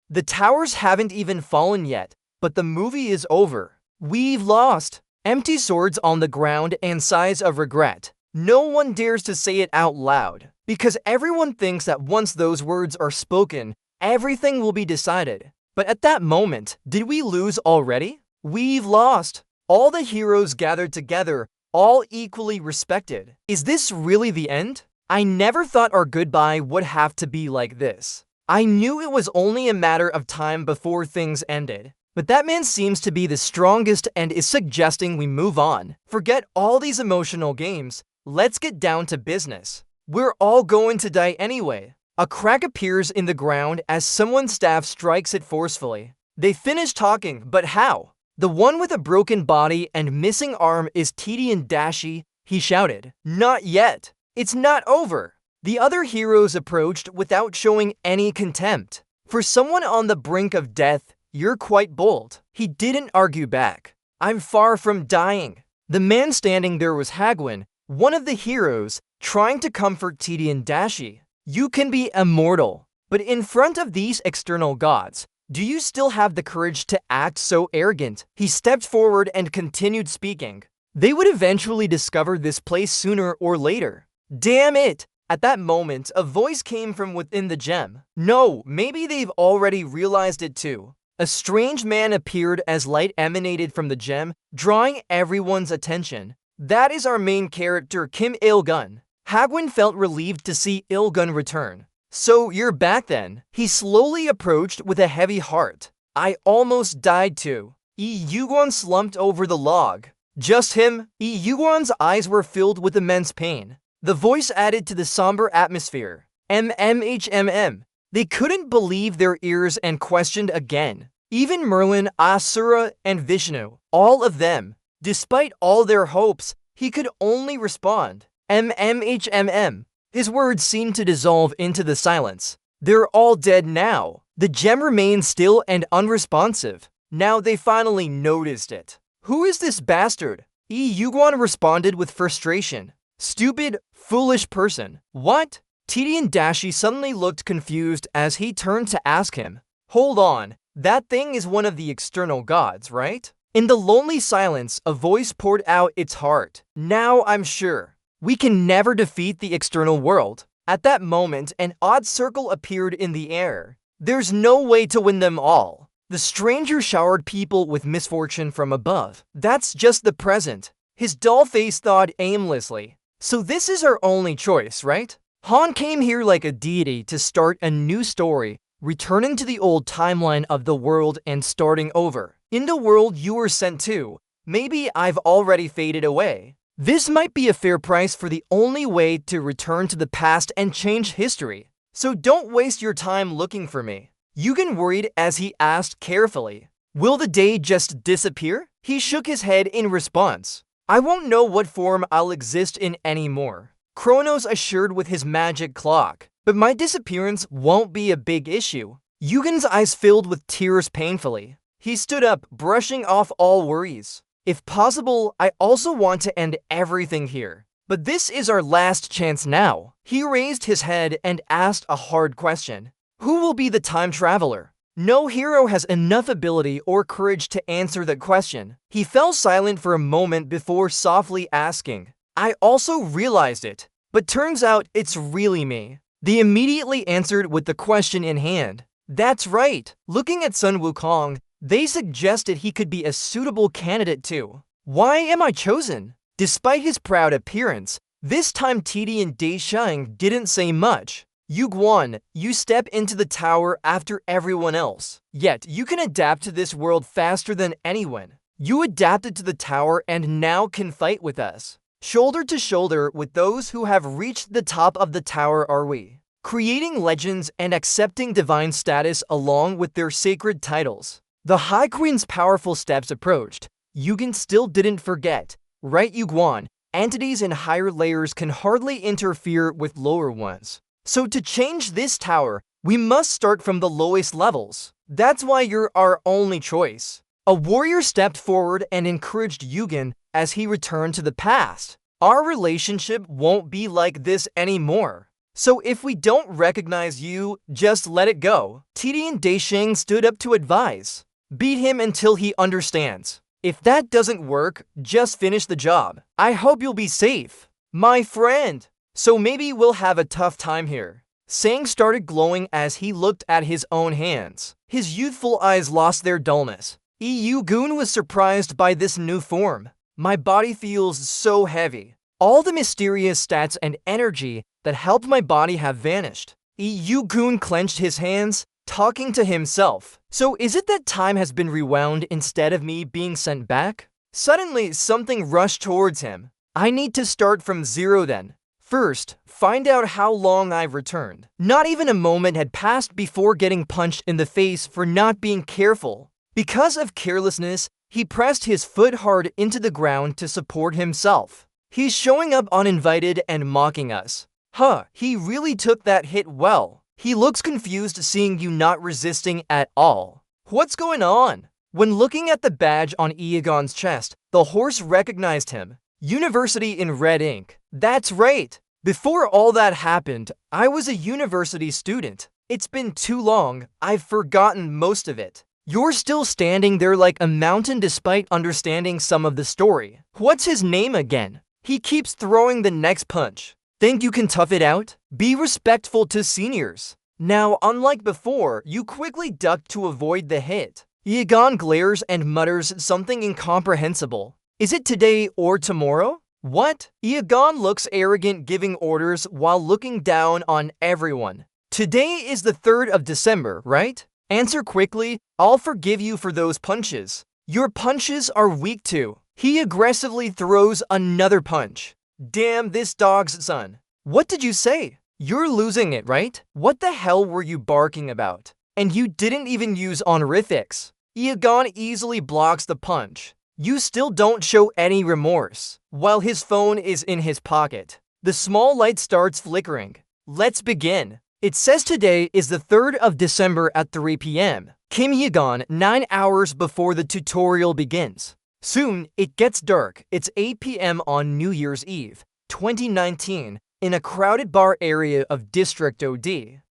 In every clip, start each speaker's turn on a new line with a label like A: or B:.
A: The towers haven't even fallen yet, but the movie is over. We've lost. Empty swords on the ground and sighs of regret. No one dares to say it out loud, because everyone thinks that once those words are spoken, everything will be decided. But at that moment, did we lose already? We've lost. All the heroes gathered together, all equally respected. Is this really the end? I never thought our goodbye would have to be like this. I knew it was only a matter of time before things ended. But that man seems to be the strongest and is suggesting we move on. Forget all these emotional games. Let's get down to business. We're all going to die anyway. A crack appears in the ground as someone's staff strikes it forcefully. They finish talking, but how? The one with a broken body and missing arm is Titian Dashi, he shouted. Not yet. It's not over. The other heroes approached without showing any contempt. For someone on the brink of death, you're quite bold. He didn't argue back. I'm far from dying. The man standing there was Hagwin, one of the heroes, trying to comfort Titian Dashi. You can be immortal, but in front of these external gods, do you still have the courage to act so arrogant? He stepped forward and continued speaking. They would eventually discover this place sooner or later. Damn it! At that moment, a voice came from within the gem. No, maybe they've already realized it too. A strange man appeared as light emanated from the gem, drawing everyone's attention. That is our main character, Kim Il-gun. Hagwin felt relieved to see Il-gun return. So you're back then. He slowly approached with a heavy heart. I almost died too. Yi-Yuguan slumped over the log. Just him? Yi-Yuguan's eyes were filled with immense pain. The voice added to the somber atmosphere. MMHMM. They couldn't believe their ears and questioned again. Even Merlin, Asura, and Vishnu, all of them. Despite all their hopes, he could only respond. MMHMM. His words seemed to dissolve into the silence. They're all dead now. The gem remained still and unresponsive. Now they finally noticed it. Who is this bastard? Yi-Yuguan responded with frustration. Stupid, foolish person. What? Titian Dashi suddenly looked confused as he turned to ask him. Hold on, that thing is one of the external gods, right? In the lonely silence, a voice poured out its heart. Now I'm sure. We can never defeat the external world. At that moment, an odd circle appeared in the air. There's no way to win them all. The stranger showered people with misfortune from above. That's just the present. His dull face thawed aimlessly. So this is our only choice, right? Han came here like a deity to start a new story, returning to the old timeline of the world and starting over. In the world you were sent to, maybe I've already faded away. This might be a fair price for the only way to return to the past and change history. So don't waste your time looking for me. Yugen worried as he asked carefully. Will the day just disappear? He shook his head in response. I won't know what form I'll exist in anymore. Kronos assured with his magic clock. But my disappearance won't be a big issue. Yugen's eyes filled with tears painfully. He stood up, brushing off all worries. If possible, I also want to end everything here. But this is our last chance now. He raised his head and asked a hard question. Who will be the time traveler? No hero has enough ability or courage to answer that question. He fell silent for a moment before softly asking. I also realized it, but turns out it's really me. They immediately answered with the question in hand. That's right. Looking at Sun Wukong, they suggested he could be a suitable candidate too. Why am I chosen? Despite his proud appearance, this time Titian Dashi didn't say much. Yuguan, you step into the tower after everyone else. Yet, you can adapt to this world faster than anyone. You adapted to the tower and now can fight with us. Shoulder to shoulder with those who have reached the top of the tower are we, creating legends and accepting divine status along with their sacred titles. The High Queen's powerful steps approached. Yugen still didn't forget. Right, Yuguan, entities in higher layers can hardly interfere with lower ones. So to change this tower, we must start from the lowest levels. That's why you're our only choice. A warrior stepped forward and encouraged Yugen as he returned to the past. Our relationship won't be like this anymore. So if we don't recognize you, just let it go. TD and Daisheng stood up to advise. Beat him until he understands. If that doesn't work, just finish the job. I hope you'll be safe, my friend. So maybe we'll have a tough time here. Sang started glowing as he looked at his own hands. His youthful eyes lost their dullness. Yu-gun was surprised by this new form. My body feels so heavy. All the mysterious stats and energy that helped my body have vanished. Yu-gun clenched his hands, talking to himself. So is it that time has been rewound instead of me being sent back? Suddenly, something rushed towards him. I need to start from zero then. First, find out how long I've returned. Not even a moment had passed before getting punched in the face for not being careful. Because of carelessness, he pressed his foot hard into the ground to support himself. He's showing up uninvited and mocking us. Huh, he really took that hit well. He looks confused seeing you not resisting at all. What's going on? When looking at the badge on Yu-gun's chest, the horse recognized him. University in red ink. That's right. Before all that happened, I was a university student. It's been too long, I've forgotten most of it. You're still standing there like a mountain despite understanding some of the story. What's his name again? He keeps throwing the next punch. Think you can tough it out? Be respectful to seniors. Now, unlike before, you quickly duck to avoid the hit. Yu-gun glares and mutters something incomprehensible. Is it today or tomorrow? What? Yu-gun looks arrogant giving orders while looking down on everyone. Today is the 3rd of December, right? Answer quickly, I'll forgive you for those punches. Your punches are weak too. He aggressively throws another punch. Damn this dog's son. What did you say? You're losing it, right? What the hell were you barking about? And you didn't even use honorifics. Yu-gun easily blocks the punch. You still don't show any remorse. While his phone is in his pocket, the small light starts flickering. Let's begin. It says today is the 3rd of December at 3 p.m. Kim Yu-gun, 9 hours before the tutorial begins. Soon, it gets dark. It's 8 p.m. on New Year's Eve, 2019, in a crowded bar area of District OD.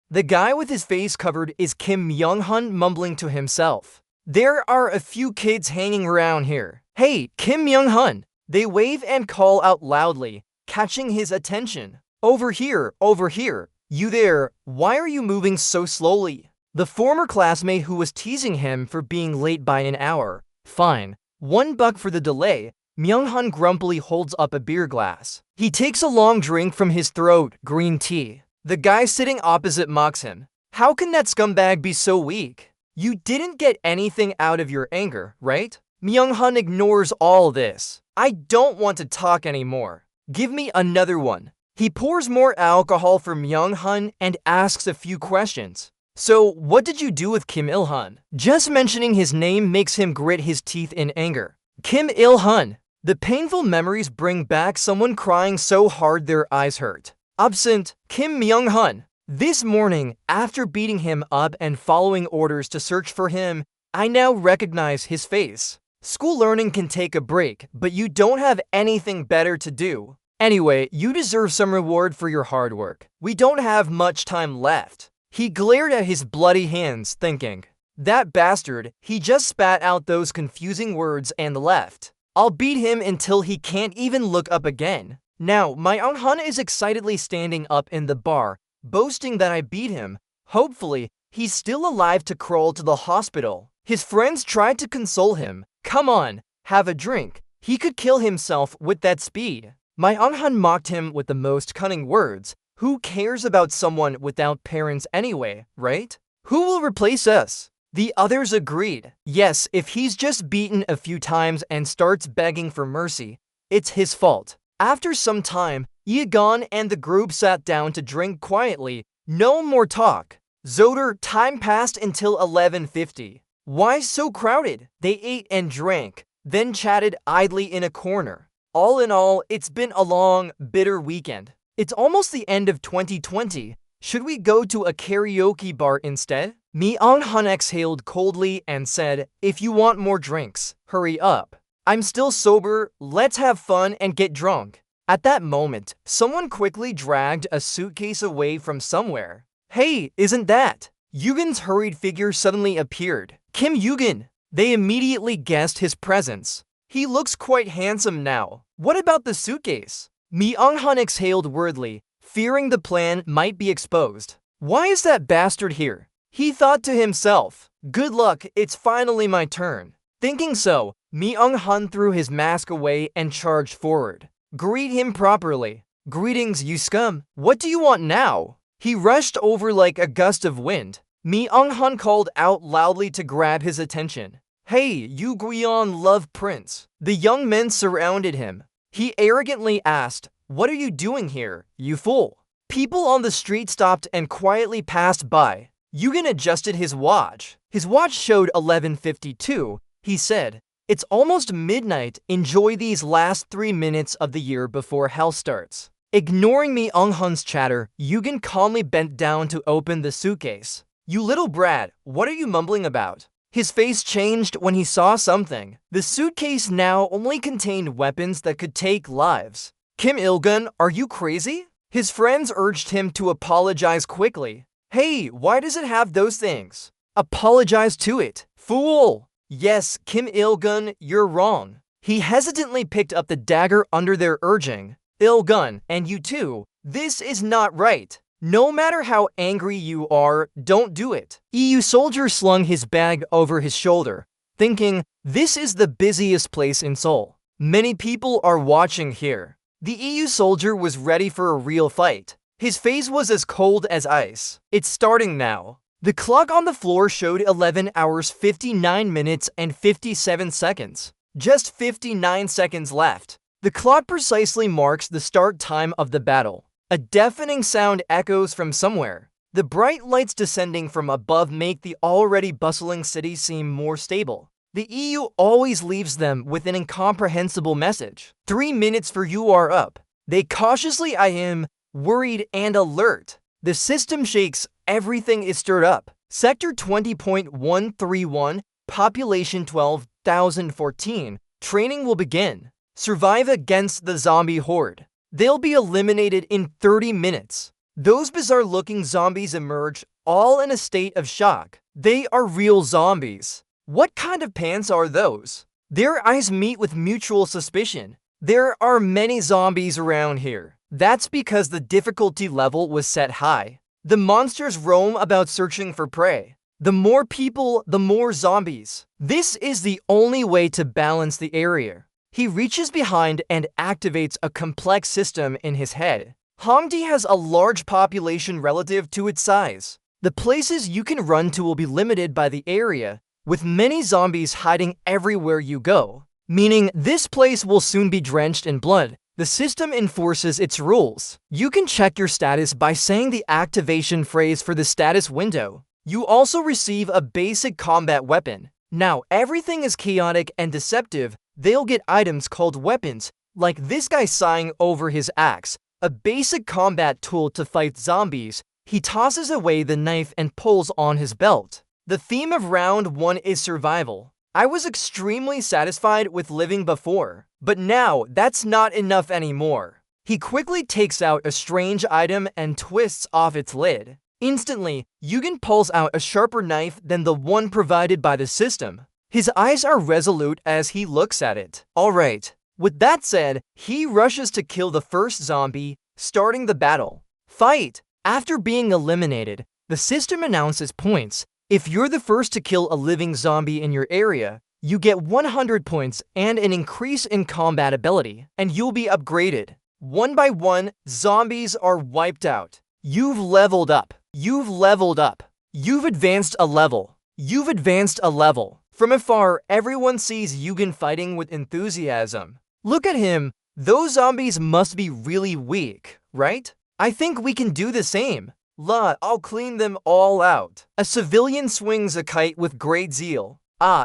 A: The guy with his face covered is Kim Myung-hun mumbling to himself. There are a few kids hanging around here. Hey, Kim Myung-hun! They wave and call out loudly, catching his attention. Over here, over here. You there, why are you moving so slowly? The former classmate who was teasing him for being late by an hour. Fine. $1 for the delay. Myung-hun grumpily holds up a beer glass. He takes a long drink from his throat, green tea. The guy sitting opposite mocks him. How can that scumbag be so weak? You didn't get anything out of your anger, right? Myung-hun ignores all this. I don't want to talk anymore. Give me another one. He pours more alcohol for Myung-hun and asks a few questions. So, what did you do with Kim Il-hun? Just mentioning his name makes him grit his teeth in anger. Kim Il-hun. The painful memories bring back someone crying so hard their eyes hurt. Absent, Kim Myung-hun. This morning, after beating him up and following orders to search for him, I now recognize his face. School learning can take a break, but you don't have anything better to do. Anyway, you deserve some reward for your hard work. We don't have much time left. He glared at his bloody hands, thinking, that bastard, he just spat out those confusing words and left. I'll beat him until he can't even look up again. Now, Myung-hun is excitedly standing up in the bar, boasting that I beat him. Hopefully, he's still alive to crawl to the hospital. His friends tried to console him. Come on, have a drink. He could kill himself with that speed. Myung-hun mocked him with the most cunning words. Who cares about someone without parents anyway, right? Who will replace us? The others agreed. Yes, if he's just beaten a few times and starts begging for mercy, it's his fault. After some time, Yu-gun and the group sat down to drink quietly. No more talk. Zoder, time passed until 11:50. Why so crowded? They ate and drank, then chatted idly in a corner. All in all, it's been a long, bitter weekend. It's almost the end of 2020. Should we go to a karaoke bar instead? Myung-hun exhaled coldly and said, if you want more drinks, hurry up. I'm still sober, let's have fun and get drunk. At that moment, someone quickly dragged a suitcase away from somewhere. Hey, isn't that? Yugen's hurried figure suddenly appeared. Kim Yugen! They immediately guessed his presence. He looks quite handsome now. What about the suitcase? Mi-eung-hun exhaled wordly, fearing the plan might be exposed. Why is that bastard here? He thought to himself. Good luck, it's finally my turn. Thinking so, Mi-eung-hun threw his mask away and charged forward. Greet him properly. Greetings, you scum. What do you want now? He rushed over like a gust of wind. Mi-eung-hun called out loudly to grab his attention. Hey, you Guion love prince. The young men surrounded him. He arrogantly asked, what are you doing here, you fool? People on the street stopped and quietly passed by. Yugen adjusted his watch. His watch showed 11:52. He said, it's almost midnight. Enjoy these last 3 minutes of the year before hell starts. Ignoring Mi-eung-hun's chatter, Yugen calmly bent down to open the suitcase. You little brat, what are you mumbling about? His face changed when he saw something. The suitcase now only contained weapons that could take lives. Kim Il-gun, are you crazy? His friends urged him to apologize quickly. Hey, why does it have those things? Apologize to it, fool! Yes, Kim Il-gun, you're wrong. He hesitantly picked up the dagger under their urging. Il-gun, and you too, this is not right. No matter how angry you are, don't do it. EU soldier slung his bag over his shoulder, thinking, this is the busiest place in Seoul. Many people are watching here. The EU soldier was ready for a real fight. His face was as cold as ice. It's starting now. The clock on the floor showed 11 hours 59 minutes and 57 seconds. Just 59 seconds left. The clock precisely marks the start time of the battle. A deafening sound echoes from somewhere. The bright lights descending from above make the already bustling city seem more stable. The EU always leaves them with an incomprehensible message. 3 minutes for you are up. They cautiously eye him, worried and alert. The system shakes, everything is stirred up. Sector 20.131, population 12,014. Training will begin. Survive against the zombie horde. They'll be eliminated in 30 minutes. Those bizarre-looking zombies emerge, all in a state of shock. They are real zombies. What kind of pants are those? Their eyes meet with mutual suspicion. There are many zombies around here. That's because the difficulty level was set high. The monsters roam about searching for prey. The more people, the more zombies. This is the only way to balance the area. He reaches behind and activates a complex system in his head. Hongdae has a large population relative to its size. The places you can run to will be limited by the area, with many zombies hiding everywhere you go. Meaning this place will soon be drenched in blood. The system enforces its rules. You can check your status by saying the activation phrase for the status window. You also receive a basic combat weapon. Now everything is chaotic and deceptive. They'll get items called weapons, like this guy sighing over his axe, a basic combat tool to fight zombies. He tosses away the knife and pulls on his belt. The theme of round 1 is survival. I was extremely satisfied with living before, but now that's not enough anymore. He quickly takes out a strange item and twists off its lid. Instantly, Yugen pulls out a sharper knife than the one provided by the system. His eyes are resolute as he looks at it. Alright, with that said, he rushes to kill the first zombie, starting the battle. Fight! After being eliminated, the system announces points. If you're the first to kill a living zombie in your area, you get 100 points and an increase in combat ability, and you'll be upgraded. One by one, zombies are wiped out. You've leveled up. You've leveled up. You've advanced a level. You've advanced a level. From afar, everyone sees Yugen fighting with enthusiasm. Look at him. Those zombies must be really weak, right? I think we can do the same. I'll clean them all out. A civilian swings a kite with great zeal.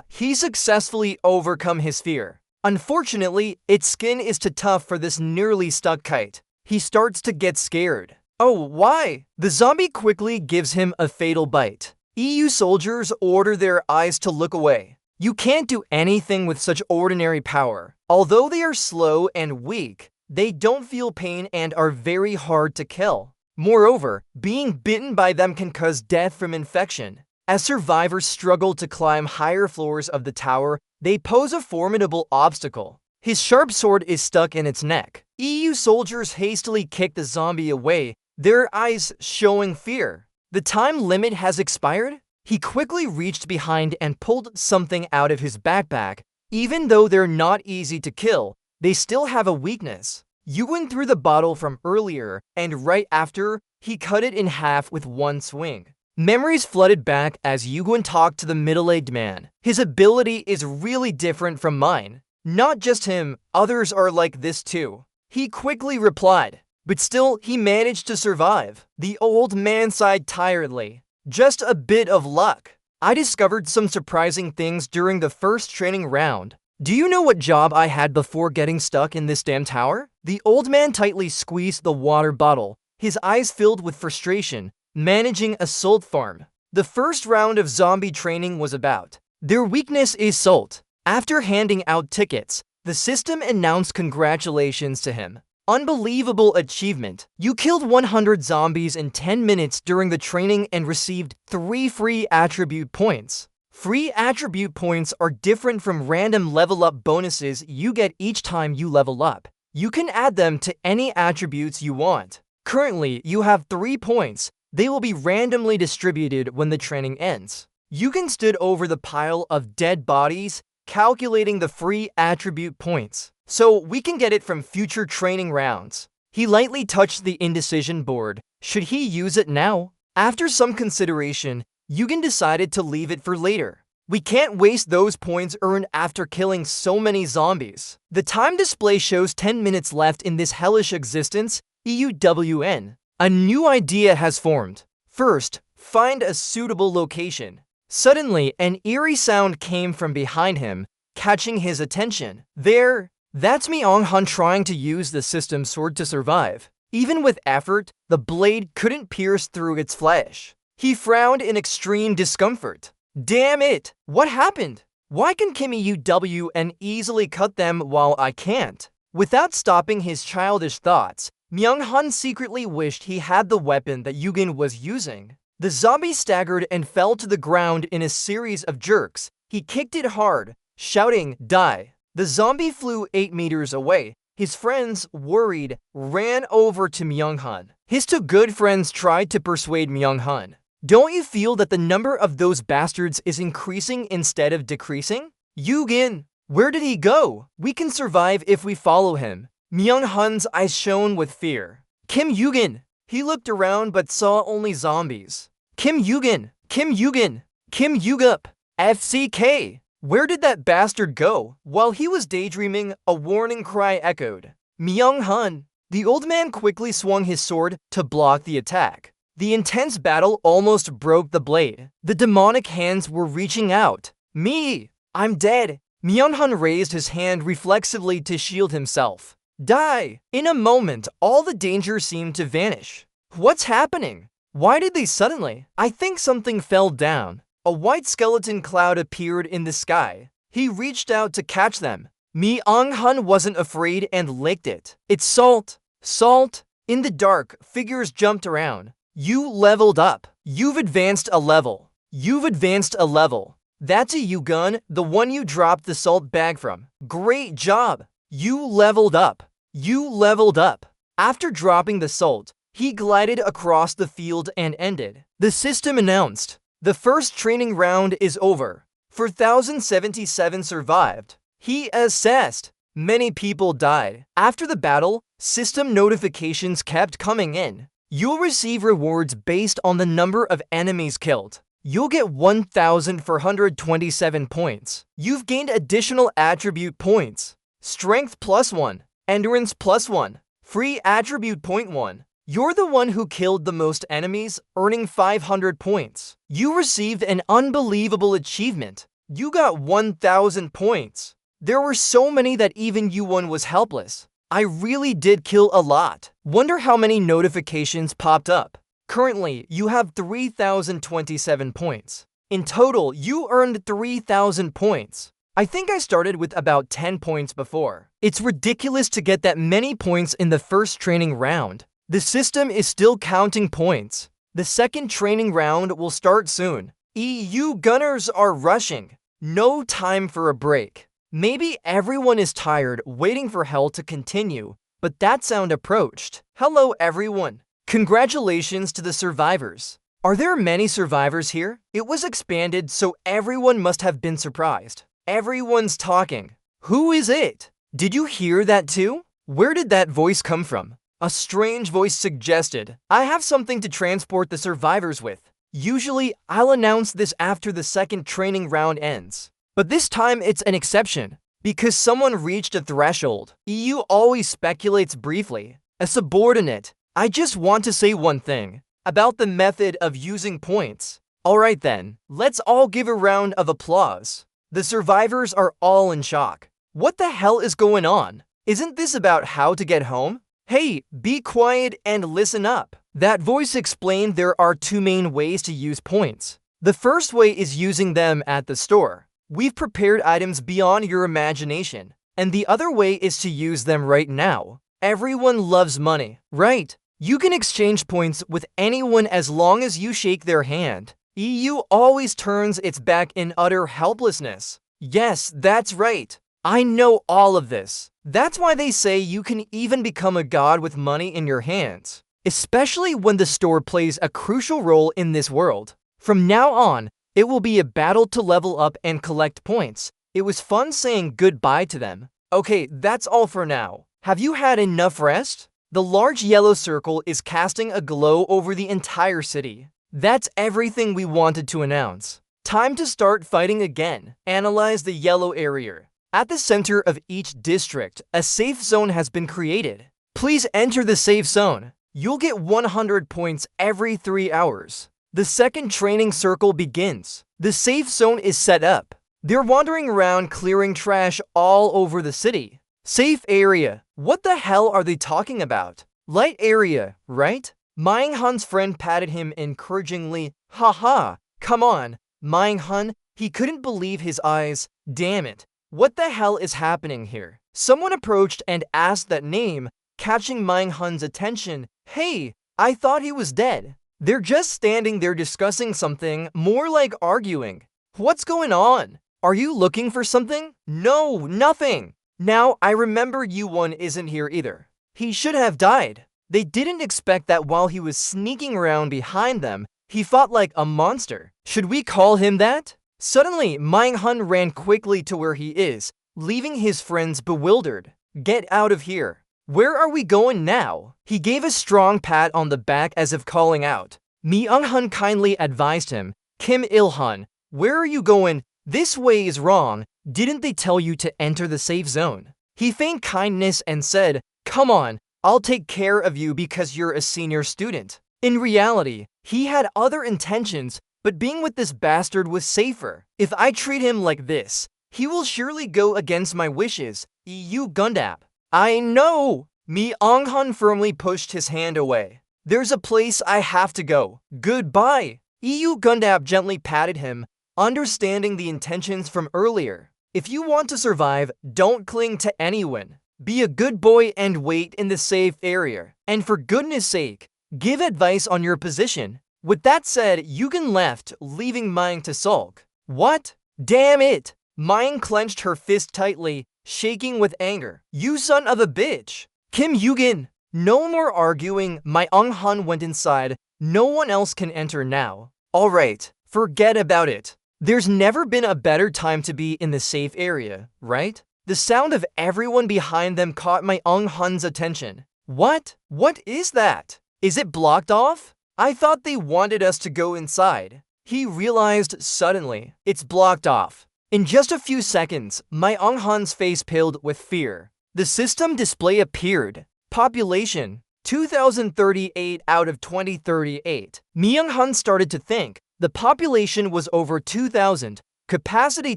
A: He successfully overcome his fear. Unfortunately, its skin is too tough for this nearly stuck kite. He starts to get scared. Oh, why? The zombie quickly gives him a fatal bite. EU soldiers order their eyes to look away. You can't do anything with such ordinary power. Although they are slow and weak, They don't feel pain and are very hard to kill. Moreover, being bitten by them can cause death from infection. As survivors struggle to climb higher floors of the tower, they pose a formidable obstacle. His sharp sword is stuck in its neck. EU soldiers hastily kick the zombie away, their eyes showing fear. The time limit has expired? He quickly reached behind and pulled something out of his backpack. Even though they're not easy to kill, they still have a weakness. Yugen threw the bottle from earlier, and right after, he cut it in half with one swing. Memories flooded back as Yugen talked to the middle-aged man. His ability is really different from mine. Not just him, others are like this too. He quickly replied, but still he managed to survive. The old man sighed tiredly. Just a bit of luck. I discovered some surprising things during the first training round. Do you know what job I had before getting stuck in this damn tower? The old man tightly squeezed the water bottle, his eyes filled with frustration. Managing a salt farm. The first round of zombie training was about. Their weakness is salt. After handing out tickets, the system announced congratulations to him. Unbelievable achievement. You killed 100 zombies in 10 minutes during the training and received 3 free attribute points. Free attribute points are different from random level up bonuses you get each time you level up. You can add them to any attributes you want. Currently, you have 3 points. They will be randomly distributed when the training ends. Yugen stood over the pile of dead bodies, calculating the free attribute points, so we can get it from future training rounds. He lightly touched the indecision board. Should he use it now? After some consideration, Yugen decided to leave it for later. We can't waste those points earned after killing so many zombies. The time display shows 10 minutes left in this hellish existence, EUWN. A new idea has formed. First, find a suitable location. Suddenly, an eerie sound came from behind him, catching his attention. There, that's Myung-hun trying to use the system's sword to survive. Even with effort, the blade couldn't pierce through its flesh. He frowned in extreme discomfort. Damn it! What happened? Why can Kim EUWN easily cut them while I can't? Without stopping his childish thoughts, Myung-hun secretly wished he had the weapon that Yugen was using. The zombie staggered and fell to the ground in a series of jerks. He kicked it hard, shouting, "Die!" The zombie flew 8 meters away. His friends, worried, ran over to Myung-hun. His two good friends tried to persuade Myung-hun. Don't you feel that the number of those bastards is increasing instead of decreasing? Yugen, where did he go? We can survive if we follow him. Myung-hun's eyes shone with fear. Kim Yugen! He looked around but saw only zombies. Kim Yugen! Kim Yugen! Kim Yugup! FCK! Where did that bastard go? While he was daydreaming, a warning cry echoed. Myung-hun! The old man quickly swung his sword to block the attack. The intense battle almost broke the blade. The demonic hands were reaching out. Me! I'm dead! Myung-hun raised his hand reflexively to shield himself. Die! In a moment, all the danger seemed to vanish. What's happening? Why did they suddenly? I think something fell down. A white skeleton cloud appeared in the sky. He reached out to catch them. Myung-hun wasn't afraid and licked it. It's salt. Salt. In the dark, figures jumped around. You leveled up. You've advanced a level. You've advanced a level. That's a Yugen, the one you dropped the salt bag from. Great job. You leveled up. You leveled up. After dropping the salt, he glided across the field and ended. The system announced, the first training round is over. 4,077 survived. He assessed. Many people died. After the battle, system notifications kept coming in. You'll receive rewards based on the number of enemies killed. You'll get 1,427 points. You've gained additional attribute points. Strength +1. Endurance +1. Free attribute point 1. You're the one who killed the most enemies, earning 500 points. You received an unbelievable achievement. You got 1,000 points. There were so many that even Yuwon was helpless. I really did kill a lot. Wonder how many notifications popped up. Currently, you have 3,027 points. In total, you earned 3,000 points. I think I started with about 10 points before. It's ridiculous to get that many points in the first training round. The system is still counting points. The second training round will start soon. EU gunners are rushing. No time for a break. Maybe everyone is tired waiting for hell to continue, but that sound approached. Hello everyone. Congratulations to the survivors. Are there many survivors here? It was expanded, so everyone must have been surprised. Everyone's talking. Who is it? Did you hear that too? Where did that voice come from? A strange voice suggested, I have something to transport the survivors with. Usually, I'll announce this after the second training round ends. But this time it's an exception, because someone reached a threshold. EU always speculates briefly. A subordinate. I just want to say one thing about the method of using points. Alright then, let's all give a round of applause. The survivors are all in shock. What the hell is going on? Isn't this about how to get home? Hey, be quiet and listen up. That voice explained there are two main ways to use points. The first way is using them at the store. We've prepared items beyond your imagination. And the other way is to use them right now. Everyone loves money, right? You can exchange points with anyone as long as you shake their hand. EU always turns its back in utter helplessness. Yes, that's right. I know all of this. That's why they say you can even become a god with money in your hands. Especially when the store plays a crucial role in this world. From now on, it will be a battle to level up and collect points. It was fun saying goodbye to them. Okay, that's all for now. Have you had enough rest? The large yellow circle is casting a glow over the entire city. That's everything we wanted to announce. Time to start fighting again. Analyze the yellow area. At the center of each district, a safe zone has been created. Please enter the safe zone. You'll get 100 points every 3 hours. The second training circle begins. The safe zone is set up. They're wandering around clearing trash all over the city. Safe area. What the hell are they talking about? Light area, right? Myung-hun's friend patted him encouragingly. Haha, come on. Myung-hun, he couldn't believe his eyes. Damn it. What the hell is happening here? Someone approached and asked that name, catching Myung-hun's attention. Hey, I thought he was dead. They're just standing there discussing something, more like arguing. What's going on? Are you looking for something? No, nothing. Now, I remember Yu-won isn't here either. He should have died. They didn't expect that while he was sneaking around behind them, he fought like a monster. Should we call him that? Suddenly, Myung-hun ran quickly to where he is, leaving his friends bewildered. Get out of here. Where are we going now? He gave a strong pat on the back as if calling out. Myung-hun kindly advised him. Kim Il-hun, where are you going? This way is wrong. Didn't they tell you to enter the safe zone? He feigned kindness and said, come on, I'll take care of you because you're a senior student. In reality, he had other intentions, but being with this bastard was safer. If I treat him like this, he will surely go against my wishes. EU Gundap. I know! Myung-hun firmly pushed his hand away. There's a place I have to go. Goodbye. EU Gundap gently patted him, understanding the intentions from earlier. If you want to survive, don't cling to anyone. Be a good boy and wait in the safe area. And for goodness sake, give advice on your position. With that said, Yugen left, leaving Myung to sulk. What? Damn it! Myung clenched her fist tightly, shaking with anger. You son of a bitch! Kim Yugen! No more arguing. Myung-hun went inside. No one else can enter now. Alright, forget about it. There's never been a better time to be in the safe area, right? The sound of everyone behind them caught Myung-hun's attention. What? What is that? Is it blocked off? I thought they wanted us to go inside. He realized suddenly. It's blocked off. In just a few seconds, Myung-hun's face paled with fear. The system display appeared. Population, 2038 out of 2038. Myung-hun started to think. The population was over 2,000. Capacity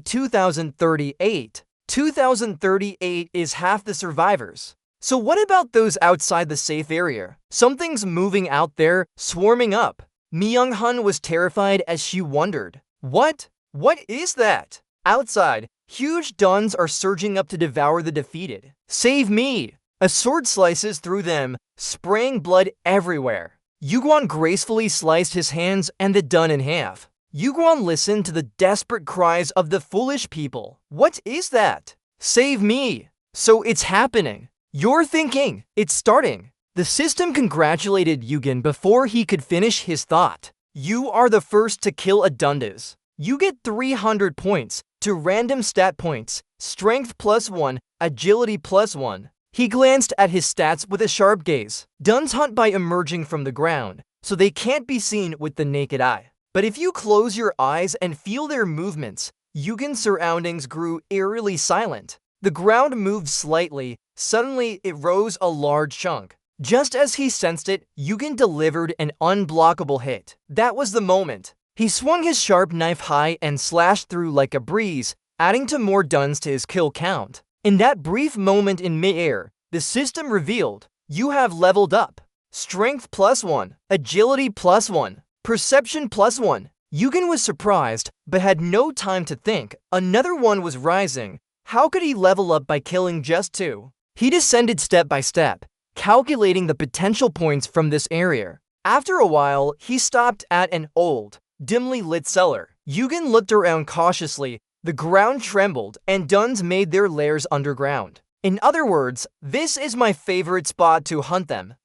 A: 2038. 2038 is half the survivors. So what about those outside the safe area? Something's moving out there, swarming up. Myung-hun was terrified as she wondered. What? What is that? Outside, Huge duns are surging up to devour the defeated. Save me! A sword slices through them, spraying blood everywhere. Yuguan gracefully sliced his hands and the dun in half. Yuguan listened to the desperate cries of the foolish people. What is that? Save me! So it's happening. You're thinking. It's starting. The system congratulated Yugen before he could finish his thought. You are the first to kill a Dundas. You get 300 points to random stat points, strength +1, agility +1. He glanced at his stats with a sharp gaze. Duns hunt by emerging from the ground, so they can't be seen with the naked eye. But if you close your eyes and feel their movements, Yugen's surroundings grew eerily silent. The ground moved slightly. Suddenly, it rose a large chunk. Just as he sensed it, Yugen delivered an unblockable hit. That was the moment. He swung his sharp knife high and slashed through like a breeze, adding to more duns to his kill count. In that brief moment in midair, the system revealed, you have leveled up. Strength +1, agility +1, perception +1. Yugen was surprised, but had no time to think. Another one was rising. How could he level up by killing just 2? He descended step by step, calculating the potential points from this area. After a while, he stopped at an old, dimly lit cellar. Yugen looked around cautiously. The ground trembled, and duns made their lairs underground. In other words, this is my favorite spot to hunt them.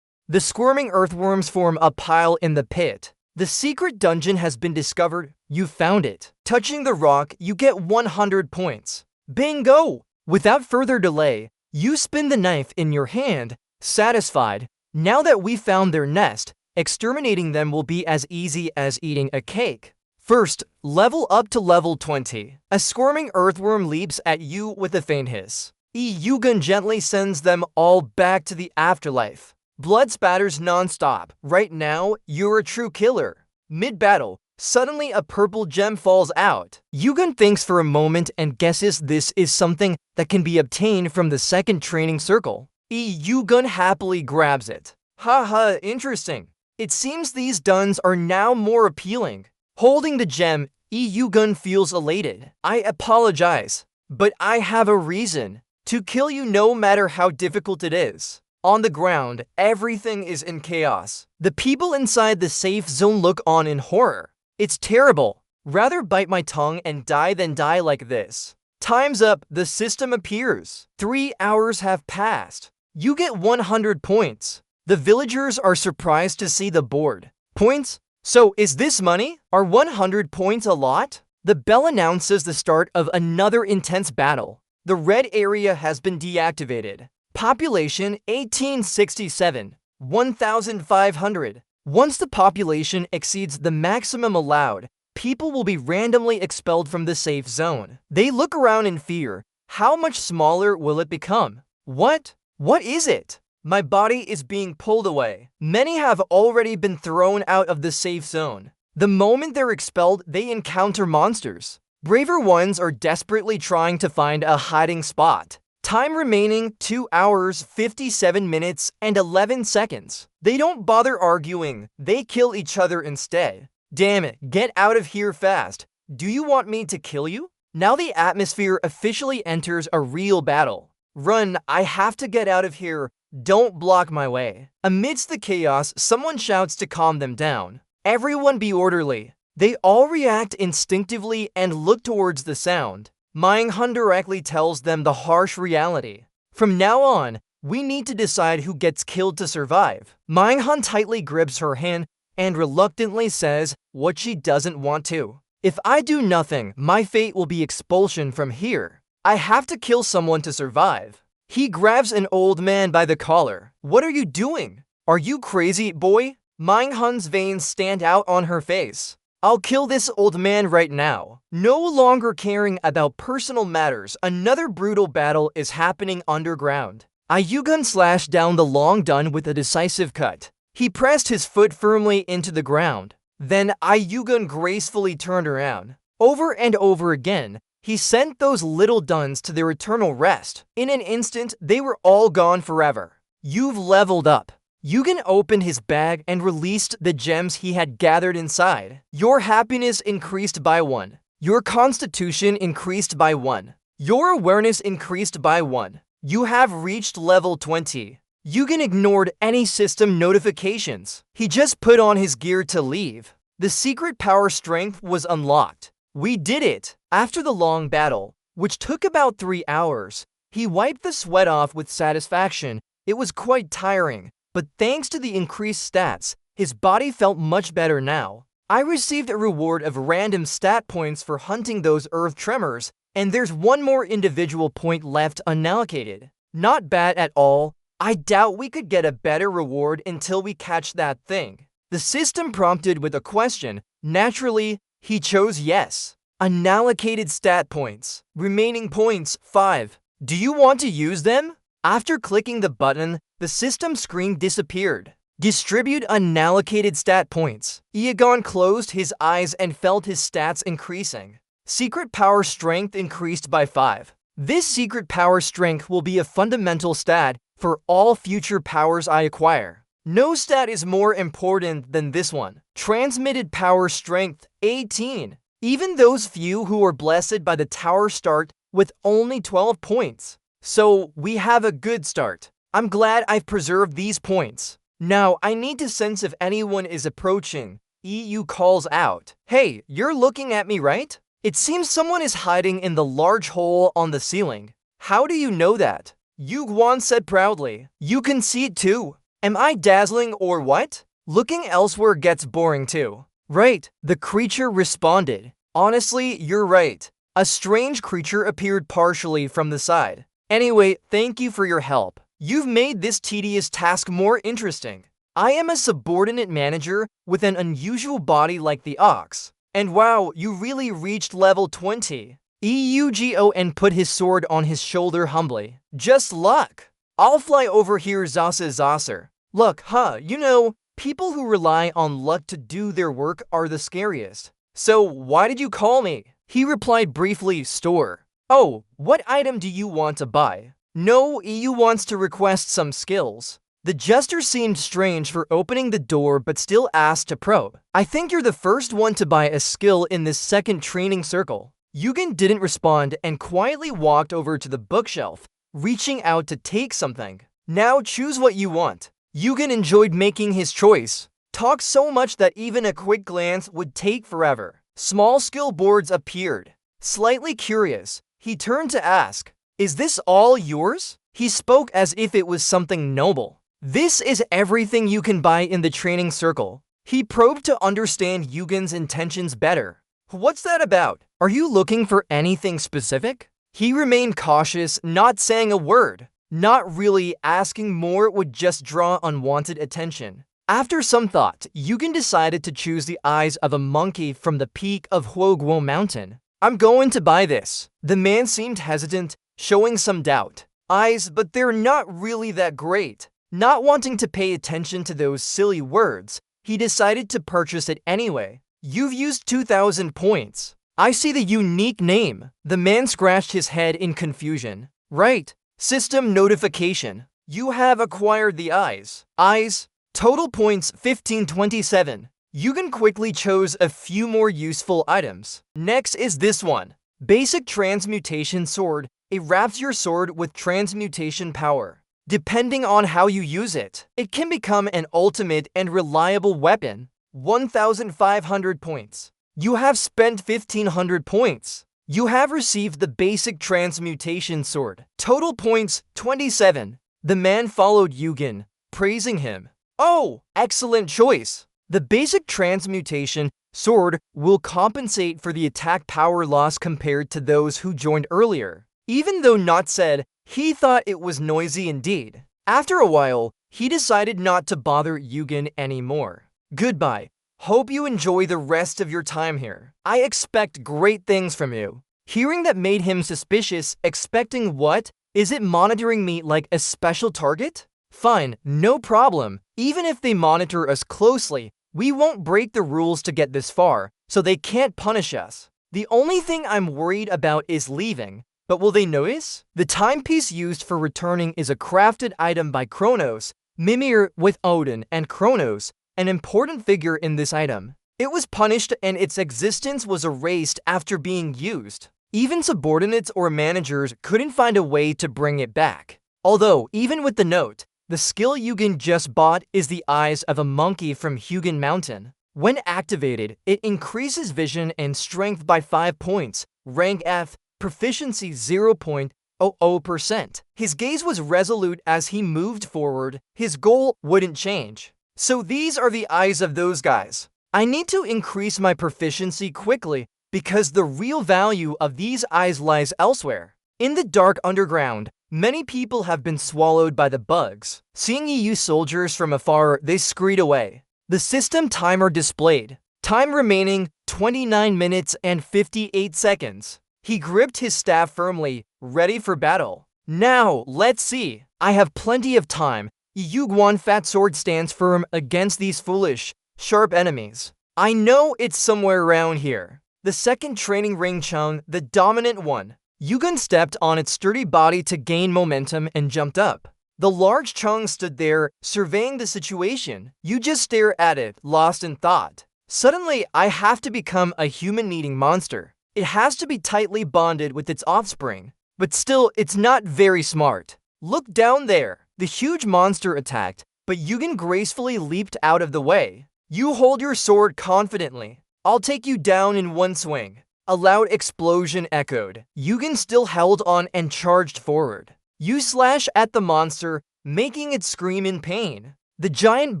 A: The squirming earthworms form a pile in the pit. The secret dungeon has been discovered. You found it. Touching the rock, you get 100 points. Bingo! Without further delay, you spin the knife in your hand, satisfied. Now that we found their nest, exterminating them will be as easy as eating a cake. First, level up to level 20. A squirming earthworm leaps at you with a faint hiss. Yugen gently sends them all back to the afterlife. Blood spatters non-stop. Right now, you're a true killer. Mid-battle, suddenly a purple gem falls out. Yugen thinks for a moment and guesses this is something that can be obtained from the second training circle. Yugen happily grabs it. Haha, interesting. It seems these duns are now more appealing. Holding the gem, Yugen feels elated. I apologize, but I have a reason to kill you no matter how difficult it is. On the ground, everything is in chaos. The people inside the safe zone look on in horror. It's terrible. Rather bite my tongue and die than die like this. Time's up, the system appears. 3 hours have passed. You get 100 points. The villagers are surprised to see the board. Points? So is this money? Are 100 points a lot? The bell announces the start of another intense battle. The red area has been deactivated. Population 1867, 1,500. Once the population exceeds the maximum allowed, people will be randomly expelled from the safe zone. They look around in fear. How much smaller will it become? What? What is it? My body is being pulled away. Many have already been thrown out of the safe zone. The moment they're expelled, they encounter monsters. Braver ones are desperately trying to find a hiding spot. Time remaining 2 hours, 57 minutes, and 11 seconds. They don't bother arguing. They kill each other instead. Damn it, get out of here fast. Do you want me to kill you? Now the atmosphere officially enters a real battle. Run, I have to get out of here. Don't block my way. Amidst the chaos, someone shouts to calm them down. Everyone be orderly. They all react instinctively and look towards the sound. Myeong-hun directly tells them the harsh reality. From now on, we need to decide who gets killed to survive. Myeong-hun tightly grips her hand and reluctantly says what she doesn't want to. If I do nothing, my fate will be expulsion from here. I have to kill someone to survive. He grabs an old man by the collar. What are you doing? Are you crazy, boy? Myeong-hun's veins stand out on her face. I'll kill this old man right now. No longer caring about personal matters, another brutal battle is happening underground. Yugen slashed down the long dun with a decisive cut. He pressed his foot firmly into the ground. Then Yugen gracefully turned around. Over and over again, he sent those little duns to their eternal rest. In an instant, they were all gone forever. You've leveled up. Yugen opened his bag and released the gems he had gathered inside. Your happiness increased by 1. Your constitution increased by 1. Your awareness increased by 1. You have reached level 20. Yugen ignored any system notifications. He just put on his gear to leave. The secret power strength was unlocked. We did it! After the long battle, which took about 3 hours, he wiped the sweat off with satisfaction. It was quite tiring, but thanks to the increased stats, his body felt much better now. I received a reward of random stat points for hunting those earth tremors, and there's one more individual point left unallocated. Not bad at all. I doubt we could get a better reward until we catch that thing. The system prompted with a question. Naturally, he chose yes. Unallocated stat points. Remaining points, 5. Do you want to use them? After clicking the button, the system screen disappeared. Distribute unallocated stat points. Yugen closed his eyes and felt his stats increasing. Secret power strength increased by 5. This secret power strength will be a fundamental stat for all future powers I acquire. No stat is more important than this one. Transmitted power strength, 18. Even those few who are blessed by the tower start with only 12 points. So we have a good start. I'm glad I've preserved these points. Now I need to sense if anyone is approaching. EU calls out. Hey, you're looking at me, right? It seems someone is hiding in the large hole on the ceiling. How do you know that? Yu Guan said proudly. You can see it too. Am I dazzling or what? Looking elsewhere gets boring too. Right, the creature responded. Honestly, you're right. A strange creature appeared partially from the side. Anyway, thank you for your help. You've made this tedious task more interesting. I am a subordinate manager with an unusual body like the ox. And wow, you really reached level 20. Eugon put his sword on his shoulder humbly. Just luck. I'll fly over here, Zasser. Look, you know, people who rely on luck to do their work are the scariest. So why did you call me? He replied briefly, store. Oh, what item do you want to buy? No, EU wants to request some skills. The jester seemed strange for opening the door but still asked to probe. I think you're the first one to buy a skill in this second training circle. Yugen didn't respond and quietly walked over to the bookshelf, reaching out to take something. Now choose what you want. Yugen enjoyed making his choice. Talked so much that even a quick glance would take forever. Small skill boards appeared. Slightly curious, he turned to ask, is this all yours? He spoke as if it was something noble. This is everything you can buy in the training circle. He probed to understand Yugen's intentions better. What's that about? Are you looking for anything specific? He remained cautious, not saying a word. Not really. Asking more would just draw unwanted attention. After some thought, Yugen decided to choose the eyes of a monkey from the peak of Huoguo Mountain. I'm going to buy this. The man seemed hesitant, showing some doubt. Eyes, but they're not really that great. Not wanting to pay attention to those silly words, he decided to purchase it anyway. You've used 2,000 points. I see the unique name. The man scratched his head in confusion. Right. System notification. You have acquired the eyes. Eyes. Total points 1527. Yugen quickly chose a few more useful items. Next is this one. Basic Transmutation Sword. It wraps your sword with transmutation power. Depending on how you use it, it can become an ultimate and reliable weapon. 1,500 points. You have spent 1,500 points. You have received the Basic Transmutation Sword. Total points 27. The man followed Yugen, praising him. Oh, excellent choice. The Basic Transmutation Sword will compensate for the attack power loss compared to those who joined earlier. Even though not said, he thought it was noisy indeed. After a while, he decided not to bother Yugen anymore. Goodbye. Hope you enjoy the rest of your time here. I expect great things from you. Hearing that made him suspicious, expecting what? Is it monitoring me like a special target? Fine, no problem. Even if they monitor us closely, we won't break the rules to get this far, so they can't punish us. The only thing I'm worried about is leaving. But will they notice? The timepiece used for returning is a crafted item by Kronos, Mimir with Odin and Kronos, an important figure in this item. It was punished and its existence was erased after being used. Even subordinates or managers couldn't find a way to bring it back. Although, even with the note, the skill Yugen just bought is the eyes of a monkey from Hyugen Mountain. When activated, it increases vision and strength by 5 points, rank F, proficiency 0.00%. His gaze was resolute as he moved forward. His goal wouldn't change. So these are the eyes of those guys. I need to increase my proficiency quickly because the real value of these eyes lies elsewhere. In the dark underground, many people have been swallowed by the bugs. Seeing EU soldiers from afar, they scurried away. The system timer displayed. Time remaining 29 minutes and 58 seconds. He gripped his staff firmly, ready for battle. Now, let's see. I have plenty of time. Yuguan Fat Sword stands firm against these foolish, sharp enemies. I know it's somewhere around here. The second training ring Chung, the dominant one. Yugen stepped on its sturdy body to gain momentum and jumped up. The large Chung stood there, surveying the situation. You just stare at it, lost in thought. Suddenly, I have to become a human-eating monster. It has to be tightly bonded with its offspring. But still, it's not very smart. Look down there. The huge monster attacked, but Yugen gracefully leaped out of the way. You hold your sword confidently. I'll take you down in one swing. A loud explosion echoed. Yugen still held on and charged forward. You slash at the monster, making it scream in pain. The giant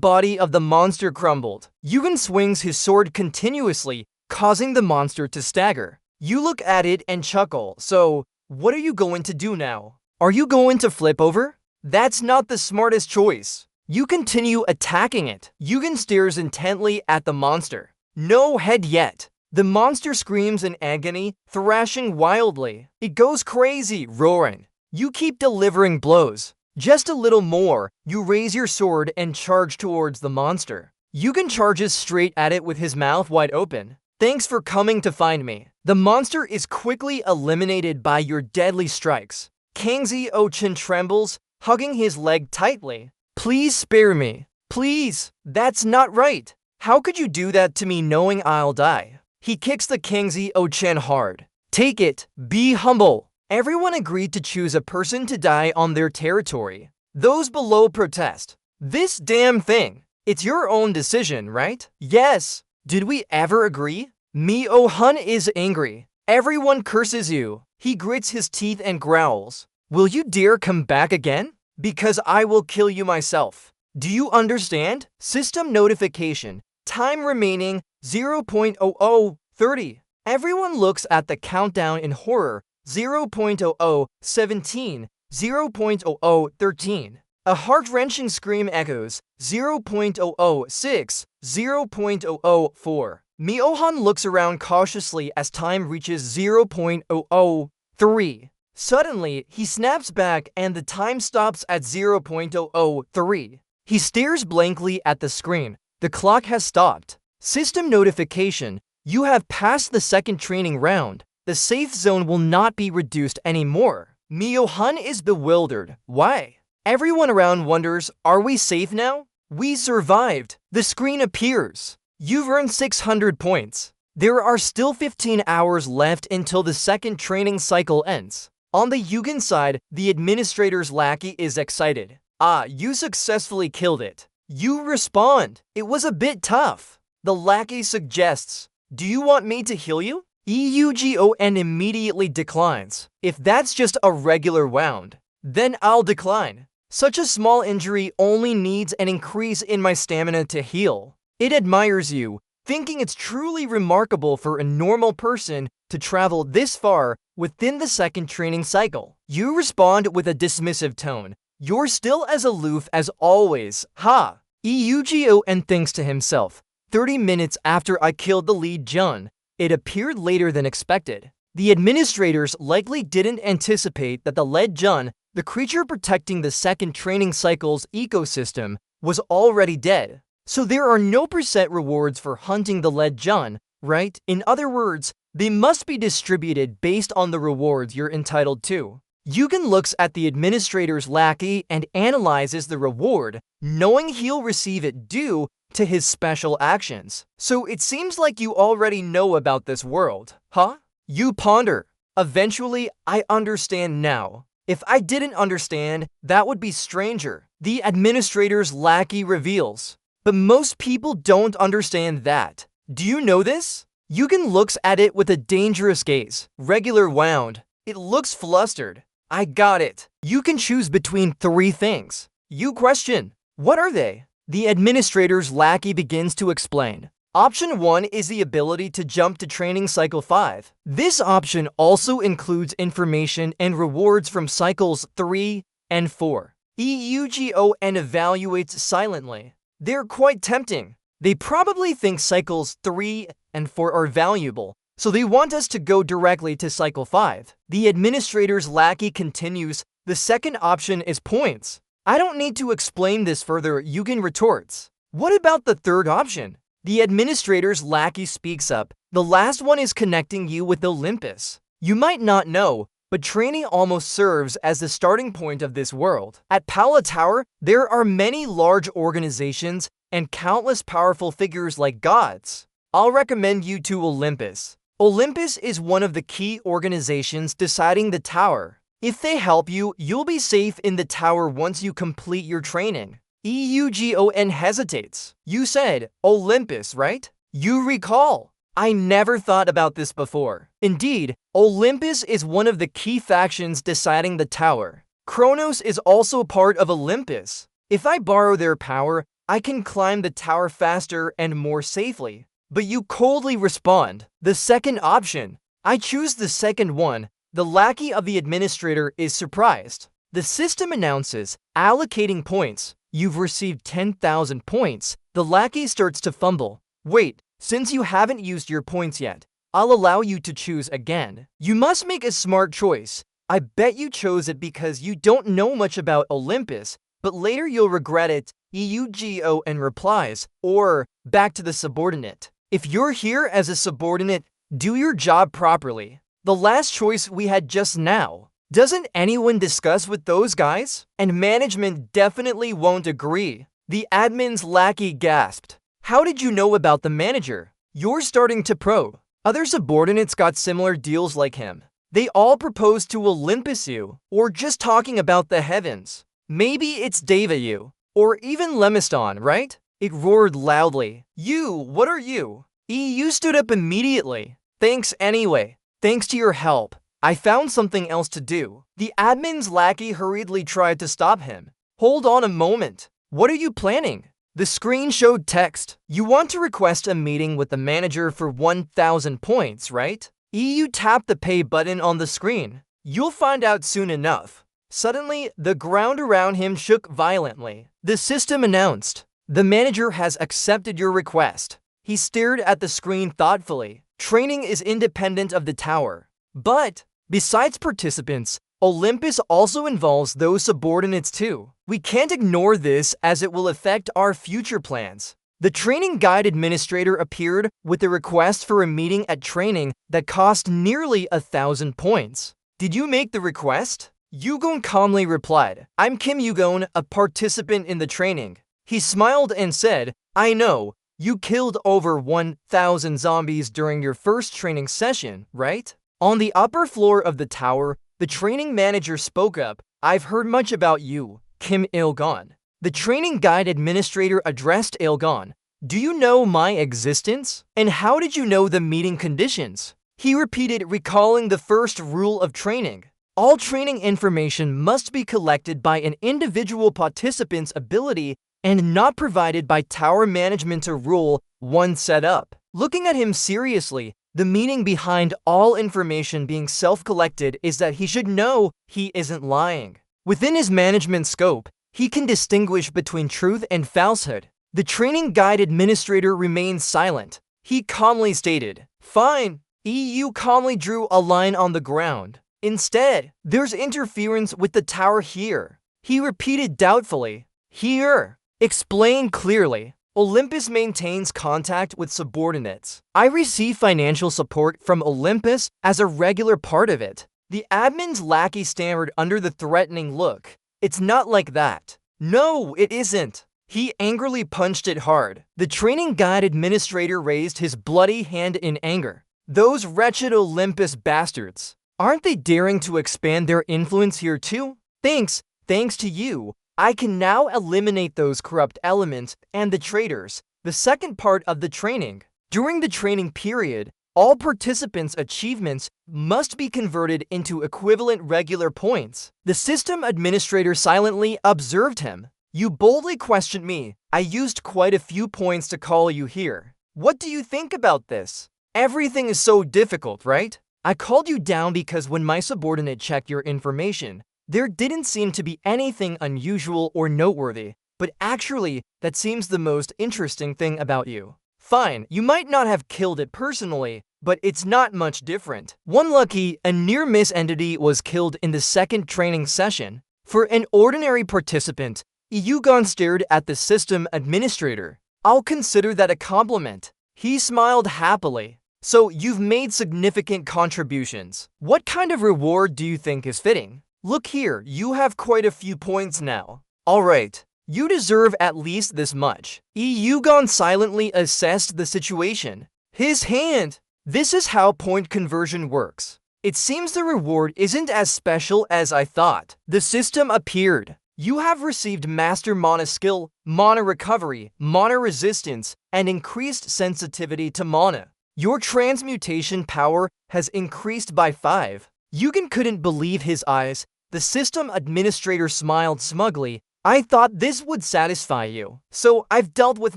A: body of the monster crumbled. Yugen swings his sword continuously, causing the monster to stagger. You look at it and chuckle. So, what are you going to do now? Are you going to flip over? That's not the smartest choice. You continue attacking it. Yugen stares intently at the monster. No head yet. The monster screams in agony, thrashing wildly. It goes crazy, roaring. You keep delivering blows. Just a little more, you raise your sword and charge towards the monster. Yugen charges straight at it with his mouth wide open. Thanks for coming to find me. The monster is quickly eliminated by your deadly strikes. Kangzi Ochin trembles, hugging his leg tightly. Please spare me. Please. That's not right. How could you do that to me knowing I'll die? He kicks the Kangzi Ochin hard. Take it. Be humble. Everyone agreed to choose a person to die on their territory. Those below protest. This damn thing. It's your own decision, right? Yes. Did we ever agree? Mi-Oh-hun is angry. Everyone curses you. He grits his teeth and growls. Will you dare come back again? Because I will kill you myself. Do you understand? System notification. Time remaining 0.0030. Everyone looks at the countdown in horror. 0.0017, 0.0013. A heart-wrenching scream echoes. 0.006, 0.004. Mi-Oh-hun looks around cautiously as time reaches 0.003. Suddenly, he snaps back and the time stops at 0.003. He stares blankly at the screen. The clock has stopped. System notification. You have passed the second training round. The safe zone will not be reduced anymore. Mi-Oh-hun is bewildered. Why? Everyone around wonders, are we safe now? We survived. The screen appears. You've earned 600 points. There are still 15 hours left until the second training cycle ends. On the Yugen side, the administrator's lackey is excited. Ah, you successfully killed it. You respond. It was a bit tough. The lackey suggests, do you want me to heal you? Eugon immediately declines. If that's just a regular wound, then I'll decline. Such a small injury only needs an increase in my stamina to heal. It admires you, thinking it's truly remarkable for a normal person to travel this far within the second training cycle. You respond with a dismissive tone. You're still as aloof as always. Ha! Eugon thinks to himself, 30 minutes after I killed the lead Jun, it appeared later than expected. The administrators likely didn't anticipate that the lead Jun, the creature protecting the second training cycle's ecosystem, was already dead. So there are no percent rewards for hunting the lead Jun, right? In other words, they must be distributed based on the rewards you're entitled to. Yugen looks at the administrator's lackey and analyzes the reward, knowing he'll receive it due to his special actions. So it seems like you already know about this world, huh? You ponder. Eventually, I understand now. If I didn't understand, that would be stranger. The administrator's lackey reveals. But most people don't understand that. Do you know this? Yugen looks at it with a dangerous gaze. Regular wound. It looks flustered. I got it. You can choose between 3 things. You question. What are they? The administrator's lackey begins to explain. Option 1 is the ability to jump to training cycle 5. This option also includes information and rewards from cycles 3 and 4. EUGON evaluates silently. They're quite tempting. They probably think cycles 3 and 4 are valuable, so they want us to go directly to cycle 5. The administrator's lackey continues. The second option is points. I don't need to explain this further, Yugen retorts. What about the third option? The administrator's lackey speaks up. The last one is connecting you with Olympus. You might not know, but training almost serves as the starting point of this world. At Pala Tower, there are many large organizations and countless powerful figures like gods. I'll recommend you to Olympus. Olympus is one of the key organizations deciding the tower. If they help you, you'll be safe in the tower once you complete your training. EUGON hesitates. You said Olympus, right? You recall. I never thought about this before. Indeed, Olympus is one of the key factions deciding the tower. Kronos is also part of Olympus. If I borrow their power, I can climb the tower faster and more safely. But you coldly respond. The second option. I choose the second one. The lackey of the administrator is surprised. The system announces, allocating points. You've received 10,000 points. The lackey starts to fumble. Wait, since you haven't used your points yet, I'll allow you to choose again. You must make a smart choice. I bet you chose it because you don't know much about Olympus, but later you'll regret it. EUGON replies, or back to the subordinate. If you're here as a subordinate, do your job properly. The last choice we had just now. Doesn't anyone discuss with those guys? And management definitely won't agree. The admin's lackey gasped. How did you know about the manager? You're starting to probe. Other subordinates got similar deals like him. They all proposed to Olympus you, or just talking about the heavens. Maybe it's Deva you, or even Lemiston, right? It roared loudly. You, what are you? EU stood up immediately. Thanks anyway. Thanks to your help. I found something else to do. The admin's lackey hurriedly tried to stop him. Hold on a moment. What are you planning? The screen showed text. You want to request a meeting with the manager for 1,000 points, right? EU tapped the pay button on the screen. You'll find out soon enough. Suddenly, the ground around him shook violently. The system announced, the manager has accepted your request. He stared at the screen thoughtfully. Training is independent of the tower. But, besides participants, Olympus also involves those subordinates too. We can't ignore this as it will affect our future plans. The training guide administrator appeared with a request for a meeting at training that cost nearly 1,000 points. Did you make the request? Yugon calmly replied, I'm Kim Yugon, a participant in the training. He smiled and said, I know, you killed over 1,000 zombies during your first training session, right? On the upper floor of the tower, the training manager spoke up. I've heard much about you, Kim Il-gon. The training guide administrator addressed Il-gon. Do you know my existence? And how did you know the meeting conditions? He repeated, recalling the first rule of training. All training information must be collected by an individual participant's ability and not provided by tower management to rule 1 set up. Looking at him seriously, the meaning behind all information being self-collected is that he should know he isn't lying. Within his management scope, he can distinguish between truth and falsehood. The training guide administrator remained silent. He calmly stated, Fine. EU calmly drew a line on the ground. Instead, there's interference with the tower here. He repeated doubtfully, Here. Explain clearly. Olympus maintains contact with subordinates. I receive financial support from Olympus as a regular part of it. The admin's lackey stammered under the threatening look. It's not like that. No, it isn't. He angrily punched it hard. The training guide administrator raised his bloody hand in anger. Those wretched Olympus bastards. Aren't they daring to expand their influence here too? Thanks to you, I can now eliminate those corrupt elements and the traitors. The second part of the training. During the training period, all participants' achievements must be converted into equivalent regular points. The system administrator silently observed him. You boldly questioned me. I used quite a few points to call you here. What do you think about this? Everything is so difficult, right? I called you down because when my subordinate checked your information, there didn't seem to be anything unusual or noteworthy, but actually, that seems the most interesting thing about you. Fine, you might not have killed it personally, but it's not much different. One lucky, a near-miss entity was killed in the second training session. For an ordinary participant, Yugon stared at the system administrator. I'll consider that a compliment. He smiled happily. So you've made significant contributions. What kind of reward do you think is fitting? Look here, you have quite a few points now. Alright, you deserve at least this much. Yugon silently assessed the situation. His hand! This is how point conversion works. It seems the reward isn't as special as I thought. The system appeared. You have received Master Mana Skill, Mana Recovery, Mana Resistance, and increased sensitivity to Mana. Your transmutation power has increased by 5. Yugen couldn't believe his eyes. The system administrator smiled smugly. I thought this would satisfy you. So I've dealt with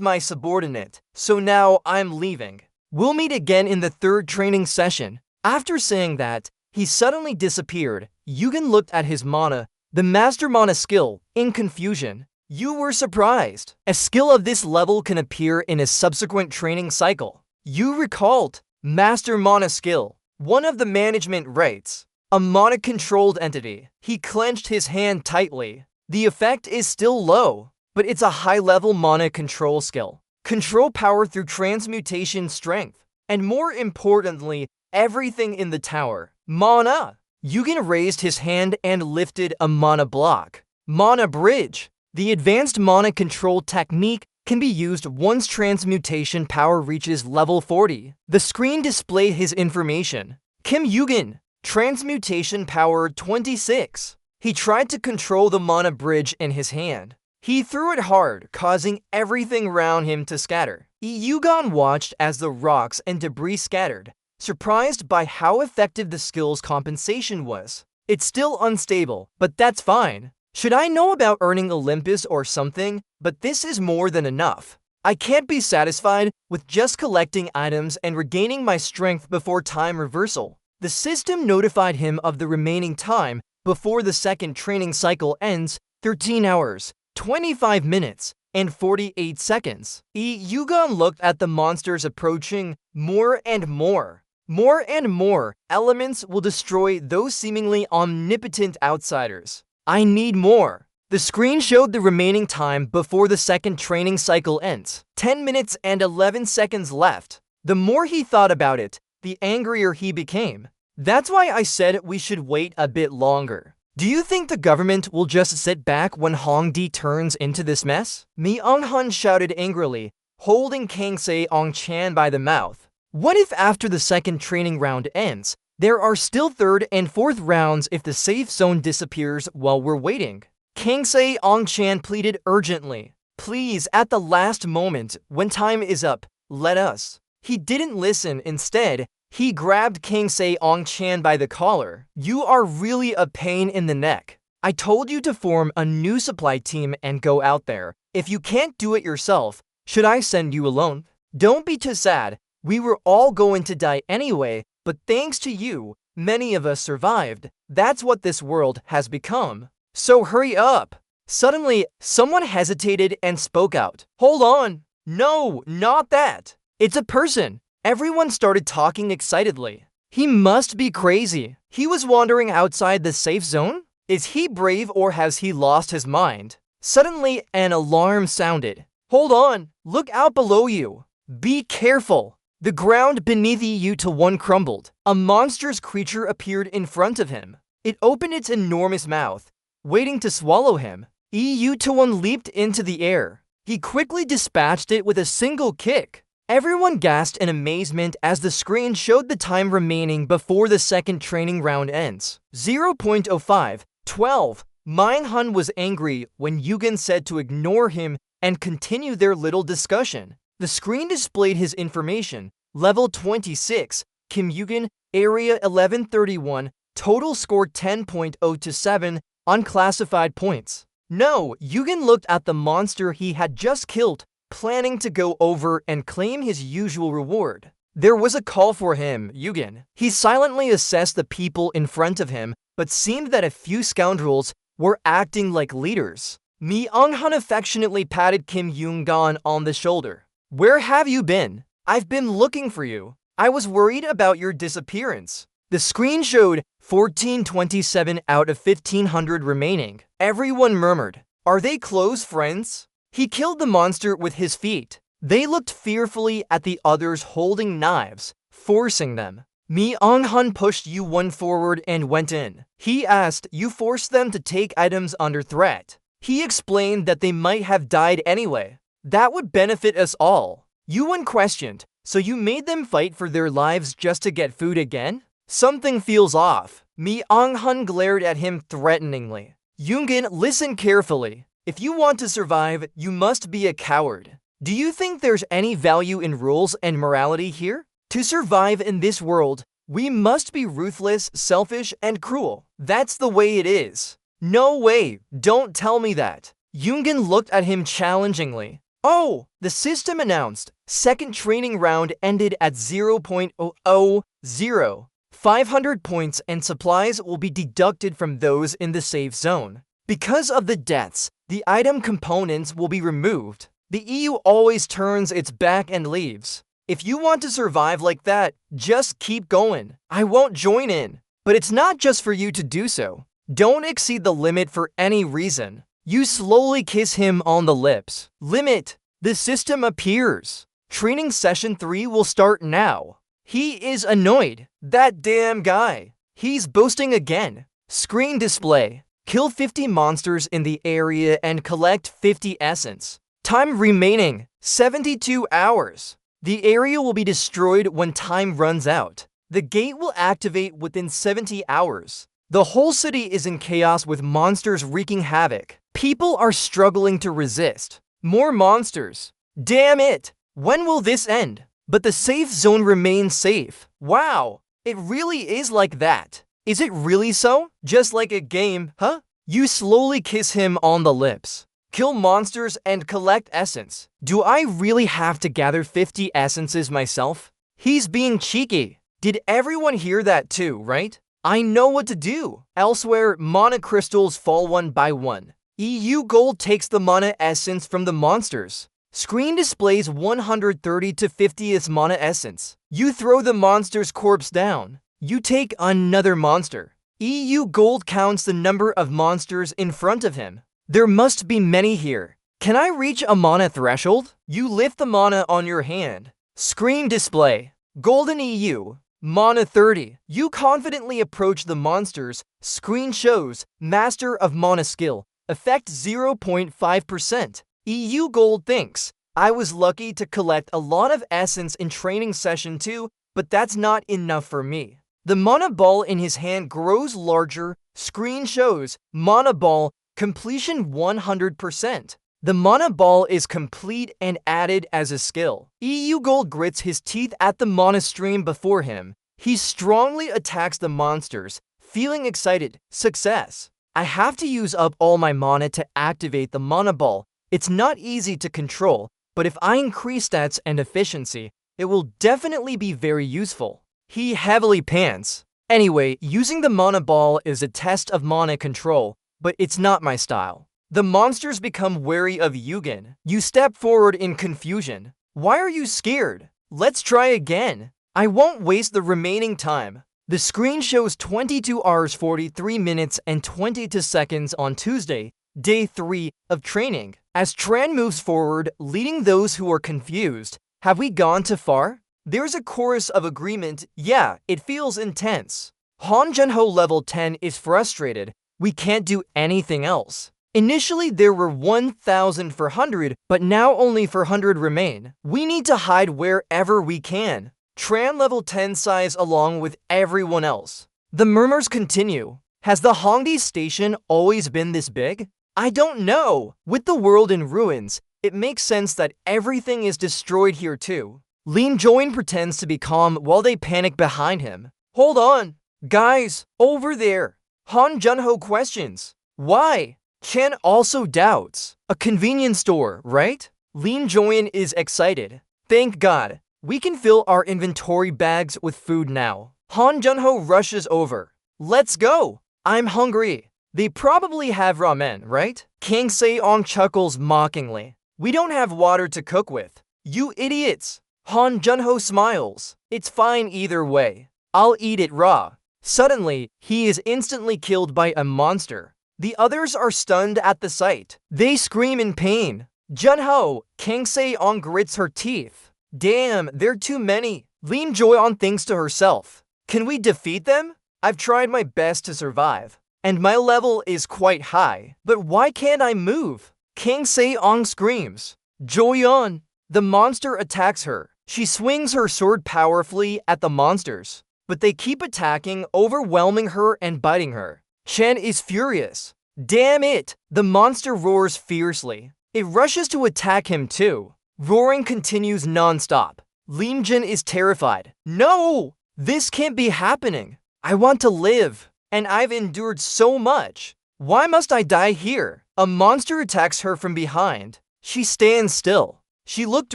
A: my subordinate. So now I'm leaving. We'll meet again in the third training session. After saying that, he suddenly disappeared. Yugen looked at his mana, the Master Mana skill, in confusion. You were surprised. A skill of this level can appear in a subsequent training cycle. You recalled Master Mana skill, one of the management rates. A mana-controlled entity. He clenched his hand tightly. The effect is still low, but it's a high-level mana control skill. Control power through transmutation strength. And more importantly, everything in the tower. Mana! Yugen raised his hand and lifted a mana block. Mana Bridge. The advanced mana control technique can be used once transmutation power reaches level 40. The screen displayed his information. Kim Yugen. Transmutation power 26. He tried to control the mana bridge in his hand. He threw it hard, causing everything around him to scatter. Yugon watched as the rocks and debris scattered, surprised by how effective the skill's compensation was. It's still unstable, but that's fine. Should I know about earning Olympus or something? But this is more than enough. I can't be satisfied with just collecting items and regaining my strength before time reversal. The system notified him of the remaining time before the second training cycle ends, 13 hours, 25 minutes, and 48 seconds. Yugon looked at the monsters approaching more and more. More and more elements will destroy those seemingly omnipotent outsiders. I need more. The screen showed the remaining time before the second training cycle ends. 10 minutes and 11 seconds left. The more he thought about it, the angrier he became. That's why I said we should wait a bit longer. Do you think the government will just sit back when Hongdi turns into this mess? Mi-Eung-hun shouted angrily, holding Kangse Ong-chan by the mouth. What if after the second training round ends, there are still third and fourth rounds if the safe zone disappears while we're waiting? Kangse Ong-chan pleaded urgently. Please, at the last moment, when time is up, let us. He didn't listen. Instead, he grabbed Kangse Ong-chan by the collar. You are really a pain in the neck. I told you to form a new supply team and go out there. If you can't do it yourself, should I send you alone? Don't be too sad. We were all going to die anyway, but thanks to you, many of us survived. That's what this world has become. So hurry up. Suddenly, someone hesitated and spoke out. Hold on. No, not that. It's a person. Everyone started talking excitedly. He must be crazy. He was wandering outside the safe zone? Is he brave or has he lost his mind? Suddenly, an alarm sounded. Hold on. Look out below you. Be careful. The ground beneath EU-1 crumbled. A monstrous creature appeared in front of him. It opened its enormous mouth, waiting to swallow him. EU-1 leaped into the air. He quickly dispatched it with a single kick. Everyone gasped in amazement as the screen showed the time remaining before the second training round ends. 0.05, 12. Minghun was angry when Yugen said to ignore him and continue their little discussion. The screen displayed his information. Level 26, Kim Yugen, Area 1131, total score 10.0 to 7, unclassified points. No, Yugen looked at the monster he had just killed, planning to go over and claim his usual reward. There was a call for him, Yugen. He silently assessed the people in front of him, but seemed that a few scoundrels were acting like leaders. Mi-Eung-hun affectionately patted Kim Young-gon on the shoulder. Where have you been? I've been looking for you. I was worried about your disappearance. The screen showed 1427 out of 1500 remaining. Everyone murmured, are they close friends? He killed the monster with his feet. They looked fearfully at the others holding knives, forcing them. Mi-Eung-hun pushed U1 forward and went in. He asked, you forced them to take items under threat. He explained that they might have died anyway. That would benefit us all. U1 questioned, so you made them fight for their lives just to get food again? Something feels off. Mi-Eung-hun glared at him threateningly. Yugen, listen carefully. If you want to survive, you must be a coward. Do you think there's any value in rules and morality here? To survive in this world, we must be ruthless, selfish, and cruel. That's the way it is. No way, don't tell me that. Yugen looked at him challengingly. Oh, the system announced. Second training round ended at 0.000. 500 points and supplies will be deducted from those in the safe zone. Because of the deaths, the item components will be removed. The EU always turns its back and leaves. If you want to survive like that, just keep going. I won't join in. But it's not just for you to do so. Don't exceed the limit for any reason. You slowly kiss him on the lips. Limit. The system appears. Training session 3 will start now. He is annoyed. That damn guy. He's boasting again. Screen display. Kill 50 monsters in the area and collect 50 essence. Time remaining, 72 hours. The area will be destroyed when time runs out. The gate will activate within 70 hours. The whole city is in chaos with monsters wreaking havoc. People are struggling to resist. More monsters. Damn it! When will this end? But the safe zone remains safe. Wow, it really is like that. Is it really so? Just like a game, huh? You slowly kiss him on the lips. Kill monsters and collect essence. Do I really have to gather 50 essences myself? He's being cheeky. Did everyone hear that too, right? I know what to do. Elsewhere, mana crystals fall one by one. EU Gold takes the mana essence from the monsters. Screen displays 130 to 50th mana essence. You throw the monster's corpse down. You take another monster. EU Gold counts the number of monsters in front of him. There must be many here. Can I reach a mana threshold? You lift the mana on your hand. Screen display. Golden EU. Mana 30. You confidently approach the monsters. Screen shows. Master of Mana skill. Effect 0.5%. EU Gold thinks. I was lucky to collect a lot of essence in training session 2, but that's not enough for me. The mana ball in his hand grows larger. Screen shows. Mana ball. Completion 100%. The mana ball is complete and added as a skill. EU Gold grits his teeth at the mana stream before him. He strongly attacks the monsters, feeling excited. Success. I have to use up all my mana to activate the mana ball. It's not easy to control, but if I increase stats and efficiency, it will definitely be very useful. He heavily pants. Anyway, using the mana ball is a test of mana control, but it's not my style. The monsters become wary of Yugen. You step forward in confusion. Why are you scared? Let's try again. I won't waste the remaining time. The screen shows 22 hours 43 minutes and 22 seconds on Tuesday, day 3 of training. As Tran moves forward, leading those who are confused. Have we gone too far? There's a chorus of agreement. Yeah, it feels intense. Han Junho level 10 is frustrated. We can't do anything else. Initially, there were 1,400, but now only 400 remain. We need to hide wherever we can. Tran level 10 sighs along with everyone else. The murmurs continue. Has the Hongdae station always been this big? I don't know. With the world in ruins, it makes sense that everything is destroyed here too. Lim Join pretends to be calm while they panic behind him. Hold on. Guys, over there. Han Junho questions. Why? Chan also doubts. A convenience store, right? Lim Join is excited. Thank God. We can fill our inventory bags with food now. Han Junho rushes over. Let's go. I'm hungry. They probably have ramen, right? Kang Se-ong chuckles mockingly. We don't have water to cook with. You idiots. Han Junho smiles. It's fine either way. I'll eat it raw. Suddenly, he is instantly killed by a monster. The others are stunned at the sight. They scream in pain. Junho, Kang Se-ong grits her teeth. Damn, they're too many. Lim Joy-on thinks to herself. Can we defeat them? I've tried my best to survive. And my level is quite high. But why can't I move? Kang Se-ong screams. Joy-on. The monster attacks her. She swings her sword powerfully at the monsters. But they keep attacking, overwhelming her and biting her. Chen is furious. Damn it! The monster roars fiercely. It rushes to attack him too. Roaring continues non-stop. Lim Jin is terrified. No! This can't be happening. I want to live. And I've endured so much. Why must I die here? A monster attacks her from behind. She stands still. She looked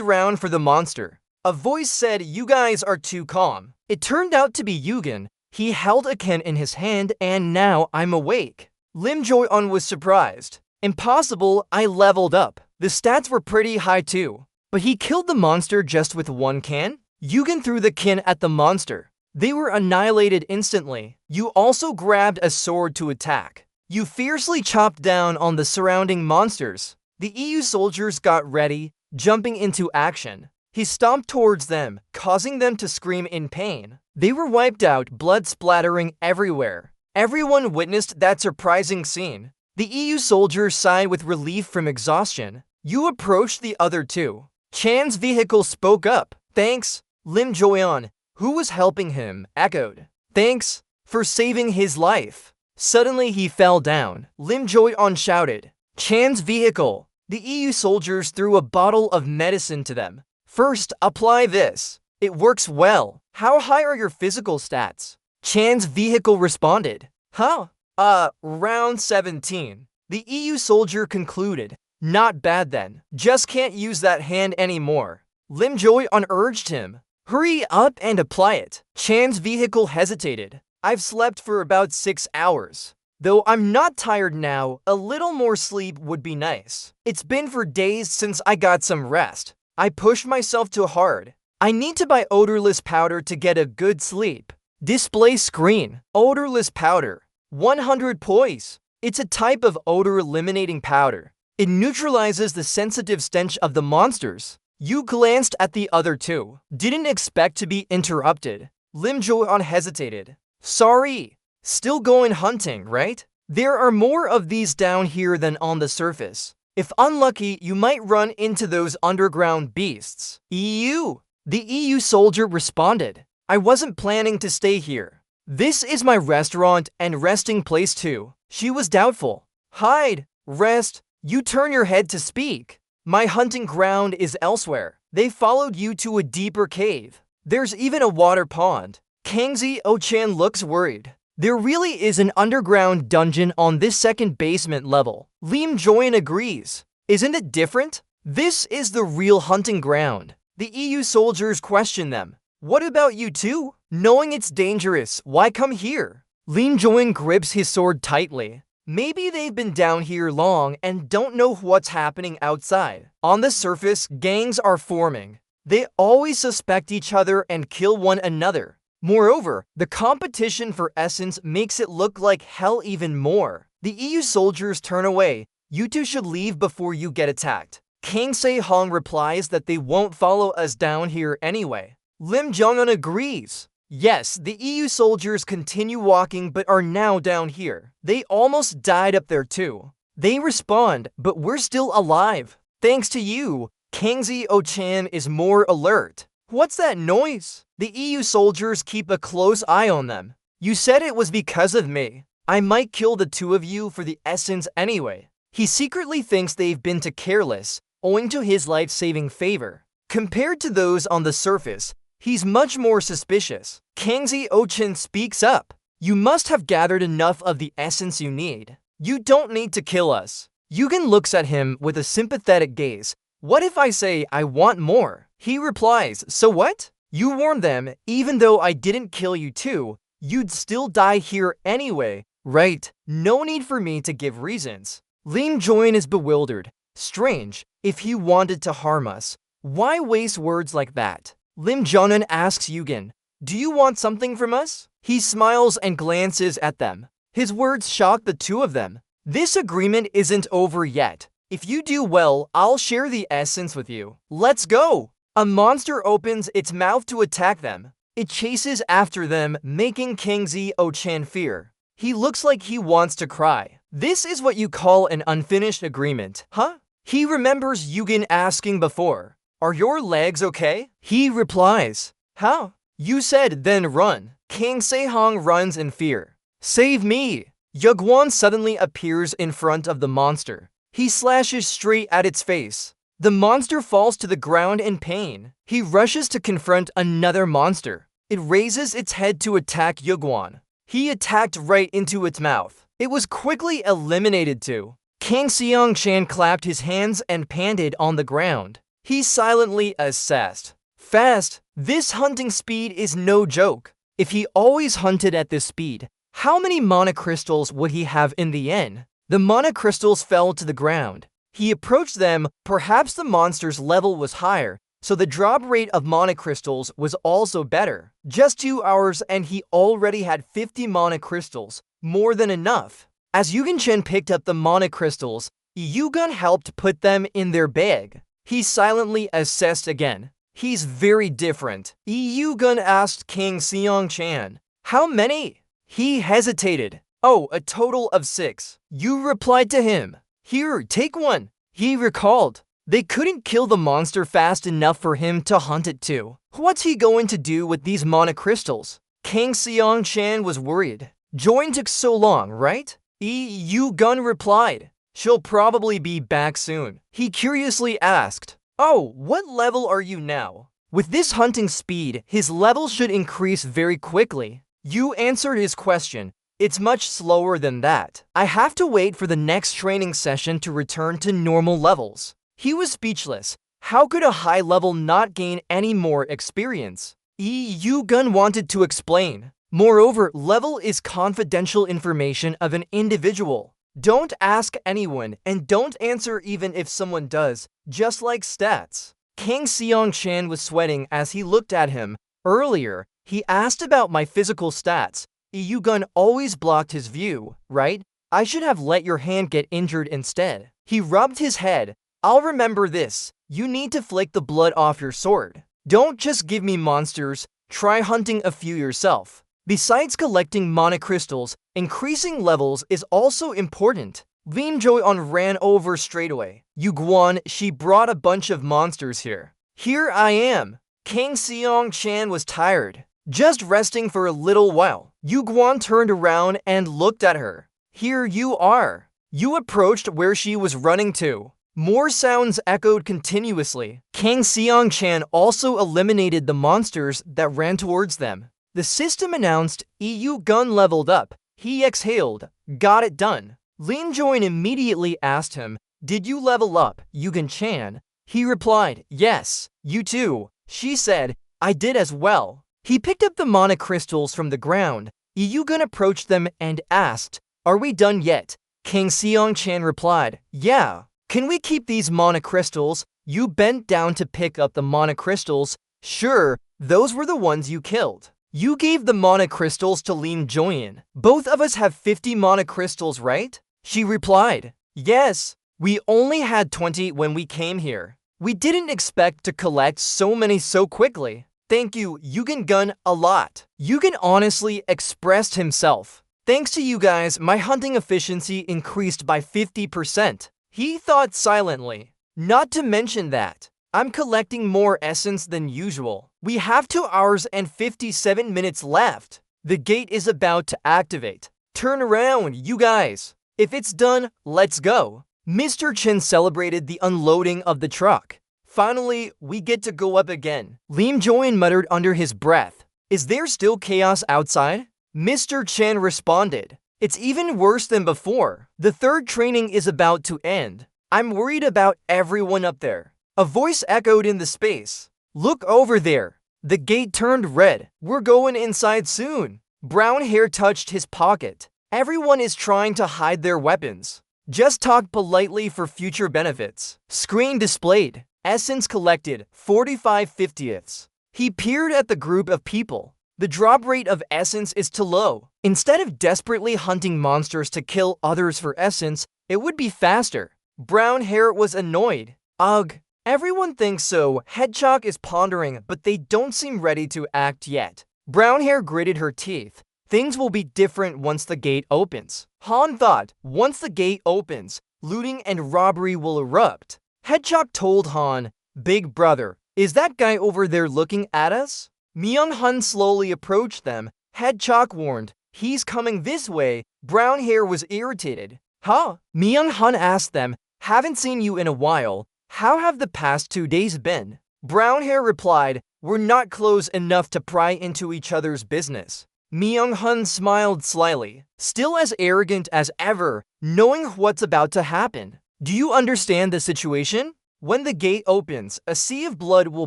A: around for the monster. A voice said, "You guys are too calm." It turned out to be Yugen. He held a can in his hand and now I'm awake. Lim Joy-on was surprised. Impossible, I leveled up. The stats were pretty high too. But he killed the monster just with one can? Yugen threw the can at the monster. They were annihilated instantly. You also grabbed a sword to attack. You fiercely chopped down on the surrounding monsters. The EU soldiers got ready, jumping into action. He stomped towards them, causing them to scream in pain. They were wiped out, blood splattering everywhere. Everyone witnessed that surprising scene. The EU soldiers sighed with relief from exhaustion. You approached the other two. Chan's vehicle spoke up. Thanks, Lim Joy-on, who was helping him, echoed. Thanks for saving his life. Suddenly he fell down. Lim Joy-on shouted. Chan's vehicle. The EU soldiers threw a bottle of medicine to them. First, apply this. It works well. How high are your physical stats? Chan's vehicle responded. Round 17. The EU soldier concluded. Not bad then. Just can't use that hand anymore. Lim Joy-on urged him. Hurry up and apply it. Chan's vehicle hesitated. I've slept for about 6 hours. Though I'm not tired now, a little more sleep would be nice. It's been for days since I got some rest. I pushed myself too hard. I need to buy odorless powder to get a good sleep. Display screen. Odorless powder. 100 poise. It's a type of odor-eliminating powder. It neutralizes the sensitive stench of the monsters. You glanced at the other two. Didn't expect to be interrupted. Lim Joy-on hesitated. Sorry. Still going hunting, right? There are more of these down here than on the surface. If unlucky, you might run into those underground beasts. EU. The EU soldier responded. I wasn't planning to stay here. This is my restaurant and resting place too. She was doubtful. Hide. Rest. You turn your head to speak. My hunting ground is elsewhere. They followed you to a deeper cave. There's even a water pond. Kang Se-ong looks worried. There really is an underground dungeon on this second basement level. Lim Joy-on agrees. Isn't it different? This is the real hunting ground. The EU soldiers question them. What about you two? Knowing it's dangerous, why come here? Lim Joy-on grips his sword tightly. Maybe they've been down here long and don't know what's happening outside. On the surface, gangs are forming. They always suspect each other and kill one another. Moreover, the competition for essence makes it look like hell even more. The EU soldiers turn away. You two should leave before you get attacked. Kang Se-ong replies that they won't follow us down here anyway. Lim Jong-un agrees. Yes, the EU soldiers continue walking but are now down here. They almost died up there too. They respond, but we're still alive. Thanks to you, Kang Zeo-chan is more alert. What's that noise? The EU soldiers keep a close eye on them. You said it was because of me. I might kill the two of you for the essence anyway. He secretly thinks they've been too careless, owing to his life-saving favor. Compared to those on the surface, he's much more suspicious. Kang Zeo-chan speaks up. You must have gathered enough of the essence you need. You don't need to kill us. Yugen looks at him with a sympathetic gaze. What if I say I want more? He replies, so what? You warned them, even though I didn't kill you too, you'd still die here anyway, right? No need for me to give reasons. Lim Jong-un is bewildered. Strange, if he wanted to harm us, why waste words like that? Lim Jong-un asks Yugen, do you want something from us? He smiles and glances at them. His words shock the two of them. This agreement isn't over yet. If you do well, I'll share the essence with you. Let's go! A monster opens its mouth to attack them. It chases after them, making Kang Zeo-chan fear. He looks like he wants to cry. This is what you call an unfinished agreement, huh? He remembers Yugen asking before, are your legs okay? He replies, how? You said then run. Kang Sehong runs in fear. Save me! Yugwon suddenly appears in front of the monster. He slashes straight at its face. The monster falls to the ground in pain. He rushes to confront another monster. It raises its head to attack Yugwon. He attacked right into its mouth. It was quickly eliminated too. Kang Seong-chan clapped his hands and panted on the ground. He silently assessed. Fast! This hunting speed is no joke. If he always hunted at this speed, how many mana crystals would he have in the end? The mana crystals fell to the ground. He approached them, perhaps the monster's level was higher, so the drop rate of mana crystals was also better. Just 2 hours and he already had 50 mana crystals, more than enough. As Yugen-chen picked up the mana crystals, Yugen helped put them in their bag. He silently assessed again. He's very different. Yugen asked Kang Seong-chan, how many? He hesitated. Oh, a total of 6. You replied to him. Here, take one. He recalled. They couldn't kill the monster fast enough for him to hunt it too. What's he going to do with these mana crystals? Kang Seong-chan was worried. Join took so long, right? Yugen replied. She'll probably be back soon. He curiously asked, oh, what level are you now? With this hunting speed, his level should increase very quickly. You answered his question. It's much slower than that. I have to wait for the next training session to return to normal levels. He was speechless. How could a high level not gain any more experience? Yugen wanted to explain. Moreover, level is confidential information of an individual. Don't ask anyone and don't answer even if someone does, just like stats. Kang Seong-chan was sweating as he looked at him. Earlier, he asked about my physical stats. Yugen always blocked his view, right? I should have let your hand get injured instead. He rubbed his head. I'll remember this. You need to flick the blood off your sword. Don't just give me monsters. Try hunting a few yourself. Besides collecting mana crystals, increasing levels is also important. Lim Jong-un ran over straight away. Yugwon, she brought a bunch of monsters here. Here I am. Kang Seong-chan was tired. Just resting for a little while. Yugwon turned around and looked at her. Here you are. You approached where she was running to. More sounds echoed continuously. Kang Seong-chan also eliminated the monsters that ran towards them. The system announced Yugen leveled up. He exhaled. Got it done. Lim Jong-un immediately asked him, did you level up, Yugen-chan? He replied, yes. You too. She said, I did as well. He picked up the mana crystals from the ground. Yugen approached them and asked, are we done yet? Kang Seong-chan replied, yeah. Can we keep these mana crystals? You bent down to pick up the mana crystals. Sure, those were the ones you killed. You gave the mana crystals to Lim Jong-un. Both of us have 50 mana crystals, right? She replied, yes. We only had 20 when we came here. We didn't expect to collect so many so quickly. Thank you, Yugen Gun, a lot. Yugen honestly expressed himself. Thanks to you guys, my hunting efficiency increased by 50%. He thought silently. Not to mention that I'm collecting more essence than usual. We have 2 hours and 57 minutes left. The gate is about to activate. Turn around, you guys. If it's done, let's go. Mr. Chen celebrated the unloading of the truck. Finally, we get to go up again. Lim Join muttered under his breath. Is there still chaos outside? Mr. Chen responded. It's even worse than before. The third training is about to end. I'm worried about everyone up there. A voice echoed in the space. Look over there. The gate turned red. We're going inside soon. Brown hair touched his pocket. Everyone is trying to hide their weapons. Just talk politely for future benefits. Screen displayed. Essence collected, 45/50ths. He peered at the group of people. The drop rate of essence is too low. Instead of desperately hunting monsters to kill others for essence, it would be faster. Brown hair was annoyed. Ugh. Everyone thinks so. Hedgehog is pondering, but they don't seem ready to act yet. Brown hair gritted her teeth. Things will be different once the gate opens. Han thought, once the gate opens, looting and robbery will erupt. Hedgehog told Han, Big brother, is that guy over there looking at us? Myung-hun slowly approached them. Hedgehog warned, he's coming this way. Brown hair was irritated. Huh? Myung-hun asked them, haven't seen you in a while. How have the past 2 days been? Brown hair replied, we're not close enough to pry into each other's business. Myung-hun smiled slyly, still as arrogant as ever, knowing what's about to happen. Do you understand the situation? When the gate opens, a sea of blood will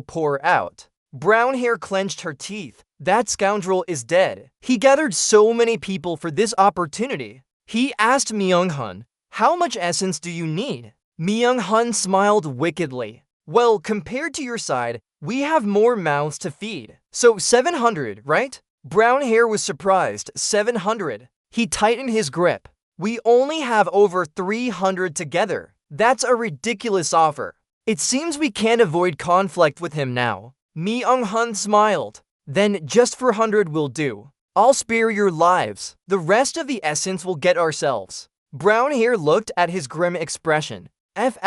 A: pour out. Brown hair clenched her teeth. That scoundrel is dead. He gathered so many people for this opportunity. He asked Myung-hun, how much essence do you need? Myung-hun smiled wickedly. Well, compared to your side, we have more mouths to feed. So 700, right? Brown hair was surprised. 700. He tightened his grip. We only have over 300 together. That's a ridiculous offer. It seems we can't avoid conflict with him now. Myung-hun smiled. Then just 400 will do. I'll spare your lives. The rest of the essence will get ourselves. Brown hair looked at his grim expression. F***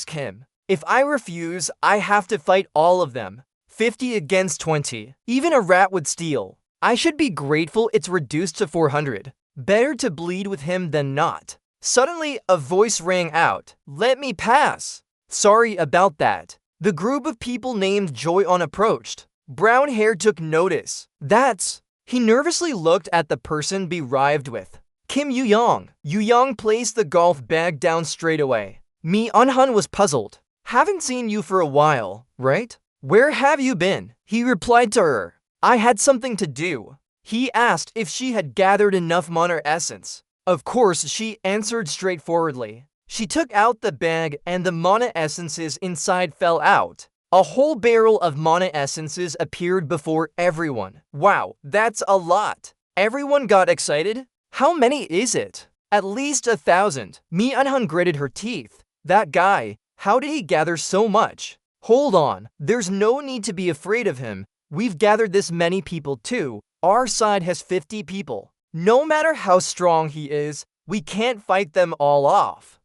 A: him. If I refuse, I have to fight all of them. 50 against 20. Even a rat would steal. I should be grateful it's reduced to 400. Better to bleed with him than not. Suddenly, a voice rang out. Let me pass. Sorry about that. The group of people named Joy-on approached. Brown hair took notice. That's... He nervously looked at the person be arrived with. Kim Yu-yong. Yu-yong placed the golf bag down straight away. Mi-un-hun was puzzled. Haven't seen you for a while, right? Where have you been? He replied to her. I had something to do. He asked if she had gathered enough mana essence. Of course, she answered straightforwardly. She took out the bag and the mana essences inside fell out. A whole barrel of mana essences appeared before everyone. Wow, that's a lot. Everyone got excited. How many is it? At least 1,000. Mi-un-hun gritted her teeth. That guy, how did he gather so much? Hold on, there's no need to be afraid of him. We've gathered this many people too. Our side has 50 people. No matter how strong he is, we can't fight them all off.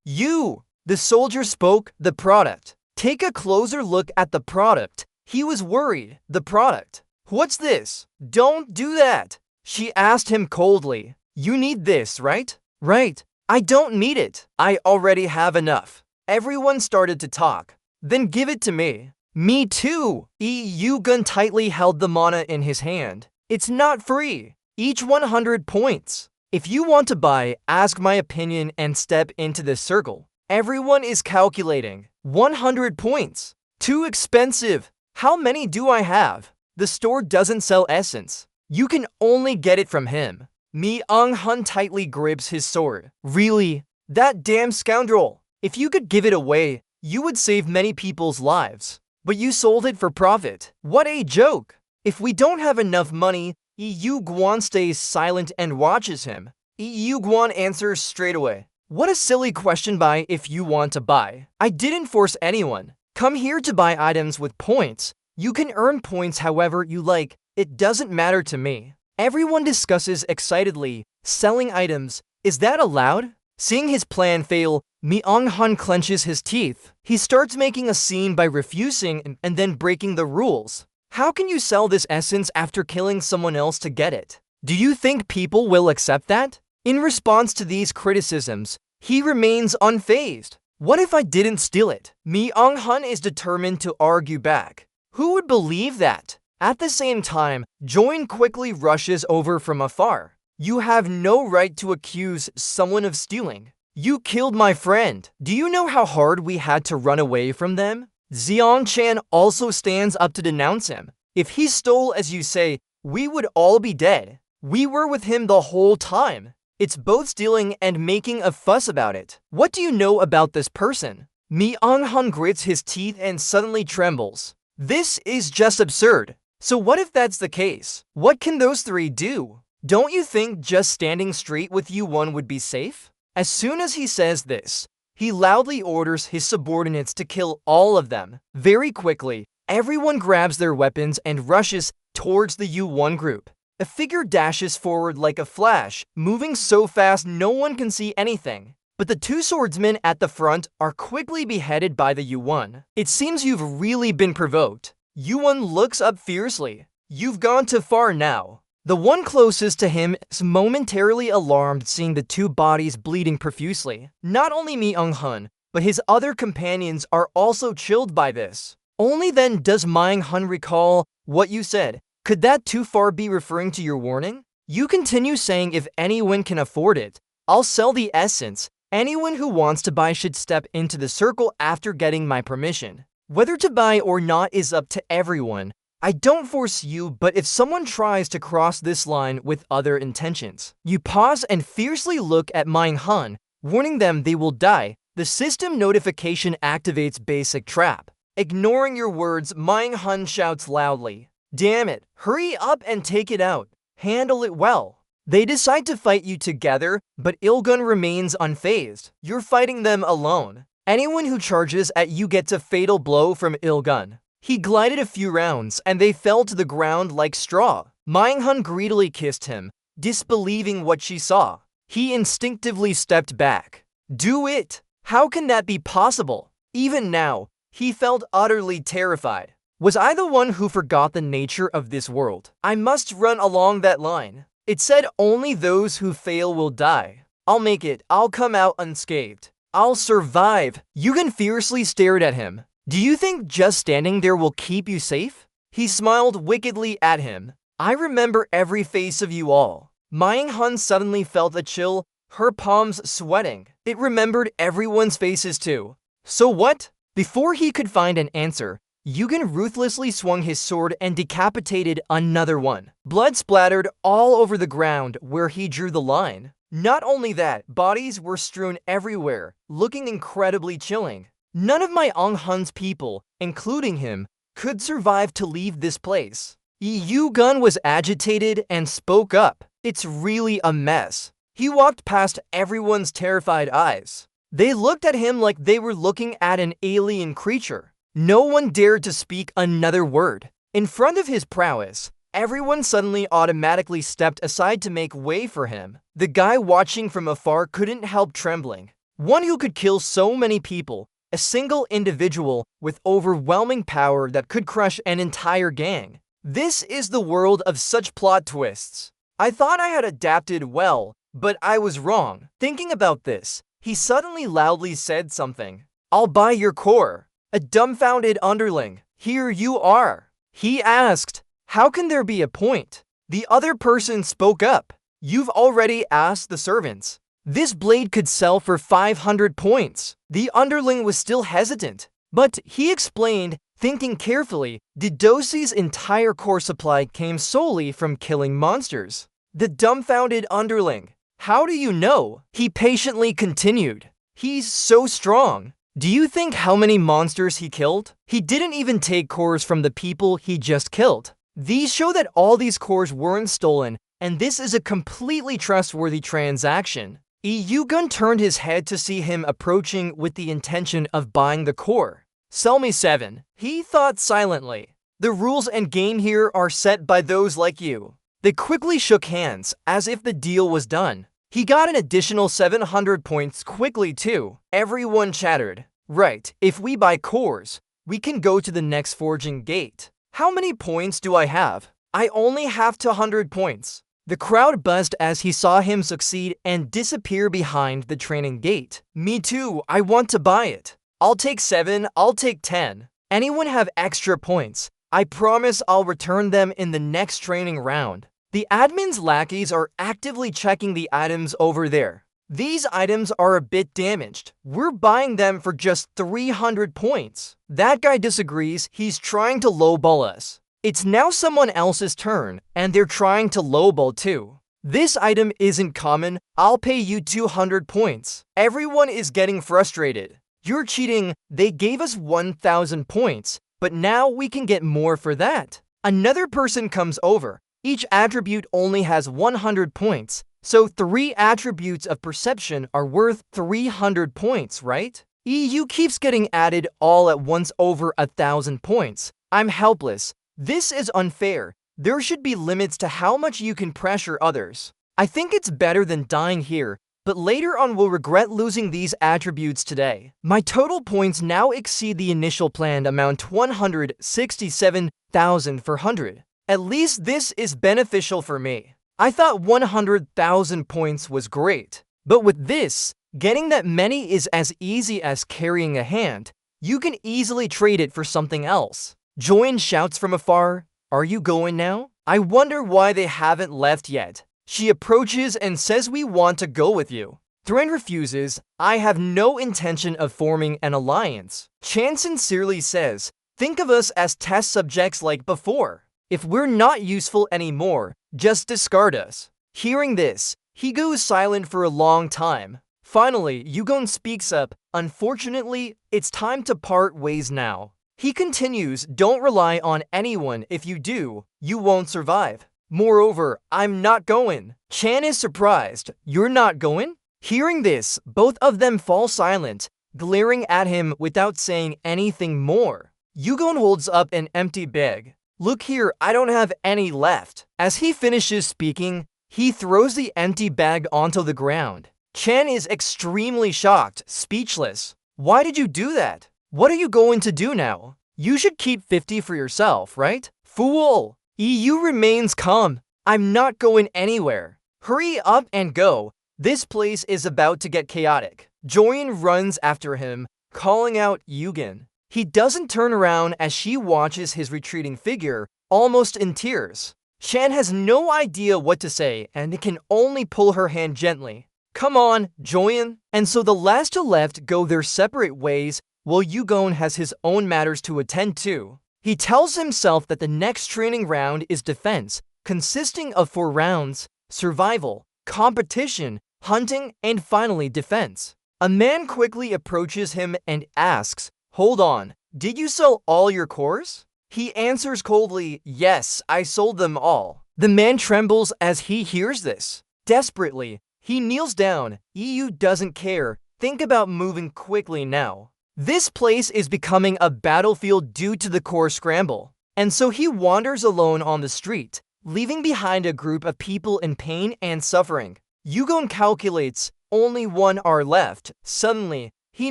A: You! The soldier spoke. The product. Take a closer look at the product. He was worried. The product. What's this? Don't do that. She asked him coldly. You need this, right? Right. I don't need it. I already have enough. Everyone started to talk. Then give it to me. Me too. Yu-gun tightly held the mana in his hand. It's not free. Each 100 points. If you want to buy, ask my opinion and step into this circle. Everyone is calculating. 100 points. Too expensive. How many do I have? The store doesn't sell essence. You can only get it from him. Mi-un-hun tightly grips his sword. Really? That damn scoundrel. If you could give it away, you would save many people's lives. But you sold it for profit. What a joke. If we don't have enough money, Yu-guan stays silent and watches him. Yu-guan answers straight away. What a silly question. Buy if you want to buy. I didn't force anyone. come here to buy items with points. You can earn points however you like. It doesn't matter to me. Everyone discusses excitedly. Selling items. Is that allowed? Seeing his plan fail, Myung-hun clenches his teeth. He starts making a scene by refusing and then breaking the rules. How can you sell this essence after killing someone else to get it? Do you think people will accept that? In response to these criticisms, he remains unfazed. What if I didn't steal it? Myung-hun is determined to argue back. Who would believe that? At the same time, Join quickly rushes over from afar. You have no right to accuse someone of stealing. You killed my friend. Do you know how hard we had to run away from them? Xiong-chan also stands up to denounce him. If he stole as you say, we would all be dead. We were with him the whole time. It's both stealing and making a fuss about it. What do you know about this person? Myung-hun grits his teeth and suddenly trembles. This is just absurd. So what if that's the case? What can those three do? Don't you think just standing straight with Yu-won would be safe? As soon as he says this, he loudly orders his subordinates to kill all of them. Very quickly, everyone grabs their weapons and rushes towards the Yu-won group. A figure dashes forward like a flash, moving so fast no one can see anything. But the two swordsmen at the front are quickly beheaded by the Yu-won. It seems you've really been provoked. Yu-won looks up fiercely. You've gone too far now. The one closest to him is momentarily alarmed seeing the two bodies bleeding profusely. Not only Myung-hun, but his other companions are also chilled by this. Only then does Myung-hun recall what you said. Could that too far be referring to your warning? You continue saying if anyone can afford it, I'll sell the essence. Anyone who wants to buy should step into the circle after getting my permission. Whether to buy or not is up to everyone. I don't force you, but if someone tries to cross this line with other intentions, you pause and fiercely look at Myung-hun, warning them they will die. The system notification activates basic trap. Ignoring your words, Myung-hun shouts loudly. Damn it, hurry up and take it out. Handle it well. They decide to fight you together, but Il-gun remains unfazed. You're fighting them alone. Anyone who charges at you gets a fatal blow from Il-gun. He glided a few rounds, and they fell to the ground like straw. Myung-hun greedily kissed him, disbelieving what she saw. He instinctively stepped back. Do it! How can that be possible? Even now, he felt utterly terrified. Was I the one who forgot the nature of this world? I must run along that line. It said only those who fail will die. I'll make it. I'll come out unscathed. I'll survive. Yugen fiercely stared at him. Do you think just standing there will keep you safe? He smiled wickedly at him. I remember every face of you all. Myung-hun suddenly felt a chill, her palms sweating. It remembered everyone's faces too. So what? Before he could find an answer, Yugen ruthlessly swung his sword and decapitated another one. Blood splattered all over the ground where he drew the line. Not only that, bodies were strewn everywhere, looking incredibly chilling. None of Myung-hun's people, including him, could survive to leave this place. Yu-gun was agitated and spoke up. It's really a mess. He walked past everyone's terrified eyes. They looked at him like they were looking at an alien creature. No one dared to speak another word. In front of his prowess, everyone suddenly automatically stepped aside to make way for him. The guy watching from afar couldn't help trembling. One who could kill so many people, a single individual with overwhelming power that could crush an entire gang. This is the world of such plot twists. I thought I had adapted well, but I was wrong. Thinking about this, he suddenly loudly said something. I'll buy your core. A dumbfounded underling. Here you are. He asked, how can there be a point? The other person spoke up. You've already asked the servants. This blade could sell for 500 points. The underling was still hesitant, but he explained, thinking carefully, Didosi's entire core supply came solely from killing monsters. The dumbfounded underling. How do you know? He patiently continued. He's so strong. Do you think how many monsters he killed? He didn't even take cores from the people he just killed. These show that all these cores weren't stolen, and this is a completely trustworthy transaction. Yu-gun turned his head to see him approaching with the intention of buying the core. Sell me 7. He thought silently. The rules and game here are set by those like you. They quickly shook hands, as if the deal was done. He got an additional 700 points quickly too. Everyone chattered. Right, if we buy cores, we can go to the next forging gate. How many points do I have? I only have 200 points. The crowd buzzed as he saw him succeed and disappear behind the training gate. Me too, I want to buy it. I'll take 7, I'll take 10. Anyone have extra points? I promise I'll return them in the next training round. The admin's lackeys are actively checking the items over there. These items are a bit damaged. We're buying them for just 300 points. That guy disagrees, he's trying to lowball us. It's now someone else's turn, and they're trying to lowball too. This item isn't common, I'll pay you 200 points. Everyone is getting frustrated. You're cheating, they gave us 1,000 points, but now we can get more for that. Another person comes over. Each attribute only has 100 points, so 3 attributes of perception are worth 300 points, right? EU keeps getting added all at once over 1,000 points. I'm helpless. This is unfair. There should be limits to how much you can pressure others. I think it's better than dying here, but later on we'll regret losing these attributes today. My total points now exceed the initial planned amount 167,400. At least this is beneficial for me. I thought 100,000 points was great, but with this, getting that many is as easy as carrying a hand. You can easily trade it for something else. Join shouts from afar, "Are you going now?" I wonder why they haven't left yet. She approaches and says we want to go with you. Thren refuses. I have no intention of forming an alliance. Chan sincerely says, think of us as test subjects like before. If we're not useful anymore, just discard us. Hearing this, he goes silent for a long time. Finally, Yugon speaks up. Unfortunately, it's time to part ways now. He continues, don't rely on anyone. If you do, you won't survive. Moreover, I'm not going. Chan is surprised. You're not going? Hearing this, both of them fall silent, glaring at him without saying anything more. Yugon holds up an empty bag. Look here, I don't have any left. As he finishes speaking, he throws the empty bag onto the ground. Chan is extremely shocked, speechless. Why did you do that? What are you going to do now? You should keep 50 for yourself, right? Fool! EU remains calm. I'm not going anywhere. Hurry up and go. This place is about to get chaotic. Join runs after him, calling out Yugen. He doesn't turn around as she watches his retreating figure, almost in tears. Chan has no idea what to say and can only pull her hand gently. Come on, Join. And so the last two left go their separate ways, while Yugon has his own matters to attend to. He tells himself that the next training round is defense, consisting of 4 rounds: survival, competition, hunting, and finally defense. A man quickly approaches him and asks, hold on, did you sell all your cores? He answers coldly, yes, I sold them all. The man trembles as he hears this. Desperately, he kneels down. EU doesn't care. Think about moving quickly now. This place is becoming a battlefield due to the core scramble. And so he wanders alone on the street, leaving behind a group of people in pain and suffering. Yugon calculates, only 1 are left. Suddenly, he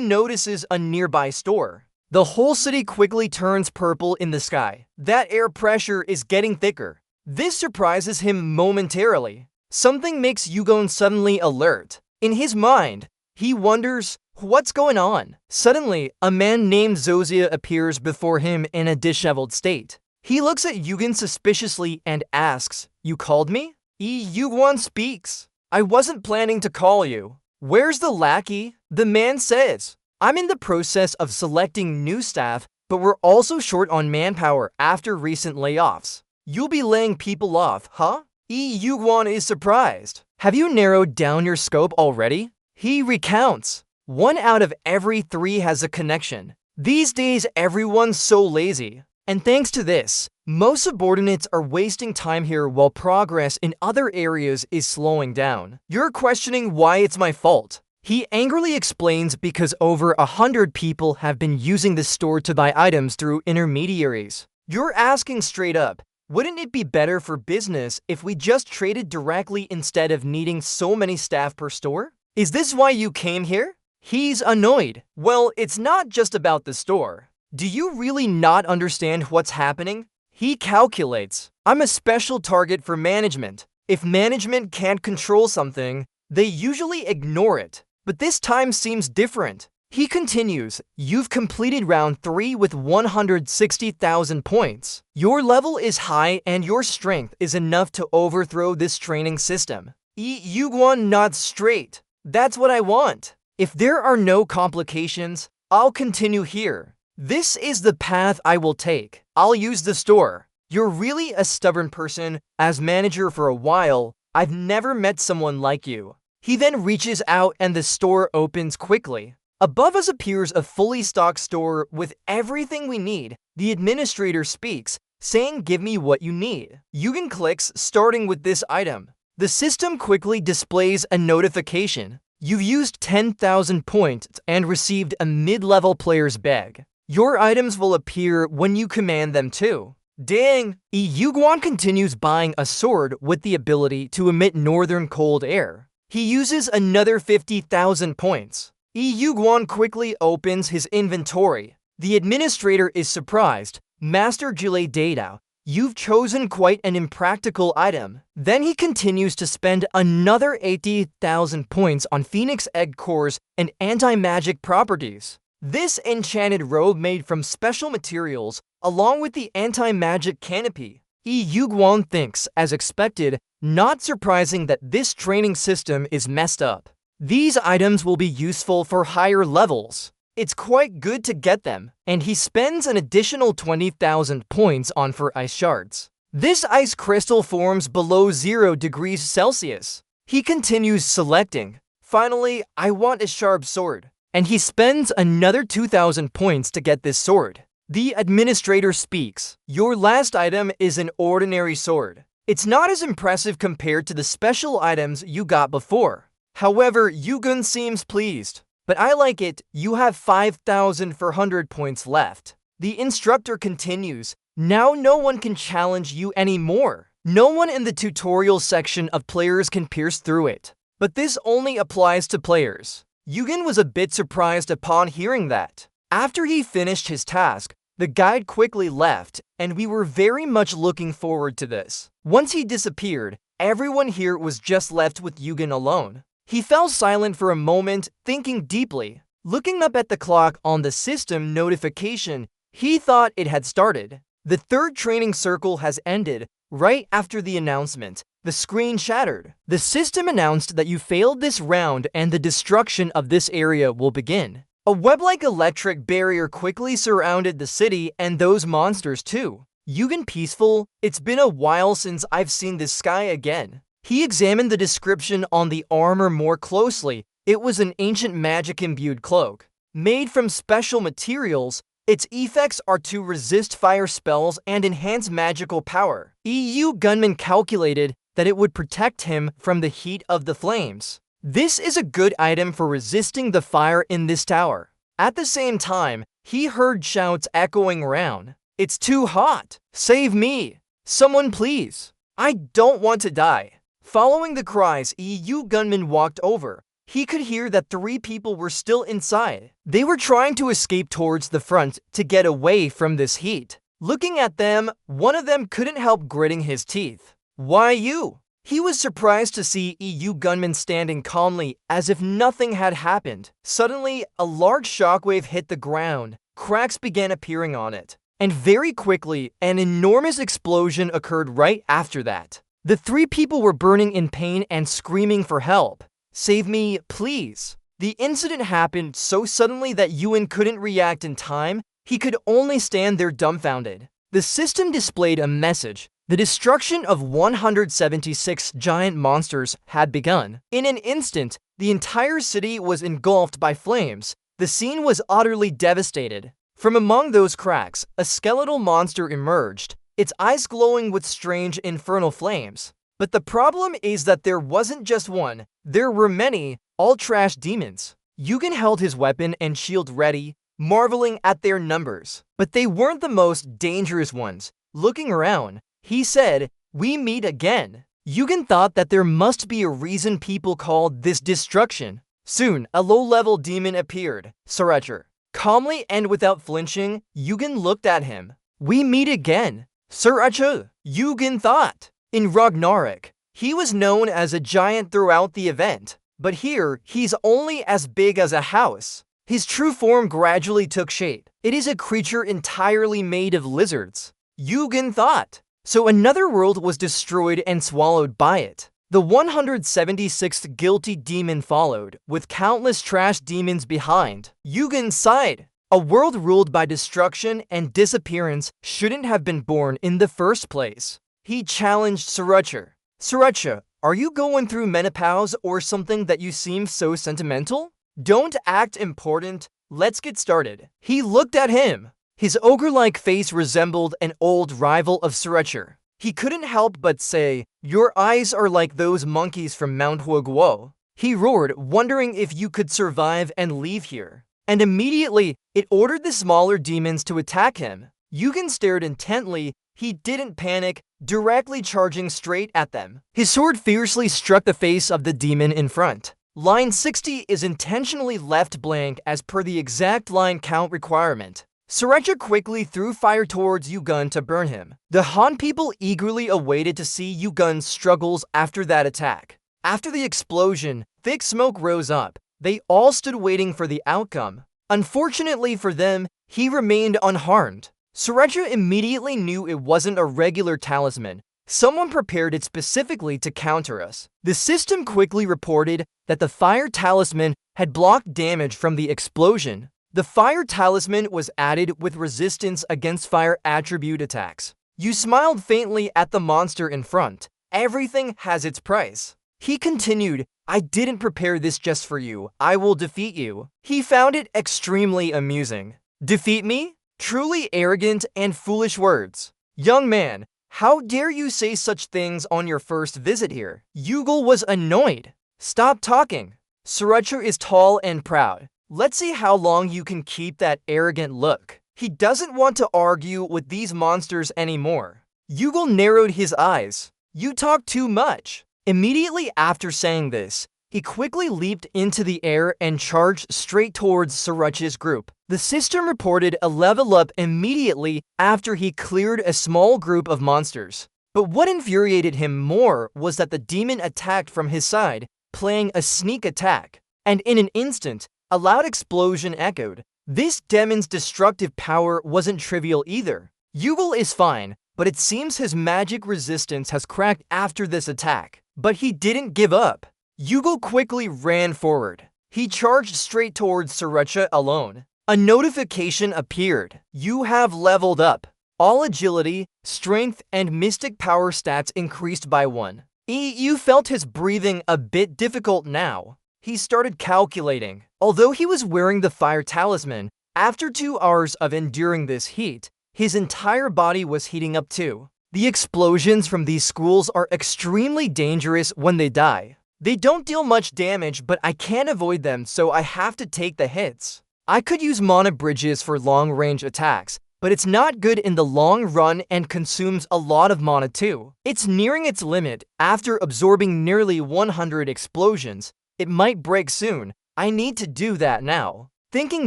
A: notices a nearby store. The whole city quickly turns purple in the sky. That air pressure is getting thicker. This surprises him momentarily. Something makes Yugon suddenly alert. In his mind, he wonders, what's going on? Suddenly, a man named Zozia appears before him in a disheveled state. He looks at Yugon suspiciously and asks, you called me? Yugon speaks. I wasn't planning to call you. Where's the lackey? The man says, I'm in the process of selecting new staff, but we're also short on manpower after recent layoffs. You'll be laying people off, huh? Yugon is surprised. Have you narrowed down your scope already? He recounts. 1 out of every 3 has a connection. These days, everyone's so lazy. And thanks to this, most subordinates are wasting time here while progress in other areas is slowing down. You're questioning why it's my fault. He angrily explains because over 100 people have been using this store to buy items through intermediaries. You're asking straight up, wouldn't it be better for business if we just traded directly instead of needing so many staff per store? Is this why you came here? He's annoyed. Well, it's not just about the store. Do you really not understand what's happening? He calculates. I'm a special target for management. If management can't control something, they usually ignore it. But this time seems different. He continues, you've completed round 3 with 160,000 points. Your level is high and your strength is enough to overthrow this training system. Yugwon nods straight. That's what I want. If there are no complications, I'll continue here. This is the path I will take. I'll use the store. You're really a stubborn person. As manager for a while, I've never met someone like you. He then reaches out and the store opens quickly. Above us appears a fully stocked store with everything we need. The administrator speaks, saying give me what you need. Yugen clicks, starting with this item. The system quickly displays a notification. You've used 10,000 points and received a mid-level player's bag. Your items will appear when you command them to. Dang! Yugwon continues buying a sword with the ability to emit northern cold air. He uses another 50,000 points. Yugwon quickly opens his inventory. The administrator is surprised. Master Jile Datao, you've chosen quite an impractical item. Then he continues to spend another 80,000 points on Phoenix Egg cores and anti-magic properties. This enchanted robe made from special materials, along with the anti-magic canopy. Yugwon thinks, as expected, not surprising that this training system is messed up. These items will be useful for higher levels. It's quite good to get them, and he spends an additional 20,000 points on for ice shards. This ice crystal forms below 0 degrees Celsius. He continues selecting. Finally, I want a sharp sword. And he spends another 2,000 points to get this sword. The administrator speaks. Your last item is an ordinary sword. It's not as impressive compared to the special items you got before. However, Yugen seems pleased. But I like it. You have 5,400 points left. The instructor continues. Now no one can challenge you anymore. No one in the tutorial section of players can pierce through it. But this only applies to players. Yugen was a bit surprised upon hearing that. After he finished his task, the guide quickly left, and we were very much looking forward to this. Once he disappeared, everyone here was just left with Yugen alone. He fell silent for a moment, thinking deeply. Looking up at the clock on the system notification, he thought it had started. The third training circle has ended. Right after the announcement, the screen shattered. The system announced that you failed this round and the destruction of this area will begin. A web-like electric barrier quickly surrounded the city and those monsters too. Yugen peaceful, it's been a while since I've seen this sky again. He examined the description on the armor more closely. It was an ancient magic-imbued cloak. Made from special materials, its effects are to resist fire spells and enhance magical power. EU gunman calculated that it would protect him from the heat of the flames. This is a good item for resisting the fire in this tower. At the same time, he heard shouts echoing around. It's too hot! Save me! Someone please! I don't want to die! Following the cries, EU gunman walked over. He could hear that 3 people were still inside. They were trying to escape towards the front to get away from this heat. Looking at them, one of them couldn't help gritting his teeth. Why you? He was surprised to see EU gunman standing calmly as if nothing had happened. Suddenly, a large shockwave hit the ground. Cracks began appearing on it. And very quickly, an enormous explosion occurred right after that. The 3 people were burning in pain and screaming for help. Save me, please. The incident happened so suddenly that Yugen couldn't react in time. He could only stand there dumbfounded. The system displayed a message. The destruction of 176 giant monsters had begun. In an instant, the entire city was engulfed by flames. The scene was utterly devastated. From among those cracks, a skeletal monster emerged, its eyes glowing with strange infernal flames. But the problem is that there wasn't just one, there were many, all trash demons. Yugen held his weapon and shield ready, marveling at their numbers. But they weren't the most dangerous ones. Looking around, he said, "We meet again." Yugen thought that there must be a reason people called this destruction. Soon, a low-level demon appeared, Sriracha. Calmly and without flinching, Yugen looked at him. "We meet again, Sriracha," Yugen thought. In Ragnarok, he was known as a giant throughout the event, but here, he's only as big as a house. His true form gradually took shape. It is a creature entirely made of lizards, Yugen thought. So another world was destroyed and swallowed by it. The 176th guilty demon followed, with countless trash demons behind. Yugen sighed. A world ruled by destruction and disappearance shouldn't have been born in the first place. He challenged Sriracha. "Sriracha, are you going through menopause or something that you seem so sentimental? Don't act important, let's get started." He looked at him. His ogre-like face resembled an old rival of Sriracha. He couldn't help but say, "Your eyes are like those monkeys from Mount Huoguo." He roared, wondering if you could survive and leave here. And immediately, it ordered the smaller demons to attack him. Yugen stared intently. He didn't panic, directly charging straight at them. His sword fiercely struck the face of the demon in front. Line 60 is intentionally left blank as per the exact line count requirement. Sriracha quickly threw fire towards Yugen to burn him. The Han people eagerly awaited to see Yugen's struggles after that attack. After the explosion, thick smoke rose up. They all stood waiting for the outcome. Unfortunately for them, he remained unharmed. Sriracha immediately knew it wasn't a regular talisman. Someone prepared it specifically to counter us. The system quickly reported that the fire talisman had blocked damage from the explosion. The fire talisman was added with resistance against fire attribute attacks. You smiled faintly at the monster in front. Everything has its price. He continued, "I didn't prepare this just for you. I will defeat you." He found it extremely amusing. "Defeat me? Truly arrogant and foolish words. Young man, how dare you say such things on your first visit here?" Yugen was annoyed. "Stop talking. Sriracha is tall and proud. Let's see how long you can keep that arrogant look." He doesn't want to argue with these monsters anymore. Yugen narrowed his eyes. "You talk too much." Immediately after saying this, he quickly leaped into the air and charged straight towards Sriracha's group. The system reported a level up immediately after he cleared a small group of monsters. But what infuriated him more was that the demon attacked from his side, playing a sneak attack. And in an instant, a loud explosion echoed. This demon's destructive power wasn't trivial either. Yugen is fine, but it seems his magic resistance has cracked after this attack. But he didn't give up. Yugen quickly ran forward. He charged straight towards Sriracha alone. A notification appeared. "You have leveled up. All agility, strength, and mystic power stats increased by 1. You felt his breathing a bit difficult now. He started calculating. Although he was wearing the fire talisman, after 2 hours of enduring this heat, his entire body was heating up too. The explosions from these schools are extremely dangerous when they die. They don't deal much damage, but I can't avoid them, so I have to take the hits. I could use mana bridges for long-range attacks, but it's not good in the long run and consumes a lot of mana too. It's nearing its limit. After absorbing nearly 100 explosions, it might break soon. I need to do that now." Thinking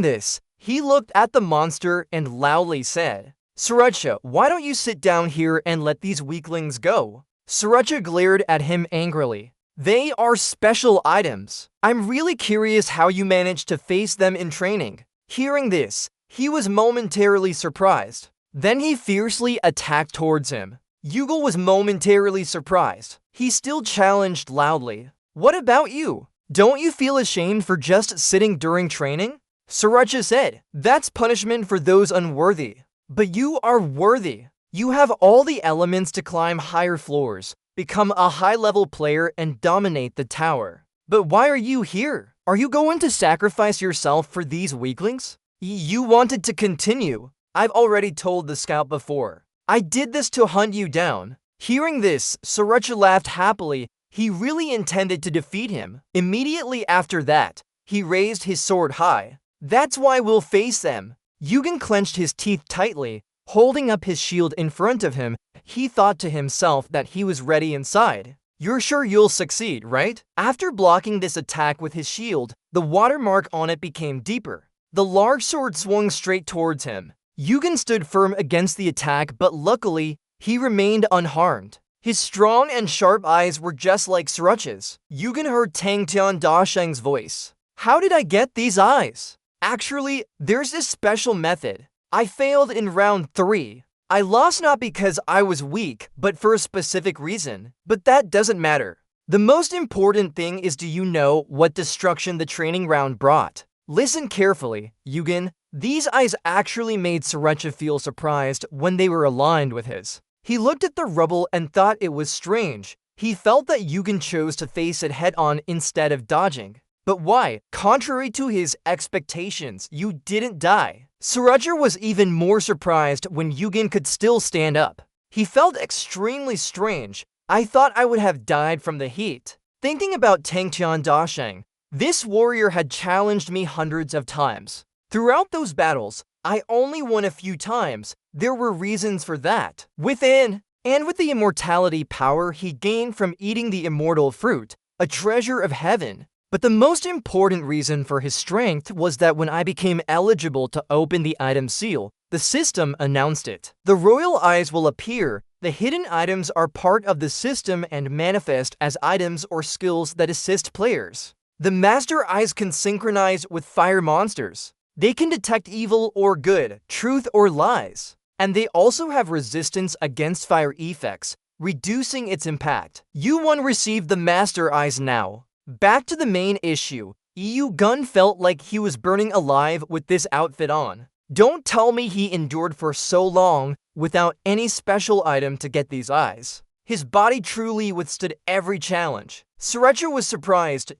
A: this, he looked at the monster and loudly said, "Sriracha, why don't you sit down here and let these weaklings go?" Sriracha glared at him angrily. "They are special items. I'm really curious how you managed to face them in training." Hearing this, he was momentarily surprised. Then he fiercely attacked towards him. Yugen was momentarily surprised. He still challenged loudly. "What about you? Don't you feel ashamed for just sitting during training?" Sriracha said, "That's punishment for those unworthy. But you are worthy. You have all the elements to climb higher floors, become a high-level player, and dominate the tower. But why are you here? Are you going to sacrifice yourself for these weaklings? You wanted to continue. I've already told the scout before. I did this to hunt you down." Hearing this, Sriracha laughed happily. He really intended to defeat him. Immediately after that, he raised his sword high. That's why we'll face them. Yugen clenched his teeth tightly, holding up his shield in front of him. He thought to himself that he was ready inside. You're sure you'll succeed, right? After blocking this attack with his shield, the watermark on it became deeper. The large sword swung straight towards him. Yugen stood firm against the attack, but luckily, he remained unharmed. His strong and sharp eyes were just like Sriracha's. Yugen heard Tang Tian Dasheng's voice. How did I get these eyes? Actually, there's this special method. I failed in round 3. I lost not because I was weak, but for a specific reason. But that doesn't matter. The most important thing is, do you know what destruction the training round brought? Listen carefully, Yugen. These eyes actually made Sriracha feel surprised when they were aligned with his. He looked at the rubble and thought it was strange. He felt that Yugen chose to face it head-on instead of dodging. But why? Contrary to his expectations, you didn't die. Sriracha was even more surprised when Yugen could still stand up. He felt extremely strange. I thought I would have died from the heat. Thinking about Tang Tian Dasheng, this warrior had challenged me hundreds of times. Throughout those battles, I only won a few times. There were reasons for that. Within, and with the immortality power he gained from eating the immortal fruit, a treasure of heaven. But the most important reason for his strength was that when I became eligible to open the item seal, the system announced it. The royal eyes will appear. The hidden items are part of the system and manifest as items or skills that assist players. The master eyes can synchronize with fire monsters. They can detect evil or good, truth or lies. And they also have resistance against fire effects, reducing its impact. U1 received the master eyes now. Back to the main issue. Yugen felt like he was burning alive with this outfit on. Don't tell me he endured for so long without any special item to get these eyes. His body truly withstood every challenge. Sriracha was surprised.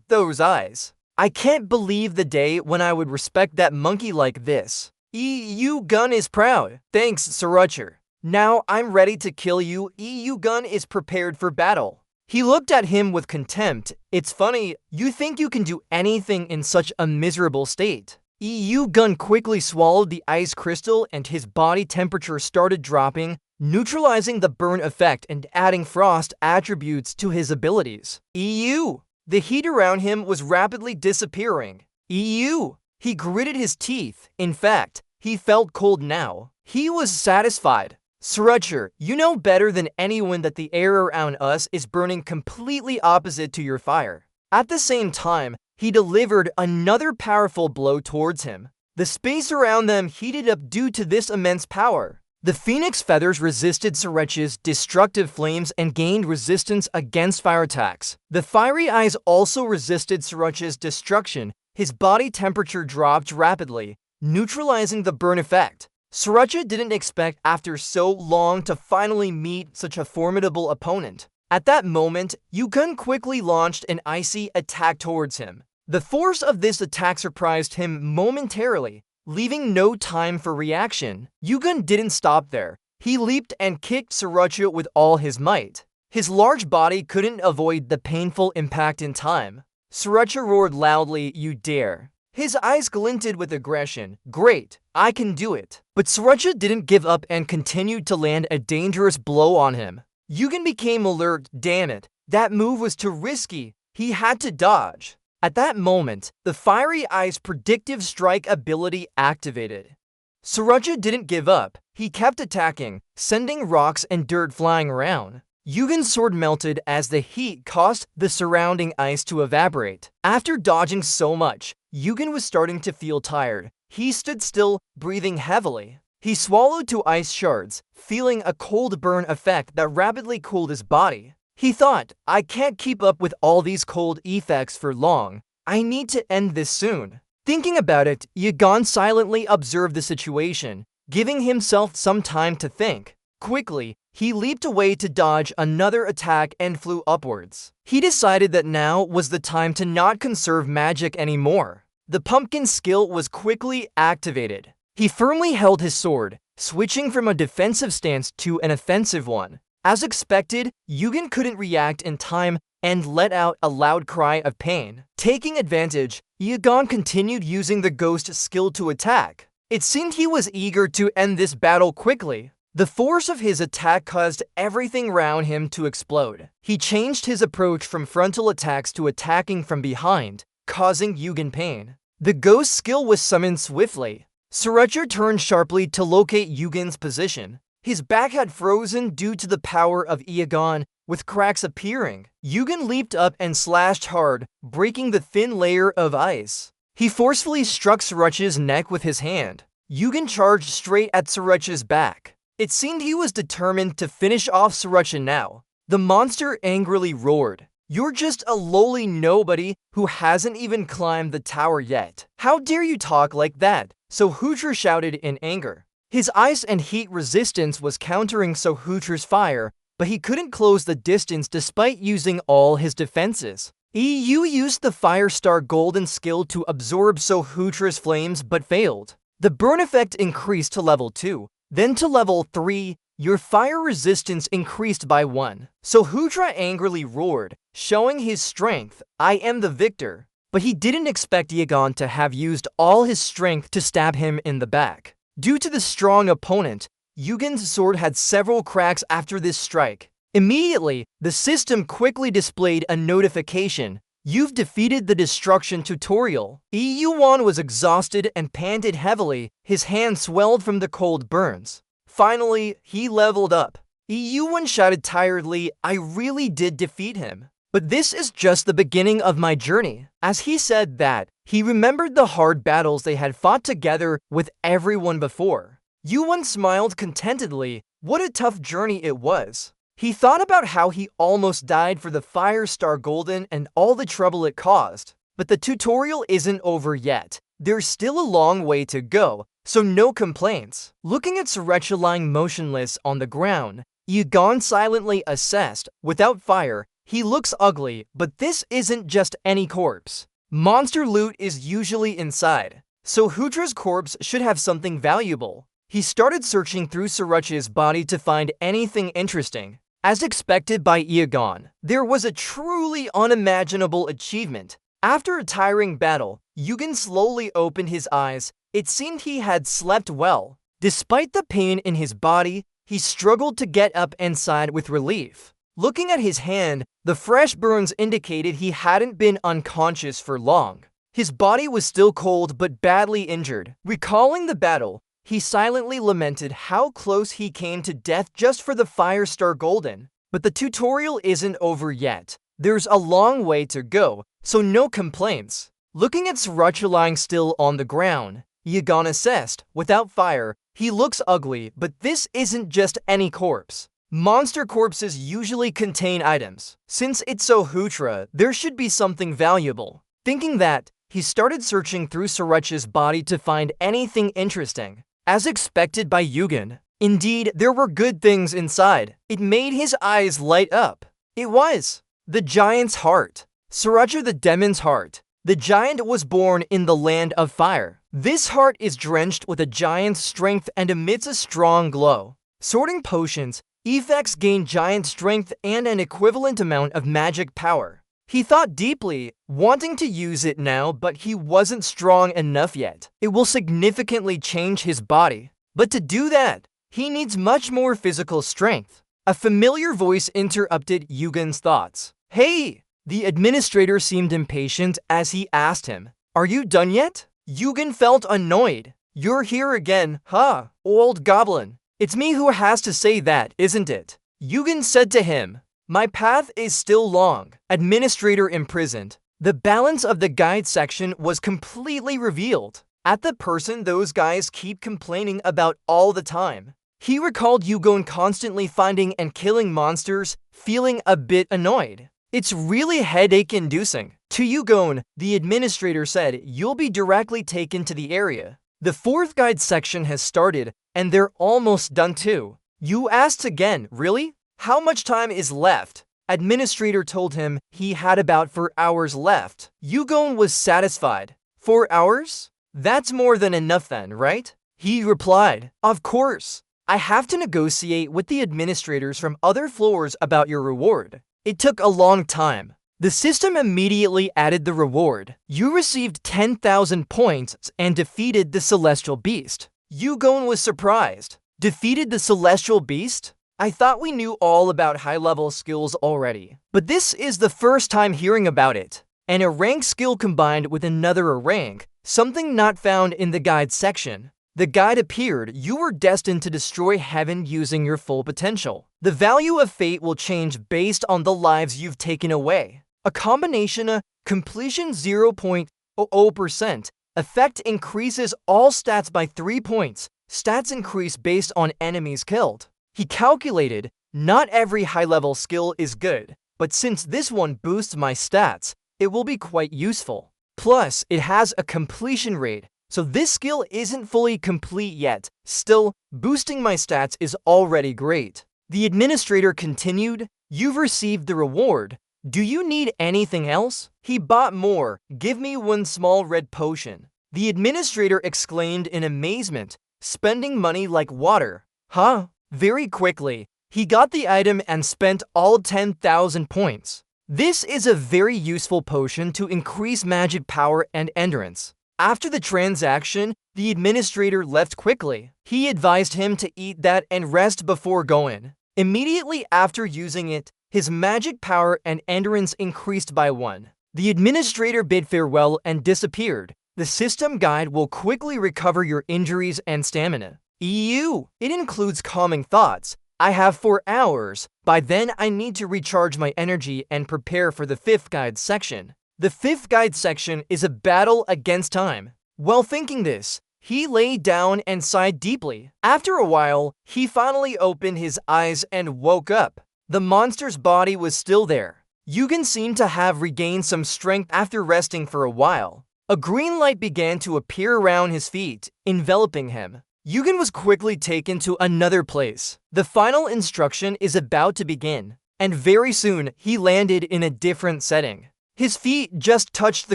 A: Those eyes. I can't believe the day when I would respect that monkey like this. Yugen is proud. Thanks, Sriracha. Now I'm ready to kill you. Yugen is prepared for battle. He looked at him with contempt. It's funny, you think you can do anything in such a miserable state. Yugen quickly swallowed the ice crystal and his body temperature started dropping, neutralizing the burn effect and adding frost attributes to his abilities. The heat around him was rapidly disappearing. He gritted his teeth. In fact, he felt cold now. He was satisfied. Sriracha, you know better than anyone that the air around us is burning completely opposite to your fire. At the same time, he delivered another powerful blow towards him. The space around them heated up due to this immense power. The phoenix feathers resisted Sriracha's destructive flames and gained resistance against fire attacks. The fiery eyes also resisted Sriracha's destruction. His body temperature dropped rapidly, neutralizing the burn effect. Sriracha didn't expect after so long to finally meet such a formidable opponent. At that moment, Yugen quickly launched an icy attack towards him. The force of this attack surprised him momentarily, leaving no time for reaction. Yugen didn't stop there. He leaped and kicked Sriracha with all his might. His large body couldn't avoid the painful impact in time. Sriracha roared loudly, "You dare." His eyes glinted with aggression. Great, I can do it. But Sriracha didn't give up and continued to land a dangerous blow on him. Yugen became alert. Damn it, that move was too risky. He had to dodge. At that moment, the Fiery Eye's predictive strike ability activated. Sriracha didn't give up. He kept attacking, sending rocks and dirt flying around. Yugen's sword melted as the heat caused the surrounding ice to evaporate. After dodging so much, Yugen was starting to feel tired. He stood still, breathing heavily. He swallowed 2 ice shards, feeling a cold burn effect that rapidly cooled his body. He thought, I can't keep up with all these cold effects for long. I need to end this soon. Thinking about it, Yugen silently observed the situation, giving himself some time to think. Quickly, he leaped away to dodge another attack and flew upwards. He decided that now was the time to not conserve magic anymore. The pumpkin skill was quickly activated. He firmly held his sword, switching from a defensive stance to an offensive one. As expected, Yugen couldn't react in time and let out a loud cry of pain. Taking advantage, Iagon continued using the ghost skill to attack. It seemed he was eager to end this battle quickly. The force of his attack caused everything around him to explode. He changed his approach from frontal attacks to attacking from behind, causing Yugen pain. The ghost skill was summoned swiftly. Surucha turned sharply to locate Yugen's position. His back had frozen due to the power of Iagon, with cracks appearing. Yugen leaped up and slashed hard, breaking the thin layer of ice. He forcefully struck Surucha's neck with his hand. Yugen charged straight at Surucha's back. It seemed he was determined to finish off Surucha now. The monster angrily roared, "You're just a lowly nobody who hasn't even climbed the tower yet. How dare you talk like that?" Sohutra shouted in anger. His ice and heat resistance was countering Sohutra's fire, but he couldn't close the distance despite using all his defenses. EU used the Firestar Golden skill to absorb Sohutra's flames but failed. The burn effect increased to level 2, then to level 3, your fire resistance increased by 1. Sohutra angrily roared, showing his strength, "I am the victor." But he didn't expect Iagon to have used all his strength to stab him in the back. Due to the strong opponent, Yugen's sword had several cracks after this strike. Immediately, the system quickly displayed a notification. "You've defeated the destruction tutorial." Yuan was exhausted and panted heavily, his hand swelled from the cold burns. Finally, he leveled up. Yuan shouted tiredly, "I really did defeat him. But this is just the beginning of my journey." As he said that, he remembered the hard battles they had fought together with everyone before. Yuan smiled contentedly. What a tough journey it was. He thought about how he almost died for the Firestar Golden and all the trouble it caused. But the tutorial isn't over yet. There's still a long way to go, so no complaints. Looking at Surucha lying motionless on the ground, Iagon silently assessed, without fire, "He looks ugly, but this isn't just any corpse. Monster loot is usually inside. Sohutra's corpse should have something valuable." He started searching through Surucha's body to find anything interesting. As expected by Iagon, there was a truly unimaginable achievement. After a tiring battle, Yugen slowly opened his eyes. It seemed he had slept well. Despite the pain in his body, he struggled to get up and sighed with relief. Looking at his hand, the fresh burns indicated he hadn't been unconscious for long. His body was still cold but badly injured. Recalling the battle, he silently lamented how close he came to death just for the Firestar Golden. But the tutorial isn't over yet. There's a long way to go, so no complaints. Looking at Surucha lying still on the ground, Iagon assessed, without fire, "He looks ugly, but this isn't just any corpse. Monster corpses usually contain items. Since it's Sohutra, there should be something valuable." Thinking that, he started searching through Surucha's body to find anything interesting. As expected by Yugen, indeed, there were good things inside. It made his eyes light up. It was the giant's heart. Surucha the demon's heart. The giant was born in the land of fire. This heart is drenched with a giant's strength and emits a strong glow. Sorting potions, effects gain giant strength and an equivalent amount of magic power. He thought deeply, wanting to use it now, but he wasn't strong enough yet. It will significantly change his body. But to do that, he needs much more physical strength. A familiar voice interrupted Yugen's thoughts. "Hey!" The administrator seemed impatient as he asked him, "Are you done yet?" Yugen felt annoyed. "You're here again, huh, old goblin? It's me who has to say that, isn't it?" Yugen said to him, "My path is still long." Administrator imprisoned. The balance of the guide section was completely revealed. At the person those guys keep complaining about all the time. He recalled Yugon constantly finding and killing monsters, feeling a bit annoyed. "It's really headache-inducing." To Yugon, the administrator said, "You'll be directly taken to the area. The fourth guide section has started, and they're almost done too." Yu asked again, "Really? How much time is left?" Administrator told him he had about 4 hours left. Yugon was satisfied. 4 hours? That's more than enough then, right? He replied, "Of course. I have to negotiate with the administrators from other floors about your reward. It took a long time. The system immediately added the reward. You received 10,000 points and defeated the Celestial Beast. Yugon was surprised. Defeated the Celestial Beast? I thought we knew all about high-level skills already, but this is the first time hearing about it. And a rank skill combined with another rank, something not found in the guide section. The guide appeared, you were destined to destroy heaven using your full potential. The value of fate will change based on the lives you've taken away. A combination of completion 0.00%, effect increases all stats by 3 points, stats increase based on enemies killed. He calculated, not every high-level skill is good, but since this one boosts my stats, it will be quite useful. Plus, it has a completion rate, so this skill isn't fully complete yet. Still, boosting my stats is already great. The administrator continued, you've received the reward. Do you need anything else? He bought more. Give me one small red potion. The administrator exclaimed in amazement, spending money like water. Huh? Very quickly, he got the item and spent all 10,000 points. This is a very useful potion to increase magic power and endurance. After the transaction, the administrator left quickly. He advised him to eat that and rest before going. Immediately after using it, his magic power and endurance increased by 1. The administrator bid farewell and disappeared. The system guide will quickly recover your injuries and stamina. It includes calming thoughts. I have 4 hours. By then, I need to recharge my energy and prepare for the 5th guide section. The 5th guide section is a battle against time. While thinking this, he lay down and sighed deeply. After a while, he finally opened his eyes and woke up. The monster's body was still there. Yugen seemed to have regained some strength after resting for a while. A green light began to appear around his feet, enveloping him. Yugen was quickly taken to another place. The final instruction is about to begin, and very soon he landed in a different setting. His feet just touched the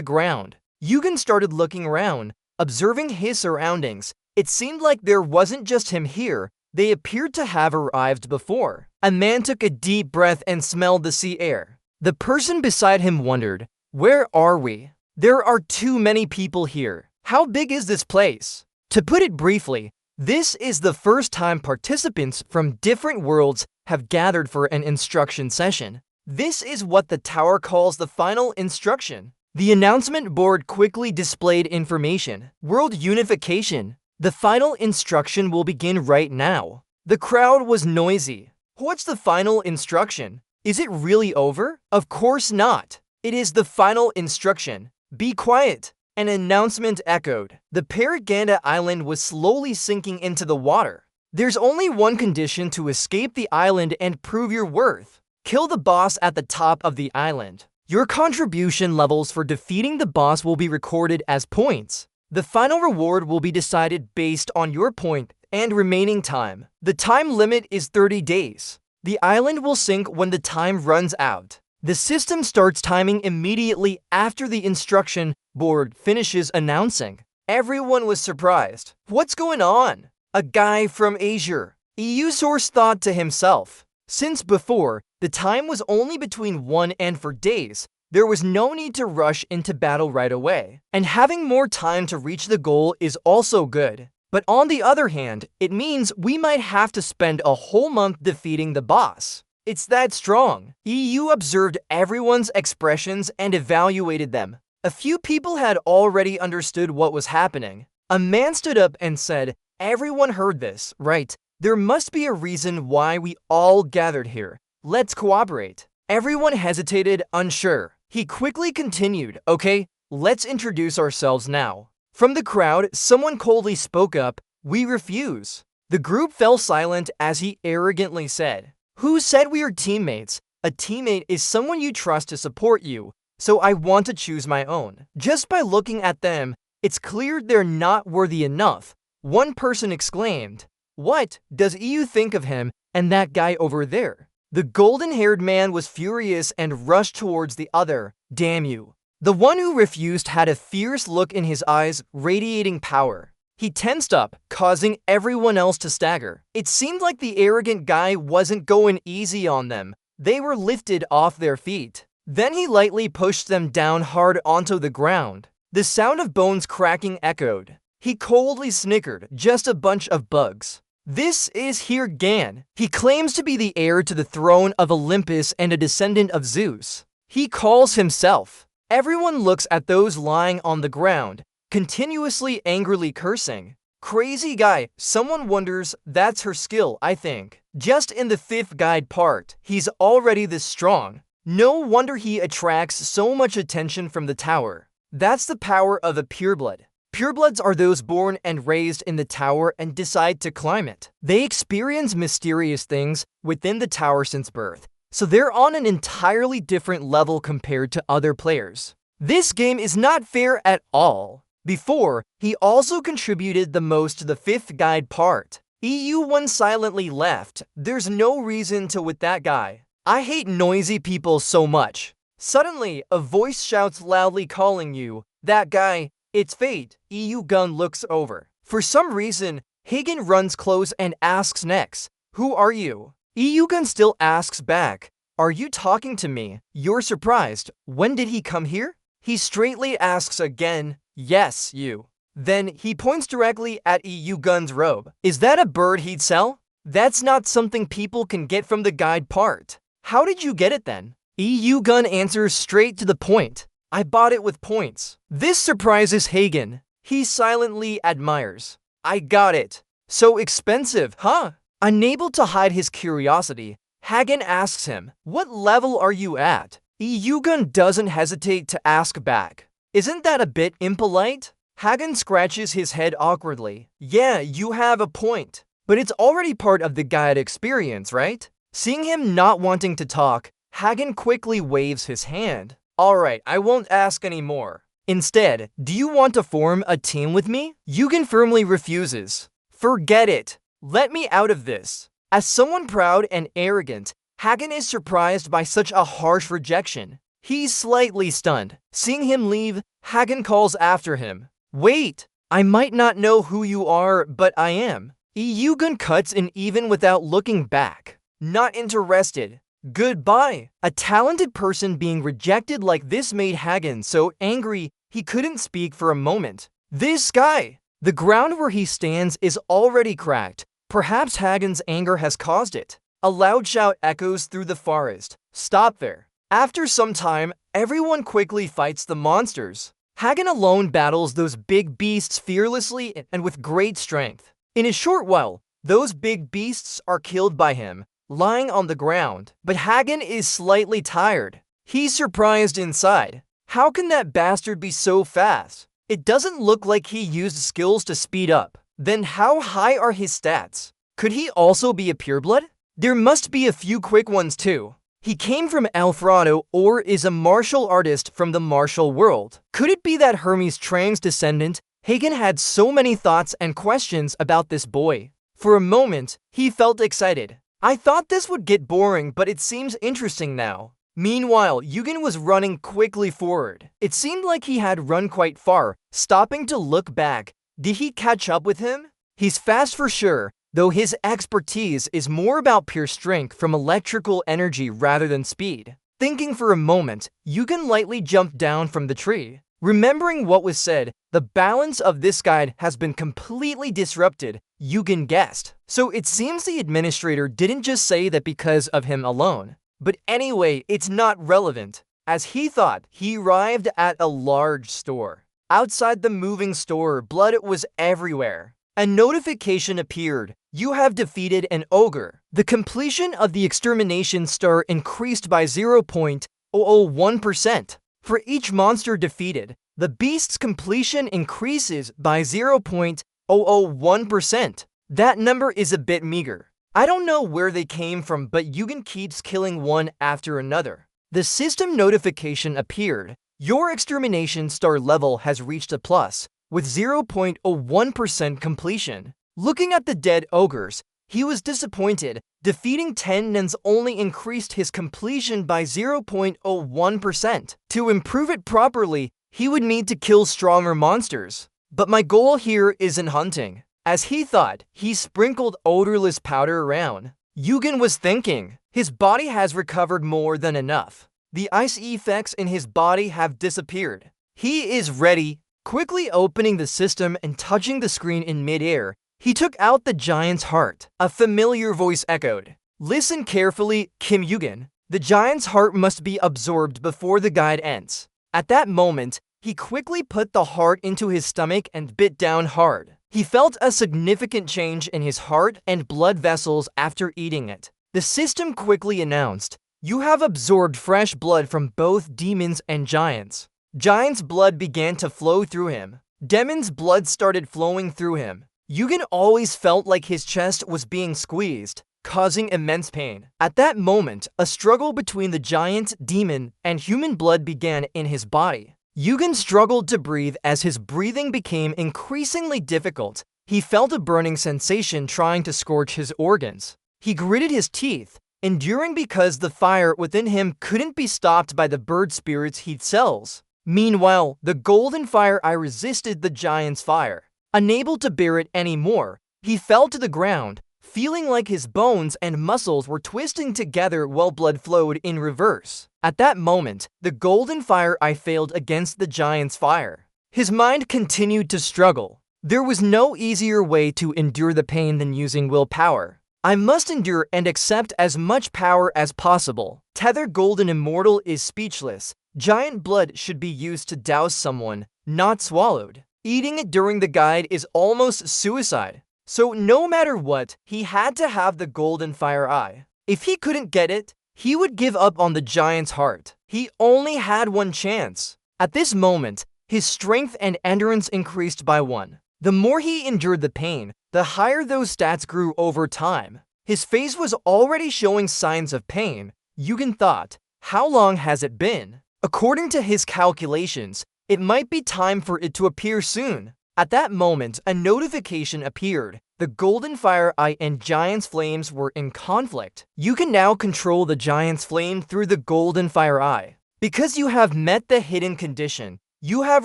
A: ground. Yugen started looking around, observing his surroundings. It seemed like there wasn't just him here, they appeared to have arrived before. A man took a deep breath and smelled the sea air. The person beside him wondered, where are we? There are too many people here. How big is this place? To put it briefly, this is the first time participants from different worlds have gathered for an instruction session. This is what the tower calls the final instruction. The announcement board quickly displayed information. World unification. The final instruction will begin right now. The crowd was noisy. What's the final instruction? Is it really over? Of course not. It is the final instruction. Be quiet. An announcement echoed. The Paraganda Island was slowly sinking into the water. There's only one condition to escape the island and prove your worth. Kill the boss at the top of the island. Your contribution levels for defeating the boss will be recorded as points. The final reward will be decided based on your point and remaining time. The time limit is 30 days. The island will sink when the time runs out. The system starts timing immediately after the instruction board finishes announcing. Everyone was surprised. What's going on? A guy from Asia. Source thought to himself. Since before, the time was only between 1 and 4 days, there was no need to rush into battle right away. And having more time to reach the goal is also good. But on the other hand, it means we might have to spend a whole month defeating the boss. It's that strong. EU observed everyone's expressions and evaluated them. A few people had already understood what was happening. A man stood up and said, everyone heard this, right? There must be a reason why we all gathered here. Let's cooperate. Everyone hesitated, unsure. He quickly continued, okay, let's introduce ourselves now. From the crowd, someone coldly spoke up, we refuse. The group fell silent as he arrogantly said, who said we are teammates? A teammate is someone you trust to support you, so I want to choose my own. Just by looking at them, it's clear they're not worthy enough. One person exclaimed, what does EU think of him and that guy over there? The golden-haired man was furious and rushed towards the other. Damn you. The one who refused had a fierce look in his eyes, radiating power. He tensed up, causing everyone else to stagger. It seemed like the arrogant guy wasn't going easy on them. They were lifted off their feet. Then he lightly pushed them down hard onto the ground. The sound of bones cracking echoed. He coldly snickered, just a bunch of bugs. This is here Gan. He claims to be the heir to the throne of Olympus and a descendant of Zeus. He calls himself. Everyone looks at those lying on the ground, continuously angrily cursing. Crazy guy, someone wonders, that's her skill, I think. Just in the 5th guide part, he's already this strong. No wonder he attracts so much attention from the tower. That's the power of a pureblood. Purebloods are those born and raised in the tower and decide to climb it. They experience mysterious things within the tower since birth, so they're on an entirely different level compared to other players. This game is not fair at all. Before, he also contributed the most to the 5th guide part. EU1 silently left. There's no reason to with that guy. I hate noisy people so much. Suddenly, a voice shouts loudly calling you, that guy. It's fate. EU Gun looks over. For some reason, Hagen runs close and asks next, who are you? EU Gun still asks back, are you talking to me? You're surprised. When did he come here? He straightly asks again, yes, you. Then he points directly at EU Gun's robe. Is that a bird he'd sell? That's not something people can get from the guide part. How did you get it then? EU Gun answers straight to the point. I bought it with points. This surprises Hagen. He silently admires. I got it. So expensive, huh? Unable to hide his curiosity, Hagen asks him, what level are you at? EU Gun doesn't hesitate to ask back. Isn't that a bit impolite? Hagen scratches his head awkwardly. Yeah, you have a point. But it's already part of the guide experience, right? Seeing him not wanting to talk, Hagen quickly waves his hand. Alright, I won't ask anymore. Instead, do you want to form a team with me? Yugen firmly refuses. Forget it. Let me out of this. As someone proud and arrogant, Hagen is surprised by such a harsh rejection. He's slightly stunned. Seeing him leave, Hagen calls after him. Wait, I might not know who you are, but I am. Yugen cuts in even without looking back. Not interested. Goodbye. A talented person being rejected like this made Hagen so angry he couldn't speak for a moment. This guy! The ground where he stands is already cracked. Perhaps Hagen's anger has caused it. A loud shout echoes through the forest. Stop there. After some time, everyone quickly fights the monsters. Hagen alone battles those big beasts fearlessly and with great strength. In a short while, those big beasts are killed by him, lying on the ground, but Hagen is slightly tired. He's surprised inside. How can that bastard be so fast? It doesn't look like he used skills to speed up. Then how high are his stats? Could he also be a pureblood? There must be a few quick ones too. He came from Alfrado or is a martial artist from the martial world. Could it be that Hermes Trang's descendant? Hagen had so many thoughts and questions about this boy. For a moment, he felt excited. I thought this would get boring, but it seems interesting now. Meanwhile, Yugen was running quickly forward. It seemed like he had run quite far, stopping to look back. Did he catch up with him? He's fast for sure, though his expertise is more about pure strength from electrical energy rather than speed. Thinking for a moment, Yugen lightly jumped down from the tree. Remembering what was said, the balance of this guide has been completely disrupted, Yugen guessed. So it seems the administrator didn't just say that because of him alone. But anyway, it's not relevant. As he thought, he arrived at a large store. Outside the moving store, blood was everywhere. A notification appeared. You have defeated an ogre. The completion of the extermination star increased by 0.001%. For each monster defeated, the beast's completion increases by 0.001%. That number is a bit meager. I don't know where they came from, but Yugen keeps killing one after another. The system notification appeared. Your extermination star level has reached a plus, with 0.01% completion. Looking at the dead ogres, he was disappointed. Defeating 10 nuns only increased his completion by 0.01%. To improve it properly, he would need to kill stronger monsters. But my goal here isn't hunting. As he thought, he sprinkled odorless powder around. Yugen was thinking, his body has recovered more than enough. The ice effects in his body have disappeared. He is ready. Quickly opening the system and touching the screen in midair, he took out the giant's heart. A familiar voice echoed. Listen carefully, Kim Yugen. The giant's heart must be absorbed before the guide ends. At that moment, he quickly put the heart into his stomach and bit down hard. He felt a significant change in his heart and blood vessels after eating it. The system quickly announced, "You have absorbed fresh blood from both demons and giants." Giant's blood began to flow through him. Demon's blood started flowing through him. Yugen always felt like his chest was being squeezed, causing immense pain. At that moment, a struggle between the giant, demon, and human blood began in his body. Yugen struggled to breathe as his breathing became increasingly difficult. He felt a burning sensation trying to scorch his organs. He gritted his teeth, enduring because the fire within him couldn't be stopped by the bird spirit's heat cells. Meanwhile, the golden fire eye resisted the giant's fire. Unable to bear it anymore, he fell to the ground, feeling like his bones and muscles were twisting together while blood flowed in reverse. At that moment, the golden fire eye failed against the giant's fire. His mind continued to struggle. There was no easier way to endure the pain than using willpower. I must endure and accept as much power as possible. Tether Golden Immortal is speechless. Giant blood should be used to douse someone, not swallowed. Eating it during the guide is almost suicide. So no matter what, he had to have the golden fire eye. If he couldn't get it, he would give up on the giant's heart. He only had one chance. At this moment, his strength and endurance increased by 1. The more he endured the pain, the higher those stats grew over time. His face was already showing signs of pain. Yugen thought, how long has it been? According to his calculations, it might be time for it to appear soon. At that moment, a notification appeared. The golden fire eye and giant's flames were in conflict. You can now control the giant's flame through the golden fire eye. Because you have met the hidden condition, you have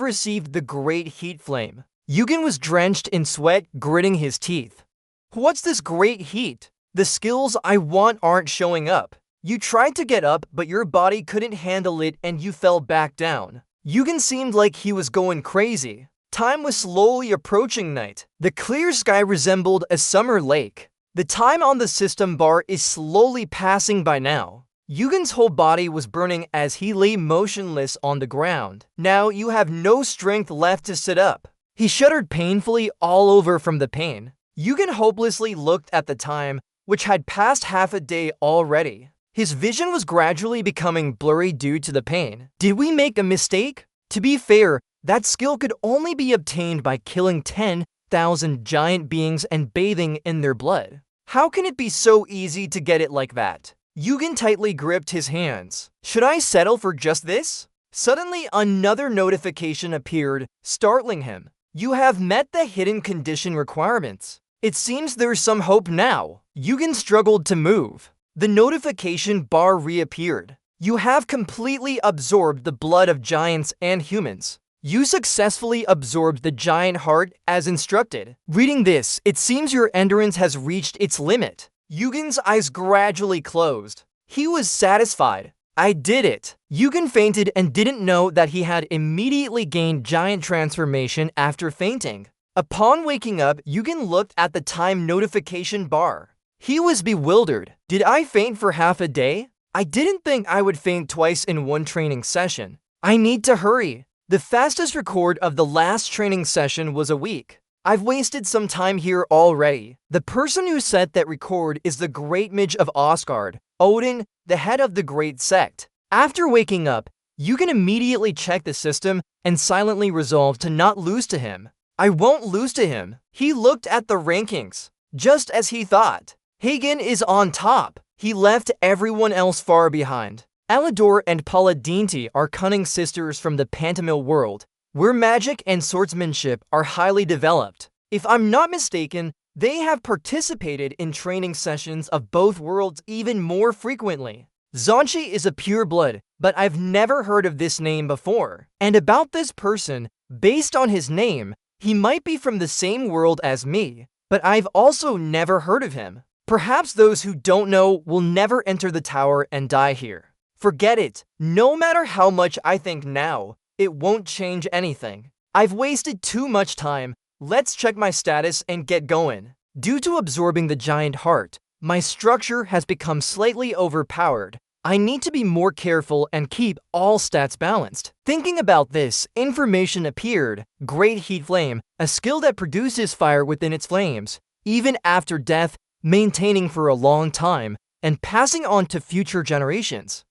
A: received the great heat flame. Yugen was drenched in sweat, gritting his teeth. What's this great heat? The skills I want aren't showing up. You tried to get up, but your body couldn't handle it and you fell back down. Yugen seemed like he was going crazy. Time was slowly approaching night. The clear sky resembled a summer lake. The time on the system bar is slowly passing by now. Yugen's whole body was burning as he lay motionless on the ground. Now you have no strength left to sit up. He shuddered painfully all over from the pain. Yugen hopelessly looked at the time, which had passed half a day already. His vision was gradually becoming blurry due to the pain. Did we make a mistake? To be fair, that skill could only be obtained by killing 10,000 giant beings and bathing in their blood. How can it be so easy to get it like that? Yugen tightly gripped his hands. Should I settle for just this? Suddenly, another notification appeared, startling him. You have met the hidden condition requirements. It seems there's some hope now. Yugen struggled to move. The notification bar reappeared. You have completely absorbed the blood of giants and humans. You successfully absorbed the giant heart as instructed. Reading this, it seems your endurance has reached its limit. Yugen's eyes gradually closed. He was satisfied. I did it. Yugen fainted and didn't know that he had immediately gained giant transformation after fainting. Upon waking up, Yugen looked at the time notification bar. He was bewildered. Did I faint for half a day? I didn't think I would faint twice in one training session. I need to hurry. The fastest record of the last training session was a week. I've wasted some time here already. The person who set that record is the Great Mage of Asgard, Odin, the head of the Great Sect. After waking up, you can immediately check the system and silently resolve to not lose to him. I won't lose to him. He looked at the rankings. Just as he thought. Hagen is on top. He left everyone else far behind. Alidor and Paladinti are cunning sisters from the Pantamil world, where magic and swordsmanship are highly developed. If I'm not mistaken, they have participated in training sessions of both worlds even more frequently. Zonchi is a pureblood, but I've never heard of this name before. And about this person, based on his name, He might be from the same world as me, but I've also never heard of him. Perhaps those who don't know will never enter the tower and die here. Forget it. No matter how much I think now, it won't change anything. I've wasted too much time. Let's check my status and get going. Due to absorbing the giant heart, my structure has become slightly overpowered. I need to be more careful and keep all stats balanced. Thinking about this, information appeared. Great Heat Flame, a skill that produces fire within its flames, even after death, maintaining for a long time, and passing on to future generations.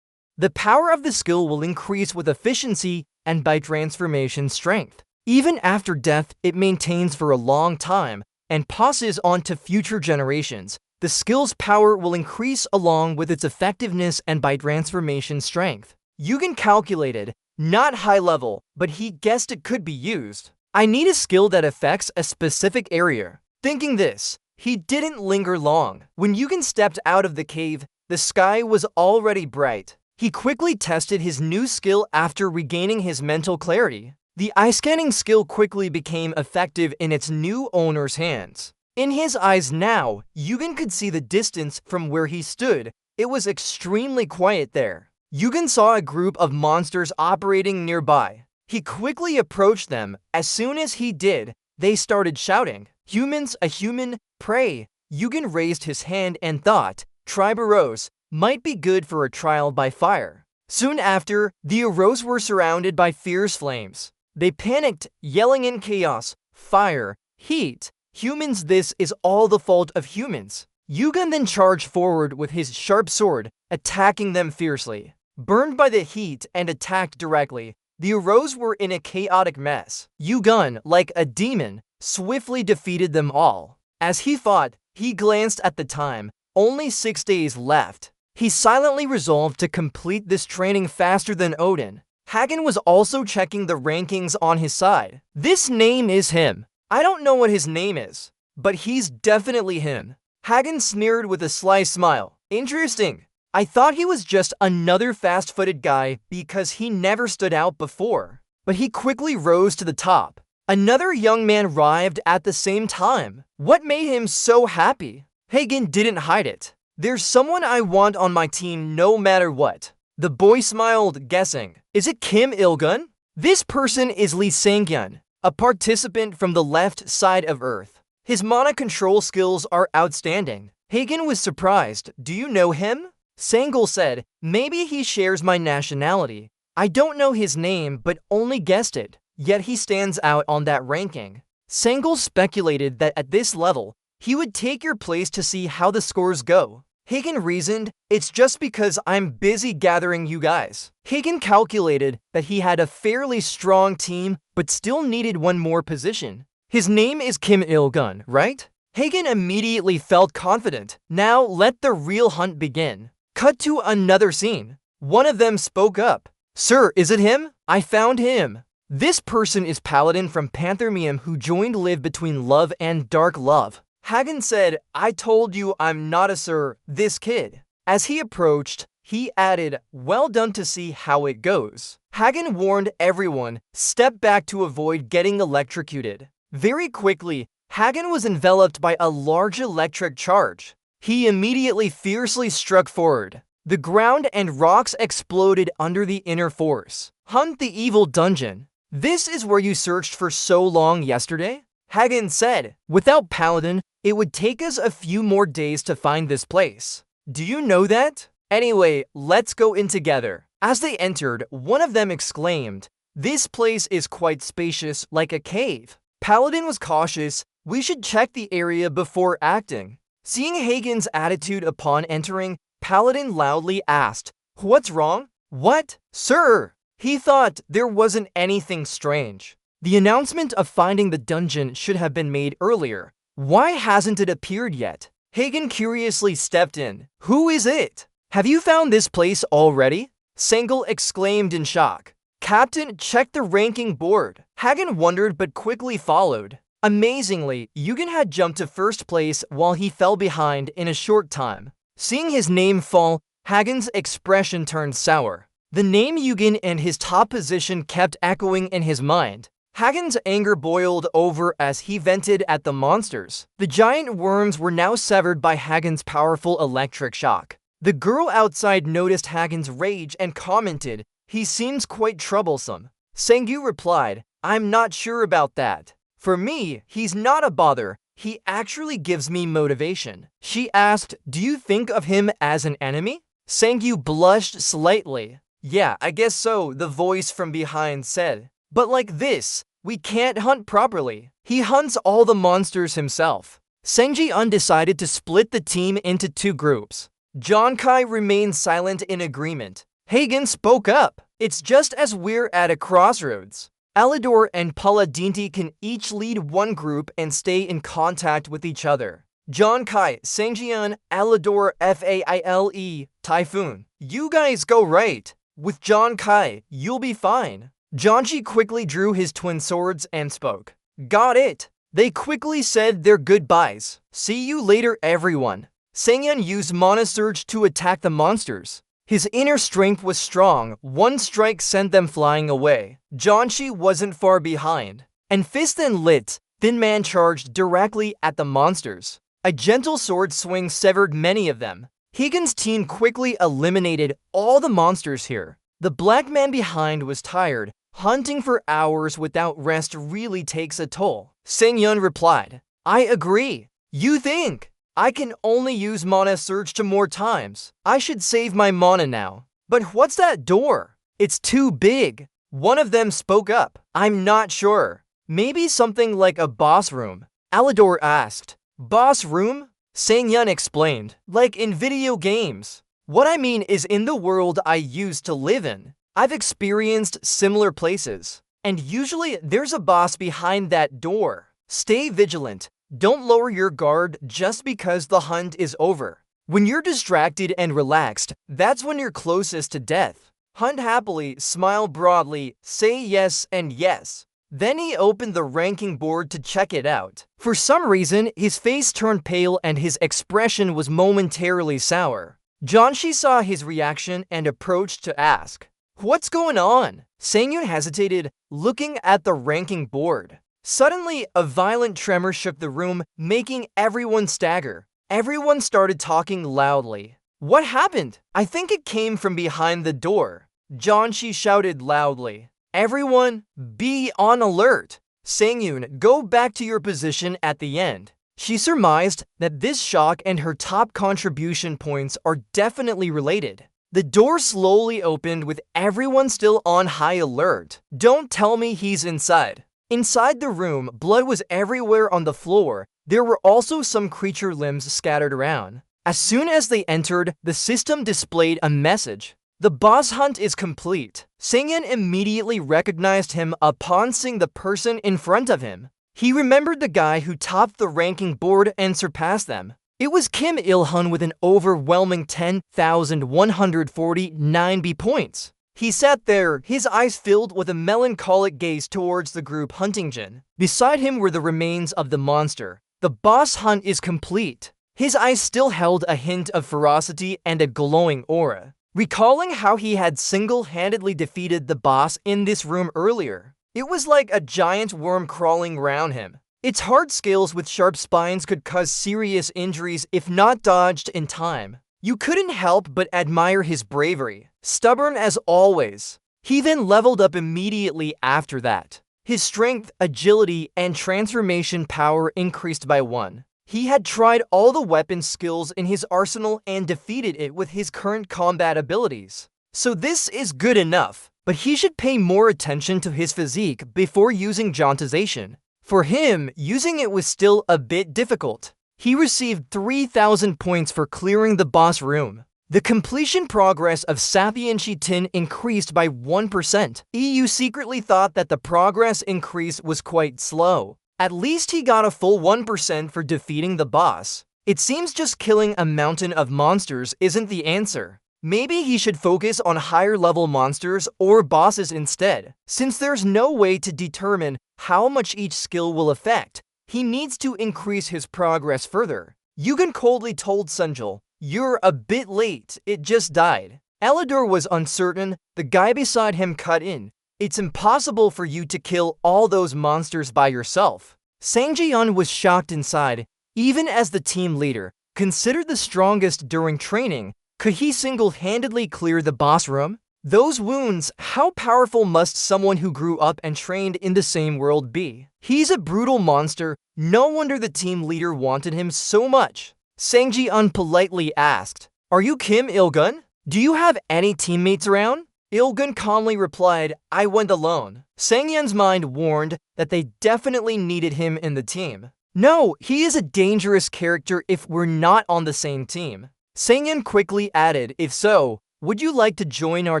A: The power of the skill will increase with efficiency and by transformation strength. Even after death, it maintains for a long time and passes on to future generations. The skill's power will increase along with its effectiveness and by transformation strength. Yugen calculated, not high level, but he guessed it could be used. I need a skill that affects a specific area. Thinking this, he didn't linger long. When Yugen stepped out of the cave, the sky was already bright. He quickly tested his new skill after regaining his mental clarity. The eye scanning skill quickly became effective in its new owner's hands. In his eyes now, Yugen could see the distance from where he stood. It was extremely quiet there. Yugen saw a group of monsters operating nearby. He quickly approached them. As soon as he did, they started shouting, "Humans, a human, prey!" Yugen raised his hand and thought, "Tribe arose, might be good for a trial by fire." Soon after, the Aros were surrounded by fierce flames. They panicked, yelling in chaos, "Fire! Heat! Humans, this is all the fault of humans." Yugen then charged forward with his sharp sword, attacking them fiercely. Burned by the heat and attacked directly, the Aros were in a chaotic mess. Yugen, like a demon, swiftly defeated them all. As he fought, he glanced at the time, only 6 days left. He silently resolved to complete this training faster than Odin. Hagen was also checking the rankings on his side. This name is him. I don't know what his name is, but he's definitely him. Hagen sneered with a sly smile. Interesting. I thought he was just another fast-footed guy because he never stood out before. But he quickly rose to the top. Another young man arrived at the same time. What made him so happy? Hagen didn't hide it. There's someone I want on my team no matter what. The boy smiled, guessing. Is it Kim Il-gun? This person is Lee Sang-hyun, a participant from the left side of Earth. His mana control skills are outstanding. Hagen was surprised. Do you know him? Sangul said, maybe he shares my nationality. I don't know his name, but only guessed it. Yet he stands out on that ranking. Sangul speculated that at this level, he would take your place to see how the scores go. Hagen reasoned, it's just because I'm busy gathering you guys. Hagen calculated that he had a fairly strong team, but still needed one more position. His name is Kim Il-gun, right? Hagen immediately felt confident. Now let the real hunt begin. Cut to another scene. One of them spoke up. Sir, is it him? I found him. This person is Paladin from Panthermium who joined Live Between Love and Dark Love. Hagen said, I told you I'm not a sir, this kid. As he approached, he added, well done to see how it goes. Hagen warned everyone, step back to avoid getting electrocuted. Very quickly, Hagen was enveloped by a large electric charge. He immediately fiercely struck forward. The ground and rocks exploded under the inner force. Hunt the evil dungeon. This is where you searched for so long yesterday? Hagen said, without Paladin, it would take us a few more days to find this place. Do you know that? Anyway, let's go in together. As they entered, one of them exclaimed, this place is quite spacious, like a cave. Paladin was cautious. We should check the area before acting. Seeing Hagen's attitude upon entering, Paladin loudly asked, what's wrong? What? Sir! He thought there wasn't anything strange. The announcement of finding the dungeon should have been made earlier. Why hasn't it appeared yet? Hagen curiously stepped in. Who is it? Have you found this place already? Sangul exclaimed in shock. Captain, check the ranking board. Hagen wondered but quickly followed. Amazingly, Yugen had jumped to first place while he fell behind in a short time. Seeing his name fall, Hagen's expression turned sour. The name Yugen and his top position kept echoing in his mind. Hagen's anger boiled over as he vented at the monsters. The giant worms were now severed by Hagen's powerful electric shock. The girl outside noticed Hagen's rage and commented, "He seems quite troublesome." Sangyu replied, "I'm not sure about that. For me, he's not a bother. He actually gives me motivation." She asked, "Do you think of him as an enemy?" Sangyu blushed slightly. "Yeah, I guess so," the voice from behind said. "But like this, we can't hunt properly. He hunts all the monsters himself." Sangji-un decided to split the team into two groups. Jonkai remained silent in agreement. Hagen spoke up. "It's just as we're at a crossroads. Alidor and Paladinti can each lead one group and stay in contact with each other. Jonkai, Sangjian, Alidor, Faile, Typhoon. You guys go right. With Jonkai, you'll be fine." Janji quickly drew his twin swords and spoke. "Got it." They quickly said their goodbyes. "See you later, everyone." Sangyan used Mana Surge to attack the monsters. His inner strength was strong. One strike sent them flying away. Janshi wasn't far behind. And Fist and Lit, Thin Man charged directly at the monsters. A gentle sword swing severed many of them. Hagen's team quickly eliminated all the monsters here. The black man behind was tired. Hunting for hours without rest really takes a toll. Sangyeon replied, "I agree. You think? I can only use Mana Surge to more times. I should save my mana now." "But what's that door? It's too big." One of them spoke up. "I'm not sure. Maybe something like a boss room." Alidor asked. "Boss room?" Sangyeon explained. "Like in video games. What I mean is in the world I used to live in. I've experienced similar places. And usually there's a boss behind that door. Stay vigilant. Don't lower your guard just because the hunt is over. When you're distracted and relaxed, that's when you're closest to death. Hunt happily, smile broadly, say yes and yes." Then he opened the ranking board to check it out. For some reason, his face turned pale and his expression was momentarily sour. Janshi saw his reaction and approached to ask, "What's going on?" Sangyeon hesitated, looking at the ranking board. Suddenly, a violent tremor shook the room, making everyone stagger. Everyone started talking loudly. "What happened?" "I think it came from behind the door." Janshi shouted loudly. "Everyone, be on alert. Sangyeon, go back to your position at the end." She surmised that this shock and her top contribution points are definitely related. The door slowly opened with everyone still on high alert. "Don't tell me he's inside." Inside the room, blood was everywhere on the floor. There were also some creature limbs scattered around. As soon as they entered, the system displayed a message. "The boss hunt is complete." Sangyeon immediately recognized him upon seeing the person in front of him. He remembered the guy who topped the ranking board and surpassed them. It was Kim Il-hun with an overwhelming 10,149 B points. He sat there, his eyes filled with a melancholic gaze towards the group hunting Jin. Beside him were the remains of the monster. The boss hunt is complete. His eyes still held a hint of ferocity and a glowing aura. Recalling how he had single-handedly defeated the boss in this room earlier, it was like a giant worm crawling around him. Its hard scales with sharp spines could cause serious injuries if not dodged in time. You couldn't help but admire his bravery, stubborn as always. He then leveled up immediately after that. His strength, agility, and transformation power increased by 1. He had tried all the weapon skills in his arsenal and defeated it with his current combat abilities. So this is good enough, but he should pay more attention to his physique before using Jauntization. For him, using it was still a bit difficult. He received 3,000 points for clearing the boss room. The completion progress of Sathian Shitin increased by 1%. EU secretly thought that the progress increase was quite slow. At least he got a full 1% for defeating the boss. It seems just killing a mountain of monsters isn't the answer. Maybe he should focus on higher level monsters or bosses instead. Since there's no way to determine how much each skill will affect, he needs to increase his progress further. Yugen coldly told Sunjul, "You're a bit late, it just died." Alidor was uncertain. The guy beside him cut in. It's impossible for you to kill all those monsters by yourself. Sang Ji-yeon was shocked inside. Even as the team leader, considered the strongest during training, could he single-handedly clear the boss room? Those wounds, how powerful must someone who grew up and trained in the same world be? He's a brutal monster. No wonder the team leader wanted him so much. Sang Ji-yeon politely asked, "Are you Kim Il-gun? Do you have any teammates around?" Il-gun calmly replied, "I went alone." Sang Yeon's mind warned that they definitely needed him in the team. No, he is a dangerous character if we're not on the same team. Sang Yeon quickly added, "If so, would you like to join our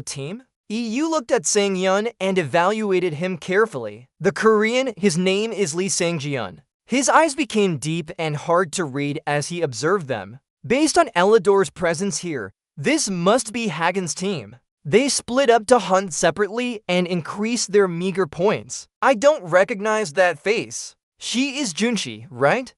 A: team?" EU looked at Sang Yeon and evaluated him carefully. The Korean, his name is Lee Sang-jeon. His eyes became deep and hard to read as he observed them. Based on Elidor's presence here, this must be Hagen's team. They split up to hunt separately and increase their meager points. I don't recognize that face. She is Junshi, right?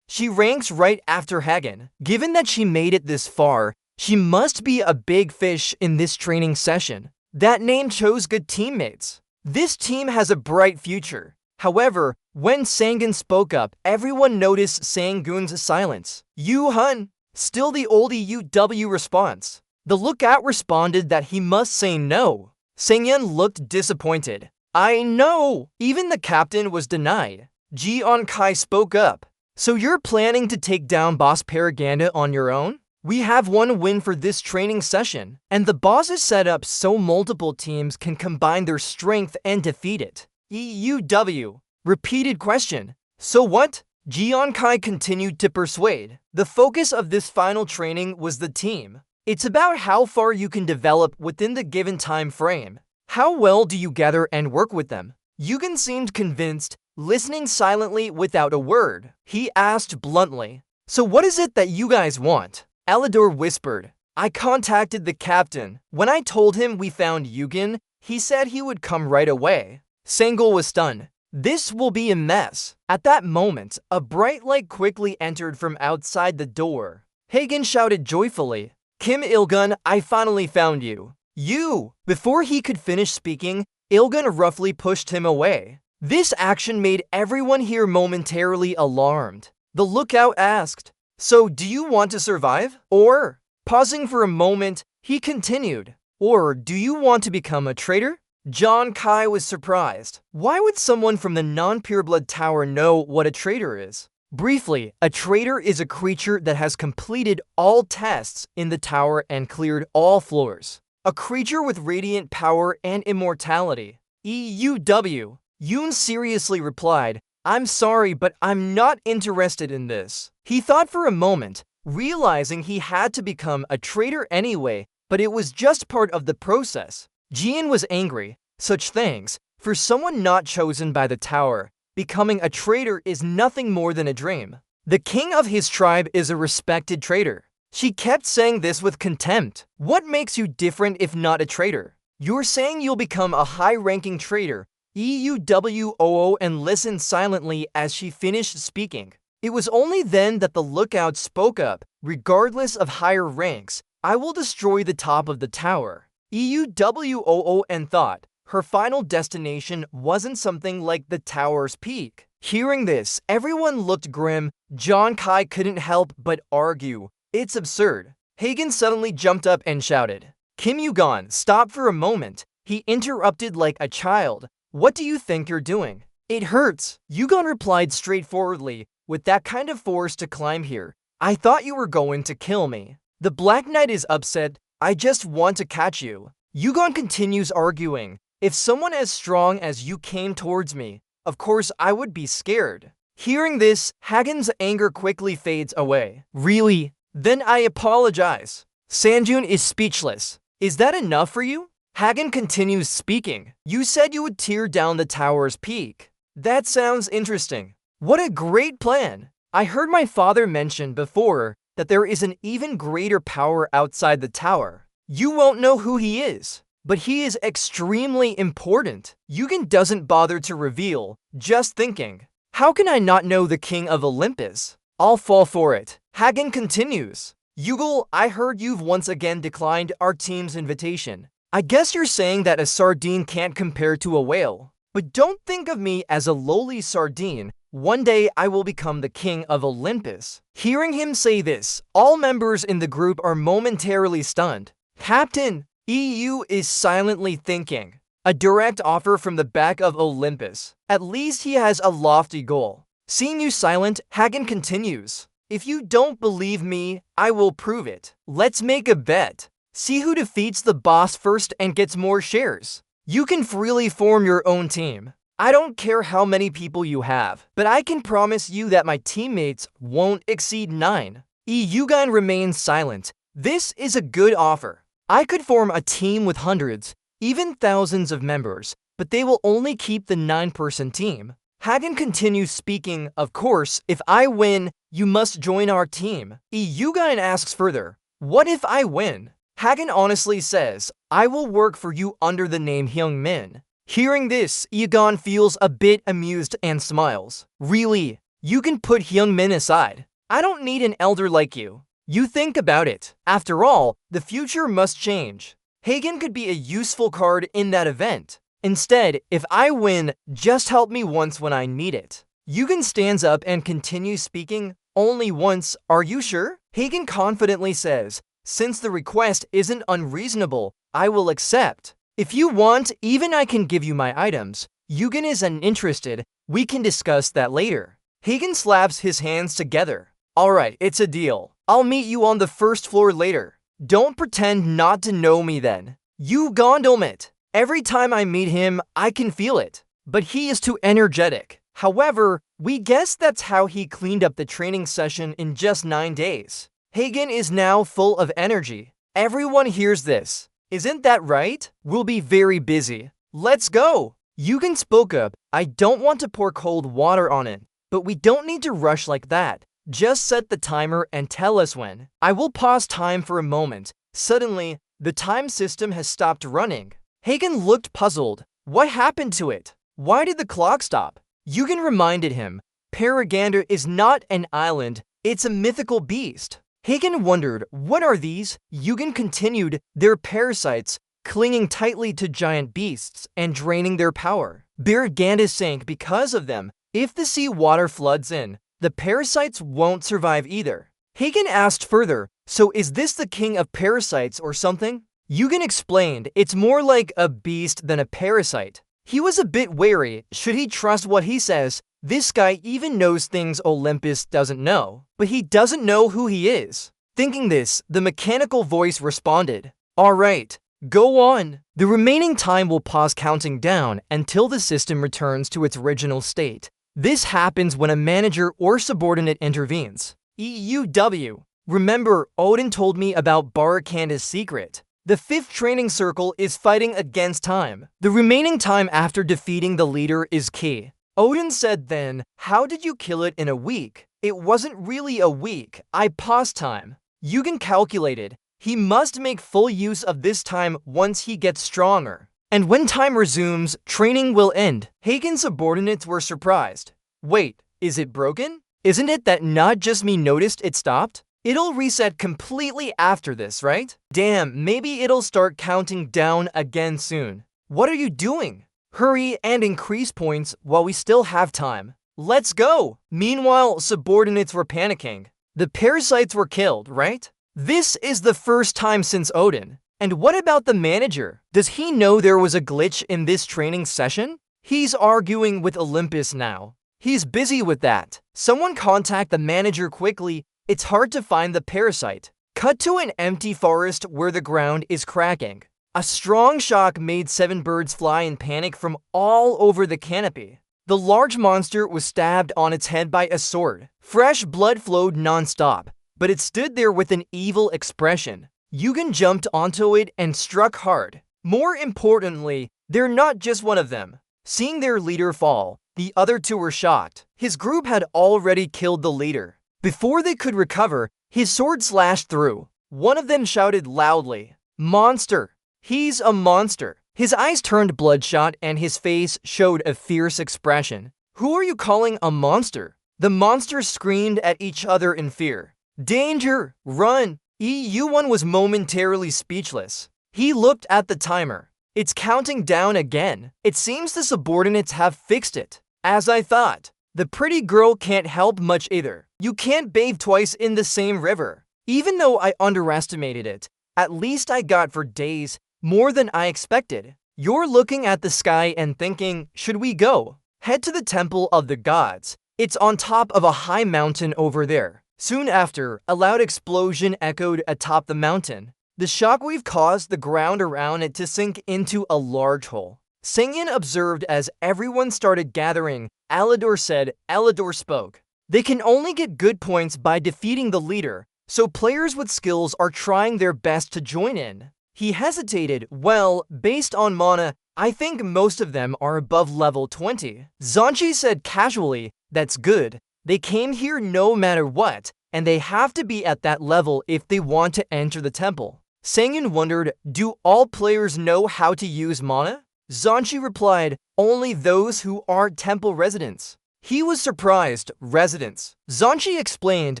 A: She ranks right after Hagen. Given that she made it this far, she must be a big fish in this training session. That name chose good teammates. This team has a bright future. However, when Sang-gun spoke up, everyone noticed Sang-gun's silence. Yoo-hun, still the old EUW response. The lookout responded that he must say no. Sang Yeon looked disappointed. "I know." Even the captain was denied. Ji-on Kai spoke up. "So you're planning to take down Boss Paraganda on your own? We have one win for this training session, and the boss is set up so multiple teams can combine their strength and defeat it." EUW. Repeated question. "So what?" Ji-on Kai continued to persuade. The focus of this final training was the team. It's about how far you can develop within the given time frame. How well do you gather and work with them? Yugen seemed convinced, listening silently without a word. He asked bluntly, "So what is it that you guys want?" Elidor whispered, "I contacted the captain. When I told him we found Yugen, he said he would come right away." Sangul was stunned. This will be a mess. At that moment, a bright light quickly entered from outside the door. Hagen shouted joyfully, "Kim Il-gun, I finally found you." "You!" Before he could finish speaking, Il-gun roughly pushed him away. This action made everyone here momentarily alarmed. The lookout asked, "So do you want to survive? Or," pausing for a moment, he continued, "or do you want to become a traitor?" John Kai was surprised. Why would someone from the non-pureblood tower know what a traitor is? Briefly, a traitor is a creature that has completed all tests in the tower and cleared all floors. A creature with radiant power and immortality. EUW. Yoon seriously replied, "I'm sorry, but I'm not interested in this." He thought for a moment, realizing he had to become a traitor anyway, but it was just part of the process. Jian was angry. Such things, for someone not chosen by the tower, becoming a traitor is nothing more than a dream. The king of his tribe is a respected traitor. She kept saying this with contempt. What makes you different if not a traitor? You're saying you'll become a high-ranking traitor. EUWOO and listened silently as she finished speaking. It was only then that the lookout spoke up. "Regardless of higher ranks, I will destroy the top of the tower." EUWOO and thought her final destination wasn't something like the tower's peak. Hearing this, everyone looked grim. John Kai couldn't help but argue. "It's absurd." Hagen suddenly jumped up and shouted, "Kim Il-gun, stop for a moment." He interrupted like a child. "What do you think you're doing? It hurts." Il-gun replied straightforwardly, "With that kind of force to climb here, I thought you were going to kill me." The Black Knight is upset. "I just want to catch you." Il-gun continues arguing, "If someone as strong as you came towards me, of course I would be scared." Hearing this, Hagen's anger quickly fades away. "Really? Then I apologize." Sanjun is speechless. "Is that enough for you?" Hagen continues speaking. "You said you would tear down the tower's peak. That sounds interesting. What a great plan. I heard my father mention before that there is an even greater power outside the tower. You won't know who he is, but he is extremely important. Yugen doesn't bother to reveal, just thinking, how can I not know the king of Olympus? I'll fall for it." Hagen continues, "Yugel, I heard you've once again declined our team's invitation. I guess you're saying that a sardine can't compare to a whale. But don't think of me as a lowly sardine. One day I will become the king of Olympus. Hearing him say this, all members in the group are momentarily stunned. Captain, EU is silently thinking. A direct offer from the back of Olympus. At least he has a lofty goal. Seeing you silent, Hagen continues. If you don't believe me, I will prove it. Let's make a bet. See who defeats the boss first and gets more shares. You can freely form your own team. I don't care how many people you have, but I can promise you that my teammates won't exceed 9. Yugen remains silent. This is a good offer. I could form a team with hundreds, even thousands of members, but they will only keep the 9-person team. Hagen continues speaking, of course, if I win, you must join our team. Yugen asks further, what if I win? Hagen honestly says, I will work for you under the name Hyungmin. Hearing this, Yugen feels a bit amused and smiles. Really? You can put Hyungmin aside. I don't need an elder like you. You think about it. After all, the future must change. Hagen could be a useful card in that event. Instead, if I win, just help me once when I need it. Yugen stands up and continues speaking. Only once, are you sure? Hagen confidently says, since the request isn't unreasonable, I will accept. If you want, even I can give you my items. Yugen is uninterested. We can discuss that later. Hagen slaps his hands together. Alright, it's a deal. I'll meet you on the first floor later. Don't pretend not to know me then. You Gondelmit. Every time I meet him, I can feel it. But he is too energetic. However, we guess that's how he cleaned up the training session in just 9 days. Hagen is now full of energy. Everyone hears this. Isn't that right? We'll be very busy. Let's go! Yugen spoke up. I don't want to pour cold water on it, but we don't need to rush like that. Just set the timer and tell us when. I will pause time for a moment. Suddenly, the time system has stopped running. Hagen looked puzzled. What happened to it? Why did the clock stop? Yugen reminded him. Paragander is not an island, it's a mythical beast. Hagen wondered, what are these? Yugen continued, they're parasites, clinging tightly to giant beasts and draining their power. Paragander sank because of them. If the sea water floods in, the parasites won't survive either. Hagen asked further, so is this the king of parasites or something? Yugen explained, it's more like a beast than a parasite. He was a bit wary. Should he trust what he says? This guy even knows things Olympus doesn't know, but he doesn't know who he is. Thinking this, the mechanical voice responded, alright, go on. The remaining time will pause counting down until the system returns to its original state. This happens when a manager or subordinate intervenes. EUW. Remember, Odin told me about Barakanda's secret. The 5th training circle is fighting against time. The remaining time after defeating the leader is key. Odin said then, how did you kill it in a week? It wasn't really a week, I paused time. Yugen calculated, he must make full use of this time once he gets stronger. And when time resumes, training will end. Hagen's subordinates were surprised. Wait, is it broken? Isn't it that not just me noticed it stopped? It'll reset completely after this, right? Damn, maybe it'll start counting down again soon. What are you doing? Hurry and increase points while we still have time. Let's go! Meanwhile, subordinates were panicking. The parasites were killed, right? This is the first time since Odin. And what about the manager? Does he know there was a glitch in this training session? He's arguing with Olympus now. He's busy with that. Someone contact the manager quickly. It's hard to find the parasite. Cut to an empty forest where the ground is cracking. A strong shock made 7 birds fly in panic from all over the canopy. The large monster was stabbed on its head by a sword. Fresh blood flowed non-stop, but it stood there with an evil expression. Yugen jumped onto it and struck hard. More importantly, they're not just one of them. Seeing their leader fall, the other 2 were shocked. His group had already killed the leader. Before they could recover, his sword slashed through. One of them shouted loudly, "Monster! He's a monster!" His eyes turned bloodshot and his face showed a fierce expression. Who are you calling a monster? The monsters screamed at each other in fear. Danger! Run! EU1 was momentarily speechless. He looked at the timer. It's counting down again. It seems the subordinates have fixed it. As I thought. The pretty girl can't help much either. You can't bathe twice in the same river. Even though I underestimated it, at least I got for days more than I expected. You're looking at the sky and thinking, should we go? Head to the Temple of the Gods. It's on top of a high mountain over there. Soon after, a loud explosion echoed atop the mountain. The shockwave caused the ground around it to sink into a large hole. Sangin observed as everyone started gathering. Alador spoke. They can only get good points by defeating the leader, so players with skills are trying their best to join in. He hesitated. Well, based on mana, I think most of them are above level 20. Zanchi said casually, that's good. They came here no matter what, and they have to be at that level if they want to enter the temple. Sangin wondered, do all players know how to use mana? Zanchi replied, only those who are temple residents. He was surprised. Residents. Zanchi explained,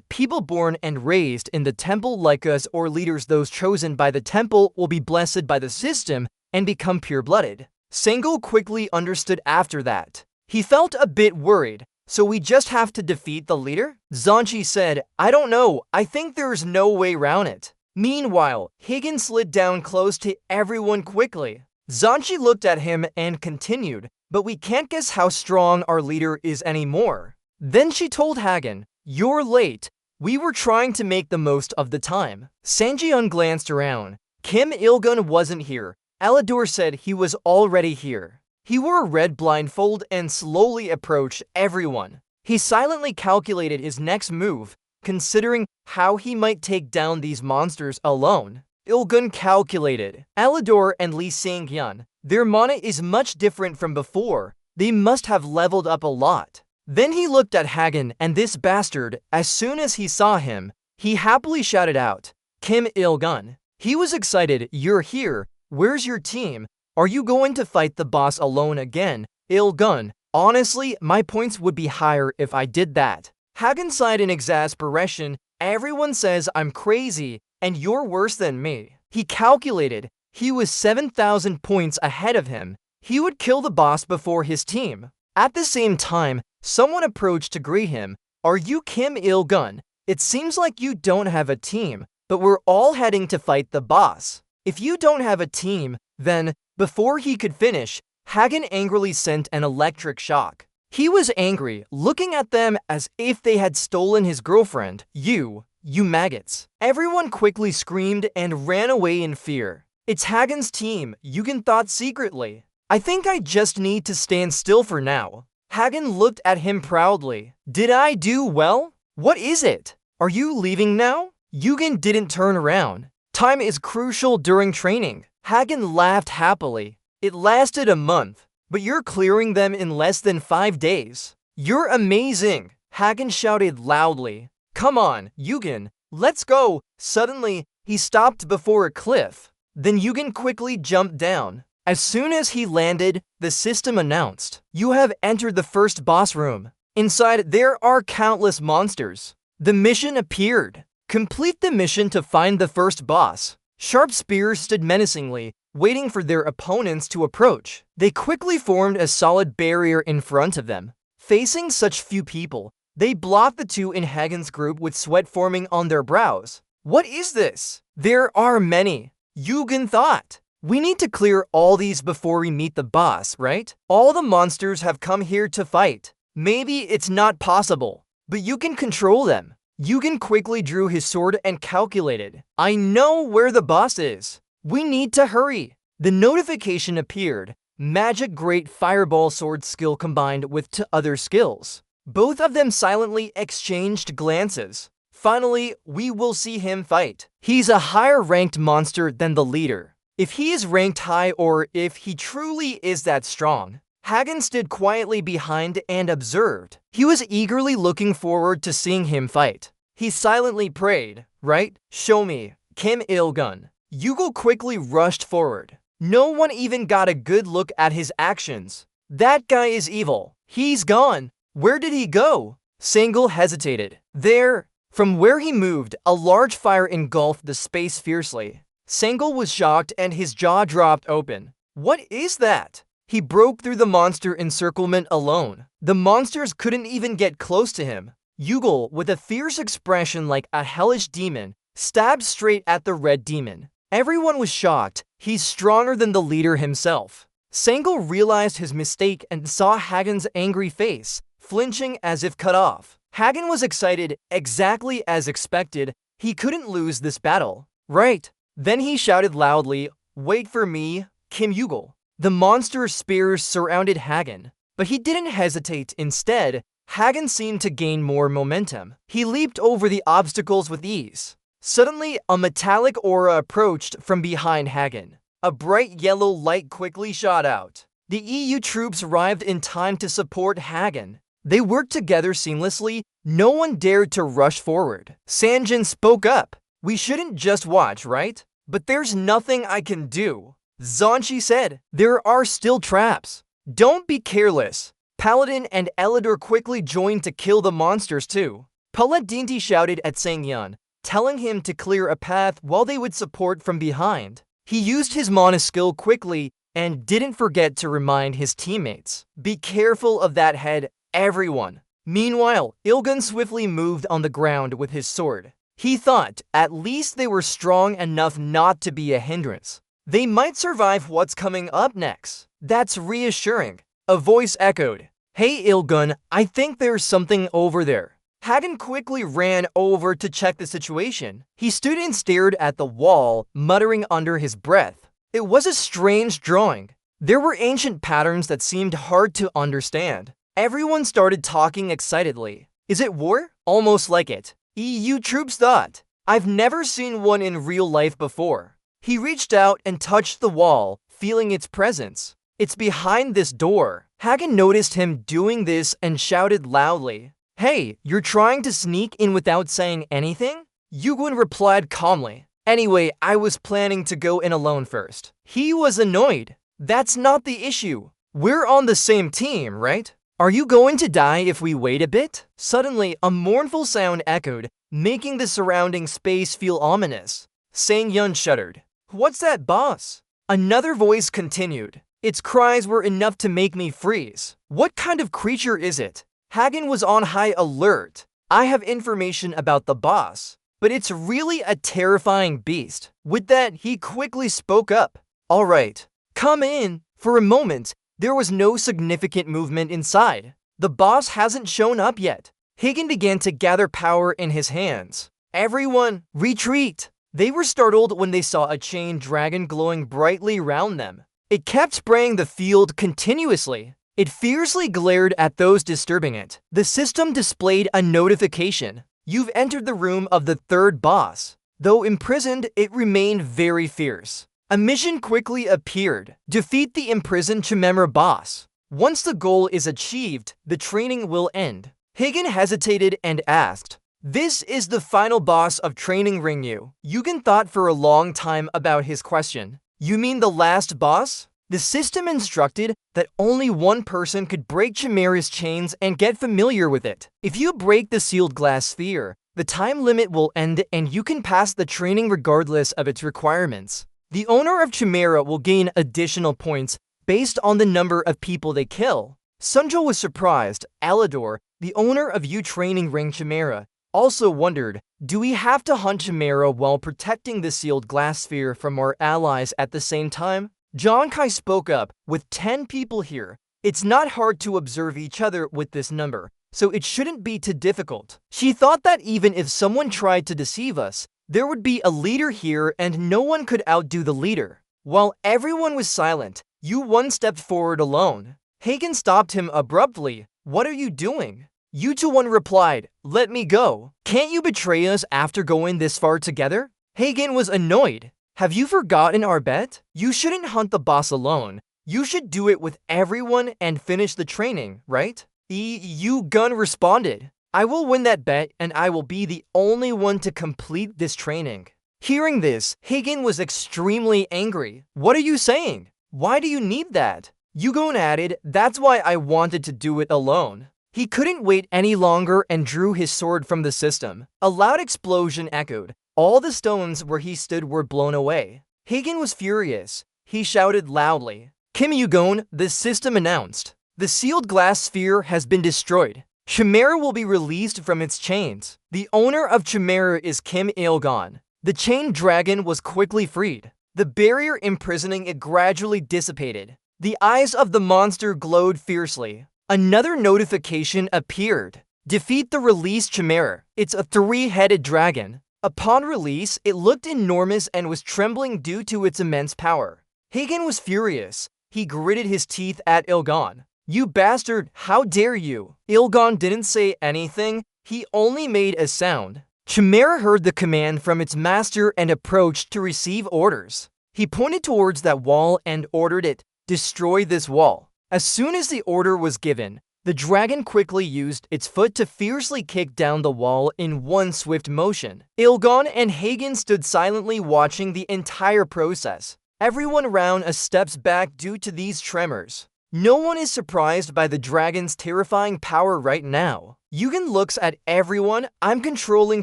A: people born and raised in the temple like us or leaders those chosen by the temple will be blessed by the system and become pure-blooded. Sangul quickly understood after that. He felt a bit worried. So we just have to defeat the leader? Zanchi said, I don't know. I think there's no way around it. Meanwhile, Higgins slid down close to everyone quickly. Zanchi looked at him and continued, but we can't guess how strong our leader is anymore. Then she told Hagen, you're late. We were trying to make the most of the time. Sanjiun glanced around. Kim Il-gun wasn't here. Alador said he was already here. He wore a red blindfold and slowly approached everyone. He silently calculated his next move, considering how he might take down these monsters alone. Il-gun calculated. Alador and Lee Sang-hyun, their mana is much different from before. They must have leveled up a lot. Then he looked at Hagen and this bastard. As soon as he saw him, he happily shouted out, Kim Il-gun. He was excited. You're here. Where's your team? Are you going to fight the boss alone again? Il-gun. Honestly, my points would be higher if I did that. Hagen sighed in exasperation. Everyone says I'm crazy, and you're worse than me. He calculated. He was 7,000 points ahead of him. He would kill the boss before his team. At the same time, someone approached to greet him. Are you Kim Il-gun? It seems like you don't have a team, but we're all heading to fight the boss. If you don't have a team, then, before he could finish, Hagen angrily sent an electric shock. He was angry, looking at them as if they had stolen his girlfriend. You maggots. Everyone quickly screamed and ran away in fear. It's Hagen's team, Yugen thought secretly. I think I just need to stand still for now. Hagen looked at him proudly. Did I do well? What is it? Are you leaving now? Yugen didn't turn around. Time is crucial during training. Hagen laughed happily. It lasted a month, but you're clearing them in less than 5 days. You're amazing, Hagen shouted loudly. Come on, Yugen, let's go. Suddenly, he stopped before a cliff. Then Yugen quickly jumped down. As soon as he landed, the system announced, you have entered the first boss room. Inside, there are countless monsters. The mission appeared. Complete the mission to find the first boss. Sharp spears stood menacingly, waiting for their opponents to approach. They quickly formed a solid barrier in front of them. Facing such few people, they blocked the two in Hagen's group with sweat forming on their brows. What is this? There are many. Yugen thought. We need to clear all these before we meet the boss, right? All the monsters have come here to fight. Maybe it's not possible, but you can control them. Yugen quickly drew his sword and calculated. I know where the boss is. We need to hurry. The notification appeared. Magic Great Fireball Sword skill combined with 2 other skills. Both of them silently exchanged glances. Finally, we will see him fight. He's a higher ranked monster than the leader. If he is ranked high or if he truly is that strong. Hagen stood quietly behind and observed. He was eagerly looking forward to seeing him fight. He silently prayed, right? Show me, Kim Il-gun. Yugo quickly rushed forward. No one even got a good look at his actions. That guy is evil. He's gone. Where did he go? Sangul hesitated. There. From where he moved, a large fire engulfed the space fiercely. Sangul was shocked and his jaw dropped open. What is that? He broke through the monster encirclement alone. The monsters couldn't even get close to him. Yugol, with a fierce expression like a hellish demon, stabbed straight at the red demon. Everyone was shocked. He's stronger than the leader himself. Sangul realized his mistake and saw Hagen's angry face, flinching as if cut off. Hagen was excited, exactly as expected. He couldn't lose this battle. Right. Then he shouted loudly, "Wait for me, Kim Yugol." The monster's spears surrounded Hagen, but he didn't hesitate. Instead, Hagen seemed to gain more momentum. He leaped over the obstacles with ease. Suddenly, a metallic aura approached from behind Hagen. A bright yellow light quickly shot out. The EU troops arrived in time to support Hagen. They worked together seamlessly. No one dared to rush forward. Sanjin spoke up. "We shouldn't just watch, right? But there's nothing I can do." Zanshi said, "There are still traps. Don't be careless." Paladin and Elidor quickly joined to kill the monsters too. Paladinti shouted at Sangyun, telling him to clear a path while they would support from behind. He used his mana skill quickly and didn't forget to remind his teammates. "Be careful of that head, everyone." Meanwhile, Ilgun swiftly moved on the ground with his sword. He thought at least they were strong enough not to be a hindrance. They might survive what's coming up next. That's reassuring. A voice echoed, "Hey Ilgun, I think there's something over there." Hagen quickly ran over to check the situation. He stood and stared at the wall, muttering under his breath. It was a strange drawing. There were ancient patterns that seemed hard to understand. Everyone started talking excitedly. "Is it war?" "Almost like it," EU troops thought. "I've never seen one in real life before." He reached out and touched the wall, feeling its presence. "It's behind this door." Hagen noticed him doing this and shouted loudly, "Hey, you're trying to sneak in without saying anything?" Yugwin replied calmly, "Anyway, I was planning to go in alone first." He was annoyed. "That's not the issue. We're on the same team, right? Are you going to die if we wait a bit?" Suddenly, a mournful sound echoed, making the surrounding space feel ominous. Sangyun shuddered. "What's that, boss?" Another voice continued. "Its cries were enough to make me freeze." "What kind of creature is it?" Hagen was on high alert. "I have information about the boss, but it's really a terrifying beast." With that, he quickly spoke up. "All right, come in." For a moment, there was no significant movement inside. The boss hasn't shown up yet. Hagen began to gather power in his hands. "Everyone, retreat!" They were startled when they saw a chain dragon glowing brightly around them. It kept spraying the field continuously. It fiercely glared at those disturbing it. The system displayed a notification. "You've entered the room of the third boss." Though imprisoned, it remained very fierce. A mission quickly appeared. Defeat the imprisoned Chimera boss. Once the goal is achieved, the training will end. Hagen hesitated and asked, "This is the final boss of Training Ringyu." Yugen thought for a long time about his question. "You mean the last boss?" The system instructed that only one person could break Chimera's chains and get familiar with it. If you break the sealed glass sphere, the time limit will end and you can pass the training regardless of its requirements. The owner of Chimera will gain additional points based on the number of people they kill. Sunjo was surprised. Elidor, the owner of U Training Ring Chimera, also wondered, do we have to hunt Chimera while protecting the sealed glass sphere from our allies at the same time? John Kai spoke up, "With 10 people here, it's not hard to observe each other with this number, so it shouldn't be too difficult." She thought that even if someone tried to deceive us, there would be a leader here and no one could outdo the leader. While everyone was silent, Yu-1 stepped forward alone. Hagen stopped him abruptly. "What are you doing?" Yu-1 replied, "Let me go. Can't you betray us after going this far together?" Hagen was annoyed. "Have you forgotten our bet? You shouldn't hunt the boss alone. You should do it with everyone and finish the training, right?" Yu-Gun responded, "I will win that bet and I will be the only one to complete this training." Hearing this, Hagen was extremely angry. "What are you saying? Why do you need that?" Yu-Gun added, "That's why I wanted to do it alone." He couldn't wait any longer and drew his sword from the system. A loud explosion echoed. All the stones where he stood were blown away. Hagen was furious. He shouted loudly. Kim Yugon, the system announced. The sealed glass sphere has been destroyed. Chimera will be released from its chains. The owner of Chimera is Kim Il-gon. The chained dragon was quickly freed. The barrier imprisoning it gradually dissipated. The eyes of the monster glowed fiercely. Another notification appeared. Defeat the released Chimera. It's a 3-headed dragon. Upon release, it looked enormous and was trembling due to its immense power. Hagen was furious. He gritted his teeth at Il-gon. You bastard, how dare you? Il-gon didn't say anything. He only made a sound. Chimera heard the command from its master and approached to receive orders. He pointed towards that wall and ordered it, destroy this wall. As soon as the order was given, the dragon quickly used its foot to fiercely kick down the wall in one swift motion. Il-gon and Hagen stood silently watching the entire process. Everyone around us steps back due to these tremors. No one is surprised by the dragon's terrifying power right now. Yugen looks at everyone. I'm controlling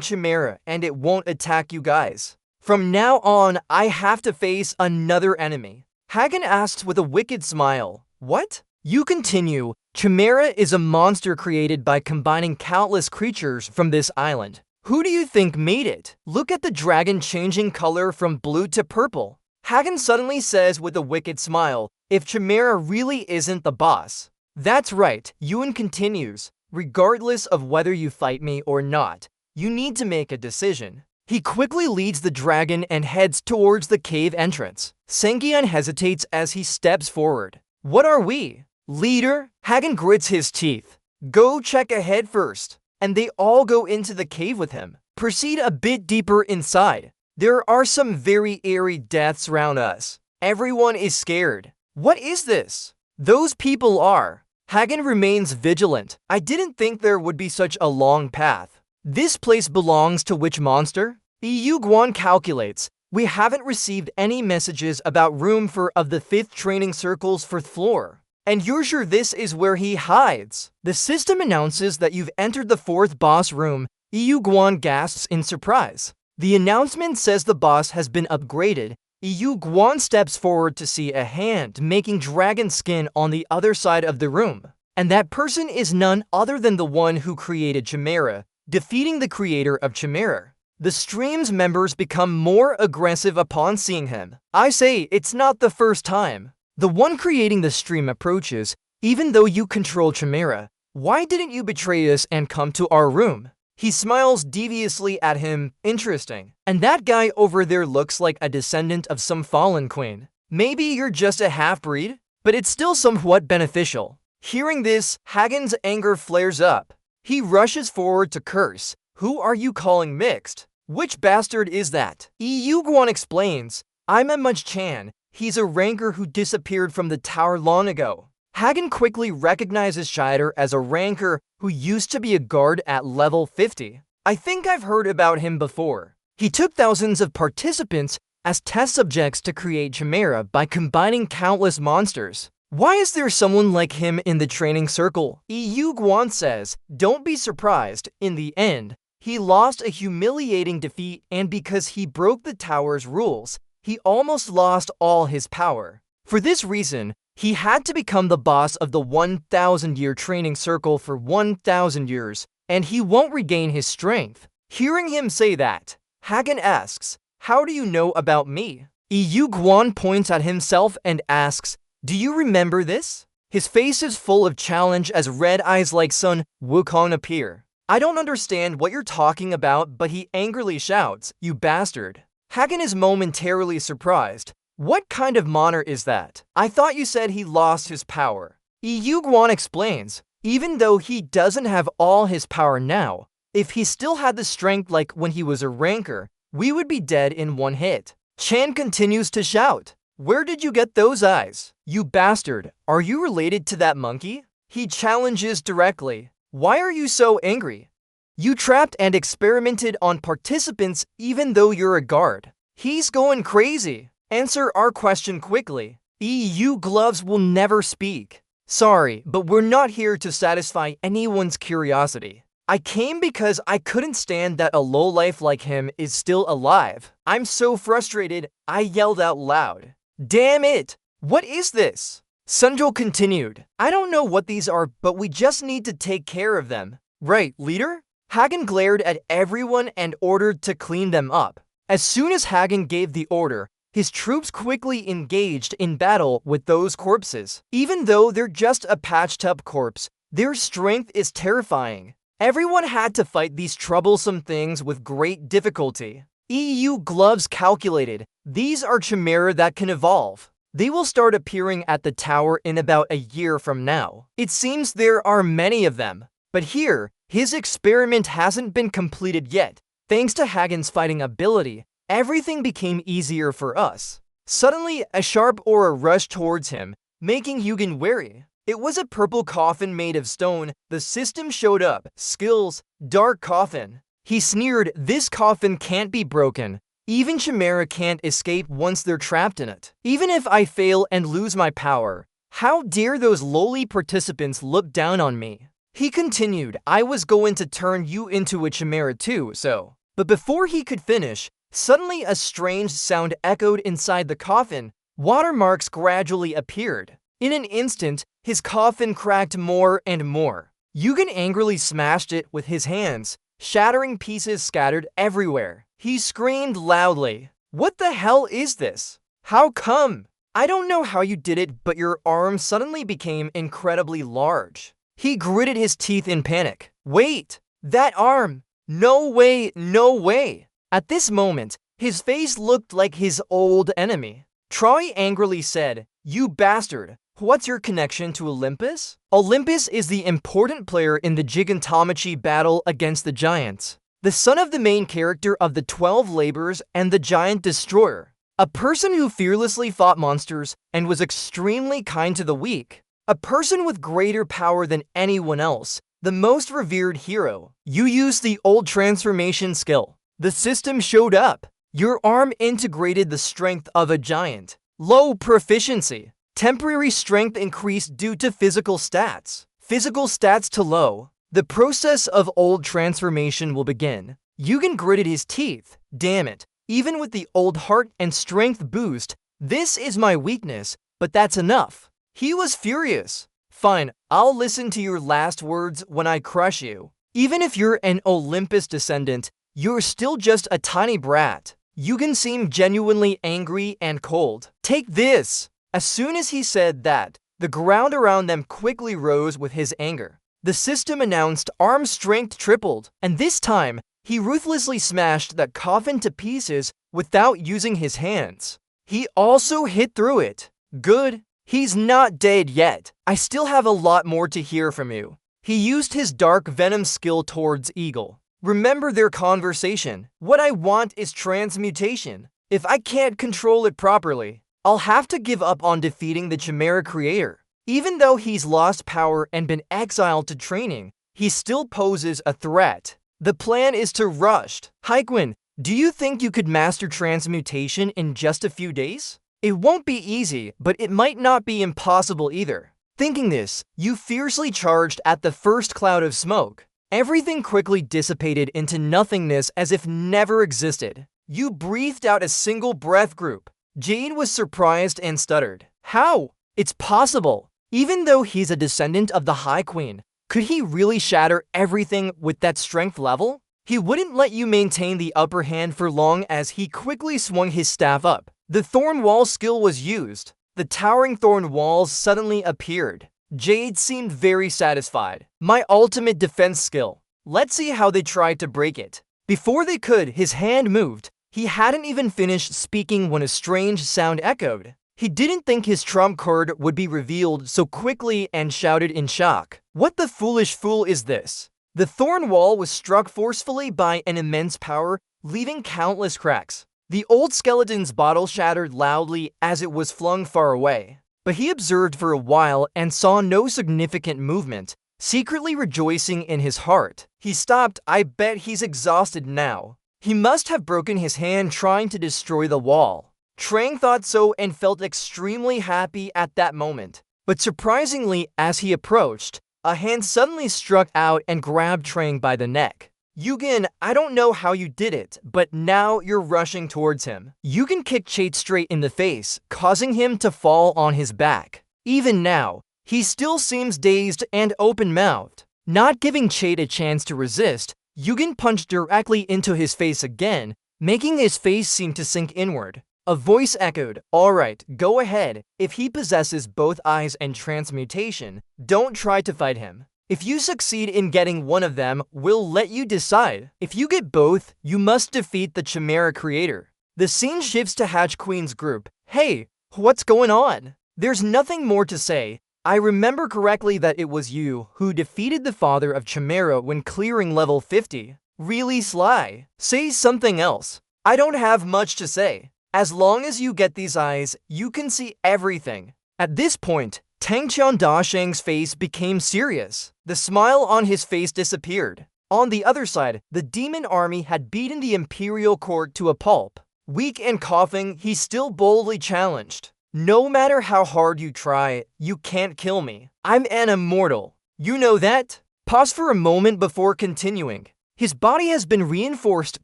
A: Chimera and it won't attack you guys. From now on, I have to face another enemy. Hagen asks with a wicked smile. What? You continue. Chimera is a monster created by combining countless creatures from this island. Who do you think made it? Look at the dragon changing color from blue to purple. Hagen suddenly says with a wicked smile, if Chimera really isn't the boss. That's right, Yugen continues. Regardless of whether you fight me or not, you need to make a decision. He quickly leads the dragon and heads towards the cave entrance. Sangyeon hesitates as he steps forward. What are we? Leader? Hagen grits his teeth. Go check ahead first. And they all go into the cave with him. Proceed a bit deeper inside. There are some very eerie deaths around us. Everyone is scared. What is this? Those people are. Hagen remains vigilant. I didn't think there would be such a long path. This place belongs to which monster? Yu-Guan calculates. We haven't received any messages about room for of the 5th training circle's 4th floor. And you're sure this is where he hides? The system announces that you've entered the 4th boss room. Yu-Guan gasps in surprise. The announcement says the boss has been upgraded. Yu-Guan steps forward to see a hand making dragon skin on the other side of the room. And that person is none other than the one who created Chimera, defeating the creator of Chimera. The stream's members become more aggressive upon seeing him. I say, it's not the first time. The one creating the stream approaches. Even though you control Chimera, why didn't you betray us and come to our room? He smiles deviously at him. Interesting. And that guy over there looks like a descendant of some fallen queen. Maybe you're just a half-breed, but it's still somewhat beneficial. Hearing this, Hagen's anger flares up. He rushes forward to curse. Who are you calling mixed? Which bastard is that? Yu-Guan explains. I'm Emma-chan. He's a ranker who disappeared from the tower long ago. Hagen quickly recognizes Scheider as a ranker who used to be a guard at level 50. I think I've heard about him before. He took thousands of participants as test subjects to create Chimera by combining countless monsters. Why is there someone like him in the training circle? Yu-Guan says, don't be surprised. In the end, he lost a humiliating defeat, and because he broke the tower's rules, he almost lost all his power. For this reason, he had to become the boss of the 1,000-year training circle for 1,000 years, and he won't regain his strength. Hearing him say that, Hagen asks, how do you know about me? Yu-Guan points at himself and asks, do you remember this? His face is full of challenge as red eyes like Sun Wukong appear. I don't understand what you're talking about, but he angrily shouts, you bastard. Hagen is momentarily surprised. What kind of monster is that? I thought you said he lost his power. Yu-Guan explains, even though he doesn't have all his power now, if he still had the strength like when he was a ranker, we would be dead in one hit. Chan continues to shout, where did you get those eyes? You bastard, are you related to that monkey? He challenges directly. Why are you so angry? You trapped and experimented on participants even though you're a guard. He's going crazy. Answer our question quickly. EU gloves will never speak. Sorry, but we're not here to satisfy anyone's curiosity. I came because I couldn't stand that a lowlife like him is still alive. I'm so frustrated, I yelled out loud. Damn it! What is this? Sunjul continued. I don't know what these are, but we just need to take care of them. Right, leader? Hagen glared at everyone and ordered to clean them up. As soon as Hagen gave the order, his troops quickly engaged in battle with those corpses. Even though they're just a patched-up corpse, their strength is terrifying. Everyone had to fight these troublesome things with great difficulty. EU Gloves calculated, these are chimera that can evolve. They will start appearing at the tower in about a year from now. It seems there are many of them. But here, his experiment hasn't been completed yet. Thanks to Hagen's fighting ability, everything became easier for us. Suddenly, a sharp aura rushed towards him, making Hugin wary. It was a purple coffin made of stone. The system showed up. Skills, Dark Coffin. He sneered, this coffin can't be broken. Even Chimera can't escape once they're trapped in it. Even if I fail and lose my power, how dare those lowly participants look down on me? He continued, I was going to turn you into a Chimera too, so. But before he could finish, suddenly a strange sound echoed inside the coffin. Watermarks gradually appeared. In an instant, his coffin cracked more and more. Yugen angrily smashed it with his hands, shattering pieces scattered everywhere. He screamed loudly, what the hell is this? How come? I don't know how you did it, but your arm suddenly became incredibly large. He gritted his teeth in panic. Wait, that arm! No way, no way! At this moment, his face looked like his old enemy. Troy angrily said, you bastard, what's your connection to Olympus? Olympus is the important player in the Gigantomachy battle against the giants. The son of the main character of the 12 Labors and the Giant Destroyer. A person who fearlessly fought monsters and was extremely kind to the weak. A person with greater power than anyone else. The most revered hero. You used the old transformation skill. The system showed up. Your arm integrated the strength of a giant. Low proficiency. Temporary strength increased due to physical stats. Physical stats to low. The process of old transformation will begin. Yugen gritted his teeth. Damn it. Even with the old heart and strength boost, this is my weakness, but that's enough. He was furious. Fine, I'll listen to your last words when I crush you. Even if you're an Olympus descendant, you're still just a tiny brat. Yugen seemed genuinely angry and cold. Take this! As soon as he said that, the ground around them quickly rose with his anger. The system announced arm strength tripled, and this time, he ruthlessly smashed that coffin to pieces without using his hands. He also hit through it. Good. He's not dead yet. I still have a lot more to hear from you. He used his Dark Venom skill towards Eagle. Remember their conversation. What I want is transmutation. If I can't control it properly, I'll have to give up on defeating the Chimera creator. Even though he's lost power and been exiled to training, he still poses a threat. The plan is to rush. Haikuen, do you think you could master transmutation in just a few days? It won't be easy, but it might not be impossible either. Thinking this, you fiercely charged at the first cloud of smoke. Everything quickly dissipated into nothingness as if never existed. You breathed out a single breath group. Jade was surprised and stuttered. How? It's possible. Even though he's a descendant of the High Queen, could he really shatter everything with that strength level? He wouldn't let you maintain the upper hand for long as he quickly swung his staff up. The Thorn Wall skill was used. The towering thorn walls suddenly appeared. Jade seemed very satisfied. My ultimate defense skill. Let's see how they tried to break it. Before they could, his hand moved. He hadn't even finished speaking when a strange sound echoed. He didn't think his trump card would be revealed so quickly and shouted in shock. What the foolish fool is this? The thorn wall was struck forcefully by an immense power, leaving countless cracks. The old skeleton's bottle shattered loudly as it was flung far away. But he observed for a while and saw no significant movement, secretly rejoicing in his heart. He stopped. I bet he's exhausted now. He must have broken his hand trying to destroy the wall. Trang thought so and felt extremely happy at that moment. But surprisingly, as he approached, a hand suddenly struck out and grabbed Trang by the neck. Eugen, I don't know how you did it, but now you're rushing towards him. Eugen kicked Chait straight in the face, causing him to fall on his back. Even now, he still seems dazed and open-mouthed. Not giving Chait a chance to resist, Eugen punched directly into his face again, making his face seem to sink inward. A voice echoed, "Alright, go ahead. If he possesses both eyes and transmutation, don't try to fight him. If you succeed in getting one of them, we'll let you decide. If you get both, you must defeat the Chimera creator." The scene shifts to Hatch Queen's group. "Hey, what's going on?" There's nothing more to say. I remember correctly that it was you who defeated the father of Chimera when clearing level 50. Really sly. Say something else. I don't have much to say. As long as you get these eyes, you can see everything. At this point, Tangqian Dasheng's face became serious. The smile on his face disappeared. On the other side, the demon army had beaten the Imperial Court to a pulp. Weak and coughing, he still boldly challenged. "No matter how hard you try, you can't kill me. I'm an immortal. You know that?" Pause for a moment before continuing. His body has been reinforced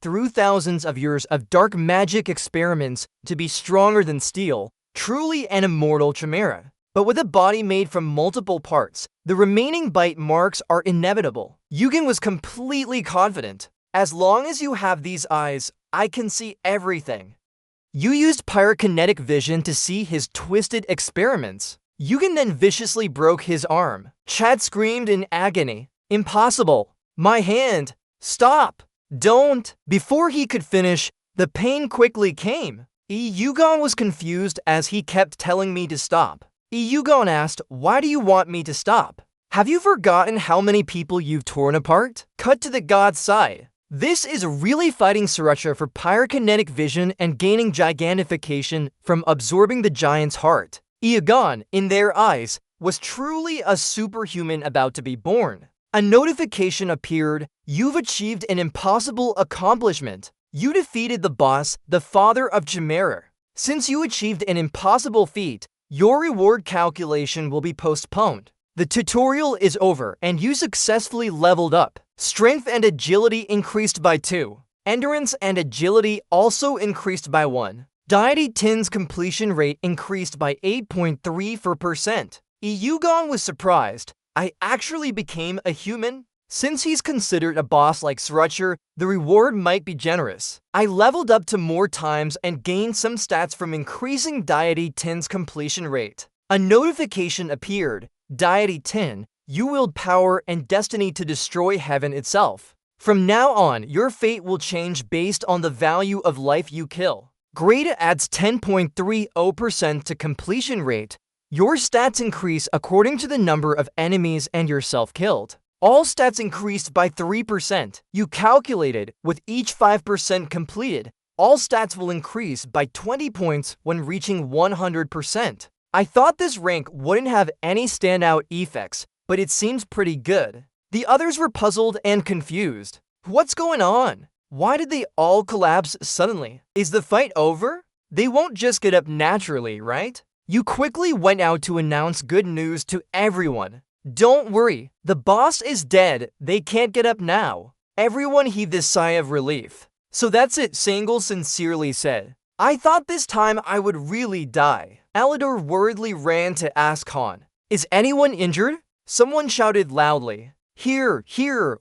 A: through thousands of years of dark magic experiments to be stronger than steel, truly an immortal chimera. But with a body made from multiple parts, the remaining bite marks are inevitable. Eugen was completely confident. "As long as you have these eyes, I can see everything." You used pyrokinetic vision to see his twisted experiments. Eugen then viciously broke his arm. Chad screamed in agony. "Impossible! My hand! Stop! Don't!" Before he could finish, the pain quickly came. Eugen was confused as he kept telling me to stop. Eugen asked, "Why do you want me to stop? Have you forgotten how many people you've torn apart?" Cut to the god's side. This is really fighting Sriracha for pyrokinetic vision and gaining gigantification from absorbing the giant's heart. Eugen, in their eyes, was truly a superhuman about to be born. A notification appeared. "You've achieved an impossible accomplishment. You defeated the boss, the father of Chimera. Since you achieved an impossible feat, your reward calculation will be postponed. The tutorial is over and you successfully leveled up. Strength and agility increased by 2. Endurance and agility also increased by 1. Deity Tin's completion rate increased by 8.34%. Eugen was surprised. I actually became a human? Since he's considered a boss like Sriracha, the reward might be generous. I leveled up to more times and gained some stats from increasing Deity Tin's completion rate. A notification appeared. Deity Tin, you wield power and destiny to destroy heaven itself. From now on, your fate will change based on the value of life you kill. Grade adds 10.30% to completion rate. Your stats increase according to the number of enemies and yourself killed. All stats increased by 3%. You calculated, with each 5% completed, all stats will increase by 20 points when reaching 100%. I thought this rank wouldn't have any standout effects, but it seems pretty good. The others were puzzled and confused. What's going on? Why did they all collapse suddenly? Is the fight over? They won't just get up naturally, right? You quickly went out to announce good news to everyone. Don't worry, the boss is dead. They can't get up now. Everyone heaved a sigh of relief. So that's it, Sangle sincerely said. I thought this time I would really die. Alador worriedly ran to ask Han. Is anyone injured? Someone shouted loudly. Here,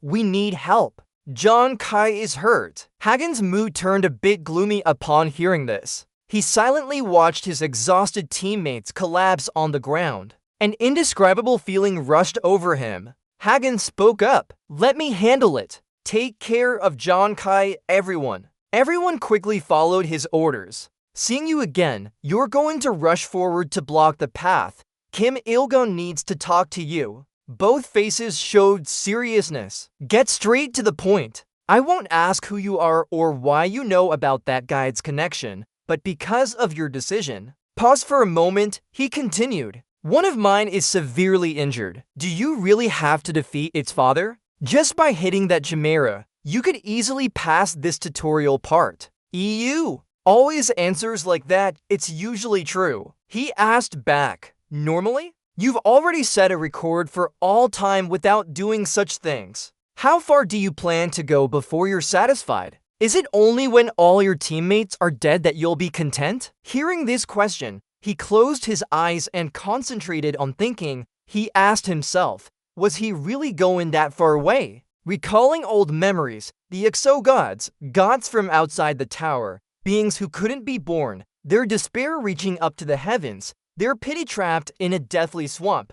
A: we need help. John Kai is hurt. Hagen's mood turned a bit gloomy upon hearing this. He silently watched his exhausted teammates collapse on the ground. An indescribable feeling rushed over him. Hagen spoke up. Let me handle it. Take care of John Kai, everyone. Everyone quickly followed his orders. Seeing you again, you're going to rush forward to block the path. Kim Il-gun needs to talk to you. Both faces showed seriousness. Get straight to the point. I won't ask who you are or why you know about that guy's connection, but because of your decision. Pause for a moment, he continued. One of mine is severely injured. Do you really have to defeat its father? Just by hitting that chimera, you could easily pass this tutorial part. EU always answers like that, it's usually true. He asked back. Normally? You've already set a record for all time without doing such things. How far do you plan to go before you're satisfied? Is it only when all your teammates are dead that you'll be content? Hearing this question, he closed his eyes and concentrated on thinking. He asked himself, was he really going that far away? Recalling old memories, the exo-gods, gods from outside the tower, beings who couldn't be born, their despair reaching up to the heavens, their pity trapped in a deathly swamp,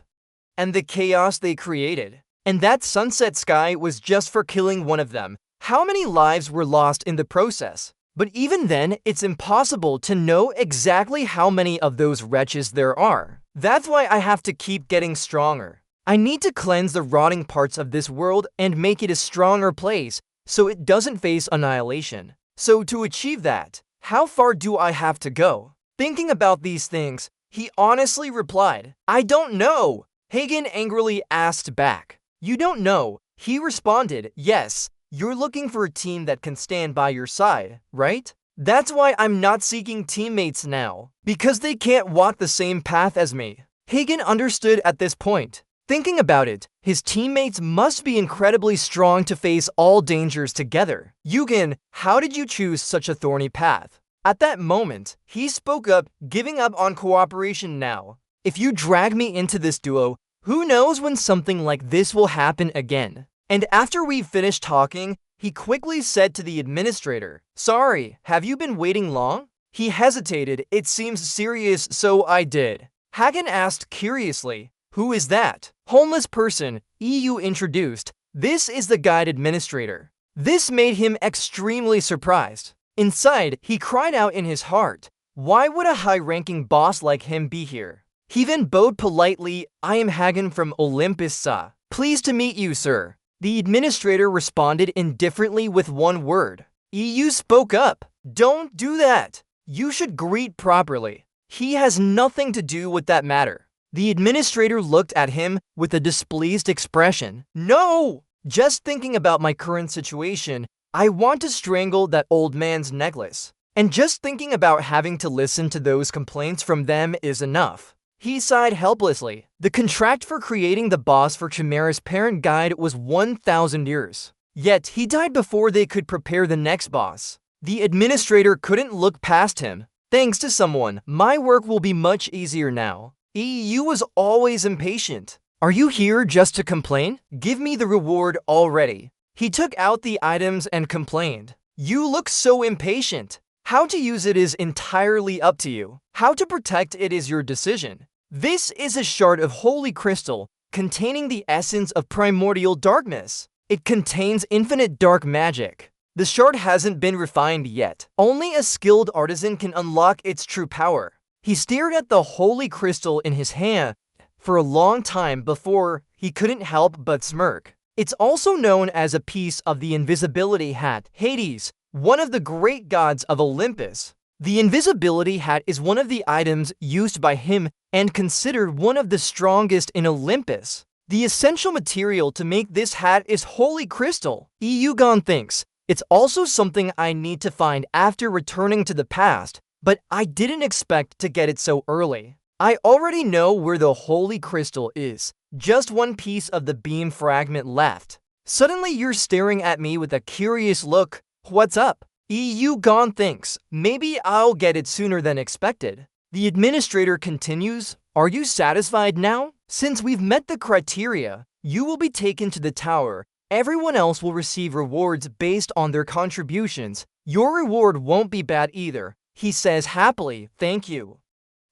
A: and the chaos they created. And that sunset sky was just for killing one of them. How many lives were lost in the process? But even then, it's impossible to know exactly how many of those wretches there are. That's why I have to keep getting stronger. I need to cleanse the rotting parts of this world and make it a stronger place so it doesn't face annihilation. So to achieve that, how far do I have to go? Thinking about these things, he honestly replied, I don't know. Hagen angrily asked back. You don't know? He responded, yes, you're looking for a team that can stand by your side, right? That's why I'm not seeking teammates now, because they can't walk the same path as me. Hagen understood at this point. Thinking about it, his teammates must be incredibly strong to face all dangers together. Yugen, how did you choose such a thorny path? At that moment, he spoke up, giving up on cooperation now. If you drag me into this duo, who knows when something like this will happen again? And after we finished talking, he quickly said to the administrator, sorry, have you been waiting long? He hesitated, it seems serious, so I did. Hagen asked curiously, who is that? Homeless person, EU introduced. This is the guide administrator. This made him extremely surprised. Inside, he cried out in his heart, why would a high-ranking boss like him be here? He then bowed politely, I am Hagen from Olympus-sa. Pleased to meet you, sir. The administrator responded indifferently with one word. EU spoke up. Don't do that. You should greet properly. He has nothing to do with that matter. The administrator looked at him with a displeased expression. No! Just thinking about my current situation, I want to strangle that old man's necklace. And just thinking about having to listen to those complaints from them is enough. He sighed helplessly. The contract for creating the boss for Chimera's parent guide was 1,000 years. Yet, he died before they could prepare the next boss. The administrator couldn't look past him. Thanks to someone, my work will be much easier now. EU was always impatient. Are you here just to complain? Give me the reward already. He took out the items and complained. You look so impatient. How to use it is entirely up to you. How to protect it is your decision. This is a shard of holy crystal containing the essence of primordial darkness. It contains infinite dark magic. The shard hasn't been refined yet. Only a skilled artisan can unlock its true power. He stared at the holy crystal in his hand for a long time before he couldn't help but smirk. It's also known as a piece of the invisibility hat, Hades, one of the great gods of Olympus. The invisibility hat is one of the items used by him and considered one of the strongest in Olympus. The essential material to make this hat is holy crystal. Yugen thinks, it's also something I need to find after returning to the past, but I didn't expect to get it so early. I already know where the holy crystal is. Just one piece of the beam fragment left. Suddenly you're staring at me with a curious look. What's up? Yugen thinks, maybe I'll get it sooner than expected. The administrator continues, are you satisfied now? Since we've met the criteria, you will be taken to the tower. Everyone else will receive rewards based on their contributions. Your reward won't be bad either. He says happily, thank you.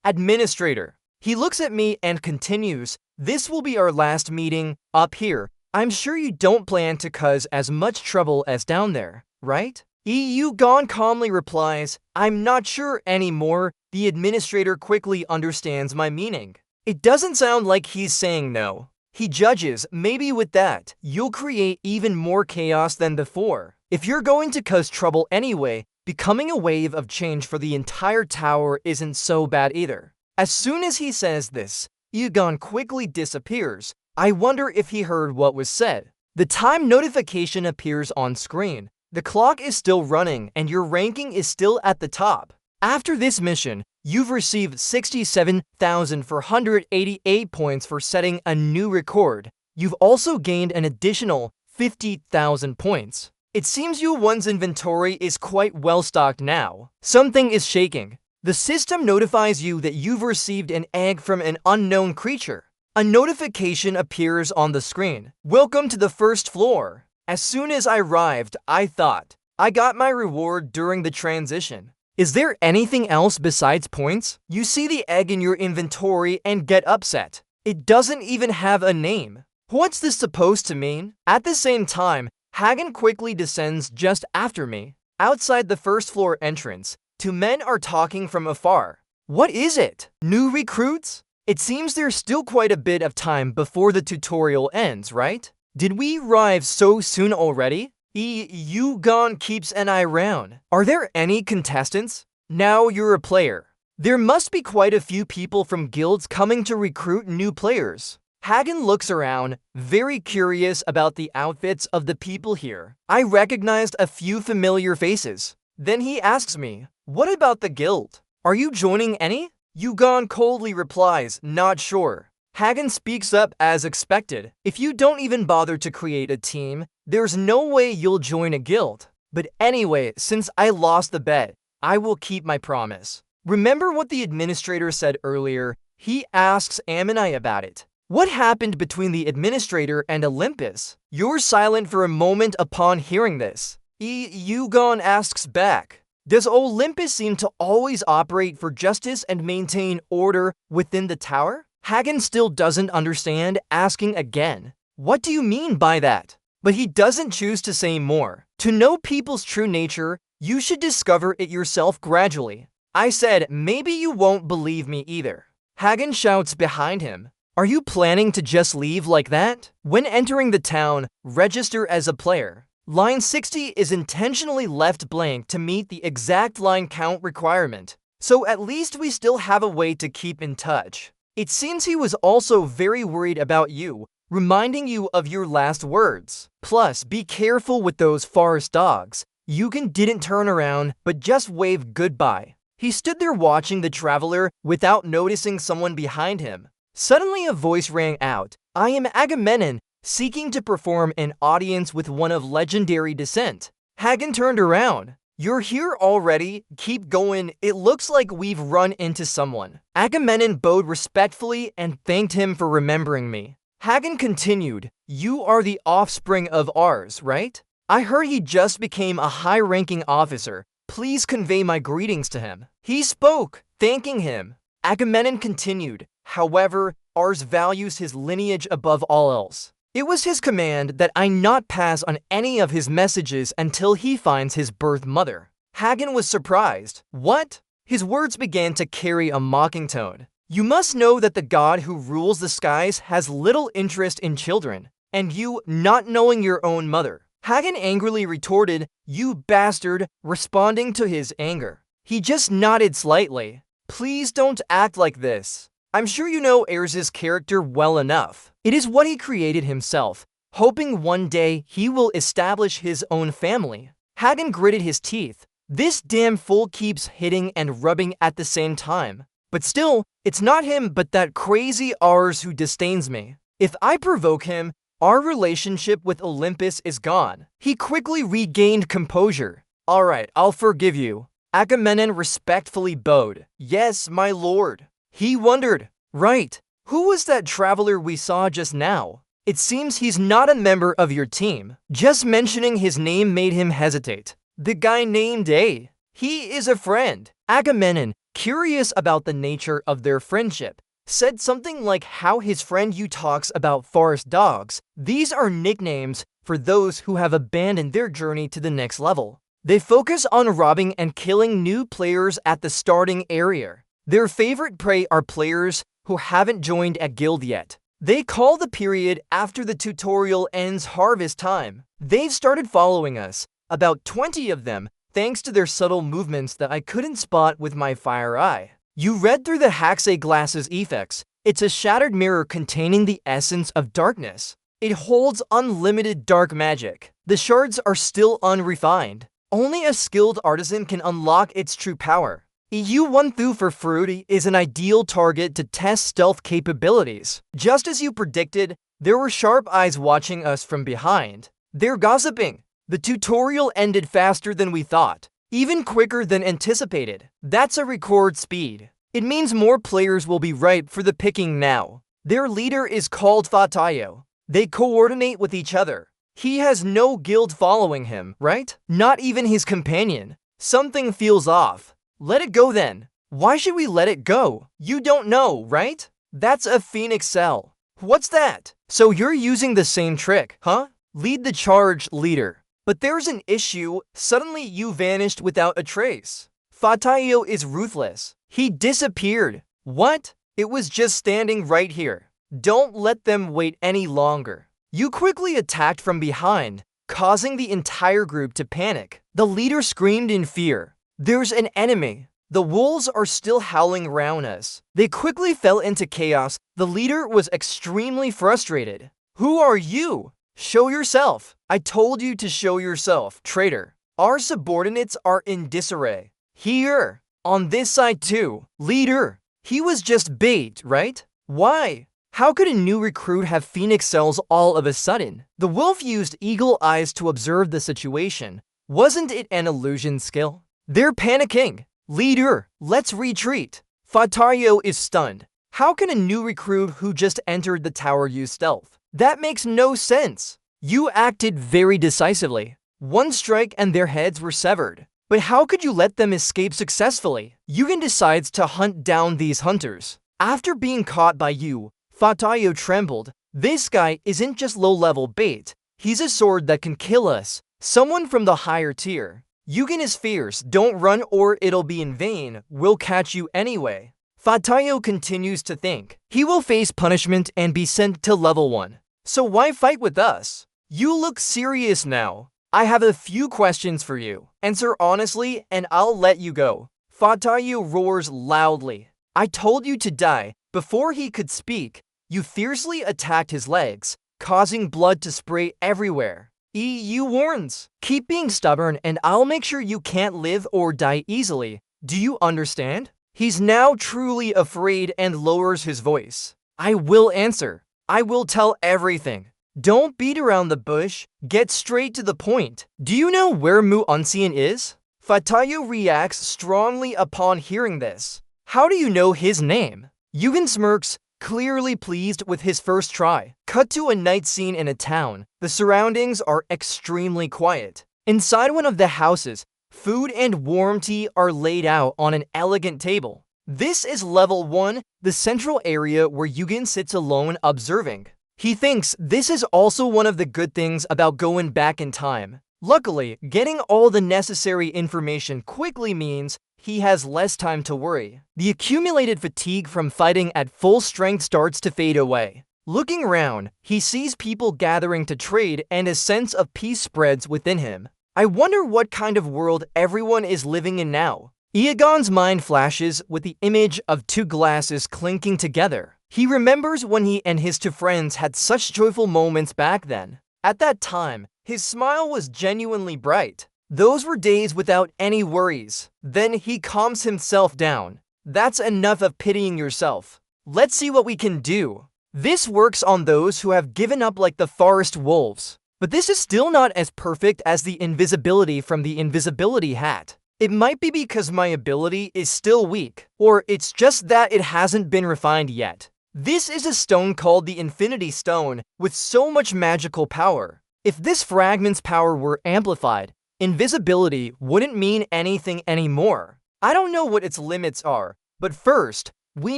A: Administrator. He looks at me and continues, this will be our last meeting up here. I'm sure you don't plan to cause as much trouble as down there, right? Yugen calmly replies, I'm not sure anymore. The administrator quickly understands my meaning. It doesn't sound like he's saying no. He judges, maybe with that, you'll create even more chaos than before. If you're going to cause trouble anyway, becoming a wave of change for the entire tower isn't so bad either. As soon as he says this, Yugen quickly disappears. I wonder if he heard what was said. The time notification appears on screen. The clock is still running and your ranking is still at the top. After this mission, You've received 67,488 points for setting a new record. You've also gained an additional 50,000 points. It seems one's inventory is quite well stocked now. Something is shaking. The system notifies you that you've received an egg from an unknown creature. A notification appears on the screen. Welcome to the first floor. As soon as I arrived, I thought, I got my reward during the transition. Is there anything else besides points? You see the egg in your inventory and get upset. It doesn't even have a name. What's this supposed to mean? At the same time, Hagen quickly descends just after me. Outside the first floor entrance, two men are talking from afar. What is it? New recruits? It seems there's still quite a bit of time before the tutorial ends, right? Did we arrive so soon already? Yugon keeps an eye round. Are there any contestants? Now you're a player. There must be quite a few people from guilds coming to recruit new players. Hagen looks around, very curious about the outfits of the people here. I recognized a few familiar faces. Then he asks me, what about the guild? Are you joining any? Yugon coldly replies, not sure. Hagen speaks up as expected. If you don't even bother to create a team, there's no way you'll join a guild. But anyway, since I lost the bet, I will keep my promise. Remember what the administrator said earlier? He asks Amini about it. What happened between the administrator and Olympus? You're silent for a moment upon hearing this. Yugon asks back. Does Olympus seem to always operate for justice and maintain order within the tower? Hagen still doesn't understand, asking again. What do you mean by that? But he doesn't choose to say more. To know people's true nature, you should discover it yourself gradually. I said, maybe you won't believe me either. Hagen shouts behind him. Are you planning to just leave like that? When entering the town, register as a player. Line 60 is intentionally left blank to meet the exact line count requirement. So at least we still have a way to keep in touch. It seems he was also very worried about you, reminding you of your last words. Plus, be careful with those forest dogs. Yugen didn't turn around, but just waved goodbye. He stood there watching the traveler without noticing someone behind him. Suddenly a voice rang out. I am Agamemnon, seeking to perform an audience with one of legendary descent. Hagen turned around. You're here already? Keep going. It looks like we've run into someone. Agamemnon bowed respectfully and thanked him for remembering me. Hagen continued, you are the offspring of ours, right? I heard he just became a high-ranking officer. Please convey my greetings to him. He spoke, thanking him. Agamemnon continued, however, ours values his lineage above all else. It was his command that I not pass on any of his messages until he finds his birth mother. Hagen was surprised. What? His words began to carry a mocking tone. You must know that the god who rules the skies has little interest in children, and you not knowing your own mother. Hagen angrily retorted, you bastard, responding to his anger. He just nodded slightly. Please don't act like this. I'm sure you know Erz's character well enough. It is what he created himself, hoping one day he will establish his own family. Hagen gritted his teeth. This damn fool keeps hitting and rubbing at the same time. But still, it's not him but that crazy Ars who disdains me. If I provoke him, our relationship with Olympus is gone. He quickly regained composure. Alright, I'll forgive you. Agamemnon respectfully bowed. Yes, my lord. He wondered, right, who was that traveler we saw just now? It seems he's not a member of your team. Just mentioning his name made him hesitate. The guy named A. He is a friend. Agamemnon, curious about the nature of their friendship, said something like how his friend you talks about forest dogs. These are nicknames for those who have abandoned their journey to the next level. They focus on robbing and killing new players at the starting area. Their favorite prey are players who haven't joined a guild yet. They call the period after the tutorial ends harvest time. They've started following us, about 20 of them, thanks to their subtle movements that I couldn't spot with my fire eye. You read through the Haxay Glass's effects. It's a shattered mirror containing the essence of darkness. It holds unlimited dark magic. The shards are still unrefined. Only a skilled artisan can unlock its true power. EU1 for Fruity is an ideal target to test stealth capabilities. Just as you predicted, there were sharp eyes watching us from behind. They're gossiping. The tutorial ended faster than we thought, even quicker than anticipated. That's a record speed. It means more players will be ripe for the picking now. Their leader is called Fatayo. They coordinate with each other. He has no guild following him, right? Not even his companion. Something feels off. Let it go then. Why should we let it go? You don't know, right? That's a Phoenix cell. What's that? So you're using the same trick, huh? Lead the charge, leader. But there's an issue. Suddenly you vanished without a trace. Fatayo is ruthless. He disappeared. What? It was just standing right here. Don't let them wait any longer. You quickly attacked from behind, causing the entire group to panic. The leader screamed in fear. There's an enemy. The wolves are still howling around us. They quickly fell into chaos. The leader was extremely frustrated. Who are you? Show yourself. I told you to show yourself, traitor. Our subordinates are in disarray. Here. On this side too. Leader. He was just bait, right? Why? How could a new recruit have Phoenix cells all of a sudden? The wolf used eagle eyes to observe the situation. Wasn't it an illusion skill? They're panicking. Leader, let's retreat. Fatayo is stunned. How can a new recruit who just entered the tower use stealth? That makes no sense. You acted very decisively. One strike and their heads were severed. But how could you let them escape successfully? Yugen decides to hunt down these hunters. After being caught by you, Fatayo trembled. This guy isn't just low-level bait. He's a sword that can kill us. Someone from the higher tier. Yugen is fierce. Don't run or it'll be in vain. We'll catch you anyway. Fatayo continues to think. He will face punishment and be sent to level 1. So why fight with us? You look serious now. I have a few questions for you. Answer honestly and I'll let you go. Fatayo roars loudly. I told you to die. Before he could speak, you fiercely attacked his legs, causing blood to spray everywhere. EU warns. Keep being stubborn and I'll make sure you can't live or die easily. Do you understand? He's now truly afraid and lowers his voice. I will answer. I will tell everything. Don't beat around the bush. Get straight to the point. Do you know where Mu Unseen is? Fatayo reacts strongly upon hearing this. How do you know his name? Yugen smirks, clearly pleased with his first try. Cut to a night scene in a town. The surroundings are extremely quiet. Inside one of the houses, food and warm tea are laid out on an elegant table. This is level 1, the central area where Yugen sits alone observing. He thinks this is also one of the good things about going back in time. Luckily, getting all the necessary information quickly means he has less time to worry. The accumulated fatigue from fighting at full strength starts to fade away. Looking around, he sees people gathering to trade and a sense of peace spreads within him. I wonder what kind of world everyone is living in now. Iagon's mind flashes with the image of two glasses clinking together. He remembers when he and his two friends had such joyful moments back then. At that time, his smile was genuinely bright. Those were days without any worries. Then he calms himself down. That's enough of pitying yourself. Let's see what we can do. This works on those who have given up like the forest wolves. But this is still not as perfect as the invisibility from the invisibility hat. It might be because my ability is still weak, or it's just that it hasn't been refined yet. This is a stone called the Infinity Stone with so much magical power. If this fragment's power were amplified, invisibility wouldn't mean anything anymore. I don't know what its limits are, but first, we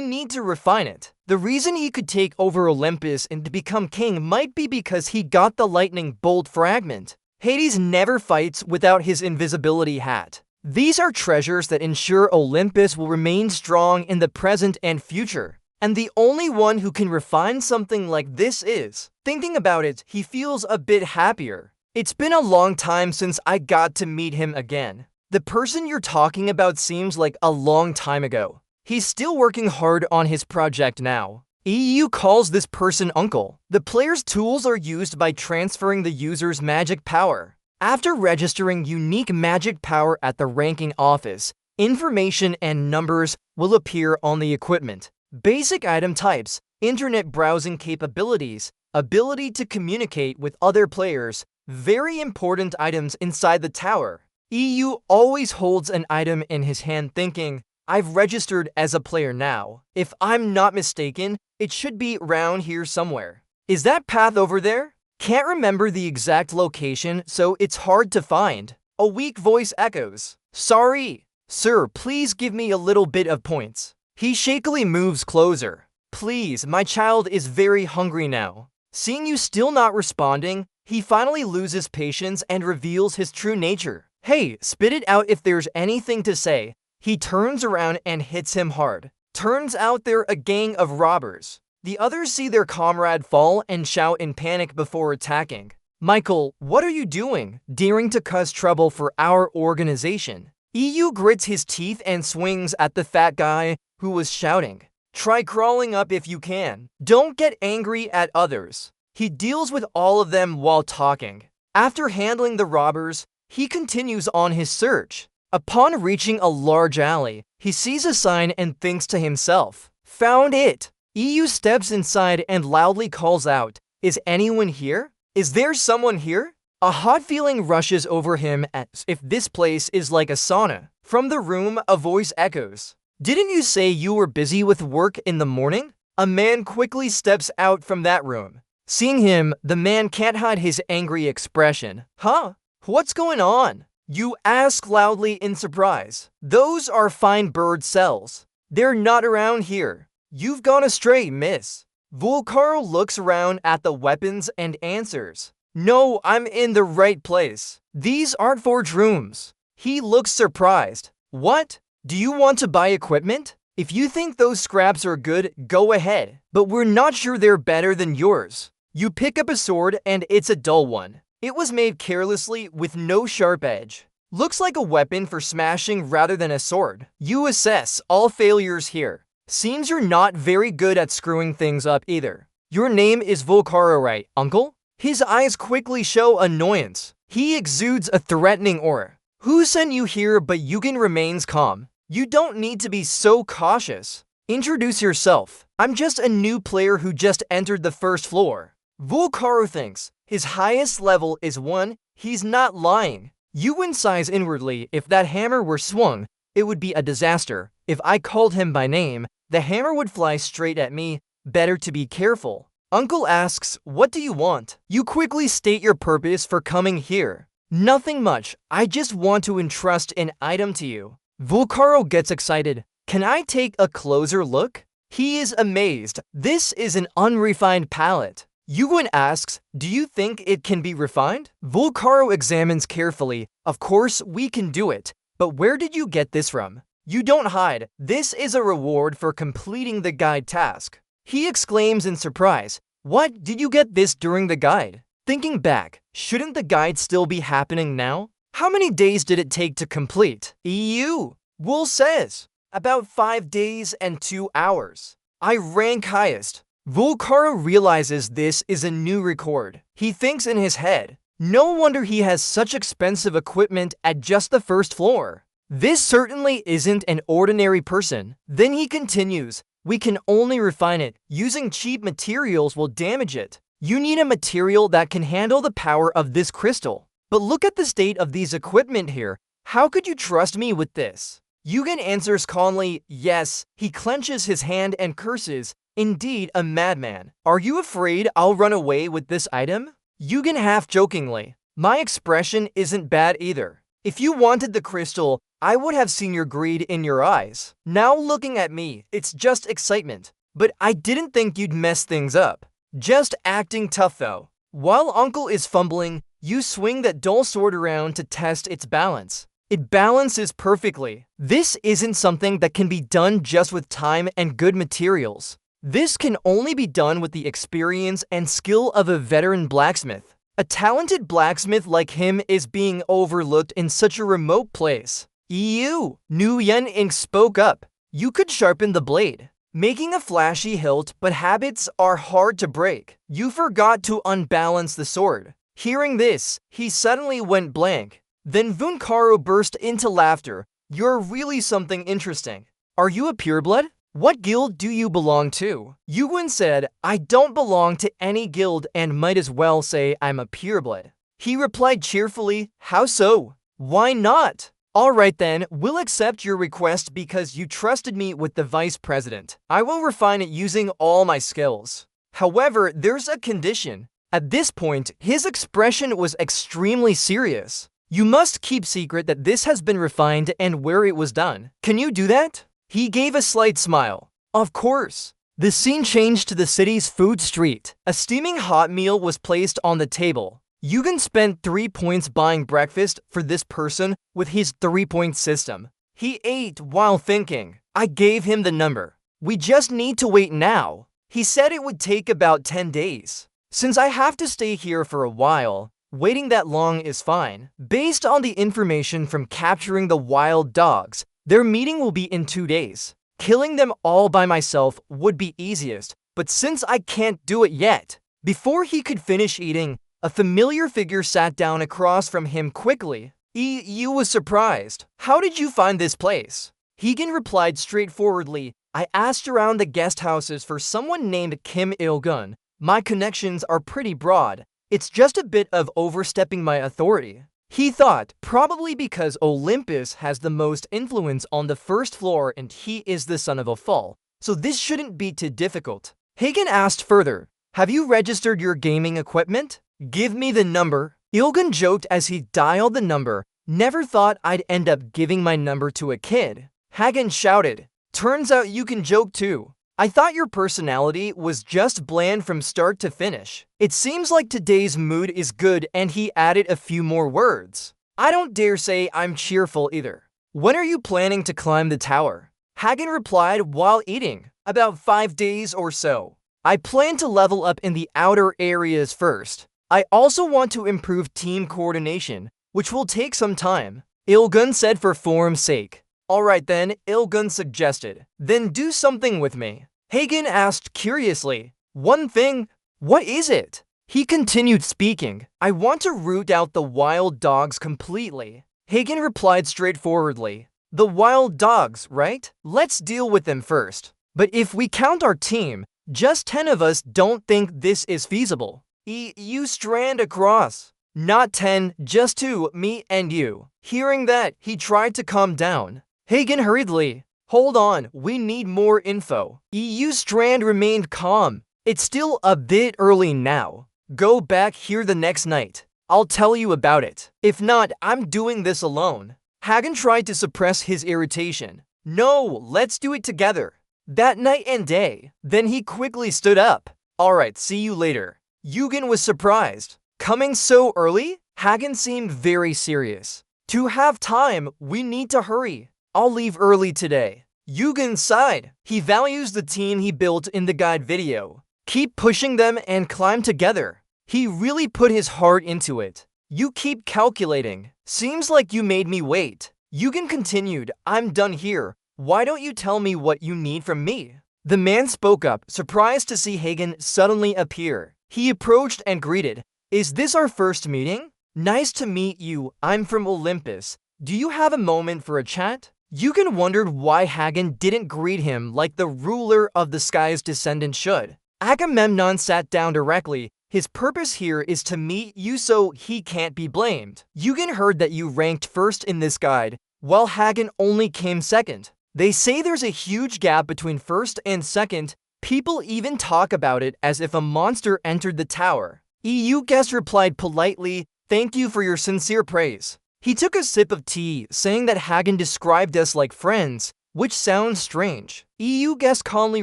A: need to refine it. The reason he could take over Olympus and to become king might be because he got the lightning bolt fragment. Hades never fights without his invisibility hat. These are treasures that ensure Olympus will remain strong in the present and future. And the only one who can refine something like this is. Thinking about it, he feels a bit happier. It's been a long time since I got to meet him again. The person you're talking about seems like a long time ago. He's still working hard on his project now. EU calls this person Uncle. The player's tools are used by transferring the user's magic power. After registering unique magic power at the ranking office, Information and numbers will appear on the equipment. Basic item types, internet browsing capabilities, ability to communicate with other players, very important items inside the tower. EU always holds an item in his hand thinking, I've registered as a player now. If I'm not mistaken, it should be around here somewhere. Is that path over there? Can't remember the exact location, so it's hard to find. A weak voice echoes. Sorry. Sir, please give me a little bit of points. He shakily moves closer. Please, my child is very hungry now. Seeing you still not responding, he finally loses patience and reveals his true nature. Hey, spit it out if there's anything to say. He turns around and hits him hard. Turns out they're a gang of robbers. The others see their comrade fall and shout in panic before attacking. Michael, what are you doing? Daring to cause trouble for our organization. EU grits his teeth and swings at the fat guy who was shouting. Try crawling up if you can. Don't get angry at others. He deals with all of them while talking. After handling the robbers, he continues on his search. Upon reaching a large alley, he sees a sign and thinks to himself, found it! EU steps inside and loudly calls out, is anyone here? Is there someone here? A hot feeling rushes over him as if this place is like a sauna. From the room, a voice echoes. Didn't you say you were busy with work in the morning? A man quickly steps out from that room. Seeing him, the man can't hide his angry expression. Huh? What's going on? You ask loudly in surprise. Those are fine bird cells. They're not around here. You've gone astray, miss. Volcaro looks around at the weapons and answers. No, I'm in the right place. These aren't forge rooms. He looks surprised. What? Do you want to buy equipment? If you think those scraps are good, go ahead. But we're not sure they're better than yours. You pick up a sword and it's a dull one. It was made carelessly with no sharp edge. Looks like a weapon for smashing rather than a sword. You assess all failures here. Seems you're not very good at screwing things up either. Your name is Volcaro, right, uncle? His eyes quickly show annoyance. He exudes a threatening aura. Who sent you here? But Yugen remains calm. You don't need to be so cautious. Introduce yourself. I'm just a new player who just entered the first floor. Volcaro thinks his highest level is 1. He's not lying. Yugen sighs inwardly. If that hammer were swung, it would be a disaster. If I called him by name, the hammer would fly straight at me. Better to be careful. Uncle asks, what do you want? You quickly state your purpose for coming here. Nothing much. I just want to entrust an item to you. Volcaro gets excited. Can I take a closer look? He is amazed. This is an unrefined palette. Yugen asks, do you think it can be refined? Volcaro examines carefully. Of course, we can do it. But where did you get this from? You don't hide. This is a reward for completing the guide task. He exclaims in surprise. What? Did you get this during the guide? Thinking back, shouldn't the guide still be happening now? How many days did it take to complete? EU. Wool says. About 5 days and 2 hours. I rank highest. Volcaro realizes this is a new record. He thinks in his head, no wonder he has such expensive equipment at just the first floor. This certainly isn't an ordinary person. Then he continues, we can only refine it. Using cheap materials will damage it. You need a material that can handle the power of this crystal. But look at the state of these equipment here. How could you trust me with this? Yugen answers calmly, yes. He clenches his hand and curses. Indeed, a madman. Are you afraid I'll run away with this item? Yugen half-jokingly. My expression isn't bad either. If you wanted the crystal, I would have seen your greed in your eyes. Now looking at me, it's just excitement. But I didn't think you'd mess things up. Just acting tough though. While Uncle is fumbling, you swing that dull sword around to test its balance. It balances perfectly. This isn't something that can be done just with time and good materials. This can only be done with the experience and skill of a veteran blacksmith. A talented blacksmith like him is being overlooked in such a remote place. EU. Nguyen Ink spoke up. You could sharpen the blade, making a flashy hilt, but habits are hard to break. You forgot to unbalance the sword. Hearing this, he suddenly went blank. Then Volcaro burst into laughter. You're really something interesting. Are you a pureblood? What guild do you belong to? Yugen said, I don't belong to any guild and might as well say I'm a pureblood. He replied cheerfully, how so? Why not? Alright then, we'll accept your request because you trusted me with the vice president. I will refine it using all my skills. However, there's a condition. At this point, his expression was extremely serious. You must keep secret that this has been refined and where it was done. Can you do that? He gave a slight smile. Of course. The scene changed to the city's food street. A steaming hot meal was placed on the table. Yugen spent 3 points buying breakfast for this person with his 3-point system. He ate while thinking. I gave him the number. We just need to wait now. He said it would take about 10 days. Since I have to stay here for a while, waiting that long is fine. Based on the information from capturing the wild dogs, their meeting will be in 2 days. Killing them all by myself would be easiest, but since I can't do it yet. Before he could finish eating, a familiar figure sat down across from him quickly. You was surprised. How did you find this place? Hagen replied straightforwardly, I asked around the guest houses for someone named Kim Il-gun. My connections are pretty broad. It's just a bit of overstepping my authority. He thought, probably because Olympus has the most influence on the first floor and he is the son of a fall, so this shouldn't be too difficult. Hagen asked further, have you registered your gaming equipment? Give me the number. Il-gun joked as he dialed the number. Never thought I'd end up giving my number to a kid. Hagen shouted, turns out you can joke too. I thought your personality was just bland from start to finish. It seems like today's mood is good and he added a few more words. I don't dare say I'm cheerful either. When are you planning to climb the tower? Hagen replied while eating, about 5 days or so. I plan to level up in the outer areas first. I also want to improve team coordination, which will take some time. Il-gun said for form's sake. Alright then, Il-gun suggested. Then do something with me. Hagen asked curiously. One thing? What is it? He continued speaking. I want to root out the wild dogs completely. Hagen replied straightforwardly. The wild dogs, right? Let's deal with them first. But if we count our team, just 10 of us don't think this is feasible. You strand across. Not 10, just 2, me and you. Hearing that, he tried to calm down. Hagen hurriedly. Hold on, we need more info. EU Strand remained calm. It's still a bit early now. Go back here the next night. I'll tell you about it. If not, I'm doing this alone. Hagen tried to suppress his irritation. No, let's do it together. That night and day. Then he quickly stood up. Alright, see you later. Yugen was surprised. Coming so early? Hagen seemed very serious. To have time, we need to hurry. I'll leave early today. Yugen sighed. He values the team he built in the guide video. Keep pushing them and climb together. He really put his heart into it. You keep calculating. Seems like you made me wait. Yugen continued, I'm done here. Why don't you tell me what you need from me? The man spoke up, surprised to see Hagen suddenly appear. He approached and greeted. Is this our first meeting? Nice to meet you. I'm from Olympus. Do you have a moment for a chat? Yugen wondered why Hagen didn't greet him like the ruler of the sky's descendant should. Agamemnon sat down directly. His purpose here is to meet you so he can't be blamed. Yugen heard that you ranked first in this guide, while Hagen only came second. They say there's a huge gap between first and second. People even talk about it as if a monster entered the tower. EU guest replied politely, thank you for your sincere praise. He took a sip of tea, saying that Hagen described us like friends, which sounds strange. EU guest calmly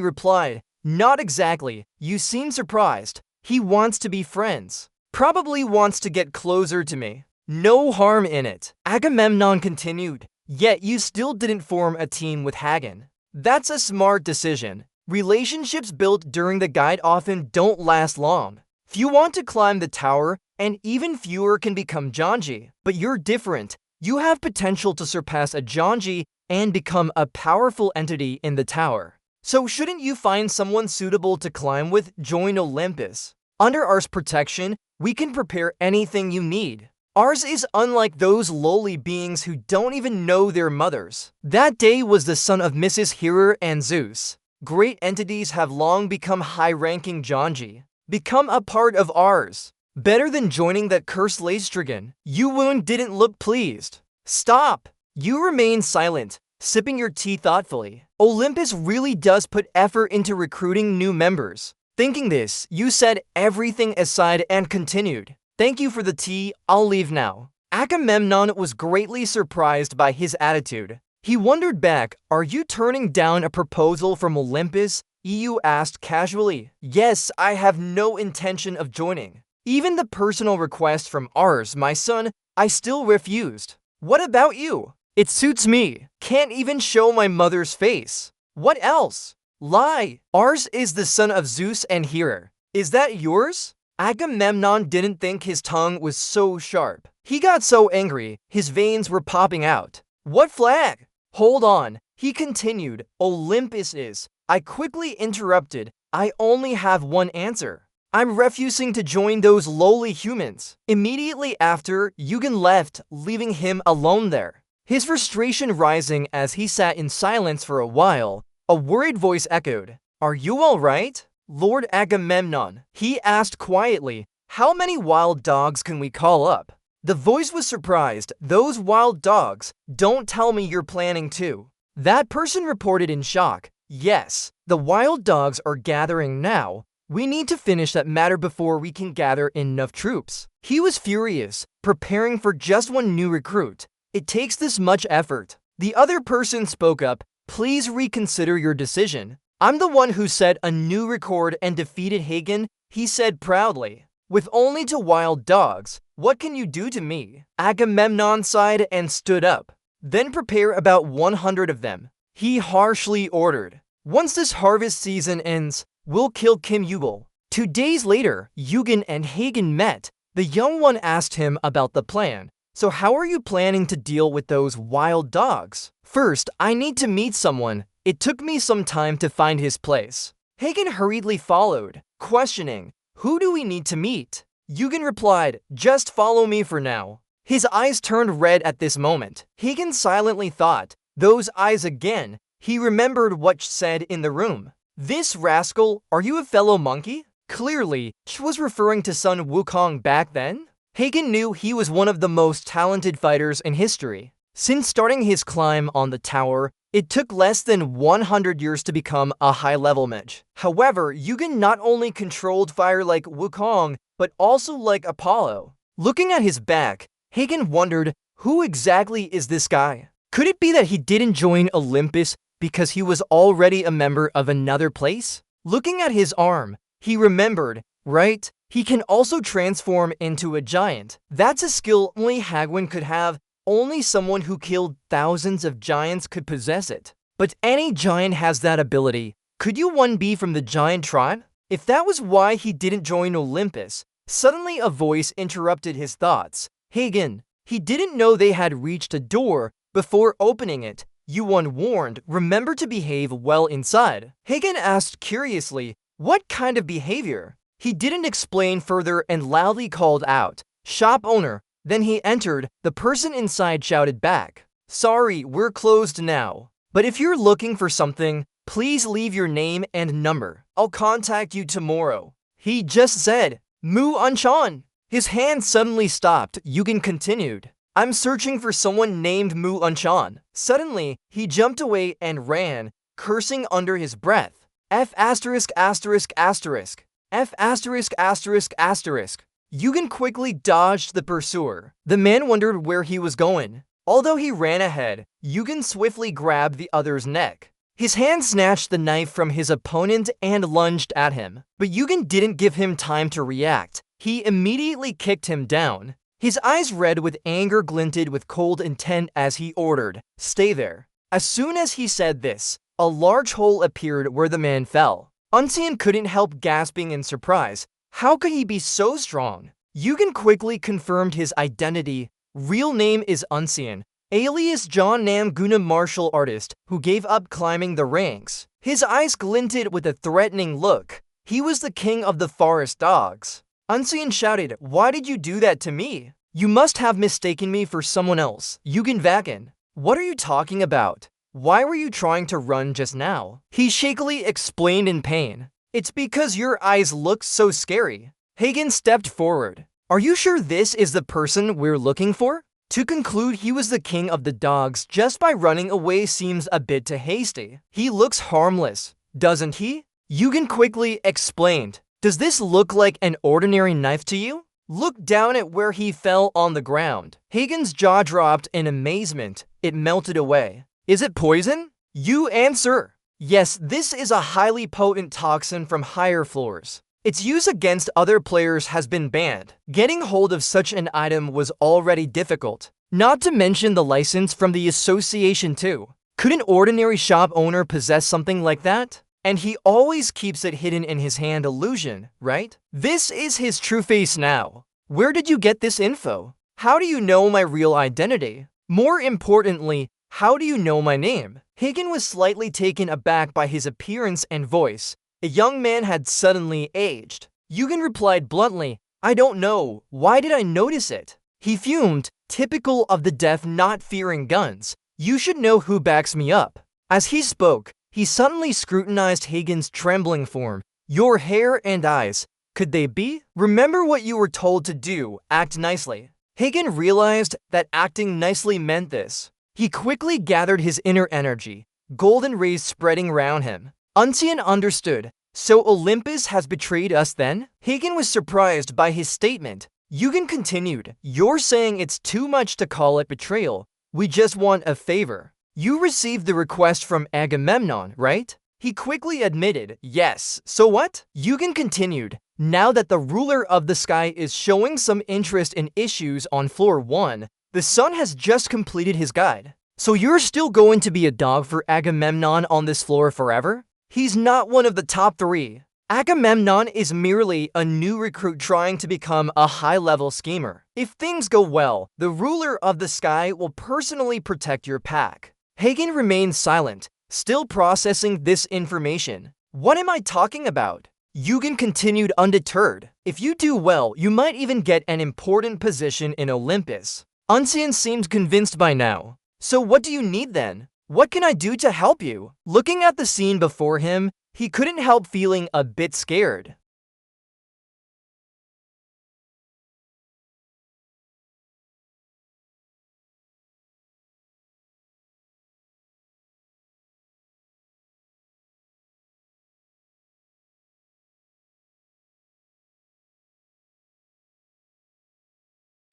A: replied, not exactly, you seem surprised. He wants to be friends. Probably wants to get closer to me. No harm in it. Agamemnon continued, yet you still didn't form a team with Hagen. That's a smart decision. Relationships built during the guide often don't last long. Few want to climb the tower, and even fewer can become Janji. But you're different. You have potential to surpass a Janji and become a powerful entity in the tower. So shouldn't you find someone suitable to climb with? Join Olympus. Under our protection, we can prepare anything you need. Ours is unlike those lowly beings who don't even know their mothers. That day was the son of Mrs. Hearer and Zeus. Great entities have long become high-ranking Janji. Become a part of ours. Better than joining that cursed Laestrigan. Yuwoon didn't look pleased. Stop! You remain silent, sipping your tea thoughtfully. Olympus really does put effort into recruiting new members. Thinking this, you set everything aside and continued. Thank you for the tea, I'll leave now. Agamemnon was greatly surprised by his attitude. He wondered back, are you turning down a proposal from Olympus? EU asked casually. Yes, I have no intention of joining. Even the personal request from ours, my son, I still refused. What about you? It suits me. Can't even show my mother's face. What else? Lie. Ours is the son of Zeus and Hera. Is that yours? Agamemnon didn't think his tongue was so sharp. He got so angry, his veins were popping out. What flag? Hold on. He continued. Olympus is. I quickly interrupted. I only have one answer. I'm refusing to join those lowly humans. Immediately after, Yugen left, leaving him alone there. His frustration rising as he sat in silence for a while, a worried voice echoed. Are you all right? Lord Agamemnon, he asked quietly, how many wild dogs can we call up? The voice was surprised. Those wild dogs, don't tell me you're planning to. That person reported in shock. Yes, the wild dogs are gathering now. We need to finish that matter before we can gather enough troops. He was furious, preparing for just one new recruit. It takes this much effort. The other person spoke up. Please reconsider your decision. I'm the one who set a new record and defeated Hagen, he said proudly. With only 2 wild dogs, what can you do to me? Agamemnon sighed and stood up. Then prepare about 100 of them. He harshly ordered. Once this harvest season ends, we'll kill Kim Yugel. 2 days later, Yugen and Hagen met. The young one asked him about the plan. So how are you planning to deal with those wild dogs? First, I need to meet someone. It took me some time to find his place. Hagen hurriedly followed, questioning, who do we need to meet? Yugen replied, just follow me for now. His eyes turned red at this moment. Hagen silently thought, those eyes again. He remembered what Ch said in the room. This rascal, are you a fellow monkey? Clearly, Ch was referring to Sun Wukong back then. Hagen knew he was one of the most talented fighters in history. Since starting his climb on the tower, it took less than 100 years to become a high-level mage. However, Yugen not only controlled fire like Wukong, but also like Apollo. Looking at his back, Hagen wondered, who exactly is this guy? Could it be that he didn't join Olympus because he was already a member of another place? Looking at his arm, he remembered, right? He can also transform into a giant. That's a skill only Hagwon could have. Only someone who killed thousands of giants could possess it. But any giant has that ability. Could you one be from the giant tribe? If that was why he didn't join Olympus, suddenly a voice interrupted his thoughts. Hagen. He didn't know they had reached a door. Before opening it, Yuwon warned, remember to behave well inside. Hagen asked curiously, what kind of behavior? He didn't explain further and loudly called out, shop owner. Then he entered. The person inside shouted back, sorry, we're closed now. But if you're looking for something, please leave your name and number. I'll contact you tomorrow. He just said, Mu Anchan. His hand suddenly stopped. Yugen continued, I'm searching for someone named Mu Anchan. Suddenly, he jumped away and ran, cursing under his breath. F asterisk asterisk asterisk. F asterisk asterisk asterisk. Yugen quickly dodged the pursuer. The man wondered where he was going. Although he ran ahead, Yugen swiftly grabbed the other's neck. His hand snatched the knife from his opponent and lunged at him. But Yugen didn't give him time to react. He immediately kicked him down. His eyes red with anger glinted with cold intent as he ordered, stay there. As soon as he said this, a large hole appeared where the man fell. Unseen couldn't help gasping in surprise. How could he be so strong? Yugen quickly confirmed his identity. Real name is Unseen, alias John Namguna, martial artist who gave up climbing the ranks. His eyes glinted with a threatening look. He was the king of the forest dogs. Unseen shouted, why did you do that to me? You must have mistaken me for someone else, Yugen Vakin. What are you talking about? Why were you trying to run just now? He shakily explained in pain. It's because your eyes look so scary. Hagen stepped forward. Are you sure this is the person we're looking for? To conclude he was the king of the dogs just by running away seems a bit too hasty. He looks harmless, doesn't he? Yugen quickly explained. Does this look like an ordinary knife to you? Look down at where he fell on the ground. Hagen's jaw dropped in amazement. It melted away. Is it poison? You answer. Yes, this is a highly potent toxin from higher floors. Its use against other players has been banned. Getting hold of such an item was already difficult. Not to mention the license from the association too. Could an ordinary shop owner possess something like that? And he always keeps it hidden in his hand illusion, right? This is his true face now. Where did you get this info? How do you know my real identity? More importantly, how do you know my name? Hagen was slightly taken aback by his appearance and voice. A young man had suddenly aged. Yugen replied bluntly, I don't know. Why did I notice it? He fumed, typical of the deaf not fearing guns. You should know who backs me up. As he spoke, he suddenly scrutinized Hagen's trembling form. Your hair and eyes. Could they be? Remember what you were told to do. Act nicely. Hagen realized that acting nicely meant this. He quickly gathered his inner energy, golden rays spreading around him. Unseen understood. So Olympus has betrayed us then? Hagen was surprised by his statement. Yugen continued. You're saying it's too much to call it betrayal. We just want a favor. You received the request from Agamemnon, right? He quickly admitted, yes. So what? Yugen continued. Now that the ruler of the sky is showing some interest in issues on floor 1, the sun has just completed his guide. So you're still going to be a dog for Agamemnon on this floor forever? He's not one of the top 3. Agamemnon is merely a new recruit trying to become a high-level schemer. If things go well, the ruler of the sky will personally protect your pack. Hagen remained silent, still processing this information. What am I talking about? Yugen continued undeterred. If you do well, you might even get an important position in Olympus. Unseen seemed convinced by now. So what do you need then? What can I do to help you? Looking at the scene before him, he couldn't help feeling a bit scared.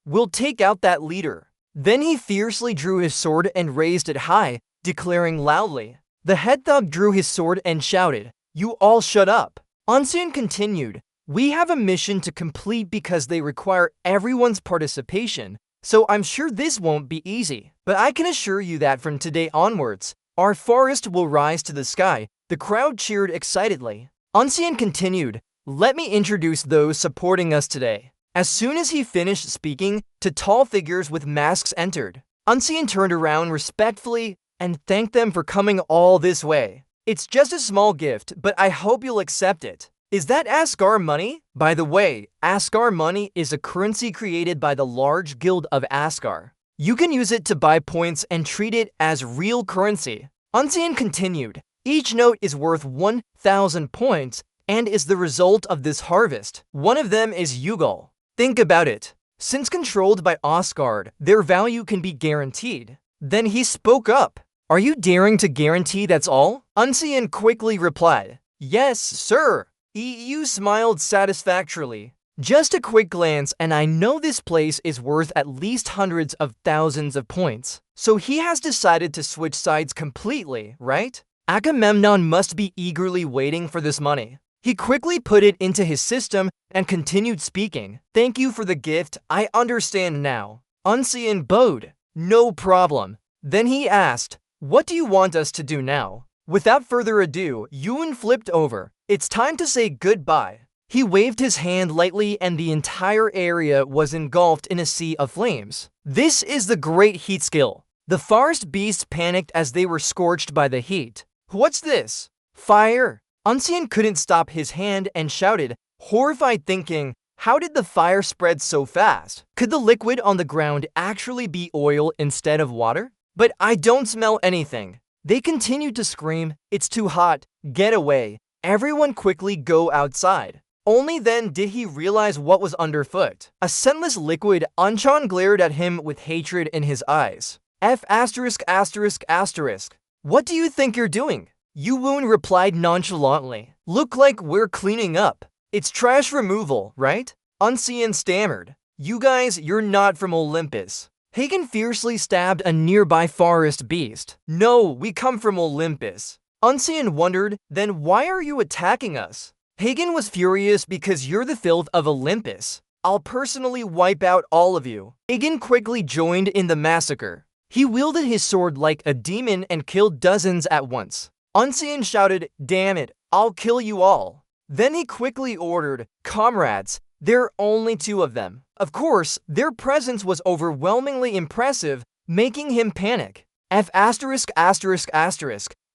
A: We'll take out that leader. Then he fiercely drew his sword and raised it high, declaring loudly. The head thug drew his sword and shouted, You all shut up. Unseen continued, We have a mission to complete because they require everyone's participation, so I'm sure this won't be easy. But I can assure you that from today onwards, our forest will rise to the sky. The crowd cheered excitedly. Unseen continued, Let me introduce those supporting us today. As soon as he finished speaking, two tall figures with masks entered. Unseen turned around respectfully and thanked them for coming all this way. It's just a small gift, but I hope you'll accept it. Is that Asgard money? By the way, Asgard money is a currency created by the large guild of Asgard. You can use it to buy points and treat it as real currency. Unseen continued, Each note is worth 1,000 points and is the result of this harvest. One of them is Yugal. Think about it. Since controlled by Asgard, their value can be guaranteed. Then he spoke up. Are you daring to guarantee that's all? Unseen quickly replied, Yes, sir. EU smiled satisfactorily. Just a quick glance and I know this place is worth at least hundreds of thousands of points. So he has decided to switch sides completely, right? Agamemnon must be eagerly waiting for this money. He quickly put it into his system and continued speaking. Thank you for the gift, I understand now. Unseen bowed. No problem. Then he asked, What do you want us to do now? Without further ado, Yuan flipped over. It's time to say goodbye. He waved his hand lightly and the entire area was engulfed in a sea of flames. This is the great heat skill. The forest beasts panicked as they were scorched by the heat. What's this? Fire! Unseen couldn't stop his hand and shouted, horrified thinking, How did the fire spread so fast? Could the liquid on the ground actually be oil instead of water? But I don't smell anything. They continued to scream, "It's too hot, get away. Everyone quickly go outside." Only then did he realize what was underfoot. A scentless liquid. Anchan glared at him with hatred in his eyes. F*******. What do you think you're doing? Yu-Woon replied nonchalantly. Look like we're cleaning up. It's trash removal, right? Unseen stammered. You guys, you're not from Olympus. Hagen fiercely stabbed a nearby forest beast. No, we come from Olympus. Unseen wondered, then why are you attacking us? Hagen was furious because you're the filth of Olympus. I'll personally wipe out all of you. Hagen quickly joined in the massacre. He wielded his sword like a demon and killed dozens at once. Unseen shouted, damn it, I'll kill you all. Then he quickly ordered, comrades, there are only 2 of them. Of course, their presence was overwhelmingly impressive, making him panic.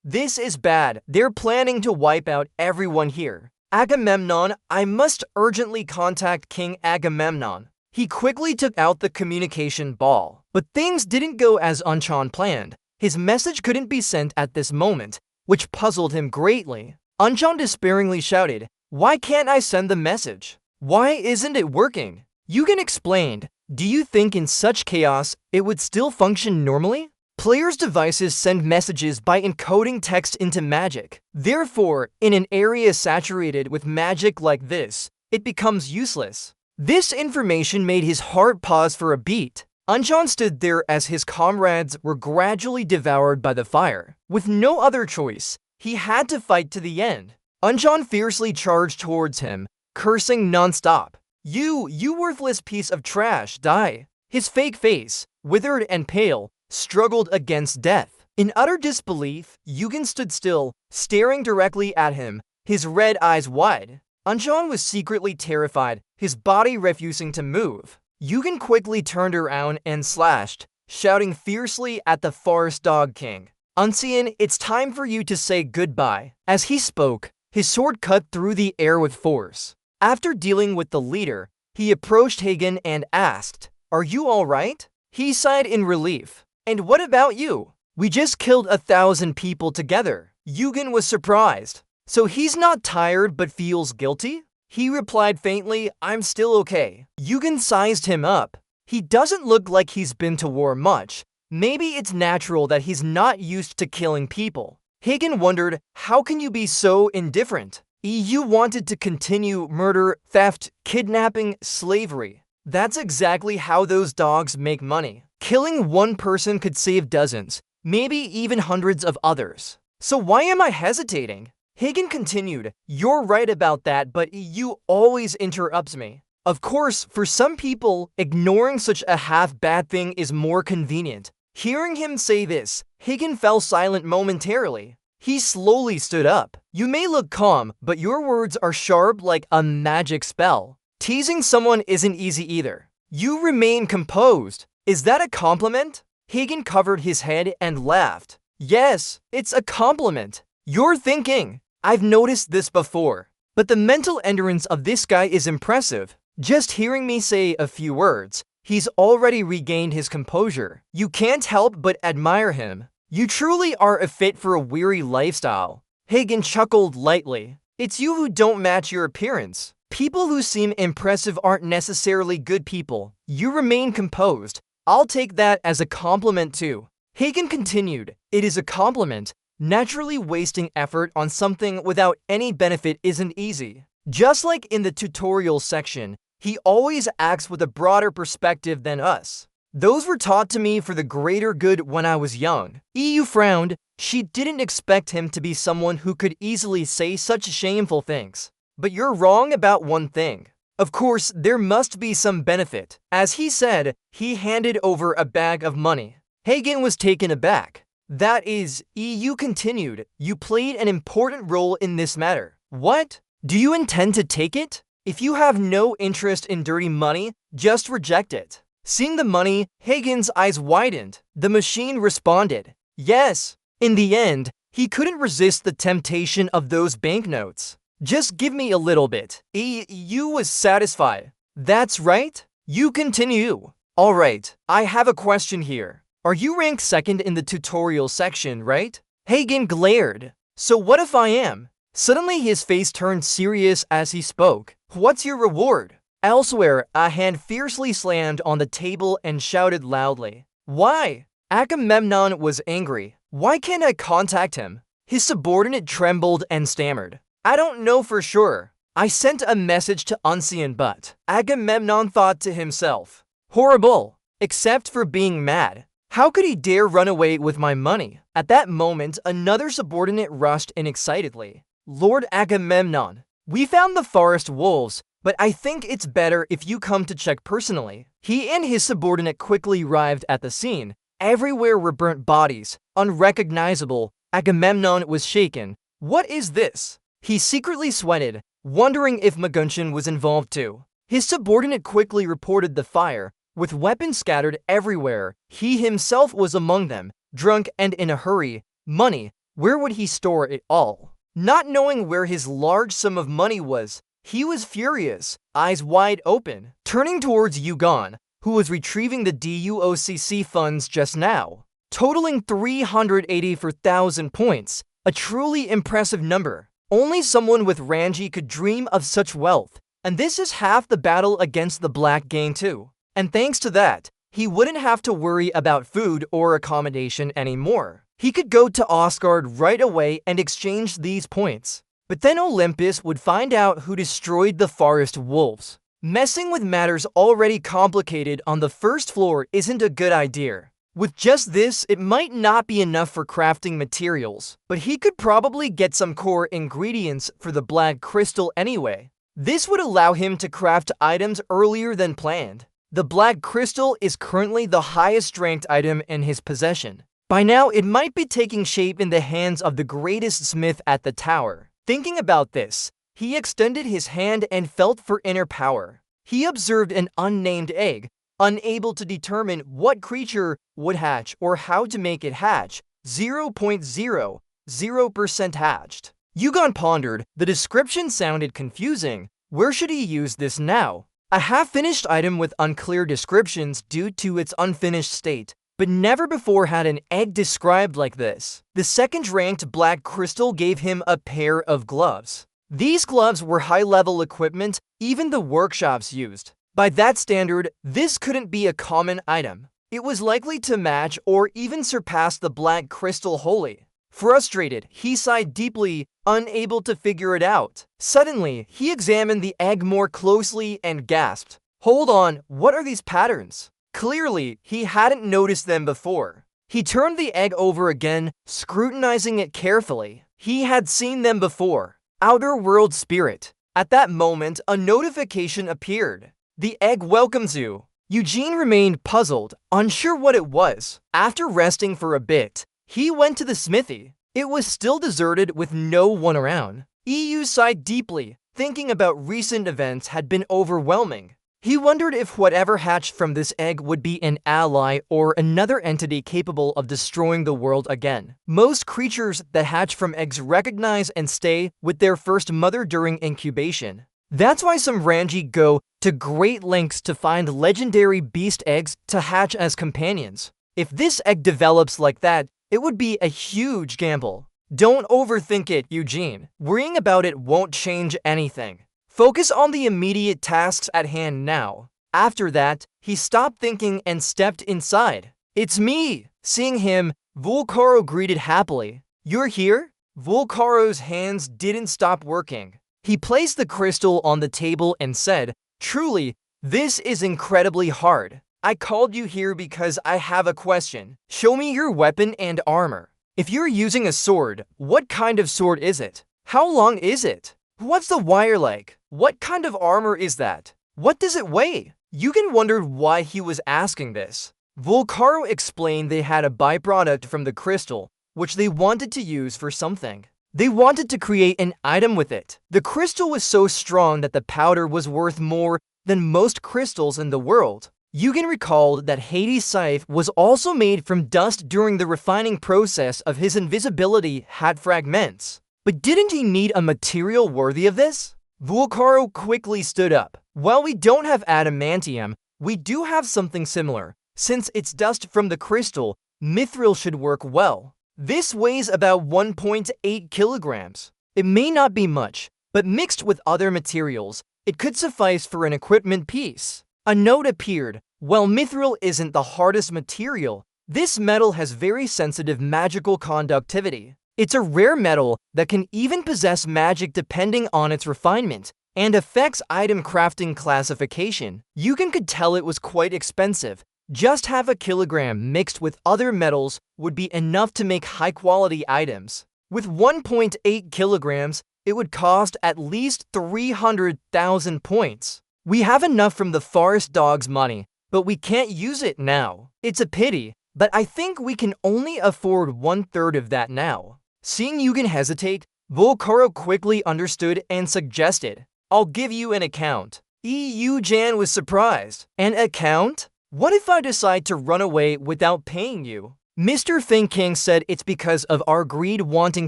A: This is bad. They're planning to wipe out everyone here. Agamemnon, I must urgently contact King Agamemnon. He quickly took out the communication ball. But things didn't go as Anchan planned. His message couldn't be sent at this moment, which puzzled him greatly. Anchan despairingly shouted, why can't I send the message? Why isn't it working? Yugen explained, do you think in such chaos, it would still function normally? Players' devices send messages by encoding text into magic. Therefore, in an area saturated with magic like this, it becomes useless. This information made his heart pause for a beat. Anchan stood there as his comrades were gradually devoured by the fire. With no other choice, he had to fight to the end. Anchan fiercely charged towards him, cursing non-stop. You worthless piece of trash, die. His fake face, withered and pale, struggled against death. In utter disbelief, Yugen stood still, staring directly at him, his red eyes wide. Anchan was secretly terrified, his body refusing to move. Yugen quickly turned around and slashed, shouting fiercely at the Forest Dog King. Unseen, it's time for you to say goodbye. As he spoke, his sword cut through the air with force. After dealing with the leader, he approached Hagen and asked, are you alright? He sighed in relief. And what about you? We just killed 1,000 people together. Yugen was surprised. So he's not tired but feels guilty? He replied faintly, I'm still okay. Yugen sized him up. He doesn't look like he's been to war much. Maybe it's natural that he's not used to killing people. Hagen wondered, how can you be so indifferent? You wanted to continue murder, theft, kidnapping, slavery. That's exactly how those dogs make money. Killing one person could save dozens, maybe even hundreds of others. So why am I hesitating? Hagen continued, you're right about that, but you always interrupts me. Of course, for some people, ignoring such a half-bad thing is more convenient. Hearing him say this, Hagen fell silent momentarily. He slowly stood up. You may look calm, but your words are sharp like a magic spell. Teasing someone isn't easy either. You remain composed. Is that a compliment? Hagen covered his head and laughed. Yes, it's a compliment. You're thinking. I've noticed this before. But the mental endurance of this guy is impressive. Just hearing me say a few words, he's already regained his composure. You can't help but admire him. You truly are a fit for a weary lifestyle. Hagen chuckled lightly. It's you who don't match your appearance. People who seem impressive aren't necessarily good people. You remain composed. I'll take that as a compliment too. Hagen continued, it is a compliment. Naturally, wasting effort on something without any benefit isn't easy. Just like in the tutorial section, he always acts with a broader perspective than us. Those were taught to me for the greater good when I was young. EU frowned. She didn't expect him to be someone who could easily say such shameful things. But you're wrong about one thing. Of course, there must be some benefit. As he said, he handed over a bag of money. Hagen was taken aback. That is, EU continued, you played an important role in this matter. What? Do you intend to take it? If you have no interest in dirty money, just reject it. Seeing the money, Hagen's eyes widened. The machine responded, yes. In the end, he couldn't resist the temptation of those banknotes. Just give me a little bit. EU was satisfied. That's right. You continue. Alright, I have a question here. Are you ranked second in the tutorial section, right? Hagen glared. So what if I am? Suddenly his face turned serious as he spoke. What's your reward? Elsewhere, a hand fiercely slammed on the table and shouted loudly. Why? Agamemnon was angry. Why can't I contact him? His subordinate trembled and stammered. I don't know for sure. I sent a message to Unseen, but Agamemnon thought to himself. Horrible. Except for being mad. How could he dare run away with my money? At that moment, another subordinate rushed in excitedly. Lord Agamemnon, we found the forest wolves, but I think it's better if you come to check personally. He and his subordinate quickly arrived at the scene. Everywhere were burnt bodies, unrecognizable. Agamemnon was shaken. What is this? He secretly sweated, wondering if Magunshin was involved too. His subordinate quickly reported the fire. With weapons scattered everywhere, he himself was among them, drunk and in a hurry. Money, where would he store it all? Not knowing where his large sum of money was, he was furious, eyes wide open, turning towards Yugon, who was retrieving the DUOCC funds just now, totaling 384,000 points, a truly impressive number. Only someone with Ranji could dream of such wealth, and this is half the battle against the Black Gang too. And thanks to that, he wouldn't have to worry about food or accommodation anymore. He could go to Asgard right away and exchange these points. But then Olympus would find out who destroyed the forest wolves. Messing with matters already complicated on the first floor isn't a good idea. With just this, it might not be enough for crafting materials, but he could probably get some core ingredients for the black crystal anyway. This would allow him to craft items earlier than planned. The black crystal is currently the highest ranked item in his possession. By now, it might be taking shape in the hands of the greatest smith at the tower. Thinking about this, he extended his hand and felt for inner power. He observed an unnamed egg, unable to determine what creature would hatch or how to make it hatch. 0.00% hatched. Yugon pondered. The description sounded confusing. Where should he use this now? A half-finished item with unclear descriptions due to its unfinished state, but never before had an egg described like this. The second-ranked black crystal gave him a pair of gloves. These gloves were high-level equipment even the workshops used. By that standard, this couldn't be a common item. It was likely to match or even surpass the black crystal wholly. Frustrated, he sighed deeply, unable to figure it out. Suddenly, he examined the egg more closely and gasped. Hold on, what are these patterns? Clearly, he hadn't noticed them before. He turned the egg over again, scrutinizing it carefully. He had seen them before. Outer World Spirit. At that moment, a notification appeared. The egg welcomes you. Eugene remained puzzled, unsure what it was. After resting for a bit, he went to the smithy. It was still deserted with no one around. EU sighed deeply, thinking about recent events had been overwhelming. He wondered if whatever hatched from this egg would be an ally or another entity capable of destroying the world again. Most creatures that hatch from eggs recognize and stay with their first mother during incubation. That's why some Ranji go to great lengths to find legendary beast eggs to hatch as companions. If this egg develops like that, it would be a huge gamble. Don't overthink it, Eugene. Worrying about it won't change anything. Focus on the immediate tasks at hand now. After that, he stopped thinking and stepped inside. It's me! Seeing him, Volcaro greeted happily. You're here? Volcaro's hands didn't stop working. He placed the crystal on the table and said, Truly, this is incredibly hard. I called you here because I have a question. Show me your weapon and armor. If you're using a sword, what kind of sword is it? How long is it? What's the wire like? What kind of armor is that? What does it weigh? Yugen wondered why he was asking this. Volcaro explained they had a byproduct from the crystal, which they wanted to use for something. They wanted to create an item with it. The crystal was so strong that the powder was worth more than most crystals in the world. Yugen recalled that Hades' scythe was also made from dust during the refining process of his invisibility hat fragments. But didn't he need a material worthy of this? Volcaro quickly stood up. While we don't have adamantium, we do have something similar. Since it's dust from the crystal, mithril should work well. This weighs about 1.8 kilograms. It may not be much, but mixed with other materials, it could suffice for an equipment piece. A note appeared. While mithril isn't the hardest material, this metal has very sensitive magical conductivity. It's a rare metal that can even possess magic depending on its refinement and affects item crafting classification. Yugen could tell it was quite expensive. Just half a kilogram mixed with other metals would be enough to make high-quality items. With 1.8 kilograms, it would cost at least 300,000 points. We have enough from the forest dog's money, but we can't use it now. It's a pity, but I think we can only afford 1/3 of that now. Seeing Yugen hesitate, Volcaro quickly understood and suggested, "I'll give you an account." Jan was surprised. "An account? What if I decide to run away without paying you?" Mr. Feng said it's because of our greed wanting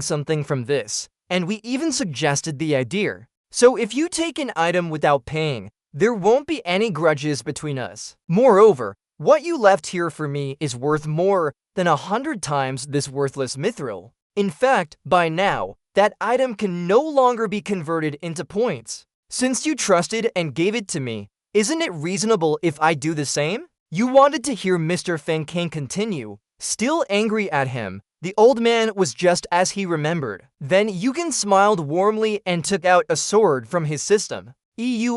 A: something from this, and we even suggested the idea. So if you take an item without paying, there won't be any grudges between us. Moreover, what you left here for me is worth more than 100 times this worthless mithril. In fact, by now, that item can no longer be converted into points. Since you trusted and gave it to me, isn't it reasonable if I do the same? You wanted to hear Mr. Feng continue. Still angry at him, the old man was just as he remembered. Then Yugen smiled warmly and took out a sword from his system.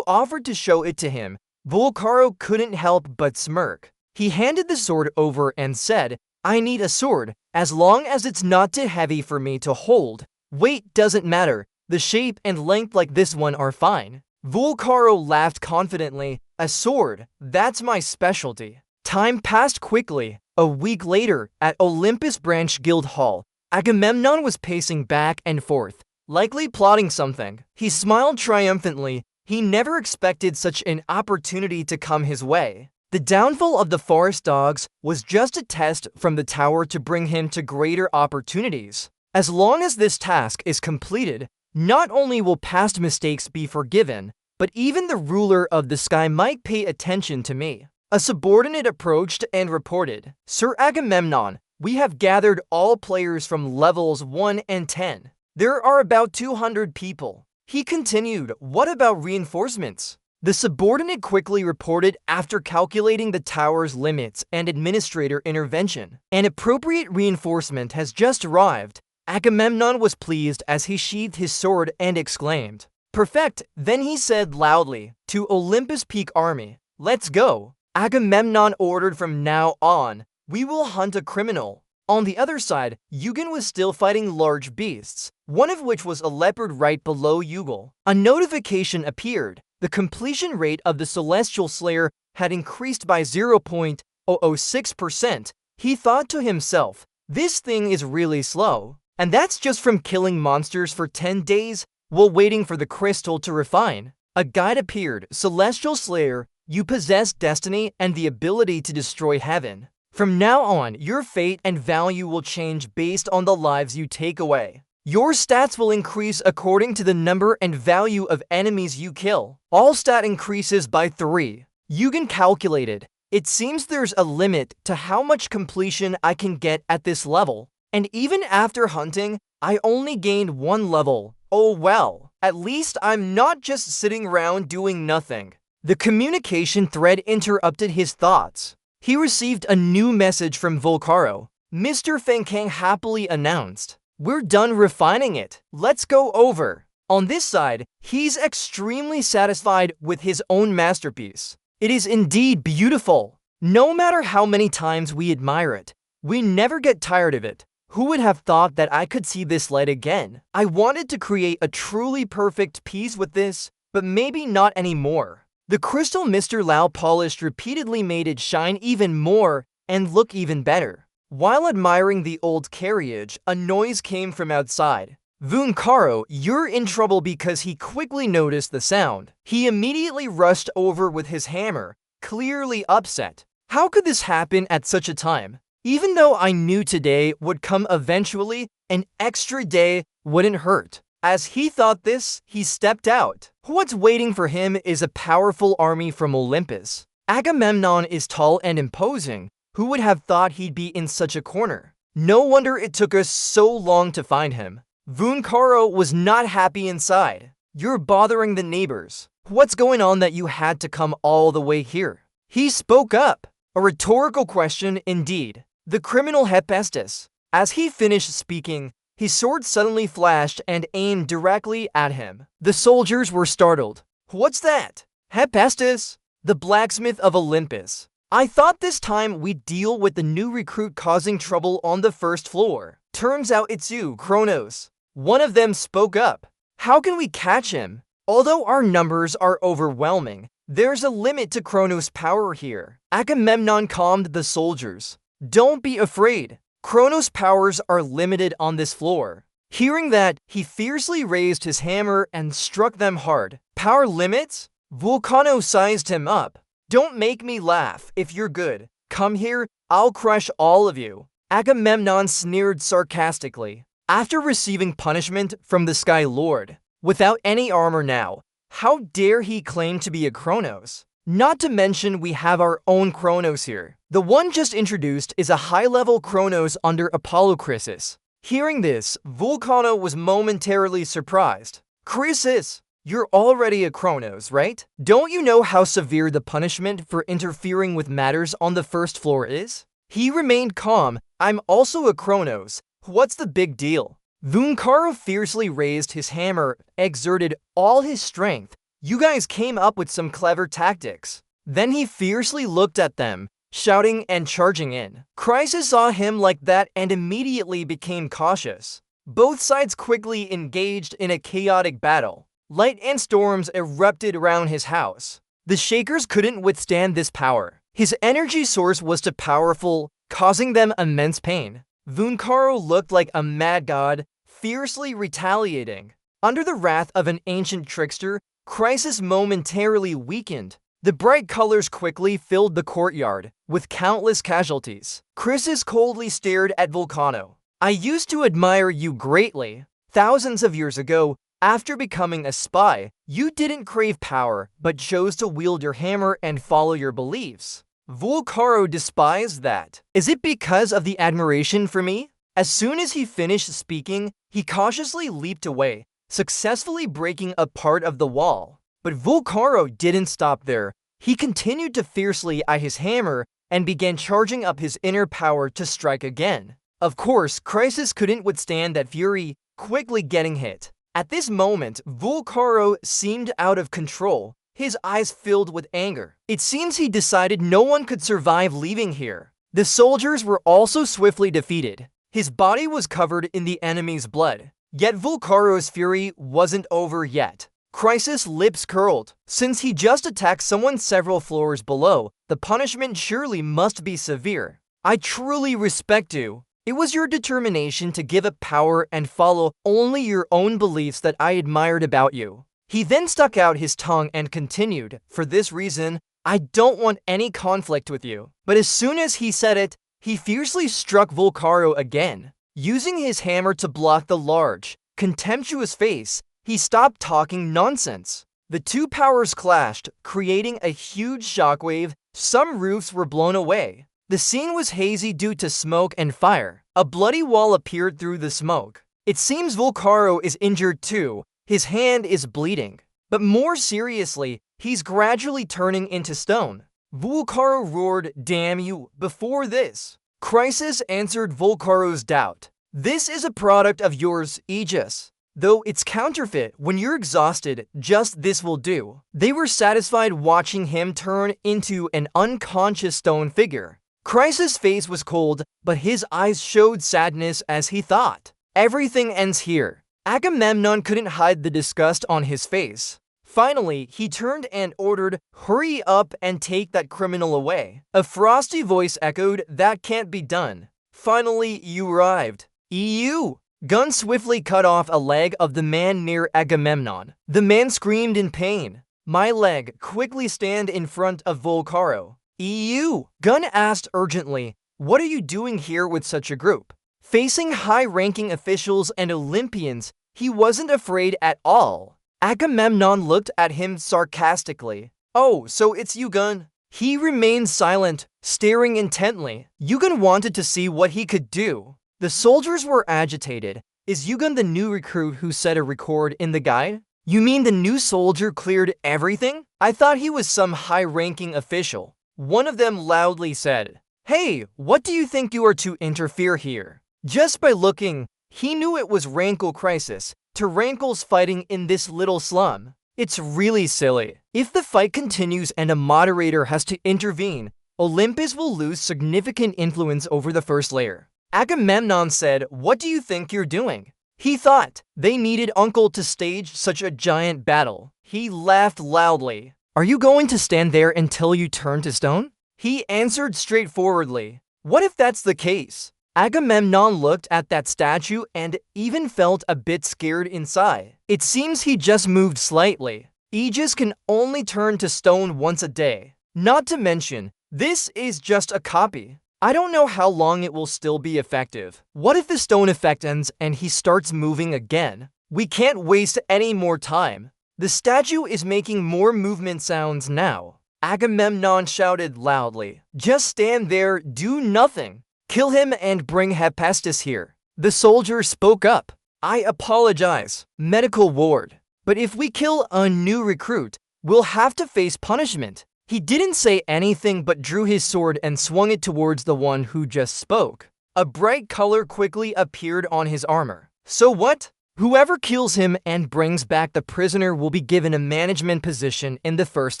A: Offered to show it to him. Volcaro couldn't help but smirk. He handed the sword over and said, "I need a sword, as long as it's not too heavy for me to hold. Weight doesn't matter, the shape and length like this one are fine." Volcaro laughed confidently. "A sword, that's my specialty." Time passed quickly. A week later, at Olympus Branch Guild Hall, Agamemnon was pacing back and forth, likely plotting something. He smiled triumphantly. He never expected such an opportunity to come his way. The downfall of the forest dogs was just a test from the tower to bring him to greater opportunities. As long as this task is completed, not only will past mistakes be forgiven, but even the ruler of the sky might pay attention to me. A subordinate approached and reported, "Sir Agamemnon, we have gathered all players from levels 1 and 10. There are about 200 people." He continued, "What about reinforcements?" The subordinate quickly reported after calculating the tower's limits and administrator intervention. "An appropriate reinforcement has just arrived." Agamemnon was pleased as he sheathed his sword and exclaimed, "Perfect." Then he said loudly, "To Olympus Peak Army, let's go." Agamemnon ordered, "From now on, we will hunt a criminal." On the other side, Yugen was still fighting large beasts, one of which was a leopard right below Yugal. A notification appeared. The completion rate of the Celestial Slayer had increased by 0.006%. He thought to himself, "This thing is really slow." And that's just from killing monsters for 10 days while waiting for the crystal to refine. A guide appeared. "Celestial Slayer, you possess destiny and the ability to destroy heaven. From now on, your fate and value will change based on the lives you take away. Your stats will increase according to the number and value of enemies you kill. All stat increases by 3. Yugen calculated. It seems there's a limit to how much completion I can get at this level. And even after hunting, I only gained 1 level. Oh well, at least I'm not just sitting around doing nothing." The communication thread interrupted his thoughts. He received a new message from Volcaro. Mr. Feng happily announced, "We're done refining it. Let's go over." On this side, he's extremely satisfied with his own masterpiece. It is indeed beautiful. No matter how many times we admire it, we never get tired of it. Who would have thought that I could see this light again? I wanted to create a truly perfect piece with this, but maybe not anymore. The crystal Mr. Lau polished repeatedly made it shine even more and look even better. While admiring the old carriage, a noise came from outside. Volcaro, you're in trouble, because he quickly noticed the sound. He immediately rushed over with his hammer, clearly upset. How could this happen at such a time? Even though I knew today would come eventually, an extra day wouldn't hurt. As he thought this, he stepped out. What's waiting for him is a powerful army from Olympus. Agamemnon is tall and imposing. Who would have thought he'd be in such a corner? No wonder it took us so long to find him. Vuncaro was not happy inside. You're bothering the neighbors. What's going on that you had to come all the way here? He spoke up. A rhetorical question indeed. The criminal Hephaestus. As he finished speaking, his sword suddenly flashed and aimed directly at him. The soldiers were startled. What's that? Hephaestus, the blacksmith of Olympus. I thought this time we'd deal with the new recruit causing trouble on the first floor. Turns out it's you, Kronos. One of them spoke up. How can we catch him? Although our numbers are overwhelming, there's a limit to Kronos' power here. Agamemnon calmed the soldiers. Don't be afraid. Kronos' powers are limited on this floor. Hearing that, he fiercely raised his hammer and struck them hard. Power limits? Vulcano sized him up. Don't make me laugh if you're good. Come here, I'll crush all of you. Agamemnon sneered sarcastically. After receiving punishment from the Sky Lord, without any armor now, how dare he claim to be a Kronos? Not to mention we have our own Kronos here. The one just introduced is a high-level Kronos under Apollo Chrysis. Hearing this, Vulcano was momentarily surprised. Chrysis, you're already a Kronos, right? Don't you know how severe the punishment for interfering with matters on the first floor is? He remained calm. I'm also a Kronos. What's the big deal? Vuncaro fiercely raised his hammer, exerted all his strength. You guys came up with some clever tactics. Then he fiercely looked at them, shouting and charging in. Chrysis saw him like that and immediately became cautious. Both sides quickly engaged in a chaotic battle. Light and storms erupted around his house. The Shakers couldn't withstand this power. His energy source was too powerful, causing them immense pain. Vuncaro looked like a mad god, fiercely retaliating. Under the wrath of an ancient trickster, Chrysis momentarily weakened. The bright colors quickly filled the courtyard, with countless casualties. Chrysis coldly stared at Vulcano. I used to admire you greatly. Thousands of years ago, after becoming a spy, you didn't crave power, but chose to wield your hammer and follow your beliefs. Vulcano despised that. Is it because of the admiration for me? As soon as he finished speaking, he cautiously leaped away, successfully breaking a part of the wall. But Vulcano didn't stop there. He continued to fiercely eye his hammer and began charging up his inner power to strike again. Of course, Chrysis couldn't withstand that fury, quickly getting hit. At this moment, Vulcano seemed out of control, his eyes filled with anger. It seems he decided no one could survive leaving here. The soldiers were also swiftly defeated. His body was covered in the enemy's blood. Yet Vulcano's fury wasn't over yet. Chrysis' lips curled. Since he just attacked someone several floors below, the punishment surely must be severe. I truly respect you. It was your determination to give up power and follow only your own beliefs that I admired about you. He then stuck out his tongue and continued, for this reason, I don't want any conflict with you. But as soon as he said it, he fiercely struck Vulcano again. Using his hammer to block the large, contemptuous face, he stopped talking nonsense. The two powers clashed, creating a huge shockwave. Some roofs were blown away. The scene was hazy due to smoke and fire. A bloody wall appeared through the smoke. It seems Vulcano is injured too. His hand is bleeding. But more seriously, he's gradually turning into stone. Vulcano roared, "Damn you," before this. Chrysis answered Vulcano's doubt. This is a product of yours, Aegis. Though it's counterfeit, when you're exhausted, just this will do. They were satisfied watching him turn into an unconscious stone figure. Chrysis' face was cold, but his eyes showed sadness as he thought. Everything ends here. Agamemnon couldn't hide the disgust on his face. Finally, he turned and ordered, "Hurry up and take that criminal away." A frosty voice echoed, "That can't be done." Finally, you arrived. EU! Gun swiftly cut off a leg of the man near Agamemnon. The man screamed in pain. "My leg, quickly stand in front of Vulcano." EU! Gun asked urgently, "What are you doing here with such a group?" Facing high-ranking officials and Olympians, he wasn't afraid at all. Agamemnon looked at him sarcastically. Oh, so it's Yugen? He remained silent, staring intently. Yugen wanted to see what he could do. The soldiers were agitated. Is Yugen the new recruit who set a record in the guide? You mean the new soldier cleared everything? I thought he was some high-ranking official. One of them loudly said, Hey, what do you think you are to interfere here? Just by looking, he knew it was Rankle Crisis, Tyrankles fighting in this little slum. It's really silly. If the fight continues and a moderator has to intervene, Olympus will lose significant influence over the first layer. Agamemnon said, What do you think you're doing? He thought they needed Uncle to stage such a giant battle. He laughed loudly. Are you going to stand there until you turn to stone? He answered straightforwardly. What if that's the case? Agamemnon looked at that statue and even felt a bit scared inside. It seems he just moved slightly. Aegis can only turn to stone once a day. Not to mention, this is just a copy. I don't know how long it will still be effective. What if the stone effect ends and he starts moving again? We can't waste any more time. The statue is making more movement sounds now. Agamemnon shouted loudly. Just stand there, do nothing. Kill him and bring Hephaestus here. The soldier spoke up. I apologize, medical ward. But if we kill a new recruit, we'll have to face punishment. He didn't say anything but drew his sword and swung it towards the one who just spoke. A bright color quickly appeared on his armor. So what? Whoever kills him and brings back the prisoner will be given a management position in the first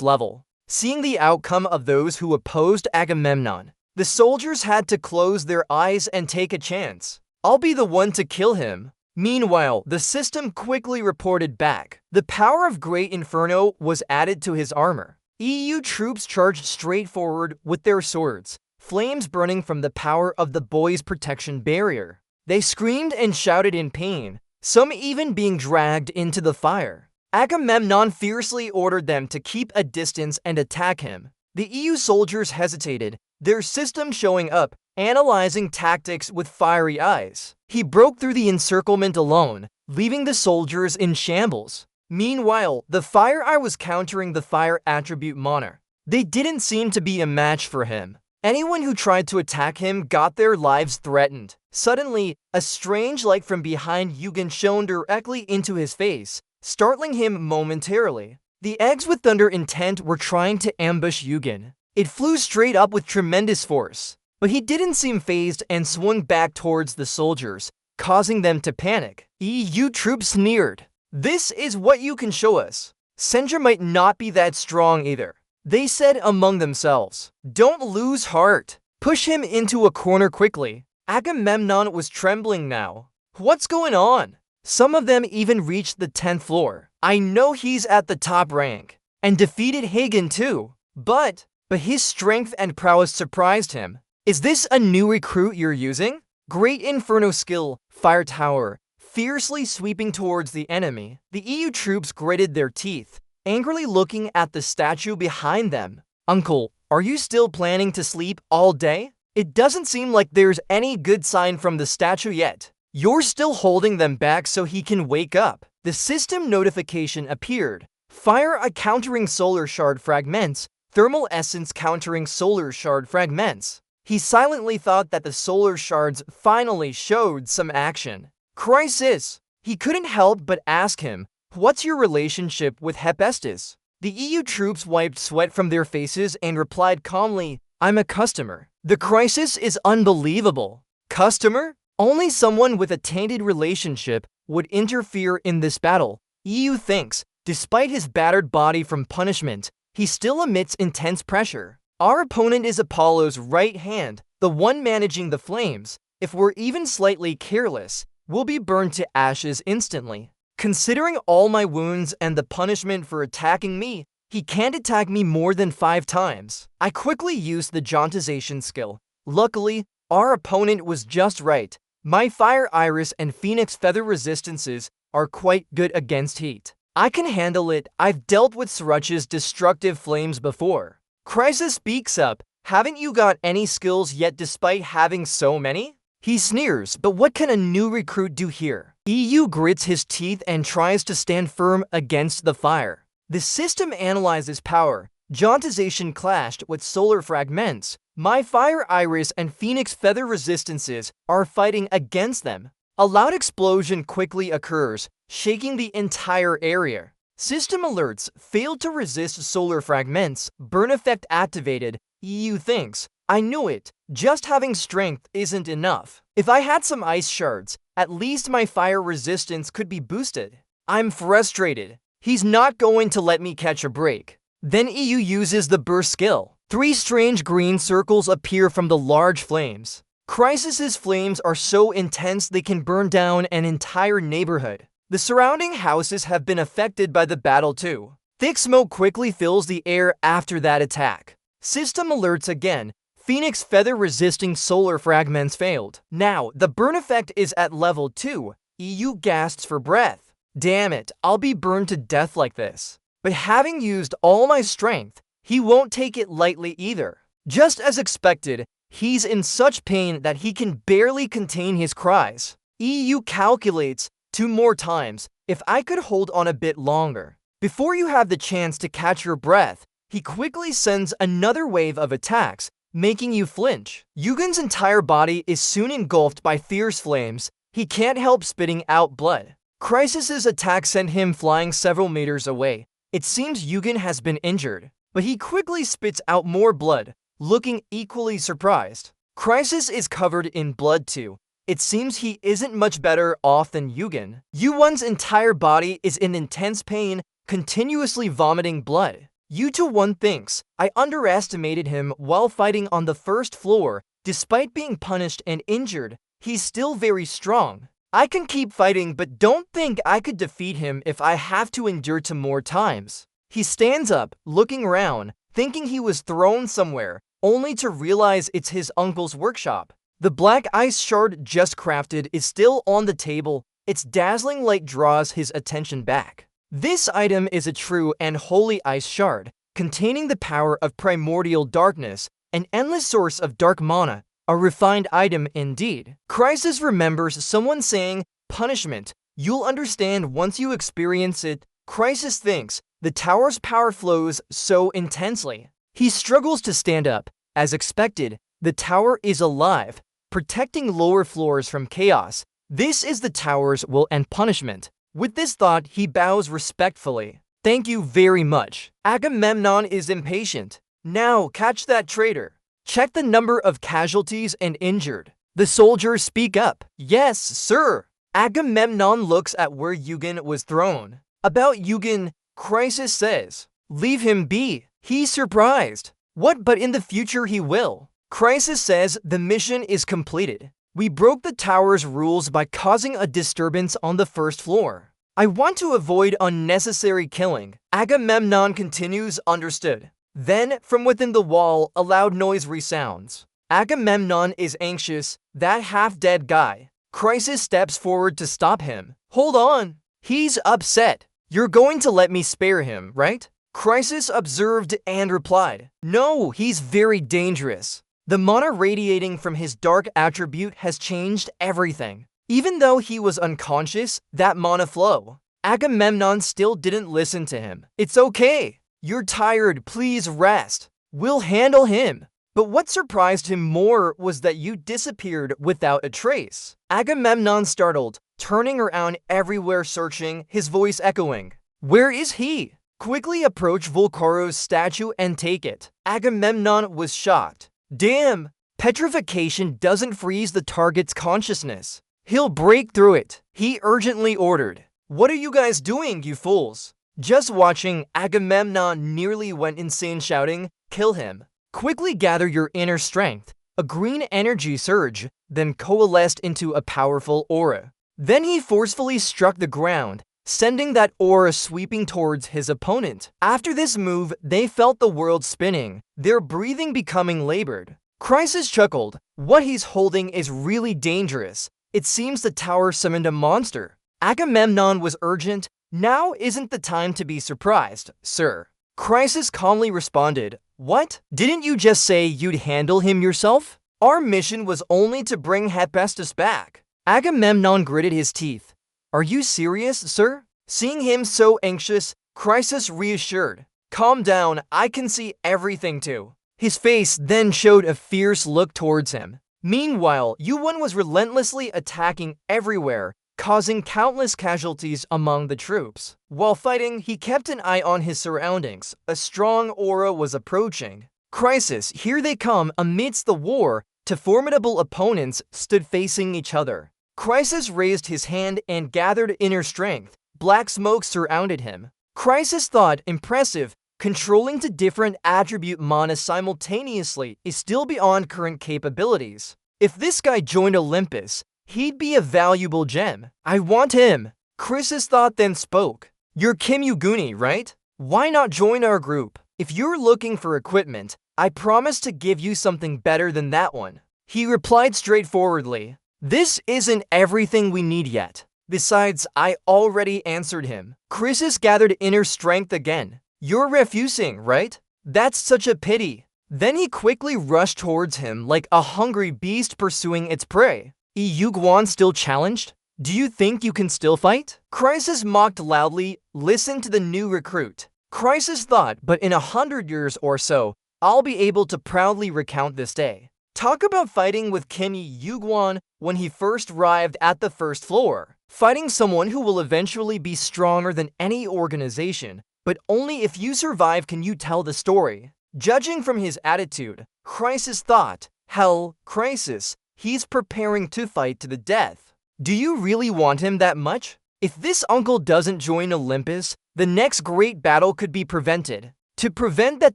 A: level. Seeing the outcome of those who opposed Agamemnon, the soldiers had to close their eyes and take a chance. I'll be the one to kill him. Meanwhile, the system quickly reported back. The power of Great Inferno was added to his armor. EU troops charged straight forward with their swords, flames burning from the power of the boy's protection barrier. They screamed and shouted in pain, some even being dragged into the fire. Agamemnon fiercely ordered them to keep a distance and attack him. The EU soldiers hesitated, their system showing up, analyzing tactics with fiery eyes. He broke through the encirclement alone, leaving the soldiers in shambles. Meanwhile, the Fire Eye was countering the Fire Attribute Monarch. They didn't seem to be a match for him. Anyone who tried to attack him got their lives threatened. Suddenly, a strange light from behind Yugen shone directly into his face, startling him momentarily. The eggs with thunder intent were trying to ambush Yugen. It flew straight up with tremendous force, but he didn't seem fazed and swung back towards the soldiers, causing them to panic. EU troops sneered. This is what you can show us. Sendra might not be that strong either. They said among themselves, Don't lose heart. Push him into a corner quickly. Agamemnon was trembling now. What's going on? Some of them even reached the 10th floor. I know he's at the top rank, and defeated Hagen too. But his strength and prowess surprised him. Is this a new recruit you're using? Great Inferno skill, Fire Tower, fiercely sweeping towards the enemy. The EU troops gritted their teeth, angrily looking at the statue behind them. Uncle, are you still planning to sleep all day? It doesn't seem like there's any good sign from the statue yet. You're still holding them back so he can wake up. The system notification appeared. Fire Eye countering solar shard fragments, thermal essence countering solar shard fragments. He silently thought that the solar shards finally showed some action. Crisis! He couldn't help but ask him, What's your relationship with Hephaestus? The EU troops wiped sweat from their faces and replied calmly, I'm a customer. The crisis is unbelievable. Customer? Only someone with a tainted relationship would interfere in this battle. EU thinks, despite his battered body from punishment, he still emits intense pressure. Our opponent is Apollo's right hand, the one managing the flames. If we're even slightly careless, we'll be burned to ashes instantly. Considering all my wounds and the punishment for attacking me, he can't attack me more than 5 times. I quickly used the jauntization skill. Luckily, our opponent was just right. My Fire Iris and Phoenix Feather resistances are quite good against heat. I can handle it. I've dealt with Srutch's destructive flames before. Crisis speaks up. Haven't you got any skills yet despite having so many? He sneers, but what can a new recruit do here? EU grits his teeth and tries to stand firm against the fire. The system analyzes power. Jauntization clashed with solar fragments. My fire iris and phoenix feather resistances are fighting against them. A loud explosion quickly occurs, shaking the entire area. System alerts failed to resist solar fragments. Burn effect activated. EU thinks, I knew it. Just having strength isn't enough. If I had some ice shards, at least my fire resistance could be boosted. I'm frustrated. He's not going to let me catch a break. Then EU uses the burst skill. 3 strange green circles appear from the large flames. Crisis's flames are so intense they can burn down an entire neighborhood. The surrounding houses have been affected by the battle too. Thick smoke quickly fills the air after that attack. System alerts again. Phoenix feather resisting solar fragments failed. Now, the burn effect is at level 2. EU gasps for breath. Damn it, I'll be burned to death like this. But having used all my strength, he won't take it lightly either. Just as expected, he's in such pain that he can barely contain his cries. EU calculates 2 more times. If I could hold on a bit longer. Before you have the chance to catch your breath, he quickly sends another wave of attacks, making you flinch. Yugen's entire body is soon engulfed by fierce flames. He can't help spitting out blood. Crisis's attack sent him flying several meters away. It seems Yugen has been injured, but he quickly spits out more blood, looking equally surprised. Crisis is covered in blood too. It seems he isn't much better off than Yugen. Yuwon's entire body is in intense pain, continuously vomiting blood. Yu-1 thinks, I underestimated him while fighting on the first floor. Despite being punished and injured, he's still very strong. I can keep fighting, but don't think I could defeat him if I have to endure 2 more times. He stands up, looking around, thinking he was thrown somewhere, only to realize it's his uncle's workshop. The black ice shard just crafted is still on the table. Its dazzling light draws his attention back. This item is a true and holy ice shard, containing the power of primordial darkness, an endless source of dark mana, a refined item indeed. Crisis remembers someone saying, punishment, you'll understand once you experience it. Crisis thinks, the tower's power flows so intensely. He struggles to stand up. As expected, the tower is alive, protecting lower floors from chaos. This is the tower's will and punishment. With this thought, he bows respectfully. Thank you very much. Agamemnon is impatient. Now, catch that traitor. Check the number of casualties and injured. The soldiers speak up. Yes, sir. Agamemnon looks at where Yugen was thrown. About Yugen, Crisis says, leave him be. He's surprised. What, but in the future he will. Crisis says the mission is completed. We broke the tower's rules by causing a disturbance on the first floor. I want to avoid unnecessary killing. Agamemnon continues, understood. Then, from within the wall, a loud noise resounds. Agamemnon is anxious, that half-dead guy. Crisis steps forward to stop him. Hold on. He's upset. You're going to let me spare him, right? Crisis observed and replied, no, he's very dangerous. The mana radiating from his dark attribute has changed everything. Even though he was unconscious, that mana flow. Agamemnon still didn't listen to him. It's okay. You're tired, please rest. We'll handle him. But what surprised him more was that you disappeared without a trace. Agamemnon startled, turning around everywhere searching, his voice echoing. Where is he? Quickly approach Volcaro's statue and take it. Agamemnon was shocked. Damn, petrification doesn't freeze the target's consciousness. He'll break through it. He urgently ordered. What are you guys doing, you fools? Just watching, Agamemnon nearly went insane shouting, kill him. Quickly gather your inner strength. A green energy surge, then coalesced into a powerful aura. Then he forcefully struck the ground, sending that aura sweeping towards his opponent. After this move, they felt the world spinning, their breathing becoming labored. Crisis chuckled. What he's holding is really dangerous. It seems the tower summoned a monster. Agamemnon was urgent. Now isn't the time to be surprised, sir. Crisis calmly responded. What? Didn't you just say you'd handle him yourself? Our mission was only to bring Hephaestus back. Agamemnon gritted his teeth. Are you serious, sir? Seeing him so anxious, Chryses reassured. Calm down, I can see everything too. His face then showed a fierce look towards him. Meanwhile, Yuan was relentlessly attacking everywhere, causing countless casualties among the troops. While fighting, he kept an eye on his surroundings. A strong aura was approaching. Crisis, here they come. Amidst the war, two formidable opponents stood facing each other. Crisis raised his hand and gathered inner strength. Black smoke surrounded him. Crisis thought, impressive. Controlling two different attribute manas simultaneously is still beyond current capabilities. If this guy joined Olympus, he'd be a valuable gem. I want him. Chrysis thought then spoke. You're Kim Yuguni, right? Why not join our group? If you're looking for equipment, I promise to give you something better than that one. He replied straightforwardly. This isn't everything we need yet. Besides, I already answered him. Chrysis gathered inner strength again. You're refusing, right? That's such a pity. Then he quickly rushed towards him like a hungry beast pursuing its prey. Yuan still challenged? Do you think you can still fight? Chrysis mocked loudly. Listen to the new recruit. Chrysis thought, but in 100 years or so, I'll be able to proudly recount this day. Talk about fighting with Kim Yuan when he first arrived at the first floor. Fighting someone who will eventually be stronger than any organization. But only if you survive can you tell the story. Judging from his attitude, Chrysis thought, hell, Chrysis, he's preparing to fight to the death. Do you really want him that much? If this uncle doesn't join Olympus, the next great battle could be prevented. To prevent that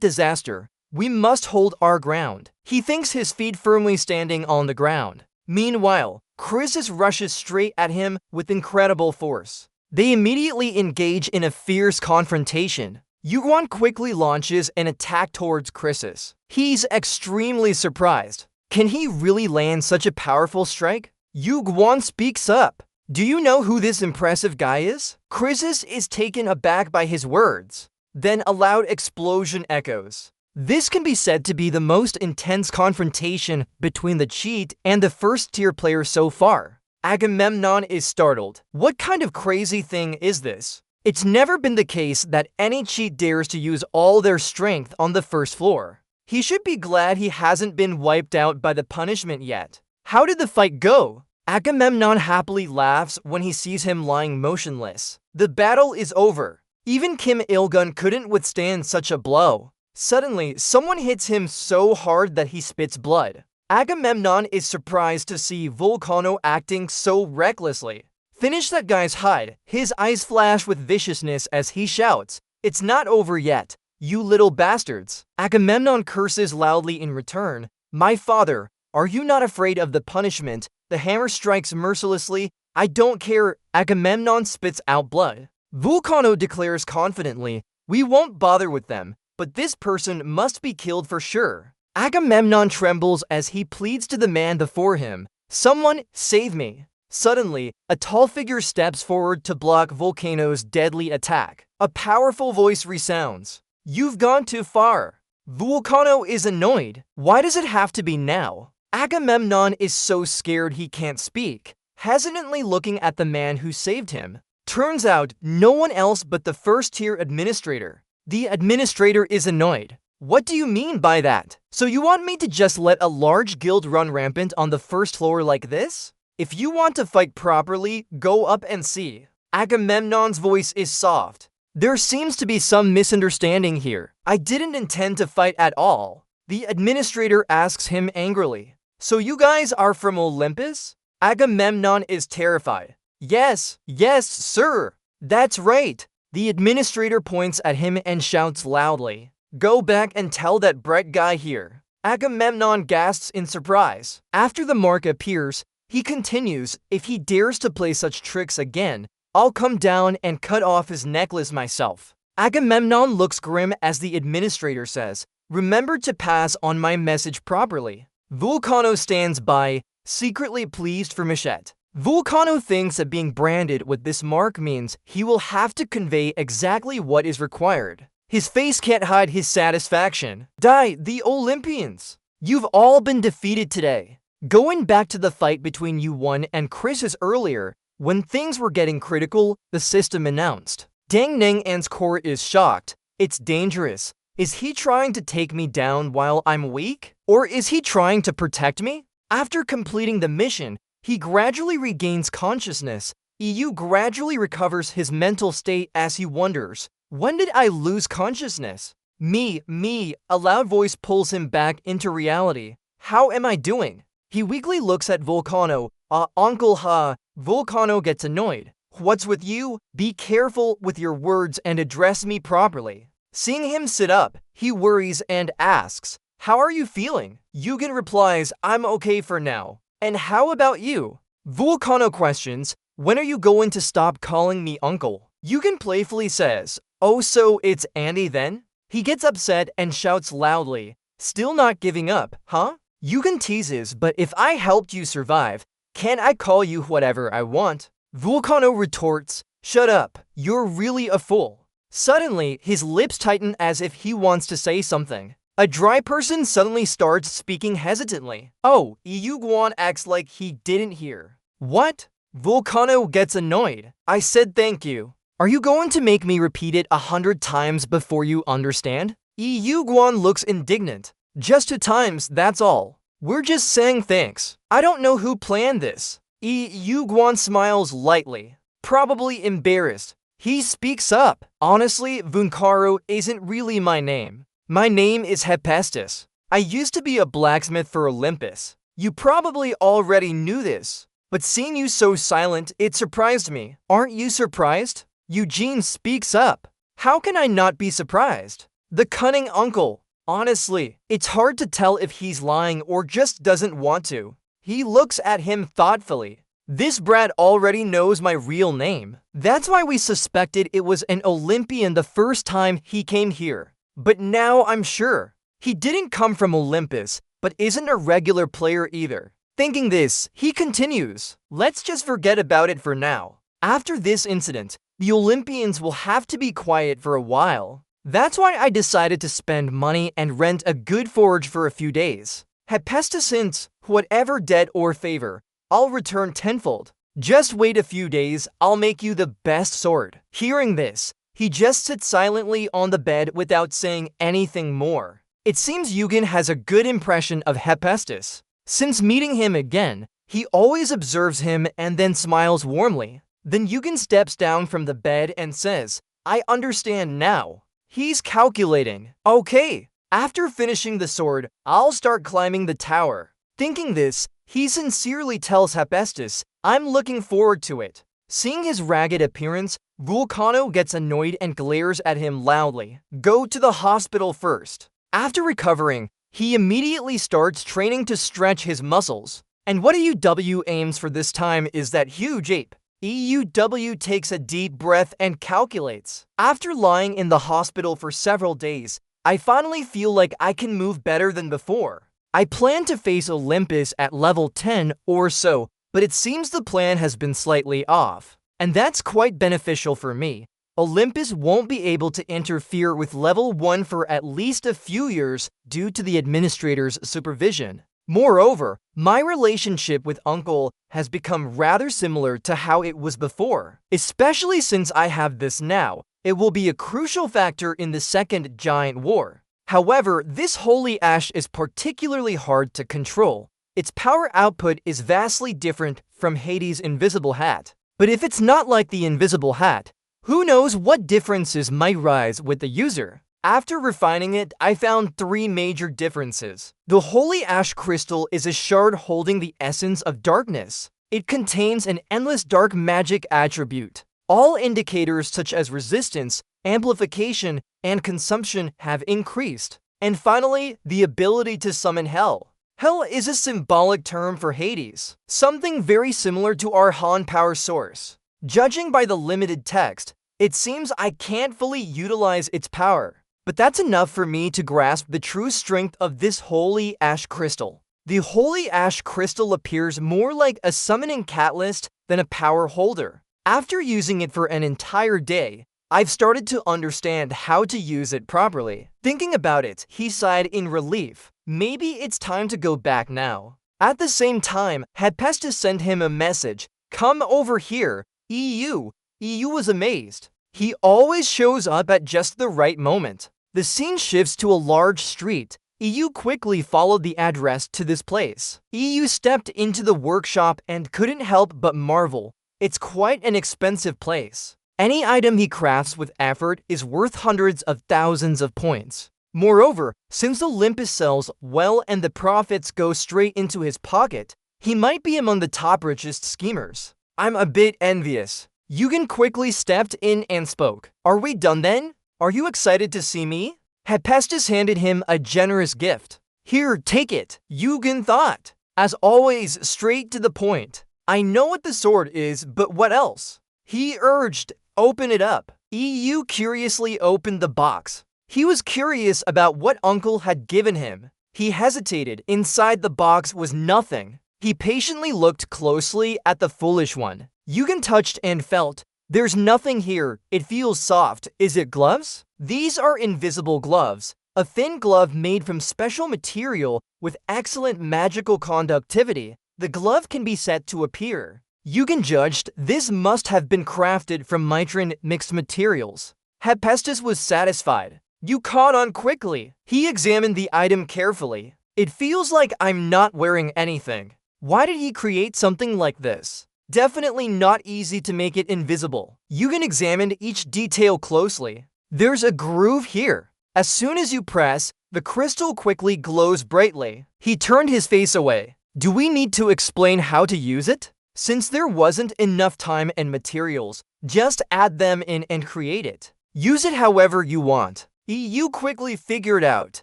A: disaster, we must hold our ground. He thinks his feet firmly standing on the ground. Meanwhile, Chrysis rushes straight at him with incredible force. They immediately engage in a fierce confrontation. Yuan quickly launches an attack towards Chrysis. He's extremely surprised. Can he really land such a powerful strike? Yuan speaks up. Do you know who this impressive guy is? Chrysis is taken aback by his words. Then a loud explosion echoes. This can be said to be the most intense confrontation between the cheat and the first-tier player so far. Agamemnon is startled. What kind of crazy thing is this? It's never been the case that any cheat dares to use all their strength on the first floor. He should be glad he hasn't been wiped out by the punishment yet. How did the fight go? Agamemnon happily laughs when he sees him lying motionless. The battle is over. Even Kim Il-gun couldn't withstand such a blow. Suddenly, someone hits him so hard that he spits blood. Agamemnon is surprised to see Vulcano acting so recklessly. Finish that guy's hide. His eyes flash with viciousness as he shouts, "It's not over yet, you little bastards." Agamemnon curses loudly in return. My father, are you not afraid of the punishment? The hammer strikes mercilessly. I don't care. Agamemnon spits out blood. Vulcano declares confidently, we won't bother with them, but this person must be killed for sure. Agamemnon trembles as he pleads to the man before him. Someone, save me. Suddenly, a tall figure steps forward to block Vulcano's deadly attack. A powerful voice resounds. You've gone too far. Vulcano is annoyed. Why does it have to be now? Agamemnon is so scared he can't speak, hesitantly looking at the man who saved him. Turns out, no one else but the first-tier administrator. The administrator is annoyed. What do you mean by that? So you want me to just let a large guild run rampant on the first floor like this? If you want to fight properly, go up and see. Agamemnon's voice is soft. There seems to be some misunderstanding here. I didn't intend to fight at all. The administrator asks him angrily. So you guys are from Olympus? Agamemnon is terrified. Yes, sir. That's right. The administrator points at him and shouts loudly. Go back and tell that Brett guy here. Agamemnon gasps in surprise. After the mark appears, he continues, if he dares to play such tricks again, I'll come down and cut off his necklace myself. Agamemnon looks grim as the administrator says, remember to pass on my message properly. Vulcano stands by, secretly pleased for Michette. Vulcano thinks that being branded with this mark means he will have to convey exactly what is required. His face can't hide his satisfaction. Die, the Olympians! You've all been defeated today. Going back to the fight between you one and Chris's earlier, when things were getting critical, the system announced. Dang Neng An's core is shocked. It's dangerous. Is he trying to take me down while I'm weak? Or is he trying to protect me? After completing the mission, he gradually regains consciousness. EU gradually recovers his mental state as he wonders, when did I lose consciousness? Me, a loud voice pulls him back into reality. How am I doing? He weakly looks at Volcano. Uncle Ha. Volcano gets annoyed. What's with you? Be careful with your words and address me properly. Seeing him sit up, he worries and asks, how are you feeling? Yugen replies, I'm okay for now. And how about you? Volcano questions, when are you going to stop calling me uncle? Yugen playfully says, oh, so it's Andy then? He gets upset and shouts loudly, still not giving up, huh? Yugen teases, but if I helped you survive, can't I call you whatever I want? Volcano retorts, shut up, you're really a fool. Suddenly, his lips tighten as if he wants to say something. A dry person suddenly starts speaking hesitantly. Oh, EU Guan acts like he didn't hear. What? Volcano gets annoyed. I said thank you. Are you going to make me repeat it 100 times before you understand? EU Guan looks indignant. Just 2 times, that's all. We're just saying thanks. I don't know who planned this. EU Guan smiles lightly, probably embarrassed. He speaks up. Honestly, Vunkaro isn't really my name. My name is Hephaestus. I used to be a blacksmith for Olympus. You probably already knew this. But seeing you so silent, it surprised me. Aren't you surprised? Eugene speaks up. How can I not be surprised? The cunning uncle. Honestly, it's hard to tell if he's lying or just doesn't want to. He looks at him thoughtfully. This brat already knows my real name. That's why we suspected it was an Olympian the first time he came here. But now I'm sure. He didn't come from Olympus, but isn't a regular player either. Thinking this, he continues, let's just forget about it for now. After this incident, the Olympians will have to be quiet for a while. That's why I decided to spend money and rent a good forge for a few days. Hephaestus hints, whatever debt or favor, I'll return tenfold. Just wait a few days, I'll make you the best sword. Hearing this, he just sits silently on the bed without saying anything more. It seems Yugen has a good impression of Hephaestus. Since meeting him again, he always observes him and then smiles warmly. Then Yugen steps down from the bed and says, I understand now. He's calculating. Okay, after finishing the sword, I'll start climbing the tower. Thinking this, he sincerely tells Hephaestus, I'm looking forward to it. Seeing his ragged appearance, Volcano gets annoyed and glares at him loudly. Go to the hospital first. After recovering, he immediately starts training to stretch his muscles. And what EUW aims for this time is that huge ape. EUW takes a deep breath and calculates. After lying in the hospital for several days, I finally feel like I can move better than before. I plan to face Olympus at level 10 or so, but it seems the plan has been slightly off. And that's quite beneficial for me. Olympus won't be able to interfere with level 1 for at least a few years due to the administrator's supervision. Moreover, my relationship with Uncle has become rather similar to how it was before. Especially since I have this now, it will be a crucial factor in the second giant war. However, this holy ash is particularly hard to control. Its power output is vastly different from Hades' invisible hat. But if it's not like the invisible hat, who knows what differences might rise with the user? After refining it, I found 3 major differences. The holy ash crystal is a shard holding the essence of darkness. It contains an endless dark magic attribute. All indicators such as resistance, amplification, and consumption have increased. And finally, the ability to summon hell. Hell is a symbolic term for Hades, something very similar to our Han power source. Judging by the limited text, it seems I can't fully utilize its power. But that's enough for me to grasp the true strength of this holy ash crystal. The holy ash crystal appears more like a summoning catalyst than a power holder. After using it for an entire day, I've started to understand how to use it properly. Thinking about it, he sighed in relief. Maybe it's time to go back now. At the same time, Hephaestus sent him a message. Come over here, EU. EU was amazed. He always shows up at just the right moment. The scene shifts to a large street. EU quickly followed the address to this place. EU stepped into the workshop and couldn't help but marvel. It's quite an expensive place. Any item he crafts with effort is worth hundreds of thousands of points. Moreover, since Olympus sells well and the profits go straight into his pocket, he might be among the top richest schemers. I'm a bit envious. Eugen quickly stepped in and spoke. Are we done then? Are you excited to see me? Hephaestus handed him a generous gift. Here, take it, Eugen thought. As always, straight to the point. I know what the sword is, but what else? He urged, open it up. EU curiously opened the box. He was curious about what Uncle had given him. He hesitated. Inside the box was nothing. He patiently looked closely at the foolish one. Eugen touched and felt. There's nothing here. It feels soft. Is it gloves? These are invisible gloves. A thin glove made from special material with excellent magical conductivity. The glove can be set to appear. Eugen judged this must have been crafted from Mitran mixed materials. Hephaestus was satisfied. You caught on quickly. He examined the item carefully. It feels like I'm not wearing anything. Why did he create something like this? Definitely not easy to make it invisible. Eugen examined each detail closely. There's a groove here. As soon as you press, the crystal quickly glows brightly. He turned his face away. Do we need to explain how to use it? Since there wasn't enough time and materials, just add them in and create it. Use it however you want. EU quickly figured out.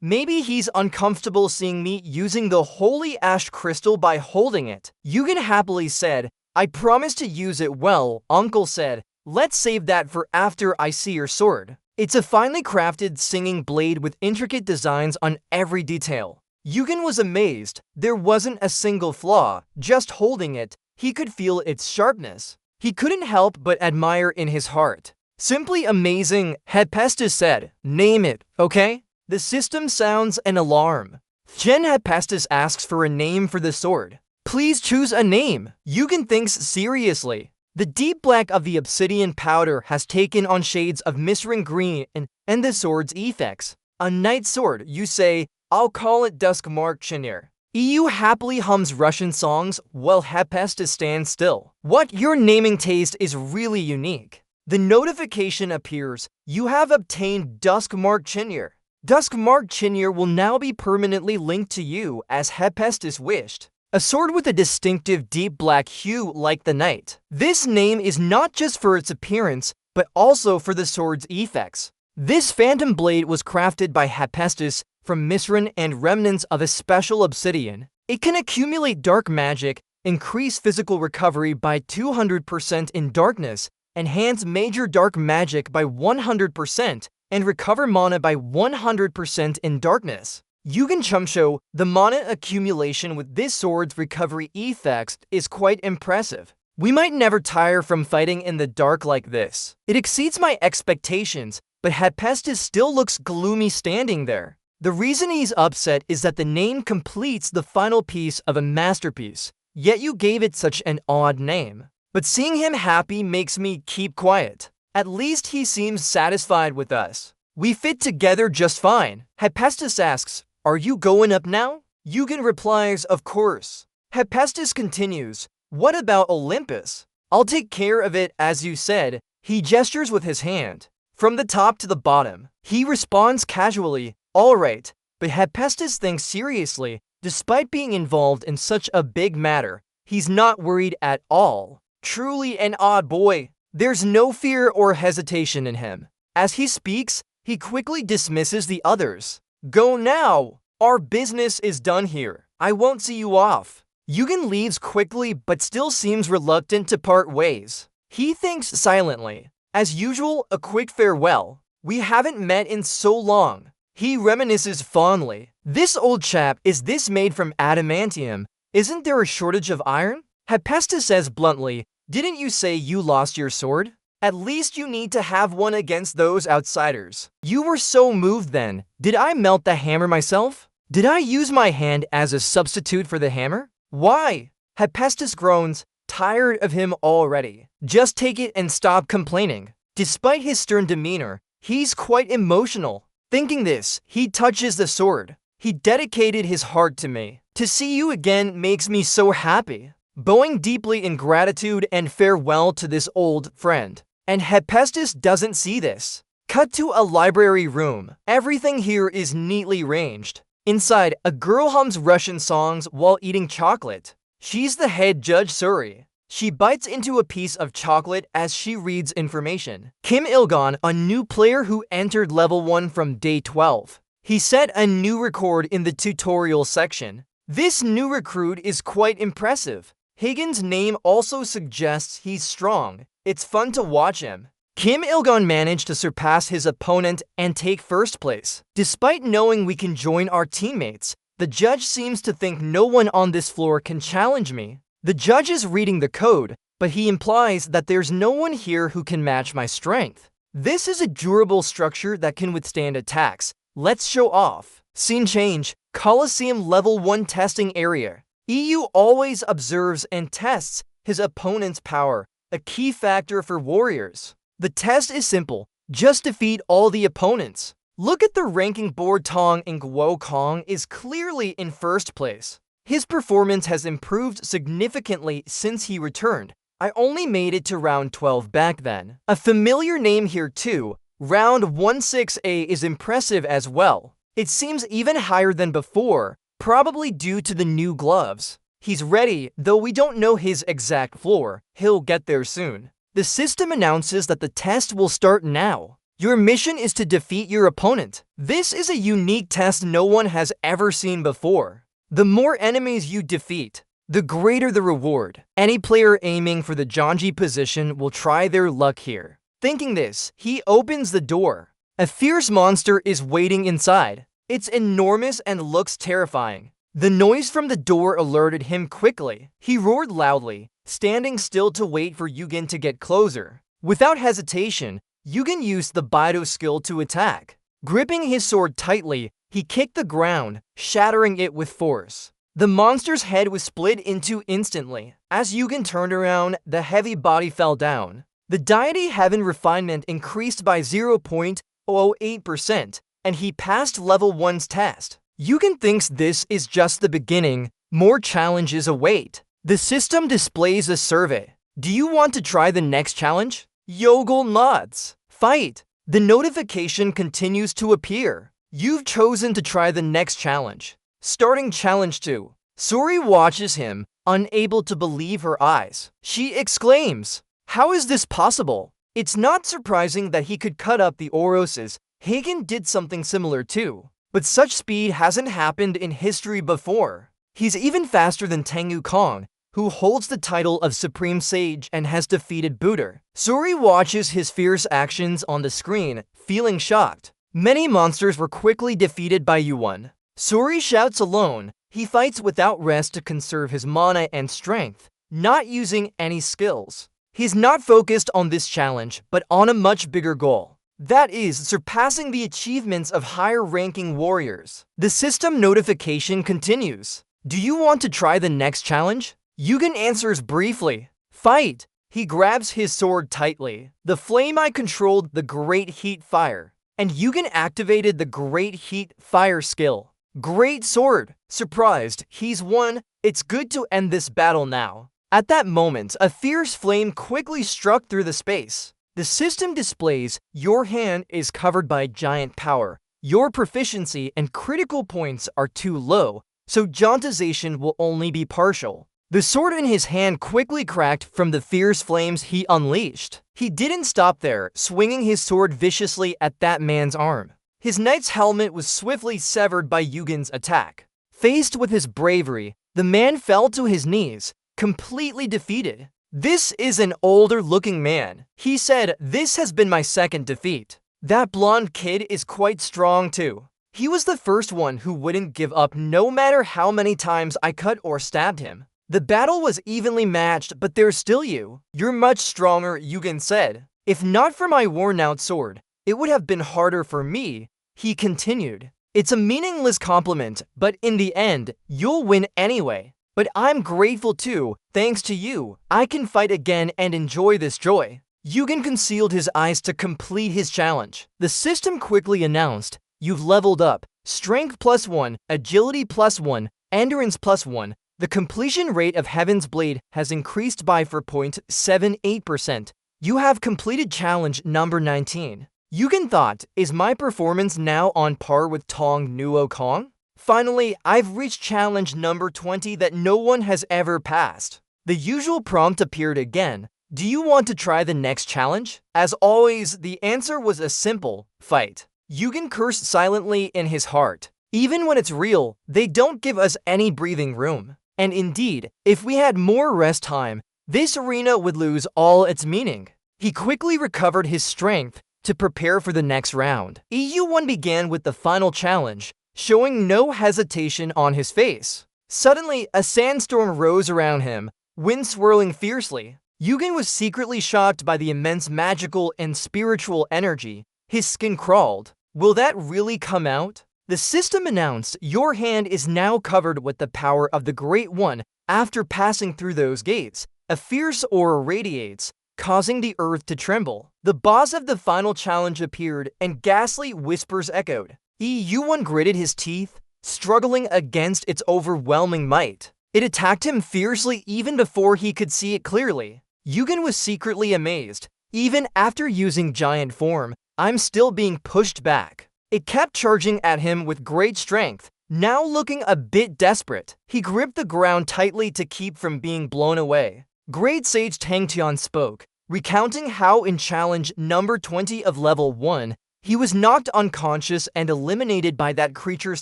A: Maybe he's uncomfortable seeing me using the holy ash crystal by holding it. Eugen happily said, I promise to use it well. Uncle said, let's save that for after I see your sword. It's a finely crafted singing blade with intricate designs on every detail. Eugen was amazed. There wasn't a single flaw. Just holding it, he could feel its sharpness. He couldn't help but admire in his heart. Simply amazing, Hephaestus said. Name it, okay? The system sounds an alarm. Then Hephaestus asks for a name for the sword. Please choose a name. Eugen thinks seriously. The deep black of the obsidian powder has taken on shades of Mitran green and the sword's effects. A night sword, you say. I'll call it Duskmark Chinir. EU happily hums Russian songs while Hephaestus stands still. What your naming taste is really unique. The notification appears. You have obtained Duskmark Chinir. Duskmark Chinir will now be permanently linked to you as Hephaestus wished. A sword with a distinctive deep black hue like the night. This name is not just for its appearance, but also for the sword's effects. This phantom blade was crafted by Hephaestus from Mitran and remnants of a special obsidian. It can accumulate dark magic, increase physical recovery by 200% in darkness, enhance major dark magic by 100%, and recover mana by 100% in darkness. Eugen Chumsho, the mana accumulation with this sword's recovery effects is quite impressive. We might never tire from fighting in the dark like this. It exceeds my expectations, but Hephaestus still looks gloomy standing there. The reason he's upset is that the name completes the final piece of a masterpiece, yet you gave it such an odd name. But seeing him happy makes me keep quiet. At least he seems satisfied with us. We fit together just fine. Hephaestus asks, are you going up now? Eugen replies, of course. Hephaestus continues, what about Olympus? I'll take care of it as you said. He gestures with his hand. From the top to the bottom, he responds casually, all right, but Hephaestus thinks seriously. Despite being involved in such a big matter, he's not worried at all. Truly an odd boy. There's no fear or hesitation in him. As he speaks, he quickly dismisses the others. Go now! Our business is done here. I won't see you off. Eugen leaves quickly but still seems reluctant to part ways. He thinks silently. As usual, a quick farewell. We haven't met in so long. He reminisces fondly. This old chap, is this made from adamantium? Isn't there a shortage of iron? Hephaestus says bluntly, didn't you say you lost your sword? At least you need to have one against those outsiders. You were so moved then. Did I melt the hammer myself? Did I use my hand as a substitute for the hammer? Why? Hephaestus groans, tired of him already. Just take it and stop complaining. Despite his stern demeanor, he's quite emotional. Thinking this, he touches the sword. He dedicated his heart to me. To see you again makes me so happy. Bowing deeply in gratitude and farewell to this old friend. And Hephaestus doesn't see this. Cut to a library room. Everything here is neatly ranged. Inside, a girl hums Russian songs while eating chocolate. She's the head judge Suri. She bites into a piece of chocolate as she reads information. Kim Il-gon, a new player who entered level 1 from day 12. He set a new record in the tutorial section. This new recruit is quite impressive. Hagen's name also suggests he's strong. It's fun to watch him. Kim Il-gon managed to surpass his opponent and take first place. Despite knowing we can join our teammates, the judge seems to think no one on this floor can challenge me. The judge is reading the code, but he implies that there's no one here who can match my strength. This is a durable structure that can withstand attacks. Let's show off. Scene change. Colosseum level 1 testing area. EU always observes and tests his opponent's power, a key factor for warriors. The test is simple. Just defeat all the opponents. Look at the ranking board. Tong in Guo Kong is clearly in first place. His performance has improved significantly since he returned. I only made it to round 12 back then. A familiar name here too. Round 16A is impressive as well. It seems even higher than before, probably due to the new gloves. He's ready, though we don't know his exact floor. He'll get there soon. The system announces that the test will start now. Your mission is to defeat your opponent. This is a unique test no one has ever seen before. The more enemies you defeat, the greater the reward. Any player aiming for the Janji position will try their luck here. Thinking this, he opens the door. A fierce monster is waiting inside. It's enormous and looks terrifying. The noise from the door alerted him quickly. He roared loudly, standing still to wait for Yugen to get closer. Without hesitation, Yugen used the Baido skill to attack. Gripping his sword tightly, he kicked the ground, shattering it with force. The monster's head was split into instantly. As Yugen turned around, the heavy body fell down. The deity heaven refinement increased by 0.08%, and he passed level 1's test. Yugen thinks this is just the beginning. More challenges await. The system displays a survey. Do you want to try the next challenge? Yogol nods. Fight. The notification continues to appear. You've chosen to try the next challenge. Starting challenge 2. Suri watches him, unable to believe her eyes. She exclaims, "How is this possible?" It's not surprising that he could cut up the Oroses. Hagen did something similar too. But such speed hasn't happened in history before. He's even faster than Tengu Kong, who holds the title of Supreme Sage and has defeated Buder. Suri watches his fierce actions on the screen, feeling shocked. Many monsters were quickly defeated by Yuan. Suri shouts alone. He fights without rest to conserve his mana and strength, not using any skills. He's not focused on this challenge, but on a much bigger goal. That is, surpassing the achievements of higher-ranking warriors. The system notification continues. Do you want to try the next challenge? Yugen answers briefly. Fight! He grabs his sword tightly. The flame I controlled the Great Heat Fire, and Yugen activated the Great Heat Fire skill. Great sword! Surprised, he's won. It's good to end this battle now. At that moment, a fierce flame quickly struck through the space. The system displays your hand is covered by giant power. Your proficiency and critical points are too low, so jauntization will only be partial. The sword in his hand quickly cracked from the fierce flames he unleashed. He didn't stop there, swinging his sword viciously at that man's arm. His knight's helmet was swiftly severed by Yugen's attack. Faced with his bravery, the man fell to his knees, completely defeated. This is an older-looking man. He said, "This has been my second defeat." That blonde kid is quite strong too. He was the first one who wouldn't give up no matter how many times I cut or stabbed him. The battle was evenly matched, but there's still you. You're much stronger, Yugen said. If not for my worn-out sword, it would have been harder for me, he continued. It's a meaningless compliment, but in the end, you'll win anyway. But I'm grateful too. Thanks to you, I can fight again and enjoy this joy. Yugen concealed his eyes to complete his challenge. The system quickly announced, you've leveled up. Strength +1, Agility +1, Endurance +1. The completion rate of Heaven's Blade has increased by 4.78%. You have completed challenge number 19. Yugen thought, is my performance now on par with Tong Nuo Kong? Finally, I've reached challenge number 20 that no one has ever passed. The usual prompt appeared again. Do you want to try the next challenge? As always, the answer was a simple fight. Yugen cursed silently in his heart. Even when it's real, they don't give us any breathing room. And indeed, if we had more rest time, this arena would lose all its meaning. He quickly recovered his strength to prepare for the next round. EU1 began with the final challenge, showing no hesitation on his face. Suddenly, a sandstorm rose around him, wind swirling fiercely. Yugen was secretly shocked by the immense magical and spiritual energy. His skin crawled. Will that really come out? The system announced, your hand is now covered with the power of the Great One. After passing through those gates, a fierce aura radiates, causing the earth to tremble. The boss of the final challenge appeared, and ghastly whispers echoed. EU1 gritted his teeth, struggling against its overwhelming might. It attacked him fiercely even before he could see it clearly. Yugen was secretly amazed. Even after using giant form, I'm still being pushed back. It kept charging at him with great strength, now looking a bit desperate. He gripped the ground tightly to keep from being blown away. Great Sage Tang Tian spoke, recounting how in challenge number 20 of level 1, he was knocked unconscious and eliminated by that creature's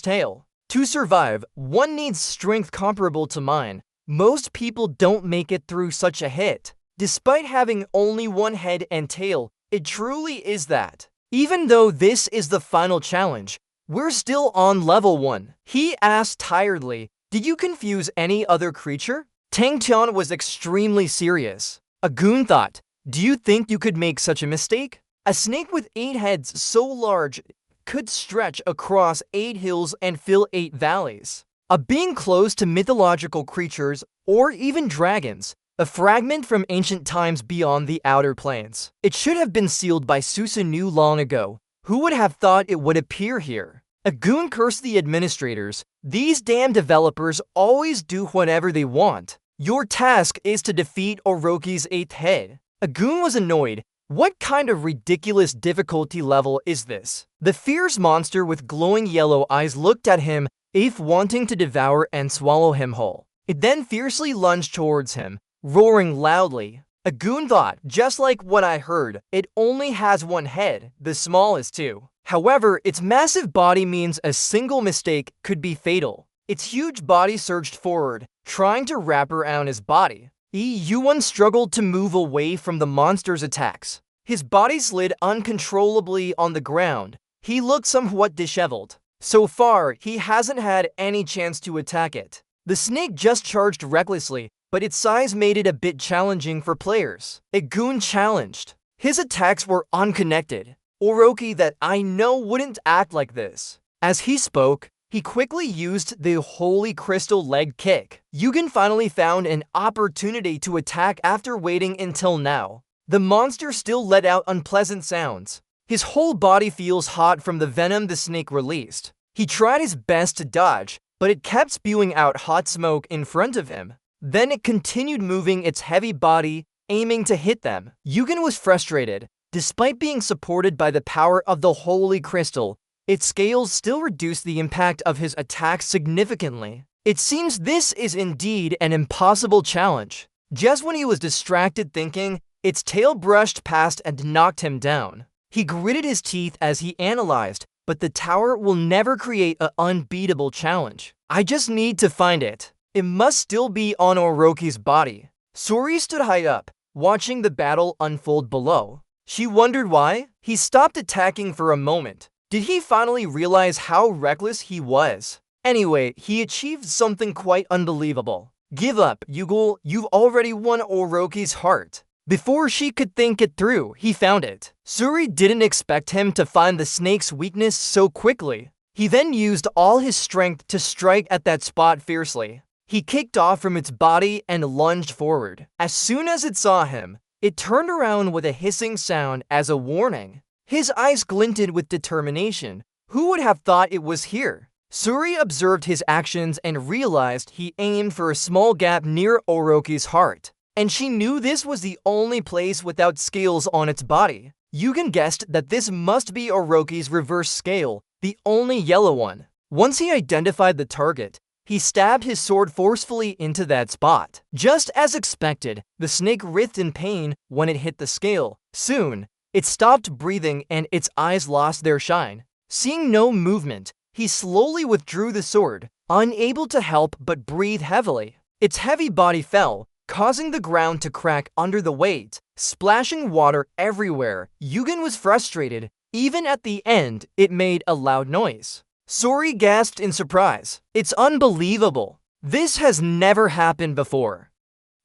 A: tail. To survive, one needs strength comparable to mine. Most people don't make it through such a hit. Despite having only one head and tail, it truly is that. Even though this is the final challenge, we're still on level 1. He asked tiredly, did you confuse any other creature? Tang Tian was extremely serious. A goon thought, do you think you could make such a mistake? A snake with 8 heads so large could stretch across 8 hills and fill 8 valleys. A being close to mythological creatures or even dragons, a fragment from ancient times beyond the outer planes. It should have been sealed by Susanoo long ago. Who would have thought it would appear here? A goon cursed the administrators. These damn developers always do whatever they want. Your task is to defeat Orochi's 8th head. A goon was annoyed. What kind of ridiculous difficulty level is this? The fierce monster with glowing yellow eyes looked at him, if wanting to devour and swallow him whole. It then fiercely lunged towards him, roaring loudly. A goon thought, just like what I heard, it only has one head, the smallest too. However, its massive body means a single mistake could be fatal. Its huge body surged forward, trying to wrap around his body. EU1 struggled to move away from the monster's attacks. His body slid uncontrollably on the ground. He looked somewhat disheveled. So far, he hasn't had any chance to attack it. The snake just charged recklessly, but its size made it a bit challenging for players. A goon challenged. His attacks were unconnected. Orochi that I know wouldn't act like this. As he spoke, he quickly used the Holy Crystal leg kick. Yugen finally found an opportunity to attack after waiting until now. The monster still let out unpleasant sounds. His whole body feels hot from the venom the snake released. He tried his best to dodge, but it kept spewing out hot smoke in front of him. Then it continued moving its heavy body, aiming to hit them. Yugen was frustrated. Despite being supported by the power of the Holy Crystal, its scales still reduced the impact of his attacks significantly. It seems this is indeed an impossible challenge. Just when he was distracted thinking, its tail brushed past and knocked him down. He gritted his teeth as he analyzed, but the tower will never create an unbeatable challenge. I just need to find it. It must still be on Orochi's body. Suri stood high up, watching the battle unfold below. She wondered why. He stopped attacking for a moment. Did he finally realize how reckless he was? Anyway, he achieved something quite unbelievable. Give up, Yugul. You've already won Orochi's heart. Before she could think it through, he found it. Suri didn't expect him to find the snake's weakness so quickly. He then used all his strength to strike at that spot fiercely. He kicked off from its body and lunged forward. As soon as it saw him, it turned around with a hissing sound as a warning. His eyes glinted with determination. Who would have thought it was here? Suri observed his actions and realized he aimed for a small gap near Orochi's heart. And she knew this was the only place without scales on its body. Yugen guessed that this must be Orochi's reverse scale, the only yellow one. Once he identified the target, he stabbed his sword forcefully into that spot. Just as expected, the snake writhed in pain when it hit the scale. Soon, it stopped breathing and its eyes lost their shine. Seeing no movement, he slowly withdrew the sword, unable to help but breathe heavily. Its heavy body fell, causing the ground to crack under the weight, splashing water everywhere. Yugen was frustrated. Even at the end, it made a loud noise. Suri gasped in surprise. It's unbelievable. This has never happened before.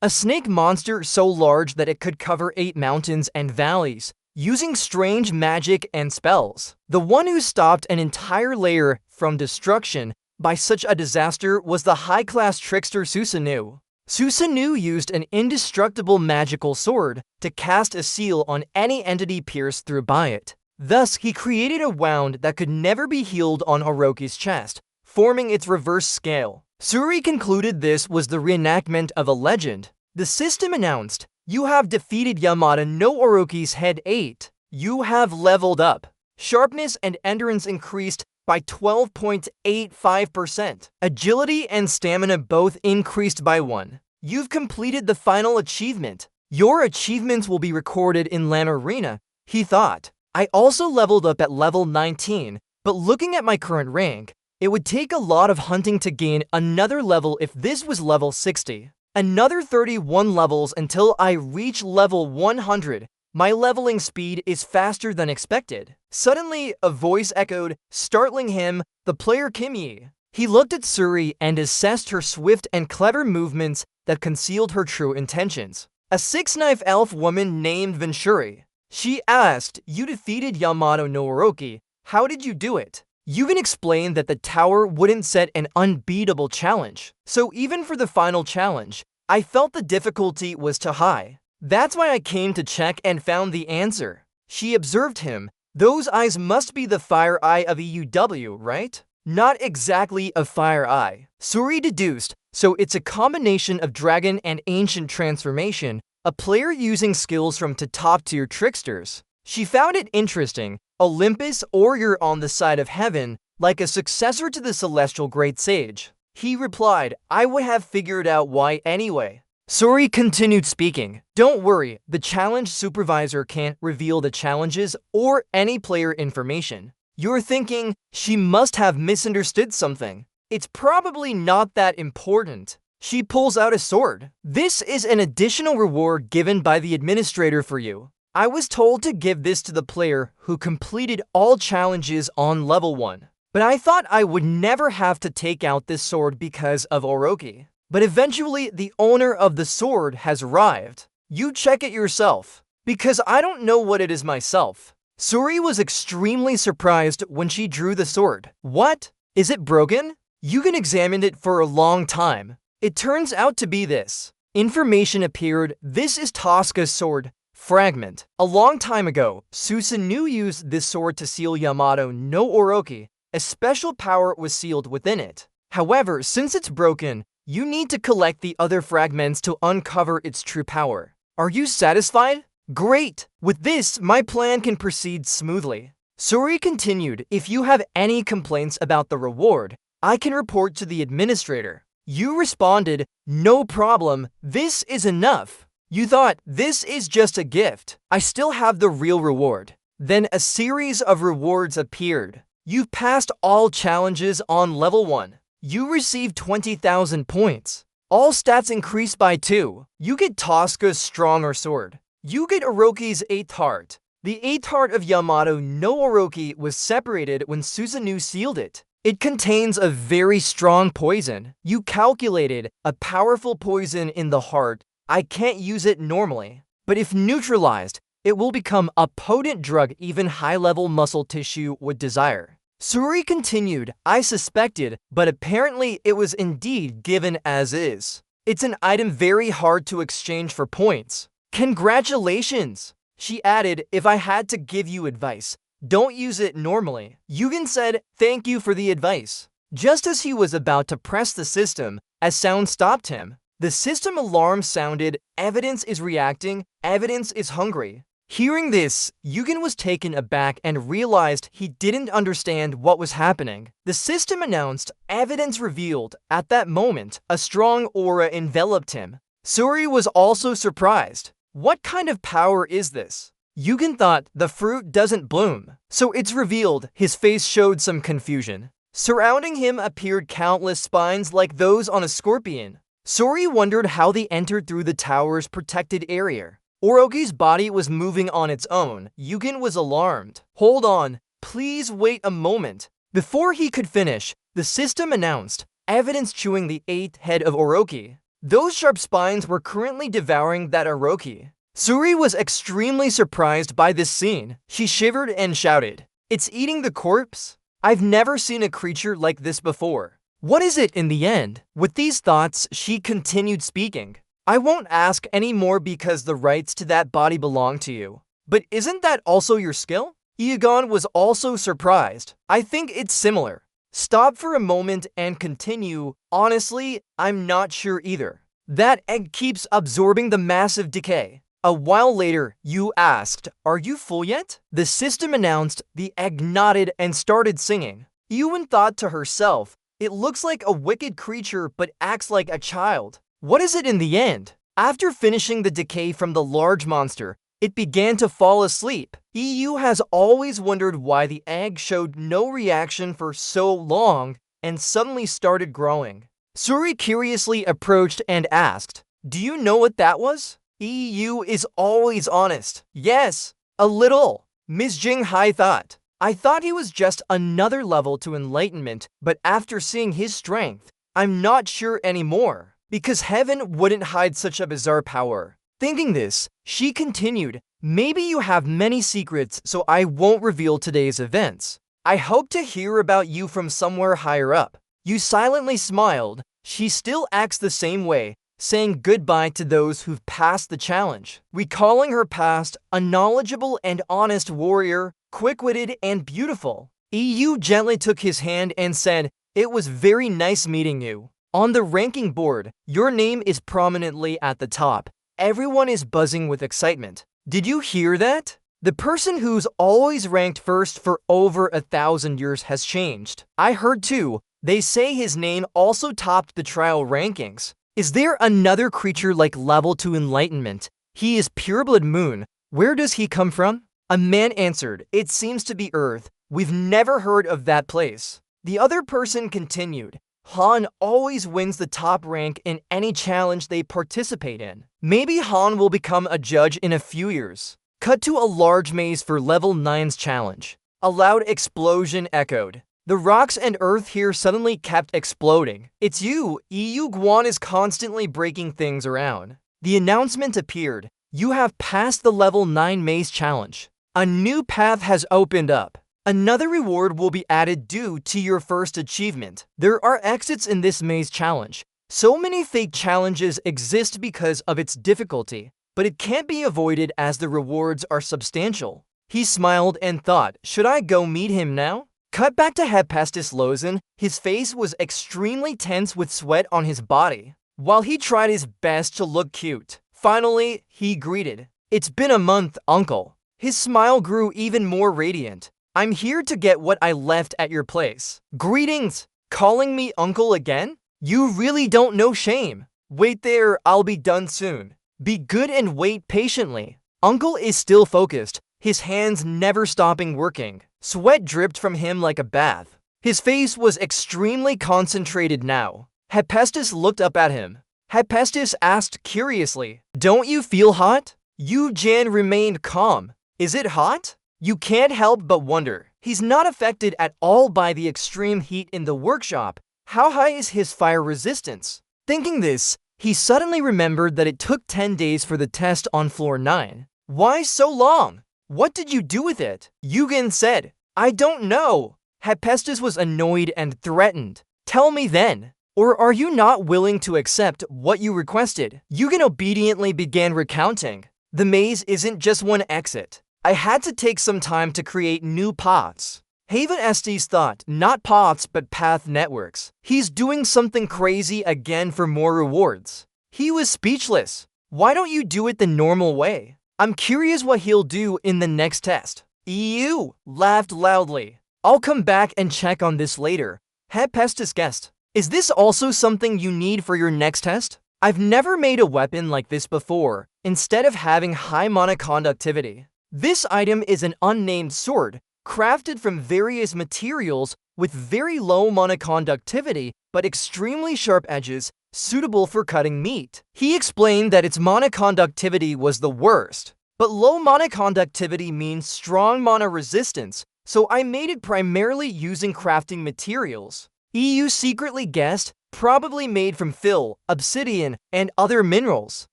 A: A snake monster so large that it could cover 8 mountains and valleys, using strange magic and spells. The one who stopped an entire layer from destruction by such a disaster was the high-class trickster Susanoo. Susanoo used an indestructible magical sword to cast a seal on any entity pierced through by it. Thus, he created a wound that could never be healed on Orochi's chest, forming its reverse scale. Suri concluded this was the reenactment of a legend. The system announced, "You have defeated Yamato no Orochi's Head 8. You have leveled up. Sharpness and endurance increased by 12.85%. Agility and stamina both increased by 1. You've completed the final achievement. Your achievements will be recorded in Lan Arena," he thought. I also leveled up at level 19, but looking at my current rank, it would take a lot of hunting to gain another level if this was level 60. Another 31 levels until I reach level 100. My leveling speed is faster than expected. Suddenly, a voice echoed, startling him, the player Kim Yi. He looked at Suri and assessed her swift and clever movements that concealed her true intentions. A six-knife elf woman named Venturi. She asked, "You defeated Yamato no Orochi. How did you do it?" Yugen explained that the tower wouldn't set an unbeatable challenge. So even for the final challenge, I felt the difficulty was too high. That's why I came to check and found the answer. She observed him. Those eyes must be the fire eye of EUW, right? Not exactly a fire eye. Suri deduced, so it's a combination of dragon and ancient transformation, a player using skills from top-tier tricksters. She found it interesting. Olympus, or you're on the side of heaven, like a successor to the celestial great sage. He replied, I would have figured out why anyway. Suri continued speaking. Don't worry, the challenge supervisor can't reveal the challenges or any player information. You're thinking, she must have misunderstood something. It's probably not that important. She pulls out a sword. This is an additional reward given by the administrator for you. I was told to give this to the player who completed all challenges on level 1. But I thought I would never have to take out this sword because of Orochi. But eventually, the owner of the sword has arrived. You check it yourself, because I don't know what it is myself. Suri was extremely surprised when she drew the sword. What? Is it broken? Yugen examined it for a long time. It turns out to be this. Information appeared. This is Tosca's sword. Fragment. A long time ago, Susanoo used this sword to seal Yamato no Orochi. A special power was sealed within it. However, since it's broken, you need to collect the other fragments to uncover its true power. Are you satisfied? Great! With this, my plan can proceed smoothly. Suri continued, if you have any complaints about the reward, I can report to the administrator. You responded, no problem, this is enough. You thought, this is just a gift. I still have the real reward. Then a series of rewards appeared. You've passed all challenges on level 1. You received 20,000 points. All stats increase by 2. You get Tosca's stronger sword. You get Orochi's 8th heart. The 8th heart of Yamato no Orochi was separated when Susanoo sealed it. It contains a very strong poison. You calculated a powerful poison in the heart. I can't use it normally. But if neutralized, it will become a potent drug even high-level muscle tissue would desire. Suri continued, I suspected, but apparently it was indeed given as is. It's an item very hard to exchange for points. Congratulations! She added, if I had to give you advice, don't use it normally. Yugen said, thank you for the advice. Just as he was about to press the system, a sound stopped him. The system alarm sounded, evidence is reacting, evidence is hungry. Hearing this, Yugen was taken aback and realized he didn't understand what was happening. The system announced, evidence revealed. At that moment, a strong aura enveloped him. Suri was also surprised. What kind of power is this? Yugen thought the fruit doesn't bloom. So it's revealed. His face showed some confusion. Surrounding him appeared countless spines like those on a scorpion. Suri wondered how they entered through the tower's protected area. Orochi's body was moving on its own. Yugen was alarmed. Hold on, please wait a moment. Before he could finish, the system announced, evidence chewing the 8th head of Orochi. Those sharp spines were currently devouring that Orochi. Suri was extremely surprised by this scene. She shivered and shouted, it's eating the corpse? I've never seen a creature like this before. What is it in the end? With these thoughts, she continued speaking. I won't ask any more because the rights to that body belong to you. But isn't that also your skill? Ichigon was also surprised. I think it's similar. Stop for a moment and continue. Honestly, I'm not sure either. That egg keeps absorbing the massive decay. A while later, Yu asked, are you full yet? The system announced, the egg nodded and started singing. Yuwen thought to herself, it looks like a wicked creature but acts like a child. What is it in the end? After finishing the decay from the large monster, it began to fall asleep. EU has always wondered why the egg showed no reaction for so long and suddenly started growing. Suri curiously approached and asked, do you know what that was? EU is always honest. Yes, a little. Ms. Jinghai thought. I thought he was just another level to enlightenment, but after seeing his strength, I'm not sure anymore. Because heaven wouldn't hide such a bizarre power. Thinking this, she continued, maybe you have many secrets, so I won't reveal today's events. I hope to hear about you from somewhere higher up. You silently smiled. She still acts the same way, saying goodbye to those who've passed the challenge. Recalling her past, a knowledgeable and honest warrior, quick-witted and beautiful. EU gently took his hand and said, it was very nice meeting you. On the ranking board, your name is prominently at the top. Everyone is buzzing with excitement. Did you hear that? The person who's always ranked first for over 1,000 years has changed. I heard too. They say his name also topped the trial rankings. Is there another creature like level 2 enlightenment? He is pureblood moon. Where does he come from? A man answered, it seems to be Earth. We've never heard of that place. The other person continued, Han always wins the top rank in any challenge they participate in. Maybe Han will become a judge in a few years. Cut to a large maze for level 9's challenge. A loud explosion echoed. The rocks and earth here suddenly kept exploding. It's you! EU Guan is constantly breaking things around. The announcement appeared. You have passed the level 9 maze challenge. A new path has opened up. Another reward will be added due to your first achievement. There are exits in this maze challenge. So many fake challenges exist because of its difficulty, but it can't be avoided as the rewards are substantial. He smiled and thought, should I go meet him now? Cut back to Hephaestus Lozan. His face was extremely tense with sweat on his body, while he tried his best to look cute. Finally, he greeted. It's been a month, uncle. His smile grew even more radiant. I'm here to get what I left at your place. Greetings! Calling me uncle again? You really don't know shame. Wait there, I'll be done soon. Be good and wait patiently. Uncle is still focused, his hands never stopping working. Sweat dripped from him like a bath. His face was extremely concentrated now. Hephaestus looked up at him. Hephaestus asked curiously, don't you feel hot? Yu Jan remained calm. Is it hot? You can't help but wonder. He's not affected at all by the extreme heat in the workshop. How high is his fire resistance? Thinking this, he suddenly remembered that it took 10 days for the test on floor 9. Why so long? What did you do with it? Yugen said, I don't know. Hephaestus was annoyed and threatened. Tell me then. Or are you not willing to accept what you requested? Eugen obediently began recounting. The maze isn't just one exit. I had to take some time to create new paths. Hephaestus thought, not paths but path networks. He's doing something crazy again for more rewards. He was speechless. Why don't you do it the normal way? I'm curious what he'll do in the next test. EU laughed loudly. I'll come back and check on this later. Hephaestus guessed. Is this also something you need for your next test? I've never made a weapon like this before, instead of having high monoconductivity. This item is an unnamed sword, crafted from various materials with very low monoconductivity but extremely sharp edges, suitable for cutting meat. He explained that its monoconductivity was the worst, but low monoconductivity means strong monoresistance, so I made it primarily using crafting materials. EU secretly guessed, probably made from fill, obsidian, and other minerals.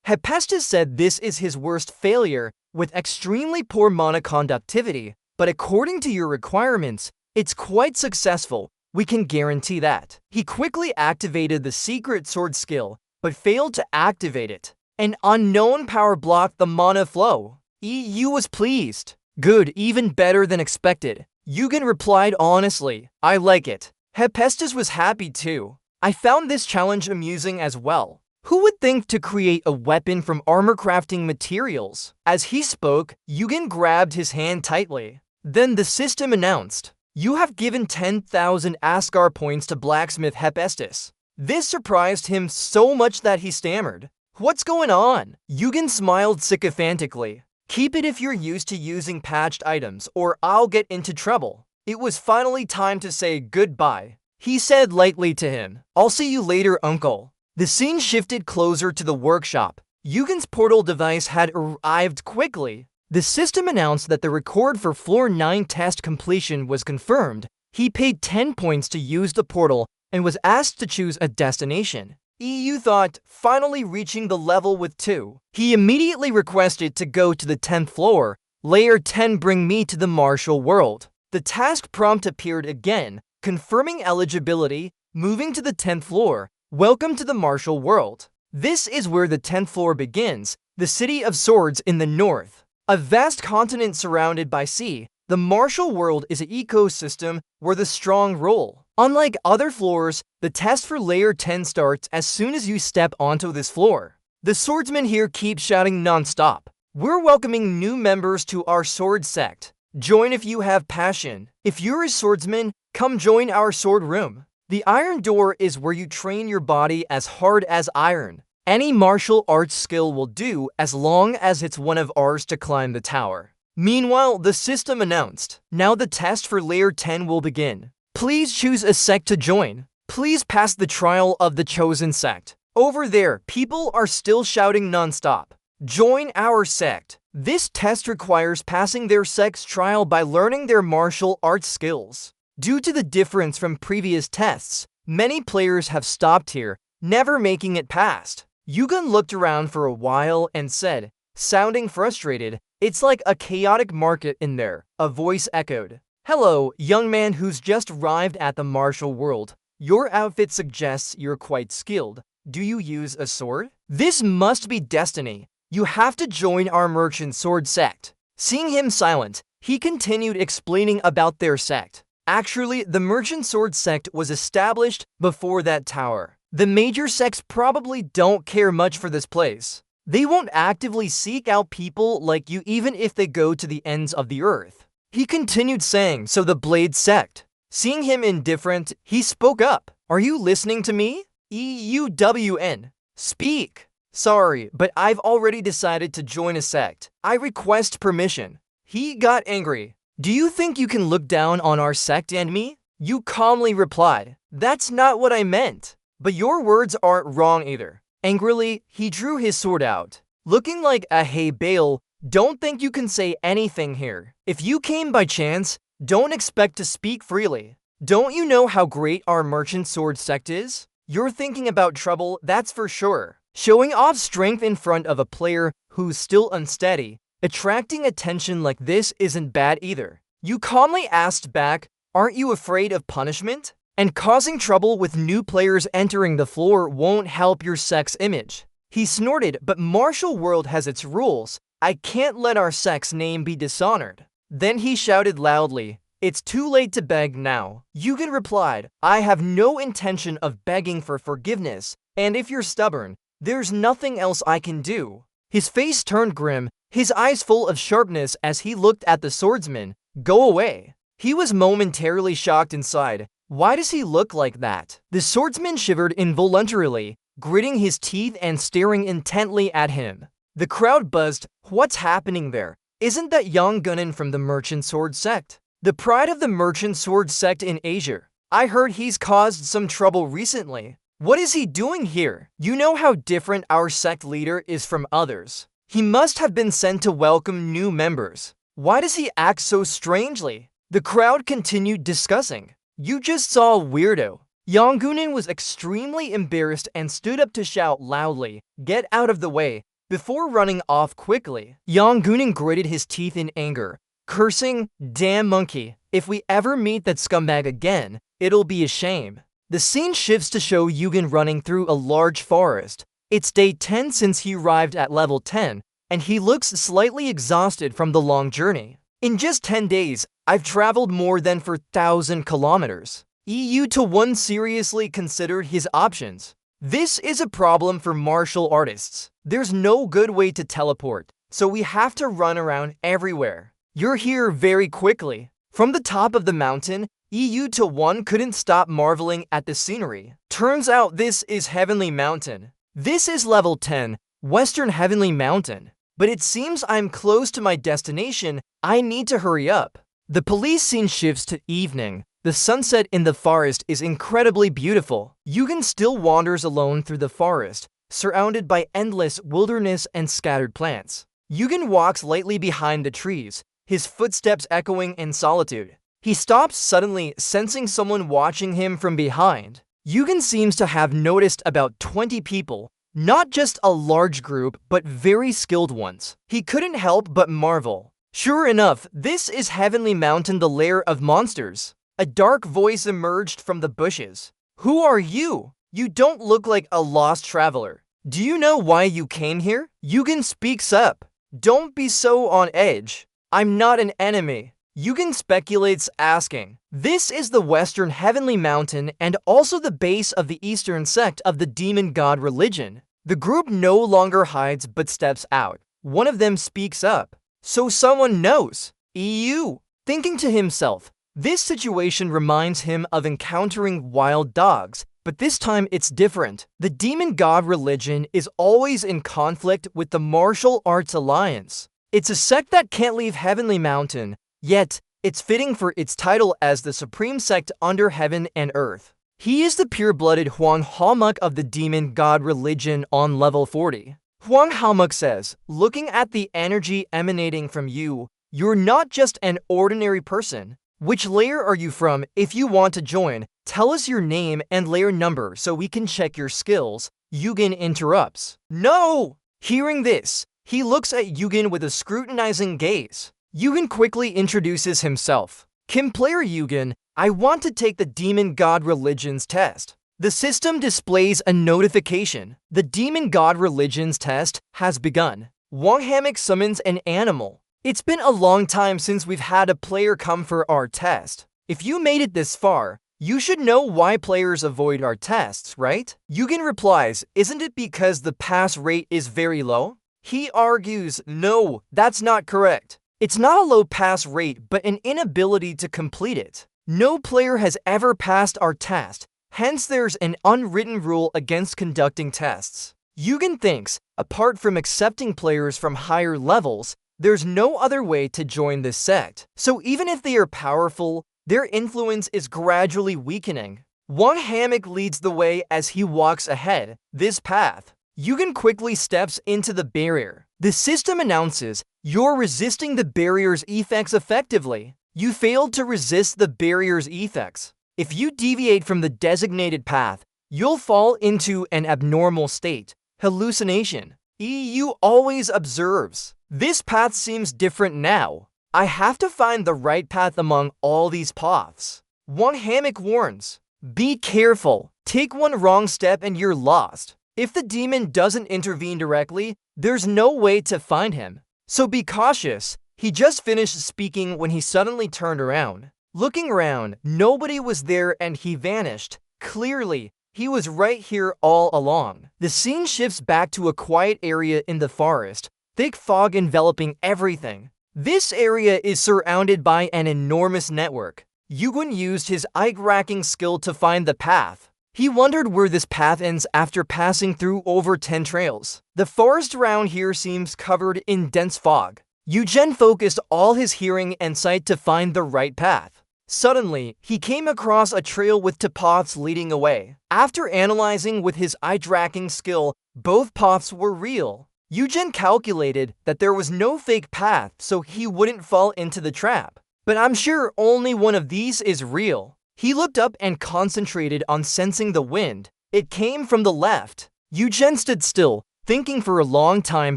A: Hephaestus said this is his worst failure, with extremely poor monoconductivity, but according to your requirements, it's quite successful. We can guarantee that. He quickly activated the secret sword skill, but failed to activate it. An unknown power blocked the mana flow. EU was pleased. Good, even better than expected. Eugen replied honestly, I like it. Hephaestus was happy too. I found this challenge amusing as well. Who would think to create a weapon from armor crafting materials? As he spoke, Eugen grabbed his hand tightly. Then the system announced, you have given 10,000 Ascar points to blacksmith Hephaestus. This surprised him so much that he stammered. What's going on? Eugen smiled sycophantically. Keep it if you're used to using patched items, or I'll get into trouble. It was finally time to say goodbye. He said lightly to him, I'll see you later, uncle. The scene shifted closer to the workshop. Eugen's portal device had arrived quickly. The system announced that the record for Floor 9 test completion was confirmed. He paid 10 points to use the portal and was asked to choose a destination. EU thought, finally reaching the level with 2. He immediately requested to go to the 10th floor. Layer 10 bring me to the martial world. The task prompt appeared again, confirming eligibility, moving to the 10th floor. Welcome to the martial world. This is where the 10th floor begins, the city of swords in the north. A vast continent surrounded by sea, the martial world is an ecosystem where the strong rule. Unlike other floors, the test for layer 10 starts as soon as you step onto this floor. The swordsmen here keep shouting non-stop. We're welcoming new members to our sword sect. Join if you have passion. If you're a swordsman, come join our sword room. The iron door is where you train your body as hard as iron. Any martial arts skill will do as long as it's one of ours to climb the tower. Meanwhile, the system announced, now the test for layer 10 will begin. Please choose a sect to join. Please pass the trial of the chosen sect. Over there, people are still shouting non-stop. Join our sect. This test requires passing their sect's trial by learning their martial arts skills. Due to the difference from previous tests, many players have stopped here, never making it past. Eugen looked around for a while and said, sounding frustrated, it's like a chaotic market in there. A voice echoed. Hello, young man who's just arrived at the martial world. Your outfit suggests you're quite skilled. Do you use a sword? This must be destiny. You have to join our merchant sword sect. Seeing him silent, he continued explaining about their sect. Actually, the merchant sword sect was established before that tower. The major sects probably don't care much for this place. They won't actively seek out people like you even if they go to the ends of the earth. He continued saying, so the Blade sect. Seeing him indifferent, he spoke up. Are you listening to me? EUWN. Speak. Sorry, but I've already decided to join a sect. I request permission. He got angry. Do you think you can look down on our sect and me? You calmly replied. That's not what I meant. But your words aren't wrong either. Angrily, he drew his sword out. Looking like a hey Bale, don't think you can say anything here. If you came by chance, don't expect to speak freely. Don't you know how great our merchant sword sect is? You're thinking about trouble, that's for sure. Showing off strength in front of a player who's still unsteady, attracting attention like this isn't bad either. You calmly asked back, Aren't you afraid of punishment? And causing trouble with new players entering the floor won't help your sect's image. He snorted, but Martial World has its rules. I can't let our sect's name be dishonored. Then he shouted loudly, "It's too late to beg now." Yugen replied, "I have no intention of begging for forgiveness, and if you're stubborn, there's nothing else I can do." His face turned grim, his eyes full of sharpness as he looked at the swordsman. "Go away." He was momentarily shocked inside. Why does he look like that? The swordsman shivered involuntarily, gritting his teeth and staring intently at him. The crowd buzzed. What's happening there? Isn't that Yang Gunan from the Merchant Sword sect? The pride of the Merchant Sword sect in Asia. I heard he's caused some trouble recently. What is he doing here? You know how different our sect leader is from others. He must have been sent to welcome new members. Why does he act so strangely? The crowd continued discussing. You just saw a weirdo. Yang Gunan was extremely embarrassed and stood up to shout loudly, "Get out of the way," before running off quickly. Yang Gunan gritted his teeth in anger, cursing, "Damn monkey, if we ever meet that scumbag again, it'll be a shame." The scene shifts to show Yugen running through a large forest. It's day 10 since he arrived at level 10, and he looks slightly exhausted from the long journey. In just 10 days, I've traveled more than 4,000 kilometers. EU-1 seriously considered his options. This is a problem for martial artists. There's no good way to teleport, so we have to run around everywhere. You're here very quickly. From the top of the mountain, EU-1 couldn't stop marveling at the scenery. Turns out this is Heavenly Mountain. This is level 10, Western Heavenly Mountain. But it seems I'm close to my destination. I need to hurry up. The police scene shifts to evening. The sunset in the forest is incredibly beautiful. Yugen still wanders alone through the forest, surrounded by endless wilderness and scattered plants. Yugen walks lightly behind the trees, his footsteps echoing in solitude. He stops suddenly, sensing someone watching him from behind. Yugen seems to have noticed about 20 people, not just a large group, but very skilled ones. He couldn't help but marvel. Sure enough, this is Heavenly Mountain, the lair of monsters. A dark voice emerged from the bushes. Who are you? You don't look like a lost traveler. Do you know why you came here? Yugen speaks up. Don't be so on edge. I'm not an enemy. Yugen speculates, asking. This is the Western Heavenly Mountain and also the base of the Eastern sect of the demon god religion. The group no longer hides but steps out. One of them speaks up. So someone knows. EU. Thinking to himself, this situation reminds him of encountering wild dogs, but this time it's different. The demon god religion is always in conflict with the Martial Arts Alliance. It's a sect that can't leave Heavenly Mountain, yet it's fitting for its title as the supreme sect under heaven and earth. He is the pure-blooded Huang Haomuk of the demon god religion on level 40. Huang Haomuk says, looking at the energy emanating from you, you're not just an ordinary person. Which layer are you from? If you want to join, tell us your name and layer number so we can check your skills. Yugen interrupts. No! Hearing this, he looks at Yugen with a scrutinizing gaze. Yugen quickly introduces himself. Kim player Yugen, I want to take the Demon God Religions test. The system displays a notification. The Demon God Religions test has begun. Wang Haomuk summons an animal. It's been a long time since we've had a player come for our test. If you made it this far, you should know why players avoid our tests, right? Yugen replies, isn't it because the pass rate is very low? He argues, no, that's not correct. It's not a low pass rate, but an inability to complete it. No player has ever passed our test, hence there's an unwritten rule against conducting tests. Yugen thinks, apart from accepting players from higher levels, there's no other way to join this sect. So even if they are powerful, their influence is gradually weakening. Wang Haomuk leads the way as he walks ahead. This path. Yugen quickly steps into the barrier. The system announces, you're resisting the barrier's effects effectively. You failed to resist the barrier's effects. If you deviate from the designated path, you'll fall into an abnormal state, hallucination. EU always observes. This path seems different now. I have to find the right path among all these paths. One hammock warns, be careful. Take one wrong step and you're lost. If the demon doesn't intervene directly, there's no way to find him. So be cautious. He just finished speaking when he suddenly turned around. Looking around, nobody was there and he vanished. Clearly, he was right here all along. The scene shifts back to a quiet area in the forest, thick fog enveloping everything. This area is surrounded by an enormous network. Yugen used his eye-racking skill to find the path. He wondered where this path ends after passing through over 10 trails. The forest around here seems covered in dense fog. Yugen focused all his hearing and sight to find the right path. Suddenly, he came across a trail with two paths leading away. After analyzing with his eye-tracking skill, both paths were real. Yugen calculated that there was no fake path, so he wouldn't fall into the trap. But I'm sure only one of these is real. He looked up and concentrated on sensing the wind. It came from the left. Yugen stood still, thinking for a long time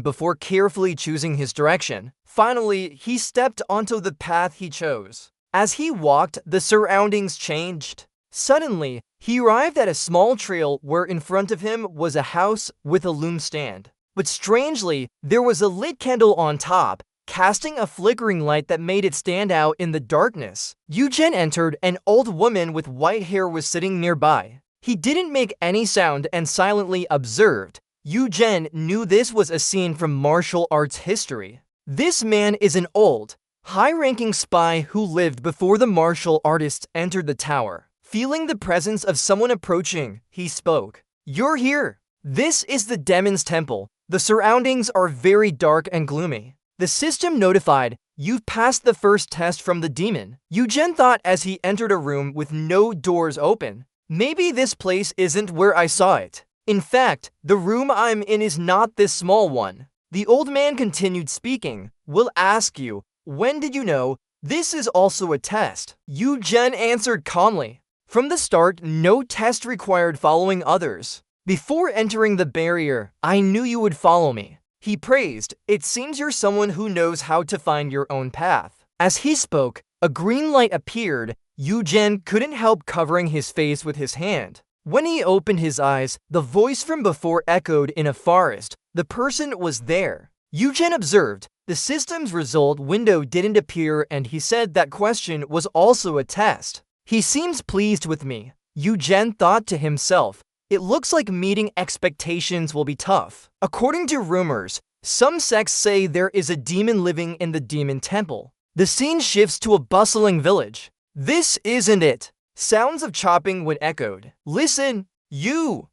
A: before carefully choosing his direction. Finally, he stepped onto the path he chose. As he walked, the surroundings changed. Suddenly, he arrived at a small trail where in front of him was a house with a loom stand. But strangely, there was a lit candle on top, casting a flickering light that made it stand out in the darkness. Yugen entered. An old woman with white hair was sitting nearby. He didn't make any sound and silently observed. Yugen knew this was a scene from martial arts history. This man is an old, high-ranking spy who lived before the martial artists entered the tower. Feeling the presence of someone approaching, he spoke. "You're here. This is the demon's temple. The surroundings are very dark and gloomy. The system notified, you've passed the first test from the demon." Yugen thought as he entered a room with no doors open. Maybe this place isn't where I saw it. In fact, the room I'm in is not this small one. The old man continued speaking. "We'll ask you, when did you know this is also a test?" Yugen answered calmly. "From the start, no test required following others. Before entering the barrier, I knew you would follow me." He praised, "It seems you're someone who knows how to find your own path." As he spoke, a green light appeared. Yugen couldn't help covering his face with his hand. When he opened his eyes, the voice from before echoed in a forest. The person was there. Yugen observed. The system's result window didn't appear and he said that question was also a test. He seems pleased with me. Yugen thought to himself. It looks like meeting expectations will be tough. According to rumors, some sects say there is a demon living in the demon temple. The scene shifts to a bustling village. This isn't it. Sounds of chopping wood echoed. "Listen, you!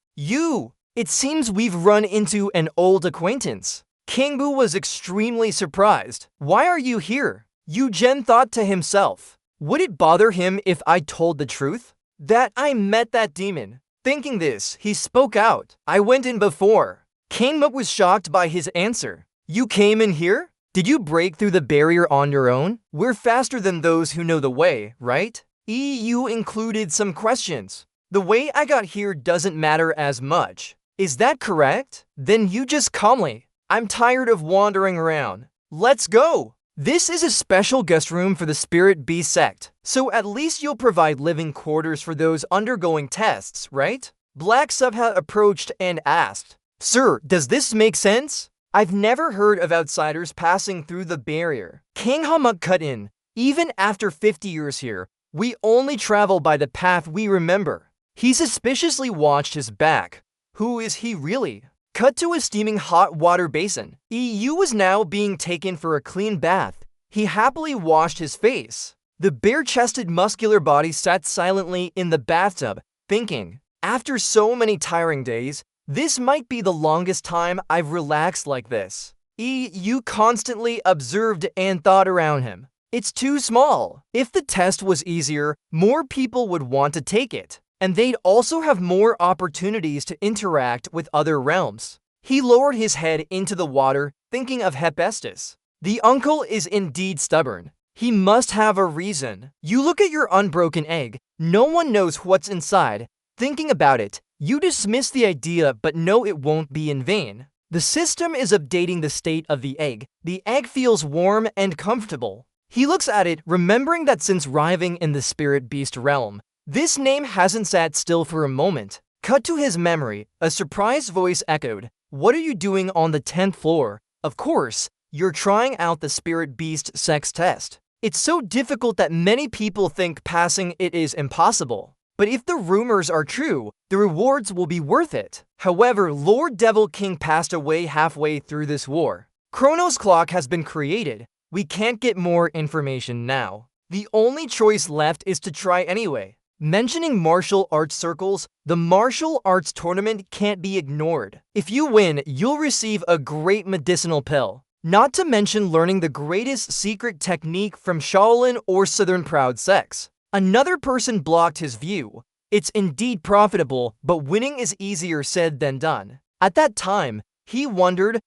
A: It seems we've run into an old acquaintance." Kangbu was extremely surprised. "Why are you here?" Yugen thought to himself. Would it bother him if I told the truth? That I met that demon. Thinking this, he spoke out. "I went in before." Kangbu was shocked by his answer. "You came in here? Did you break through the barrier on your own? We're faster than those who know the way, right?" EU included some questions. "The way I got here doesn't matter as much. Is that correct? Then you just calmly. I'm tired of wandering around. Let's go." This is a special guest room for the Spirit Beast sect, so at least you'll provide living quarters for those undergoing tests, right? Black Subha approached and asked, "Sir, does this make sense? I've never heard of outsiders passing through the barrier." King Hamuk cut in. "Even after 50 years here, we only travel by the path we remember." He suspiciously watched his back. Who is he really? Cut to a steaming hot water basin. EU was now being taken for a clean bath. He happily washed his face. The bare-chested muscular body sat silently in the bathtub, thinking, after so many tiring days, this might be the longest time I've relaxed like this. EU constantly observed and thought around him. It's too small. If the test was easier, more people would want to take it. And they'd also have more opportunities to interact with other realms. He lowered his head into the water, thinking of Hephaestus. The uncle is indeed stubborn. He must have a reason. You look at your unbroken egg. No one knows what's inside. Thinking about it, you dismiss the idea but know it won't be in vain. The system is updating the state of the egg. The egg feels warm and comfortable. He looks at it, remembering that since arriving in the spirit beast realm, this name hasn't sat still for a moment. Cut to his memory, a surprised voice echoed, "What are you doing on the 10th floor? Of course, you're trying out the spirit beast sex test. It's so difficult that many people think passing it is impossible. But if the rumors are true, the rewards will be worth it." However, Lord Devil King passed away halfway through this war. Chronos clock has been created. We can't get more information now. The only choice left is to try anyway. Mentioning martial arts circles, the martial arts tournament can't be ignored. If you win, you'll receive a great medicinal pill. Not to mention learning the greatest secret technique from Shaolin or Southern Proud Sex. Another person blocked his view. It's indeed profitable, but winning is easier said than done. At that time, he wondered,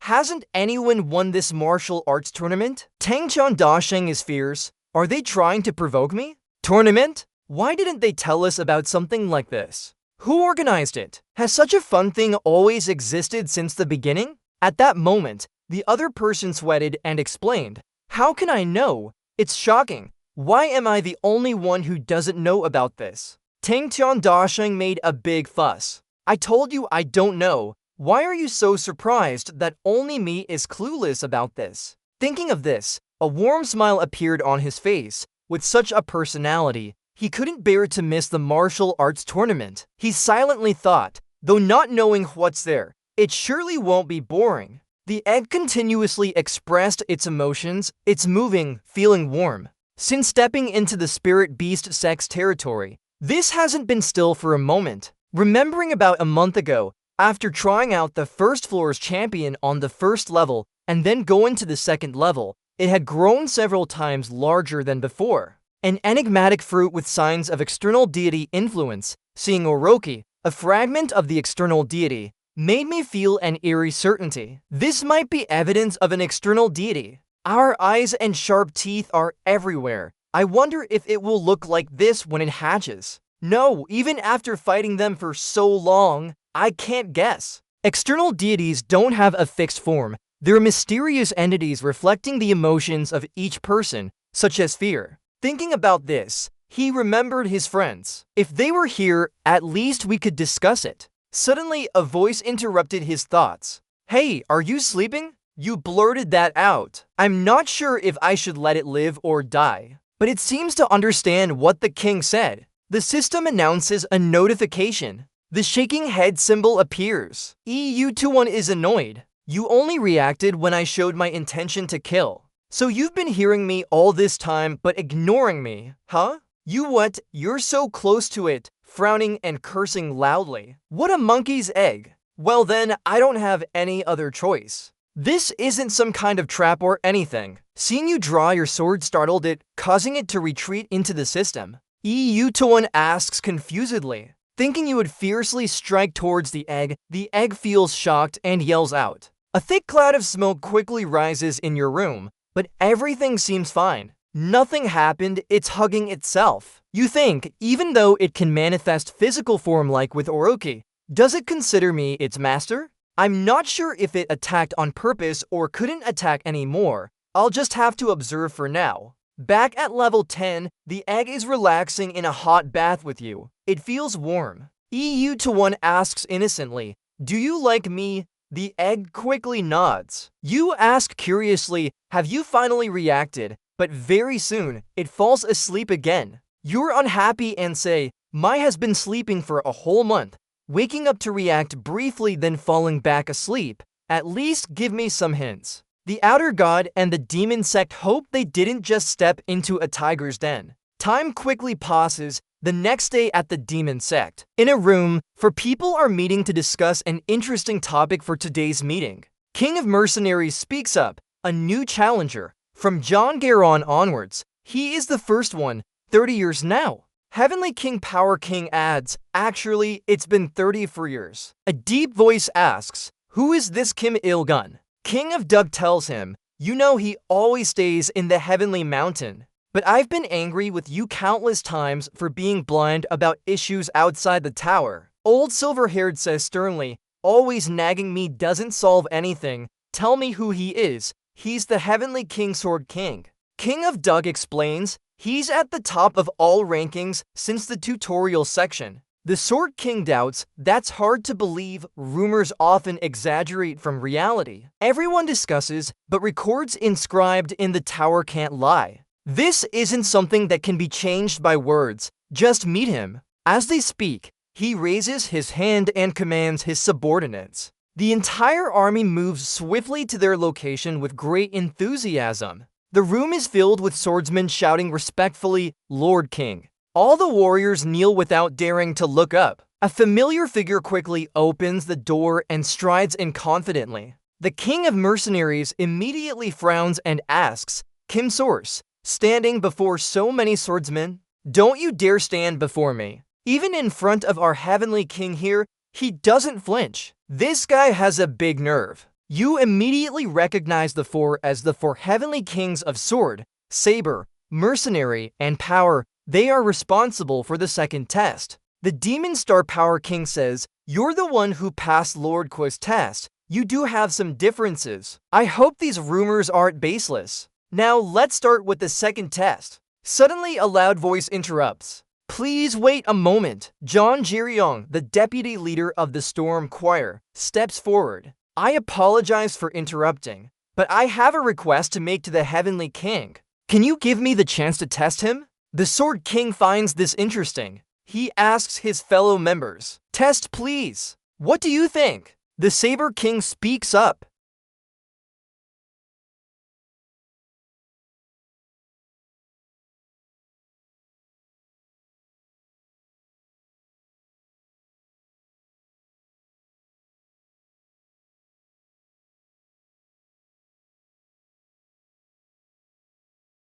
A: hasn't anyone won this martial arts tournament? Tangchan Dasheng is fierce. Are they trying to provoke me? Tournament? Why didn't they tell us about something like this? Who organized it? Has such a fun thing always existed since the beginning? At that moment, the other person sweated and explained, "How can I know? It's shocking. Why am I the only one who doesn't know about this?" Tangchan Dasheng made a big fuss. "I told you I don't know. Why are you so surprised that only me is clueless about this?" Thinking of this, a warm smile appeared on his face. With such a personality, he couldn't bear to miss the martial arts tournament. He silently thought, though not knowing what's there, it surely won't be boring. The egg continuously expressed its emotions. It's moving, feeling warm. Since stepping into the spirit beast sex territory, this hasn't been still for a moment. Remembering about a month ago, after trying out the first floor's champion on the first level and then going to the second level, it had grown several times larger than before. An enigmatic fruit with signs of external deity influence, seeing Orochi, a fragment of the external deity, made me feel an eerie certainty. This might be evidence of an external deity. Our eyes and sharp teeth are everywhere. I wonder if it will look like this when it hatches. No, even after fighting them for so long, I can't guess. External deities don't have a fixed form. They're mysterious entities reflecting the emotions of each person, such as fear. Thinking about this, he remembered his friends. If they were here, at least we could discuss it. Suddenly, a voice interrupted his thoughts. "Hey, are you sleeping? You blurted that out. I'm not sure if I should let it live or die, but it seems to understand what the king said." The system announces a notification. The shaking head symbol appears. EU21 is annoyed. "You only reacted when I showed my intention to kill. So you've been hearing me all this time but ignoring me, huh? You what? You're so close to it," frowning and cursing loudly. "What a monkey's egg. Well then, I don't have any other choice. This isn't some kind of trap or anything. Seeing you draw your sword startled it, causing it to retreat into the system." EU21 asks confusedly. Thinking you would fiercely strike towards the egg feels shocked and yells out. A thick cloud of smoke quickly rises in your room, but everything seems fine. Nothing happened, it's hugging itself. You think, even though it can manifest physical form like with Orochi, does it consider me its master? I'm not sure if it attacked on purpose or couldn't attack anymore. I'll just have to observe for now. Back at level 10, the egg is relaxing in a hot bath with you. It feels warm. EU21 asks innocently, "Do you like me?" The egg quickly nods. You ask curiously, "Have you finally reacted?" But very soon, it falls asleep again. You're unhappy and say, "Mai has been sleeping for a whole month, waking up to react briefly then falling back asleep. At least give me some hints." The outer god and the demon sect hope they didn't just step into a tiger's den. Time quickly passes. The next day at the demon sect, in a room, people are meeting to discuss an interesting topic for today's meeting. King of Mercenaries speaks up, a new challenger. From John Garon onwards, he is the first one, 30 years now. Heavenly King Power King adds, "Actually, it's been 30 for years." A deep voice asks, "Who is this Kim Il-gun?" King of Doug tells him, "You know he always stays in the Heavenly Mountain. But I've been angry with you countless times for being blind about issues outside the tower." Old Silver-Haired says sternly, "Always nagging me doesn't solve anything. Tell me who he is." He's the Heavenly King Sword King. King of Doug explains he's at the top of all rankings since the tutorial section. The Sword King doubts that's hard to believe. Rumors often exaggerate from reality. Everyone discusses, but records inscribed in the tower can't lie. This isn't something that can be changed by words. Just meet him. As they speak, he raises his hand and commands his subordinates. The entire army moves swiftly to their location with great enthusiasm. The room is filled with swordsmen shouting respectfully, "Lord King." All the warriors kneel without daring to look up. A familiar figure quickly opens the door and strides in confidently. The king of mercenaries immediately frowns and asks, "Kim Source, standing before so many swordsmen? Don't you dare stand before me." Even in front of our heavenly king here, he doesn't flinch. This guy has a big nerve. You immediately recognize the four as the four heavenly kings of sword, saber, mercenary, and power. They are responsible for the second test. The Demon Star Power King says, "You're the one who passed Lord Quiz's test. You do have some differences. I hope these rumors aren't baseless. Now let's start with the second test." Suddenly a loud voice interrupts. "Please wait a moment." John Jiryong, the deputy leader of the Storm Choir, steps forward. "I apologize for interrupting, but I have a request to make to the Heavenly King. Can you give me the chance to test him?" The Sword King finds this interesting. He asks his fellow members, "Test please. What do you think?" The Saber King speaks up.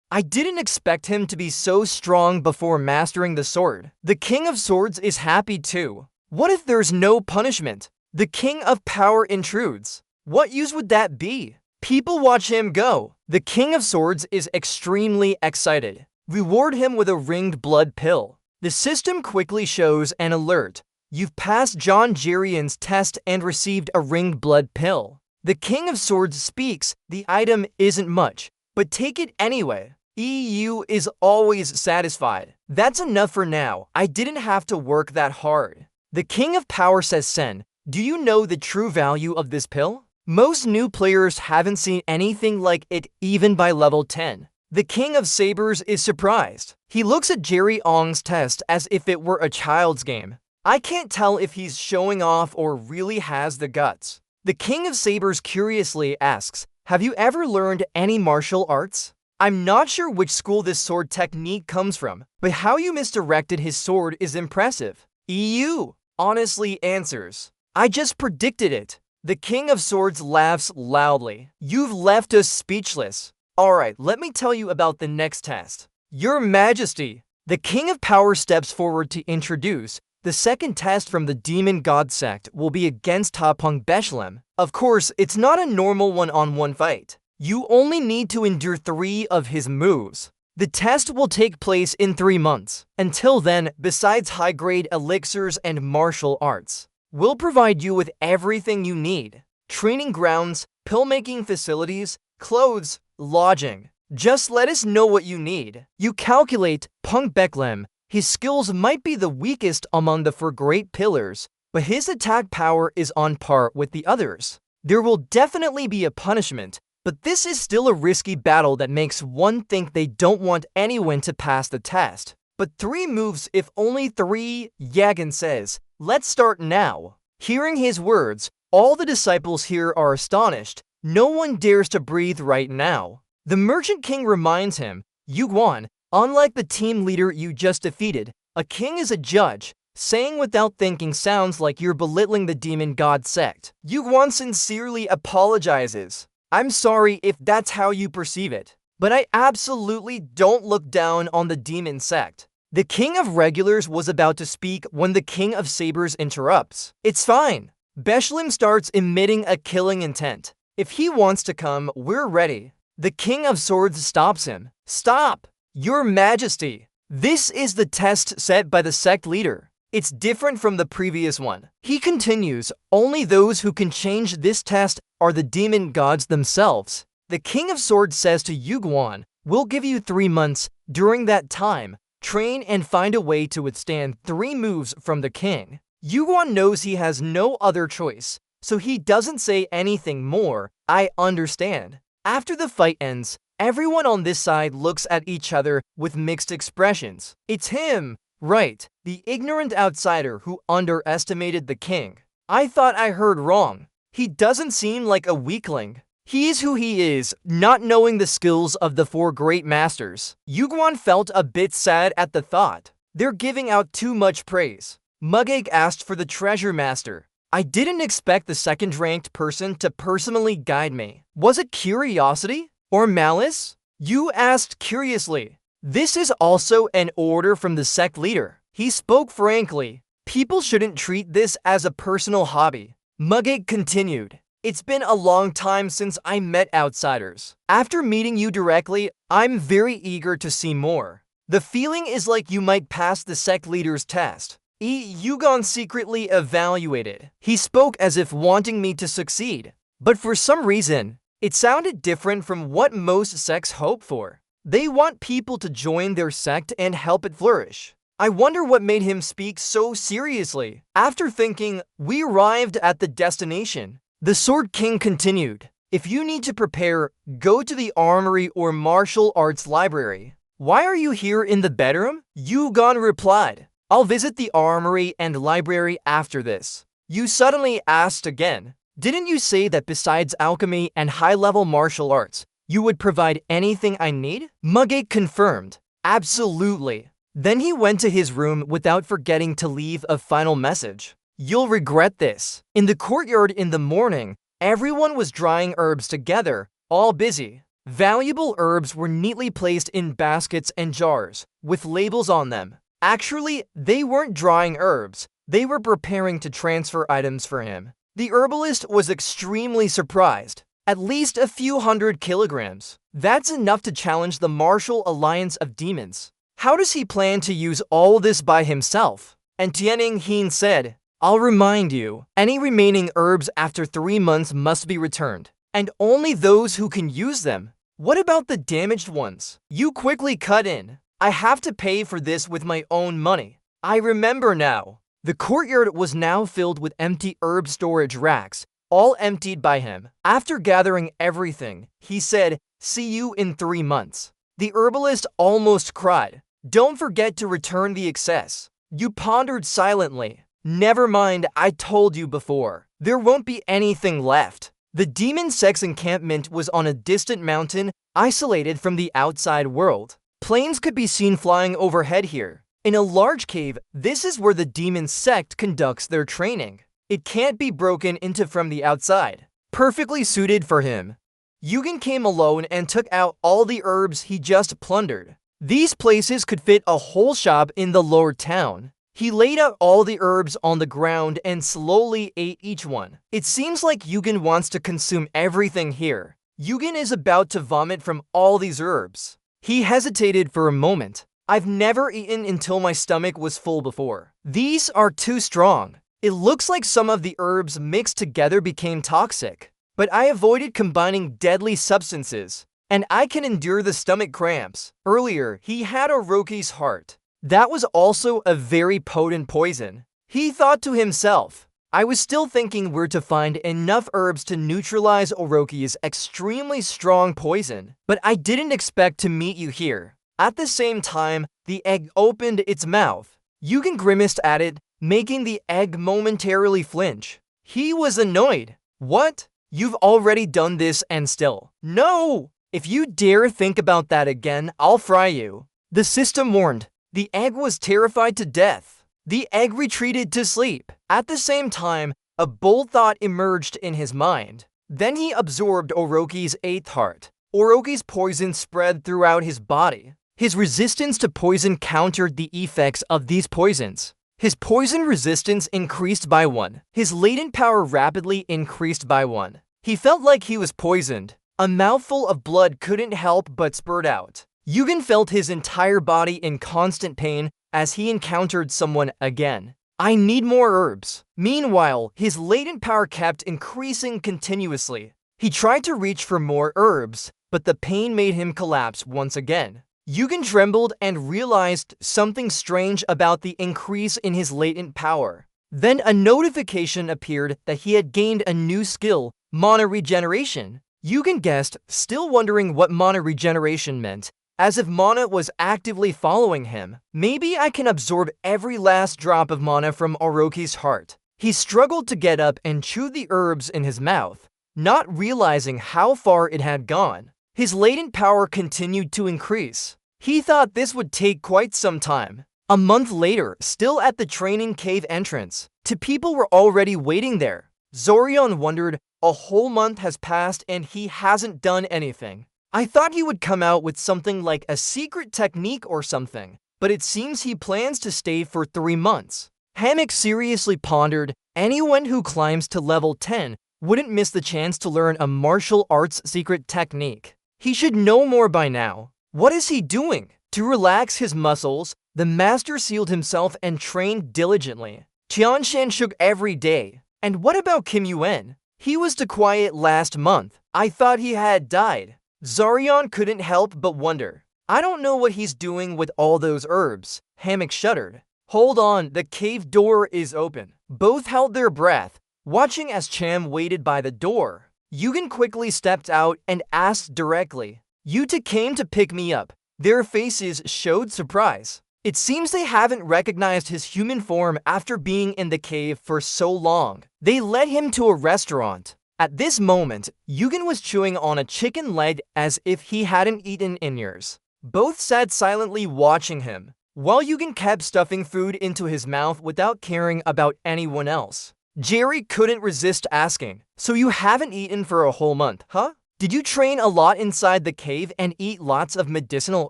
A: I didn't expect him to be so strong before mastering the sword. The King of Swords is happy too. What if there's no punishment? The King of Power intrudes. What use would that be? People watch him go. The King of Swords is extremely excited. Reward him with a ringed blood pill. The system quickly shows an alert. You've passed John Jiryong's test and received a ringed blood pill. The King of Swords speaks. The item isn't much, but take it anyway. EU is always satisfied. That's enough for now. I didn't have to work that hard. The King of Power says, "Sen, do you know the true value of this pill? Most new players haven't seen anything like it even by level 10. The King of Sabers is surprised. He looks at Jiryong's test as if it were a child's game. I can't tell if he's showing off or really has the guts. The King of Sabers curiously asks, "Have you ever learned any martial arts? I'm not sure which school this sword technique comes from, but how you misdirected his sword is impressive." EU honestly answers, "I just predicted it." The King of Swords laughs loudly. "You've left us speechless. Alright, let me tell you about the next test. Your Majesty." The King of Power steps forward to introduce. The second test from the Demon God sect will be against Tapung Beshlem. Of course, it's not a normal one-on-one fight. You only need to endure 3 of his moves. The test will take place in 3 months. Until then, besides high-grade elixirs and martial arts, we'll provide you with everything you need. Training grounds, pill-making facilities, clothes, lodging. Just let us know what you need. You calculate Pung Beklem. His skills might be the weakest among the 4 great pillars, but his attack power is on par with the others. There will definitely be a punishment, but this is still a risky battle that makes one think they don't want anyone to pass the test. But 3 moves if only 3, Yagan says. Let's start now. Hearing his words, all the disciples here are astonished. No one dares to breathe right now. The Merchant King reminds him, Yuguan, unlike the team leader you just defeated, a king is a judge. Saying without thinking sounds like you're belittling the Demon God sect. Yuguan sincerely apologizes. I'm sorry if that's how you perceive it, but I absolutely don't look down on the Demon sect. The King of Regulars was about to speak when the King of Sabers interrupts. It's fine. Beshlem starts emitting a killing intent. If he wants to come, we're ready. The King of Swords stops him. Stop! Your Majesty! This is the test set by the sect leader. It's different from the previous one. He continues, only those who can change this test are the demon gods themselves. The King of Swords says to Yuguan, We'll give you 3 months. During that time, train and find a way to withstand 3 moves from the king. Yuguan knows he has no other choice, so he doesn't say anything more. I understand. After the fight ends, everyone on this side looks at each other with mixed expressions. It's him, right, the ignorant outsider who underestimated the king. I thought I heard wrong. He doesn't seem like a weakling. He is who he is, not knowing the skills of the 4 great masters. Yuguan felt a bit sad at the thought. They're giving out too much praise. Mugek asked for the treasure master. I didn't expect the second-ranked person to personally guide me. Was it curiosity or malice? You asked curiously. This is also an order from the sect leader. He spoke frankly. People shouldn't treat this as a personal hobby. Mugek continued. It's been a long time since I met outsiders. After meeting you directly, I'm very eager to see more. The feeling is like you might pass the sect leader's test. Yuguan secretly evaluated. He spoke as if wanting me to succeed. But for some reason, it sounded different from what most sects hope for. They want people to join their sect and help it flourish. I wonder what made him speak so seriously. After thinking, we arrived at the destination. The Sword King continued. If you need to prepare, go to the armory or martial arts library. Why are you here in the bedroom? Yuguan replied. I'll visit the armory and library after this. You suddenly asked again. Didn't you say that besides alchemy and high-level martial arts, you would provide anything I need? Mugek confirmed. Absolutely. Then he went to his room without forgetting to leave a final message. You'll regret this. In the courtyard in the morning, everyone was drying herbs together, all busy. Valuable herbs were neatly placed in baskets and jars, with labels on them. Actually, they weren't drying herbs. They were preparing to transfer items for him. The herbalist was extremely surprised. At least a few hundred kilograms. That's enough to challenge the Martial Alliance of Demons. How does he plan to use all this by himself? And Tianning Heen said, I'll remind you, any remaining herbs after 3 months must be returned, and only those who can use them. What about the damaged ones? You quickly cut in. I have to pay for this with my own money. I remember now. The courtyard was now filled with empty herb storage racks, all emptied by him. After gathering everything, he said, see you in 3 months. The herbalist almost cried. Don't forget to return the excess. You pondered silently. Never mind, I told you before. There won't be anything left. The demon sect's encampment was on a distant mountain, isolated from the outside world. Planes could be seen flying overhead here. In a large cave, this is where the demon sect conducts their training. It can't be broken into from the outside. Perfectly suited for him. Yugen came alone and took out all the herbs he just plundered. These places could fit a whole shop in the lower town. He laid out all the herbs on the ground and slowly ate each one. It seems like Yugen wants to consume everything here. Yugen is about to vomit from all these herbs. He hesitated for a moment. I've never eaten until my stomach was full before. These are too strong. It looks like some of the herbs mixed together became toxic. But I avoided combining deadly substances, and I can endure the stomach cramps. Earlier, he had Orochi's heart. That was also a very potent poison. He thought to himself, I was still thinking where to find enough herbs to neutralize Orochi's extremely strong poison, but I didn't expect to meet you here. At the same time, the egg opened its mouth. Yugen grimaced at it, making the egg momentarily flinch. He was annoyed. What? You've already done this and still. No! If you dare think about that again, I'll fry you. The system warned. The egg was terrified to death. The egg retreated to sleep. At the same time, a bold thought emerged in his mind. Then he absorbed Orochi's 8th heart. Orochi's poison spread throughout his body. His resistance to poison countered the effects of these poisons. His poison resistance increased by 1. His latent power rapidly increased by 1. He felt like he was poisoned. A mouthful of blood couldn't help but spurt out. Yugen felt his entire body in constant pain as he encountered someone again. I need more herbs. Meanwhile, his latent power kept increasing continuously. He tried to reach for more herbs, but the pain made him collapse once again. Yugen trembled and realized something strange about the increase in his latent power. Then a notification appeared that he had gained a new skill, mana regeneration. Yugen guessed, still wondering what mana regeneration meant, as if mana was actively following him. Maybe I can absorb every last drop of mana from Orochi's heart. He struggled to get up and chew the herbs in his mouth, not realizing how far it had gone. His latent power continued to increase. He thought this would take quite some time. A month later, still at the training cave entrance, two people were already waiting there. Zorion wondered, a whole month has passed and he hasn't done anything. I thought he would come out with something like a secret technique or something, but it seems he plans to stay for 3 months. Hammock seriously pondered, anyone who climbs to level 10 wouldn't miss the chance to learn a martial arts secret technique. He should know more by now. What is he doing? To relax his muscles, the master sealed himself and trained diligently. Qianshan shook every day. And what about Kim Yuen? He was too quiet last month. I thought he had died. Zorion couldn't help but wonder. I don't know what he's doing with all those herbs. Hammock shuddered. Hold on, the cave door is open. Both held their breath, watching as Cham waited by the door. Yugen quickly stepped out and asked directly, "Yuta came to pick me up." Their faces showed surprise. It seems they haven't recognized his human form after being in the cave for so long. They led him to a restaurant. At this moment, Yugen was chewing on a chicken leg as if he hadn't eaten in years. Both sat silently watching him, while Yugen kept stuffing food into his mouth without caring about anyone else. Jerry couldn't resist asking, "So you haven't eaten for a whole month, huh? Did you train a lot inside the cave and eat lots of medicinal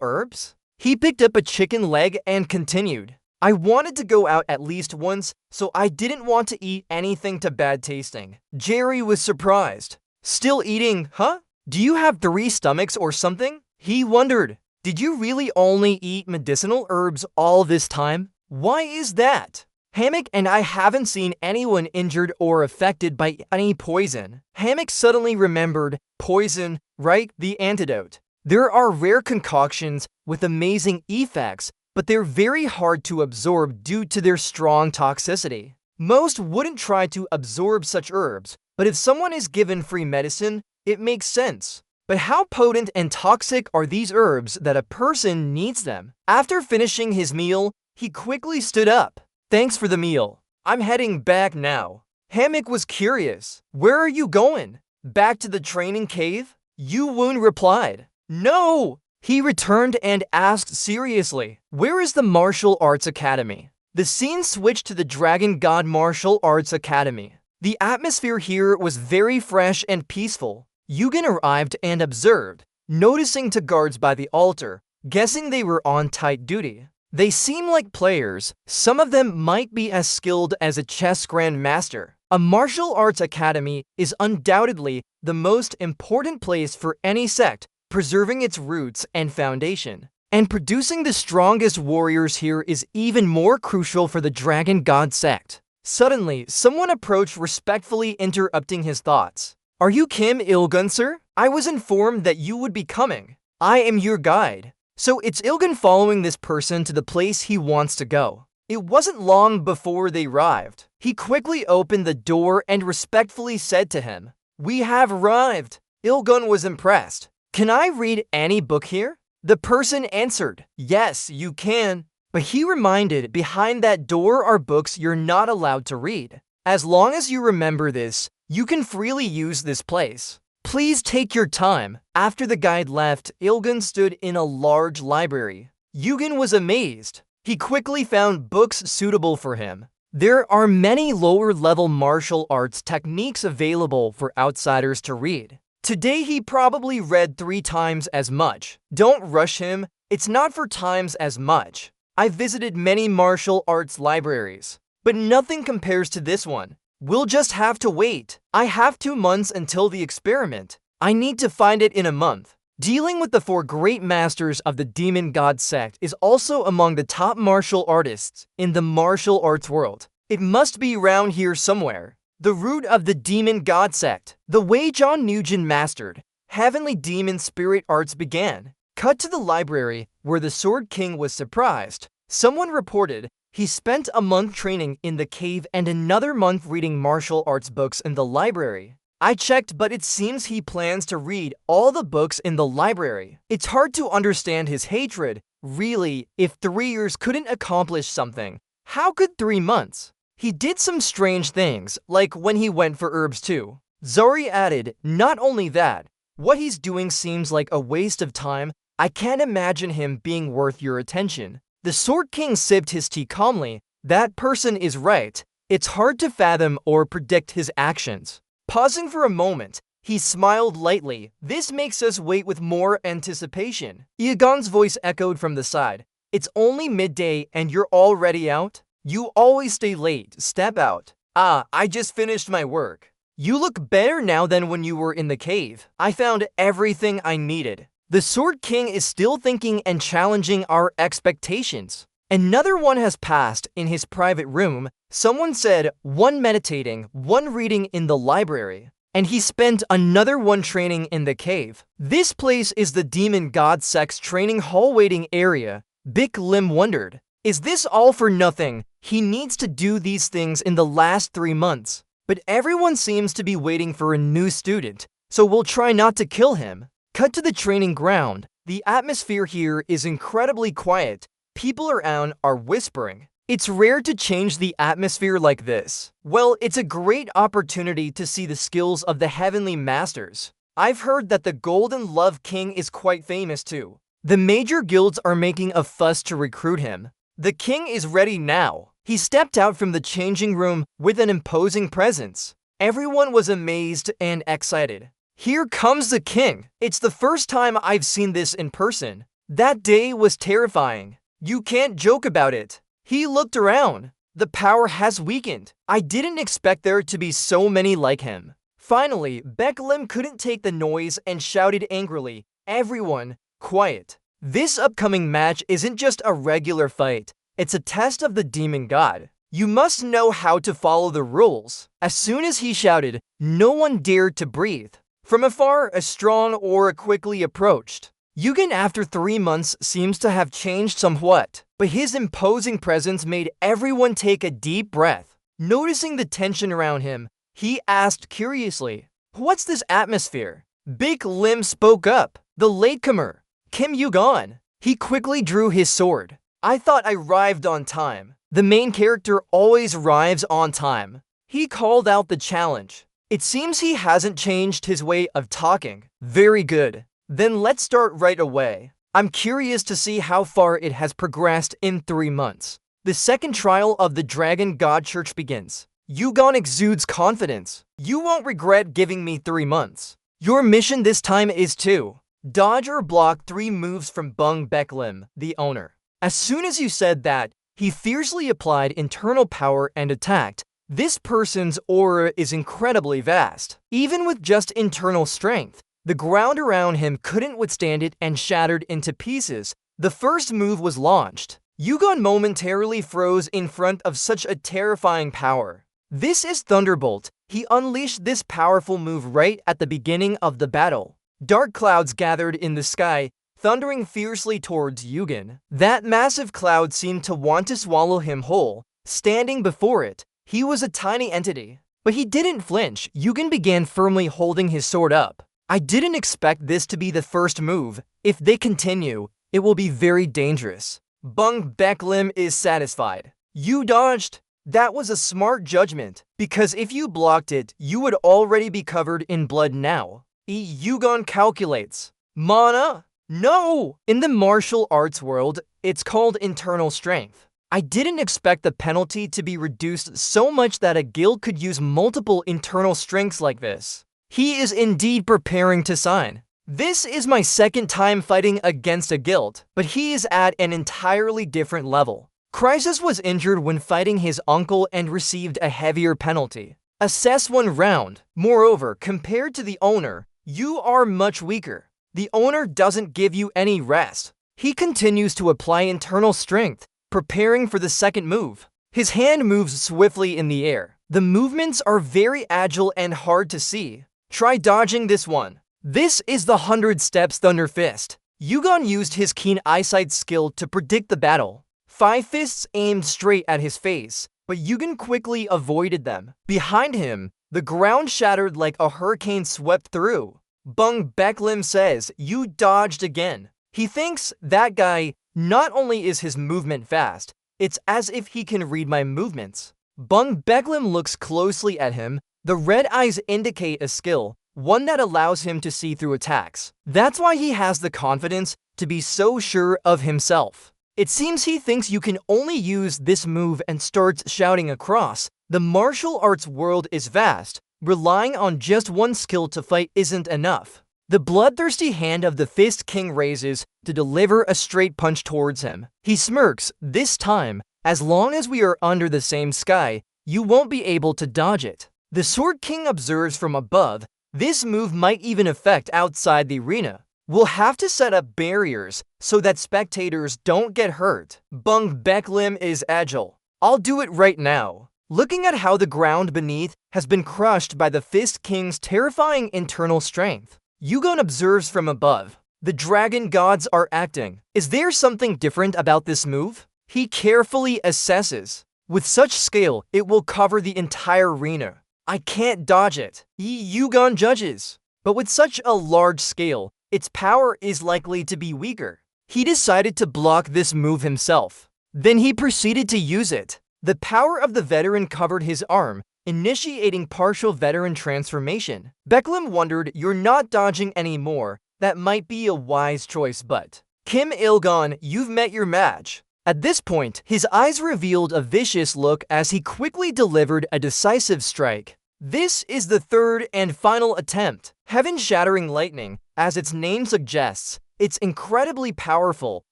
A: herbs?" He picked up a chicken leg and continued, "I wanted to go out at least once, so I didn't want to eat anything too bad tasting." Jerry was surprised. "Still eating, huh? Do you have 3 stomachs or something?" He wondered, "Did you really only eat medicinal herbs all this time? Why is that?" Hammock and I haven't seen anyone injured or affected by any poison. Hammock suddenly remembered, poison, right? The antidote. There are rare concoctions with amazing effects, but they're very hard to absorb due to their strong toxicity. Most wouldn't try to absorb such herbs, but if someone is given free medicine, it makes sense. But how potent and toxic are these herbs that a person needs them? After finishing his meal, he quickly stood up. "Thanks for the meal. I'm heading back now." Hammock was curious. "Where are you going? Back to the training cave?" Yu Woon replied. "No!" He returned and asked seriously, "Where is the Martial Arts Academy?" The scene switched to the Dragon God Martial Arts Academy. The atmosphere here was very fresh and peaceful. Yugen arrived and observed, noticing two guards by the altar, guessing they were on tight duty. They seem like players. Some of them might be as skilled as a chess grandmaster. A martial arts academy is undoubtedly the most important place for any sect, preserving its roots and foundation. And producing the strongest warriors here is even more crucial for the Dragon God sect. Suddenly, someone approached, respectfully interrupting his thoughts. "Are you Kim Il-gun, sir? I was informed that you would be coming. I am your guide." So it's Il-gun following this person to the place he wants to go. It wasn't long before they arrived. He quickly opened the door and respectfully said to him, "We have arrived." Il-gun was impressed. "Can I read any book here?" The person answered, "Yes, you can." But he reminded, behind that door are books you're not allowed to read. As long as you remember this, you can freely use this place. Please take your time. After the guide left, Il-gun stood in a large library. Yugen was amazed. He quickly found books suitable for him. There are many lower-level martial arts techniques available for outsiders to read. Today he probably read 3 times as much. Don't rush him. It's not for times as much. I've visited many martial arts libraries, but nothing compares to this one. We'll just have to wait. I have 2 months until the experiment. I need to find it in a month. Dealing with the 4 great masters of the Demon God sect is also among the top martial artists in the martial arts world. It must be around here somewhere. The root of the demon god sect. The way John Nugent mastered heavenly demon spirit arts began. Cut to the library, where the Sword King was surprised. Someone reported he spent a month training in the cave and another month reading martial arts books in the library. I checked, but it seems he plans to read all the books in the library. It's hard to understand his hatred. Really, if 3 years couldn't accomplish something, how could 3 months? He did some strange things, like when he went for herbs too. Zori added, not only that, what he's doing seems like a waste of time. I can't imagine him being worth your attention. The Sword King sipped his tea calmly. That person is right. It's hard to fathom or predict his actions. Pausing for a moment, he smiled lightly. This makes us wait with more anticipation. Iagon's voice echoed from the side. It's only midday and you're already out? You always stay late. Step out. I just finished my work. You look better now than when you were in the cave. I found everything I needed. The Sword King is still thinking and challenging our expectations. Another one has passed in his private room. Someone said, one meditating, one reading in the library, and he spent another one training in the cave. This place is the Demon God Sect's training hall waiting area. Bic Lim wondered, is this all for nothing? He needs to do these things in the last 3 months. But everyone seems to be waiting for a new student, so we'll try not to kill him. Cut to the training ground. The atmosphere here is incredibly quiet. People around are whispering. It's rare to change the atmosphere like this. Well, it's a great opportunity to see the skills of the Heavenly Masters. I've heard that the Golden Love King is quite famous too. The major guilds are making a fuss to recruit him. The king is ready now. He stepped out from the changing room with an imposing presence. Everyone was amazed and excited. Here comes the king. It's the first time I've seen this in person. That day was terrifying. You can't joke about it. He looked around. The power has weakened. I didn't expect there to be so many like him. Finally, Bic Lim couldn't take the noise and shouted angrily, everyone, quiet. This upcoming match isn't just a regular fight. It's a test of the demon god. You must know how to follow the rules. As soon as he shouted, no one dared to breathe. From afar, a strong aura quickly approached. Yugen, after 3 months, seems to have changed somewhat, but his imposing presence made everyone take a deep breath. Noticing the tension around him, he asked curiously, what's this atmosphere? Bic Lim spoke up. The latecomer, Kim Yugon. He quickly drew his sword. I thought I arrived on time. The main character always arrives on time. He called out the challenge. It seems he hasn't changed his way of talking. Very good. Then let's start right away. I'm curious to see how far it has progressed in 3 months. The second trial of the Dragon God Church begins. Yugon exudes confidence. You won't regret giving me 3 months. Your mission this time is to dodge or block 3 moves from Bung Bic Lim, the owner. As soon as you said that, he fiercely applied internal power and attacked. This person's aura is incredibly vast. Even with just internal strength, the ground around him couldn't withstand it and shattered into pieces. The first move was launched. Yugon momentarily froze in front of such a terrifying power. This is Thunderbolt. He unleashed this powerful move right at the beginning of the battle. Dark clouds gathered in the sky, thundering fiercely towards Yugen. That massive cloud seemed to want to swallow him whole. Standing before it, he was a tiny entity. But he didn't flinch. Yugen began firmly holding his sword up. I didn't expect this to be the first move. If they continue, it will be very dangerous. Bung Bic Lim is satisfied. You dodged? That was a smart judgment, because if you blocked it, you would already be covered in blood now. Yugon calculates. Mana? No! In the martial arts world, it's called internal strength. I didn't expect the penalty to be reduced so much that a guild could use multiple internal strengths like this. He is indeed preparing to sign. This is my second time fighting against a guild, but he is at an entirely different level. Crisis was injured when fighting his uncle and received a heavier penalty. Assess 1 round. Moreover, compared to the owner, you are much weaker. The owner doesn't give you any rest. He continues to apply internal strength, preparing for the second move. His hand moves swiftly in the air. The movements are very agile and hard to see. Try dodging this one. This is the 100 Steps Thunder Fist. Yugon used his keen eyesight skill to predict the battle. 5 fists aimed straight at his face, but Yugon quickly avoided them. Behind him, the ground shattered like a hurricane swept through. Bung Beklim says, "You dodged again." He thinks that guy not only is his movement fast, it's as if he can read my movements. Bung Beklim looks closely at him. The red eyes indicate a skill, one that allows him to see through attacks. That's why he has the confidence to be so sure of himself. It seems he thinks you can only use this move and starts shouting across. The martial arts world is vast. Relying on just one skill to fight isn't enough. The bloodthirsty hand of the Fist King raises to deliver a straight punch towards him. He smirks, "This time, as long as we are under the same sky, you won't be able to dodge it." The Sword King observes from above. This move might even affect outside the arena. We'll have to set up barriers so that spectators don't get hurt. Bung Beklim is agile. "I'll do it right now." Looking at how the ground beneath has been crushed by the Fist King's terrifying internal strength, Yugon observes from above. The dragon gods are acting. Is there something different about this move? He carefully assesses. With such scale, it will cover the entire arena. I can't dodge it. Yugon judges. But with such a large scale, its power is likely to be weaker. He decided to block this move himself. Then he proceeded to use it. The power of the veteran covered his arm, initiating partial veteran transformation. Beklim wondered, "You're not dodging anymore. That might be a wise choice, but..." "Kim Il-gon, you've met your match." At this point, his eyes revealed a vicious look as he quickly delivered a decisive strike. This is the third and final attempt. Heaven-shattering lightning, as its name suggests, it's incredibly powerful,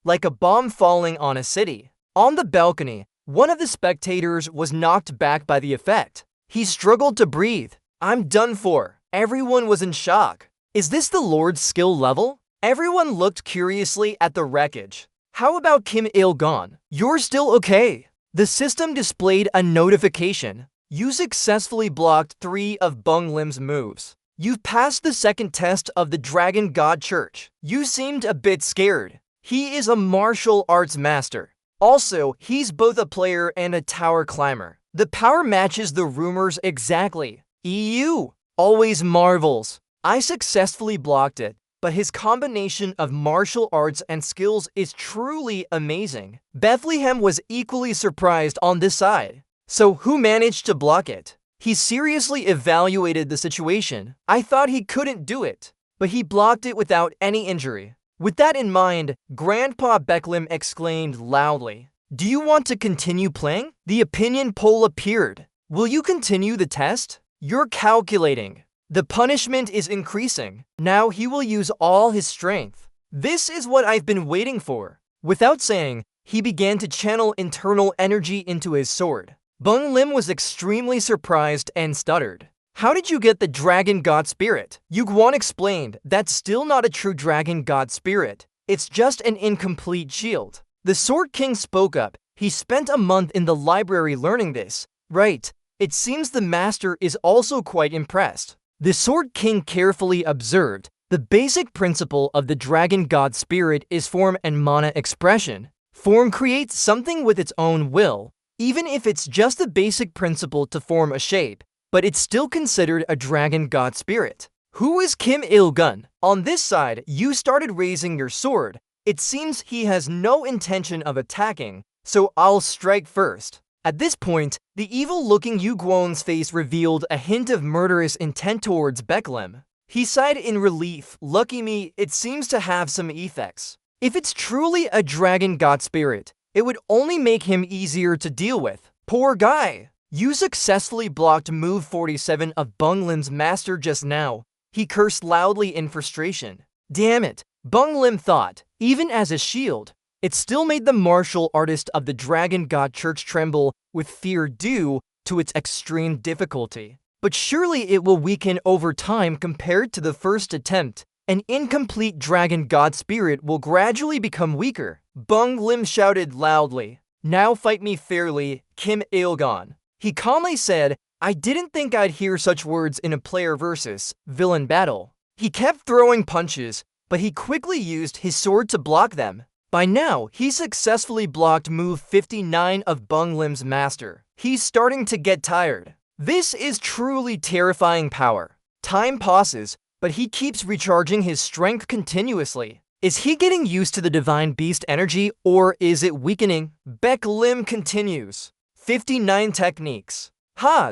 A: like a bomb falling on a city. On the balcony, one of the spectators was knocked back by the effect. He struggled to breathe. "I'm done for." Everyone was in shock. Is this the Lord's skill level? Everyone looked curiously at the wreckage. How about Kim Il-gon? "You're still okay." The system displayed a notification. You successfully blocked 3 of Bung Lim's moves. You've passed the second test of the Dragon God Church. You seemed a bit scared. He is a martial arts master. Also, he's both a player and a tower climber. The power matches the rumors exactly. EU always marvels. I successfully blocked it, but his combination of martial arts and skills is truly amazing. Bethlehem was equally surprised on this side. So who managed to block it? He seriously evaluated the situation. I thought he couldn't do it, but he blocked it without any injury. With that in mind, Grandpa Beklim exclaimed loudly, "Do you want to continue playing?" The opinion poll appeared. Will you continue the test? You're calculating. The punishment is increasing. Now he will use all his strength. This is what I've been waiting for. Without saying, he began to channel internal energy into his sword. Bung Lim was extremely surprised and stuttered. "How did you get the Dragon God Spirit?" Yugwon explained, "That's still not a true Dragon God Spirit. It's just an incomplete shield." The Sword King spoke up. He spent a month in the library learning this. Right. It seems the master is also quite impressed. The Sword King carefully observed. The basic principle of the Dragon God Spirit is form and mana expression. Form creates something with its own will, even if it's just the basic principle to form a shape, but it's still considered a Dragon God Spirit. Who is Kim Il-gon? On this side, you started raising your sword. It seems he has no intention of attacking, so I'll strike first. At this point, the evil-looking Yugwon's face revealed a hint of murderous intent towards Beklim. He sighed in relief. "Lucky me, it seems to have some effects." If it's truly a Dragon God Spirit, it would only make him easier to deal with. Poor guy. You successfully blocked move 47 of Bung Lim's master just now. He cursed loudly in frustration. Damn it, Bung Lim thought. Even as a shield, it still made the martial artist of the Dragon God Church tremble with fear due to its extreme difficulty. But surely it will weaken over time compared to the first attempt. An incomplete Dragon God Spirit will gradually become weaker. Bung Lim shouted loudly. "Now fight me fairly, Kim Il-gon." He calmly said, I didn't think I'd hear such words in a player versus villain battle. He kept throwing punches, but he quickly used his sword to block them. By now, he successfully blocked move 59 of Bung Lim's master. He's starting to get tired. This is truly terrifying power. Time passes, but he keeps recharging his strength continuously. Is he getting used to the Divine Beast energy, or is it weakening? Baek Lim continues. 59 techniques.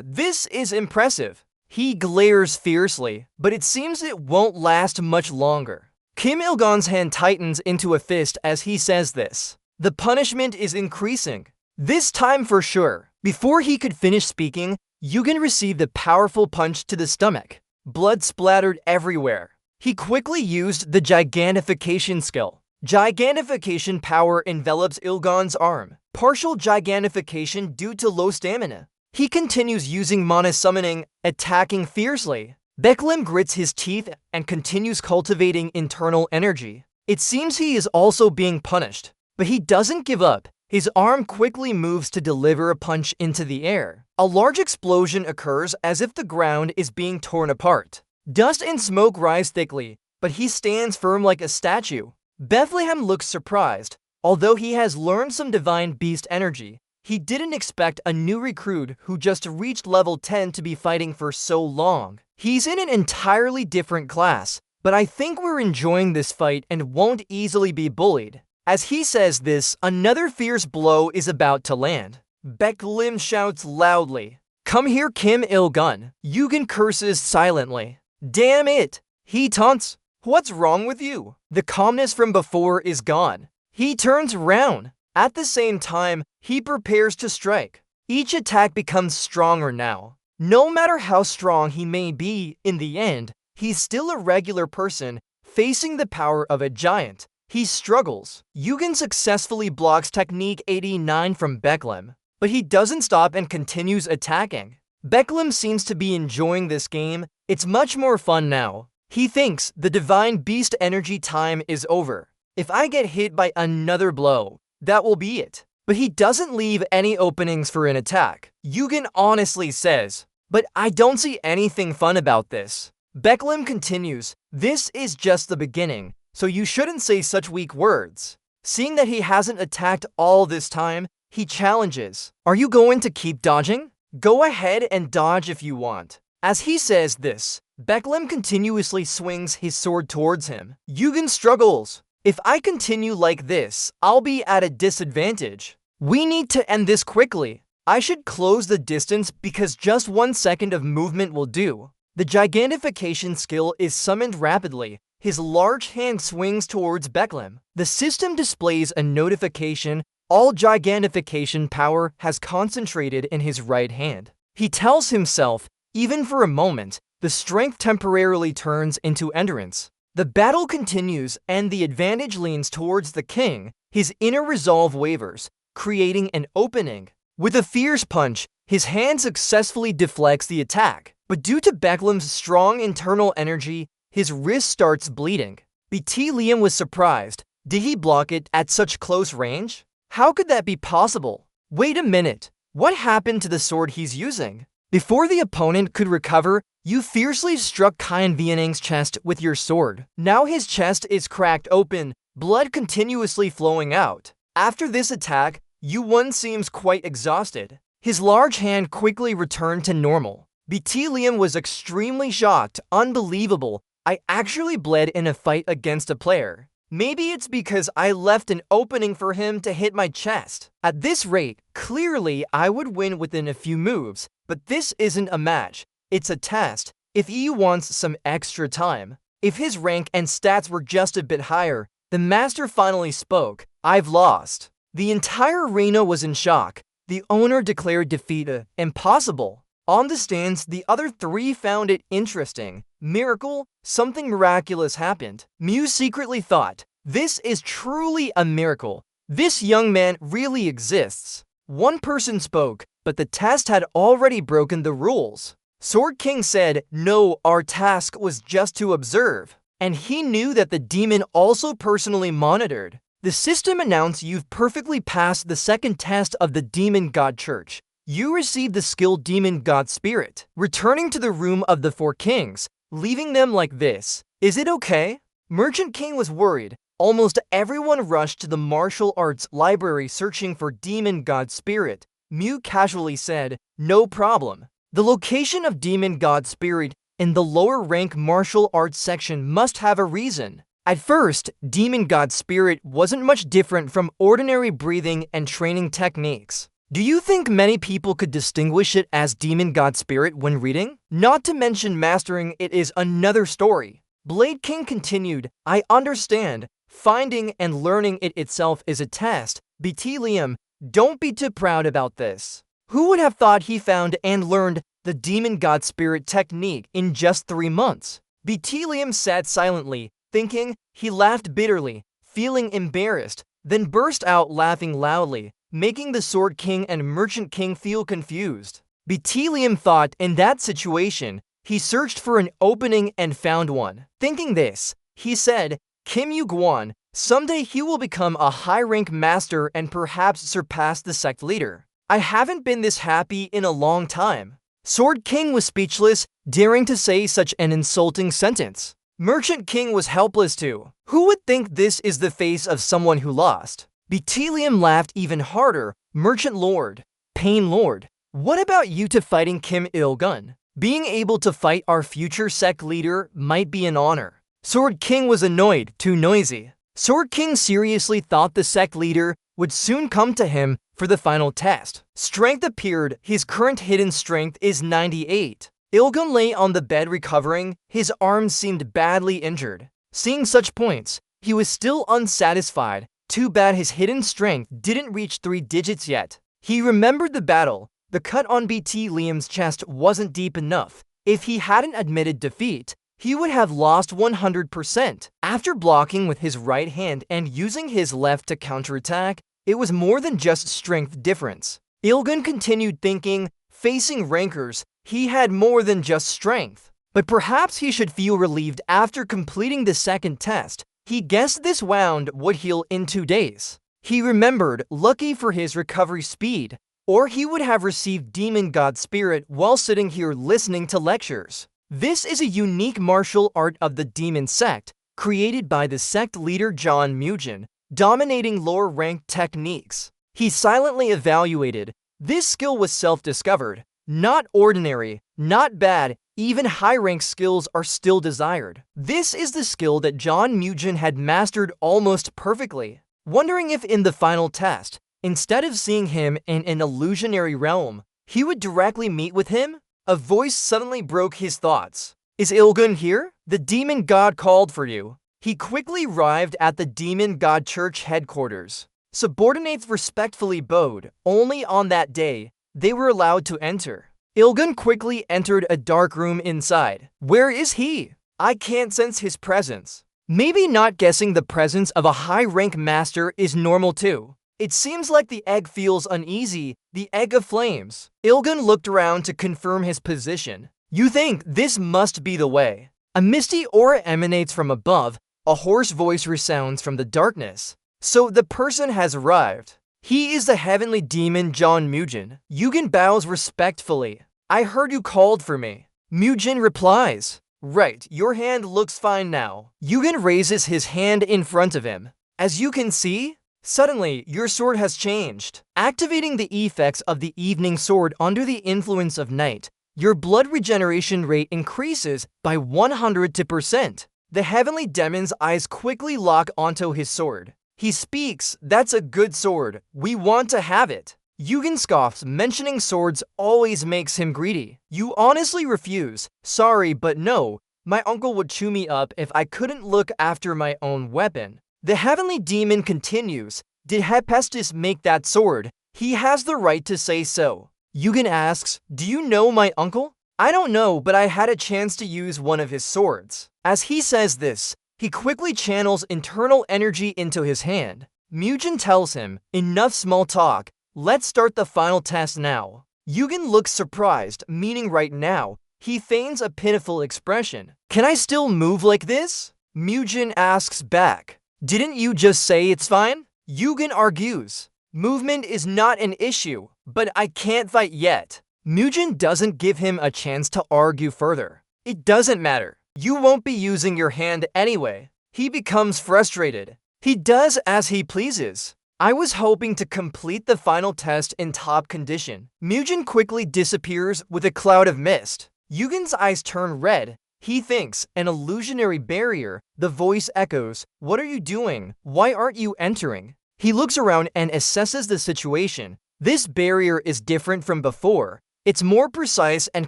A: This is impressive. He glares fiercely, but it seems it won't last much longer. Kim Il-gun's hand tightens into a fist as he says this. The punishment is increasing. This time for sure. Before he could finish speaking, Yugen received a powerful punch to the stomach. Blood splattered everywhere. He quickly used the Gigantification skill. Gigantification power envelops Il-gun's arm. Partial Gigantification due to low stamina. He continues using Mana Summoning, attacking fiercely. Baek Lim grits his teeth and continues cultivating internal energy. It seems he is also being punished, but he doesn't give up. His arm quickly moves to deliver a punch into the air. A large explosion occurs as if the ground is being torn apart. Dust and smoke rise thickly, but he stands firm like a statue. Bethlehem looks surprised. Although he has learned some Divine Beast energy, he didn't expect a new recruit who just reached level 10 to be fighting for so long. He's in an entirely different class, but I think we're enjoying this fight and won't easily be bullied. As he says this, another fierce blow is about to land. Baek Lim shouts loudly, "Come here, Kim Il-gun." Yugen curses silently. Damn it! He taunts. What's wrong with you? The calmness from before is gone. He turns round. At the same time, he prepares to strike. Each attack becomes stronger now. No matter how strong he may be, in the end, he's still a regular person facing the power of a giant. He struggles. Yugen successfully blocks Technique 89 from Baek Lim, but he doesn't stop and continues attacking. Baek Lim seems to be enjoying this game. It's much more fun now. He thinks the Divine Beast energy time is over. If I get hit by another blow, that will be it. But he doesn't leave any openings for an attack. Yugen honestly says, but I don't see anything fun about this. Baek Lim continues, this is just the beginning, so you shouldn't say such weak words. Seeing that he hasn't attacked all this time, he challenges, are you going to keep dodging? Go ahead and dodge if you want. As he says this, Baek Lim continuously swings his sword towards him. Yugen struggles. If I continue like this, I'll be at a disadvantage. We need to end this quickly. I should close the distance because just 1 second of movement will do. The Gigantification skill is summoned rapidly. His large hand swings towards Baek Lim. The system displays a notification. All Gigantification power has concentrated in his right hand. He tells himself, even for a moment, the strength temporarily turns into endurance. The battle continues and the advantage leans towards the king. His inner resolve wavers, creating an opening. With a fierce punch, his hand successfully deflects the attack. But due to Baek Lim's strong internal energy, his wrist starts bleeding. BT Liam was surprised. Did he block it at such close range? How could that be possible? Wait a minute. What happened to the sword he's using? Before the opponent could recover, you fiercely struck Kain Viening's chest with your sword. Now his chest is cracked open, blood continuously flowing out. After this attack, Yu-Won seems quite exhausted. His large hand quickly returned to normal. BT Liam was extremely shocked. Unbelievable. I actually bled in a fight against a player. Maybe it's because I left an opening for him to hit my chest. At this rate, clearly I would win within a few moves, but this isn't a match. It's a test. If EU wants some extra time. If his rank and stats were just a bit higher, the master finally spoke. I've lost. The entire arena was in shock. The owner declared defeat impossible. On the stands, the other three found it interesting. Miracle, something miraculous happened. Mew secretly thought, this is truly a miracle. This young man really exists. One person spoke, but the test had already broken the rules. Sword King said, no, our task was just to observe. And he knew that the demon also personally monitored. The system announced you've perfectly passed the second test of the Demon God Church. You receive the skill Demon God Spirit, returning to the room of the four kings, leaving them like this. Is it okay? Merchant King was worried. Almost everyone rushed to the martial arts library searching for Demon God Spirit. Mew casually said, no problem. The location of Demon God Spirit in the lower rank martial arts section must have a reason. At first, Demon God Spirit wasn't much different from ordinary breathing and training techniques. Do you think many people could distinguish it as Demon God Spirit when reading? Not to mention mastering it is another story. Blade King continued, I understand. Finding and learning it itself is a test. BT Liam, don't be too proud about this. Who would have thought he found and learned the Demon God Spirit technique in just 3 months? BT Liam sat silently, thinking. He laughed bitterly, feeling embarrassed, then burst out laughing loudly, making the Sword King and Merchant King feel confused. BT Liam thought in that situation, he searched for an opening and found one. Thinking this, he said, Kim Yu-Guan, someday he will become a high-rank master and perhaps surpass the sect leader. I haven't been this happy in a long time. Sword King was speechless, daring to say such an insulting sentence. Merchant King was helpless too. Who would think this is the face of someone who lost? BT Liam laughed even harder. Merchant Lord, Pain Lord, what about you two fighting Kim Il-gun? Being able to fight our future sect leader might be an honor. Sword King was annoyed, too noisy. Sword King seriously thought the sect leader would soon come to him for the final test. Strength appeared. His current hidden strength is 98. Il-gun lay on the bed recovering. His arms seemed badly injured. Seeing such points, he was still unsatisfied. Too bad his hidden strength didn't reach 3 digits yet. He remembered the battle. The cut on BT Liam's chest wasn't deep enough. If he hadn't admitted defeat, he would have lost 100%. After blocking with his right hand and using his left to counterattack, it was more than just strength difference. Il-gun continued thinking, facing rankers, he had more than just strength. But perhaps he should feel relieved after completing the second test. He guessed this wound would heal in 2 days. He remembered, lucky for his recovery speed, or he would have received Demon God Spirit while sitting here listening to lectures. This is a unique martial art of the Demon Sect, created by the sect leader John Mugen, dominating lower-ranked techniques. He silently evaluated. This skill was self-discovered. Not ordinary, not bad, even high-rank skills are still desired. This is the skill that John Mugen had mastered almost perfectly. Wondering if in the final test, instead of seeing him in an illusionary realm, he would directly meet with him? A voice suddenly broke his thoughts. Is Il-gun here? The demon god called for you. He quickly arrived at the demon god church headquarters. Subordinates respectfully bowed. Only on that day, they were allowed to enter. Il-gun quickly entered a dark room inside. Where is he? I can't sense his presence. Maybe not guessing the presence of a high-rank master is normal too. It seems like the egg feels uneasy, the egg of flames. Il-gun looked around to confirm his position. You think this must be the way. A misty aura emanates from above. A hoarse voice resounds from the darkness. So the person has arrived. He is the heavenly demon John Mugen. Yugen bows respectfully. I heard you called for me. Mugen replies. Right, your hand looks fine now. Yugen raises his hand in front of him. As you can see, suddenly your sword has changed. Activating the effects of the evening sword under the influence of night, your blood regeneration rate increases by 100%. The heavenly demon's eyes quickly lock onto his sword. He speaks, that's a good sword. We want to have it. Yugen scoffs, mentioning swords always makes him greedy. You honestly refuse. Sorry, but no. My uncle would chew me up if I couldn't look after my own weapon. The heavenly demon continues. Did Hephaestus make that sword? He has the right to say so. Yugen asks, do you know my uncle? I don't know, but I had a chance to use one of his swords. As he says this, he quickly channels internal energy into his hand. Mugen tells him, enough small talk. Let's start the final test now. Yugen looks surprised, meaning right now. He feigns a pitiful expression. Can I still move like this? Mugen asks back. Didn't you just say it's fine? Yugen argues. Movement is not an issue. but I can't fight yet. Mugen doesn't give him a chance to argue further. It doesn't matter. You won't be using your hand anyway. He becomes frustrated. He does as he pleases. I was hoping to complete the final test in top condition. Mugen quickly disappears with a cloud of mist. Yugen's eyes turn red. He thinks, an illusionary barrier. The voice echoes, "What are you doing? Why aren't you entering?" He looks around and assesses the situation. This barrier is different from before. It's more precise and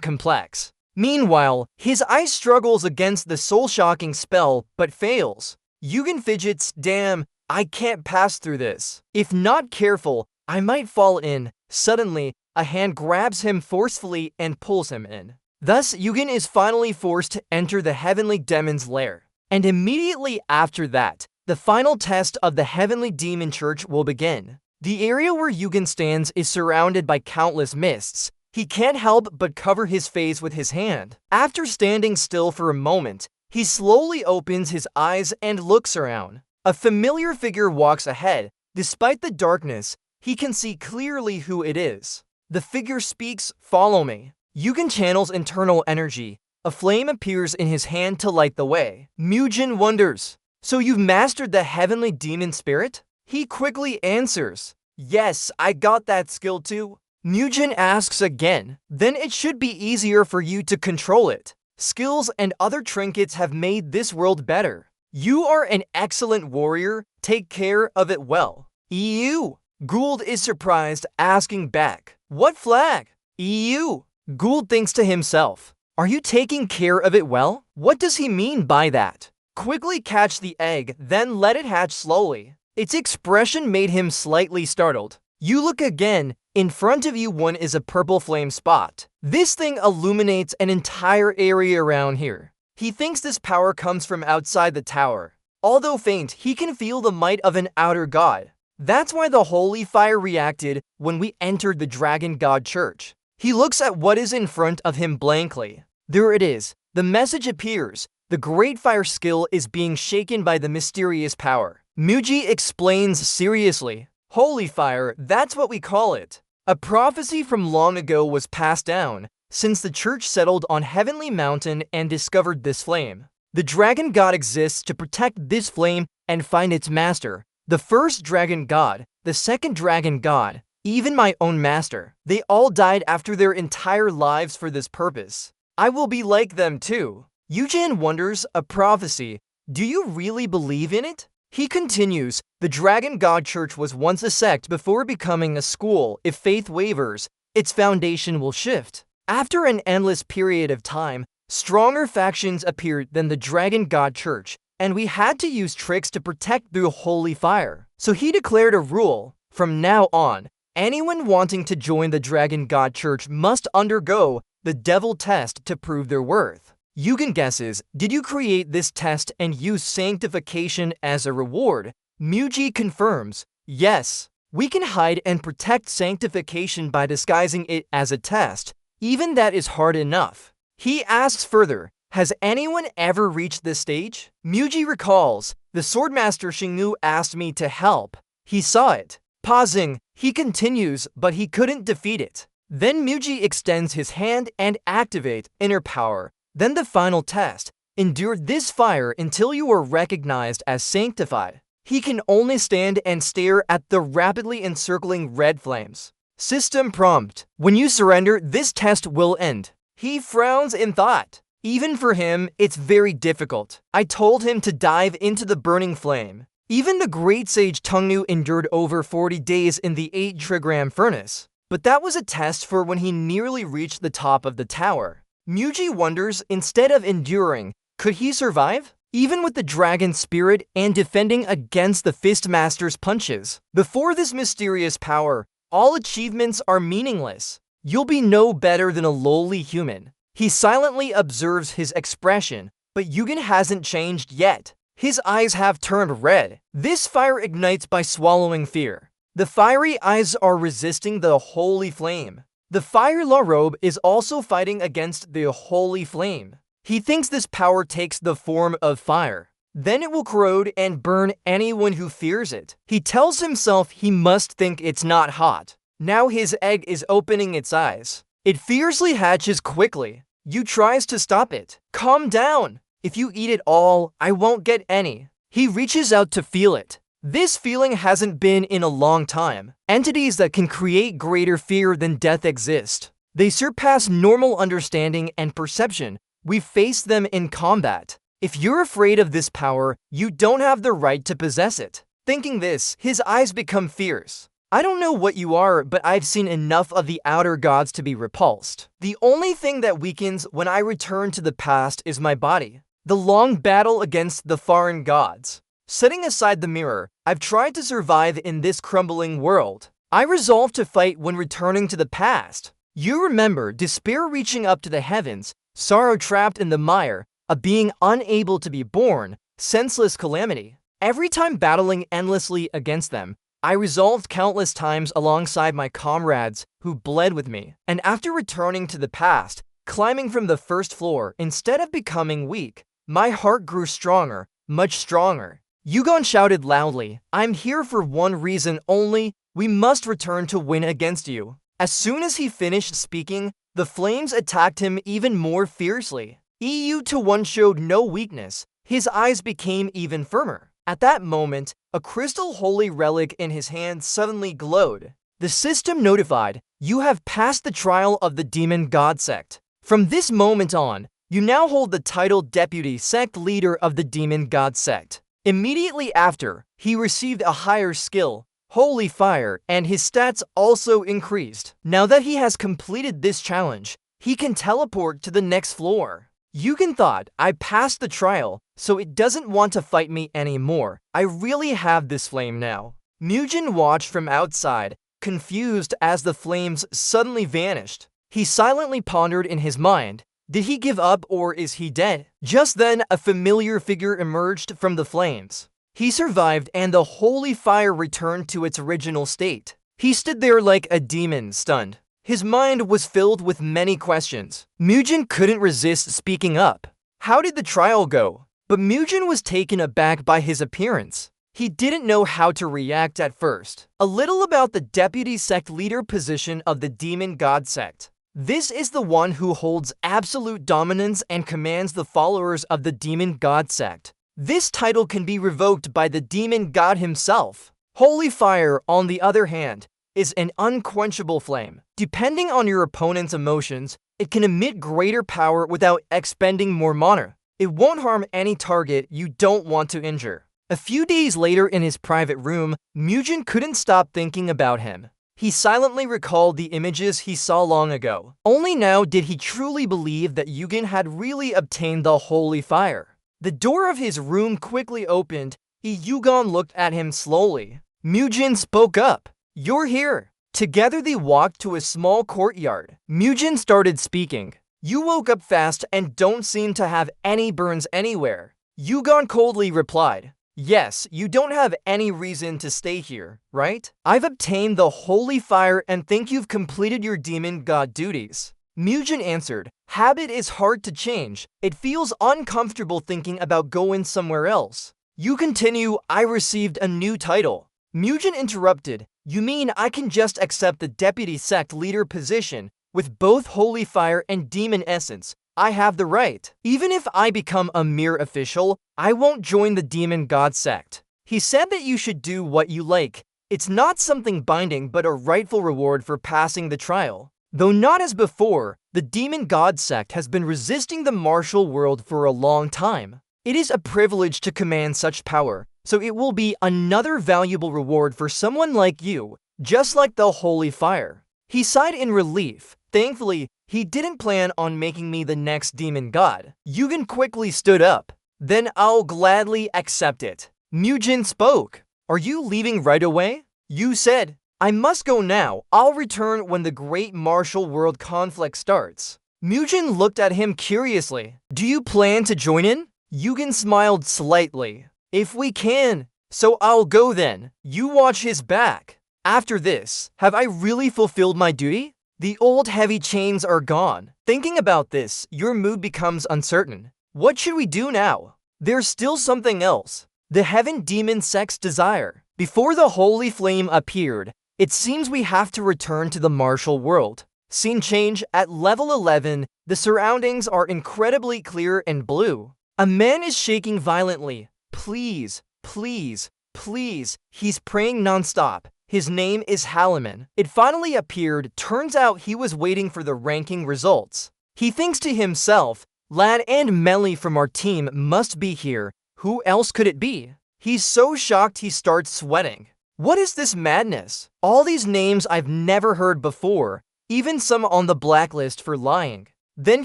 A: complex. Meanwhile, his eye struggles against the soul-shocking spell, but fails. Yugen fidgets, "Damn, I can't pass through this. If not careful, I might fall in." Suddenly, a hand grabs him forcefully and pulls him in. Thus, Yugen is finally forced to enter the Heavenly Demon's lair. And immediately after that, the final test of the Heavenly Demon Church will begin. The area where Yugen stands is surrounded by countless mists. He can't help but cover his face with his hand. After standing still for a moment, he slowly opens his eyes and looks around. A familiar figure walks ahead. Despite the darkness, he can see clearly who it is. The figure speaks, "Follow me." Yugen channels internal energy. A flame appears in his hand to light the way. Mugen wonders, "So you've mastered the Heavenly Demon Spirit?" He quickly answers, "Yes, I got that skill too." Mugen asks again, "Then it should be easier for you to control it. Skills and other trinkets have made this world better. You are an excellent warrior. Take care of it well." EU. Gould is surprised, asking back, "What flag?" EU. Gould thinks to himself, "Are you taking care of it well? What does he mean by that?" Quickly catch the egg, then let it hatch slowly. Its expression made him slightly startled. You look again. In front of you one is a purple flame spot. This thing illuminates an entire area around here. He thinks this power comes from outside the tower. Although faint, he can feel the might of an outer god. That's why the holy fire reacted when we entered the Dragon God Church. He looks at what is in front of him blankly. There it is. The message appears. The Great Fire skill is being shaken by the mysterious power. Muji explains seriously. Holy fire, that's what we call it. A prophecy from long ago was passed down, since the church settled on Heavenly Mountain and discovered this flame. The dragon god exists to protect this flame and find its master. The first dragon god, the second dragon god, even my own master. They all died after their entire lives for this purpose. I will be like them too. Yugen wonders, a prophecy. Do you really believe in it? He continues, the Dragon God Church was once a sect before becoming a school. If faith wavers, its foundation will shift. After an endless period of time, stronger factions appeared than the Dragon God Church, and we had to use tricks to protect the holy fire. So he declared a rule. From now on, anyone wanting to join the Dragon God Church must undergo the devil test to prove their worth. Yugen guesses, did you create this test and use sanctification as a reward? Muji confirms, yes. We can hide and protect sanctification by disguising it as a test. Even that is hard enough. He asks further, has anyone ever reached this stage? Muji recalls, the Swordmaster Xingnu asked me to help. He saw it. Pausing, he continues, but he couldn't defeat it. Then Muji extends his hand and activate inner power. Then the final test. Endure this fire until you are recognized as sanctified. He can only stand and stare at the rapidly encircling red flames. System prompt. When you surrender, this test will end. He frowns in thought. Even for him, it's very difficult. I told him to dive into the burning flame. Even the great sage Tongnu endured over 40 days in the 8 trigram furnace. But that was a test for when he nearly reached the top of the tower. Muji wonders, instead of enduring, could he survive? Even with the dragon spirit and defending against the Fistmaster's punches. Before this mysterious power, all achievements are meaningless. You'll be no better than a lowly human. He silently observes his expression, but Yugen hasn't changed yet. His eyes have turned red. This fire ignites by swallowing fear. The fiery eyes are resisting the holy flame. The Fire La Robe is also fighting against the holy flame. He thinks this power takes the form of fire. Then it will corrode and burn anyone who fears it. He tells himself he must think it's not hot. Now his egg is opening its eyes. It fiercely hatches quickly. You tries to stop it. Calm down. If you eat it all, I won't get any. He reaches out to feel it. This feeling hasn't been in a long time. Entities that can create greater fear than death exist. They surpass normal understanding and perception. We face them in combat. If you're afraid of this power, you don't have the right to possess it. Thinking this, his eyes become fierce. I don't know what you are, but I've seen enough of the outer gods to be repulsed. The only thing that weakens when I return to the past is my body. The long battle against the foreign gods. Setting aside the mirror, I've tried to survive in this crumbling world. I resolve to fight when returning to the past. You remember despair reaching up to the heavens, sorrow trapped in the mire, a being unable to be born, senseless calamity. Every time battling endlessly against them, I resolved countless times alongside my comrades who bled with me. And after returning to the past, climbing from the first floor, instead of becoming weak, my heart grew stronger, much stronger. Yugon shouted loudly, "I'm here for one reason only. We must return to win against you." As soon as he finished speaking, the flames attacked him even more fiercely. EU-1 showed no weakness. His eyes became even firmer. At that moment, a crystal holy relic in his hand suddenly glowed. The system notified, "You have passed the trial of the Demon God Sect. From this moment on, you now hold the title Deputy Sect Leader of the Demon God Sect." Immediately after, he received a higher skill, Holy Fire, and his stats also increased. Now that he has completed this challenge, he can teleport to the next floor. Yugen thought, "I passed the trial, so it doesn't want to fight me anymore. I really have this flame now." Mugen watched from outside, confused as the flames suddenly vanished. He silently pondered in his mind, did he give up or is he dead? Just then, a familiar figure emerged from the flames. He survived and the holy fire returned to its original state. He stood there like a demon, stunned. His mind was filled with many questions. Mugen couldn't resist speaking up. How did the trial go? But Mugen was taken aback by his appearance. He didn't know how to react at first. A little about the Deputy Sect Leader position of the Demon God Sect. This is the one who holds absolute dominance and commands the followers of the Demon God Sect. This title can be revoked by the Demon God himself. Holy Fire, on the other hand, is an unquenchable flame. Depending on your opponent's emotions, it can emit greater power without expending more mana. It won't harm any target you don't want to injure. A few days later in his private room, Mugen couldn't stop thinking about him. He silently recalled the images he saw long ago. Only now did he truly believe that Yugen had really obtained the Holy Fire. The door of his room quickly opened. Yugen looked at him slowly. Mugen spoke up. "You're here." Together they walked to a small courtyard. Mugen started speaking. "You woke up fast and don't seem to have any burns anywhere." Yugen coldly replied, "Yes, you don't have any reason to stay here, right? I've obtained the Holy Fire and think you've completed your demon god duties." Mugen answered, "Habit is hard to change. It feels uncomfortable thinking about going somewhere else." You continue, "I received a new title." Mugen interrupted, "You mean I can just accept the Deputy Sect Leader position with both Holy Fire and Demon Essence? I have the right. Even if I become a mere official, I won't join the Demon God Sect." He said that you should do what you like. It's not something binding but a rightful reward for passing the trial. Though not as before, the Demon God Sect has been resisting the martial world for a long time. It is a privilege to command such power, so it will be another valuable reward for someone like you, just like the Holy Fire. He sighed in relief. Thankfully, he didn't plan on making me the next demon god. Yugen quickly stood up. "Then I'll gladly accept it." Mugen spoke. "Are you leaving right away?" You said, "I must go now. I'll return when the great martial world conflict starts." Mugen looked at him curiously. "Do you plan to join in?" Yugen smiled slightly. "If we can. So I'll go then." You watch his back. After this, have I really fulfilled my duty? The old heavy chains are gone. Thinking about this, your mood becomes uncertain. What should we do now? There's still something else. The Heaven Demon Sect's desire. Before the holy flame appeared, It seems we have to return to the martial world. Scene change at level 11. The surroundings are incredibly clear and blue. A man is shaking violently. Please, please, please. He's praying nonstop. His name is Halliman. It finally appeared. Turns out he was waiting for the ranking results. He thinks to himself, Lad and Melly from our team must be here. Who else could it be? He's so shocked he starts sweating. What is this madness? All these names I've never heard before, even some on the blacklist for lying. Then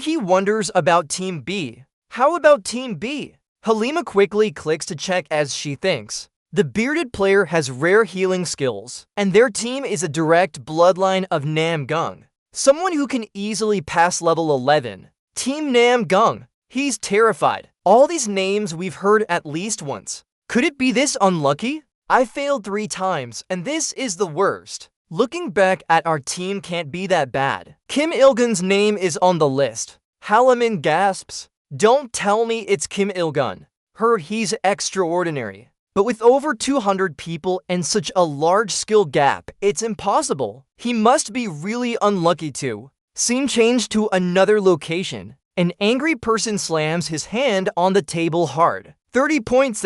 A: he wonders about Team B. How about Team B? Halima quickly clicks to check as she thinks. The bearded player has rare healing skills, and their team is a direct bloodline of Nam Gung, someone who can easily pass level 11. Team Nam Gung. He's terrified. All these names we've heard at least once. Could it be this unlucky? I failed 3 times, and this is the worst. Looking back at our team can't be that bad. Kim Il-gun's name is on the list. Halliman gasps. Don't tell me it's Kim Il-gun. He's extraordinary. But with over 200 people and such a large skill gap, it's impossible. He must be really unlucky too. Scene change to another location. An angry person slams his hand on the table hard. 30 points.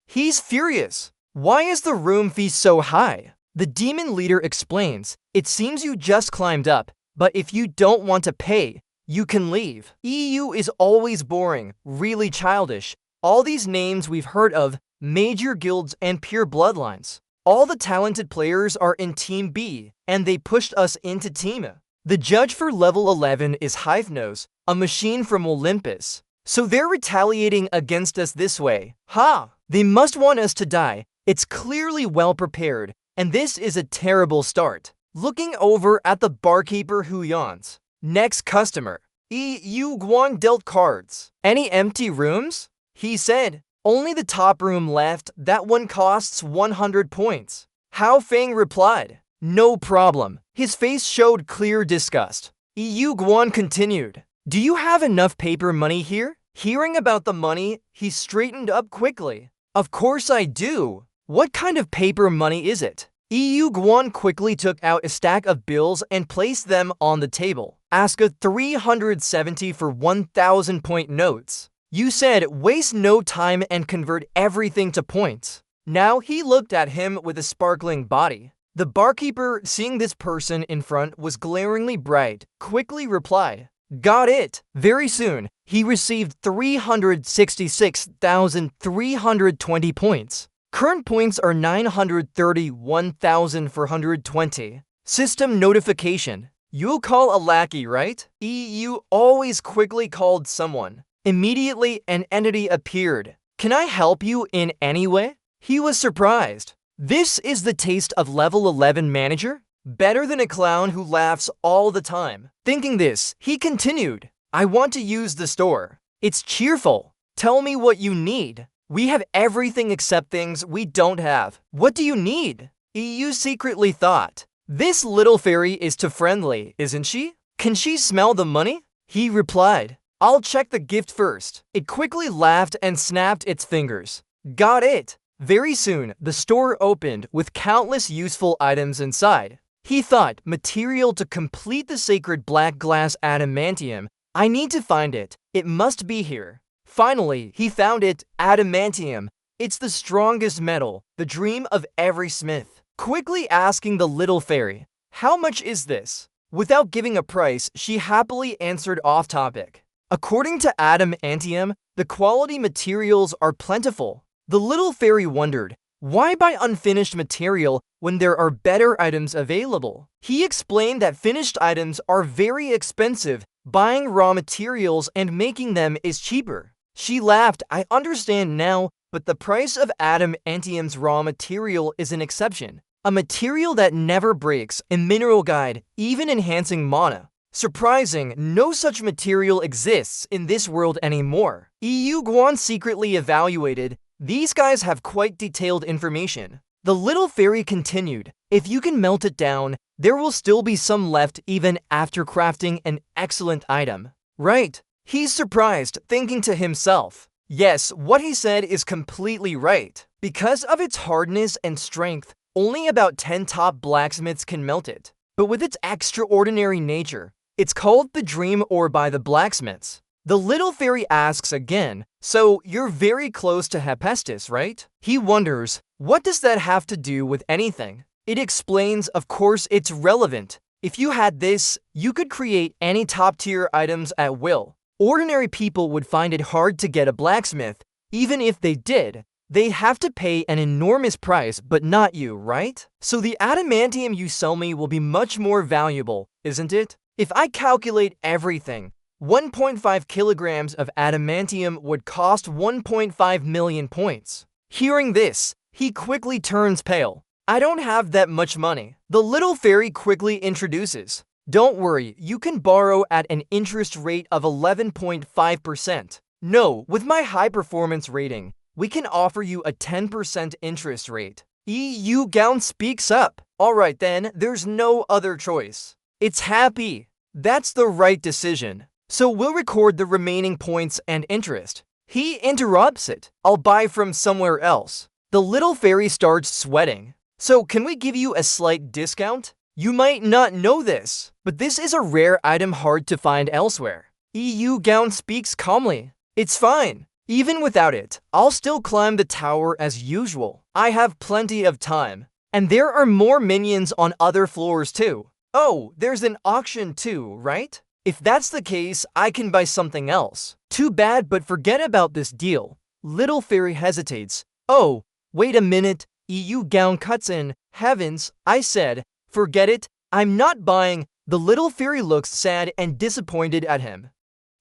A: He's furious. Why is the room fee so high? The demon leader explains, it seems you just climbed up, but if you don't want to pay, you can leave. EU is always boring, really childish. All these names we've heard of, major guilds and pure bloodlines. All the talented players are in Team B, and they pushed us into Team A. The judge for level 11 is Hypnos, a machine from Olympus. So they're retaliating against us this way. Ha! They must want us to die. It's clearly well prepared, and this is a terrible start. Looking over at the barkeeper who yawns. Next customer. Yu Guan dealt cards. Any empty rooms? He said. Only the top room left. That one costs 100 points. Hao Feng replied. No problem. His face showed clear disgust. Yu Guan continued. Do you have enough paper money here? Hearing about the money, he straightened up quickly. Of course I do. What kind of paper money is it? Yu Guan quickly took out a stack of bills and placed them on the table. Ask a 370 for 1,000 point notes. You said waste no time and convert everything to points. Now he looked at him with a sparkling body. The barkeeper, seeing this person in front was glaringly bright, quickly replied, Got it. Very soon, he received 366,320 points. Current points are 931,420. System notification. You'll call a lackey, right? EU always quickly called someone. Immediately, an entity appeared. Can I help you in any way? He was surprised. This is the taste of level 11 manager? Better than a clown who laughs all the time. Thinking this, he continued. I want to use the store. It's cheerful. Tell me what you need. We have everything except things we don't have. What do you need? EU secretly thought. This little fairy is too friendly, isn't she? Can she smell the money? He replied. I'll check the gift first. It quickly laughed and snapped its fingers. Got it. Very soon, the store opened with countless useful items inside. He thought, material to complete the sacred black glass adamantium. I need to find it. It must be here. Finally, he found it, adamantium. It's the strongest metal, the dream of every smith. Quickly asking the little fairy, how much is this? Without giving a price, she happily answered off topic. According to adamantium, the quality materials are plentiful. The little fairy wondered, why buy unfinished material when there are better items available? He explained that finished items are very expensive. Buying raw materials and making them is cheaper. She laughed. I understand now, but the price of adamantium's raw material is an exception. A material that never breaks, a mineral guide, even enhancing mana. Surprising, no such material exists in this world anymore. EU Guan secretly evaluated. These guys have quite detailed information. The little fairy continued, if you can melt it down, there will still be some left even after crafting an excellent item. Right. He's surprised, thinking to himself, yes, what he said is completely right. Because of its hardness and strength, only about 10 top blacksmiths can melt it. But with its extraordinary nature, it's called the dream ore by the blacksmiths. The little fairy asks again, so you're very close to Hephaestus, right? He wonders, what does that have to do with anything? It explains, of course it's relevant. If you had this, you could create any top-tier items at will. Ordinary people would find it hard to get a blacksmith. Even if they did, they'd have to pay an enormous price, but not you, right? So the adamantium you sell me will be much more valuable, isn't it? If I calculate everything, 1.5 kilograms of adamantium would cost 1.5 million points. Hearing this, he quickly turns pale. I don't have that much money. The little fairy quickly introduces. Don't worry, you can borrow at an interest rate of 11.5%. No, with my high performance rating, we can offer you a 10% interest rate. Yu Gaon speaks up. Alright then, there's no other choice. It's happy. That's the right decision. So we'll record the remaining points and interest. He interrupts it. I'll buy from somewhere else. The little fairy starts sweating. So can we give you a slight discount? You might not know this, but this is a rare item hard to find elsewhere. Yu Gaon speaks calmly. It's fine. Even without it, I'll still climb the tower as usual. I have plenty of time. And there are more minions on other floors too. Oh, there's an auction too, right? If that's the case, I can buy something else. Too bad, but forget about this deal. Little fairy hesitates. Oh, wait a minute. Yu Gaon cuts in. Heavens, I said, forget it. I'm not buying. The little fairy looks sad and disappointed at him.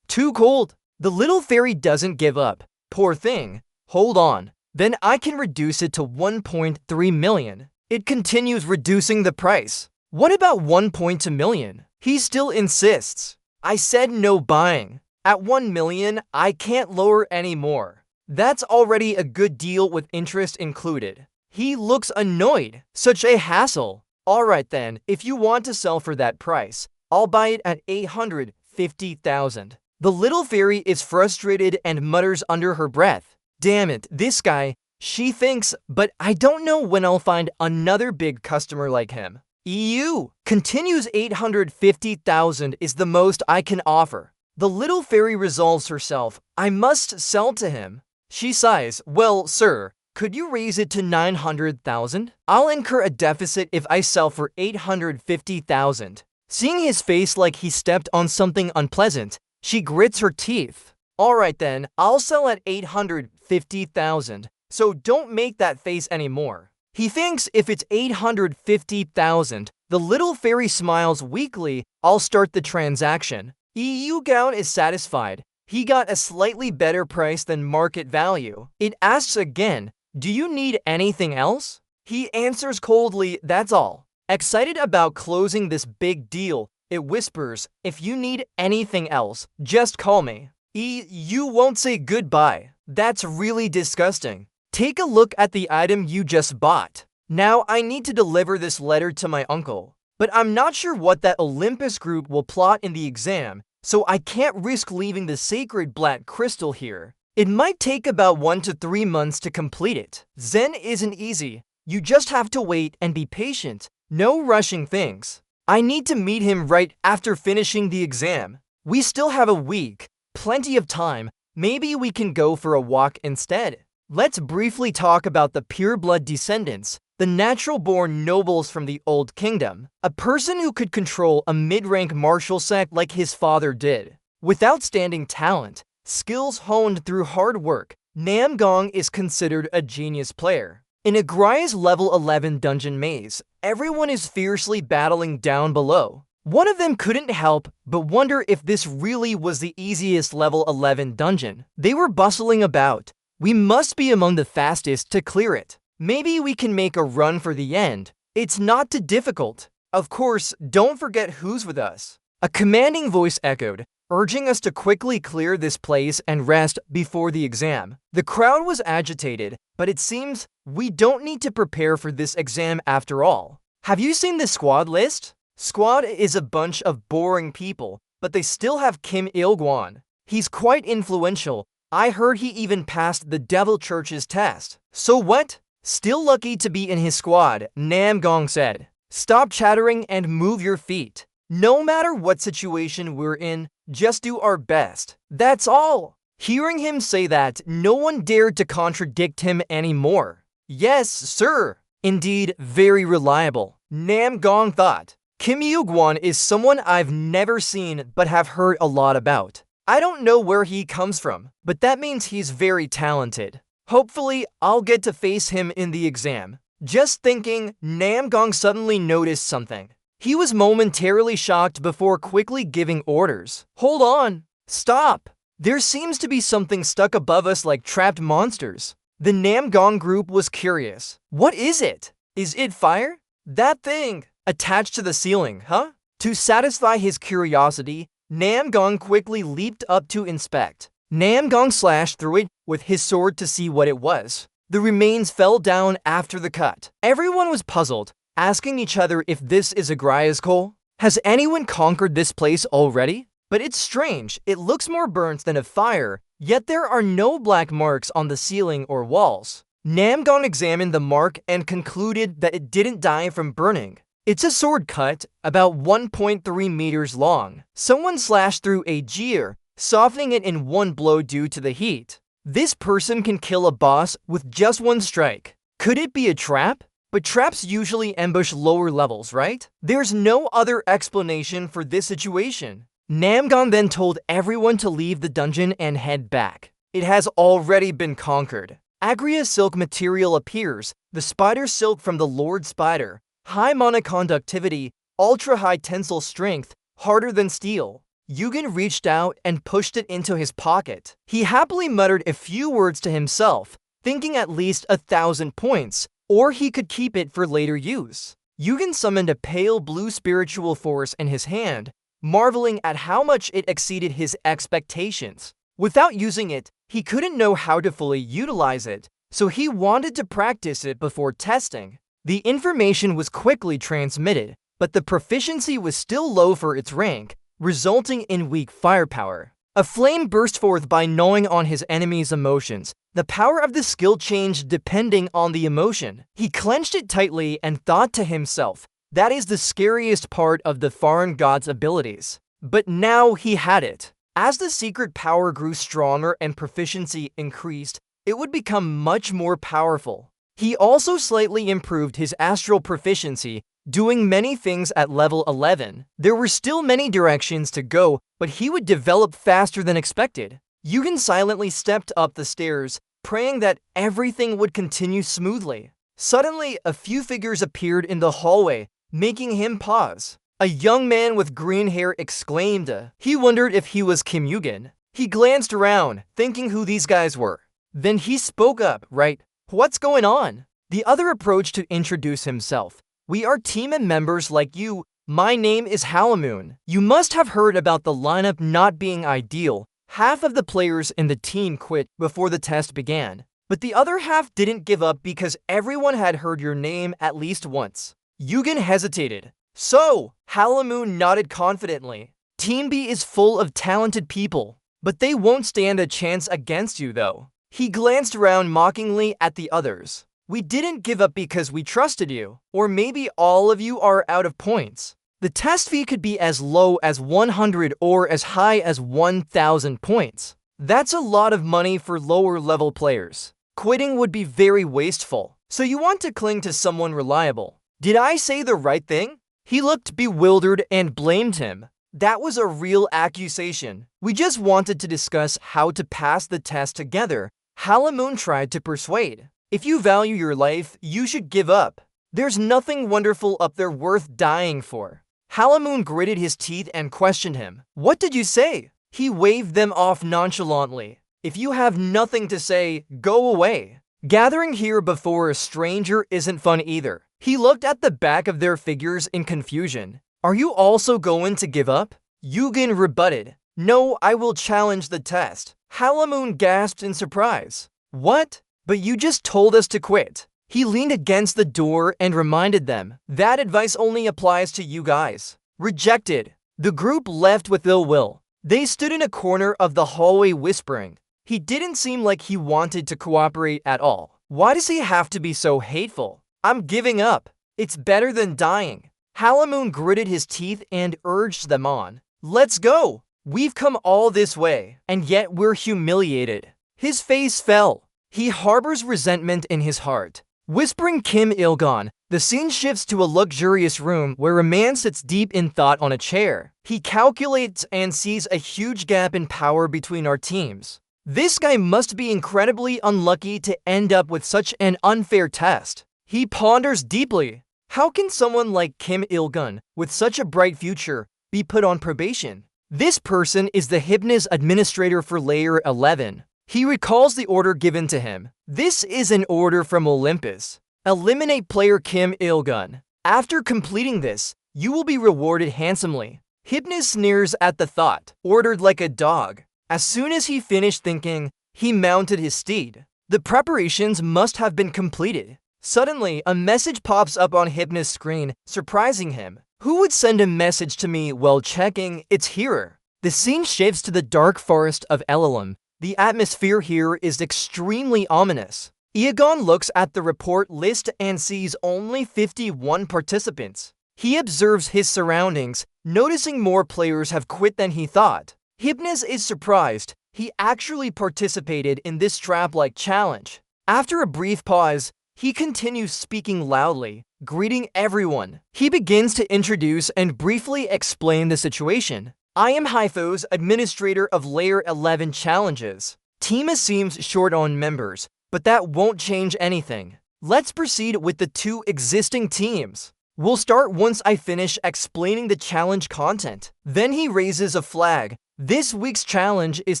A: Too cold. The little fairy doesn't give up. Poor thing. Hold on. Then I can reduce it to 1.3 million. It continues reducing the price. What about 1.2 million? He still insists. I said no buying. At 1 million, I can't lower any more. That's already a good deal with interest included. He looks annoyed. Such a hassle. Alright then, if you want to sell for that price, I'll buy it at 850,000. The little fairy is frustrated and mutters under her breath. Damn it, this guy, she thinks, but I don't know when I'll find another big customer like him. EU continues 850,000 is the most I can offer. The little fairy resolves herself. I must sell to him. She sighs. Well, sir, could you raise it to 900,000? I'll incur a deficit if I sell for 850,000. Seeing his face like he stepped on something unpleasant, she grits her teeth. Alright then, I'll sell at 850,000, so don't make that face anymore. He thinks if it's 850,000, the little fairy smiles weakly. I'll start the transaction. Yu Gaon is satisfied. He got a slightly better price than market value. It asks again, do you need anything else? He answers coldly, that's all. Excited about closing this big deal, it whispers, if you need anything else, just call me. You won't say goodbye. That's really disgusting. Take a look at the item you just bought. Now I need to deliver this letter to my uncle. But I'm not sure what that Olympus group will plot in the exam, so I can't risk leaving the sacred black crystal here. It might take about 1 to 3 months to complete it. Zen isn't easy. You just have to wait and be patient. No rushing things. I need to meet him right after finishing the exam. We still have a week. Plenty of time. Maybe we can go for a walk instead. Let's briefly talk about the pureblood descendants, the natural-born nobles from the Old Kingdom, a person who could control a mid-rank martial sect like his father did. With outstanding talent, skills honed through hard work, Nam Gong is considered a genius player. In Agraia's level 11 dungeon maze, everyone is fiercely battling down below. One of them couldn't help but wonder if this really was the easiest level 11 dungeon. They were bustling about. We must be among the fastest to clear it. Maybe we can make a run for the end. It's not too difficult. Of course, don't forget who's with us. A commanding voice echoed, urging us to quickly clear this place and rest before the exam. The crowd was agitated, but it seems we don't need to prepare for this exam after all. Have you seen the squad list? Squad is a bunch of boring people, but they still have Kim Il-gwon. He's quite influential. I heard he even passed the Devil Church's test. So what? Still lucky to be in his squad, Namgong said. Stop chattering and move your feet. No matter what situation we're in, just do our best. That's all. Hearing him say that, no one dared to contradict him anymore. Yes, sir. Indeed, very reliable. Namgong thought. Kim Yoo-gwon is someone I've never seen but have heard a lot about. I don't know where he comes from, but that means he's very talented. Hopefully, I'll get to face him in the exam. Just thinking, Namgong suddenly noticed something. He was momentarily shocked before quickly giving orders. Hold on. Stop. There seems to be something stuck above us like trapped monsters. The Namgong group was curious. What is it? Is it fire? That thing. Attached to the ceiling, huh? To satisfy his curiosity, Namgong quickly leaped up to inspect. Namgong slashed through it with his sword to see what it was. The remains fell down after the cut. Everyone was puzzled, asking each other if this is a Gaia's coal. Has anyone conquered this place already? But it's strange, it looks more burnt than a fire, yet there are no black marks on the ceiling or walls. Namgong examined the mark and concluded that it didn't die from burning. It's a sword cut, about 1.3 meters long. Someone slashed through a gear, softening it in one blow due to the heat. This person can kill a boss with just one strike. Could it be a trap? But traps usually ambush lower levels, right? There's no other explanation for this situation. Namgong then told everyone to leave the dungeon and head back. It has already been conquered. Agria silk material appears, the spider silk from the Lord Spider. High monoconductivity, ultra-high tensile strength, harder than steel. Yugen reached out and pushed it into his pocket. He happily muttered a few words to himself, thinking at least 1,000 points, or he could keep it for later use. Yugen summoned a pale blue spiritual force in his hand, marveling at how much it exceeded his expectations. Without using it, he couldn't know how to fully utilize it, so he wanted to practice it before testing. The information was quickly transmitted, but the proficiency was still low for its rank, resulting in weak firepower. A flame burst forth by gnawing on his enemy's emotions. The power of the skill changed depending on the emotion. He clenched it tightly and thought to himself, that is the scariest part of the foreign god's abilities. But now he had it. As the secret power grew stronger and proficiency increased, it would become much more powerful. He also slightly improved his astral proficiency, doing many things at level 11. There were still many directions to go, but he would develop faster than expected. Yugen silently stepped up the stairs, praying that everything would continue smoothly. Suddenly, a few figures appeared in the hallway, making him pause. A young man with green hair exclaimed. He wondered if he was Kim Yugen. He glanced around, thinking who these guys were. Then he spoke up, right? What's going on? The other approached to introduce himself. We are team members like you. My name is Halamoon. You must have heard about the lineup not being ideal. Half of the players in the team quit before the test began. But the other half didn't give up because everyone had heard your name at least once. Yugen hesitated. So, Halamoon nodded confidently. Team B is full of talented people, but they won't stand a chance against you though. He glanced around mockingly at the others. We didn't give up because we trusted you, or maybe all of you are out of points. The test fee could be as low as 100 or as high as 1,000 points. That's a lot of money for lower level players. Quitting would be very wasteful, so you want to cling to someone reliable. Did I say the right thing? He looked bewildered and blamed him. That was a real accusation. We just wanted to discuss how to pass the test together. Halamoon tried to persuade. If you value your life, you should give up. There's nothing wonderful up there worth dying for. Halamoon gritted his teeth and questioned him. What did you say? He waved them off nonchalantly. If you have nothing to say, go away. Gathering here before a stranger isn't fun either. He looked at the back of their figures in confusion. Are you also going to give up? Yugen rebutted. No, I will challenge the test. Halamoon gasped in surprise. What? But you just told us to quit. He leaned against the door and reminded them. That advice only applies to you guys. Rejected. The group left with ill will. They stood in a corner of the hallway whispering. He didn't seem like he wanted to cooperate at all. Why does he have to be so hateful? I'm giving up. It's better than dying. Halamoon gritted his teeth and urged them on. Let's go. We've come all this way, and yet we're humiliated. His face fell. He harbors resentment in his heart. Whispering Kim Il-gun, the scene shifts to a luxurious room where a man sits deep in thought on a chair. He calculates and sees a huge gap in power between our teams. This guy must be incredibly unlucky to end up with such an unfair test. He ponders deeply. How can someone like Kim Il-gun, with such a bright future, be put on probation? This person is the Hypnos administrator for Layer 11. He recalls the order given to him. This is an order from Olympus. Eliminate player Kim Il-gun. After completing this, you will be rewarded handsomely. Hypnos sneers at the thought, ordered like a dog. As soon as he finished thinking, he mounted his steed. The preparations must have been completed. Suddenly, a message pops up on Hypnos' screen, surprising him. Who would send a message to me while checking its hearer? The scene shifts to the dark forest of Elalum. The atmosphere here is extremely ominous. Iagon looks at the report list and sees only 51 participants. He observes his surroundings, noticing more players have quit than he thought. Hypnos is surprised. He actually participated in this trap-like challenge. After a brief pause, he continues speaking loudly, greeting everyone. He begins to introduce and briefly explain the situation. I am Hyphos, administrator of Layer 11 challenges. Team seems short on members, but that won't change anything. Let's proceed with the two existing teams. We'll start once I finish explaining the challenge content. Then he raises a flag. This week's challenge is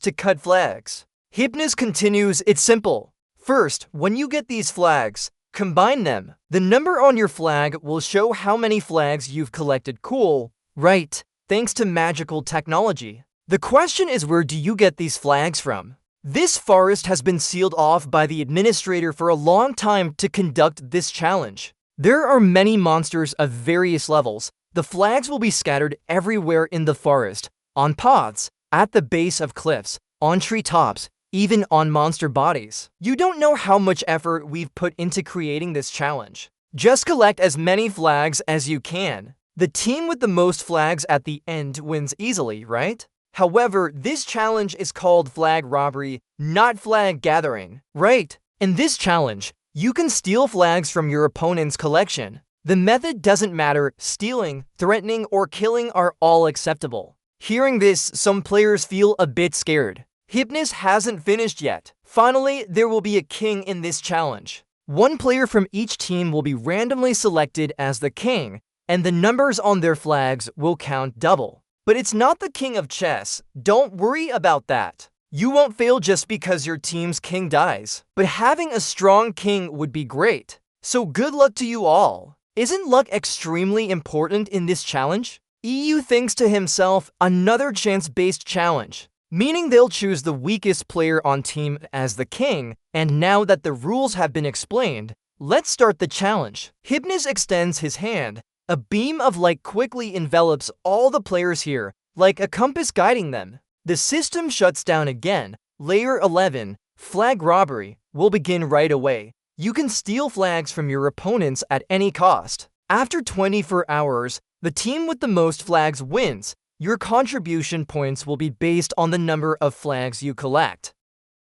A: to cut flags. Hypnos continues, it's simple. First, when you get these flags, combine them. The number on your flag will show how many flags you've collected. Cool, right? Thanks to magical technology. The question is, where do you get these flags from? This forest has been sealed off by the administrator for a long time to conduct this challenge. There are many monsters of various levels. The flags will be scattered everywhere in the forest, on paths, at the base of cliffs, on treetops, even on monster bodies. You don't know how much effort we've put into creating this challenge. Just collect as many flags as you can. The team with the most flags at the end wins easily, right? However, this challenge is called flag robbery, not flag gathering, right? In this challenge, you can steal flags from your opponent's collection. The method doesn't matter. Stealing, threatening, or killing are all acceptable. Hearing this, some players feel a bit scared. Hypnos hasn't finished yet. Finally, there will be a king in this challenge. One player from each team will be randomly selected as the king, and the numbers on their flags will count double. But it's not the king of chess. Don't worry about that. You won't fail just because your team's king dies. But having a strong king would be great. So good luck to you all. Isn't luck extremely important in this challenge? EU thinks to himself, another chance-based challenge, meaning they'll choose the weakest player on team as the king, and now that the rules have been explained, let's start the challenge. Hypnos extends his hand. A beam of light quickly envelops all the players here, like a compass guiding them. The system shuts down again. Layer 11, flag robbery, will begin right away. You can steal flags from your opponents at any cost. After 24 hours, the team with the most flags wins. Your contribution points will be based on the number of flags you collect.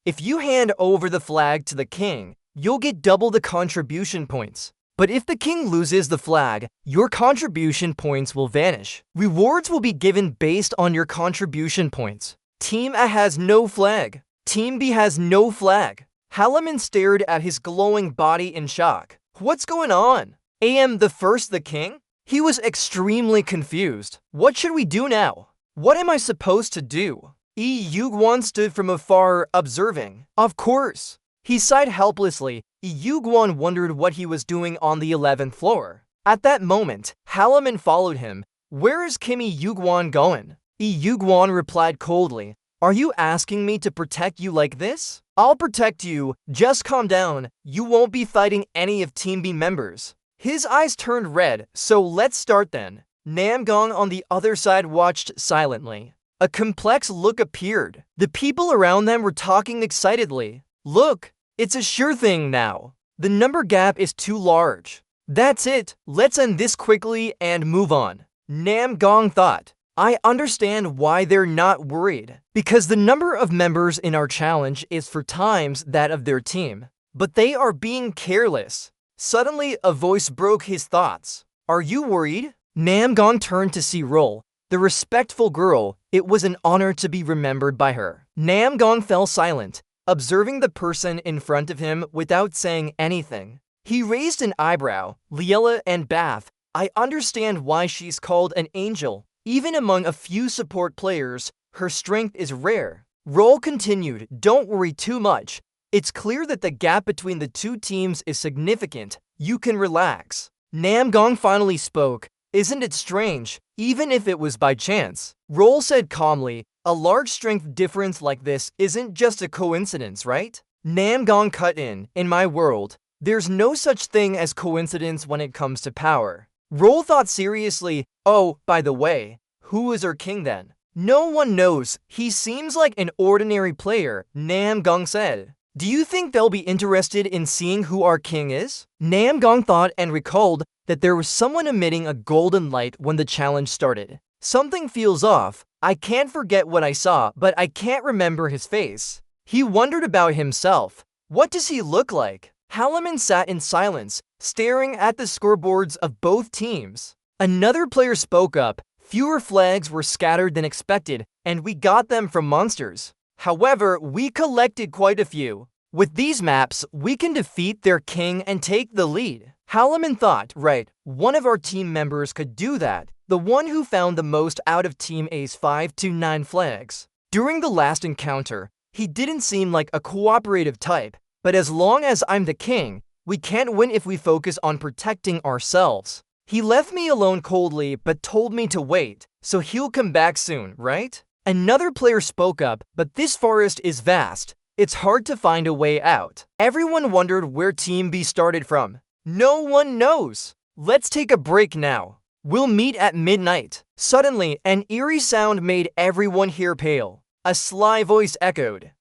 A: If you hand over the flag to the king, you'll get double the contribution points. But if the king loses the flag, your contribution points will vanish. Rewards will be given based on your contribution points. Team A has no flag. Team B has no flag. Halamoon stared at his glowing body in shock. What's going on? Am the first the king? He was extremely confused. What should we do now? What am I supposed to do? Yugwon stood from afar, observing. Of course. He sighed helplessly. Yugwon wondered what he was doing on the 11th floor. At that moment, Halamoon followed him. Where is Kim Yugwon going? Yugwon replied coldly. Are you asking me to protect you like this? I'll protect you. Just calm down. You won't be fighting any of Team B members. His eyes turned red, so let's start then. Namgong on the other side watched silently. A complex look appeared. The people around them were talking excitedly. Look, It's a sure thing now. The number gap is too large. That's it. Let's end this quickly and move on. Nam Gong thought, I understand why they're not worried, because the number of members in our challenge is 4 times that of their team. But they are being careless. Suddenly, a voice broke his thoughts. Are you worried? Nam Gong turned to see Roll, the respectful girl. It was an honor to be remembered by her. Nam Gong fell silent, observing the person in front of him without saying anything. He raised an eyebrow. Liella and Bath, I understand why she's called an angel. Even among a few support players, her strength is rare. Roll continued, don't worry too much. It's clear that the gap between the 2 teams is significant. You can relax. Nam Gong finally spoke. Isn't it strange, even if it was by chance? Roll said calmly, a large strength difference like this isn't just a coincidence, right? Nam Gong cut in my world, there's no such thing as coincidence when it comes to power. Roll thought seriously, oh, by the way, who is our king then? No one knows. He seems like an ordinary player, Nam Gong said. Do you think they'll be interested in seeing who our king is? Nam Gong thought and recalled that there was someone emitting a golden light when the challenge started. Something feels off. I can't forget what I saw, but I can't remember his face. He wondered about himself. What does he look like? Halaman sat in silence, staring at the scoreboards of both teams. Another player spoke up. Fewer flags were scattered than expected, and we got them from monsters. However, we collected quite a few. With these maps, we can defeat their king and take the lead. Halaman thought, right, one of our team members could do that. The one who found the most out of Team A's 5 to 9 flags. During the last encounter, he didn't seem like a cooperative type, but as long as I'm the king, we can't win if we focus on protecting ourselves. He left me alone coldly but told me to wait, so he'll come back soon, right? Another player spoke up, but this forest is vast. It's hard to find a way out. Everyone wondered where Team B started from. No one knows. Let's take a break now. We'll meet at midnight. Suddenly, an eerie sound made everyone here pale. A sly voice echoed.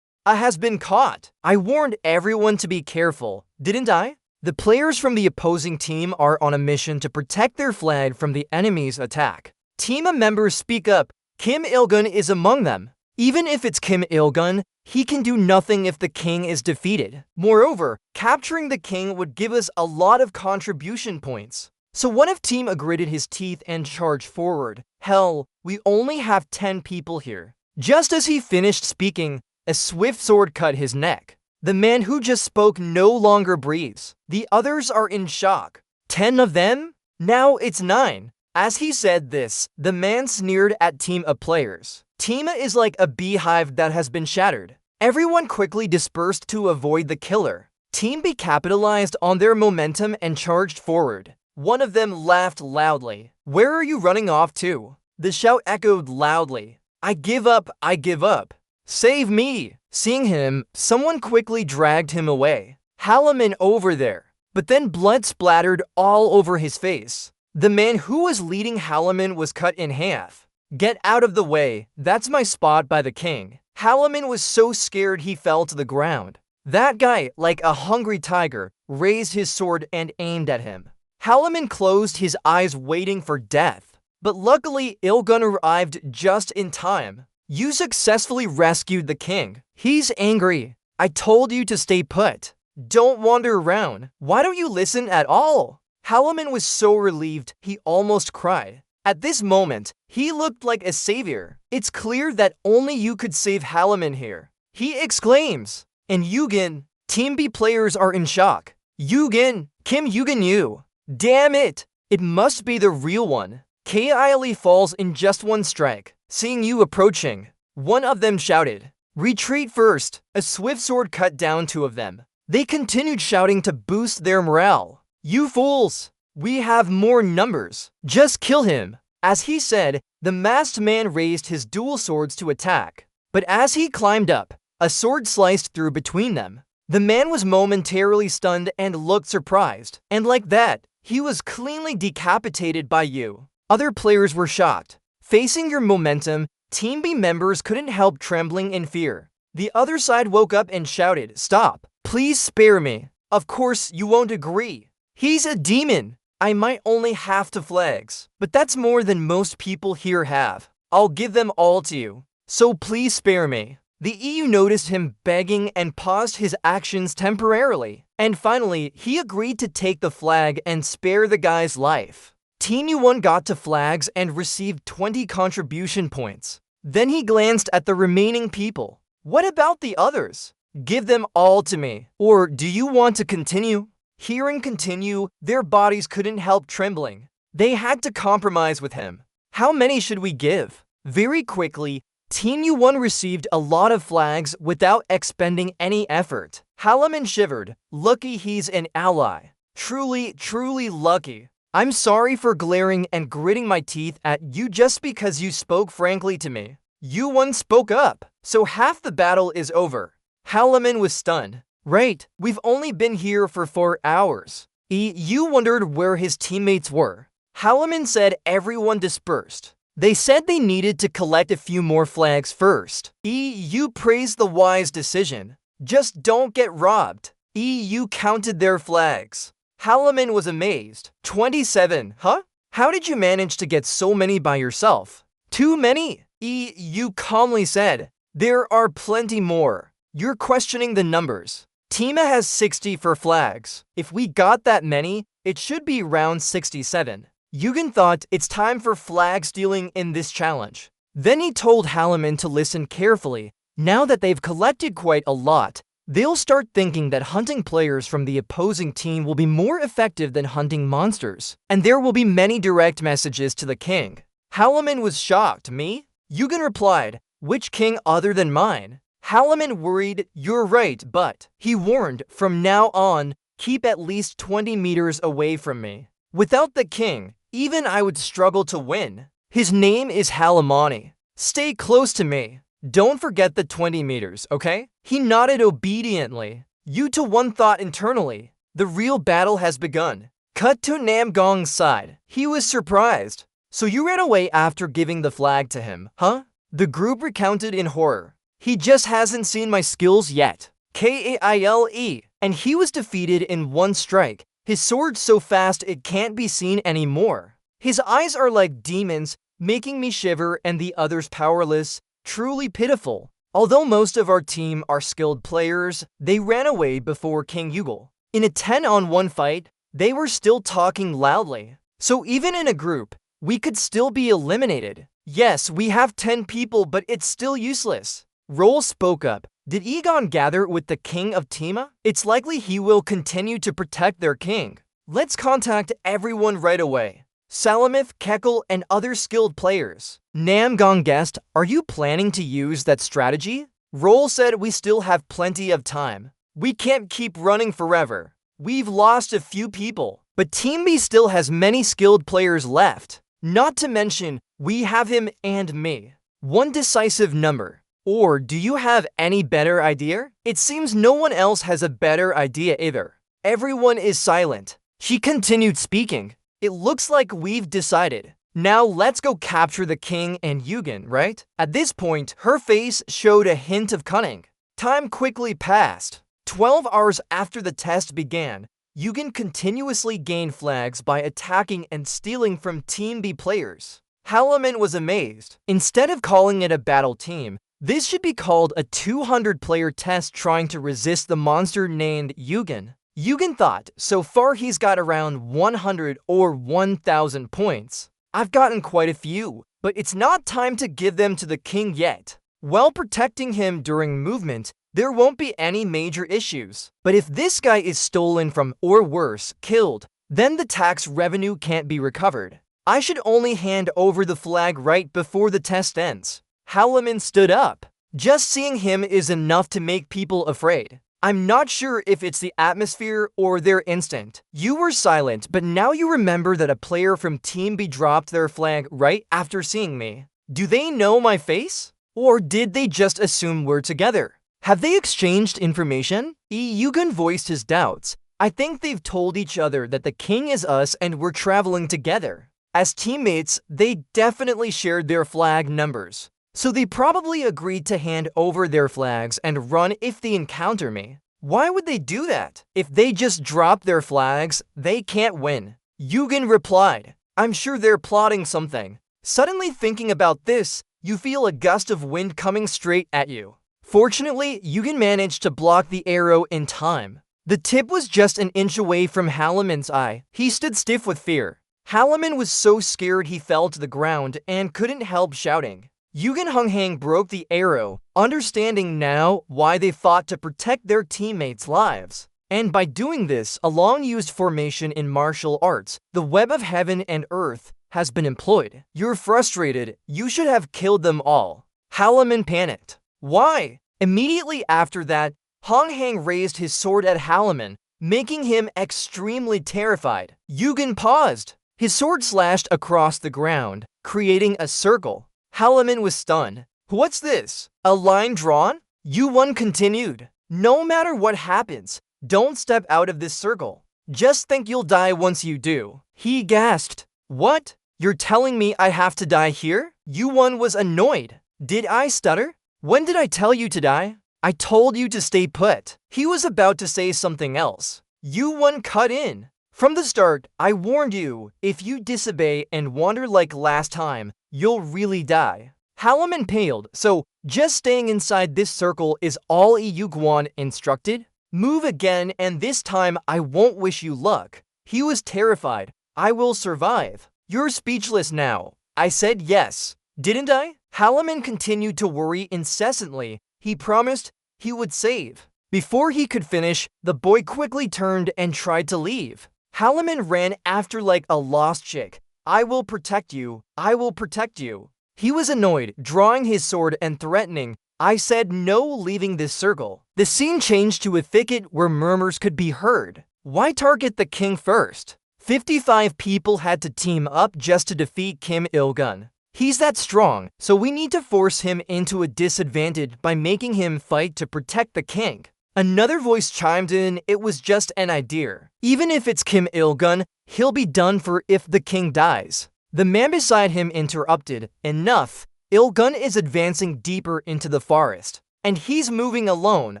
A: I has been caught. I warned everyone to be careful, didn't I? The players from the opposing team are on a mission to protect their flag from the enemy's attack. Team members speak up. Kim Il-gun is among them. Even if it's Kim Il-gun, he can do nothing if the king is defeated. Moreover, capturing the king would give us a lot of contribution points. So one of team gritted his teeth and charged forward. Hell, we only have 10 people here. Just as he finished speaking, a swift sword cut his neck. The man who just spoke no longer breathes. The others are in shock. 10 of them? Now it's 9. As he said this, the man sneered at Team A players. Team A is like a beehive that has been shattered. Everyone quickly dispersed to avoid the killer. Team B capitalized on their momentum and charged forward. One of them laughed loudly. Where are you running off to? The shout echoed loudly. I give up, I give up. Save me! Seeing him, someone quickly dragged him away. Halaman over there. But then blood splattered all over his face. The man who was leading Halaman was cut in half. Get out of the way, that's my spot by the king. Halaman was so scared he fell to the ground. That guy, like a hungry tiger, raised his sword and aimed at him. Halaman closed his eyes waiting for death. But luckily, Il-gun arrived just in time. You successfully rescued the king. He's angry. I told you to stay put. Don't wander around. Why don't you listen at all? Halaman was so relieved, he almost cried. At this moment, he looked like a savior. It's clear that only you could save Halaman here. He exclaims. And Eugen, Team B players are in shock. Eugen, Kim Eugen-yu. Damn it! It must be the real one. K.I.L.E. falls in just one strike. Seeing you approaching, one of them shouted, retreat first. A swift sword cut down 2 of them. They continued shouting to boost their morale. You fools! We have more numbers. Just kill him. As he said, the masked man raised his dual swords to attack. But as he climbed up, a sword sliced through between them. The man was momentarily stunned and looked surprised. And like that, he was cleanly decapitated by you. Other players were shocked. Facing your momentum, Team B members couldn't help trembling in fear. The other side woke up and shouted, stop. Please spare me. Of course, you won't agree. He's a demon. I might only have 2 flags, but that's more than most people here have. I'll give them all to you. So please spare me. The EU noticed him begging and paused his actions temporarily. And finally, he agreed to take the flag and spare the guy's life. Team U1 got to flags and received 20 contribution points. Then he glanced at the remaining people. What about the others? Give them all to me. Or do you want to continue? Hearing continue, their bodies couldn't help trembling. They had to compromise with him. How many should we give? Very quickly, Team U1 received a lot of flags without expending any effort. Halaman shivered. Lucky he's an ally. Truly, truly lucky. I'm sorry for glaring and gritting my teeth at you just because you spoke frankly to me. U1 spoke up, so half the battle is over. Halaman was stunned. Right, we've only been here for 4 hours. You wondered where his teammates were. Halaman said everyone dispersed. They said they needed to collect a few more flags first. You praised the wise decision. Just don't get robbed. You counted their flags. Halaman was amazed. 27, huh? How did you manage to get so many by yourself? Too many? You calmly said. There are plenty more. You're questioning the numbers. Tima has 60 for flags. If we got that many, it should be around 67. Yugen thought it's time for flag stealing in this challenge. Then he told Halaman to listen carefully. Now that they've collected quite a lot, they'll start thinking that hunting players from the opposing team will be more effective than hunting monsters, and there will be many direct messages to the king. Halaman was shocked. Me? Yugen replied, which king other than mine? Halaman worried, you're right, but he warned, from now on, keep at least 20 meters away from me. Without the king, even I would struggle to win. His name is Halamani. Stay close to me. Don't forget the 20 meters, okay? He nodded obediently. U1 thought internally, the real battle has begun. Cut to Namgong's side. He was surprised. So you ran away after giving the flag to him, huh? The group recounted in horror. He just hasn't seen my skills yet. Kaile, and he was defeated in 1 strike. His sword's so fast it can't be seen anymore. His eyes are like demons, making me shiver and the others powerless. Truly pitiful. Although most of our team are skilled players, they ran away before King Yugal. In a 10-on-1 fight, they were still talking loudly. So even in a group, we could still be eliminated. Yes, we have 10 people, but it's still useless. Roll spoke up. Did Egon gather with the king of Tima? It's likely he will continue to protect their king. Let's contact everyone right away. Salamith, Kekel, and other skilled players. Namgong guessed, are you planning to use that strategy? Roll said we still have plenty of time. We can't keep running forever. We've lost a few people, but Team B still has many skilled players left. Not to mention, we have him and me. 1 decisive number. Or do you have any better idea? It seems no one else has a better idea either. Everyone is silent. She continued speaking. It looks like we've decided. Now let's go capture the king and Yugen, right? At this point, her face showed a hint of cunning. Time quickly passed. 12 hours after the test began, Yugen continuously gained flags by attacking and stealing from Team B players. Halaman was amazed. Instead of calling it a battle team, this should be called a 200-player test trying to resist the monster named Yugen. Yugen thought, so far he's got around 100 or 1,000 points. I've gotten quite a few, but it's not time to give them to the king yet. While protecting him during movement, there won't be any major issues. But if this guy is stolen from, or worse, killed, then the tax revenue can't be recovered. I should only hand over the flag right before the test ends. Halaman stood up. Just seeing him is enough to make people afraid. I'm not sure if it's the atmosphere or their instinct. You were silent, but now you remember that a player from Team B dropped their flag right after seeing me. Do they know my face? Or did they just assume we're together? Have they exchanged information? Yugen voiced his doubts. I think they've told each other that the king is us and we're traveling together. As teammates, they definitely shared their flag numbers. So they probably agreed to hand over their flags and run if they encounter me. Why would they do that? If they just drop their flags, they can't win. Yugen replied, I'm sure they're plotting something. Suddenly thinking about this, you feel a gust of wind coming straight at you. Fortunately, Yugen managed to block the arrow in time. The tip was just an inch away from Halaman's eye. He stood stiff with fear. Halaman was so scared he fell to the ground and couldn't help shouting. Yugen Hunghang broke the arrow, understanding now why they fought to protect their teammates' lives. And by doing this, a long-used formation in martial arts, the web of heaven and earth, has been employed. You're frustrated. You should have killed them all. Halaman panicked. Why? Immediately after that, Hunghang raised his sword at Halaman, making him extremely terrified. Yugen paused. His sword slashed across the ground, creating a circle. Halaman was stunned. What's this? A line drawn? Yuan continued. No matter what happens, don't step out of this circle. Just think you'll die once you do. He gasped. What? You're telling me I have to die here? Yuan was annoyed. Did I stutter? When did I tell you to die? I told you to stay put. He was about to say something else. Yuan cut in. From the start, I warned you, if you disobey and wander like last time, you'll really die. Halaman paled, so just staying inside this circle is all Yuguan instructed? Move again and this time I won't wish you luck. He was terrified. I will survive. You're speechless now. I said yes, didn't I? Halaman continued to worry incessantly. He promised he would save. Before he could finish, the boy quickly turned and tried to leave. Halaman ran after like a lost chick. I will protect you. I will protect you. He was annoyed, drawing his sword and threatening. I said no leaving this circle. The scene changed to a thicket where murmurs could be heard. Why target the king first? 55 people had to team up just to defeat Kim Il-gun. He's that strong, so we need to force him into a disadvantage by making him fight to protect the king. Another voice chimed in, it was just an idea. Even if it's Kim Il-gun, he'll be done for if the king dies. The man beside him interrupted, enough. Il-gun is advancing deeper into the forest. And he's moving alone,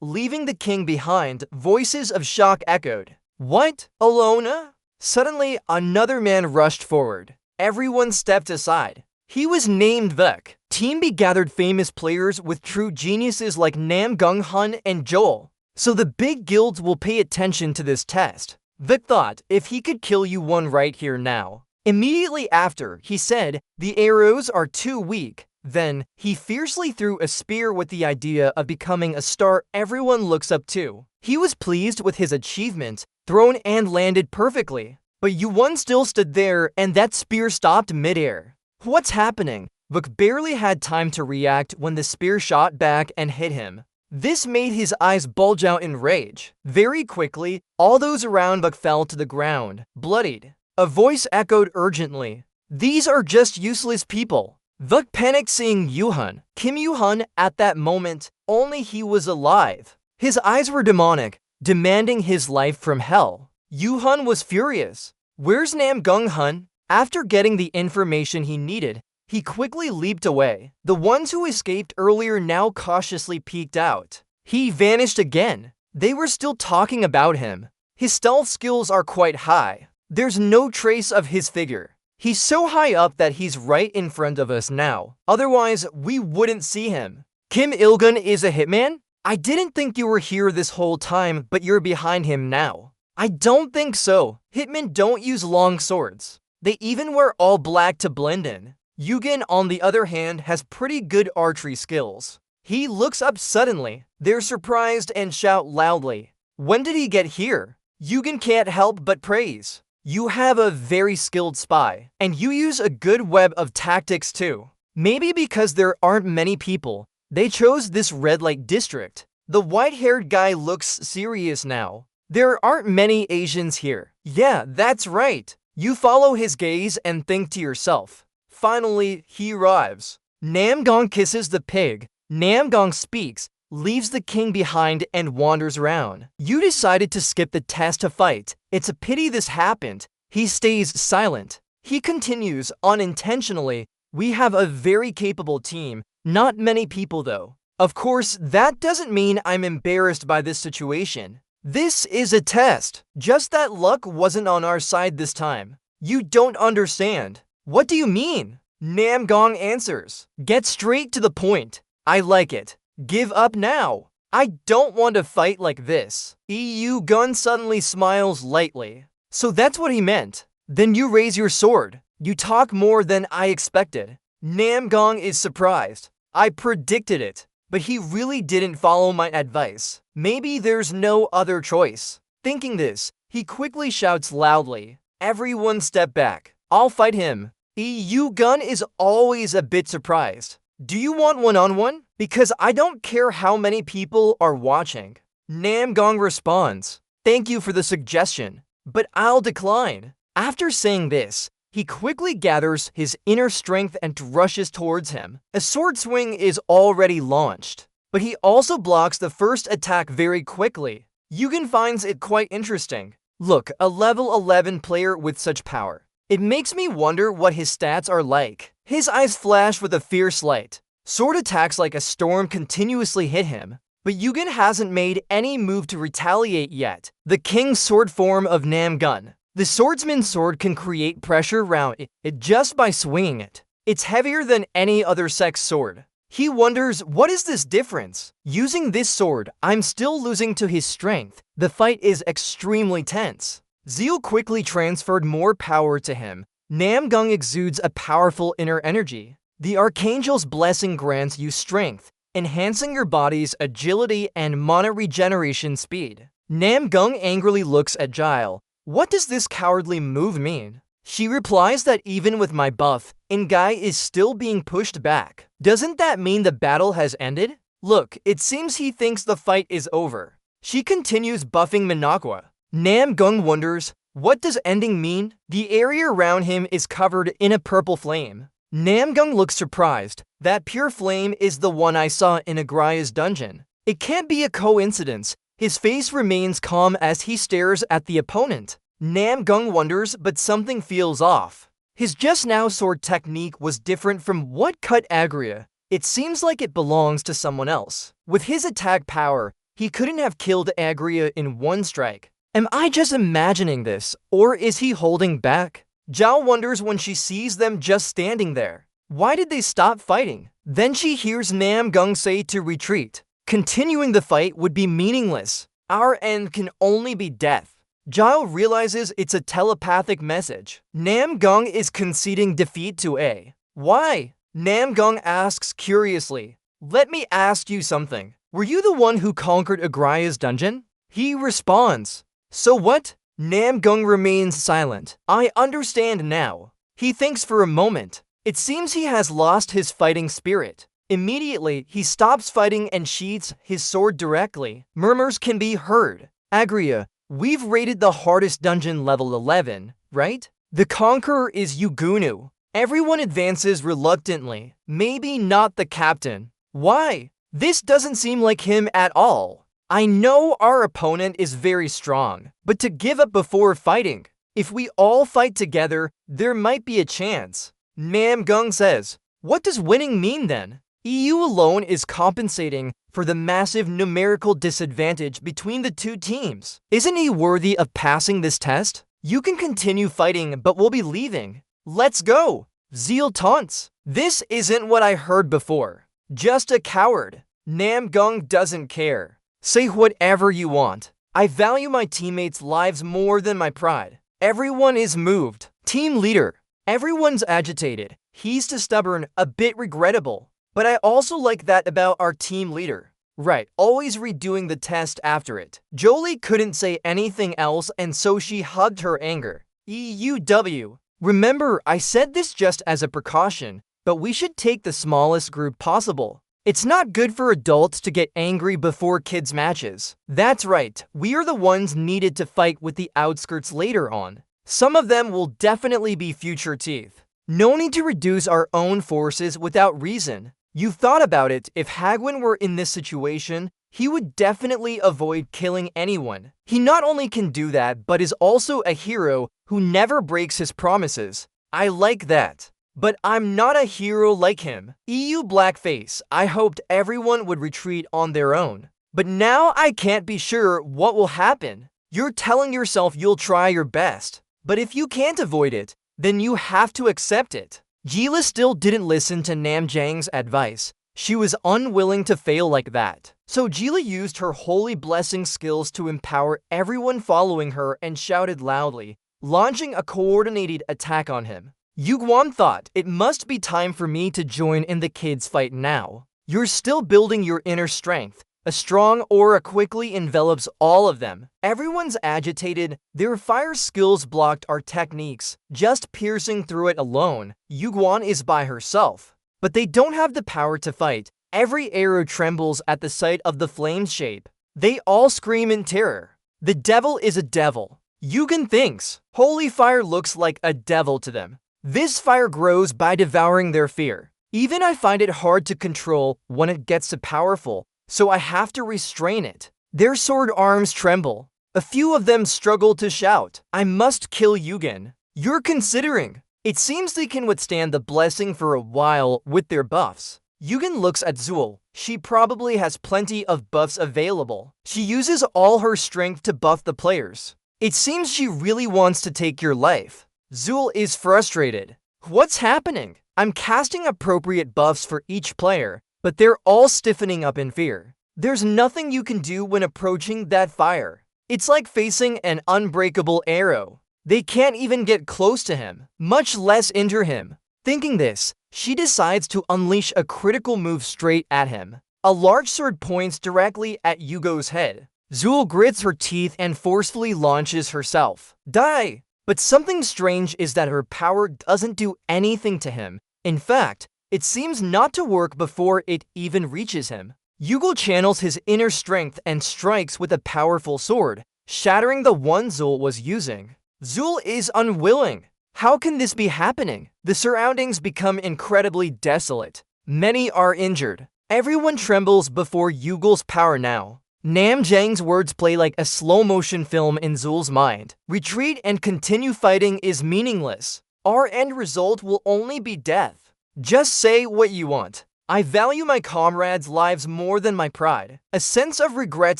A: leaving the king behind. Voices of shock echoed. What? Alone? Suddenly, another man rushed forward. Everyone stepped aside. He was named Vuk. Team B gathered famous players with true geniuses like Nam Gung-hun and Joel. So the big guilds will pay attention to this test. Vuk thought if he could kill you one right here now. Immediately after, he said, the arrows are too weak. Then, he fiercely threw a spear with the idea of becoming a star everyone looks up to. He was pleased with his achievement, thrown and landed perfectly. But Yuan still stood there and that spear stopped midair. What's happening? Vuk barely had time to react when the spear shot back and hit him. This made his eyes bulge out in rage. Very quickly, all those around Vuk fell to the ground, bloodied. A voice echoed urgently. These are just useless people. Vuk panicked seeing Yuhan. Kim Yuhan at that moment, only he was alive. His eyes were demonic, demanding his life from hell. Yuhan was furious. Where's Nam Gung-hun? After getting the information he needed, he quickly leaped away. The ones who escaped earlier now cautiously peeked out. He vanished again. They were still talking about him. His stealth skills are quite high. There's no trace of his figure. He's so high up that he's right in front of us now. Otherwise, we wouldn't see him. Kim Il-gun is a hitman? I didn't think you were here this whole time, but you're behind him now. I don't think so. Hitmen don't use long swords. They even wear all black to blend in. Yugen, on the other hand, has pretty good archery skills. He looks up suddenly. They're surprised and shout loudly. When did he get here? Yugen can't help but praise. You have a very skilled spy, and you use a good web of tactics too. Maybe because there aren't many people, they chose this red light district. The white-haired guy looks serious now. There aren't many Asians here. Yeah, that's right. You follow his gaze and think to yourself. Finally, he arrives. Namgong kisses the pig. Namgong speaks, leaves the king behind and wanders around. You decided to skip the test to fight. It's a pity this happened. He stays silent. He continues unintentionally. We have a very capable team. Not many people though. Of course, that doesn't mean I'm embarrassed by this situation. This is a test. Just that luck wasn't on our side this time. You don't understand. What do you mean? Namgong answers. Get straight to the point. I like it. Give up now. I don't want to fight like this. EU Gun suddenly smiles lightly. So that's what he meant. Then you raise your sword. You talk more than I expected. Namgong is surprised. I predicted it, but he really didn't follow my advice. Maybe there's no other choice. Thinking this, he quickly shouts loudly. Everyone step back. I'll fight him. EU Gun is always a bit surprised. Do you want one-on-one? Because I don't care how many people are watching. Namgong responds. Thank you for the suggestion, but I'll decline. After saying this, he quickly gathers his inner strength and rushes towards him. A sword swing is already launched, but he also blocks the first attack very quickly. Yugen finds it quite interesting. Look, a level 11 player with such power. It makes me wonder what his stats are like. His eyes flash with a fierce light. Sword attacks like a storm continuously hit him, but Yugen hasn't made any move to retaliate yet. The King's sword form of Namgun. The swordsman's sword can create pressure around it just by swinging it. It's heavier than any other sex sword. He wonders, what is this difference? Using this sword, I'm still losing to his strength. The fight is extremely tense. Zeal quickly transferred more power to him. Namgung exudes a powerful inner energy. The Archangel's blessing grants you strength, enhancing your body's agility and mana regeneration speed. Namgung angrily looks at Giles. What does this cowardly move mean? She replies that even with my buff, Ngai is still being pushed back. Doesn't that mean the battle has ended? Look, it seems he thinks the fight is over. She continues buffing Minagwa. Namgung wonders, what does ending mean? The area around him is covered in a purple flame. Namgung looks surprised. That pure flame is the one I saw in Agria's dungeon. It can't be a coincidence. His face remains calm as he stares at the opponent. Namgung wonders, but something feels off. His just now sword technique was different from what cut Agria. It seems like it belongs to someone else. With his attack power, he couldn't have killed Agria in one strike. Am I just imagining this, or is he holding back? Zhao wonders when she sees them just standing there. Why did they stop fighting? Then she hears Namgung say to retreat. Continuing the fight would be meaningless. Our end can only be death. Zhao realizes it's a telepathic message. Namgung is conceding defeat to A. Why? Namgung asks curiously. Let me ask you something. Were you the one who conquered Agria's dungeon? He responds. So what? Namgung remains silent. I understand now. He thinks for a moment. It seems he has lost his fighting spirit. Immediately, he stops fighting and sheathes his sword directly. Murmurs can be heard. Agria, we've raided the hardest dungeon level 11, right? The conqueror is Yugunu. Everyone advances reluctantly. Maybe not the captain. Why? This doesn't seem like him at all. I know our opponent is very strong, but to give up before fighting. If we all fight together, there might be a chance. Namgung says, what does winning mean then? EU alone is compensating for the massive numerical disadvantage between the two teams. Isn't he worthy of passing this test? You can continue fighting, but we'll be leaving. Let's go. Zeal taunts. This isn't what I heard before. Just a coward. Namgung doesn't care. Say whatever you want. I value my teammates' lives more than my pride. Everyone is moved. Team leader. Everyone's agitated. He's too stubborn, a bit regrettable. But I also like that about our team leader. Right, always redoing the test after it. Jolie couldn't say anything else and so she hugged her anger. EUW. Remember, I said this just as a precaution, but we should take the smallest group possible. It's not good for adults to get angry before kids' matches. That's right, we are the ones needed to fight with the outskirts later on. Some of them will definitely be future teeth. No need to reduce our own forces without reason. You've thought about it, if Hagwon were in this situation, he would definitely avoid killing anyone. He not only can do that, but is also a hero who never breaks his promises. I like that. But I'm not a hero like him. EU blackface, I hoped everyone would retreat on their own. But now I can't be sure what will happen. You're telling yourself you'll try your best. But if you can't avoid it, then you have to accept it. Gila still didn't listen to Namjang's advice. She was unwilling to fail like that. So Gila used her holy blessing skills to empower everyone following her and shouted loudly, launching a coordinated attack on him. Yugwan thought, it must be time for me to join in the kids' fight now. You're still building your inner strength. A strong aura quickly envelops all of them. Everyone's agitated. Their fire skills blocked our techniques. Just piercing through it alone, Yugwan is by herself. But they don't have the power to fight. Every arrow trembles at the sight of the flame's shape. They all scream in terror. The devil is a devil. Yugen thinks. Holy fire looks like a devil to them. This fire grows by devouring their fear. Even I find it hard to control when it gets too powerful, so I have to restrain it. Their sword arms tremble. A few of them struggle to shout, I must kill Yugen. You're considering. It seems they can withstand the blessing for a while with their buffs. Yugen looks at Zul. She probably has plenty of buffs available. She uses all her strength to buff the players. It seems she really wants to take your life. Zul is frustrated. What's happening? I'm casting appropriate buffs for each player, but they're all stiffening up in fear. There's nothing you can do when approaching that fire. It's like facing an unbreakable arrow. They can't even get close to him, much less injure him. Thinking this, she decides to unleash a critical move straight at him. A large sword points directly at Yugo's head. Zul grits her teeth and forcefully launches herself. Die! But something strange is that her power doesn't do anything to him. In fact, it seems not to work before it even reaches him. Yugo channels his inner strength and strikes with a powerful sword, shattering the one Zul was using. Zul is unwilling. How can this be happening? The surroundings become incredibly desolate. Many are injured. Everyone trembles before Yugo's power now. Namjang's words play like a slow-motion film in Zul's mind. Retreat and continue fighting is meaningless. Our end result will only be death. Just say what you want. I value my comrades' lives more than my pride. A sense of regret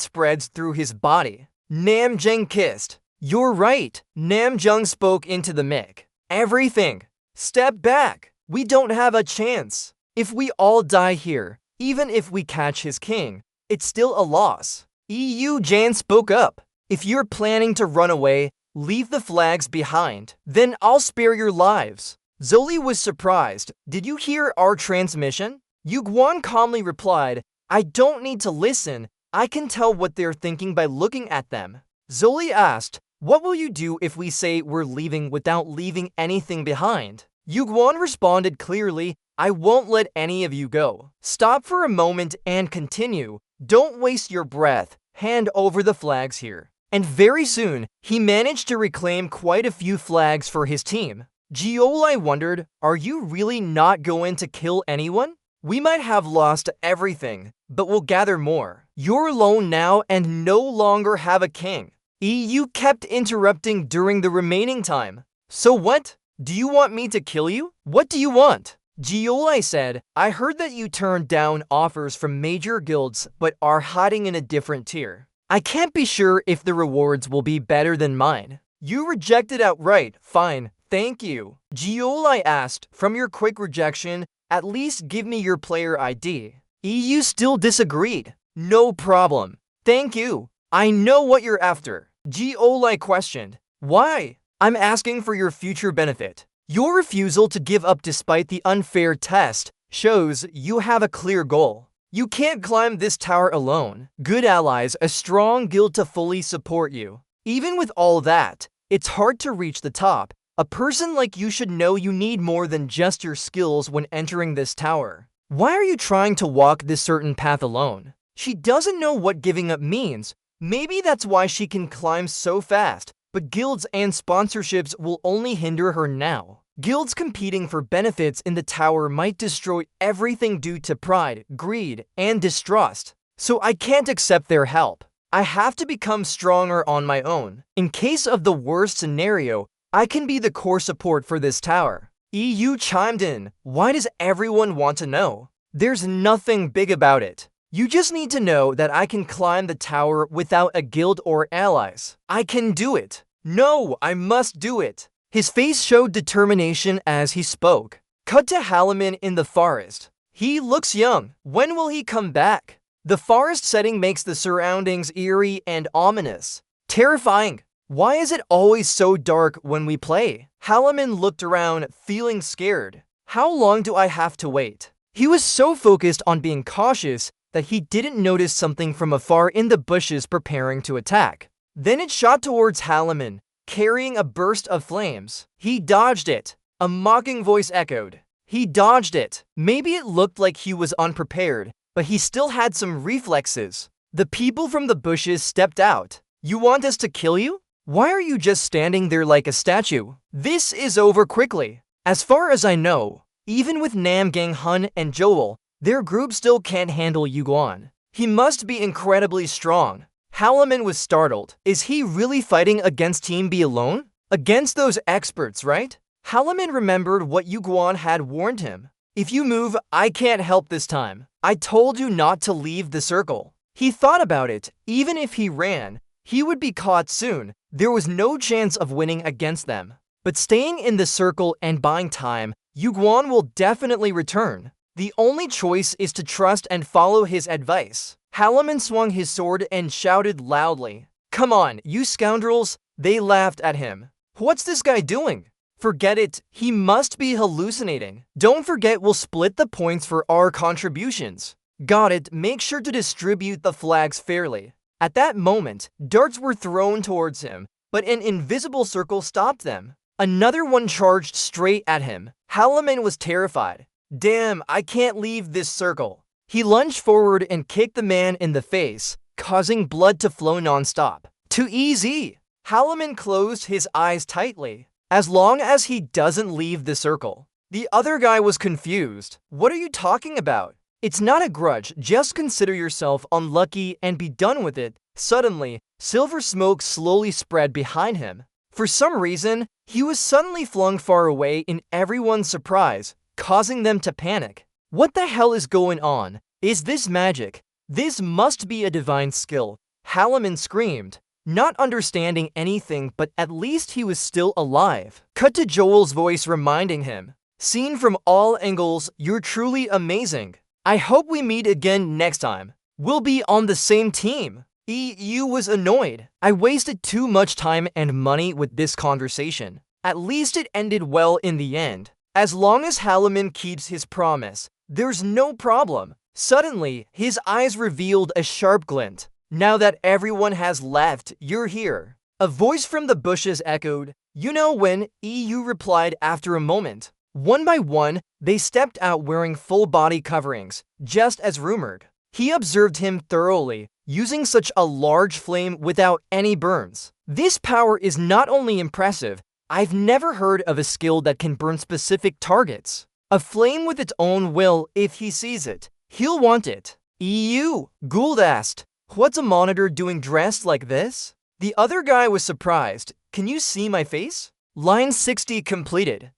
A: spreads through his body. Namjang kissed. You're right. Namjang spoke into the mic. Everything. Step back. We don't have a chance. If we all die here, even if we catch his king, it's still a loss. EU Jan spoke up. If you're planning to run away, leave the flags behind. Then I'll spare your lives. Zoli was surprised. Did you hear our transmission? Yugwan calmly replied, I don't need to listen. I can tell what they're thinking by looking at them. Zoli asked, what will you do if we say we're leaving without leaving anything behind? Yugwan responded clearly, I won't let any of you go. Stop for a moment and continue. Don't waste your breath. Hand over the flags here. And very soon, he managed to reclaim quite a few flags for his team. Giolai wondered, are you really not going to kill anyone? We might have lost everything, but we'll gather more. You're alone now and no longer have a king. EU kept interrupting during the remaining time. So what? Do you want me to kill you? What do you want? Giolai said, I heard that you turned down offers from major guilds but are hiding in a different tier. I can't be sure if the rewards will be better than mine. You rejected outright. Fine, thank you. Giolai asked, from your quick rejection, at least give me your player ID. EU still disagreed. No problem. Thank you. I know what you're after. Giolai questioned. Why? I'm asking for your future benefit. Your refusal to give up despite the unfair test shows you have a clear goal. You can't climb this tower alone. Good allies, a strong guild to fully support you. Even with all that, it's hard to reach the top. A person like you should know you need more than just your skills when entering this tower. Why are you trying to walk this certain path alone? She doesn't know what giving up means. Maybe that's why she can climb so fast, but guilds and sponsorships will only hinder her now. Guilds competing for benefits in the tower might destroy everything due to pride, greed, and distrust. So I can't accept their help. I have to become stronger on my own. In case of the worst scenario, I can be the core support for this tower. EU chimed in. Why does everyone want to know? There's nothing big about it. You just need to know that I can climb the tower without a guild or allies. I can do it. No, I must do it. His face showed determination as he spoke. Cut to Halaman in the forest. He looks young. When will he come back? The forest setting makes the surroundings eerie and ominous. Terrifying. Why is it always so dark when we play? Halaman looked around, feeling scared. How long do I have to wait? He was so focused on being cautious that he didn't notice something from afar in the bushes preparing to attack. Then it shot towards Halaman, carrying a burst of flames. He dodged it. A mocking voice echoed. He dodged it. Maybe it looked like he was unprepared, but he still had some reflexes. The people from the bushes stepped out. You want us to kill you? Why are you just standing there like a statue? This is over quickly. As far as I know, even with Namgang Hun and Joel, their group still can't handle Yuguan. He must be incredibly strong. Halaman was startled. Is he really fighting against Team B alone? Against those experts, right? Halaman remembered what Yuguan had warned him. If you move, I can't help this time. I told you not to leave the circle. He thought about it. Even if he ran, he would be caught soon. There was no chance of winning against them. But staying in the circle and buying time, Yuguan will definitely return. The only choice is to trust and follow his advice. Halaman swung his sword and shouted loudly. Come on, you scoundrels! They laughed at him. What's this guy doing? Forget it, he must be hallucinating. Don't forget we'll split the points for our contributions. Got it, make sure to distribute the flags fairly. At that moment, darts were thrown towards him, but an invisible circle stopped them. Another one charged straight at him. Halaman was terrified. Damn, I can't leave this circle. He lunged forward and kicked the man in the face, causing blood to flow non-stop. Too easy! Halaman closed his eyes tightly. As long as he doesn't leave the circle. The other guy was confused. What are you talking about? It's not a grudge, just consider yourself unlucky and be done with it. Suddenly, silver smoke slowly spread behind him. For some reason, he was suddenly flung far away in everyone's surprise, causing them to panic. What the hell is going on? Is this magic? This must be a divine skill. Halaman screamed, not understanding anything, but at least he was still alive. Cut to Joel's voice reminding him, seen from all angles, you're truly amazing. I hope we meet again next time. We'll be on the same team. EU was annoyed. I wasted too much time and money with this conversation. At least it ended well in the end. As long as Halaman keeps his promise, there's no problem. Suddenly, his eyes revealed a sharp glint. Now that everyone has left, you're here. A voice from the bushes echoed. You know when? EU replied after a moment. One by one, they stepped out wearing full body coverings, just as rumored. He observed him thoroughly, using such a large flame without any burns. This power is not only impressive, I've never heard of a skill that can burn specific targets. A flame with its own will, if he sees it, he'll want it. EU, Gould asked, what's a monitor doing dressed like this? The other guy was surprised. Can you see my face? Line 60 completed.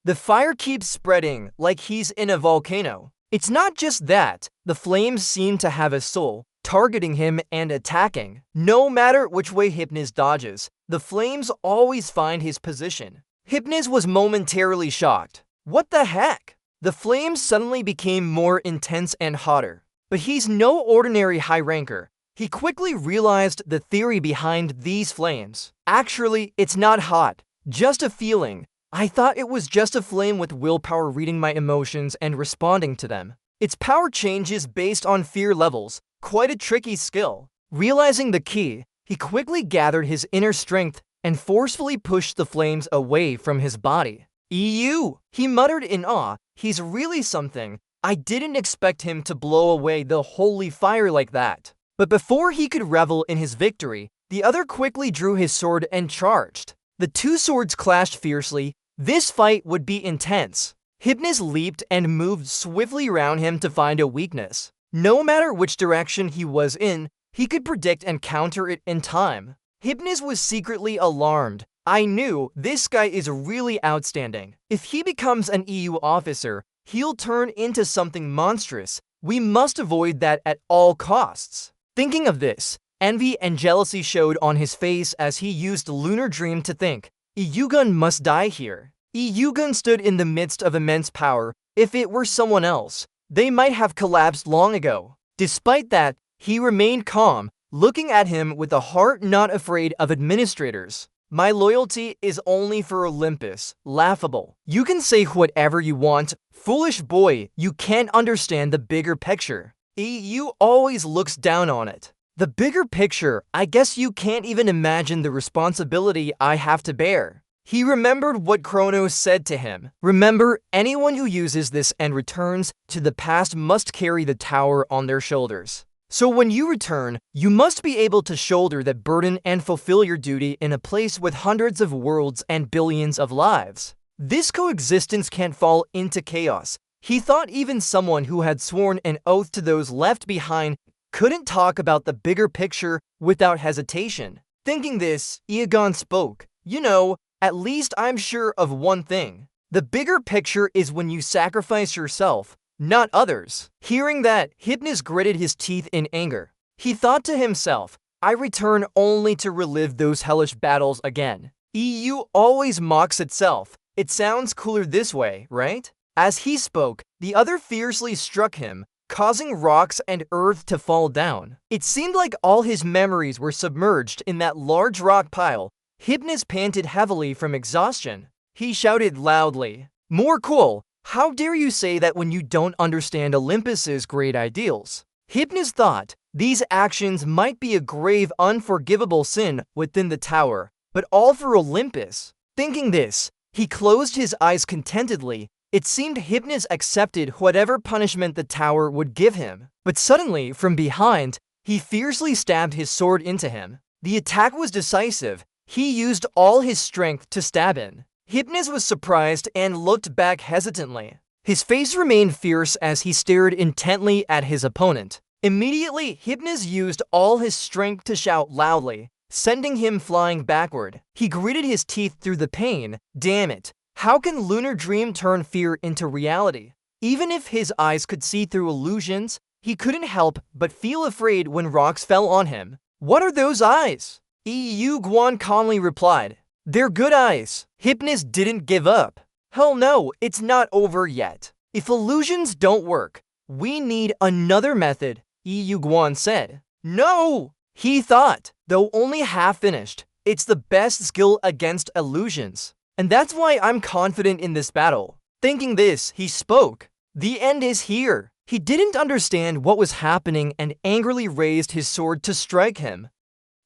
A: The fire keeps spreading like he's in a volcano. It's not just that, the flames seem to have a soul, targeting him and attacking. No matter which way Hypnos dodges, the flames always find his position. Hypnos was momentarily shocked. What the heck? The flames suddenly became more intense and hotter. But he's no ordinary high ranker. He quickly realized the theory behind these flames. Actually, it's not hot, just a feeling. I thought it was just a flame with willpower reading my emotions and responding to them. Its power changes based on fear levels, quite a tricky skill. Realizing the key, he quickly gathered his inner strength and forcefully pushed the flames away from his body. EU! He muttered in awe, he's really something. I didn't expect him to blow away the holy fire like that. But before he could revel in his victory, The other quickly drew his sword and charged. The two swords clashed fiercely. This fight would be intense. Hypnos leaped and moved swiftly around him to find a weakness. No matter which direction he was in, he could predict and counter it in time. Hypnos was secretly alarmed. I knew this guy is really outstanding. If he becomes an EU officer, he'll turn into something monstrous. We must avoid that at all costs. Thinking of this, envy and jealousy showed on his face as he used Lunar Dream to think, Iyugun must die here. Iyugun stood in the midst of immense power. If it were someone else, they might have collapsed long ago. Despite that, he remained calm, looking at him with a heart not afraid of administrators. My loyalty is only for Olympus. Laughable. You can say whatever you want. Foolish boy, you can't understand the bigger picture. EU always looks down on it. The bigger picture, I guess you can't even imagine the responsibility I have to bear. He remembered what Kronos said to him. Remember, anyone who uses this and returns to the past must carry the tower on their shoulders. So when you return, you must be able to shoulder that burden and fulfill your duty in a place with hundreds of worlds and billions of lives. This coexistence can't fall into chaos. He thought even someone who had sworn an oath to those left behind couldn't talk about the bigger picture without hesitation. Thinking this, Iyugun spoke. You know, at least I'm sure of one thing. The bigger picture is when you sacrifice yourself, not others. Hearing that, Hypnos gritted his teeth in anger. He thought to himself, I return only to relive those hellish battles again. EU always mocks itself. It sounds cooler this way, right? As he spoke, the other fiercely struck him, causing rocks and earth to fall down. It seemed like all his memories were submerged in that large rock pile. Hypnos panted heavily from exhaustion. He shouted loudly, More cool! How dare you say that when you don't understand Olympus's great ideals? Hypnos thought these actions might be a grave, unforgivable sin within the tower, but all for Olympus. Thinking this, he closed his eyes contentedly. It seemed Hypnos accepted whatever punishment the tower would give him. But suddenly, from behind, he fiercely stabbed his sword into him. The attack was decisive. He used all his strength to stab in. Hypnos was surprised and looked back hesitantly. His face remained fierce as he stared intently at his opponent. Immediately, Hypnos used all his strength to shout loudly, sending him flying backward. He gritted his teeth through the pain. Damn it. How can Lunar Dream turn fear into reality? Even if his eyes could see through illusions, he couldn't help but feel afraid when rocks fell on him. What are those eyes? Iyugun calmly replied. They're good eyes. Hypnos didn't give up. Hell no, it's not over yet. If illusions don't work, we need another method, Iyugun said. No! He thought, though only half finished. It's the best skill against illusions. And that's why I'm confident in this battle. Thinking this, he spoke. The end is here. He didn't understand what was happening and angrily raised his sword to strike him.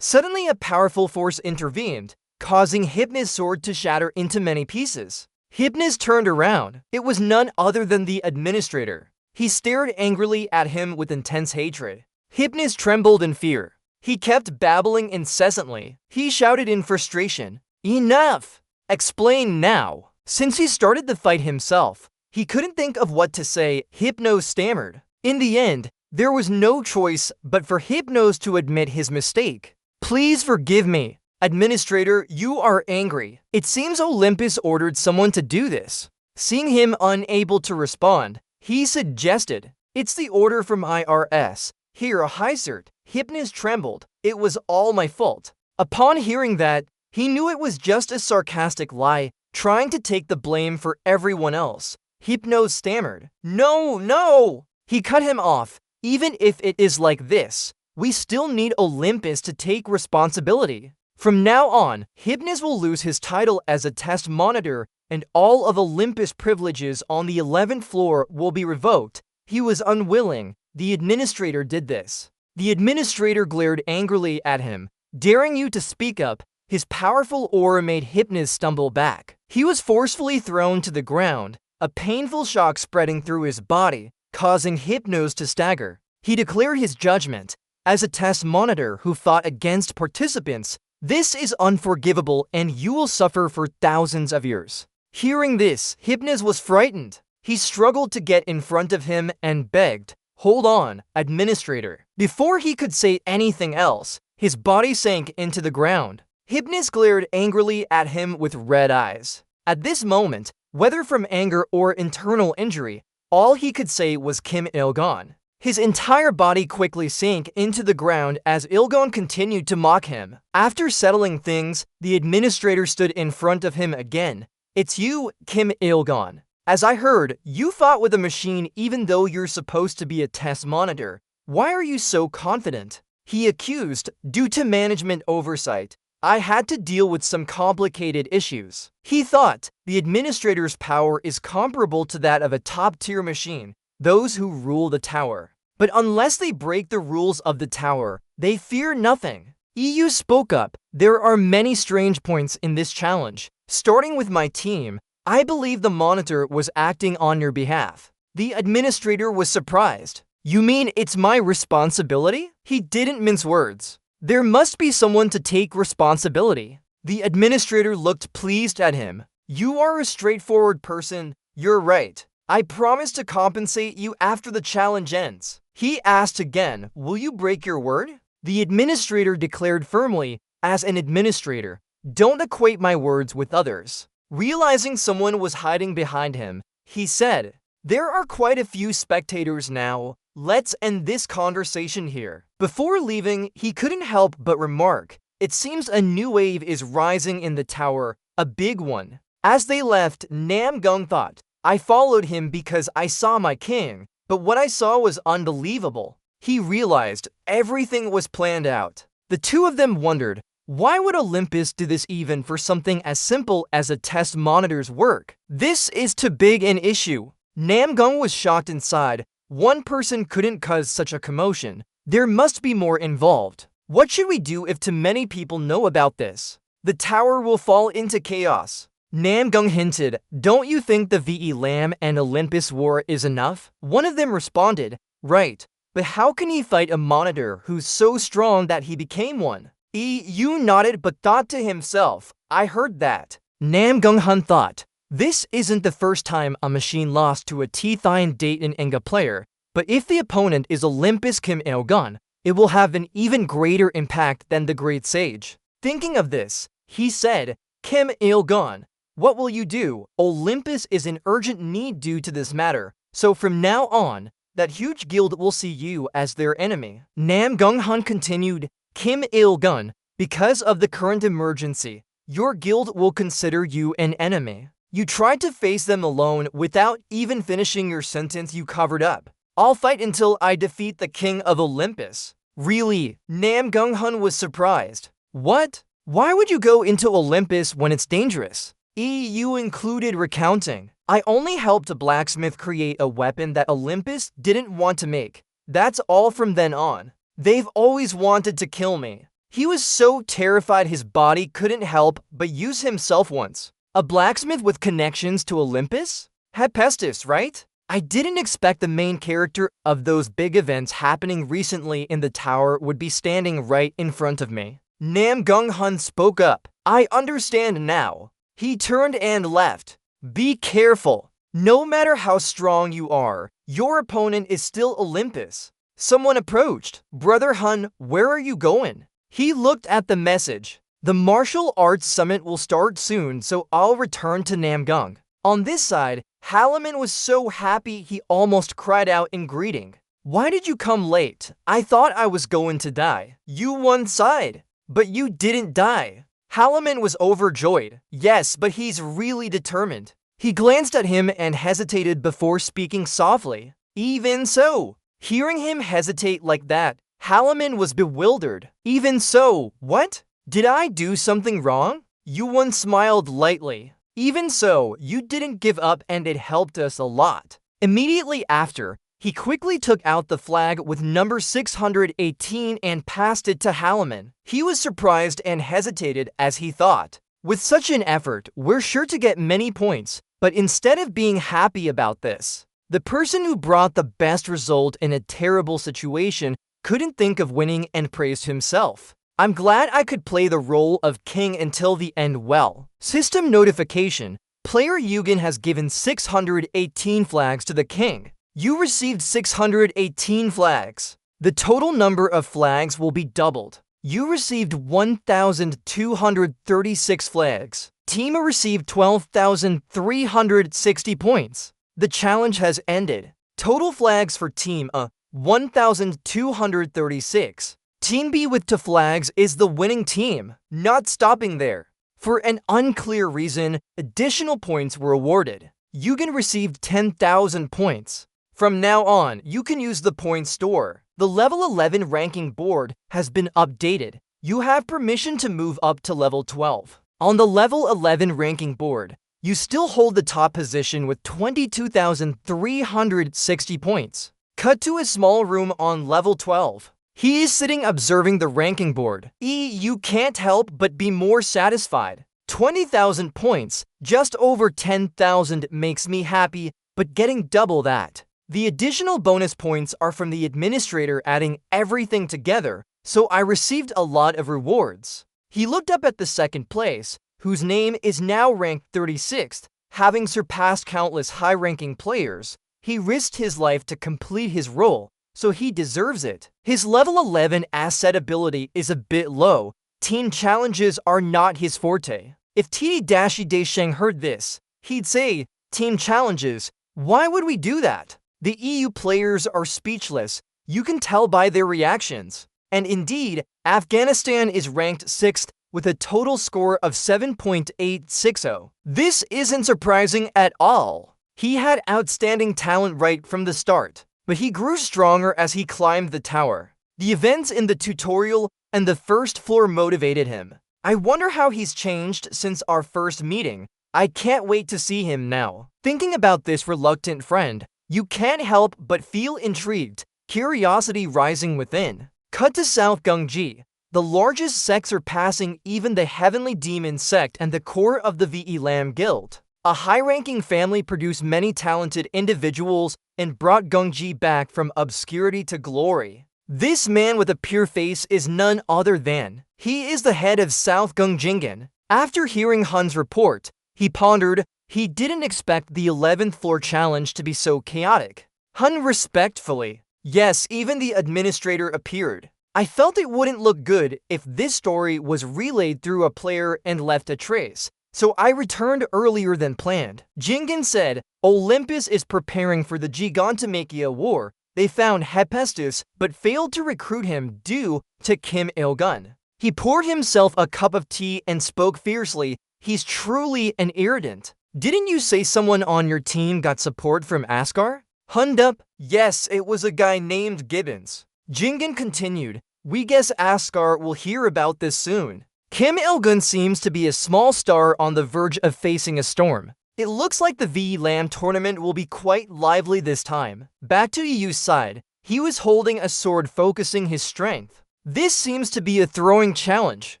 A: Suddenly, a powerful force intervened, causing Hypnos' sword to shatter into many pieces. Hypnos turned around. It was none other than the administrator. He stared angrily at him with intense hatred. Hypnos trembled in fear. He kept babbling incessantly. He shouted in frustration, Enough! Explain now. Since he started the fight himself, he couldn't think of what to say. Hypnos stammered. In the end, there was no choice but for Hypnos to admit his mistake. Please forgive me. Administrator, you are angry. It seems Olympus ordered someone to do this. Seeing him unable to respond, he suggested, It's the order from IRS. Here, Hysert. Hypnos trembled. It was all my fault. Upon hearing that, he knew it was just a sarcastic lie, trying to take the blame for everyone else. Hypnos stammered. No, no! He cut him off. Even if it is like this, we still need Olympus to take responsibility. From now on, Hypnos will lose his title as a test monitor, and all of Olympus privileges on the 11th floor will be revoked. He was unwilling. The administrator did this. The administrator glared angrily at him, daring you to speak up. His powerful aura made Hypnos stumble back. He was forcefully thrown to the ground, a painful shock spreading through his body, causing Hypnos to stagger. He declared his judgment. As a test monitor who fought against participants, this is unforgivable and you will suffer for thousands of years. Hearing this, Hypnos was frightened. He struggled to get in front of him and begged, "Hold on, administrator." Before he could say anything else, his body sank into the ground. Hypnos glared angrily at him with red eyes. At this moment, whether from anger or internal injury, all he could say was Kim Il-gon. His entire body quickly sank into the ground as Il-gon continued to mock him. After settling things, the administrator stood in front of him again. "It's you, Kim Il-gon. As I heard, you fought with a machine even though you're supposed to be a test monitor. Why are you so confident?" He accused, "Due to management oversight, I had to deal with some complicated issues." He thought the administrator's power is comparable to that of a top-tier machine, those who rule the tower. But unless they break the rules of the tower, they fear nothing. EU spoke up. "There are many strange points in this challenge. Starting with my team, I believe the monitor was acting on your behalf." The administrator was surprised. "You mean it's my responsibility?" He didn't mince words. "There must be someone to take responsibility." The administrator looked pleased at him. "You are a straightforward person. You're right. I promise to compensate you after the challenge ends." He asked again, "Will you break your word?" The administrator declared firmly, "As an administrator, don't equate my words with others." Realizing someone was hiding behind him, he said, "There are quite a few spectators now. Let's end this conversation here." Before leaving, he couldn't help but remark, "It seems a new wave is rising in the tower, a big one." As they left, Nam Gung thought, "I followed him because I saw my king, but what I saw was unbelievable." He realized everything was planned out. The two of them wondered, why would Olympus do this even for something as simple as a test monitor's work? This is too big an issue. Nam Gung was shocked inside. One person couldn't cause such a commotion. There must be more involved. What should we do if too many people know about this? The tower will fall into chaos. Nam Gung hinted, "Don't you think the VE Lam and Olympus war is enough?" One of them responded, "Right, but how can he fight a monitor who's so strong that he became one?" Yu nodded but thought to himself, "I heard that." Nam Gung Han thought, "This isn't the first time a machine lost to a T-Thine Dayton Enga player, but if the opponent is Olympus Kim Il-gon, it will have an even greater impact than the Great Sage." Thinking of this, he said, "Kim Il-gon, what will you do? Olympus is in urgent need due to this matter, so from now on, that huge guild will see you as their enemy." Nam Gung Han continued, "Kim Il-gon, because of the current emergency, your guild will consider you an enemy. You tried to face them alone without even finishing your sentence you covered up. I'll fight until I defeat the king of Olympus." Really? Nam Gung Han was surprised. What? Why would you go into Olympus when it's dangerous? EU included recounting, "I only helped a blacksmith create a weapon that Olympus didn't want to make. That's all from then on. They've always wanted to kill me." He was so terrified his body couldn't help but use himself once. A blacksmith with connections to Olympus? Hephaestus, right? I didn't expect the main character of those big events happening recently in the tower would be standing right in front of me. Nam Gung Han spoke up, "I understand now." He turned and left. "Be careful. No matter how strong you are, your opponent is still Olympus." Someone approached. "Brother Hun, where are you going?" He looked at the message. "The martial arts summit will start soon, so I'll return to Namgung." On this side, Halaman was so happy he almost cried out in greeting. "Why did you come late? I thought I was going to die." "You won side, but you didn't die." Halaman was overjoyed. "Yes, but he's really determined." He glanced at him and hesitated before speaking softly. "Even so." Hearing him hesitate like that, Halaman was bewildered. "Even so, what? Did I do something wrong?" Yuwon smiled lightly. "Even so, you didn't give up and it helped us a lot." Immediately after, he quickly took out the flag with number 618 and passed it to Halaman. He was surprised and hesitated as he thought, "With such an effort, we're sure to get many points." But instead of being happy about this, the person who brought the best result in a terrible situation couldn't think of winning and praised himself. I'm glad I could play the role of king until the end well. System notification. Player Eugen has given 618 flags to the king. You received 618 flags. The total number of flags will be doubled. You received 1,236 flags. Team received 12,360 points. The challenge has ended. Total flags for Team A, 1,236. Team B with 2 flags is the winning team. Not stopping there. For an unclear reason, additional points were awarded. Eugen received 10,000 points. From now on, you can use the point store. The level 11 ranking board has been updated. You have permission to move up to level 12. On the level 11 ranking board, you still hold the top position with 22,360 points. Cut to a small room on level 12. He is sitting observing the ranking board. You can't help but be more satisfied. 20,000 points, just over 10,000 makes me happy, but getting double that. The additional bonus points are from the administrator adding everything together, so I received a lot of rewards. He looked up at the second place, whose name is now ranked 36th, having surpassed countless high-ranking players. He risked his life to complete his role, so he deserves it. His level 11 asset ability is a bit low. Team challenges are not his forte. If Titi Desheng heard this, he'd say, "Team challenges, why would we do that?" The EU players are speechless. You can tell by their reactions. And indeed, Afghanistan is ranked 6th with a total score of 7.860. This isn't surprising at all. He had outstanding talent right from the start, but he grew stronger as he climbed the tower. The events in the tutorial and the first floor motivated him. I wonder how he's changed since our first meeting. I can't wait to see him now. Thinking about this reluctant friend, you can't help but feel intrigued, curiosity rising within. Cut to South Gungji, the largest sect surpassing even the Heavenly Demon sect and the core of the VE Lam Guild. A high-ranking family produced many talented individuals and brought Gungji back from obscurity to glory. This man with a pure face is none other than. He is the head of South Gungjingan. After hearing Hun's report, he pondered. He didn't expect the 11th floor challenge to be so chaotic. Hun respectfully. Yes, even the administrator appeared. I felt it wouldn't look good if this story was relayed through a player and left a trace, so I returned earlier than planned. Jingan said, Olympus is preparing for the Gigantomachia War. They found Hephaestus, but failed to recruit him due to Kim Il-gun. He poured himself a cup of tea and spoke fiercely. He's truly an irritant. Didn't you say someone on your team got support from Askar? Hundup, yes, it was a guy named Gibbons. Jingan continued, we guess Askar will hear about this soon. Kim Il-gun seems to be a small star on the verge of facing a storm. It looks like the VE Lam tournament will be quite lively this time. Back to Yu's side, he was holding a sword focusing his strength. This seems to be a throwing challenge.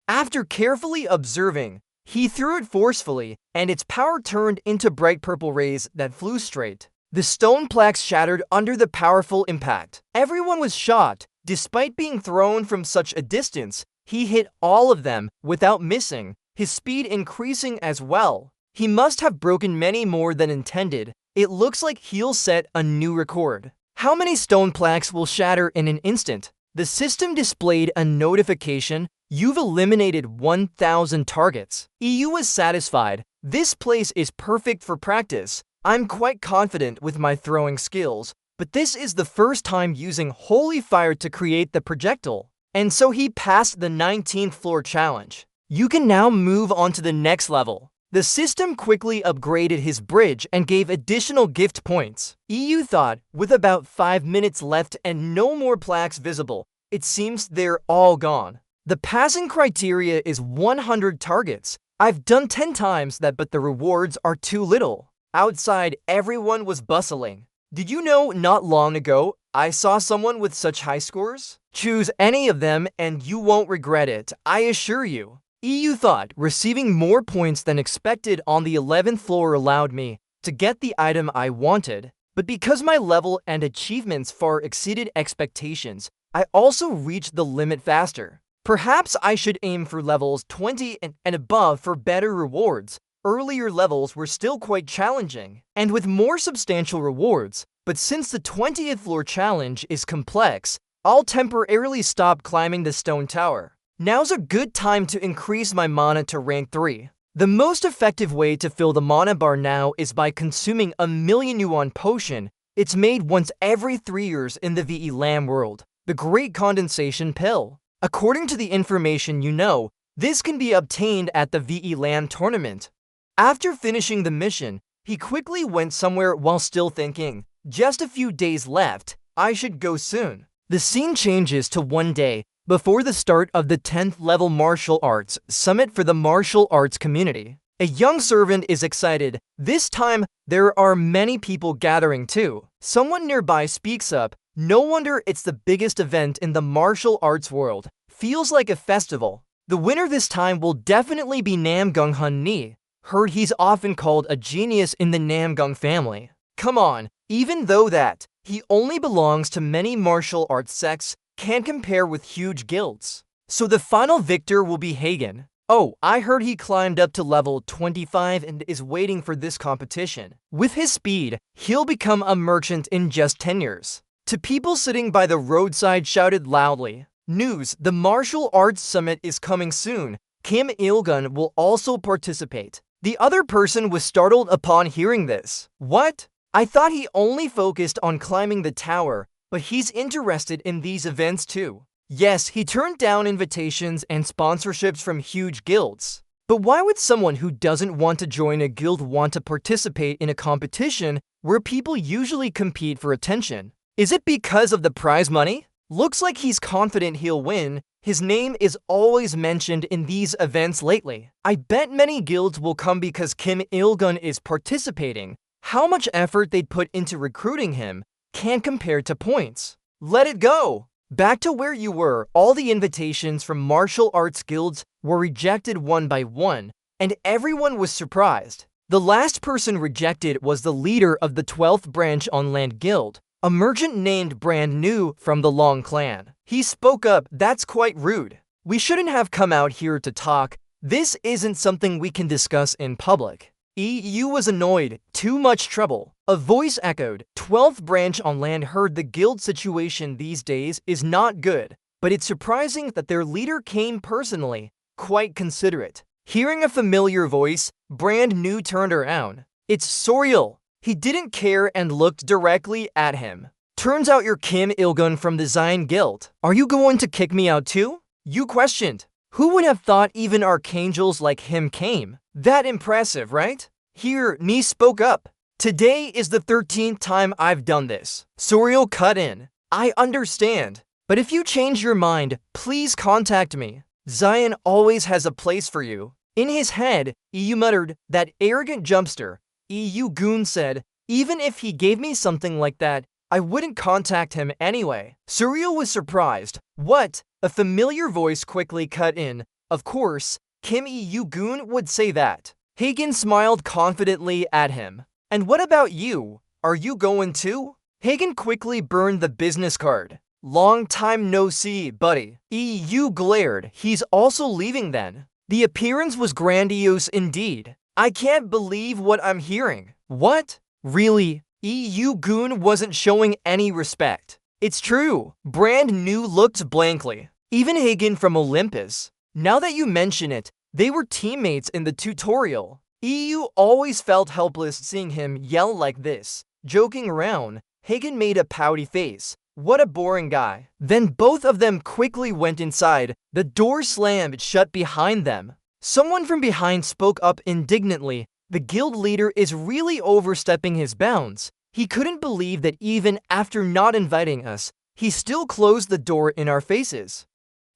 A: After carefully observing, he threw it forcefully, and its power turned into bright purple rays that flew straight. The stone plaques shattered under the powerful impact. Everyone was shocked. Despite being thrown from such a distance, he hit all of them without missing, his speed increasing as well. He must have broken many more than intended. It looks like he'll set a new record. How many stone plaques will shatter in an instant? The system displayed a notification. You've eliminated 1,000 targets. EU was satisfied. This place is perfect for practice. I'm quite confident with my throwing skills, but this is the first time using Holy Fire to create the projectile. And so he passed the 19th floor challenge. You can now move on to the next level. The system quickly upgraded his bridge and gave additional gift points. EU thought, with about 5 minutes left and no more plaques visible, it seems they're all gone. The passing criteria is 100 targets. I've done 10 times that, but the rewards are too little. Outside, everyone was bustling. Did you know not long ago, I saw someone with such high scores? Choose any of them and you won't regret it, I assure you. EU thought receiving more points than expected on the 11th floor allowed me to get the item I wanted, but because my level and achievements far exceeded expectations, I also reached the limit faster. Perhaps I should aim for levels 20 and above for better rewards. Earlier levels were still quite challenging, and with more substantial rewards, but since the 20th floor challenge is complex, I'll temporarily stop climbing the stone tower. Now's a good time to increase my mana to rank 3. The most effective way to fill the mana bar now is by consuming a million yuan potion. It's made once every 3 years in the VE Lam world, the Great Condensation Pill. According to the information you know, this can be obtained at the VE Lam tournament. After finishing the mission, he quickly went somewhere while still thinking, just a few days left, I should go soon. The scene changes to one day before the start of the 10th level martial arts summit for the martial arts community. A young servant is excited. This time, there are many people gathering too. Someone nearby speaks up. No wonder it's the biggest event in the martial arts world. Feels like a festival. The winner this time will definitely be Namgung Hun Ni. Heard he's often called a genius in the Namgung family. Come on, even though that he only belongs to many martial arts sects, can't compare with huge guilds. So the final victor will be Hagen. Oh, I heard he climbed up to level 25 and is waiting for this competition. With his speed, he'll become a merchant in just 10 years. To people sitting by the roadside shouted loudly, "News, the martial arts summit is coming soon. Kim Il-gun will also participate." The other person was startled upon hearing this. What? I thought he only focused on climbing the tower, but he's interested in these events too. Yes, he turned down invitations and sponsorships from huge guilds. But why would someone who doesn't want to join a guild want to participate in a competition where people usually compete for attention? Is it because of the prize money? Looks like he's confident he'll win. His name is always mentioned in these events lately. I bet many guilds will come because Kim Il-gun is participating. How much effort they'd put into recruiting him can't compare to points. Let it go! Back to where you were, all the invitations from martial arts guilds were rejected one by one, and everyone was surprised. The last person rejected was the leader of the 12th branch on Land Guild, a merchant named Brand New from the Long clan. He spoke up, "That's quite rude. We shouldn't have come out here to talk. This isn't something we can discuss in public." EU was annoyed. Too much trouble. A voice echoed. 12th branch on Land heard the guild situation these days is not good, but it's surprising that their leader came personally. Quite considerate. Hearing a familiar voice, Brand New turned around. It's Soriel. He didn't care and looked directly at him. Turns out you're Kim Il-gun from the Zion Guild. Are you going to kick me out too? You questioned. Who would have thought even archangels like him came? That impressive, right? Here, Ni spoke up. Today is the 13th time I've done this. Soriel cut in. I understand. But if you change your mind, please contact me. Zion always has a place for you. In his head, EU muttered, that arrogant jumpster. EU Goon said, even if he gave me something like that, I wouldn't contact him anyway. Soriel was surprised. What? A familiar voice quickly cut in. Of course, Kim EU Goon would say that. Hagen smiled confidently at him. And what about you? Are you going too? Hagen quickly burned the business card. Long time no see, buddy. EU glared. He's also leaving then. The appearance was grandiose indeed. I can't believe what I'm hearing. What? Really? EU Goon wasn't showing any respect. It's true. Brand New looked blankly. Even Hagen from Olympus. Now that you mention it, they were teammates in the tutorial. EU always felt helpless seeing him yell like this. Joking around, Hagen made a pouty face. What a boring guy. Then both of them quickly went inside. The door slammed shut behind them. Someone from behind spoke up indignantly. The guild leader is really overstepping his bounds. He couldn't believe that even after not inviting us, he still closed the door in our faces.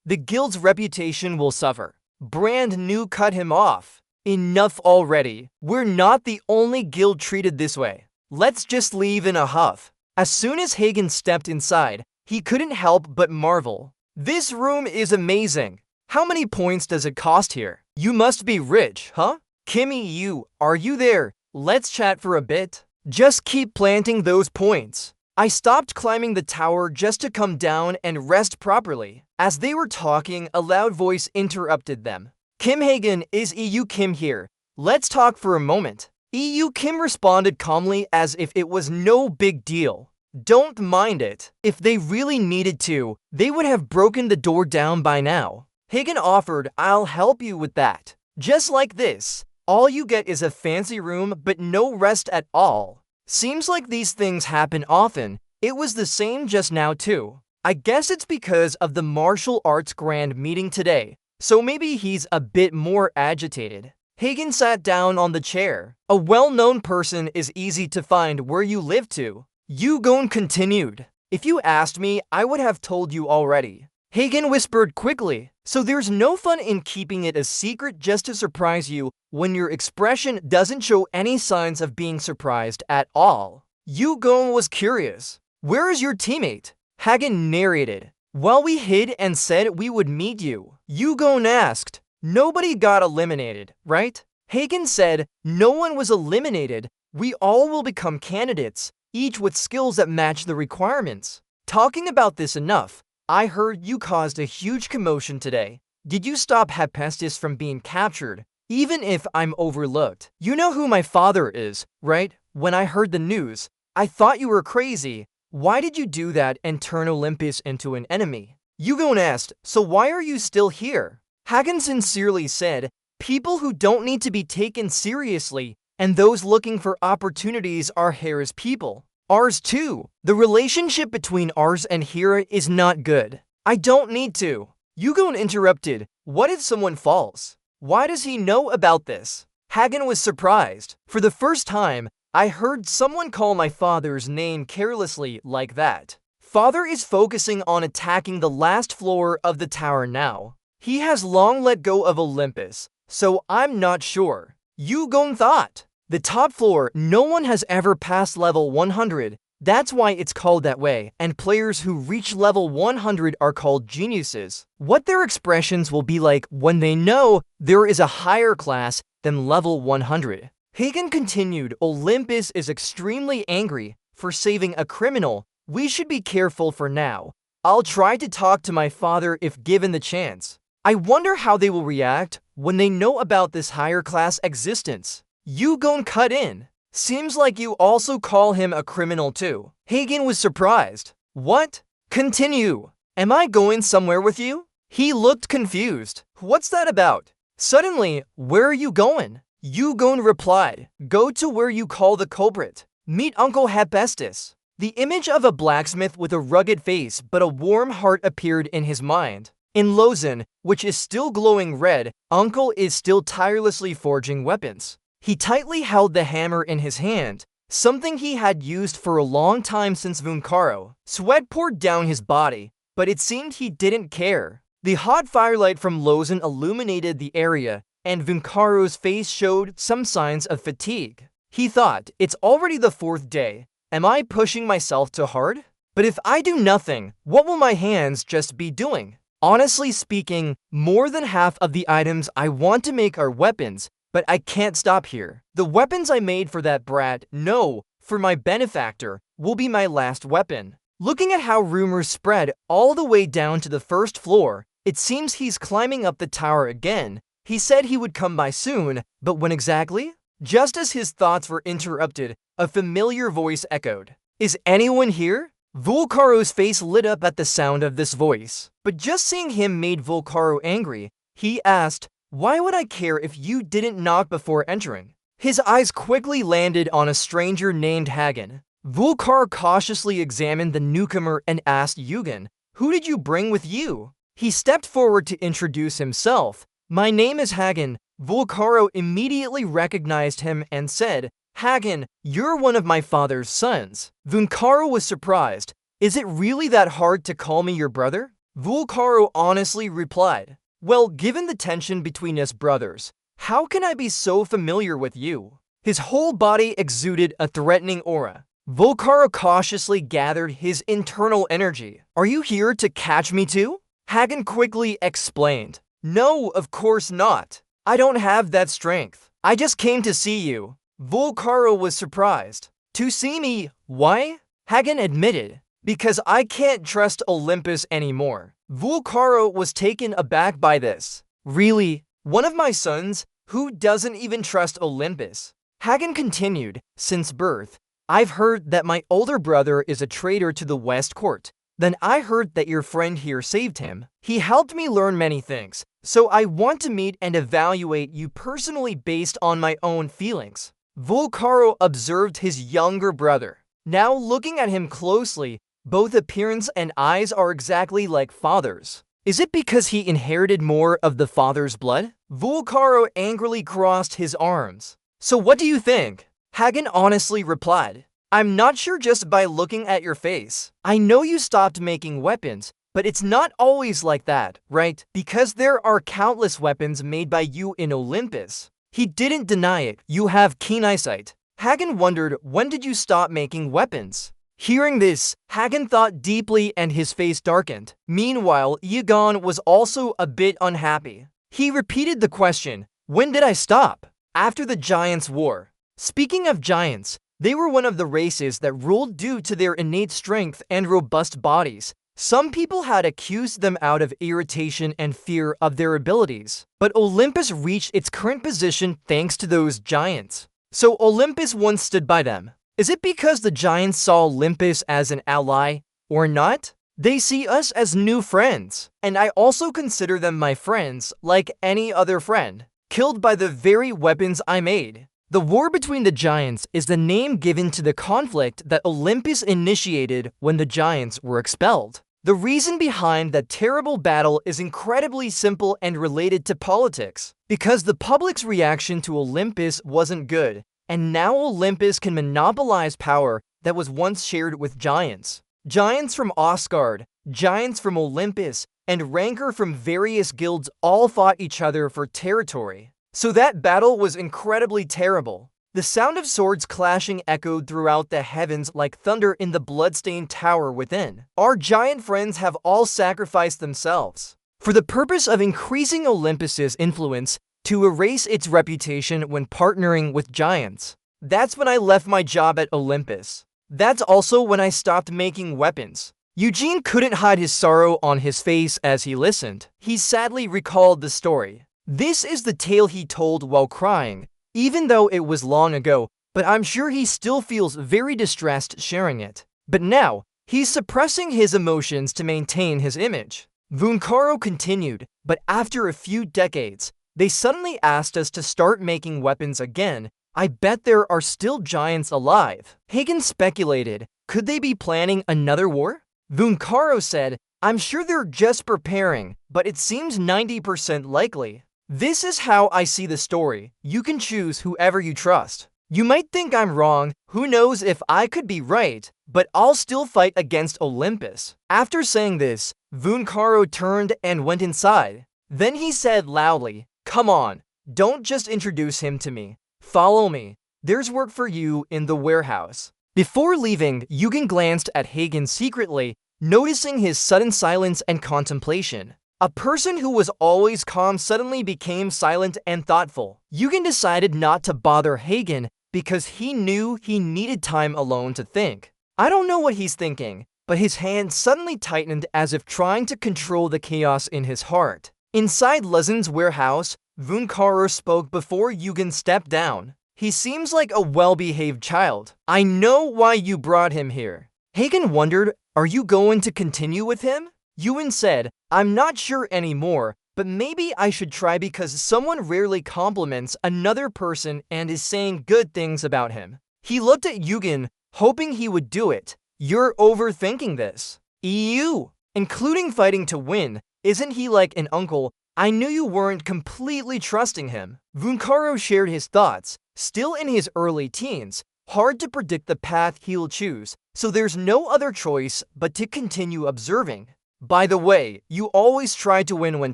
A: The guild's reputation will suffer. Brand New cut him off. Enough already. We're not the only guild treated this way. Let's just leave in a huff. As soon as Hagen stepped inside, he couldn't help but marvel. This room is amazing. How many points does it cost here? You must be rich, huh? Kimmy, are you there? Let's chat for a bit. Just keep planting those points. I stopped climbing the tower just to come down and rest properly. As they were talking, a loud voice interrupted them. Kim Hagen, is EU Kim here? Let's talk for a moment. EU Kim responded calmly as if it was no big deal. Don't mind it. If they really needed to, they would have broken the door down by now. Hagen offered, I'll help you with that. Just like this. All you get is a fancy room but no rest at all. Seems like these things happen often. It was the same just now too. I guess it's because of the martial arts grand meeting today, so maybe he's a bit more agitated. Hagen sat down on the chair. A well-known person is easy to find where you live to. Yugon continued. If you asked me, I would have told you already. Hagen whispered quickly. So there's no fun in keeping it a secret just to surprise you when your expression doesn't show any signs of being surprised at all. Yugon was curious. Where is your teammate? Hagen narrated. While we hid and said we would meet you, Yugon asked. Nobody got eliminated, right? Hagen said, no one was eliminated. We all will become candidates, each with skills that match the requirements. Talking about this enough. I heard you caused a huge commotion today. Did you stop Hephaestus from being captured, even if I'm overlooked? You know who my father is, right? When I heard the news, I thought you were crazy. Why did you do that and turn Olympus into an enemy? Yugon asked, so why are you still here? Hagen sincerely said, people who don't need to be taken seriously and those looking for opportunities are Hera's people. Ours too. The relationship between ours and Hera is not good. I don't need to. Yugon interrupted. What if someone falls? Why does he know about this? Hagen was surprised. For the first time, I heard someone call my father's name carelessly like that. Father is focusing on attacking the last floor of the tower now. He has long let go of Olympus, so I'm not sure. Yugon thought. The top floor, no one has ever passed level 100. That's why it's called that way, and players who reach level 100 are called geniuses. What their expressions will be like when they know there is a higher class than level 100. Hagen continued, Olympus is extremely angry for saving a criminal. We should be careful for now. I'll try to talk to my father if given the chance. I wonder how they will react when they know about this higher class existence. Yugon cut in. Seems like you also call him a criminal too. Hagen was surprised. What? Continue. Am I going somewhere with you? He looked confused. What's that about? Suddenly, where are you going? Yugon replied. Go to where you call the culprit. Meet Uncle Hephaestus. The image of a blacksmith with a rugged face but a warm heart appeared in his mind. In Lozan, which is still glowing red, Uncle is still tirelessly forging weapons. He tightly held the hammer in his hand, something he had used for a long time since Vuncaro. Sweat poured down his body, but it seemed he didn't care. The hot firelight from Lozan illuminated the area, and Vuncaro's face showed some signs of fatigue. He thought, it's already the 4th day. Am I pushing myself too hard? But if I do nothing, what will my hands just be doing? Honestly speaking, more than half of the items I want to make are weapons, but I can't stop here. The weapons I made for that brat, no, for my benefactor, will be my last weapon. Looking at how rumors spread all the way down to the 1st floor, it seems he's climbing up the tower again. He said he would come by soon, but when exactly? Just as his thoughts were interrupted, a familiar voice echoed. Is anyone here? Volcaro's face lit up at the sound of this voice. But just seeing him made Volcaro angry. He asked, why would I care if you didn't knock before entering? His eyes quickly landed on a stranger named Hagen. Volcaro cautiously examined the newcomer and asked Yugon, who did you bring with you? He stepped forward to introduce himself. My name is Hagen. Volcaro immediately recognized him and said, Hagen, you're one of my father's sons. Vuncaro was surprised. Is it really that hard to call me your brother? Volcaro honestly replied, well, given the tension between us brothers, how can I be so familiar with you? His whole body exuded a threatening aura. Volcaro cautiously gathered his internal energy. Are you here to catch me too? Hagen quickly explained. No, of course not. I don't have that strength. I just came to see you. Volcaro was surprised. To see me? Why? Hagen admitted, because I can't trust Olympus anymore. Vulcaro was taken aback by this. Really? One of my sons? Who doesn't even trust Olympus? Hagen continued, since birth, I've heard that my older brother is a traitor to the West Court. Then I heard that your friend here saved him. He helped me learn many things, so I want to meet and evaluate you personally based on my own feelings. Vulcaro observed his younger brother. Now looking at him closely, both appearance and eyes are exactly like father's. Is it because he inherited more of the father's blood? Vulcaro angrily crossed his arms. So what do you think? Hagen honestly replied, I'm not sure just by looking at your face. I know you stopped making weapons, but it's not always like that, right? Because there are countless weapons made by you in Olympus. He didn't deny it. You have keen eyesight. Hagen wondered, when did you stop making weapons? Hearing this, Hagen thought deeply and his face darkened. Meanwhile, Yugon was also a bit unhappy. He repeated the question, when did I stop? After the Giants' War. Speaking of giants, they were one of the races that ruled due to their innate strength and robust bodies. Some people had accused them out of irritation and fear of their abilities. But Olympus reached its current position thanks to those giants. So Olympus once stood by them. Is it because the giants saw Olympus as an ally, or not? They see us as new friends, and I also consider them my friends like any other friend, killed by the very weapons I made. The war between the giants is the name given to the conflict that Olympus initiated when the giants were expelled. The reason behind that terrible battle is incredibly simple and related to politics, because the public's reaction to Olympus wasn't good, and now Olympus can monopolize power that was once shared with giants. Giants from Asgard, giants from Olympus, and rancor from various guilds all fought each other for territory. So that battle was incredibly terrible. The sound of swords clashing echoed throughout the heavens like thunder in the bloodstained tower within. Our giant friends have all sacrificed themselves for the purpose of increasing Olympus's influence to erase its reputation when partnering with giants. That's when I left my job at Olympus. That's also when I stopped making weapons. Eugene couldn't hide his sorrow on his face as he listened. He sadly recalled the story. This is the tale he told while crying, even though it was long ago, but I'm sure he still feels very distressed sharing it. But now, he's suppressing his emotions to maintain his image. Vulcaro continued, but after a few decades, they suddenly asked us to start making weapons again. I bet there are still giants alive. Hagen speculated, could they be planning another war? Vulcaro said, I'm sure they're just preparing, but it seems 90% likely. This is how I see the story. You can choose whoever you trust. You might think I'm wrong, who knows if I could be right, but I'll still fight against Olympus. After saying this, Vulcaro turned and went inside. Then he said loudly, come on, don't just introduce him to me. Follow me. There's work for you in the warehouse. Before leaving, Yugen glanced at Hagen secretly, noticing his sudden silence and contemplation. A person who was always calm suddenly became silent and thoughtful. Yugen decided not to bother Hagen because he knew he needed time alone to think. I don't know what he's thinking, but his hand suddenly tightened as if trying to control the chaos in his heart. Inside Lezin's warehouse, Vulcaro spoke before Yugen stepped down. He seems like a well-behaved child. I know why you brought him here. Hagen wondered, are you going to continue with him? Yugen said, I'm not sure anymore, but maybe I should try because someone rarely compliments another person and is saying good things about him. He looked at Yugen, hoping he would do it. You're overthinking this. EU, including fighting to win. Isn't he like an uncle? I knew you weren't completely trusting him. Vulcaro shared his thoughts. Still in his early teens, hard to predict the path he'll choose, so there's no other choice but to continue observing. By the way, you always try to win when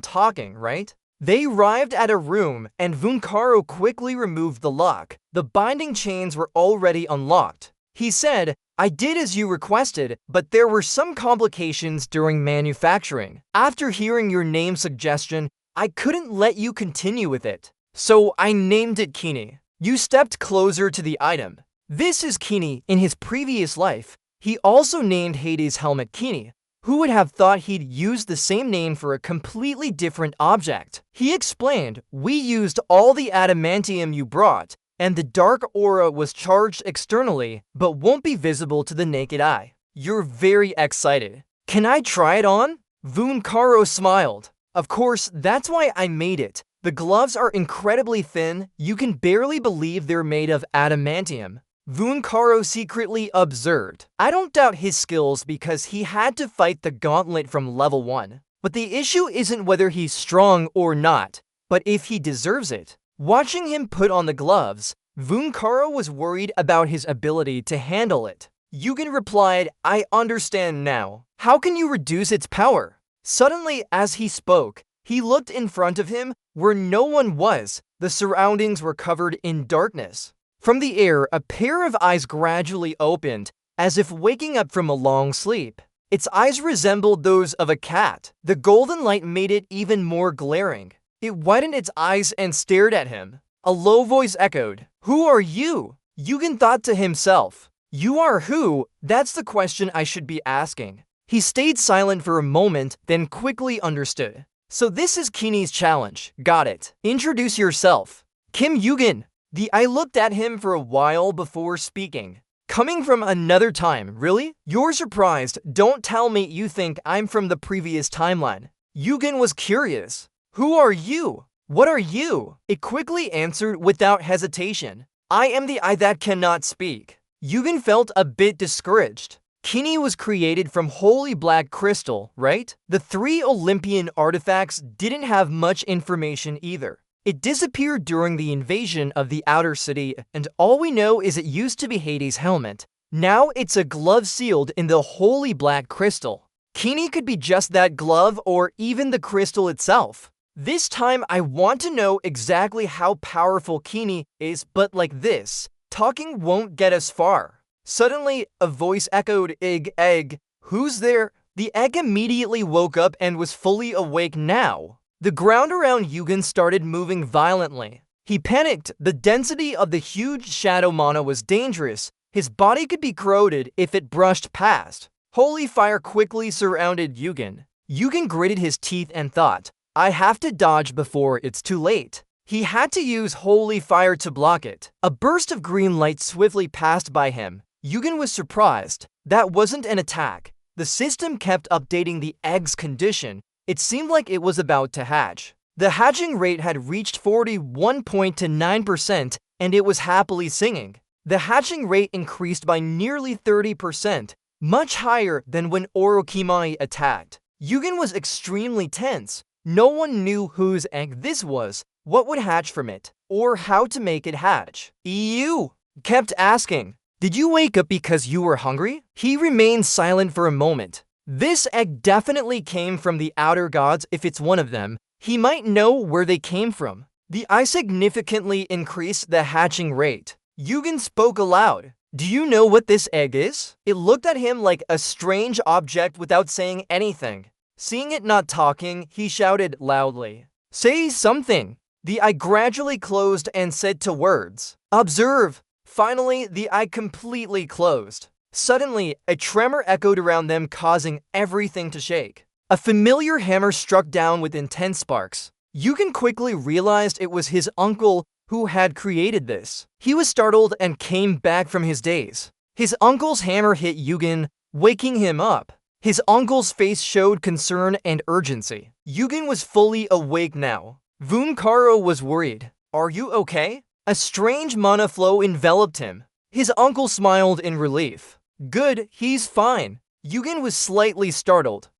A: talking, right? They arrived at a room, and Vulcaro quickly removed the lock. The binding chains were already unlocked. He said, I did as you requested, but there were some complications during manufacturing. After hearing your name suggestion, I couldn't let you continue with it. So I named it Kini. You stepped closer to the item. This is Kini in his previous life. He also named Hades' helmet Kini. Who would have thought he'd used the same name for a completely different object? He explained, "We used all the adamantium you brought, and the dark aura was charged externally, but won't be visible to the naked eye." You're very excited. Can I try it on? Vunkaro smiled. Of course, that's why I made it. The gloves are incredibly thin, you can barely believe they're made of adamantium. Vunkaro secretly observed. I don't doubt his skills because he had to fight the gauntlet from level 1. But the issue isn't whether he's strong or not, but if he deserves it. Watching him put on the gloves, Vunkaro was worried about his ability to handle it. Yugen replied, "I understand now. How can you reduce its power?" Suddenly, as he spoke, he looked in front of him where no one was. The surroundings were covered in darkness. From the air, a pair of eyes gradually opened, as if waking up from a long sleep. Its eyes resembled those of a cat. The golden light made it even more glaring. It widened its eyes and stared at him. A low voice echoed, "Who are you?" Yugen thought to himself, "You are who? That's the question I should be asking." He stayed silent for a moment, then quickly understood. "So this is Kini's challenge. Got it. Introduce yourself." "Kim Yugen." The eye looked at him for a while before speaking. "Coming from another time, really? You're surprised. Don't tell me you think I'm from the previous timeline." Yugen was curious. "Who are you? What are you?" It quickly answered without hesitation. "I am the eye that cannot speak." Yugen felt a bit discouraged. Kini was created from holy black crystal, right? The 3 Olympian artifacts didn't have much information either. It disappeared during the invasion of the outer city, and all we know is it used to be Hades' helmet. Now it's a glove sealed in the holy black crystal. Kini could be just that glove or even the crystal itself. This time I want to know exactly how powerful Kini is, but like this, talking won't get us far. Suddenly, a voice echoed, Egg, who's there?" The egg immediately woke up and was fully awake now. The ground around Yugen started moving violently. He panicked. The density of the huge shadow mana was dangerous. His body could be corroded if it brushed past. Holy fire quickly surrounded Yugen. Yugen gritted his teeth and thought, "I have to dodge before it's too late." He had to use holy fire to block it. A burst of green light swiftly passed by him. Yugen was surprised. That wasn't an attack. The system kept updating the egg's condition. It seemed like it was about to hatch. The hatching rate had reached 41.9%, and it was happily singing. The hatching rate increased by nearly 30%, much higher than when Orochimaru attacked. Yugen was extremely tense. No one knew whose egg this was, what would hatch from it, or how to make it hatch. EU kept asking, "Did you wake up because you were hungry?" He remained silent for a moment. This egg definitely came from the outer gods if it's one of them. He might know where they came from. The eye significantly increased the hatching rate. Yugen spoke aloud. "Do you know what this egg is?" It looked at him like a strange object without saying anything. Seeing it not talking, he shouted loudly, "Say something." The eye gradually closed and said 2 words, "Observe." Finally, the eye completely closed. Suddenly, a tremor echoed around them, causing everything to shake. A familiar hammer struck down with intense sparks. Yugen quickly realized it was his uncle who had created this. He was startled and came back from his daze. His uncle's hammer hit Yugen, waking him up. His uncle's face showed concern and urgency. Yugen was fully awake now. Vunkaro was worried. "Are you okay?" A strange mana flow enveloped him. His uncle smiled in relief. "Good, he's fine." Yugen was slightly startled.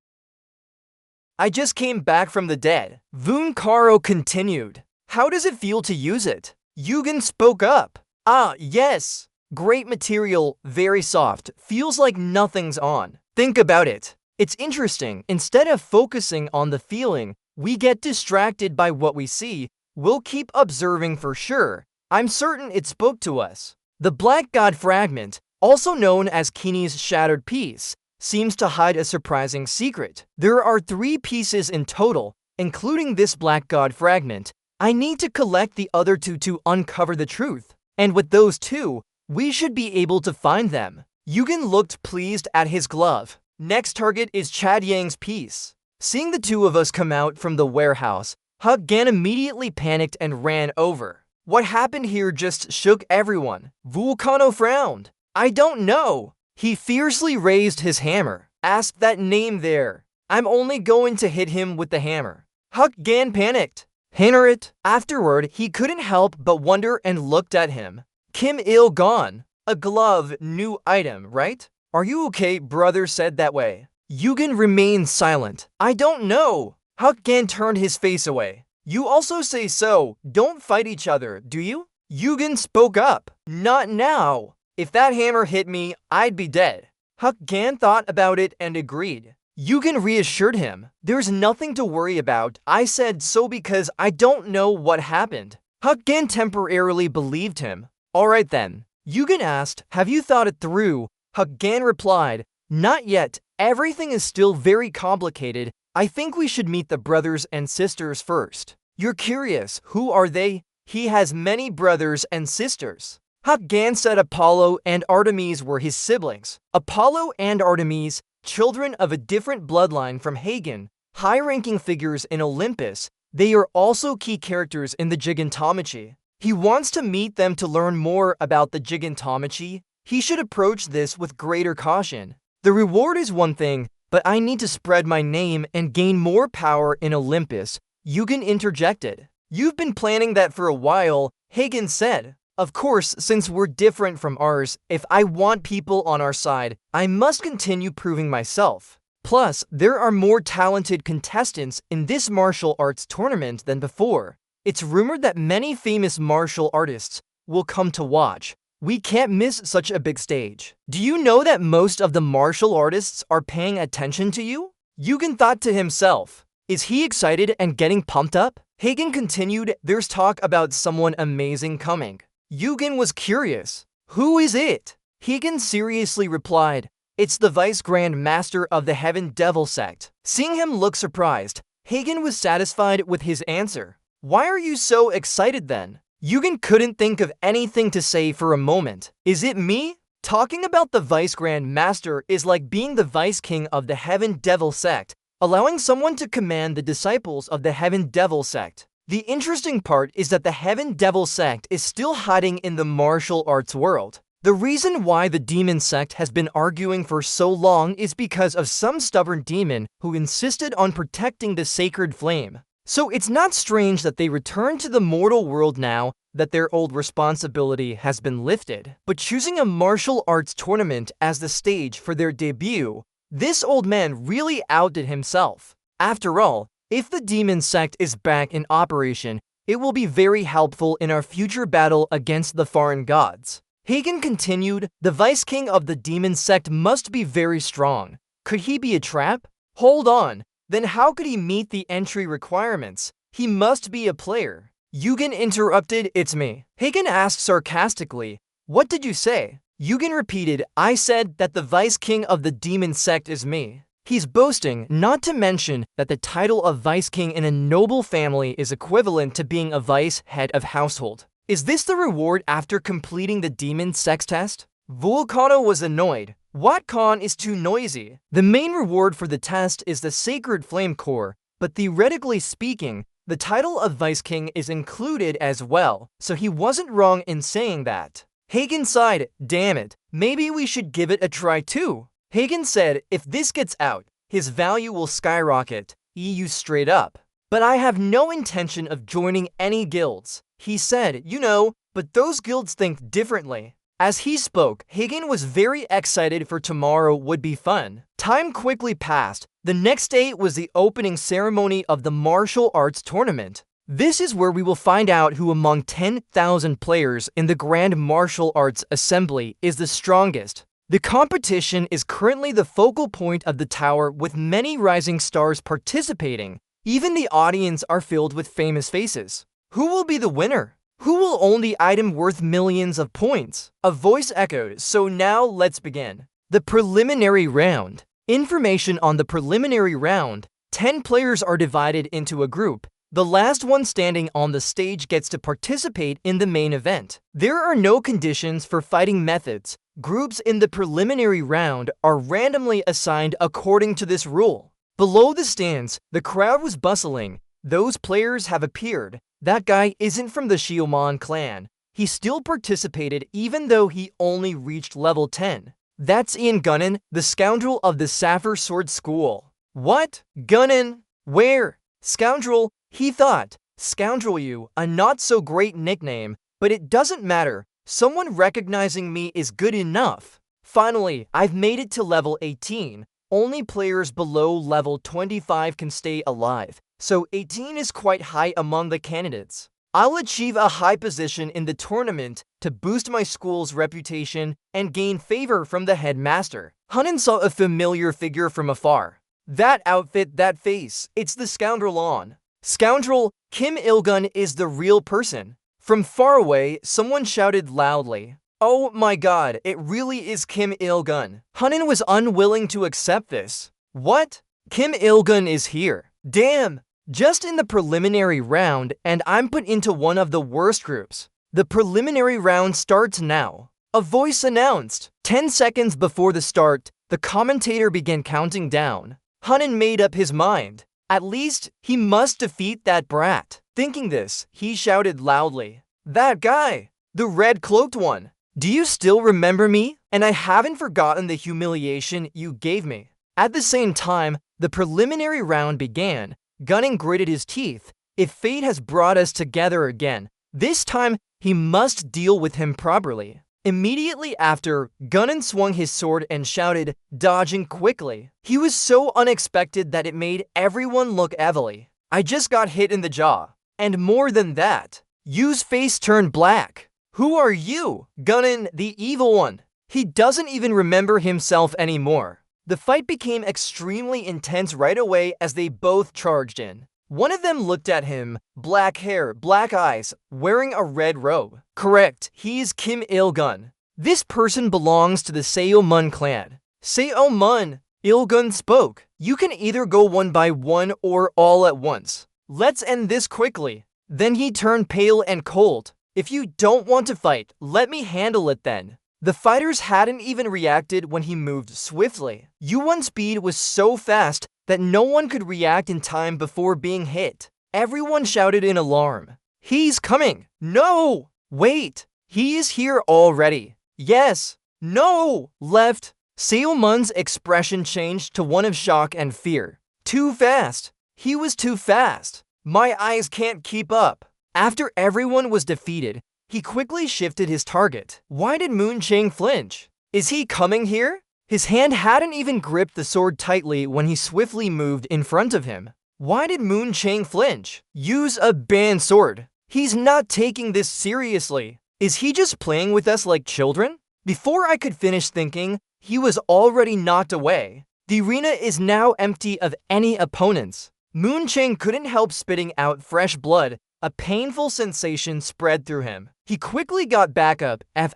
A: "I just came back from the dead." Vunkaro continued. "How does it feel to use it?" Yugen spoke up. "Ah, yes. Great material, very soft, feels like nothing's on." Think about it. It's interesting. Instead of focusing on the feeling, we get distracted by what we see. We'll keep observing for sure. I'm certain it spoke to us. The Black God Fragment, also known as Kini's Shattered Piece, seems to hide a surprising secret. There are 3 pieces in total, including this Black God Fragment. I need to collect the other 2 to uncover the truth. And with those 2, we should be able to find them. Yugen looked pleased at his glove. Next target is Chad Yang's piece. Seeing the two of us come out from the warehouse, Hak Gan immediately panicked and ran over. What happened here just shook everyone. Volcano frowned. I don't know. He fiercely raised his hammer. Ask that name there. I'm only going to hit him with the hammer. Hak Gan panicked. Hammer it. Afterward, he couldn't help but wonder and looked at him. Kim Il gone. A glove, new item, right? Are you okay, brother said that way. Yugen remained silent. I don't know. Hak Gan turned his face away. You also say so. Don't fight each other, do you? Yugen spoke up. Not now. If that hammer hit me, I'd be dead. Hak Gan thought about it and agreed. Yugen reassured him. There's nothing to worry about. I said so because I don't know what happened. Hak Gan temporarily believed him. Alright then. Yugen asked, have you thought it through? Hak Gan replied, not yet. Everything is still very complicated. I think we should meet the brothers and sisters first. You're curious, who are they? He has many brothers and sisters. Hak Gan said Apollo and Artemis were his siblings. Apollo and Artemis, children of a different bloodline from Hagen, high-ranking figures in Olympus, they are also key characters in the Gigantomachy. He wants to meet them to learn more about the Gigantomachy. He should approach this with greater caution. The reward is one thing, but I need to spread my name and gain more power in Olympus, Yugen interjected. You've been planning that for a while, Hagen said. Of course, since we're different from ours, if I want people on our side, I must continue proving myself. Plus, there are more talented contestants in this martial arts tournament than before. It's rumored that many famous martial artists will come to watch. We can't miss such a big stage. Do you know that most of the martial artists are paying attention to you? Yugen thought to himself. Is he excited and getting pumped up? Hagen continued, there's talk about someone amazing coming. Yugen was curious. Who is it? Hagen seriously replied, it's the Vice Grand Master of the Heaven Devil Sect. Seeing him look surprised, Hagen was satisfied with his answer. Why are you so excited then? Yugen couldn't think of anything to say for a moment. Is it me? Talking about the Vice Grand Master is like being the Vice King of the Heaven Devil Sect, allowing someone to command the disciples of the Heaven Devil Sect. The interesting part is that the Heaven Devil Sect is still hiding in the martial arts world. The reason why the demon sect has been arguing for so long is because of some stubborn demon who insisted on protecting the sacred flame. So it's not strange that they return to the mortal world now that their old responsibility has been lifted. But choosing a martial arts tournament as the stage for their debut, this old man really outdid himself. After all, if the demon sect is back in operation, it will be very helpful in our future battle against the foreign gods. Hagen continued, the Vice King of the demon sect must be very strong. Could he be a trap? Hold on. Then how could he meet the entry requirements? He must be a player. Yugen interrupted, it's me. Hagen asked sarcastically, what did you say? Yugen repeated, I said that the Vice King of the demon sect is me. He's boasting, not to mention that the title of Vice King in a noble family is equivalent to being a vice head of household. Is this the reward after completing the demon sex test? Volcano was annoyed. WatCon is too noisy. The main reward for the test is the Sacred Flame Core, but theoretically speaking, the title of Vice King is included as well, so he wasn't wrong in saying that. Hagen sighed, damn it, maybe we should give it a try too. Hagen said, if this gets out, his value will skyrocket, EU straight up. But I have no intention of joining any guilds. He said, you know, but those guilds think differently. As he spoke, Hagen was very excited for tomorrow would be fun. Time quickly passed. The next day was the opening ceremony of the martial arts tournament. This is where we will find out who among 10,000 players in the Grand Martial Arts Assembly is the strongest. The competition is currently the focal point of the tower with many rising stars participating. Even the audience are filled with famous faces. Who will be the winner? Who will own the item worth millions of points? A voice echoed, so now let's begin. The preliminary round. Information on the preliminary round. 10 players are divided into a group. The last one standing on the stage gets to participate in the main event. There are no conditions for fighting methods. Groups in the preliminary round are randomly assigned according to this rule. Below the stands, the crowd was bustling. Those players have appeared. That guy isn't from the Shiomon clan. He still participated even though he only reached level 10. That's Ian Gunnan, the scoundrel of the Sapphire Sword School. What? Gunnan? Where? Scoundrel? He thought. Scoundrel you, a not so great nickname, but it doesn't matter. Someone recognizing me is good enough. Finally, I've made it to level 18. Only players below level 25 can stay alive, so 18 is quite high among the candidates. I'll achieve a high position in the tournament to boost my school's reputation and gain favor from the headmaster. Hanan saw a familiar figure from afar. That outfit, that face, it's the scoundrel on. Scoundrel, Kim Il-gun is the real person. From far away, someone shouted loudly. Oh my god, it really is Kim Il-gun. Hanan was unwilling to accept this. What? Kim Il-gun is here. Damn! Just in the preliminary round, and I'm put into one of the worst groups. The preliminary round starts now. A voice announced. 10 seconds before the start, the commentator began counting down. Hanan made up his mind. At least, he must defeat that brat. Thinking this, he shouted loudly. That guy! The red-cloaked one! Do you still remember me? And I haven't forgotten the humiliation you gave me. At the same time, the preliminary round began. Gunnan gritted his teeth. If fate has brought us together again, this time he must deal with him properly. Immediately after, Gunnan swung his sword and shouted, dodging quickly. He was so unexpected that it made everyone look heavily. I just got hit in the jaw. And more than that, Yu's face turned black. Who are you? Gunnan, the evil one. He doesn't even remember himself anymore. The fight became extremely intense right away as they both charged in. One of them looked at him, black hair, black eyes, wearing a red robe. Correct, he's Kim Il-gun. This person belongs to the Seo-mun clan. Seo-mun, Il-gun spoke. You can either go one by one or all at once. Let's end this quickly. Then he turned pale and cold. If you don't want to fight, let me handle it then. The fighters hadn't even reacted when he moved swiftly. Yuan's speed was so fast that no one could react in time before being hit. Everyone shouted in alarm. He's coming! No! Wait! He is here already. Yes! No! Left! Seo-mun's expression changed to one of shock and fear. Too fast! He was too fast! My eyes can't keep up! After everyone was defeated, he quickly shifted his target. Why did Moon Chang flinch? Is he coming here? His hand hadn't even gripped the sword tightly when he swiftly moved in front of him. Why did Moon Chang flinch? Use a banned sword. He's not taking this seriously. Is he just playing with us like children? Before I could finish thinking, he was already knocked away. The arena is now empty of any opponents. Moon Chang couldn't help spitting out fresh blood. A painful sensation spread through him. He quickly got back up. ******ing.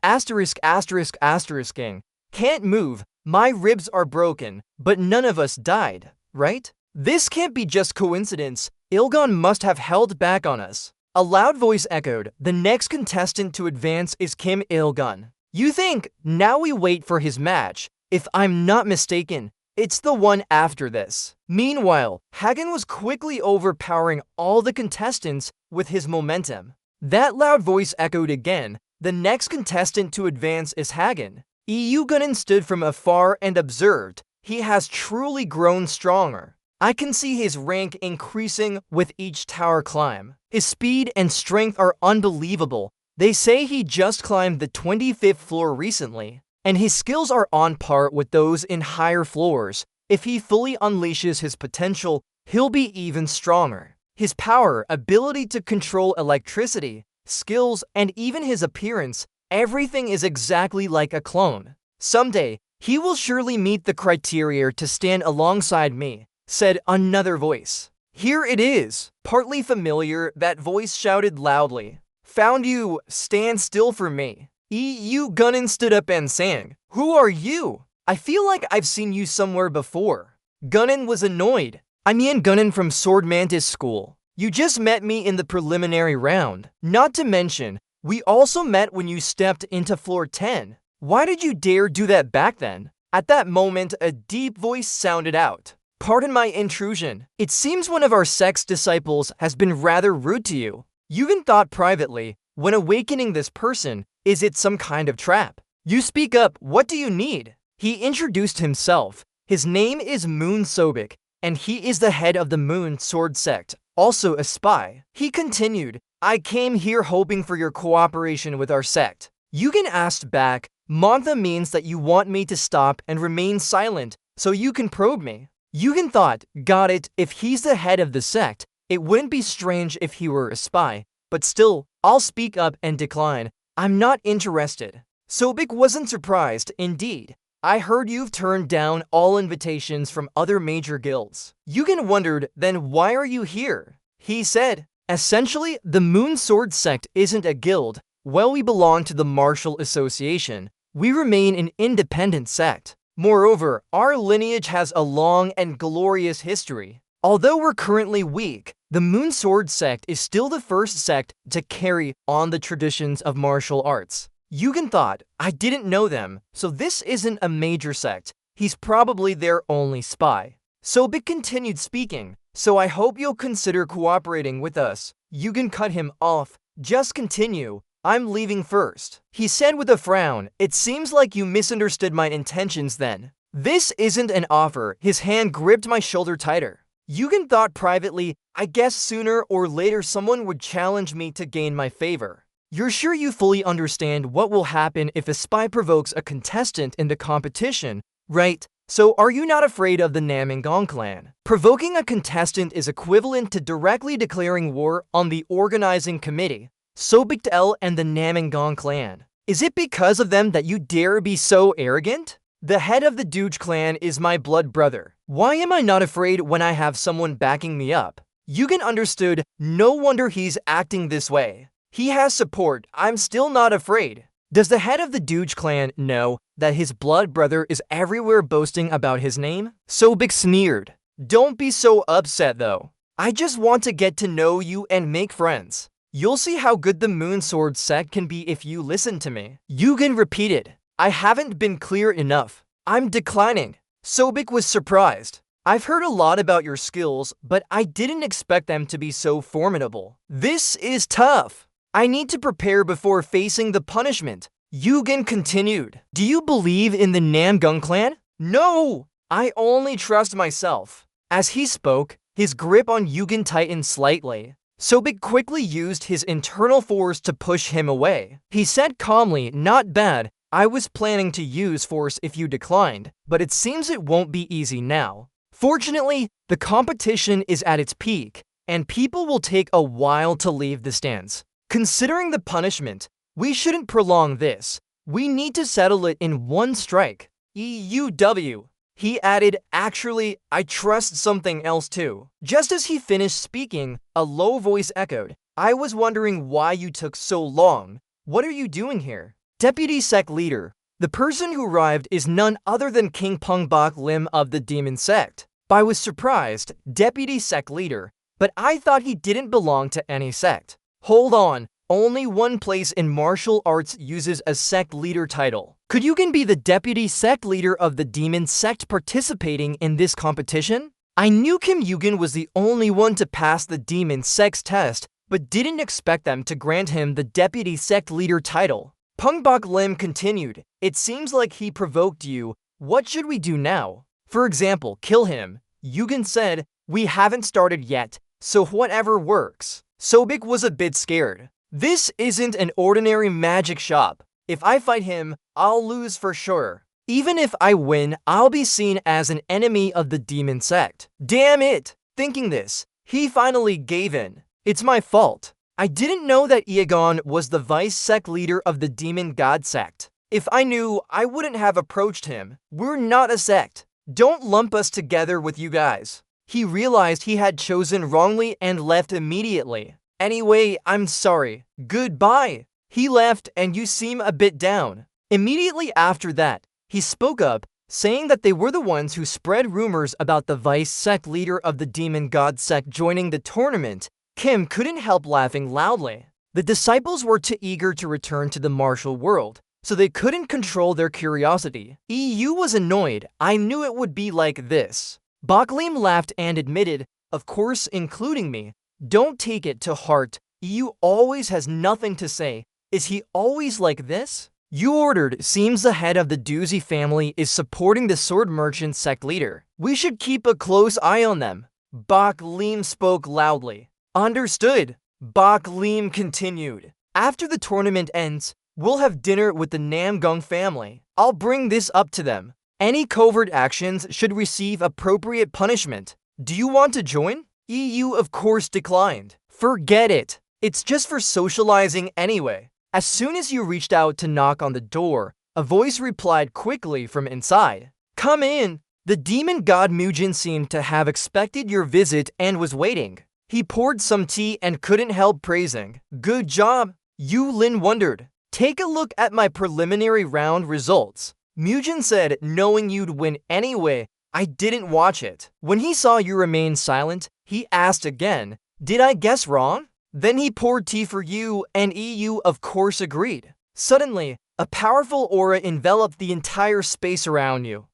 A: Can't move. My ribs are broken, but none of us died, right? This can't be just coincidence. Il-gun must have held back on us. A loud voice echoed. The next contestant to advance is Kim Il-gun. You think? Now we wait for his match. If I'm not mistaken, it's the one after this. Meanwhile, Hagen was quickly overpowering all the contestants with his momentum. That loud voice echoed again. The next contestant to advance is Hagen. Il-gun stood from afar and observed. He has truly grown stronger. I can see his rank increasing with each tower climb. His speed and strength are unbelievable. They say he just climbed the 25th floor recently, and his skills are on par with those in higher floors. If he fully unleashes his potential, he'll be even stronger. His power, ability to control electricity, skills, and even his appearance, everything is exactly like a clone. Someday, he will surely meet the criteria to stand alongside me, said another voice. Here it is. Partly familiar, that voice shouted loudly. Found you, stand still for me. Il-gun stood up and sang. Who are you? I feel like I've seen you somewhere before. Gunnan was annoyed. I'm Ian Gunnan from Sword Mantis School. You just met me in the preliminary round. Not to mention, we also met when you stepped into floor 10. Why did you dare do that back then? At that moment, a deep voice sounded out. Pardon my intrusion. It seems one of our sect's disciples has been rather rude to you. Yugen thought privately, when awakening this person, is it some kind of trap? You speak up, what do you need? He introduced himself. His name is Moon Sobek, and he is the head of the Moon Sword Sect, also a spy. He continued, I came here hoping for your cooperation with our sect. Yugen asked back, Mantha means that you want me to stop and remain silent so you can probe me. Yugen thought, got it, if he's the head of the sect, it wouldn't be strange if he were a spy, but still, I'll speak up and decline. I'm not interested. Sobek wasn't surprised, indeed. I heard you've turned down all invitations from other major guilds. Yugen wondered, then why are you here? He said, essentially, the Moon Sword Sect isn't a guild. While we belong to the Martial Association, we remain an independent sect. Moreover, our lineage has a long and glorious history. Although we're currently weak, the Moon Sword Sect is still the first sect to carry on the traditions of martial arts. Yugen thought, I didn't know them, so this isn't a major sect. He's probably their only spy. Sobek continued speaking, so I hope you'll consider cooperating with us. Yugen cut him off. Just continue. I'm leaving first. He said with a frown, it seems like you misunderstood my intentions then. This isn't an offer. His hand gripped my shoulder tighter. Yugen thought privately, I guess sooner or later someone would challenge me to gain my favor. You're sure you fully understand what will happen if a spy provokes a contestant in the competition, right? So are you not afraid of the Namingong clan? Provoking a contestant is equivalent to directly declaring war on the organizing committee, Sobek and the Namingong clan. Is it because of them that you dare be so arrogant? The head of the Doge clan is my blood brother. Why am I not afraid when I have someone backing me up? Yugen understood, no wonder he's acting this way. He has support, I'm still not afraid. Does the head of the Doge clan know that his blood brother is everywhere boasting about his name? Sobek sneered. Don't be so upset though. I just want to get to know you and make friends. You'll see how good the Moon Sword Sect can be if you listen to me. Yugen repeated, I haven't been clear enough. I'm declining. Sobek was surprised. I've heard a lot about your skills, but I didn't expect them to be so formidable. This is tough. I need to prepare before facing the punishment. Yugen continued. Do you believe in the Namingong clan? No! I only trust myself. As he spoke, his grip on Yugen tightened slightly. Sobek quickly used his internal force to push him away. He said calmly, not bad. I was planning to use force if you declined, but it seems it won't be easy now. Fortunately, the competition is at its peak, and people will take a while to leave the stands. Considering the punishment, we shouldn't prolong this. We need to settle it in one strike. EUW. He added, actually, I trust something else too. Just as he finished speaking, a low voice echoed, I was wondering why you took so long. What are you doing here? Deputy Sect Leader. The person who arrived is none other than King Pungbok Lim of the Demon Sect. I was surprised, Deputy Sect Leader, but I thought he didn't belong to any sect. Hold on, only one place in martial arts uses a sect leader title. Could Yugen be the deputy sect leader of the demon sect participating in this competition? I knew Kim Yugen was the only one to pass the demon sect's test, but didn't expect them to grant him the deputy sect leader title. Pungbok Lim continued, it seems like he provoked you. What should we do now? For example, kill him. Yugen said, we haven't started yet, so whatever works. Sobek was a bit scared. This isn't an ordinary magic shop. If I fight him, I'll lose for sure. Even if I win, I'll be seen as an enemy of the demon sect. Damn it! Thinking this, he finally gave in. It's my fault. I didn't know that Iagon was the vice sect leader of the demon god sect. If I knew, I wouldn't have approached him. We're not a sect. Don't lump us together with you guys. He realized he had chosen wrongly and left immediately. Anyway, I'm sorry. Goodbye. He left and you seem a bit down. Immediately after that, he spoke up, saying that they were the ones who spread rumors about the vice sect leader of the demon god sect joining the tournament, Kim couldn't help laughing loudly. The disciples were too eager to return to the martial world, so they couldn't control their curiosity. EU was annoyed. I knew it would be like this. Baklim laughed and admitted, of course, including me. Don't take it to heart. EU always has nothing to say. Is he always like this? You ordered. Seems the head of the Doozy family is supporting the sword merchant sect leader. We should keep a close eye on them. Baklim spoke loudly. Understood. Baklim continued. After the tournament ends, we'll have dinner with the Namgung family. I'll bring this up to them. Any covert actions should receive appropriate punishment. Do you want to join? EU of course declined. Forget it. It's just for socializing anyway. As soon as you reached out to knock on the door, a voice replied quickly from inside. Come in. The demon god Mujin seemed to have expected your visit and was waiting. He poured some tea and couldn't help praising. Good job. Yu Lin wondered. Take a look at my preliminary round results. Mujin said, knowing you'd win anyway. I didn't watch it. When he saw you remain silent, he asked again, did I guess wrong? Then he poured tea for you, and EU of course agreed. Suddenly, a powerful aura enveloped the entire space around you.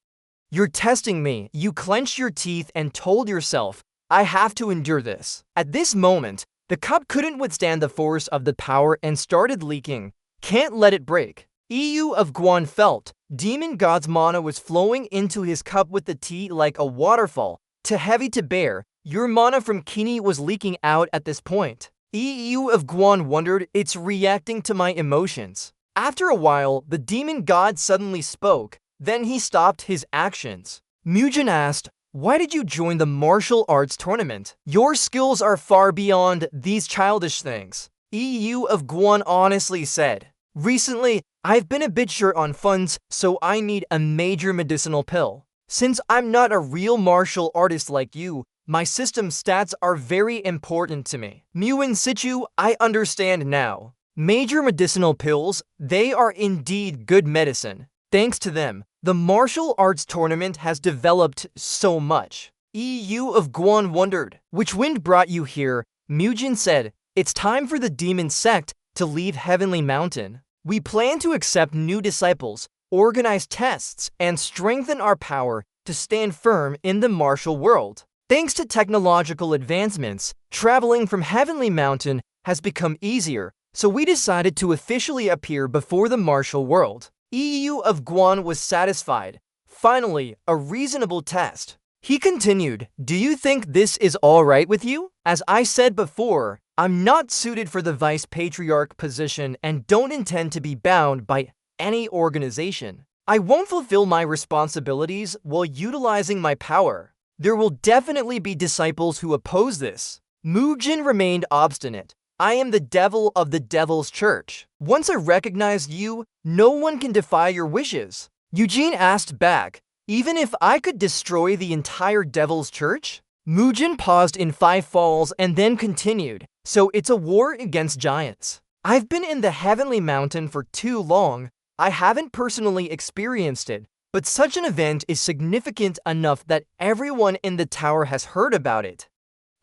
A: You're testing me. You clenched your teeth and told yourself, I have to endure this. At this moment, the cup couldn't withstand the force of the power and started leaking. Can't let it break. EU of Guan felt. Demon God's mana was flowing into his cup with the tea like a waterfall. Too heavy to bear, your mana from Kini was leaking out at this point. EU of Guan wondered, it's reacting to my emotions. After a while, the demon god suddenly spoke. Then he stopped his actions. Mujin asked, why did you join the martial arts tournament? Your skills are far beyond these childish things. EU of Guan honestly said, recently, I've been a bit short on funds, so I need a major medicinal pill. Since I'm not a real martial artist like you, my system stats are very important to me. Mu in situ, I understand now. Major medicinal pills, they are indeed good medicine. Thanks to them, the martial arts tournament has developed so much. EU of Guan wondered, which wind brought you here? Mujin said, it's time for the demon sect to leave Heavenly Mountain. We plan to accept new disciples, organize tests, and strengthen our power to stand firm in the martial world. Thanks to technological advancements, traveling from Heavenly Mountain has become easier, so we decided to officially appear before the martial world. EU of Guan was satisfied. Finally, a reasonable test. He continued, do you think this is alright with you? As I said before, I'm not suited for the Vice Patriarch position and don't intend to be bound by any organization. I won't fulfill my responsibilities while utilizing my power. There will definitely be disciples who oppose this. Mujin remained obstinate. I am the devil of the Devil's Church. Once I recognize you, no one can defy your wishes. Eugene asked back, even if I could destroy the entire Devil's Church? Mujin paused in 5 falls and then continued, so it's a war against giants. I've been in the Heavenly Mountain for too long. I haven't personally experienced it, but such an event is significant enough that everyone in the tower has heard about it.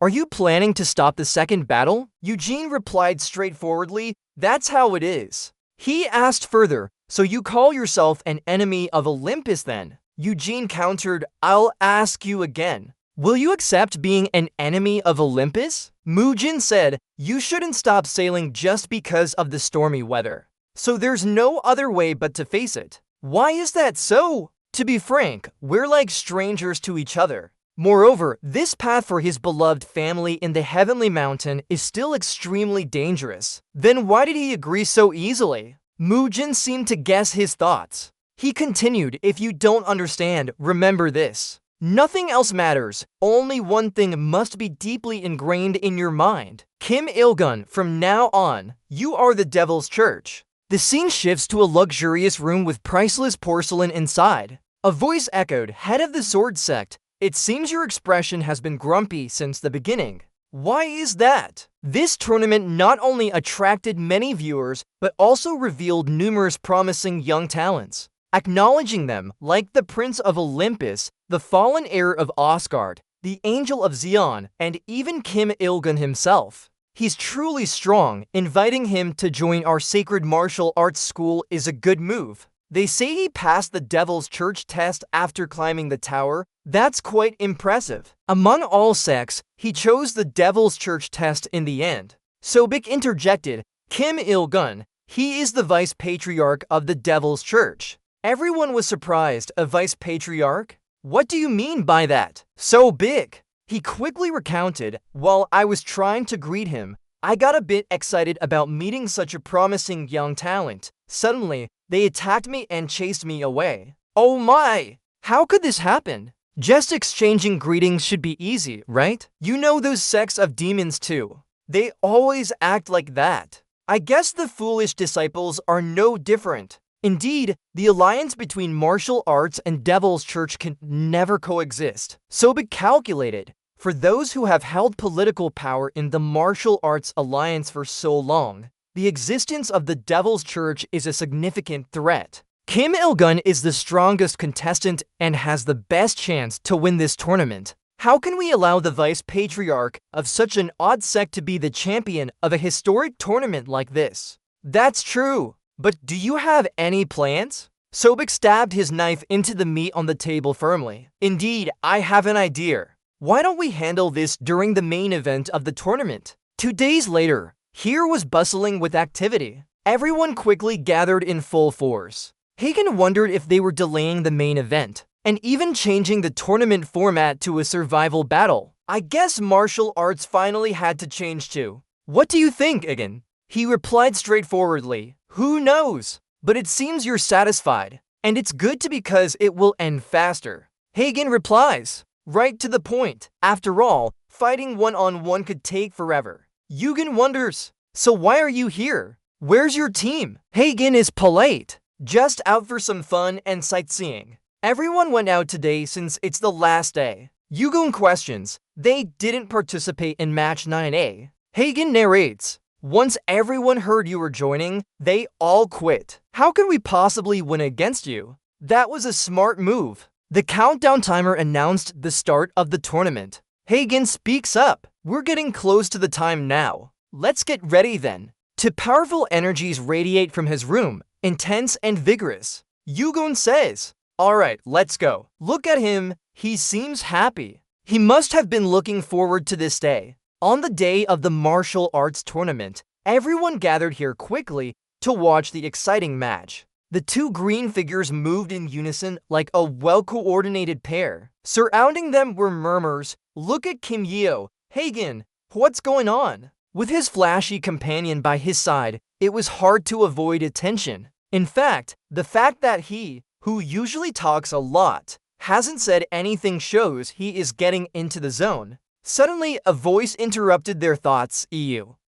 A: Are you planning to stop the second battle? Eugene replied straightforwardly, that's how it is. He asked further, so you call yourself an enemy of Olympus then? Eugene countered, I'll ask you again. Will you accept being an enemy of Olympus? Mujin said, you shouldn't stop sailing just because of the stormy weather. So there's no other way but to face it. Why is that so? To be frank, we're like strangers to each other. Moreover, this path for his beloved family in the Heavenly Mountain is still extremely dangerous. Then why did he agree so easily? Mujin seemed to guess his thoughts. He continued, if you don't understand, remember this. Nothing else matters. Only one thing must be deeply ingrained in your mind. Kim Il-gun, from now on, you are the Devil's Church. The scene shifts to a luxurious room with priceless porcelain inside. A voice echoed, head of the sword sect. It seems your expression has been grumpy since the beginning. Why is that? This tournament not only attracted many viewers, but also revealed numerous promising young talents. Acknowledging them, like the Prince of Olympus, the fallen heir of Asgard, the Angel of Xion, and even Kim Il-gun himself. He's truly strong. Inviting him to join our sacred martial arts school is a good move. They say he passed the Devil's Church test after climbing the tower. That's quite impressive. Among all sects, he chose the Devil's Church test in the end. Sobek interjected, Kim Il-gun, he is the vice patriarch of the Devil's Church. Everyone was surprised. A vice patriarch? What do you mean by that? So big. He quickly recounted, while I was trying to greet him, I got a bit excited about meeting such a promising young talent. Suddenly, they attacked me and chased me away. Oh my! How could this happen? Just exchanging greetings should be easy, right? You know those sects of demons too. They always act like that. I guess the foolish disciples are no different. Indeed, the alliance between martial arts and Devil's Church can never coexist. Sobek calculated, for those who have held political power in the martial arts alliance for so long, the existence of the Devil's Church is a significant threat. Kim Il-gun is the strongest contestant and has the best chance to win this tournament. How can we allow the vice patriarch of such an odd sect to be the champion of a historic tournament like this? That's true. But do you have any plans? Sobek stabbed his knife into the meat on the table firmly. Indeed, I have an idea. Why don't we handle this during the main event of the tournament? 2 days later, here was bustling with activity. Everyone quickly gathered in full force. Hagen wondered if they were delaying the main event, and even changing the tournament format to a survival battle. I guess martial arts finally had to change too. What do you think, Hagen? He replied straightforwardly, who knows? But it seems you're satisfied, and it's good to because it will end faster. Hagen replies, right to the point. After all, fighting one-on-one could take forever. Yugen wonders, so why are you here? Where's your team? Hagen is polite, just out for some fun and sightseeing. Everyone went out today since it's the last day. Yugen questions, they didn't participate in match 9A. Hagen narrates, once everyone heard you were joining, they all quit. How could we possibly win against you? That was a smart move. The countdown timer announced the start of the tournament. Hagen speaks up. We're getting close to the time now. Let's get ready then. Two powerful energies radiate from his room, intense and vigorous. Yugen says, alright, let's go. Look at him. He seems happy. He must have been looking forward to this day. On the day of the martial arts tournament, everyone gathered here quickly to watch the exciting match. The two green figures moved in unison like a well-coordinated pair. Surrounding them were murmurs, look at Kim Yeo, Hagen, what's going on? With his flashy companion by his side, it was hard to avoid attention. In fact, the fact that he, who usually talks a lot, hasn't said anything shows he is getting into the zone. Suddenly, a voice interrupted their thoughts.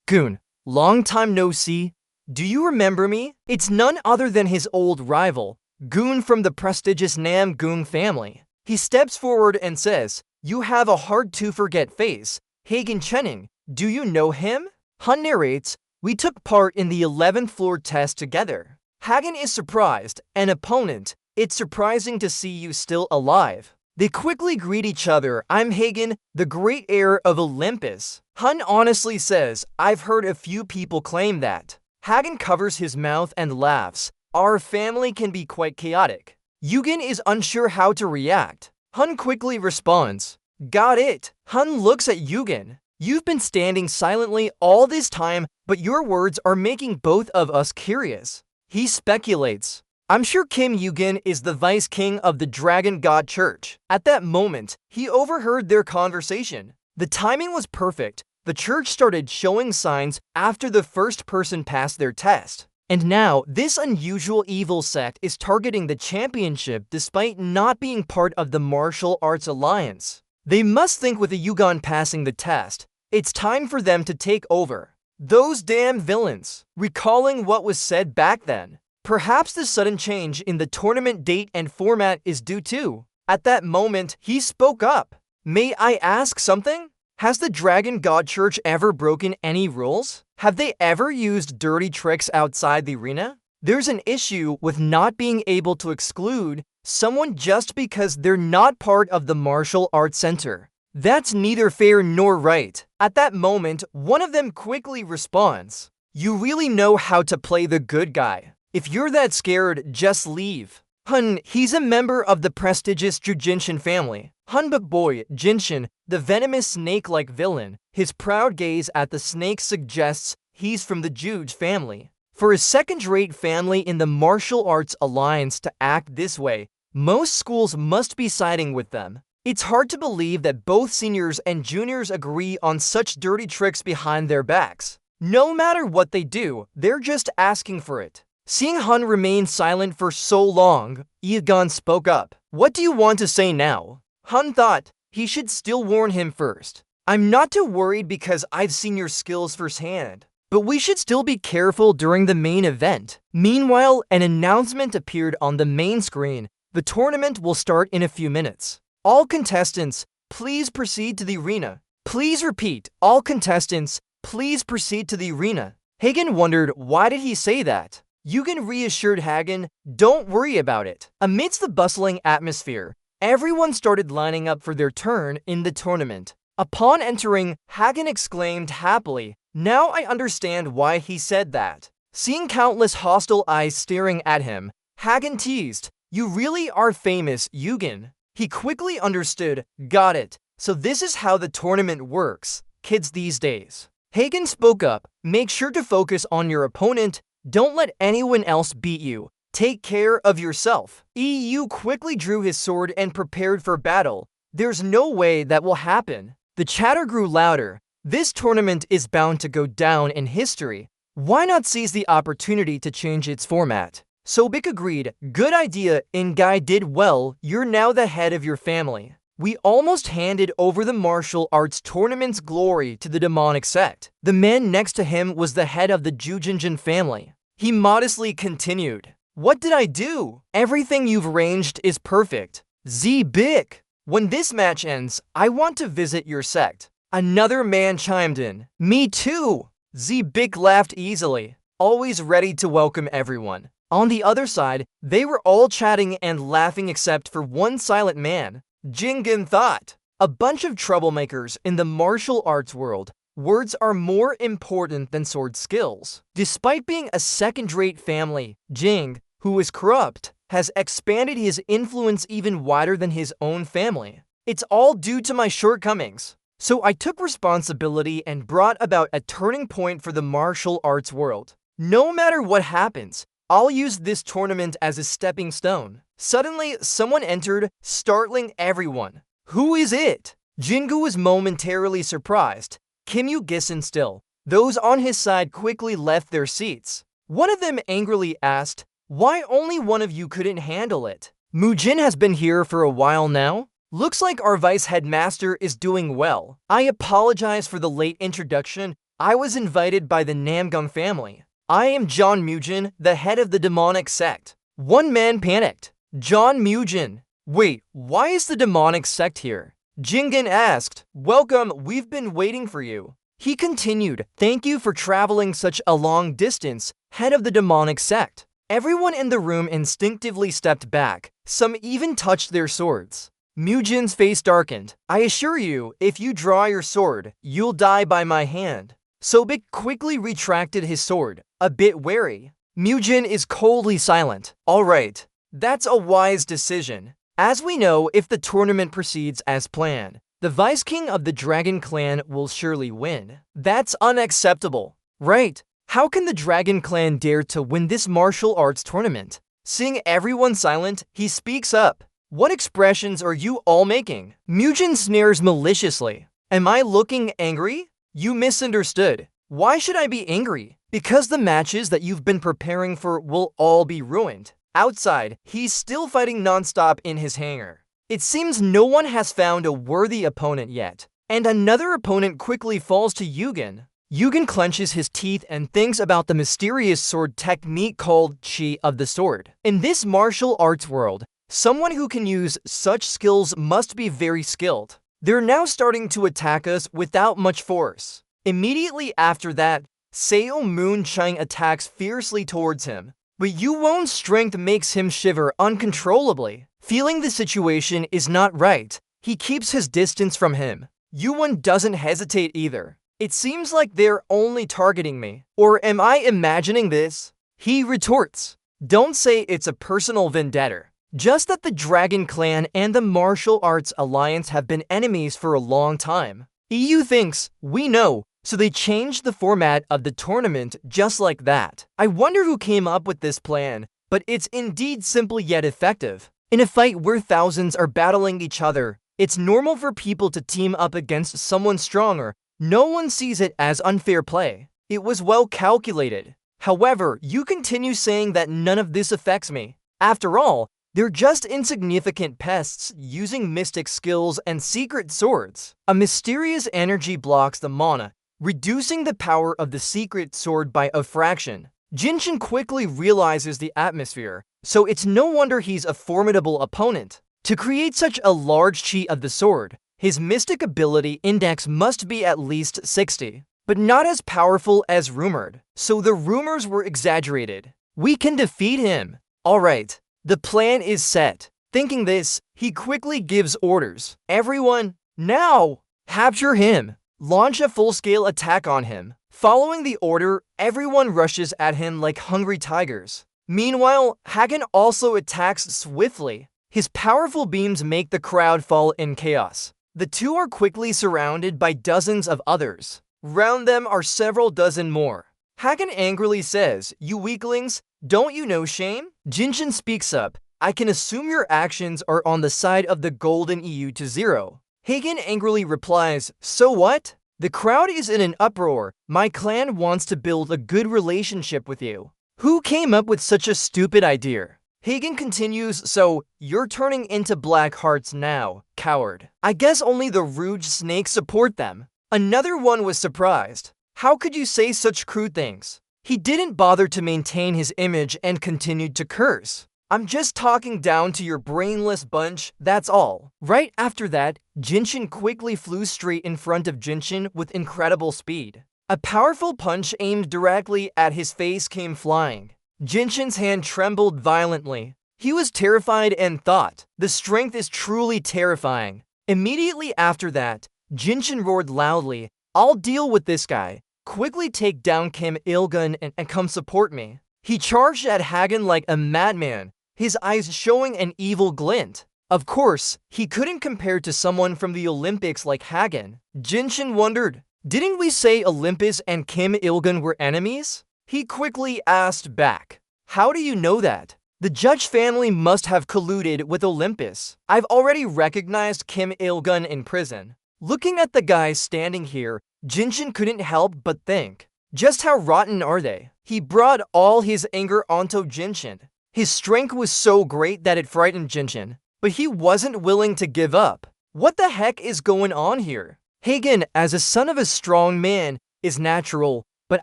A: Goon, long time no see. Do you remember me? It's none other than his old rival, Goon from the prestigious Nam-gung family. He steps forward and says, you have a hard-to-forget face. Hagen Chenning, do you know him? Hun narrates, we took part in the 11th floor test together. Hagen is surprised, an opponent. It's surprising to see you still alive. They quickly greet each other. I'm Hagen, the great heir of Olympus. Hun honestly says, I've heard a few people claim that. Hagen covers his mouth and laughs. Our family can be quite chaotic. Yugen is unsure how to react. Hun quickly responds, got it. Hun looks at Yugen. You've been standing silently all this time, but your words are making both of us curious. He speculates, I'm sure Kim Yugen is the vice king of the Dragon God Church. At that moment, he overheard their conversation. The timing was perfect. The church started showing signs after the first person passed their test. And now, this unusual evil sect is targeting the championship despite not being part of the martial arts alliance. They must think with the Yugen passing the test, it's time for them to take over. Those damn villains. Recalling what was said back then, perhaps the sudden change in the tournament date and format is due to. At that moment, he spoke up. May I ask something? Has the Dragon God Church ever broken any rules? Have they ever used dirty tricks outside the arena? There's an issue with not being able to exclude someone just because they're not part of the martial arts center. That's neither fair nor right. At that moment, one of them quickly responds, "You really know how to play the good guy. If you're that scared, just leave." Hun, he's a member of the prestigious Jujinshin family. Hanbok boy, Jinshin, the venomous snake-like villain, his proud gaze at the snake suggests he's from the Juj family. For a second-rate family in the martial arts alliance to act this way, most schools must be siding with them. It's hard to believe that both seniors and juniors agree on such dirty tricks behind their backs. No matter what they do, they're just asking for it. Seeing Hun remain silent for so long, Yegan spoke up. "What do you want to say now?" Hun thought he should still warn him first. "I'm not too worried because I've seen your skills firsthand, but we should still be careful during the main event." Meanwhile, an announcement appeared on the main screen. The tournament will start in a few minutes. All contestants, please proceed to the arena. Please repeat, all contestants, please proceed to the arena. Hagen wondered, why did he say that? Yugen reassured Hagen, don't worry about it. Amidst the bustling atmosphere, everyone started lining up for their turn in the tournament. Upon entering, Hagen exclaimed happily, "Now I understand why he said that." Seeing countless hostile eyes staring at him, Hagen teased, "You really are famous, Yugen." He quickly understood, got it, so this is how the tournament works, kids these days. Hagen spoke up, make sure to focus on your opponent, don't let anyone else beat you, take care of yourself. EU quickly drew his sword and prepared for battle. There's no way that will happen. The chatter grew louder. This tournament is bound to go down in history. Why not seize the opportunity to change its format? Sobek agreed, good idea, Ingai did well, you're now the head of your family. We almost handed over the martial arts tournament's glory to the demonic sect. The man next to him was the head of the Jujinjin family. He modestly continued, what did I do? Everything you've arranged is perfect. Z-Bik! When this match ends, I want to visit your sect. Another man chimed in, me too! Z-Bik laughed easily, always ready to welcome everyone. On the other side, they were all chatting and laughing except for one silent man. Jingen thought, a bunch of troublemakers in the martial arts world. Words are more important than sword skills. Despite being a second-rate family, Jing, who is corrupt, has expanded his influence even wider than his own family. It's all due to my shortcomings. So I took responsibility and brought about a turning point for the martial arts world. No matter what happens, I'll use this tournament as a stepping stone. Suddenly, someone entered, startling everyone. Who is it? Jingu was momentarily surprised. Kim Yu-gison still. Those on his side quickly left their seats. One of them angrily asked, why only one of you couldn't handle it? Mujin has been here for a while now. Looks like our vice headmaster is doing well. I apologize for the late introduction. I was invited by the Namgung family. I am John Mujin, the head of the demonic sect. One man panicked. John Mujin. Wait, why is the demonic sect here? Jingen asked. Welcome, we've been waiting for you. He continued, thank you for traveling such a long distance, head of the demonic sect. Everyone in the room instinctively stepped back. Some even touched their swords. Mujin's face darkened. I assure you, if you draw your sword, you'll die by my hand. Sobek quickly retracted his sword, a bit wary. Mujin is coldly silent. All right, that's a wise decision. As we know, if the tournament proceeds as planned, the Vice King of the Dragon Clan will surely win. That's unacceptable. Right, how can the Dragon Clan dare to win this martial arts tournament? Seeing everyone silent, he speaks up. What expressions are you all making? Mujin sneers maliciously. Am I looking angry? You misunderstood. Why should I be angry? Because the matches that you've been preparing for will all be ruined. Outside, he's still fighting non-stop in his hangar. It seems no one has found a worthy opponent yet. And another opponent quickly falls to Yugen. Yugen clenches his teeth and thinks about the mysterious sword technique called Chi of the Sword. In this martial arts world, someone who can use such skills must be very skilled. They're now starting to attack us without much force. Immediately after that, Seo Moon Chang attacks fiercely towards him. But Yu Won's strength makes him shiver uncontrollably. Feeling the situation is not right, He keeps his distance from him. Yuwon doesn't hesitate either. It seems like they're only targeting me. Or am I imagining this? He retorts. Don't say it's a personal vendetta. Just that the Dragon Clan and the Martial Arts Alliance have been enemies for a long time. EU thinks, we know, so they changed the format of the tournament just like that. I wonder who came up with this plan, but it's indeed simple yet effective. In a fight where thousands are battling each other, it's normal for people to team up against someone stronger. No one sees it as unfair play. It was well calculated. However, you continue saying that none of this affects me. After all, they're just insignificant pests using mystic skills and secret swords. A mysterious energy blocks the mana, reducing the power of the secret sword by a fraction. Jinshin quickly realizes the atmosphere, so it's no wonder he's a formidable opponent. To create such a large chi of the sword, his mystic ability index must be at least 60, but not as powerful as rumored, so the rumors were exaggerated. We can defeat him. Alright. The plan is set. Thinking this, he quickly gives orders. Everyone, now! Capture him! Launch a full-scale attack on him. Following the order, everyone rushes at him like hungry tigers. Meanwhile, Hagen also attacks swiftly. His powerful beams make the crowd fall in chaos. The two are quickly surrounded by dozens of others. Round them are several dozen more. Hagen angrily says, "You weaklings, don't you know shame?" Jinshin speaks up. "I can assume your actions are on the side of the golden EU to zero." Hagen angrily replies, "So what? The crowd is in an uproar. My clan wants to build a good relationship with you. Who came up with such a stupid idea?" Hagen continues, "So, you're turning into black hearts now, coward. I guess only the Rouge Snakes support them." Another one was surprised. "How could you say such crude things?" He didn't bother to maintain his image and continued to curse. "I'm just talking down to your brainless bunch, that's all." Right after that, Jinshin quickly flew straight in front of Jinshin with incredible speed. A powerful punch aimed directly at his face came flying. Jinshin's hand trembled violently. He was terrified and thought, "The strength is truly terrifying." Immediately after that, Jinshin roared loudly, "I'll deal with this guy. Quickly take down Kim Il-gun and come support me." He charged at Hagen like a madman, his eyes showing an evil glint. Of course, he couldn't compare to someone from the Olympics like Hagen. Jinshin wondered, "Didn't we say Olympus and Kim Il-gun were enemies?" He quickly asked back, "How do you know that?" "The Judge family must have colluded with Olympus. I've already recognized Kim Il-gun in prison." Looking at the guys standing here, Jinshin couldn't help but think, just how rotten are they? He brought all his anger onto Jinshin. His strength was so great that it frightened Jinshin, but he wasn't willing to give up. What the heck is going on here? Hagen, as a son of a strong man, is natural, but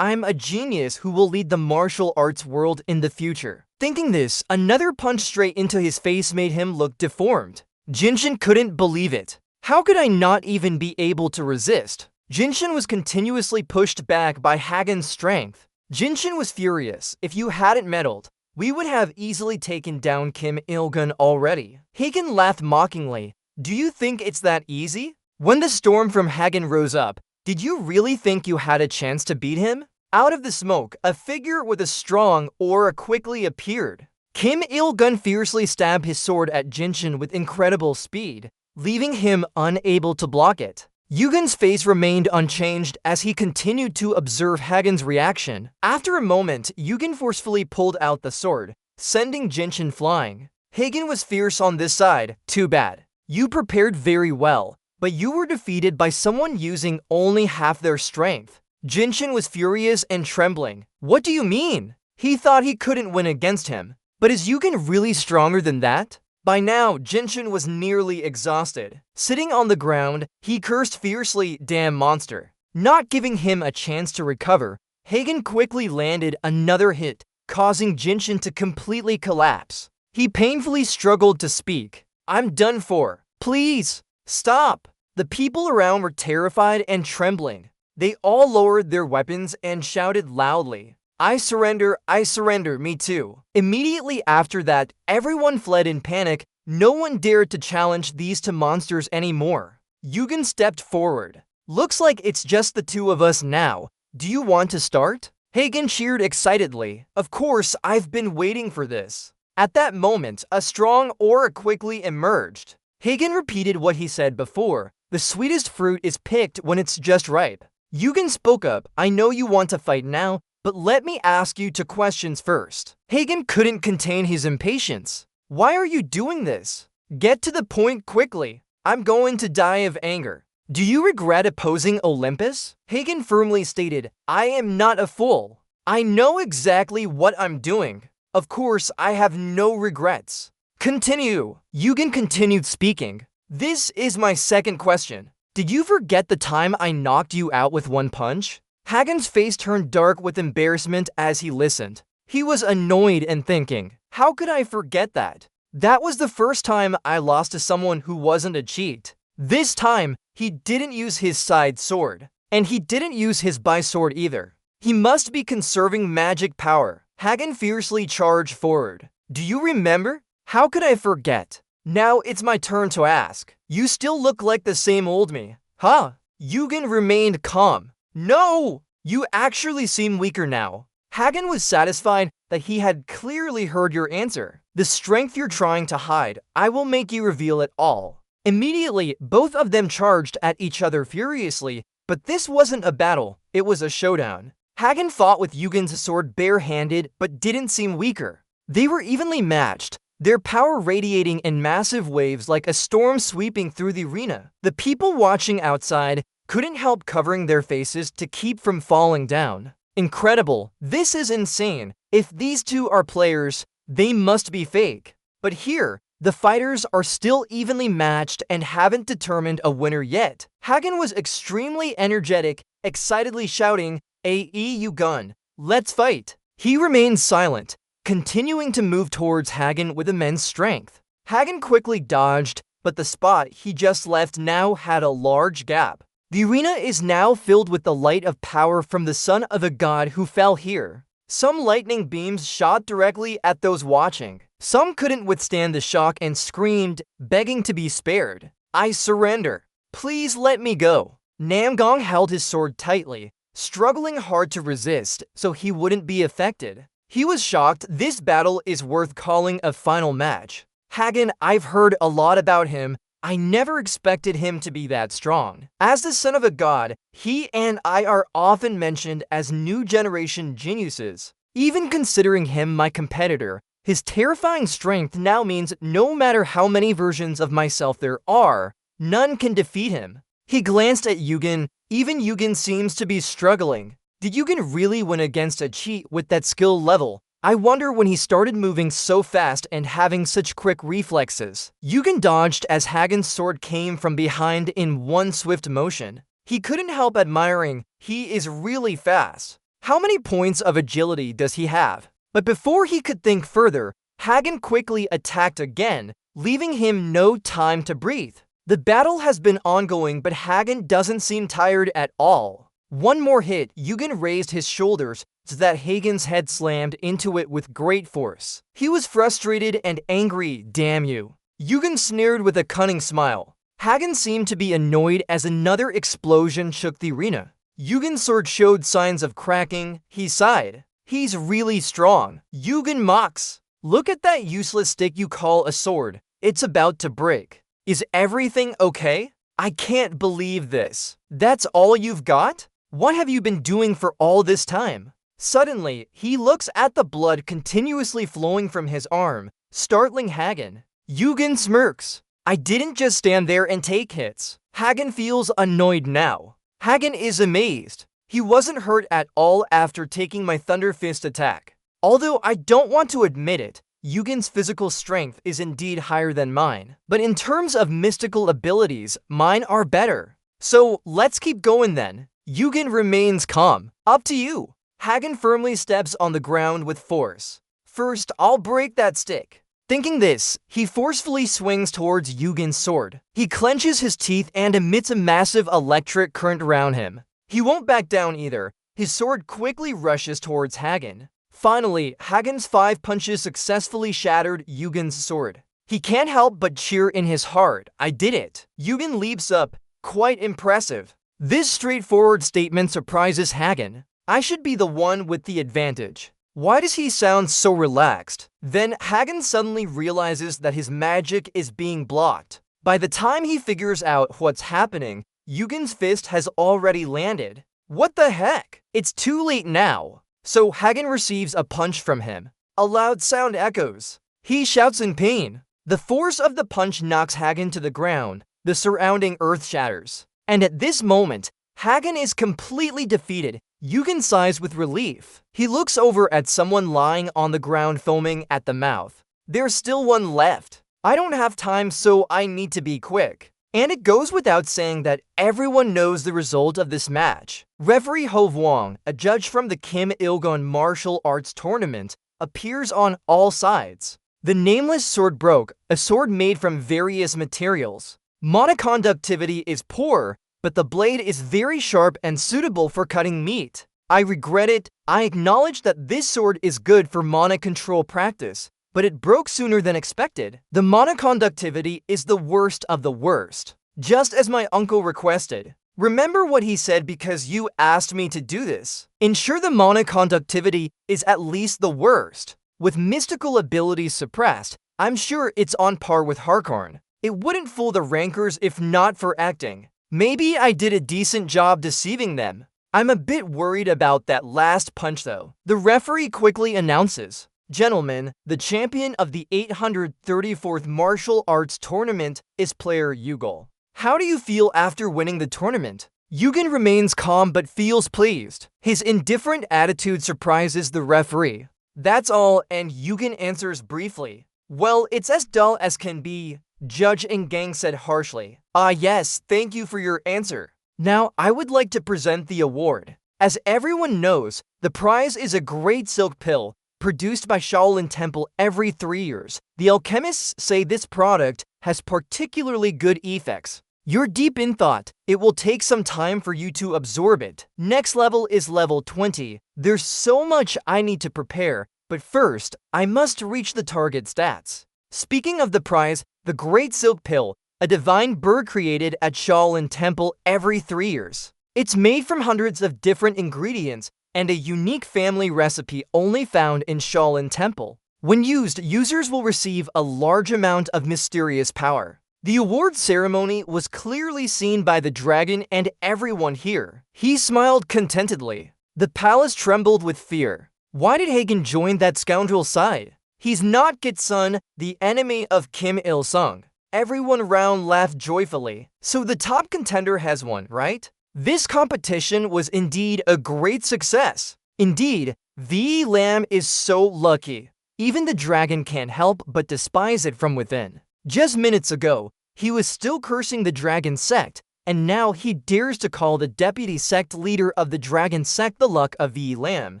A: I'm a genius who will lead the martial arts world in the future. Thinking this, another punch straight into his face made him look deformed. Jinshin couldn't believe it. How could I not even be able to resist? Jinshin was continuously pushed back by Hagen's strength. Jinshin was furious. "If you hadn't meddled, we would have easily taken down Kim Il-gun already." Hagen laughed mockingly. "Do you think it's that easy?" When the storm from Hagen rose up, "Did you really think you had a chance to beat him?" Out of the smoke, a figure with a strong aura quickly appeared. Kim Il-gun fiercely stabbed his sword at Jinshin with incredible speed, leaving him unable to block it. Yugen's face remained unchanged as he continued to observe Hagen's reaction. After a moment, Yugen forcefully pulled out the sword, sending Jinshin flying. Hagen was fierce on this side. "Too bad. You prepared very well, but you were defeated by someone using only half their strength." Jinshin was furious and trembling. "What do you mean?" He thought he couldn't win against him. But is Yugen really stronger than that? By now, Jinshin was nearly exhausted. Sitting on the ground, he cursed fiercely, "Damn monster." Not giving him a chance to recover, Hagen quickly landed another hit, causing Jinshin to completely collapse. He painfully struggled to speak. "I'm done for. Please, stop." The people around were terrified and trembling. They all lowered their weapons and shouted loudly, I surrender, me too." Immediately after that, everyone fled in panic, No one dared to challenge these two monsters anymore. Yugen stepped forward. Looks like it's just the two of us now. Do you want to start? Hagen cheered excitedly. Of course, I've been waiting for this. At that moment, a strong aura quickly emerged. Hagen repeated what he said before. The sweetest fruit is picked when it's just ripe. Yugen spoke up. I know you want to fight now, but let me ask you two questions first. Hagen couldn't contain his impatience. Why are you doing this? Get to the point quickly. I'm going to die of anger. Do you regret opposing Olympus? Hagen firmly stated, I am not a fool. I know exactly what I'm doing. Of course, I have no regrets. Continue. Yugen continued speaking. This is my second question. Did you forget the time I knocked you out with one punch? Hagen's face turned dark with embarrassment as he listened. He was annoyed and thinking, how could I forget that? That was the first time I lost to someone who wasn't a cheat. This time, he didn't use his side sword, and he didn't use his bi-sword either. He must be conserving magic power. Hagen fiercely charged forward. Do you remember? How could I forget? Now it's my turn to ask. You still look like the same old me. Huh? Yugen remained calm. No! You actually seem weaker now. Hagen was satisfied that he had clearly heard your answer. The strength you're trying to hide, I will make you reveal it all. Immediately, both of them charged at each other furiously, but this wasn't a battle, it was a showdown. Hagen fought with Yugen's sword barehanded, but didn't seem weaker. They were evenly matched, their power radiating in massive waves like a storm sweeping through the arena. The people watching outside couldn't help covering their faces to keep from falling down. Incredible. This is insane. If these two are players, they must be fake. But here, the fighters are still evenly matched and haven't determined a winner yet. Hagen was extremely energetic, excitedly shouting, "Ae Yugen, let's fight." He remained silent, continuing to move towards Hagen with immense strength. Hagen quickly dodged, but the spot he just left now had a large gap. The arena is now filled with the light of power from the son of a god who fell here. Some lightning beams shot directly at those watching. Some couldn't withstand the shock and screamed, begging to be spared. I surrender. Please let me go. Namgong held his sword tightly, struggling hard to resist so he wouldn't be affected. He was shocked. This battle is worth calling a final match. Hagen, I've heard a lot about him. I never expected him to be that strong. As the son of a god, he and I are often mentioned as new generation geniuses. Even considering him my competitor, his terrifying strength now means no matter how many versions of myself there are, none can defeat him. He glanced at Yugen. Even Yugen seems to be struggling. Did Yugen really win against a cheat with that skill level? I wonder when he started moving so fast and having such quick reflexes. Yugen dodged as Hagen's sword came from behind in one swift motion. He couldn't help admiring. He is really fast. How many points of agility does he have? But before he could think further, Hagen quickly attacked again, leaving him no time to breathe. The battle has been ongoing, but Hagen doesn't seem tired at all. One more hit, Yugen raised his shoulders so that Hagen's head slammed into it with great force. He was frustrated and angry, damn you. Yugen sneered with a cunning smile. Hagen seemed to be annoyed as another explosion shook the arena. Yugen's sword showed signs of cracking. He sighed. He's really strong. Yugen mocks. Look at that useless stick you call a sword. It's about to break. Is everything okay? I can't believe this. That's all you've got? What have you been doing for all this time? Suddenly, he looks at the blood continuously flowing from his arm, startling Hagen. Yugen smirks. I didn't just stand there and take hits. Hagen feels annoyed now. Hagen is amazed. He wasn't hurt at all after taking my Thunder Fist attack. Although I don't want to admit it, Yugen's physical strength is indeed higher than mine. But in terms of mystical abilities, mine are better. So let's keep going then. Yugen remains calm. Up to you. Hagen firmly steps on the ground with force. First, I'll break that stick. Thinking this, he forcefully swings towards Yugen's sword. He clenches his teeth and emits a massive electric current around him. He won't back down either. His sword quickly rushes towards Hagen. Finally, Hagen's 5 punches successfully shattered Yugen's sword. He can't help but cheer in his heart. I did it. Yugen leaps up, quite impressive. This straightforward statement surprises Hagen. I should be the one with the advantage. Why does he sound so relaxed? Then Hagen suddenly realizes that his magic is being blocked. By the time he figures out what's happening, Yugen's fist has already landed. What the heck? It's too late now. So Hagen receives a punch from him. A loud sound echoes. He shouts in pain. The force of the punch knocks Hagen to the ground. The surrounding earth shatters. And at this moment, Hagen is completely defeated. Yugen sighs with relief. He looks over at someone lying on the ground foaming at the mouth. There's still one left. I don't have time, so I need to be quick. And it goes without saying that everyone knows the result of this match. Referee Ho Wong, a judge from the Kim Il-gun martial arts tournament, appears on all sides. The nameless sword broke, a sword made from various materials. Monoconductivity is poor, but the blade is very sharp and suitable for cutting meat. I regret it. I acknowledge that this sword is good for mana control practice, but it broke sooner than expected. The monoconductivity is the worst of the worst, just as my uncle requested. Remember what he said because you asked me to do this. Ensure the monoconductivity is at least the worst. With mystical abilities suppressed, I'm sure it's on par with Harkarn. It wouldn't fool the rankers if not for acting. Maybe I did a decent job deceiving them. I'm a bit worried about that last punch though. The referee quickly announces, "Gentlemen, the champion of the 834th Martial Arts Tournament is player Yugal. How do you feel after winning the tournament?" Yugen remains calm but feels pleased. His indifferent attitude surprises the referee. That's all, and Yugen answers briefly. "Well, it's as dull as can be," Judge Ngang said harshly. "Ah yes, thank you for your answer. Now I would like to present the award. As everyone knows, the prize is a great silk pill, produced by Shaolin Temple every 3 years. The alchemists say this product has particularly good effects. You're deep in thought. It will take some time for you to absorb it. Next level is level 20. There's so much I need to prepare, but first, I must reach the target stats." Speaking of the prize, the Great Silk Pill, a divine bird created at Shaolin Temple every 3 years. It's made from hundreds of different ingredients and a unique family recipe only found in Shaolin Temple. When used, users will receive a large amount of mysterious power. The award ceremony was clearly seen by the dragon and everyone here. He smiled contentedly. The palace trembled with fear. Why did Hagen join that scoundrel's side? He's not Gitsun, the enemy of Kim Il-sung. Everyone around laughed joyfully. So the top contender has won, right? This competition was indeed a great success. Indeed, V. Lam is so lucky. Even the dragon can't help but despise it from within. Just minutes ago, he was still cursing the dragon sect, and now he dares to call the deputy sect leader of the dragon sect the luck of V. Lam.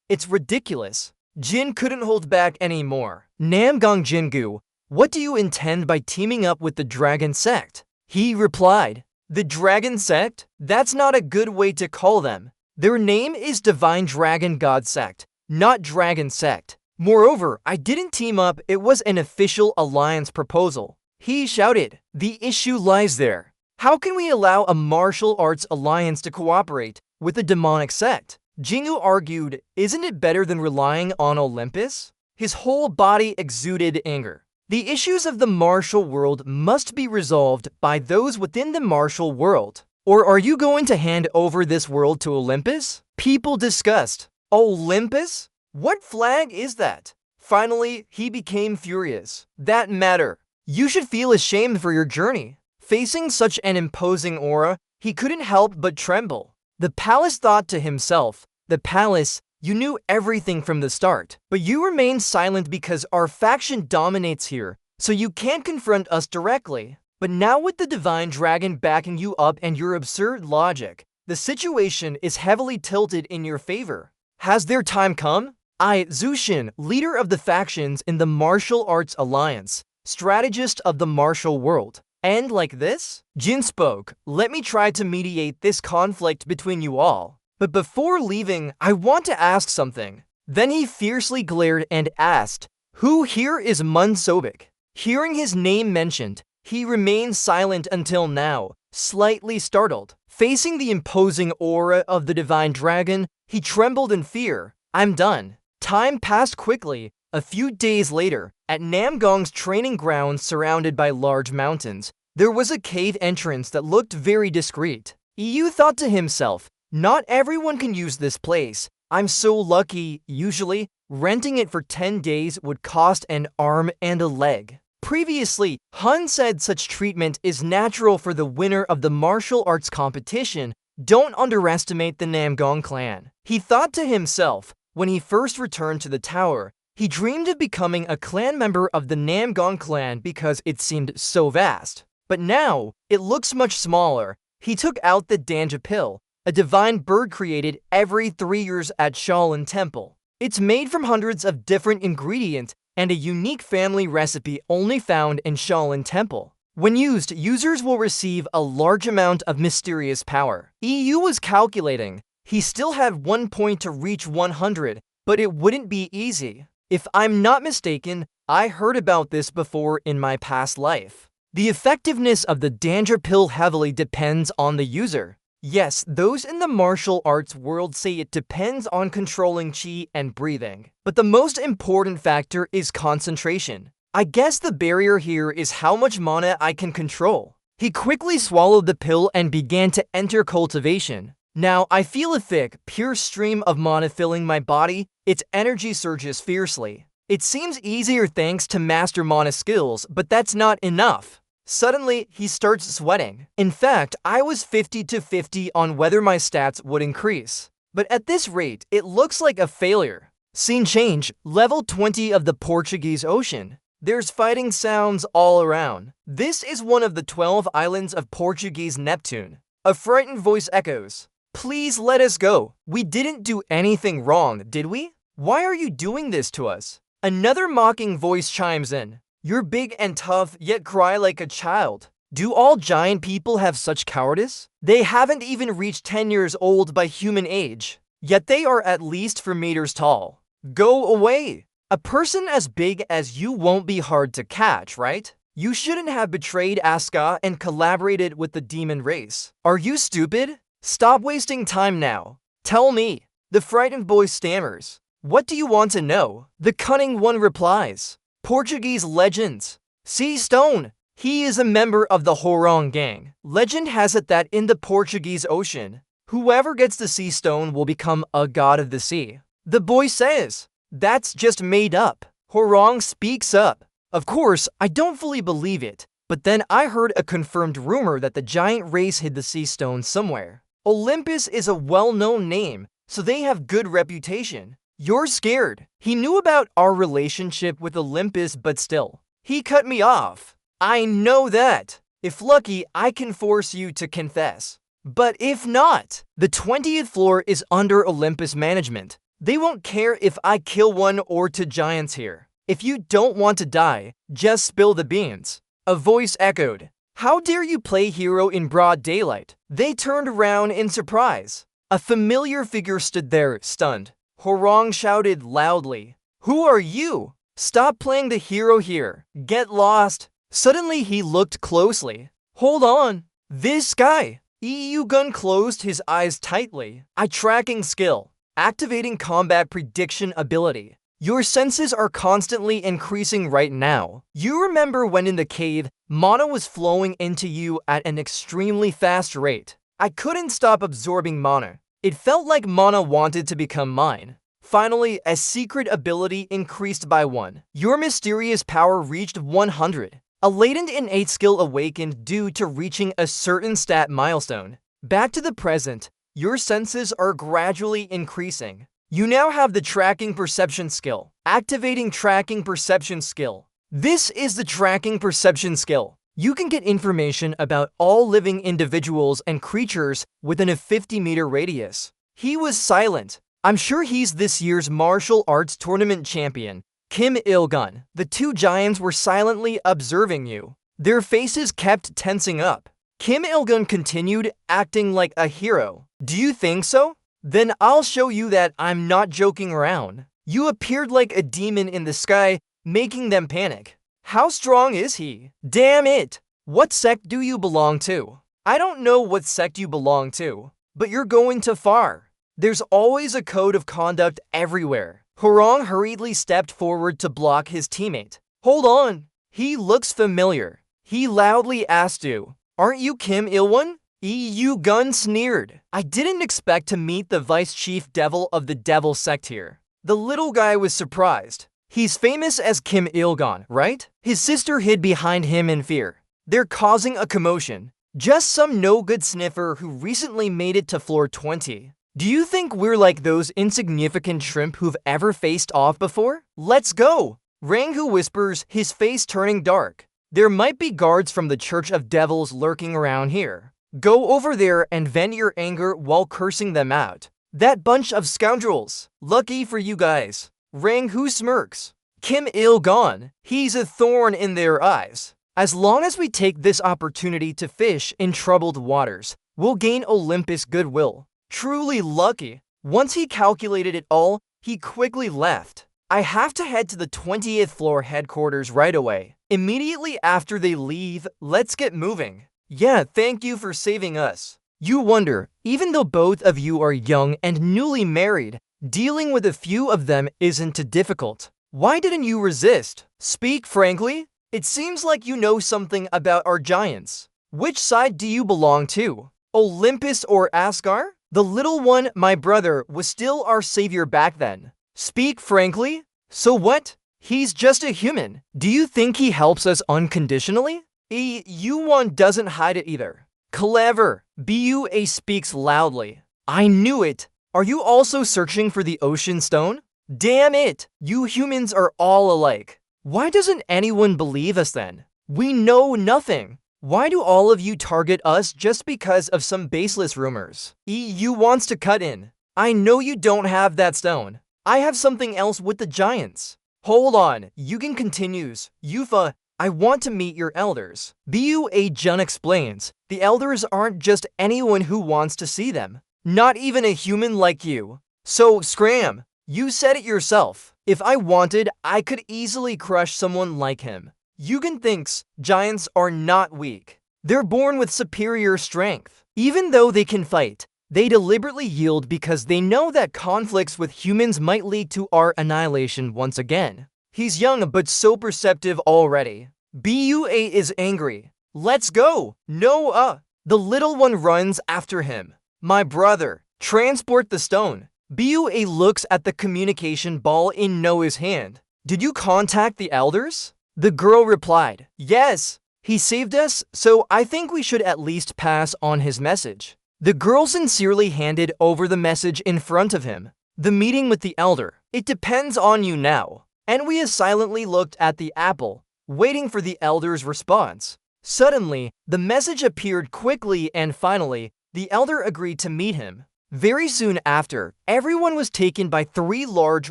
A: It's ridiculous. Jin couldn't hold back anymore. "Namgang Jingu, what do you intend by teaming up with the dragon sect?" He replied, "The dragon sect? That's not a good way to call them. Their name is Divine Dragon God Sect, not Dragon Sect. Moreover, I didn't team up, it was an official alliance proposal." He shouted, "The issue lies there. How can we allow a martial arts alliance to cooperate with a demonic sect?" Jingu argued, "Isn't it better than relying on Olympus?" His whole body exuded anger. The issues of the martial world must be resolved by those within the martial world. Or are you going to hand over this world to Olympus? People discussed. Olympus? What flag is that? Finally, he became furious. "That matter. You should feel ashamed for your journey." Facing such an imposing aura, he couldn't help but tremble. The palace thought to himself, "The palace, you knew everything from the start, but you remained silent because our faction dominates here, so you can't confront us directly. But now with the Divine Dragon backing you up and your absurd logic, the situation is heavily tilted in your favor. Has their time come? I, Zushin, leader of the factions in the Martial Arts Alliance, strategist of the martial world. And like this?" Jin spoke, "Let me try to mediate this conflict between you all. But before leaving, I want to ask something." Then he fiercely glared and asked, "Who here is Mun Sobek?" Hearing his name mentioned, he remained silent until now, slightly startled. Facing the imposing aura of the divine dragon, he trembled in fear. I'm done. Time passed quickly. A few days later, at Namgong's training grounds surrounded by large mountains, there was a cave entrance that looked very discreet. Yu thought to himself, not everyone can use this place. I'm so lucky. Usually, renting it for 10 days would cost an arm and a leg. Previously, Hun said such treatment is natural for the winner of the martial arts competition. Don't underestimate the Namgong clan. He thought to himself, when he first returned to the tower, he dreamed of becoming a clan member of the Namgong clan because it seemed so vast. But now, it looks much smaller. He took out the Danja pill, a divine bird created every 3 years at Shaolin Temple. It's made from hundreds of different ingredients and a unique family recipe only found in Shaolin Temple. When used, users will receive a large amount of mysterious power. EU was calculating. He still had 1 point to reach 100, but it wouldn't be easy. If I'm not mistaken, I heard about this before in my past life. The effectiveness of the Danja pill heavily depends on the user. Yes, those in the martial arts world say it depends on controlling chi and breathing. But the most important factor is concentration. I guess the barrier here is how much mana I can control. He quickly swallowed the pill and began to enter cultivation. Now, I feel a thick, pure stream of mana filling my body. Its energy surges fiercely. It seems easier thanks to master mana skills, but that's not enough. Suddenly, he starts sweating. In fact, I was 50-50 on whether my stats would increase. But at this rate, it looks like a failure. Scene change, level 20 of the Portuguese Ocean. There's fighting sounds all around. This is one of the 12 islands of Portuguese Neptune. A frightened voice echoes. Please let us go. We didn't do anything wrong, did we? Why are you doing this to us? Another mocking voice chimes in. You're big and tough, yet cry like a child. Do all giant people have such cowardice? They haven't even reached 10 years old by human age, yet they are at least 4 meters tall. Go away! A person as big as you won't be hard to catch, right? You shouldn't have betrayed Asuka and collaborated with the demon race. Are you stupid? Stop wasting time now. Tell me. The frightened boy stammers. What do you want to know? The cunning one replies. Portuguese legends. Sea Stone. He is a member of the Horong gang. Legend has it that in the Portuguese Ocean, whoever gets the Sea Stone will become a god of the sea. The boy says, that's just made up. Horong speaks up. Of course, I don't fully believe it, but then I heard a confirmed rumor that the giant race hid the Sea Stone somewhere. Olympus is a well-known name, so they have good reputation. You're scared. He knew about our relationship with Olympus, but still. He cut me off. I know that. If lucky, I can force you to confess. But if not, the 20th floor is under Olympus management. They won't care if I kill 1 or 2 giants here. If you don't want to die, just spill the beans. A voice echoed. How dare you play hero in broad daylight? They turned around in surprise. A familiar figure stood there, stunned. Horong shouted loudly, Who are you? Stop playing the hero here. Get lost. Suddenly he looked closely. Hold on. This guy. EU Gun closed his eyes tightly. Eye tracking skill. Activating combat prediction ability. Your senses are constantly increasing right now. You remember when in the cave, mana was flowing into you at an extremely fast rate. I couldn't stop absorbing mana. It felt like mana wanted to become mine. Finally, a secret ability increased by 1. Your mysterious power reached 100. A latent innate skill awakened due to reaching a certain stat milestone. Back to the present, your senses are gradually increasing. You now have the tracking perception skill. Activating tracking perception skill. This is the tracking perception skill. You can get information about all living individuals and creatures within a 50-meter radius. He was silent. I'm sure he's this year's martial arts tournament champion, Kim Il-gun. The 2 giants were silently observing you. Their faces kept tensing up. Kim Il-gun continued, acting like a hero. Do you think so? Then I'll show you that I'm not joking around. You appeared like a demon in the sky, making them panic. How strong is he? Damn it! What sect do you belong to? I don't know what sect you belong to, but you're going too far. There's always a code of conduct everywhere. Hwoarang hurriedly stepped forward to block his teammate. Hold on. He looks familiar. He loudly asked you, aren't you Kim Il-won? EU Gun sneered. I didn't expect to meet the vice chief devil of the devil sect here. The little guy was surprised. He's famous as Kim Il-gon, right? His sister hid behind him in fear. They're causing a commotion. Just some no-good sniffer who recently made it to floor 20. Do you think we're like those insignificant shrimp who've ever faced off before? Let's go! Ranghu whispers, his face turning dark. There might be guards from the Church of Devils lurking around here. Go over there and vent your anger while cursing them out. That bunch of scoundrels. Lucky for you guys. Ranghu smirks. Kim Il-gon, he's a thorn in their eyes. As long as we take this opportunity to fish in troubled waters, we'll gain Olympus goodwill. Truly lucky. Once he calculated it all, he quickly left. I have to head to the 20th floor headquarters right away. Immediately after they leave, let's get moving. Yeah, thank you for saving us. You wonder, even though both of you are young and newly married, dealing with a few of them isn't too difficult. Why didn't you resist? Speak frankly. It seems like you know something about our giants. Which side do you belong to? Olympus or Asgard? The little one, my brother, was still our savior back then. Speak frankly. So what? He's just a human. Do you think he helps us unconditionally? EU-won doesn't hide it either. Clever. BUA speaks loudly. I knew it. Are you also searching for the ocean stone? Damn it! You humans are all alike. Why doesn't anyone believe us then? We know nothing. Why do all of you target us just because of some baseless rumors? EU wants to cut in. I know you don't have that stone. I have something else with the giants. Hold on, Yugen continues. Yufa, I want to meet your elders. BUA Jun explains, the elders aren't just anyone who wants to see them. Not even a human like you. So, Scram, you said it yourself. If I wanted, I could easily crush someone like him. Yugen thinks giants are not weak. They're born with superior strength. Even though they can fight, they deliberately yield because they know that conflicts with humans might lead to our annihilation once again. He's young but so perceptive already. BUA is angry. Let's go! No, The little one runs after him. My brother, transport the stone. BUA looks at the communication ball in Noah's hand. Did you contact the elders? The girl replied, yes. He saved us, so I think we should at least pass on his message. The girl sincerely handed over the message in front of him. The meeting with the elder. It depends on you now. Enwia silently looked at the apple, waiting for the elder's response. Suddenly, the message appeared quickly and finally, the elder agreed to meet him. Very soon after, everyone was taken by 3 large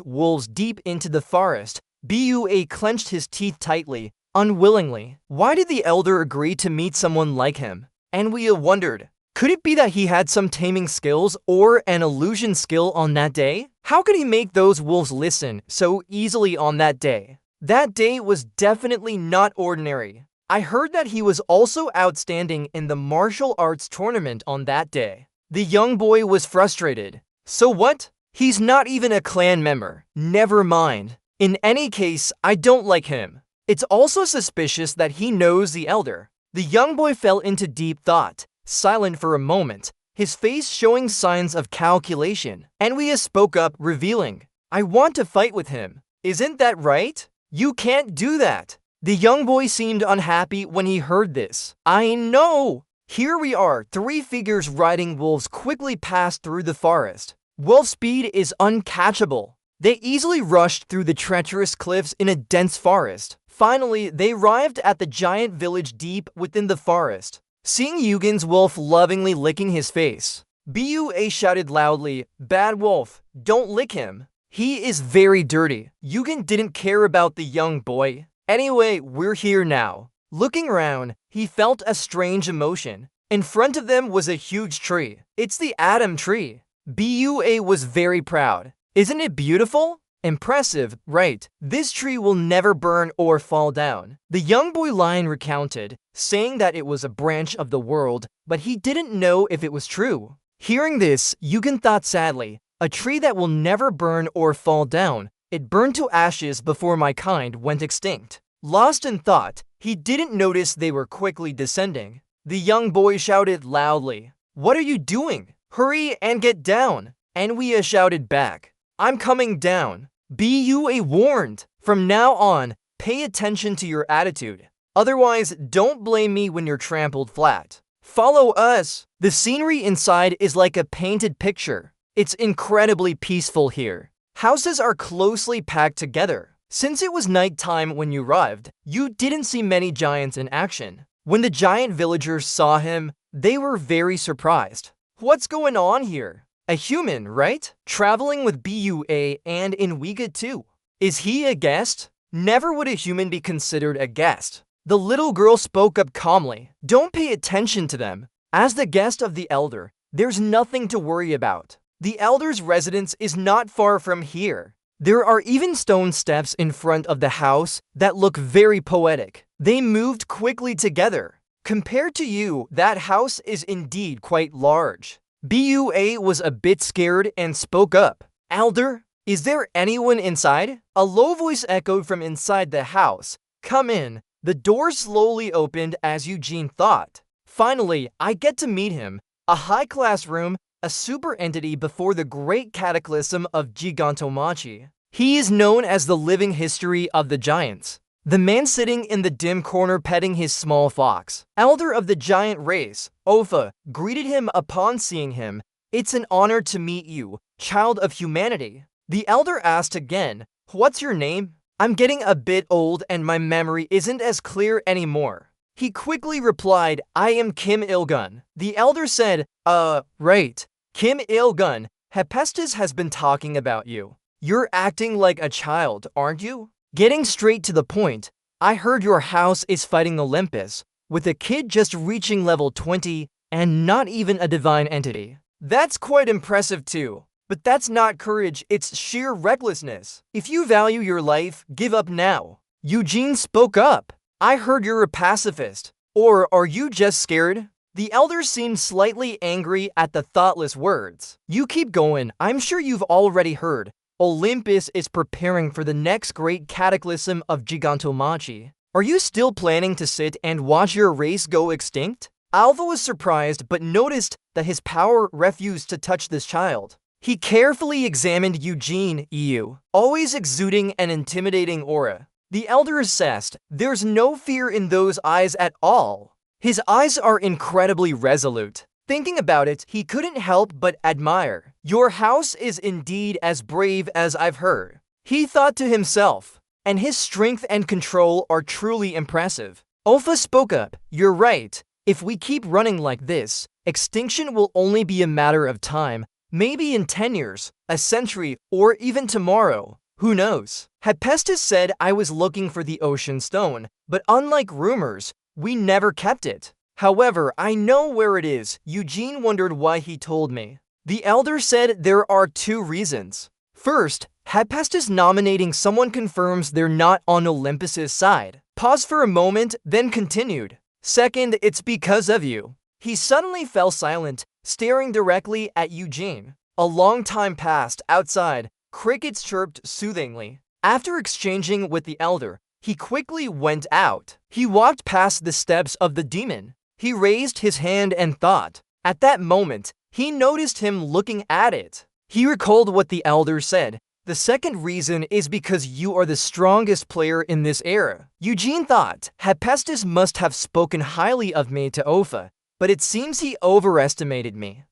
A: wolves deep into the forest. BUA clenched his teeth tightly, unwillingly. Why did the elder agree to meet someone like him? Enwia wondered. Could it be that he had some taming skills or an illusion skill on that day? How could he make those wolves listen so easily on that day? That day was definitely not ordinary. I heard that he was also outstanding in the martial arts tournament on that day. The young boy was frustrated. So what? He's not even a clan member. Never mind. In any case, I don't like him. It's also suspicious that he knows the elder. The young boy fell into deep thought, silent for a moment, his face showing signs of calculation. Enwia spoke up, revealing, I want to fight with him. Isn't that right? You can't do that. The young boy seemed unhappy when he heard this. I know. Here we are, 3 figures riding wolves quickly passed through the forest. Wolf speed is uncatchable. They easily rushed through the treacherous cliffs in a dense forest. Finally, they arrived at the giant village deep within the forest. Seeing Yugen's wolf lovingly licking his face, BUA shouted loudly, Bad wolf, don't lick him. He is very dirty. Yugen didn't care about the young boy. Anyway, we're here now. Looking around, he felt a strange emotion. In front of them was a huge tree. It's the Atom Tree. BUA was very proud. Isn't it beautiful? Impressive, right? This tree will never burn or fall down. The young boy lion recounted, saying that it was a branch of the world, but he didn't know if it was true. Hearing this, Yugen thought sadly, a tree that will never burn or fall down. It burned to ashes before my kind went extinct. Lost in thought, he didn't notice they were quickly descending. The young boy shouted loudly, "What are you doing? Hurry and get down!" Enwia shouted back, "I'm coming down. Be you warned. From now on, pay attention to your attitude. Otherwise, don't blame me when you're trampled flat. Follow us." The scenery inside is like a painted picture. It's incredibly peaceful here. Houses are closely packed together. Since it was nighttime when you arrived, you didn't see many giants in action. When the giant villagers saw him, they were very surprised. What's going on here? A human, right? Traveling with BUA and Enwiga too. Is he a guest? Never would a human be considered a guest. The little girl spoke up calmly. Don't pay attention to them. As the guest of the elder, there's nothing to worry about. The elder's residence is not far from here. There are even stone steps in front of the house that look very poetic. They moved quickly together. Compared to you, that house is indeed quite large. BUA was a bit scared and spoke up. "Elder, is there anyone inside?" A low voice echoed from inside the house. "Come in." The door slowly opened as Eugene thought. Finally, I get to meet him. A high-class room, a super entity before the great cataclysm of Gigantomachie. He is known as the living history of the giants. The man sitting in the dim corner petting his small fox. Elder of the giant race, Opha, greeted him upon seeing him. "It's an honor to meet you, child of humanity." The elder asked again, "What's your name?" "I'm getting a bit old and my memory isn't as clear anymore." He quickly replied, "I am Kim Ilgun." The elder said, Right. Kim Ilgun, Hephaestus has been talking about you. You're acting like a child, aren't you?" Getting straight to the point, "I heard your house is fighting Olympus, with a kid just reaching level 20 and not even a divine entity. That's quite impressive too. But that's not courage, it's sheer recklessness. If you value your life, give up now." Eugene spoke up. "I heard you're a pacifist. Or are you just scared?" The elder seemed slightly angry at the thoughtless words. "You keep going, I'm sure you've already heard. Olympus is preparing for the next great cataclysm of Gigantomachie. Are you still planning to sit and watch your race go extinct?" Alpha was surprised but noticed that his power refused to touch this child. He carefully examined Eugene, always exuding an intimidating aura. The elder assessed, "There's no fear in those eyes at all. His eyes are incredibly resolute." Thinking about it, he couldn't help but admire. "Your house is indeed as brave as I've heard," he thought to himself, "and his strength and control are truly impressive." Opha spoke up, "You're right. If we keep running like this, extinction will only be a matter of time. Maybe in 10 years, a century, or even tomorrow. Who knows?" Hephaestus said, "I was looking for the ocean stone, but unlike rumors, we never kept it. However, I know where it is." Eugene wondered why he told me. The elder said there are 2 reasons. First, Hephaestus nominating someone confirms they're not on Olympus's side. Paused for a moment, then continued. Second, it's because of you. He suddenly fell silent, staring directly at Eugene. A long time passed outside. Crickets chirped soothingly. After exchanging with the elder, he quickly went out. He walked past the steps of the demon. He raised his hand and thought. At that moment, he noticed him looking at it. He recalled what the elder said. "The second reason is because you are the strongest player in this era." Eugene thought, Hephaestus must have spoken highly of me to Opha, but it seems he overestimated me.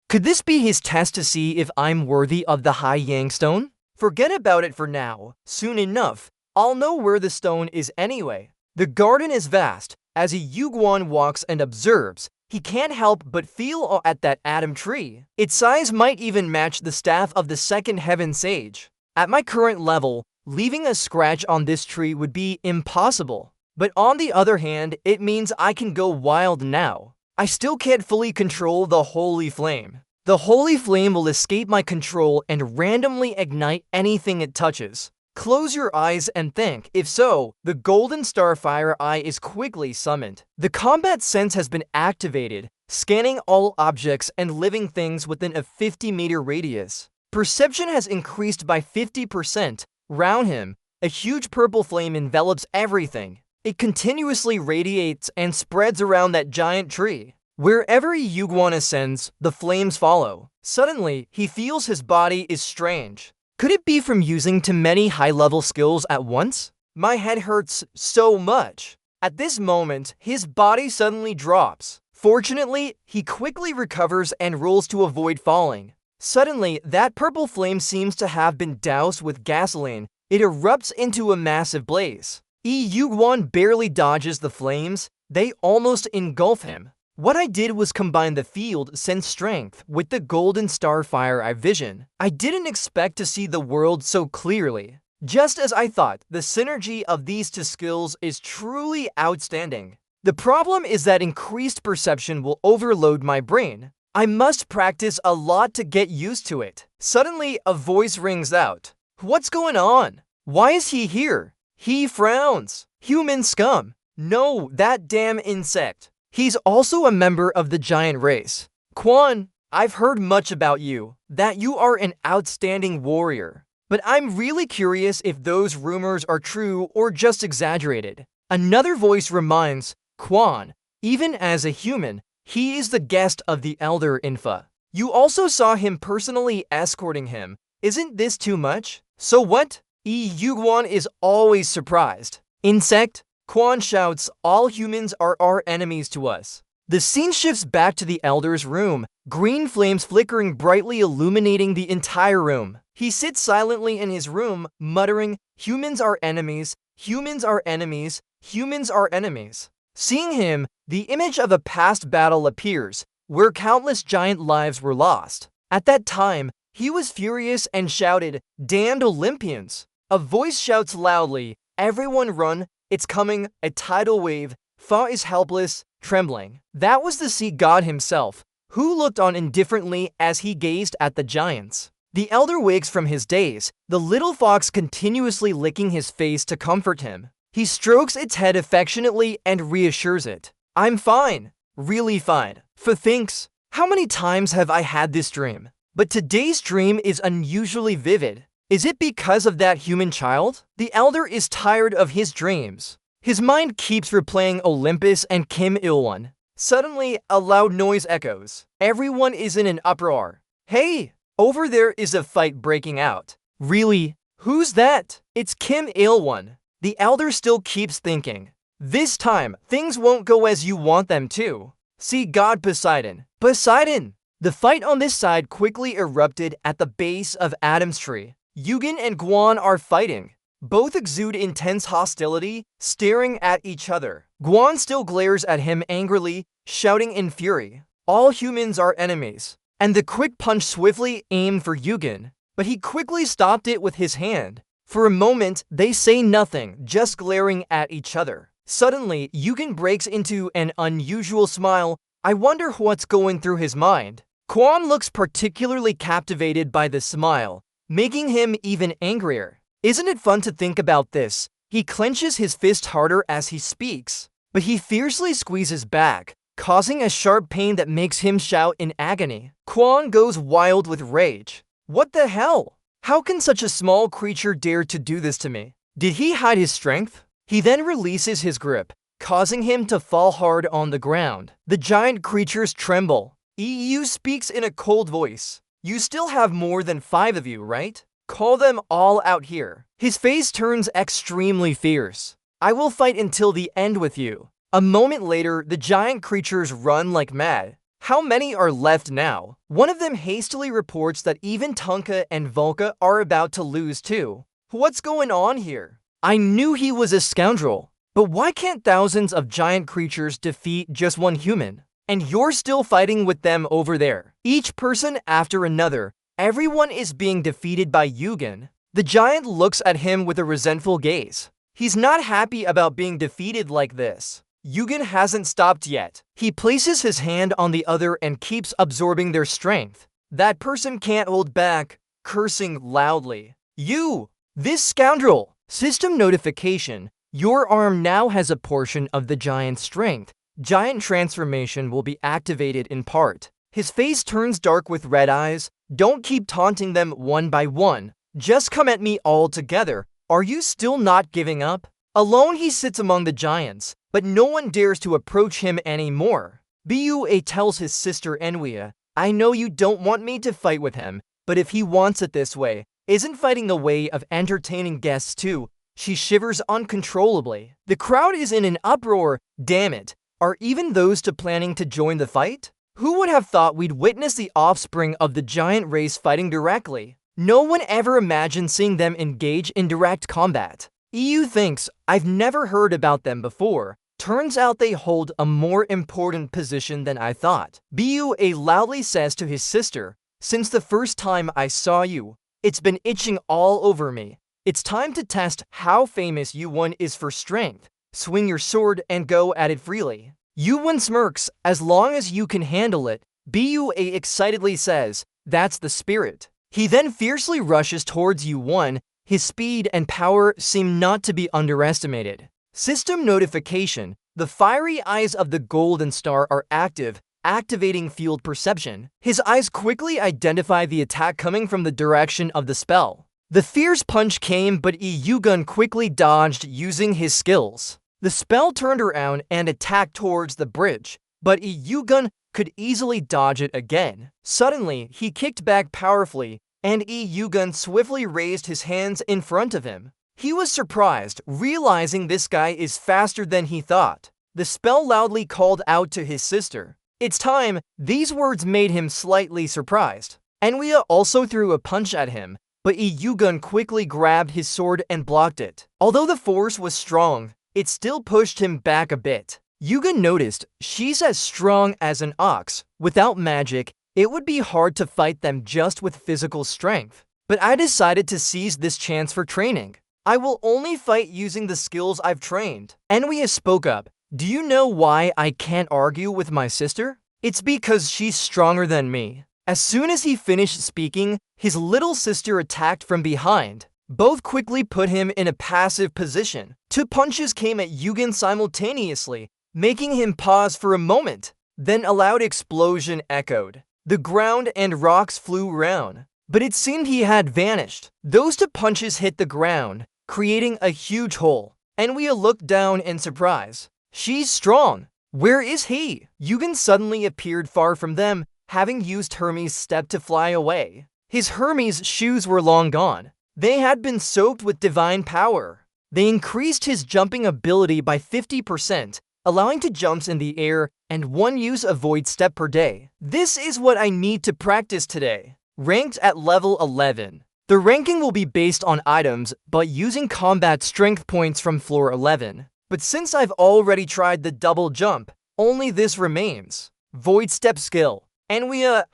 A: Could this be his test to see if I'm worthy of the High Yang Stone? Forget about it for now. Soon enough, I'll know where the stone is anyway. The garden is vast. As Yuguan walks and observes, he can't help but feel at that atom tree. Its size might even match the staff of the second heaven sage. At my current level, leaving a scratch on this tree would be impossible. But on the other hand, it means I can go wild now. I still can't fully control the holy flame. The holy flame will escape my control and randomly ignite anything it touches. Close your eyes and think. If so, the Golden Starfire Eye is quickly summoned. The combat sense has been activated, scanning all objects and living things within a 50-meter radius. Perception has increased by 50%. Round him, a huge purple flame envelops everything. It continuously radiates and spreads around that giant tree. Wherever Yugwan ascends, the flames follow. Suddenly, he feels his body is strange. Could it be from using too many high-level skills at once? My head hurts so much. At this moment, his body suddenly drops. Fortunately, he quickly recovers and rolls to avoid falling. Suddenly, that purple flame seems to have been doused with gasoline. It erupts into a massive blaze. Yugwan barely dodges the flames. They almost engulf him. What I did was combine the field sense strength with the Golden Starfire Eye vision. I didn't expect to see the world so clearly. Just as I thought, the synergy of these two skills is truly outstanding. The problem is that increased perception will overload my brain. I must practice a lot to get used to it. Suddenly, a voice rings out. What's going on? Why is he here? He frowns. Human scum. No, that damn insect. He's also a member of the giant race. Quan, I've heard much about you, that you are an outstanding warrior. But I'm really curious if those rumors are true or just exaggerated. Another voice reminds Quan, even as a human, he is the guest of the Elder Infa. You also saw him personally escorting him. Isn't this too much? So what? Yugwan is always surprised. Insect? Quan shouts, all humans are our enemies to us. The scene shifts back to the Elder's room, green flames flickering brightly illuminating the entire room. He sits silently in his room, muttering, humans are enemies, humans are enemies, humans are enemies. Seeing him, the image of a past battle appears, where countless giant lives were lost. At that time, he was furious and shouted, damned Olympians! A voice shouts loudly, everyone run, it's coming, a tidal wave, Fa is helpless, trembling. That was the sea god himself, who looked on indifferently as he gazed at the giants. The Elder wakes from his daze, the little fox continuously licking his face to comfort him. He strokes its head affectionately and reassures it. I'm fine, really fine. Fa thinks, how many times have I had this dream? But today's dream is unusually vivid. Is it because of that human child? The Elder is tired of his dreams. His mind keeps replaying Olympus and Kim Il-won. Suddenly, a loud noise echoes. Everyone is in an uproar. Hey, over there is a fight breaking out. Really? Who's that? It's Kim Il-won. The Elder still keeps thinking. This time, things won't go as you want them to. See God Poseidon. Poseidon! The fight on this side quickly erupted at the base of Adam's tree. Yugen and Guan are fighting. Both exude intense hostility, staring at each other. Guan still glares at him angrily, shouting in fury, all humans are enemies. And the quick punch swiftly aimed for Yugen, but he quickly stopped it with his hand. For a moment, they say nothing, just glaring at each other. Suddenly, Yugen breaks into an unusual smile. I wonder what's going through his mind. Quan looks particularly captivated by the smile, making him even angrier. Isn't it fun to think about this? He clenches his fist harder as he speaks, but he fiercely squeezes back, causing a sharp pain that makes him shout in agony. Quan goes wild with rage. What the hell? How can such a small creature dare to do this to me? Did he hide his strength? He then releases his grip, causing him to fall hard on the ground. The giant creatures tremble. EU speaks in a cold voice. You still have more than 5 of you, right? Call them all out here. His face turns extremely fierce. I will fight until the end with you. A moment later, the giant creatures run like mad. How many are left now? One of them hastily reports that even Tonka and Volka are about to lose too. What's going on here? I knew he was a scoundrel. But why can't thousands of giant creatures defeat just one human? And you're still fighting with them over there. Each person after another, everyone is being defeated by Yugen. The giant looks at him with a resentful gaze. He's not happy about being defeated like this. Yugen hasn't stopped yet. He places his hand on the other and keeps absorbing their strength. That person can't hold back, cursing loudly. You! This scoundrel! System notification. Your arm now has a portion of the giant's strength. Giant transformation will be activated in part. His face turns dark with red eyes. Don't keep taunting them one by one. Just come at me all together. Are you still not giving up? Alone he sits among the giants, but no one dares to approach him anymore. Bua tells his sister Enwia, I know you don't want me to fight with him, but if he wants it this way, isn't fighting a way of entertaining guests too? She shivers uncontrollably. The crowd is in an uproar. Damn it. Are even those two planning to join the fight? Who would have thought we'd witness the offspring of the giant race fighting directly? No one ever imagined seeing them engage in direct combat. EU thinks, I've never heard about them before. Turns out they hold a more important position than I thought. Bua loudly says to his sister, since the first time I saw you, it's been itching all over me. It's time to test how famous Yu-Won is for strength. Swing your sword and go at it freely. Yu-Won smirks, as long as you can handle it. Bua excitedly says, that's the spirit. He then fiercely rushes towards Yu-Won. His speed and power seem not to be underestimated. System notification. The fiery eyes of the Golden Star are active, activating field perception. His eyes quickly identify the attack coming from the direction of the spell. The fierce punch came, but Yugun quickly dodged using his skills. The spell turned around and attacked towards the bridge, but Yugun could easily dodge it again. Suddenly, he kicked back powerfully, and Yugun swiftly raised his hands in front of him. He was surprised, realizing this guy is faster than he thought. The spell loudly called out to his sister. It's time. These words made him slightly surprised. Enwia also threw a punch at him, but Yugun quickly grabbed his sword and blocked it. Although the force was strong, it still pushed him back a bit. Yugun noticed, she's as strong as an ox. Without magic, it would be hard to fight them just with physical strength. But I decided to seize this chance for training. I will only fight using the skills I've trained. Enwia spoke up. Do you know why I can't argue with my sister? It's because she's stronger than me. As soon as he finished speaking, his little sister attacked from behind. Both quickly put him in a passive position. 2 punches came at Yugun simultaneously, making him pause for a moment. Then a loud explosion echoed. The ground and rocks flew around, but it seemed he had vanished. Those 2 punches hit the ground, creating a huge hole. Enwia looked down in surprise. She's strong. Where is he? Yugun suddenly appeared far from them, having used Hermes' step to fly away. His Hermes shoes were long gone. They had been soaked with divine power. They increased his jumping ability by 50%, allowing 2 jumps in the air and 1 use of void step per day. This is what I need to practice today. Ranked at level 11. The ranking will be based on items, but using combat strength points from floor 11. But since I've already tried the double jump, only this remains. Void step skill. Enwia,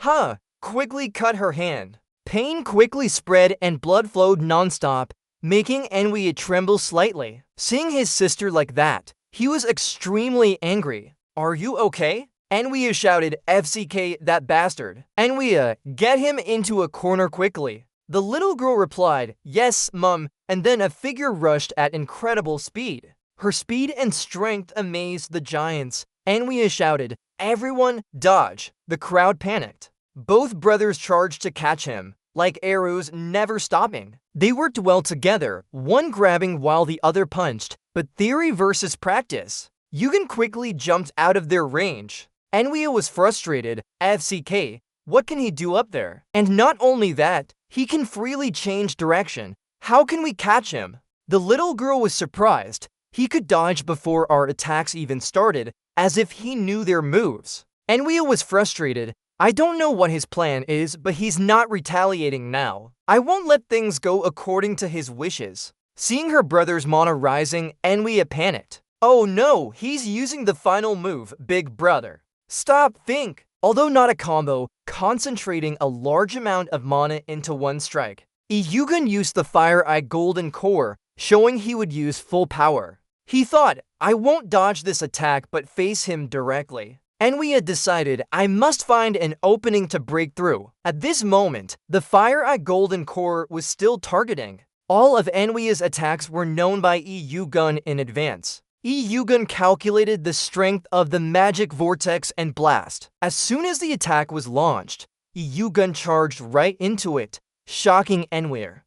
A: quickly cut her hand. Pain quickly spread and blood flowed non-stop, making Enwia tremble slightly. Seeing his sister like that, he was extremely angry. Are you okay? Enwia shouted, FCK that bastard. Enwia, get him into a corner quickly. The little girl replied, yes, mum, and then a figure rushed at incredible speed. Her speed and strength amazed the giants. Enwia shouted, everyone, dodge. The crowd panicked. Both brothers charged to catch him, like arrows never stopping. They worked well together, one grabbing while the other punched, but theory versus practice. Yugun quickly jumped out of their range. Enwia was frustrated. FCK, what can he do up there? And not only that, he can freely change direction. How can we catch him? The little girl was surprised. He could dodge before our attacks even started, as if he knew their moves. Enwia was frustrated. I don't know what his plan is, but he's not retaliating now. I won't let things go according to his wishes. Seeing her brother's mana rising, Enwia panicked. Oh no, he's using the final move, big brother. Stop, think. Although not a combo, concentrating a large amount of mana into one strike. Yugun used the Fire Eye Golden Core, showing he would use full power. He thought, I won't dodge this attack but face him directly. Enwia decided, I must find an opening to break through. At this moment, the fire at Golden Core was still targeting. All of Enwia's attacks were known by Gun in advance. Gun calculated the strength of the magic vortex and blast. As soon as the attack was launched, Gun charged right into it, shocking Enwia.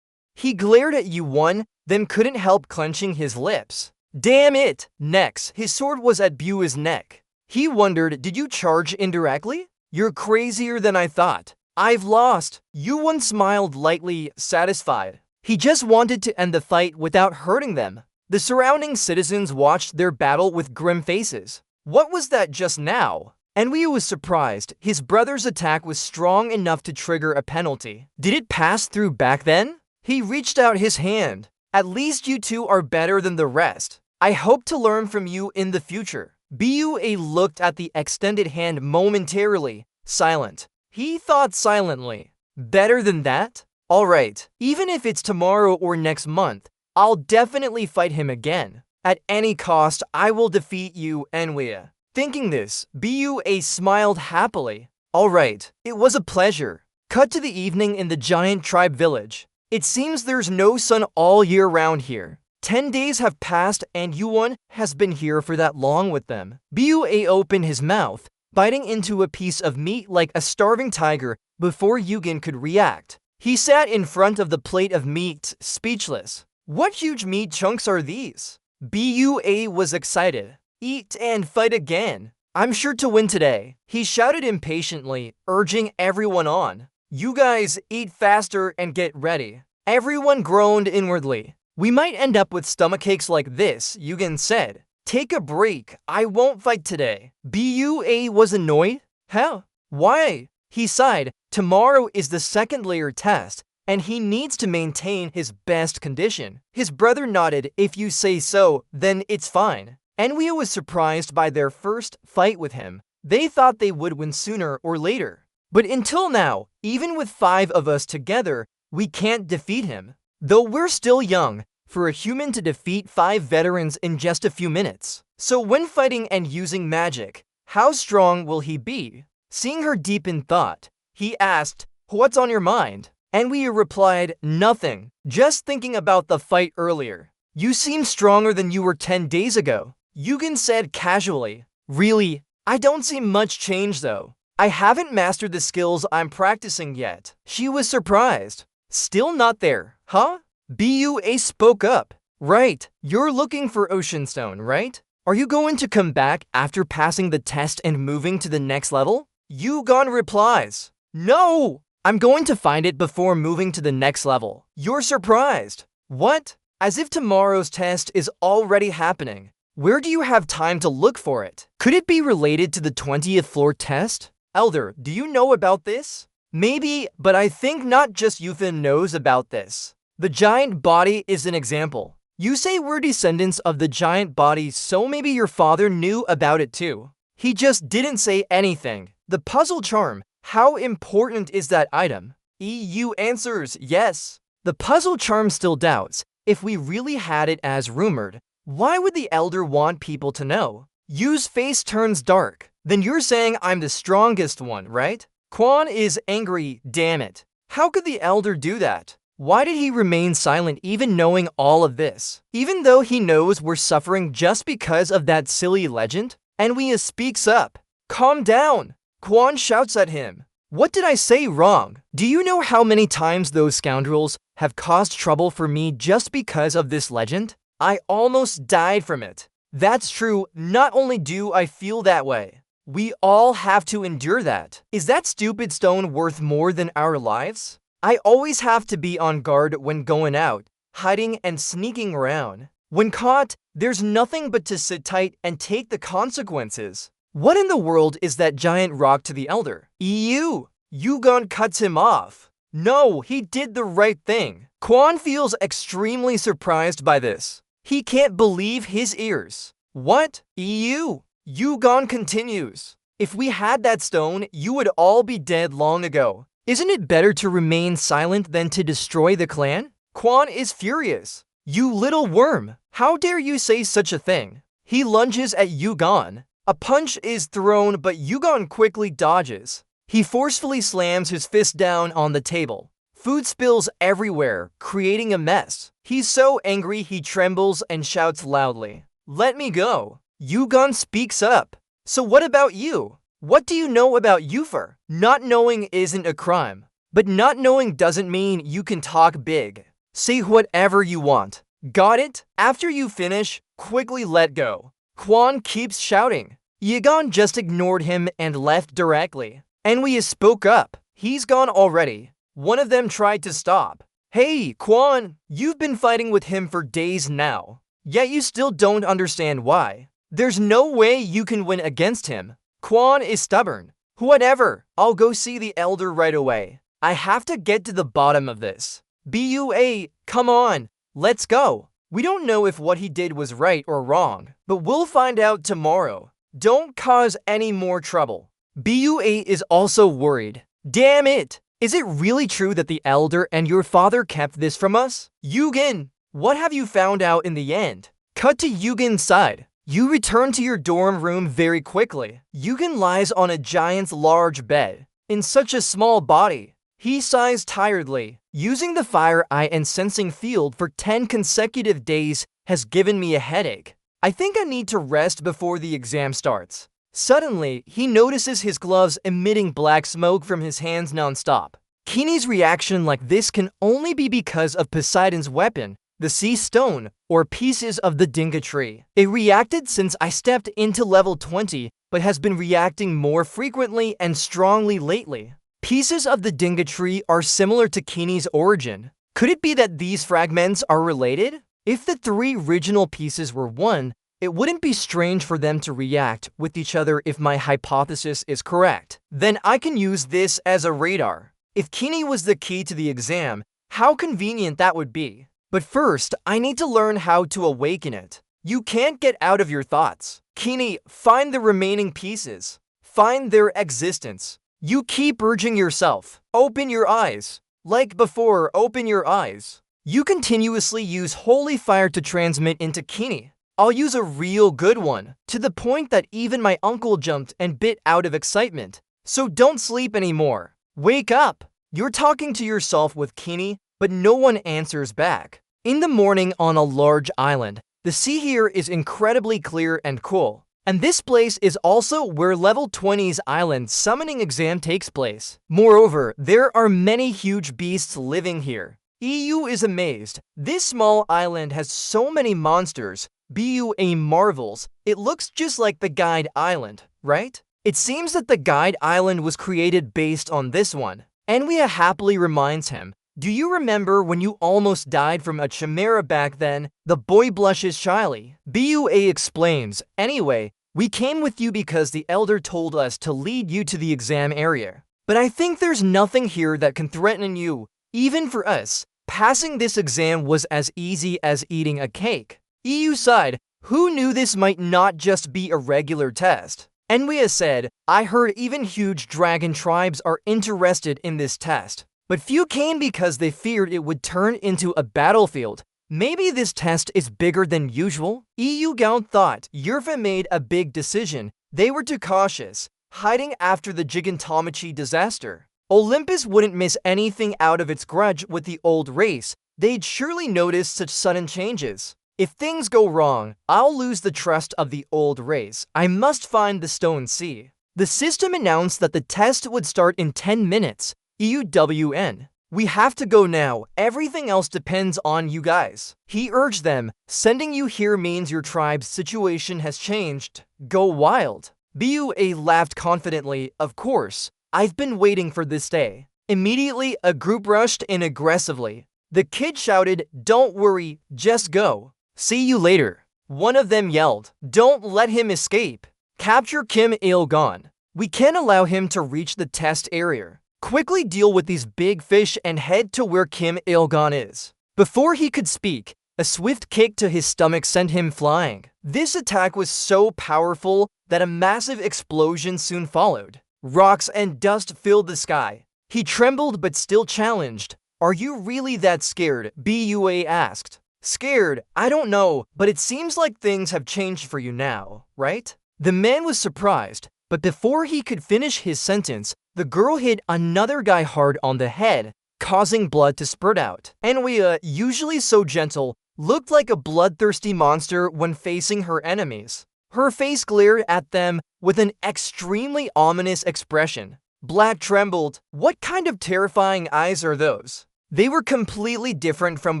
A: He glared at Yuwon, then couldn't help clenching his lips. Damn it! Next, his sword was at Bua's neck. He wondered, did you charge indirectly? You're crazier than I thought. I've lost. Yuwon smiled lightly, satisfied. He just wanted to end the fight without hurting them. The surrounding citizens watched their battle with grim faces. What was that just now? Enwia was surprised. His brother's attack was strong enough to trigger a penalty. Did it pass through back then? He reached out his hand. At least you two are better than the rest. I hope to learn from you in the future. Bua looked at the extended hand momentarily, silent. He thought silently. Better than that? Alright, even if it's tomorrow or next month, I'll definitely fight him again. At any cost, I will defeat you, Enwia. Thinking this, Bua smiled happily. Alright, it was a pleasure. Cut to the evening in the giant tribe village. It seems there's no sun all year round here. 10 days have passed and Yuwon has been here for that long with them. Bua opened his mouth, biting into a piece of meat like a starving tiger before Yugen could react. He sat in front of the plate of meat, speechless. What huge meat chunks are these? Bua was excited. Eat and fight again. I'm sure to win today. He shouted impatiently, urging everyone on. You guys eat faster and get ready. Everyone groaned inwardly. We might end up with stomachaches like this, Yugen said. Take a break. I won't fight today. Bua was annoyed. How? Why? He sighed. Tomorrow is the second layer test, and he needs to maintain his best condition. His brother nodded. If you say so, then it's fine. Enwia was surprised by their first fight with him. They thought they would win sooner or later. But until now, even with 5 of us together, we can't defeat him. Though we're still young, for a human to defeat 5 veterans in just a few minutes. So when fighting and using magic, how strong will he be? Seeing her deep in thought, he asked, what's on your mind? Enwia replied, nothing, just thinking about the fight earlier. You seem stronger than you were 10 days ago. Yugen said casually, really? I don't see much change though. I haven't mastered the skills I'm practicing yet. She was surprised. Still not there, huh? Bua spoke up. Right, you're looking for Ocean Stone, right? Are you going to come back after passing the test and moving to the next level? Yugon replies, no! I'm going to find it before moving to the next level. You're surprised. What? As if tomorrow's test is already happening. Where do you have time to look for it? Could it be related to the 20th floor test? Elder, do you know about this? Maybe, but I think not just Yufin knows about this. The giant body is an example. You say we're descendants of the giant body, so maybe your father knew about it too. He just didn't say anything. The puzzle charm, how important is that item? EU answers yes. The puzzle charm still doubts. If we really had it as rumored, why would the elder want people to know? Yu's face turns dark. Then you're saying I'm the strongest one, right? Quan is angry, damn it. How could the elder do that? Why did he remain silent even knowing all of this? Even though he knows we're suffering just because of that silly legend? Enwia speaks up. Calm down. Quan shouts at him. What did I say wrong? Do you know how many times those scoundrels have caused trouble for me just because of this legend? I almost died from it. That's true, not only do I feel that way. We all have to endure that. Is that stupid stone worth more than our lives? I always have to be on guard when going out, hiding and sneaking around. When caught, there's nothing but to sit tight and take the consequences. What in the world is that giant rock to the elder? EU! Yugon cuts him off. No, he did the right thing. Quan feels extremely surprised by this. He can't believe his ears. What? EU! Yugon continues. If we had that stone, you would all be dead long ago. Isn't it better to remain silent than to destroy the clan? Quan is furious. You little worm! How dare you say such a thing? He lunges at Yugon. A punch is thrown, but Yugon quickly dodges. He forcefully slams his fist down on the table. Food spills everywhere, creating a mess. He's so angry he trembles and shouts loudly, "Let me go!" Yugon speaks up. "So what about you? What do you know about Euphor?" Not knowing isn't a crime. But not knowing doesn't mean you can talk big. Say whatever you want. Got it? After you finish, quickly let go. Quan keeps shouting. Yugon just ignored him and left directly. Enwei spoke up. "He's gone already." One of them tried to stop. "Hey, Quan, you've been fighting with him for days now. Yet you still don't understand why. There's no way you can win against him." Quan is stubborn. "Whatever, I'll go see the elder right away. I have to get to the bottom of this." "Bua, come on, let's go." We don't know if what he did was right or wrong, but we'll find out tomorrow. Don't cause any more trouble. Bua is also worried. "Damn it! Is it really true that the elder and your father kept this from us? Yugen, what have you found out in the end?" Cut to Yugen's side. You return to your dorm room very quickly. Yugen lies on a giant's large bed. In such a small body, he sighs tiredly. "Using the fire eye and sensing field for 10 consecutive days has given me a headache. I think I need to rest before the exam starts." Suddenly, he notices his gloves emitting black smoke from his hands non-stop. Kinney's reaction like this can only be because of Poseidon's weapon, the sea stone, or pieces of the Dinga tree. It reacted since I stepped into level 20, but has been reacting more frequently and strongly lately. Pieces of the Dinga tree are similar to Kinney's origin. Could it be that these fragments are related? If the 3 original pieces were one, it wouldn't be strange for them to react with each other if my hypothesis is correct. Then I can use this as a radar. If Kinney was the key to the exam, how convenient that would be. But first, I need to learn how to awaken it. You can't get out of your thoughts. Kinney, find the remaining pieces. Find their existence. You keep urging yourself. Open your eyes. Like before, open your eyes. You continuously use holy fire to transmit into Kinney. I'll use a real good one, to the point that even my uncle jumped and bit out of excitement. So don't sleep anymore. Wake up. You're talking to yourself with Kinney, but no one answers back. In the morning on a large island, the sea here is incredibly clear and cool. And this place is also where level 20's island summoning exam takes place. Moreover, there are many huge beasts living here. EU is amazed. This small island has so many monsters. BUA marvels. It looks just like the Guide Island, right? It seems that the Guide Island was created based on this one. Enwei happily reminds him, "Do you remember when you almost died from a chimera back then?" The boy blushes shyly. BUA explains, "Anyway, we came with you because the elder told us to lead you to the exam area. But I think there's nothing here that can threaten you, even for us. Passing this exam was as easy as eating a cake." EU side, "Who knew this might not just be a regular test?" Enwei said, "I heard even huge dragon tribes are interested in this test. But few came because they feared it would turn into a battlefield. Maybe this test is bigger than usual?" EU Gaunt thought Yurfa made a big decision. They were too cautious, hiding after the Gigantomachy disaster. Olympus wouldn't miss anything out of its grudge with the old race. They'd surely notice such sudden changes. If things go wrong, I'll lose the trust of the old race. I must find the Stone Sea. The system announced that the test would start in 10 minutes. EUWN. "We have to go now. Everything else depends on you guys." He urged them, "Sending you here means your tribe's situation has changed. Go wild." BUA laughed confidently, "Of course. I've been waiting for this day." Immediately, a group rushed in aggressively. The kid shouted, "Don't worry, just go. See you later." One of them yelled, "Don't let him escape. Capture Kim Il-gon. We can't allow him to reach the test area. Quickly deal with these big fish and head to where Kim Il-gon is." Before he could speak, a swift kick to his stomach sent him flying. This attack was so powerful that a massive explosion soon followed. Rocks and dust filled the sky. He trembled but still challenged. "Are you really that scared?" BUA asked. "Scared? I don't know, but it seems like things have changed for you now, right?" The man was surprised, but before he could finish his sentence, the girl hit another guy hard on the head, causing blood to spurt out. Anwea, usually so gentle, looked like a bloodthirsty monster when facing her enemies. Her face glared at them with an extremely ominous expression. Black trembled. What kind of terrifying eyes are those? They were completely different from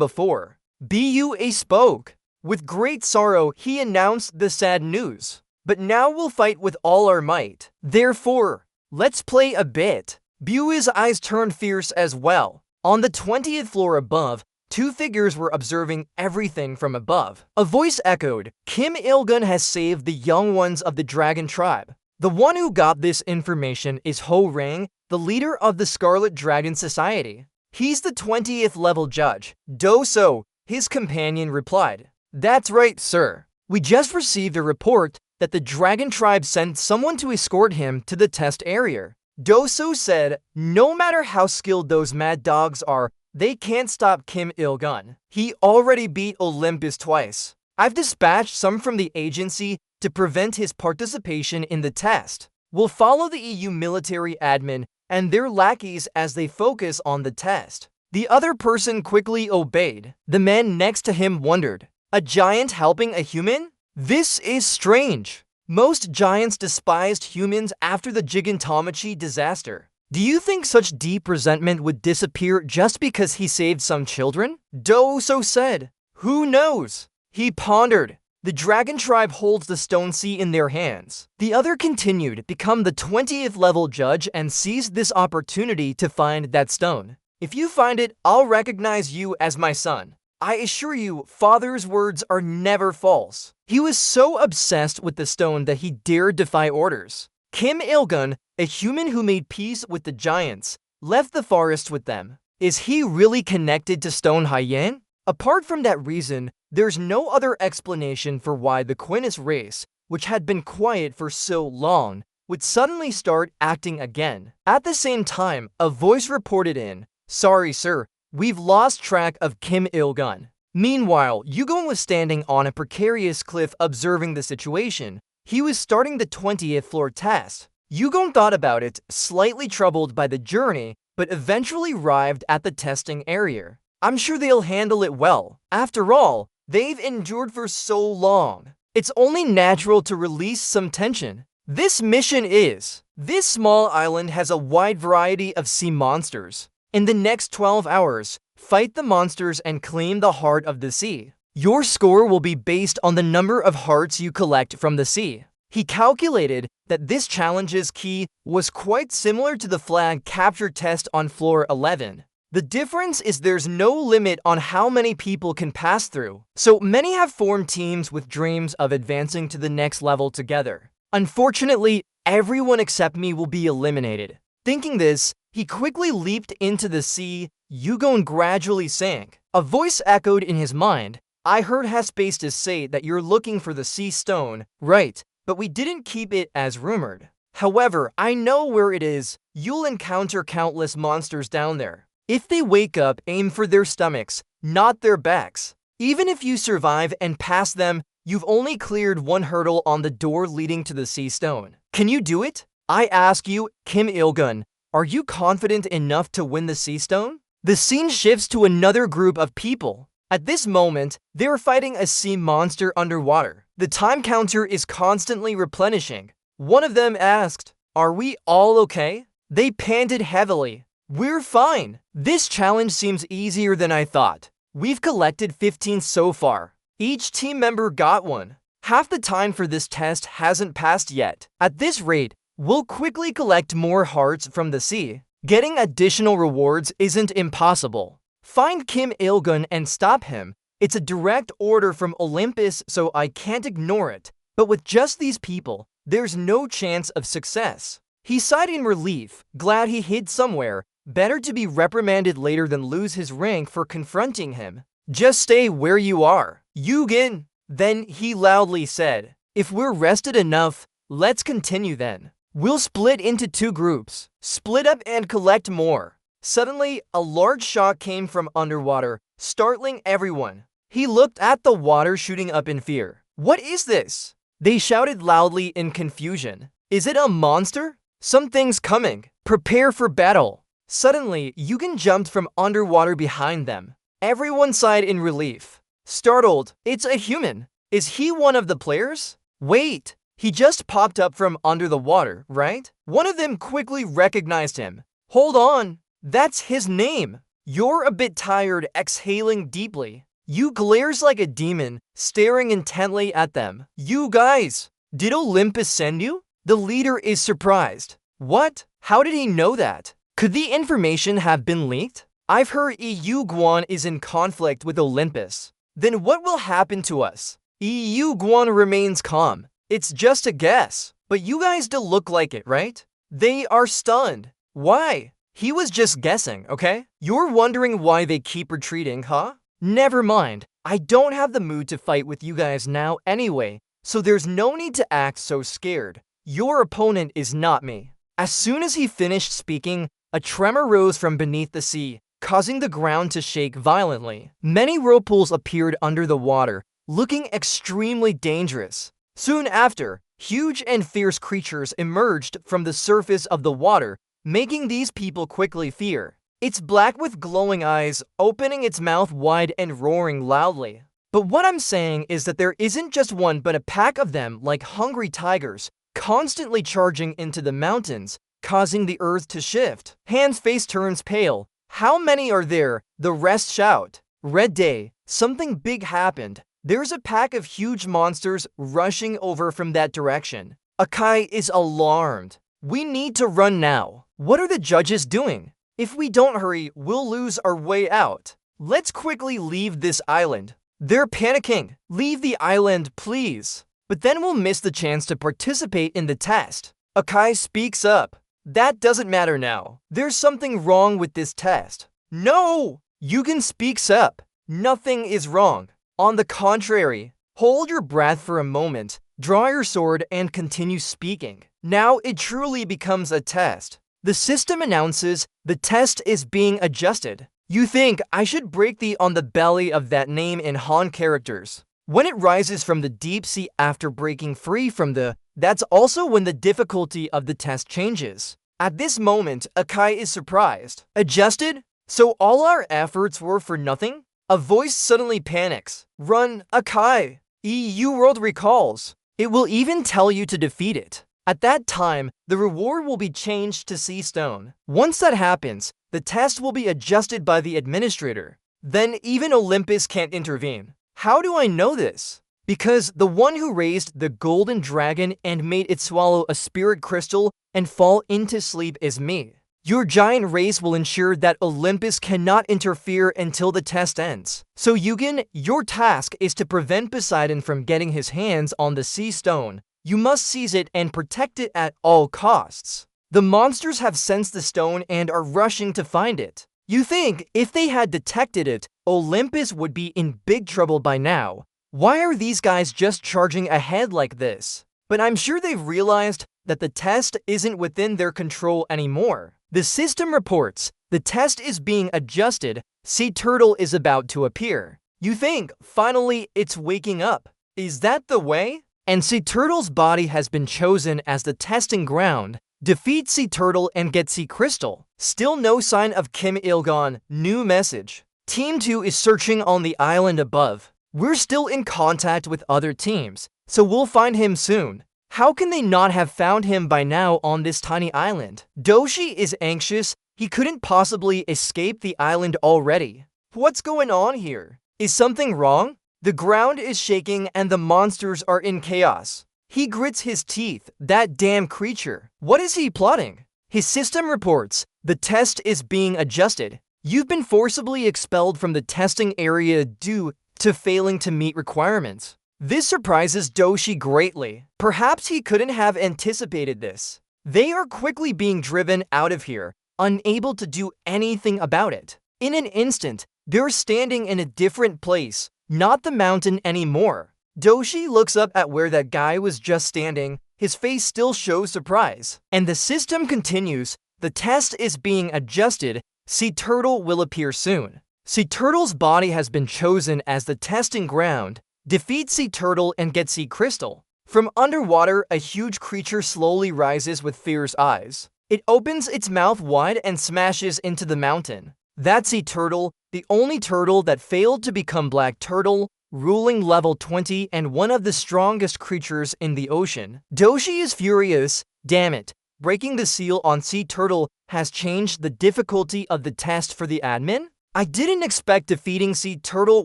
A: before. Bua spoke. With great sorrow, he announced the sad news. But now we'll fight with all our might. Therefore, let's play a bit. Bua's eyes turned fierce as well. On the 20th floor above, two figures were observing everything from above. A voice echoed, Kim Il-gun has saved the young ones of the Dragon Tribe. The one who got this information is Ho Rang, the leader of the Scarlet Dragon Society. He's the 20th level judge. Do So, his companion replied. That's right, sir. We just received a report that the Dragon Tribe sent someone to escort him to the test area. Do So said, no matter how skilled those mad dogs are, they can't stop Kim Il-gun. He already beat Olympus twice. I've dispatched some from the agency to prevent his participation in the test. We'll follow the EU military admin and their lackeys as they focus on the test. The other person quickly obeyed. The man next to him wondered, a giant helping a human? This is strange. Most giants despised humans after the Gigantomachy disaster. Do you think such deep resentment would disappear just because he saved some children? Do So said. Who knows? He pondered. The Dragon Tribe holds the Stone Sea in their hands. The other continued, become the 20th level judge and seized this opportunity to find that stone. If you find it, I'll recognize you as my son. I assure you, father's words are never false. He was so obsessed with the stone that he dared defy orders. Kim Il-gun, a human who made peace with the giants, left the forest with them. Is he really connected to Stone Haiyan? Apart from that reason, there's no other explanation for why the Quintus race, which had been quiet for so long, would suddenly start acting again. At the same time, a voice reported in, sorry sir, we've lost track of Kim Il-gun. Meanwhile, Yugon was standing on a precarious cliff observing the situation. He was starting the 20th floor test. Yugon thought about it, slightly troubled by the journey, but eventually arrived at the testing area. I'm sure they'll handle it well. After all, they've endured for so long. It's only natural to release some tension. This mission is, this small island has a wide variety of sea monsters. In the next 12 hours, fight the monsters and claim the heart of the sea. Your score will be based on the number of hearts you collect from the sea. He calculated that this challenge's key was quite similar to the flag capture test on floor 11. The difference is there's no limit on how many people can pass through, so many have formed teams with dreams of advancing to the next level together. Unfortunately, everyone except me will be eliminated. Thinking this, he quickly leaped into the sea. Yugon gradually sank. A voice echoed in his mind. I heard Hephaestus say that you're looking for the sea stone. Right, but we didn't keep it as rumored. However, I know where it is. You'll encounter countless monsters down there. If they wake up, aim for their stomachs, not their backs. Even if you survive and pass them, you've only cleared one hurdle on the door leading to the sea stone. Can you do it? I ask you, Kim Il-gun, are you confident enough to win the sea stone? The scene shifts to another group of people. At this moment, they are fighting a sea monster underwater. The time counter is constantly replenishing. One of them asked, are we all okay? They panted heavily. We're fine. This challenge seems easier than I thought. We've collected 15 so far. Each team member got one. Half the time for this test hasn't passed yet. At this rate, we'll quickly collect more hearts from the sea. Getting additional rewards isn't impossible. Find Kim Il-gun and stop him. It's a direct order from Olympus, so I can't ignore it. But with just these people, there's no chance of success. He sighed in relief, glad he hid somewhere. Better to be reprimanded later than lose his rank for confronting him. Just stay where you are, Yugon. Then he loudly said, if we're rested enough, let's continue then. We'll split into two groups. Split up and collect more. Suddenly, a large shock came from underwater, startling everyone. He looked at the water shooting up in fear. What is this? They shouted loudly in confusion. Is it a monster? Something's coming. Prepare for battle. Suddenly, Yugen jumped from underwater behind them. Everyone sighed in relief. Startled, it's a human. Is he one of the players? Wait, he just popped up from under the water, right? One of them quickly recognized him. Hold on, that's his name. You're a bit tired, exhaling deeply. Yu glares like a demon, staring intently at them. You guys, did Olympus send you? The leader is surprised. What? How did he know that? Could the information have been leaked? I've heard EU Guan is in conflict with Olympus. Then what will happen to us? EU Guan remains calm. It's just a guess. But you guys do look like it, right? They are stunned. Why? He was just guessing, okay? You're wondering why they keep retreating, huh? Never mind. I don't have the mood to fight with you guys now anyway, so there's no need to act so scared. Your opponent is not me. As soon as he finished speaking, a tremor rose from beneath the sea, causing the ground to shake violently. Many whirlpools appeared under the water, looking extremely dangerous. Soon after, huge and fierce creatures emerged from the surface of the water, making these people quickly fear. It's black with glowing eyes, opening its mouth wide and roaring loudly. But what I'm saying is that there isn't just one but a pack of them like hungry tigers, constantly charging into the mountains, causing the earth to shift. Han's face turns pale. How many are there? The rest shout. Red Day, something big happened. There's a pack of huge monsters rushing over from that direction. Akai is alarmed. We need to run now. What are the judges doing? If we don't hurry, we'll lose our way out. Let's quickly leave this island. They're panicking. Leave the island, please. But then we'll miss the chance to participate in the test. Akai speaks up. That doesn't matter now. There's something wrong with this test. No! Yugen speaks up. Nothing is wrong. On the contrary, hold your breath for a moment, draw your sword, and continue speaking. Now it truly becomes a test. The system announces the test is being adjusted. You think I should break the on the belly of that name in Han characters. When it rises from the deep sea after breaking free from that's also when the difficulty of the test changes. At this moment, Akai is surprised. Adjusted? So all our efforts were for nothing? A voice suddenly panics. Run, Akai! EU World recalls. It will even tell you to defeat it. At that time, the reward will be changed to Sea Stone. Once that happens, the test will be adjusted by the administrator. Then even Olympus can't intervene. How do I know this? Because the one who raised the golden dragon and made it swallow a spirit crystal and fall into sleep is me. Your giant race will ensure that Olympus cannot interfere until the test ends. So Yugen, your task is to prevent Poseidon from getting his hands on the Sea Stone. You must seize it and protect it at all costs. The monsters have sensed the stone and are rushing to find it. You think if they had detected it, Olympus would be in big trouble by now. Why are these guys just charging ahead like this? But I'm sure they've realized that the test isn't within their control anymore. The system reports the test is being adjusted. Sea Turtle is about to appear. You think, finally, it's waking up. Is that the way? And Sea Turtle's body has been chosen as the testing ground. Defeat Sea Turtle and get Sea Crystal. Still no sign of Kim Il-gon. New message. Team 2 is searching on the island above. We're still in contact with other teams, so we'll find him soon. How can they not have found him by now on this tiny island? Doshi is anxious. He couldn't possibly escape the island already. What's going on here? Is something wrong? The ground is shaking and the monsters are in chaos. He grits his teeth. That damn creature. What is he plotting? His system reports the test is being adjusted. You've been forcibly expelled from the testing area due to failing to meet requirements. This surprises Doshi greatly. Perhaps he couldn't have anticipated this. They are quickly being driven out of here, unable to do anything about it. In an instant, they're standing in a different place, not the mountain anymore. Doshi looks up at where that guy was just standing. His face still shows surprise. And the system continues. The test is being adjusted. Sea Turtle will appear soon. Sea Turtle's body has been chosen as the testing ground. Defeat Sea Turtle and get Sea Crystal. From underwater, a huge creature slowly rises with fierce eyes. It opens its mouth wide and smashes into the mountain. That sea turtle, the only turtle that failed to become Black Turtle, ruling level 20 and one of the strongest creatures in the ocean. Doshi is furious. Damn it. Breaking the seal on Sea Turtle has changed the difficulty of the test for the admin? I didn't expect defeating Sea Turtle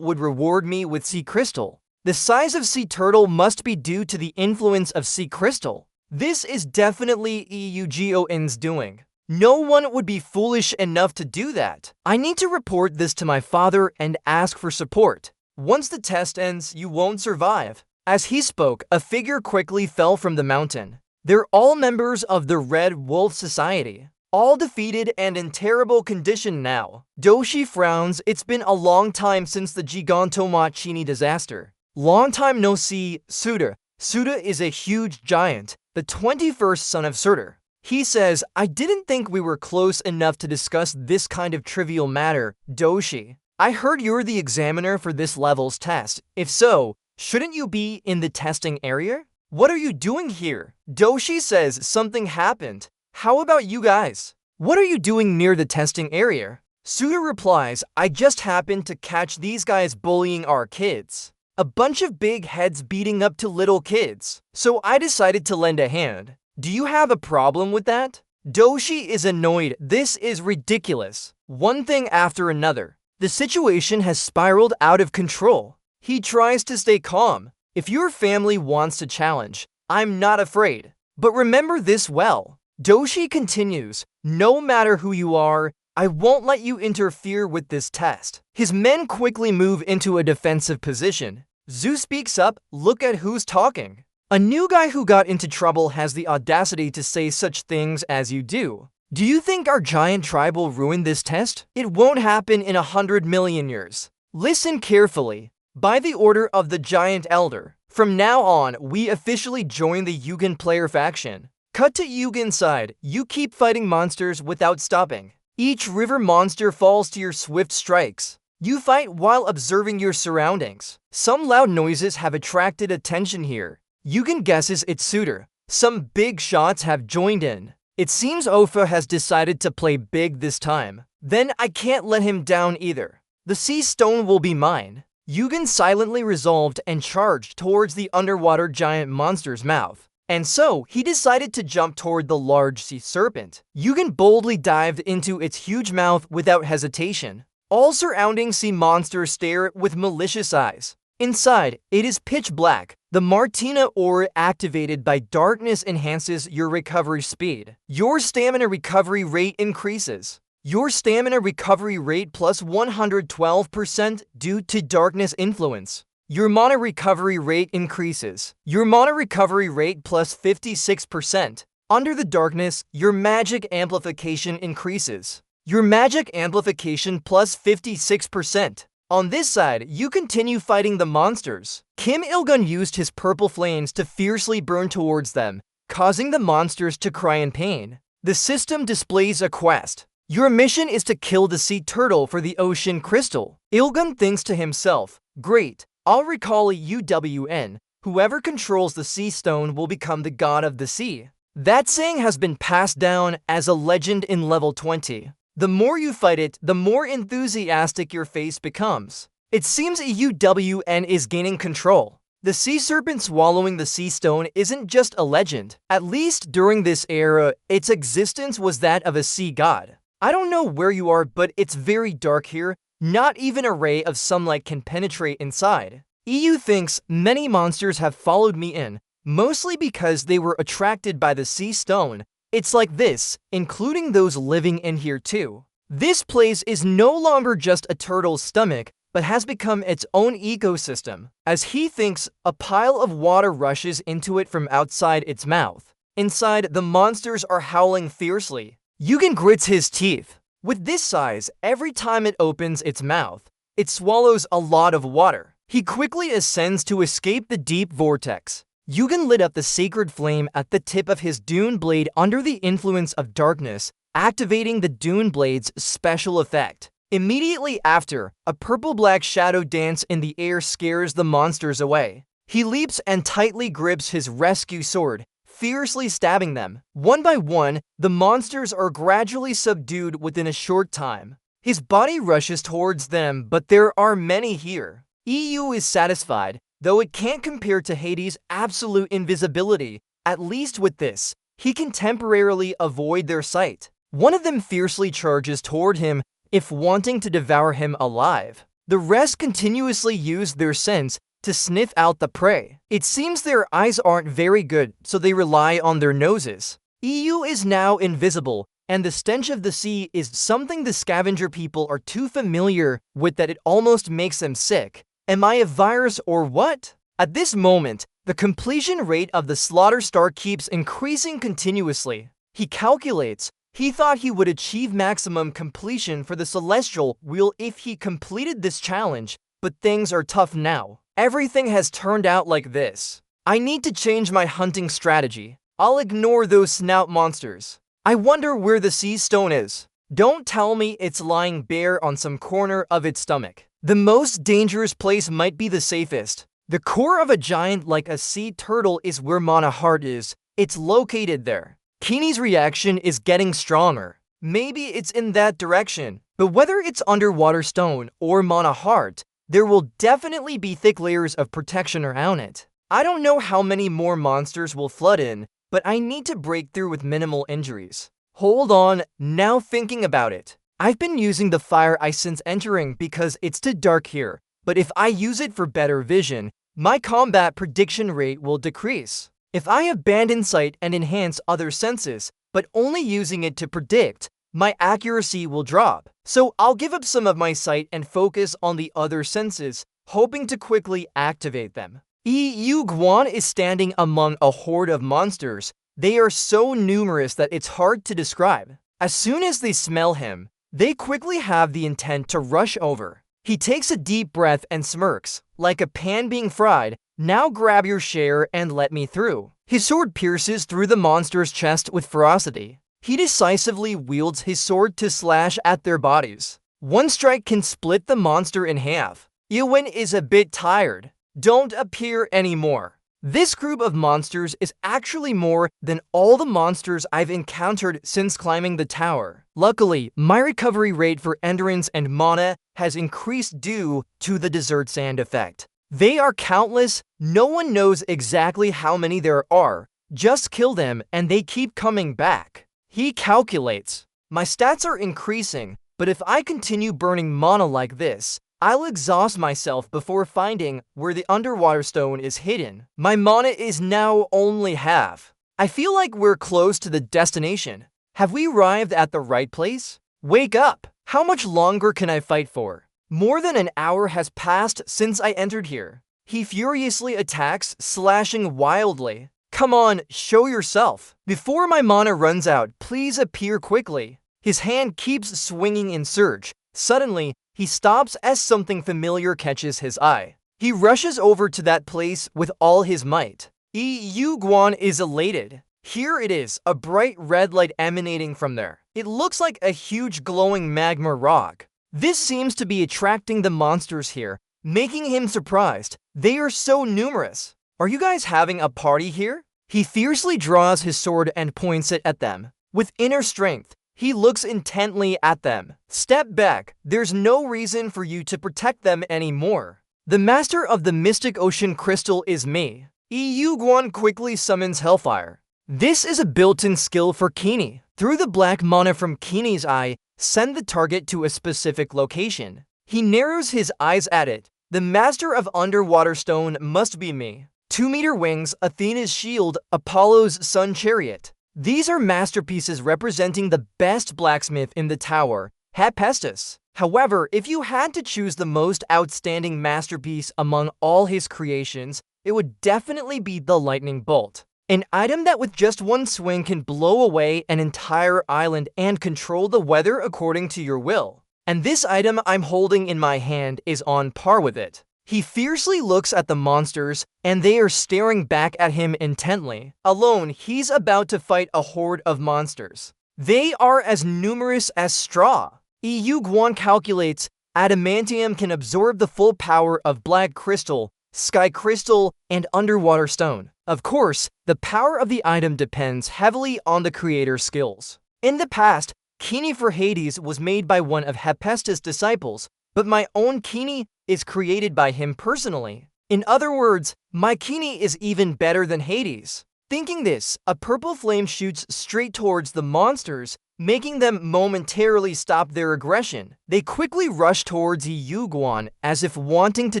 A: would reward me with Sea Crystal. The size of Sea Turtle must be due to the influence of Sea Crystal. This is definitely EUGON's doing. No one would be foolish enough to do that. I need to report this to my father and ask for support. Once the test ends, you won't survive. As he spoke, a figure quickly fell from the mountain. They're all members of the Red Wolf Society. All defeated and in terrible condition now. Doshi frowns. It's been a long time since the Gigantomachini disaster. Long time no see, Suda. Suda is a huge giant, the 21st son of Surtur. He says, I didn't think we were close enough to discuss this kind of trivial matter, Doshi. I heard you're the examiner for this level's test. If so, shouldn't you be in the testing area? What are you doing here? Doshi says something happened. How about you guys? What are you doing near the testing area? Suda replies, I just happened to catch these guys bullying our kids. A bunch of big heads beating up to little kids. So I decided to lend a hand. Do you have a problem with that? Doshi is annoyed. This is ridiculous. One thing after another. The situation has spiraled out of control. He tries to stay calm. If your family wants to challenge, I'm not afraid. But remember this well. Doshi continues, no matter who you are, I won't let you interfere with this test. His men quickly move into a defensive position. Zu speaks up, look at who's talking. A new guy who got into trouble has the audacity to say such things as you do. Do you think our giant tribe will ruin this test? It won't happen in 100 million years. Listen carefully. By the order of the Giant Elder, from now on, we officially join the Yugen player faction. Cut to Yugen's side. You keep fighting monsters without stopping. Each river monster falls to your swift strikes. You fight while observing your surroundings. Some loud noises have attracted attention here. Yugen guesses it's Suda. Some big shots have joined in. It seems Ofa has decided to play big this time. Then I can't let him down either. The sea stone will be mine. Yugen silently resolved and charged towards the underwater giant monster's mouth. And so, he decided to jump toward the large sea serpent. Yugen boldly dived into its huge mouth without hesitation. All surrounding sea monsters stare with malicious eyes. Inside, it is pitch black. The Martina ore activated by darkness enhances your recovery speed. Your stamina recovery rate increases. Your stamina recovery rate plus 112% due to darkness influence. Your mana recovery rate increases. Your mana recovery rate plus 56%. Under the darkness, your magic amplification increases. Your magic amplification plus 56%. On this side, you continue fighting the monsters. Kim Il-gun used his purple flames to fiercely burn towards them, causing the monsters to cry in pain. The system displays a quest. Your mission is to kill the sea turtle for the ocean crystal. Il-gun thinks to himself, great, I'll recall UWN. Whoever controls the sea stone will become the god of the sea. That saying has been passed down as a legend in level 20. The more you fight it, the more enthusiastic your face becomes. It seems UWN is gaining control. The sea serpent swallowing the sea stone isn't just a legend. At least during this era, its existence was that of a sea god. I don't know where you are, but it's very dark here. Not even a ray of sunlight can penetrate inside. EU thinks many monsters have followed me in, mostly because they were attracted by the sea stone. It's like this, including those living in here too. This place is no longer just a turtle's stomach, but has become its own ecosystem. As he thinks, a pile of water rushes into it from outside its mouth. Inside, the monsters are howling fiercely. Yugen grits his teeth. With this size, every time it opens its mouth, it swallows a lot of water. He quickly ascends to escape the deep vortex. Yugen lit up the sacred flame at the tip of his Dune Blade under the influence of darkness, activating the Dune Blade's special effect. Immediately after, a purple-black shadow dance in the air scares the monsters away. He leaps and tightly grips his rescue sword, fiercely stabbing them. One by one, the monsters are gradually subdued within a short time. His body rushes towards them, but there are many here. EU is satisfied, though it can't compare to Hades' absolute invisibility. At least with this, he can temporarily avoid their sight. One of them fiercely charges toward him, if wanting to devour him alive. The rest continuously use their sense to sniff out the prey. It seems their eyes aren't very good, so they rely on their noses. EU is now invisible, and the stench of the sea is something the scavenger people are too familiar with that it almost makes them sick. Am I a virus or what? At this moment, the completion rate of the Slaughter Star keeps increasing continuously. He calculates. He thought he would achieve maximum completion for the Celestial Wheel if he completed this challenge, but things are tough now. Everything has turned out like this. I need to change my hunting strategy. I'll ignore those snout monsters. I wonder where the sea stone is. Don't tell me it's lying bare on some corner of its stomach. The most dangerous place might be the safest. The core of a giant like a sea turtle is where Mana Heart is. It's located there. Kiini's reaction is getting stronger. Maybe it's in that direction. But whether it's underwater stone or Mana Heart, there will definitely be thick layers of protection around it. I don't know how many more monsters will flood in, but I need to break through with minimal injuries. Hold on, now thinking about it. I've been using the fire ice since entering because it's too dark here, but if I use it for better vision, my combat prediction rate will decrease. If I abandon sight and enhance other senses, but only using it to predict, my accuracy will drop. So I'll give up some of my sight and focus on the other senses, hoping to quickly activate them. Yu Guan is standing among a horde of monsters. They are so numerous that it's hard to describe. As soon as they smell him, they quickly have the intent to rush over. He takes a deep breath and smirks, like a pan being fried. Now grab your share and let me through. His sword pierces through the monster's chest with ferocity. He decisively wields his sword to slash at their bodies. One strike can split the monster in half. Eowyn is a bit tired. Don't appear anymore. This group of monsters is actually more than all the monsters I've encountered since climbing the tower. Luckily, my recovery rate for endurance and mana has increased due to the desert sand effect. They are countless. No one knows exactly how many there are. Just kill them and they keep coming back. He calculates. My stats are increasing, but if I continue burning mana like this, I'll exhaust myself before finding where the underwater stone is hidden. My mana is now only half. I feel like we're close to the destination. Have we arrived at the right place? Wake up! How much longer can I fight for? More than an hour has passed since I entered here. He furiously attacks, slashing wildly. Come on, show yourself. Before my mana runs out, please appear quickly. His hand keeps swinging in surge. Suddenly, he stops as something familiar catches his eye. He rushes over to that place with all his might. Yu Guan is elated. Here it is, a bright red light emanating from there. It looks like a huge glowing magma rock. This seems to be attracting the monsters here, making him surprised. They are so numerous. Are you guys having a party here? He fiercely draws his sword and points it at them. With inner strength, he looks intently at them. Step back. There's no reason for you to protect them anymore. The master of the Mystic Ocean Crystal is me. Yu Guan quickly summons Hellfire. This is a built-in skill for Kiini. Through the black mana from Kiini's eye, send the target to a specific location. He narrows his eyes at it. The master of underwater stone must be me. 2-meter wings, Athena's shield, Apollo's sun chariot. These are masterpieces representing the best blacksmith in the tower, Hephaestus. However, if you had to choose the most outstanding masterpiece among all his creations, it would definitely be the lightning bolt. An item that with just one swing can blow away an entire island and control the weather according to your will. And this item I'm holding in my hand is on par with it. He fiercely looks at the monsters, and they are staring back at him intently. Alone, he's about to fight a horde of monsters. They are as numerous as straw. Yu Guan calculates adamantium can absorb the full power of black crystal, Sky Crystal, and Underwater Stone. Of course, the power of the item depends heavily on the creator's skills. In the past, Kini for Hades was made by one of Hephaestus' disciples, but my own Kini is created by him personally. In other words, my Kini is even better than Hades. Thinking this, a purple flame shoots straight towards the monsters, making them momentarily stop their aggression. They quickly rush towards Yuguan as if wanting to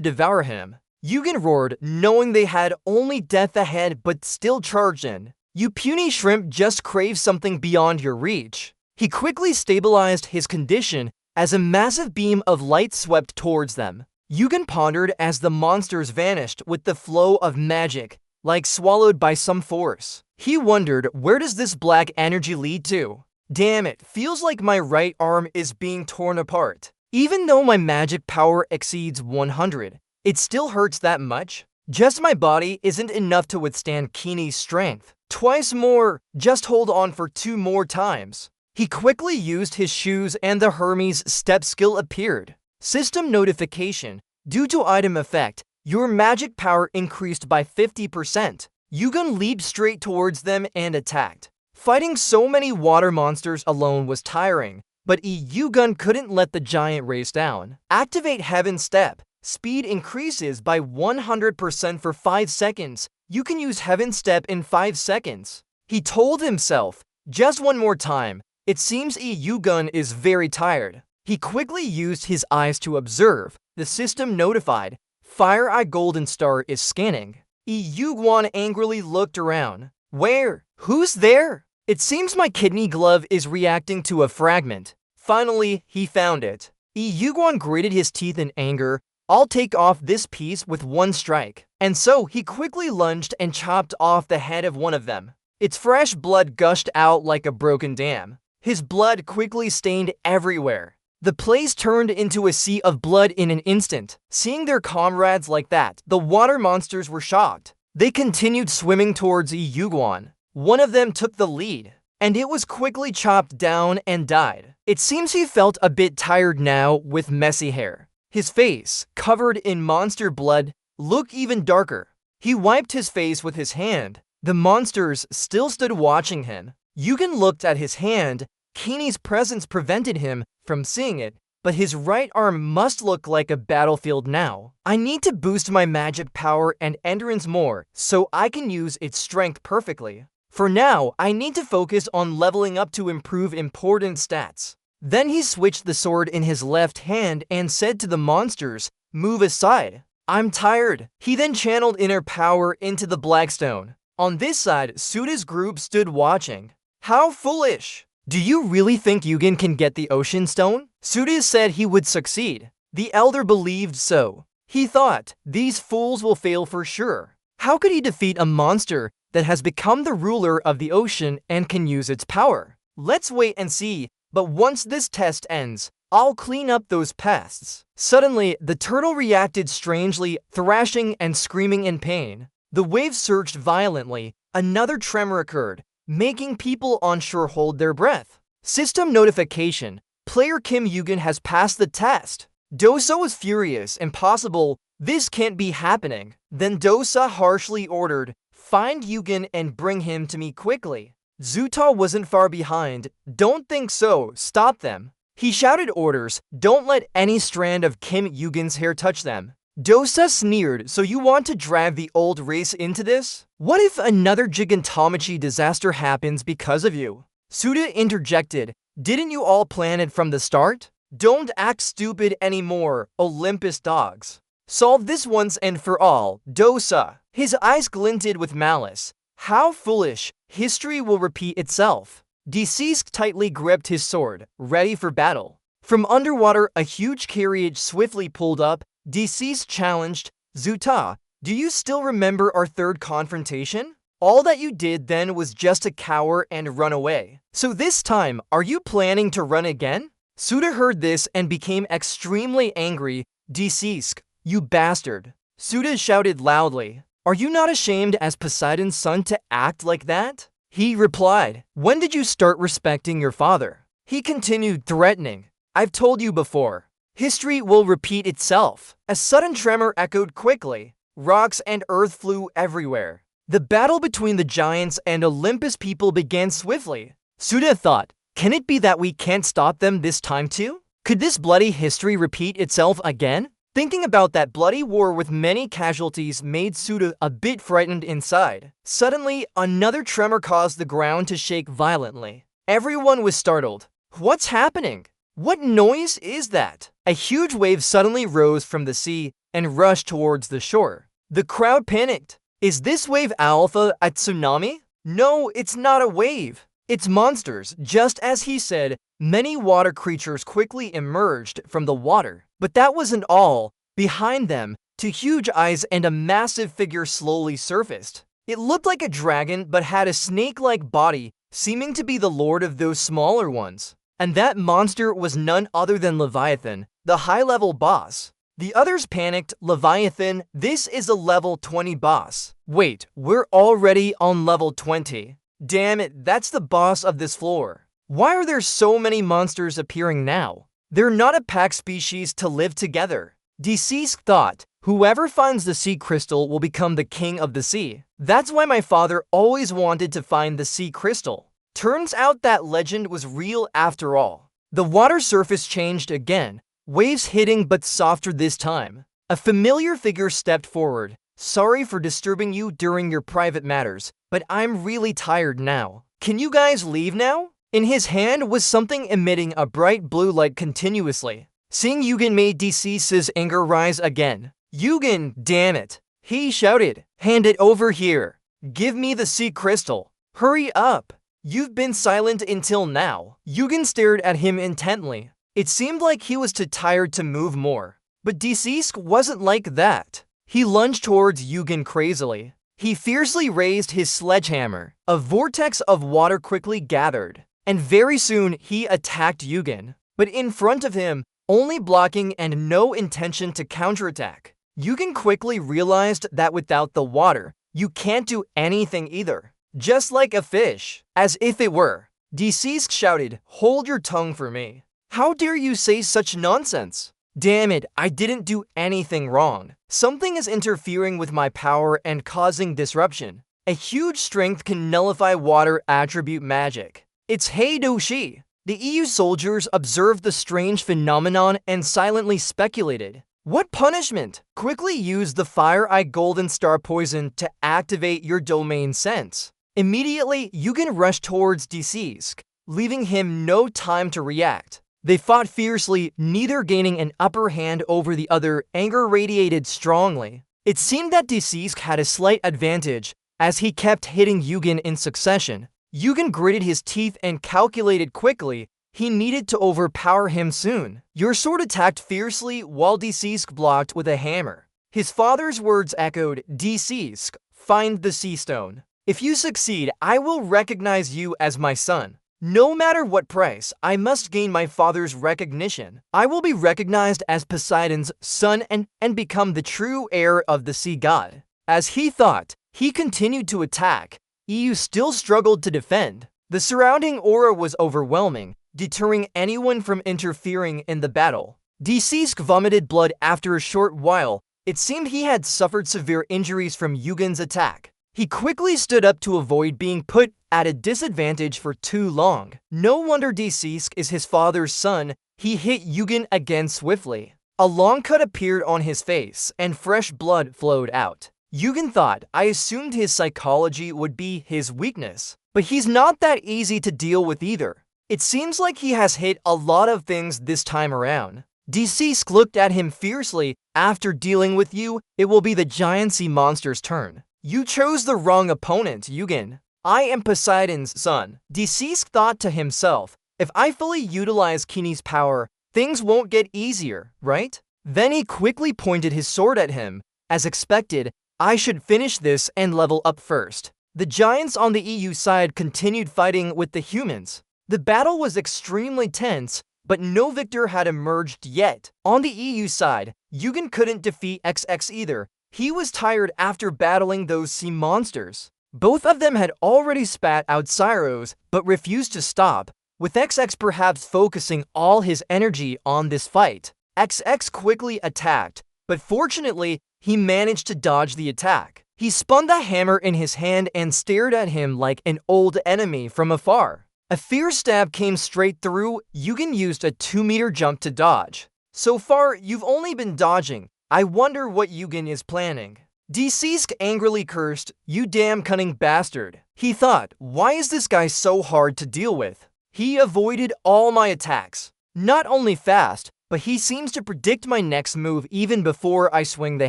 A: devour him. Yugen roared, knowing they had only death ahead but still charged in. You puny shrimp just crave something beyond your reach. He quickly stabilized his condition as a massive beam of light swept towards them. Yugen pondered as the monsters vanished with the flow of magic, like swallowed by some force. He wondered, where does this black energy lead to? Damn it, feels like my right arm is being torn apart. Even though my magic power exceeds 100, it still hurts that much? Just my body isn't enough to withstand Kini's strength. Twice more, just hold on for 2 more times. He quickly used his shoes and the Hermes step skill appeared. System notification. Due to item effect, your magic power increased by 50%. Yugen leaped straight towards them and attacked. Fighting so many water monsters alone was tiring, but Yugen couldn't let the giant race down. Activate Heaven Step. Speed increases by 100% for 5 seconds. You can use Heaven Step in 5 seconds. He told himself, just one more time. It seems Yugen is very tired. He quickly used his eyes to observe. The system notified. Fire Eye Golden Star is scanning. Yuguan angrily looked around. Where? Who's there? It seems my kidney glove is reacting to a fragment. Finally, he found it. Yuguan gritted his teeth in anger. I'll take off this piece with one strike. And so he quickly lunged and chopped off the head of one of them. Its fresh blood gushed out like a broken dam. His blood quickly stained everywhere. The place turned into a sea of blood in an instant. Seeing their comrades like that, the water monsters were shocked. They continued swimming towards Yuguan. One of them took the lead, and it was quickly chopped down and died. It seems he felt a bit tired now with messy hair. His face, covered in monster blood, looked even darker. He wiped his face with his hand. The monsters still stood watching him. Yugen looked at his hand. Kini's presence prevented him from seeing it, but his right arm must look like a battlefield now. I need to boost my magic power and endurance more so I can use its strength perfectly. For now, I need to focus on leveling up to improve important stats. Then he switched the sword in his left hand and said to the monsters, move aside. I'm tired. He then channeled inner power into the Blackstone. On this side, Suda's group stood watching. How foolish! Do you really think Yugen can get the Ocean Stone? Suda said he would succeed. The elder believed so. He thought, these fools will fail for sure. How could he defeat a monster that has become the ruler of the ocean and can use its power? Let's wait and see, but once this test ends, I'll clean up those pests. Suddenly, the turtle reacted strangely, thrashing and screaming in pain. The waves surged violently. Another tremor occurred, making people on shore hold their breath. System notification. Player Kim Yugen has passed the test. Dosa was furious. Impossible. This can't be happening. Then Dosa harshly ordered, find Yugen and bring him to me quickly. Zuta wasn't far behind. Don't think so. Stop them. He shouted orders. Don't let any strand of Kim Yugen's hair touch them. Dosa sneered, so you want to drag the old race into this? What if another Gigantomachy disaster happens because of you? Suda interjected, didn't you all plan it from the start? Don't act stupid anymore, Olympus dogs. Solve this once and for all, Dosa. His eyes glinted with malice. How foolish, history will repeat itself. Deceased tightly gripped his sword, ready for battle. From underwater, a huge carriage swiftly pulled up. Deceased challenged, Zuta, do you still remember our third confrontation? All that you did then was just to cower and run away. So this time, are you planning to run again? Suda heard this and became extremely angry. Deceased, you bastard. Suda shouted loudly, are you not ashamed as Poseidon's son to act like that? He replied, when did you start respecting your father? He continued threatening, I've told you before. History will repeat itself. A sudden tremor echoed quickly. rocks and earth flew everywhere. The battle between the giants and Olympus people began swiftly. Suda thought, can it be that we can't stop them this time too? Could this bloody history repeat itself again? Thinking about that bloody war with many casualties made Suda a bit frightened inside. Suddenly, another tremor caused the ground to shake violently. Everyone was startled. What's happening? What noise is that? A huge wave suddenly rose from the sea and rushed towards the shore. The crowd panicked. Is this wave Alpha a tsunami? No, it's not a wave. It's monsters. Just as he said, many water creatures quickly emerged from the water. But that wasn't all. Behind them, two huge eyes and a massive figure slowly surfaced. It looked like a dragon but had a snake-like body, seeming to be the lord of those smaller ones. And that monster was none other than Leviathan, the high-level boss. The others panicked. Leviathan, this is a level 20 boss. Wait, we're already on level 20. Damn it, that's the boss of this floor. Why are there so many monsters appearing now? They're not a pack species to live together. Deceased thought, whoever finds the sea crystal will become the king of the sea. That's why my father always wanted to find the sea crystal. Turns out that legend was real after all. The water surface changed again, waves hitting but softer this time. A familiar figure stepped forward. Sorry for disturbing you during your private matters, but I'm really tired now. Can you guys leave now? In his hand was something emitting a bright blue light continuously. Seeing Yugen made Deceased's anger rise again. Yugen, damn it! He shouted. Hand it over here. Give me the sea crystal. Hurry up. You've been silent until now. Yugen stared at him intently. It seemed like he was too tired to move more. But Deceased wasn't like that. He lunged towards Yugen crazily. He fiercely raised his sledgehammer. A vortex of water quickly gathered, and very soon he attacked Yugen. But in front of him, only blocking and no intention to counterattack. Yugen quickly realized that without the water, you can't do anything either. Just like a fish. As if it were. Deceased shouted, hold your tongue for me. How dare you say such nonsense? Damn it, I didn't do anything wrong. Something is interfering with my power and causing disruption. A huge strength can nullify water attribute magic. It's Heidoshi. The EU soldiers observed the strange phenomenon and silently speculated. What punishment? Quickly use the Fire Eye Golden Star Poison to activate your domain sense. Immediately, Yugen rushed towards Deceased, leaving him no time to react. They fought fiercely, neither gaining an upper hand over the other. Anger radiated strongly. It seemed that Deceased had a slight advantage, as he kept hitting Yugen in succession. Yugen gritted his teeth and calculated quickly. He needed to overpower him soon. Your sword attacked fiercely while Deceased blocked with a hammer. His father's words echoed, Deceased, find the sea stone. If you succeed, I will recognize you as my son. No matter what price, I must gain my father's recognition. I will be recognized as Poseidon's son and become the true heir of the sea god. As he thought, he continued to attack. EU still struggled to defend. The surrounding aura was overwhelming, deterring anyone from interfering in the battle. Deceased vomited blood after a short while. It seemed he had suffered severe injuries from Yugen's attack. He quickly stood up to avoid being put at a disadvantage for too long. No wonder Deceased is his father's son. He hit Yugen again swiftly. A long cut appeared on his face, and fresh blood flowed out. Yugen thought, I assumed his psychology would be his weakness. But he's not that easy to deal with either. It seems like he has hit a lot of things this time around. Deceased looked at him fiercely. After dealing with you, it will be the giant sea monster's turn. You chose the wrong opponent, Yugen. I am Poseidon's son. Deceased thought to himself, if I fully utilize Kini's power, things won't get easier, right? Then he quickly pointed his sword at him. As expected, I should finish this and level up first. The giants on the EU side continued fighting with the humans. The battle was extremely tense, but no victor had emerged yet. On the EU side, Yugen couldn't defeat XX either. He was tired after battling those sea monsters. Both of them had already spat out Cyros, but refused to stop, with XX perhaps focusing all his energy on this fight. XX quickly attacked, but fortunately, he managed to dodge the attack. He spun the hammer in his hand and stared at him like an old enemy from afar. A fierce stab came straight through. Yugen used a 2-meter jump to dodge. So far, you've only been dodging. I wonder what Yugen is planning. Deceased angrily cursed, "You damn cunning bastard." He thought, why is this guy so hard to deal with? He avoided all my attacks. Not only fast, but he seems to predict my next move even before I swing the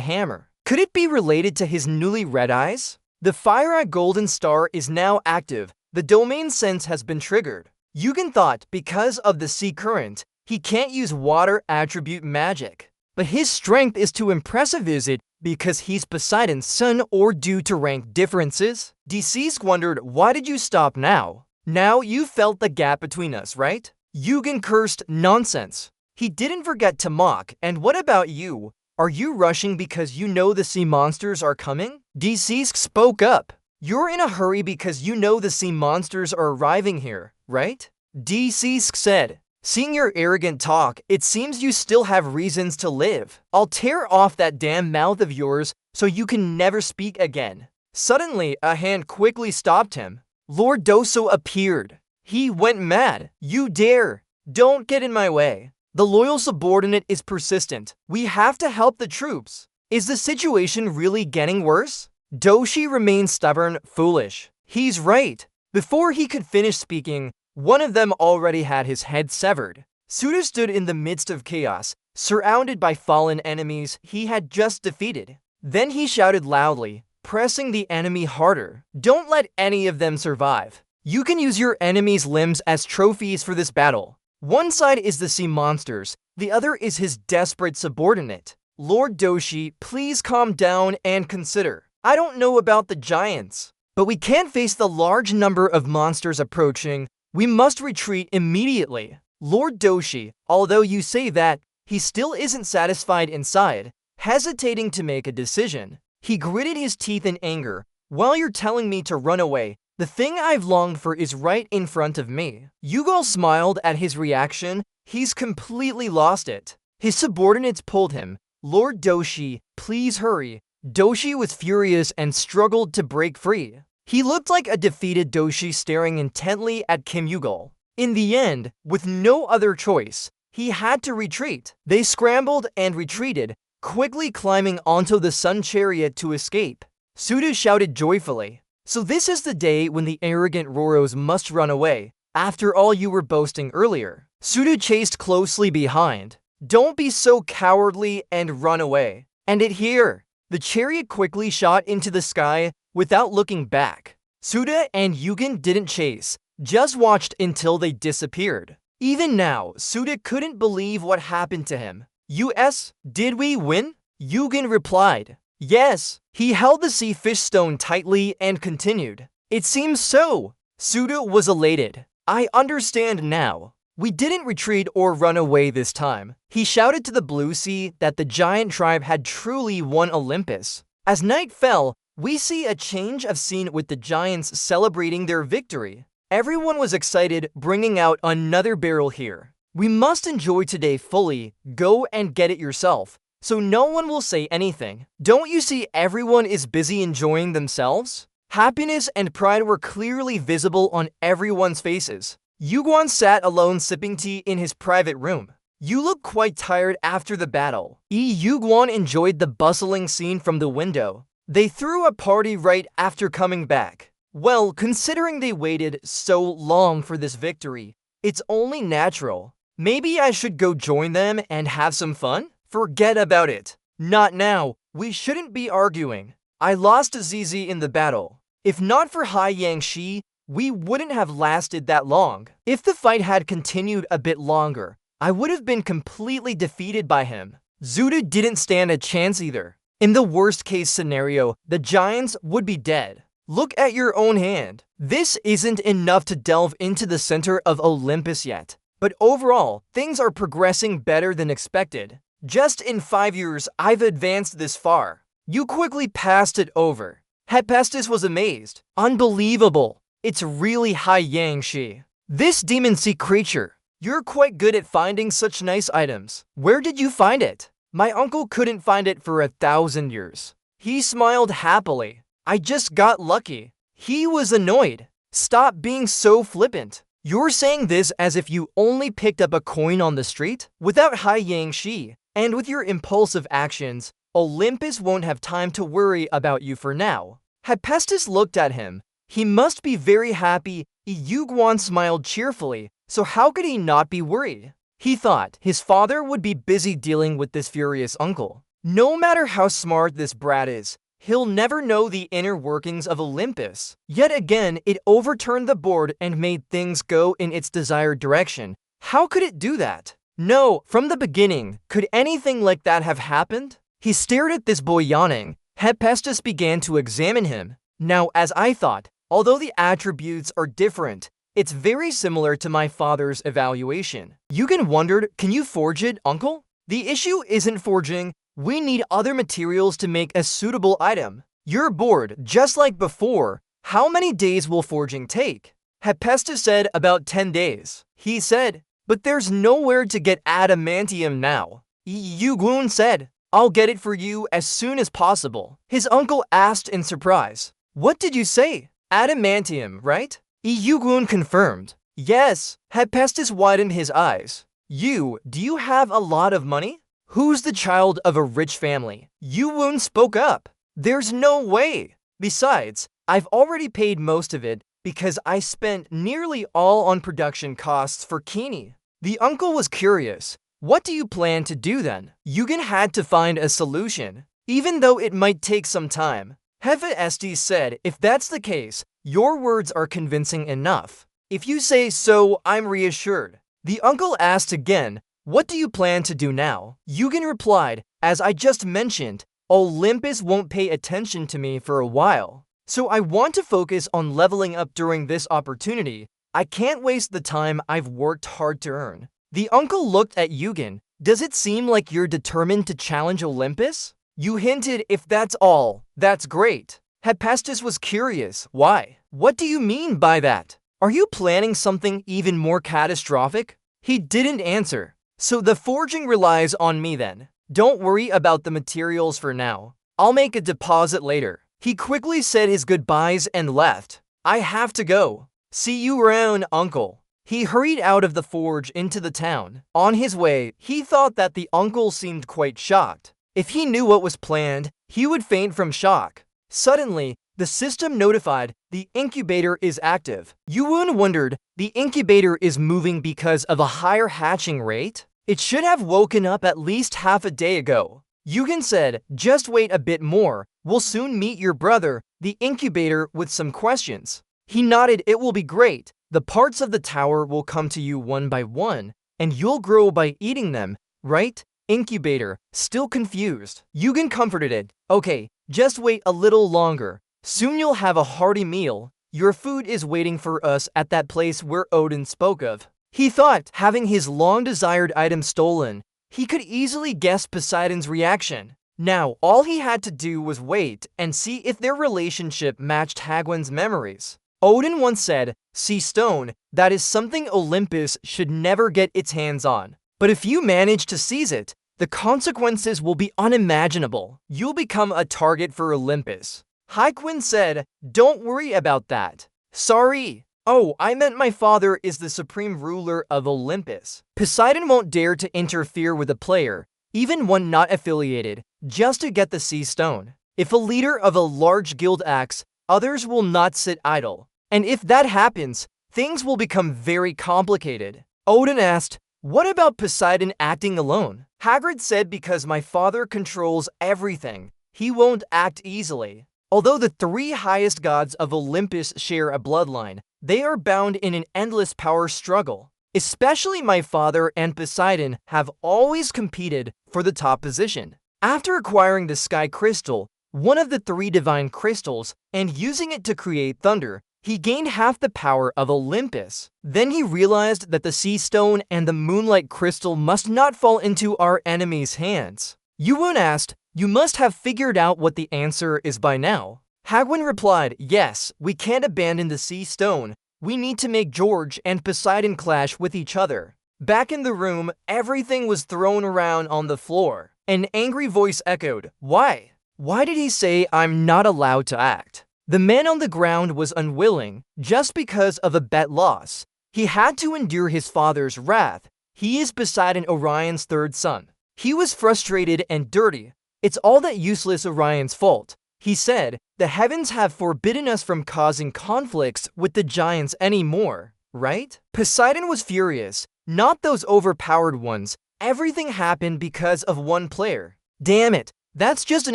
A: hammer. Could it be related to his newly red eyes? The fire at Golden Star is now active. The domain sense has been triggered. Yugen thought because of the sea current, he can't use water attribute magic. But his strength is too impressive, is it because he's Poseidon's son or due to rank differences? Deceased wondered, why did you stop now? Now you felt the gap between us, right? Yugen cursed, nonsense. He didn't forget to mock, and what about you? Are you rushing because you know the sea monsters are coming? Deceased spoke up. You're in a hurry because you know the sea monsters are arriving here, right? Deceased said. Seeing your arrogant talk, it seems you still have reasons to live. I'll tear off that damn mouth of yours so you can never speak again. Suddenly, a hand quickly stopped him. Lord Doso appeared. He went mad. You dare! Don't get in my way. The loyal subordinate is persistent. We have to help the troops. Is the situation really getting worse? Doshi remained stubborn, foolish. He's right. Before he could finish speaking, one of them already had his head severed. Suda stood in the midst of chaos, surrounded by fallen enemies he had just defeated. Then he shouted loudly, pressing the enemy harder. Don't let any of them survive. You can use your enemy's limbs as trophies for this battle. One side is the sea monsters, the other is his desperate subordinate. Lord Doshi, please calm down and consider. I don't know about the giants, but we can't face the large number of monsters approaching. We must retreat immediately. Lord Doshi, although you say that, he still isn't satisfied inside, hesitating to make a decision. He gritted his teeth in anger. While you're telling me to run away, the thing I've longed for is right in front of me. Yugal smiled at his reaction. He's completely lost it. His subordinates pulled him. Lord Doshi, please hurry. Doshi was furious and struggled to break free. He looked like a defeated Doshi staring intently at Kim Yugal. In the end, with no other choice, he had to retreat. They scrambled and retreated, quickly climbing onto the sun chariot to escape. Suda shouted joyfully, "So this is the day when the arrogant Roros must run away, after all you were boasting earlier." Suda chased closely behind. "Don't be so cowardly and run away." And it here. The chariot quickly shot into the sky without looking back. Suda and Yugen didn't chase, just watched until they disappeared. Even now, Suda couldn't believe what happened to him. "US, did we win?" Yugen replied. "Yes." He held the sea fish stone tightly and continued. "It seems so." Suda was elated. "I understand now. We didn't retreat or run away this time." He shouted to the blue sea that the giant tribe had truly won Olympus. As night fell, we see a change of scene with the giants celebrating their victory. Everyone was excited, bringing out another barrel here. "We must enjoy today fully. Go and get it yourself, so no one will say anything. Don't you see everyone is busy enjoying themselves?" Happiness and pride were clearly visible on everyone's faces. Yuguan sat alone sipping tea in his private room. "You look quite tired after the battle." Yuguan enjoyed the bustling scene from the window. They threw a party right after coming back. Well, considering they waited so long for this victory, it's only natural. Maybe I should go join them and have some fun? Forget about it. Not now. We shouldn't be arguing. I lost to Zizi in the battle. If not for Hai Yang Shi, we wouldn't have lasted that long. If the fight had continued a bit longer, I would have been completely defeated by him. Zuda didn't stand a chance either. In the worst case scenario, the giants would be dead. Look at your own hand. This isn't enough to delve into the center of Olympus yet. But overall, things are progressing better than expected. Just in 5 years, I've advanced this far. You quickly passed it over. Hephaestus was amazed. Unbelievable. It's really Hai Yang Shi. This demon sea creature. You're quite good at finding such nice items. Where did you find it? My uncle couldn't find it for 1,000 years. He smiled happily. I just got lucky. He was annoyed. Stop being so flippant. You're saying this as if you only picked up a coin on the street? Without Hai Yang Shi, and with your impulsive actions, Olympus won't have time to worry about you for now. Hephaestus looked at him. He must be very happy. Yu Guan smiled cheerfully, so how could he not be worried? He thought his father would be busy dealing with this furious uncle. No matter how smart this brat is, he'll never know the inner workings of Olympus. Yet again, it overturned the board and made things go in its desired direction. How could it do that? No, from the beginning, could anything like that have happened? He stared at this boy yawning. Hephaestus began to examine him. Now, as I thought, although the attributes are different, it's very similar to my father's evaluation. Yugen wondered, can you forge it, uncle? The issue isn't forging. We need other materials to make a suitable item. You're bored, just like before. How many days will forging take? Hephaestus said about 10 days. He said, but there's nowhere to get adamantium now. Yu Guan said, I'll get it for you as soon as possible. His uncle asked in surprise, what did you say? Adamantium, right? Yu Guan confirmed. Yes. Hephaestus widened his eyes. Do you have a lot of money? Who's the child of a rich family? Yu Guan spoke up. There's no way. Besides, I've already paid most of it because I spent nearly all on production costs for Kini. The uncle was curious. What do you plan to do then? Yugen had to find a solution, even though it might take some time. Hephaestus said, if that's the case, your words are convincing enough. If you say so, I'm reassured. The uncle asked again, what do you plan to do now? Yugen replied, as I just mentioned, Olympus won't pay attention to me for a while. So I want to focus on leveling up during this opportunity. I can't waste the time I've worked hard to earn. The uncle looked at Yugen. Does it seem like you're determined to challenge Olympus? You hinted if that's all. That's great. Hephaestus was curious. Why? What do you mean by that? Are you planning something even more catastrophic? He didn't answer. So the forging relies on me then. Don't worry about the materials for now. I'll make a deposit later. He quickly said his goodbyes and left. I have to go. See you around, uncle. He hurried out of the forge into the town. On his way, he thought that the uncle seemed quite shocked. If he knew what was planned, he would faint from shock. Suddenly, the system notified the incubator is active. Yu Guan wondered, the incubator is moving because of a higher hatching rate? It should have woken up at least half a day ago. Yugen said, just wait a bit more. We'll soon meet your brother, the incubator, with some questions. He nodded, it will be great. The parts of the tower will come to you one by one, and you'll grow by eating them, right? Incubator, still confused. Yugen comforted it. Okay, just wait a little longer. Soon you'll have a hearty meal. Your food is waiting for us at that place where Odin spoke of. He thought, having his long-desired item stolen, he could easily guess Poseidon's reaction. Now, all he had to do was wait and see if their relationship matched Hagwon's memories. Odin once said, sea stone, that is something Olympus should never get its hands on. But if you manage to seize it, the consequences will be unimaginable. You'll become a target for Olympus. Hagwon said, don't worry about that. Sorry. Oh, I meant my father is the supreme ruler of Olympus. Poseidon won't dare to interfere with a player, even one not affiliated, just to get the sea stone. If a leader of a large guild acts, others will not sit idle. And if that happens, things will become very complicated. Odin asked, what about Poseidon acting alone? Hagrid said because my father controls everything, he won't act easily. Although the three highest gods of Olympus share a bloodline, they are bound in an endless power struggle. Especially my father and Poseidon have always competed for the top position. After acquiring the Sky Crystal, one of the three divine crystals, and using it to create thunder, he gained half the power of Olympus. Then he realized that the Sea Stone and the Moonlight Crystal must not fall into our enemy's hands. Yu Guan asked, you must have figured out what the answer is by now. Hagwon replied, yes, we can't abandon the Sea Stone. We need to make George and Poseidon clash with each other. Back in the room, everything was thrown around on the floor. An angry voice echoed, "Why? Why did he say I'm not allowed to act?" The man on the ground was unwilling, just because of a bet loss. He had to endure his father's wrath. He is Poseidon, Orion's third son. He was frustrated and dirty. "It's all that useless Orion's fault," he said. "The heavens have forbidden us from causing conflicts with the giants anymore, right?" Poseidon was furious. "Not those overpowered ones. Everything happened because of one player. Damn it. That's just an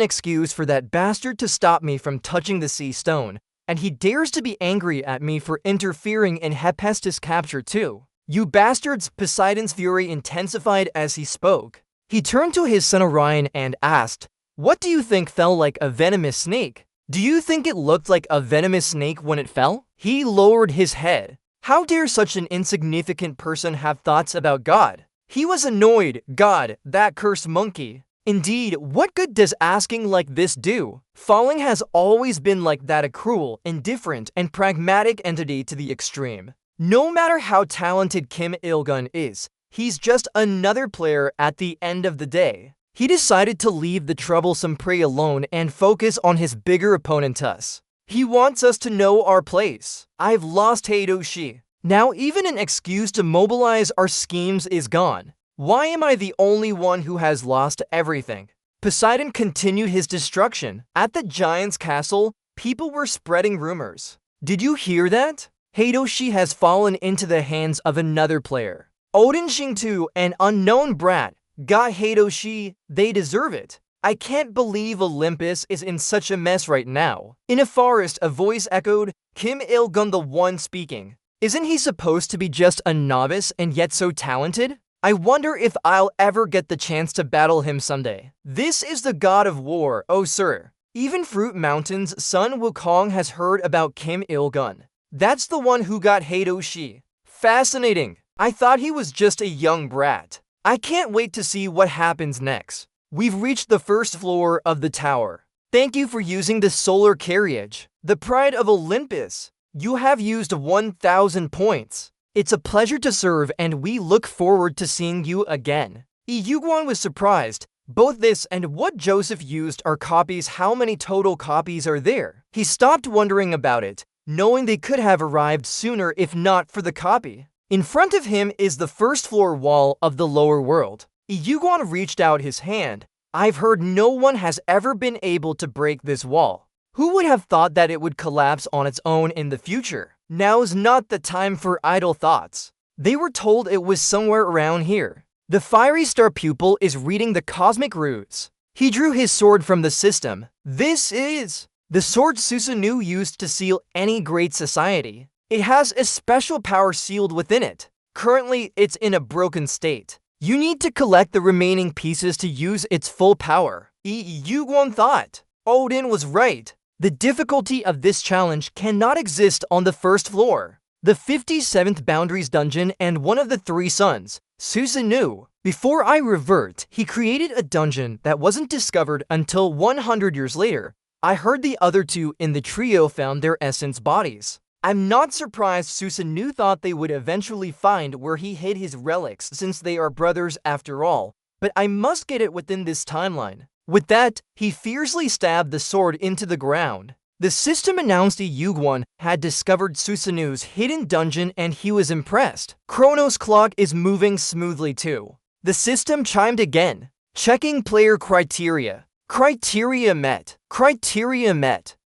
A: excuse for that bastard to stop me from touching the sea stone. And he dares to be angry at me for interfering in Hephaestus' capture too. You bastards!" Poseidon's fury intensified as he spoke. He turned to his son Orion and asked, "What do you think fell like a venomous snake? Do you think it looked like a venomous snake when it fell?" He lowered his head. How dare such an insignificant person have thoughts about God? He was annoyed. God, that cursed monkey. Indeed, what good does asking like this do? Falling has always been like that, a cruel, indifferent, and pragmatic entity to the extreme. No matter how talented Kim Il-gun is, he's just another player at the end of the day. He decided to leave the troublesome prey alone and focus on his bigger opponent, us. He wants us to know our place. I've lost Heidoshi. Now even an excuse to mobilize our schemes is gone. Why am I the only one who has lost everything? Poseidon continued his destruction. At the giant's castle, people were spreading rumors. Did you hear that? Heidoshi has fallen into the hands of another player. Odin Shingtu, an unknown brat, got Heidoshi. They deserve it. I can't believe Olympus is in such a mess right now. In a forest, a voice echoed, Kim Il-gun, the one speaking. Isn't he supposed to be just a novice and yet so talented? I wonder if I'll ever get the chance to battle him someday. This is the god of war, oh sir. Even Fruit Mountain's son Wukong has heard about Kim Il-gun. That's the one who got Heidoshi. Fascinating. I thought he was just a young brat. I can't wait to see what happens next. We've reached the first floor of the tower. Thank you for using the solar carriage. The pride of Olympus. You have used 1,000 points. It's a pleasure to serve and we look forward to seeing you again. Iyuguan was surprised. Both this and what Joseph used are copies. How many total copies are there? He stopped wondering about it, knowing they could have arrived sooner if not for the copy. In front of him is the first floor wall of the lower world. Iyuguan reached out his hand. I've heard no one has ever been able to break this wall. Who would have thought that it would collapse on its own in the future? Now's not the time for idle thoughts. They were told it was somewhere around here. The fiery star pupil is reading the cosmic roots. He drew his sword from the system. This is the sword Susanoo used to seal any great society. It has a special power sealed within it. Currently, it's in a broken state. You need to collect the remaining pieces to use its full power. Iyuguan thought. Odin was right. The difficulty of this challenge cannot exist on the first floor. The 57th Boundaries Dungeon and one of the three sons, Susanoo. Before I revert, he created a dungeon that wasn't discovered until 100 years later. I heard the other two in the trio found their essence bodies. I'm not surprised Susanoo thought they would eventually find where he hid his relics since they are brothers after all, but I must get it within this timeline. With that, he fiercely stabbed the sword into the ground. The system announced Iyuguan had discovered Susanoo's hidden dungeon and he was impressed. Chronos' clock is moving smoothly too. The system chimed again. Checking player criteria. Criteria met. Criteria met.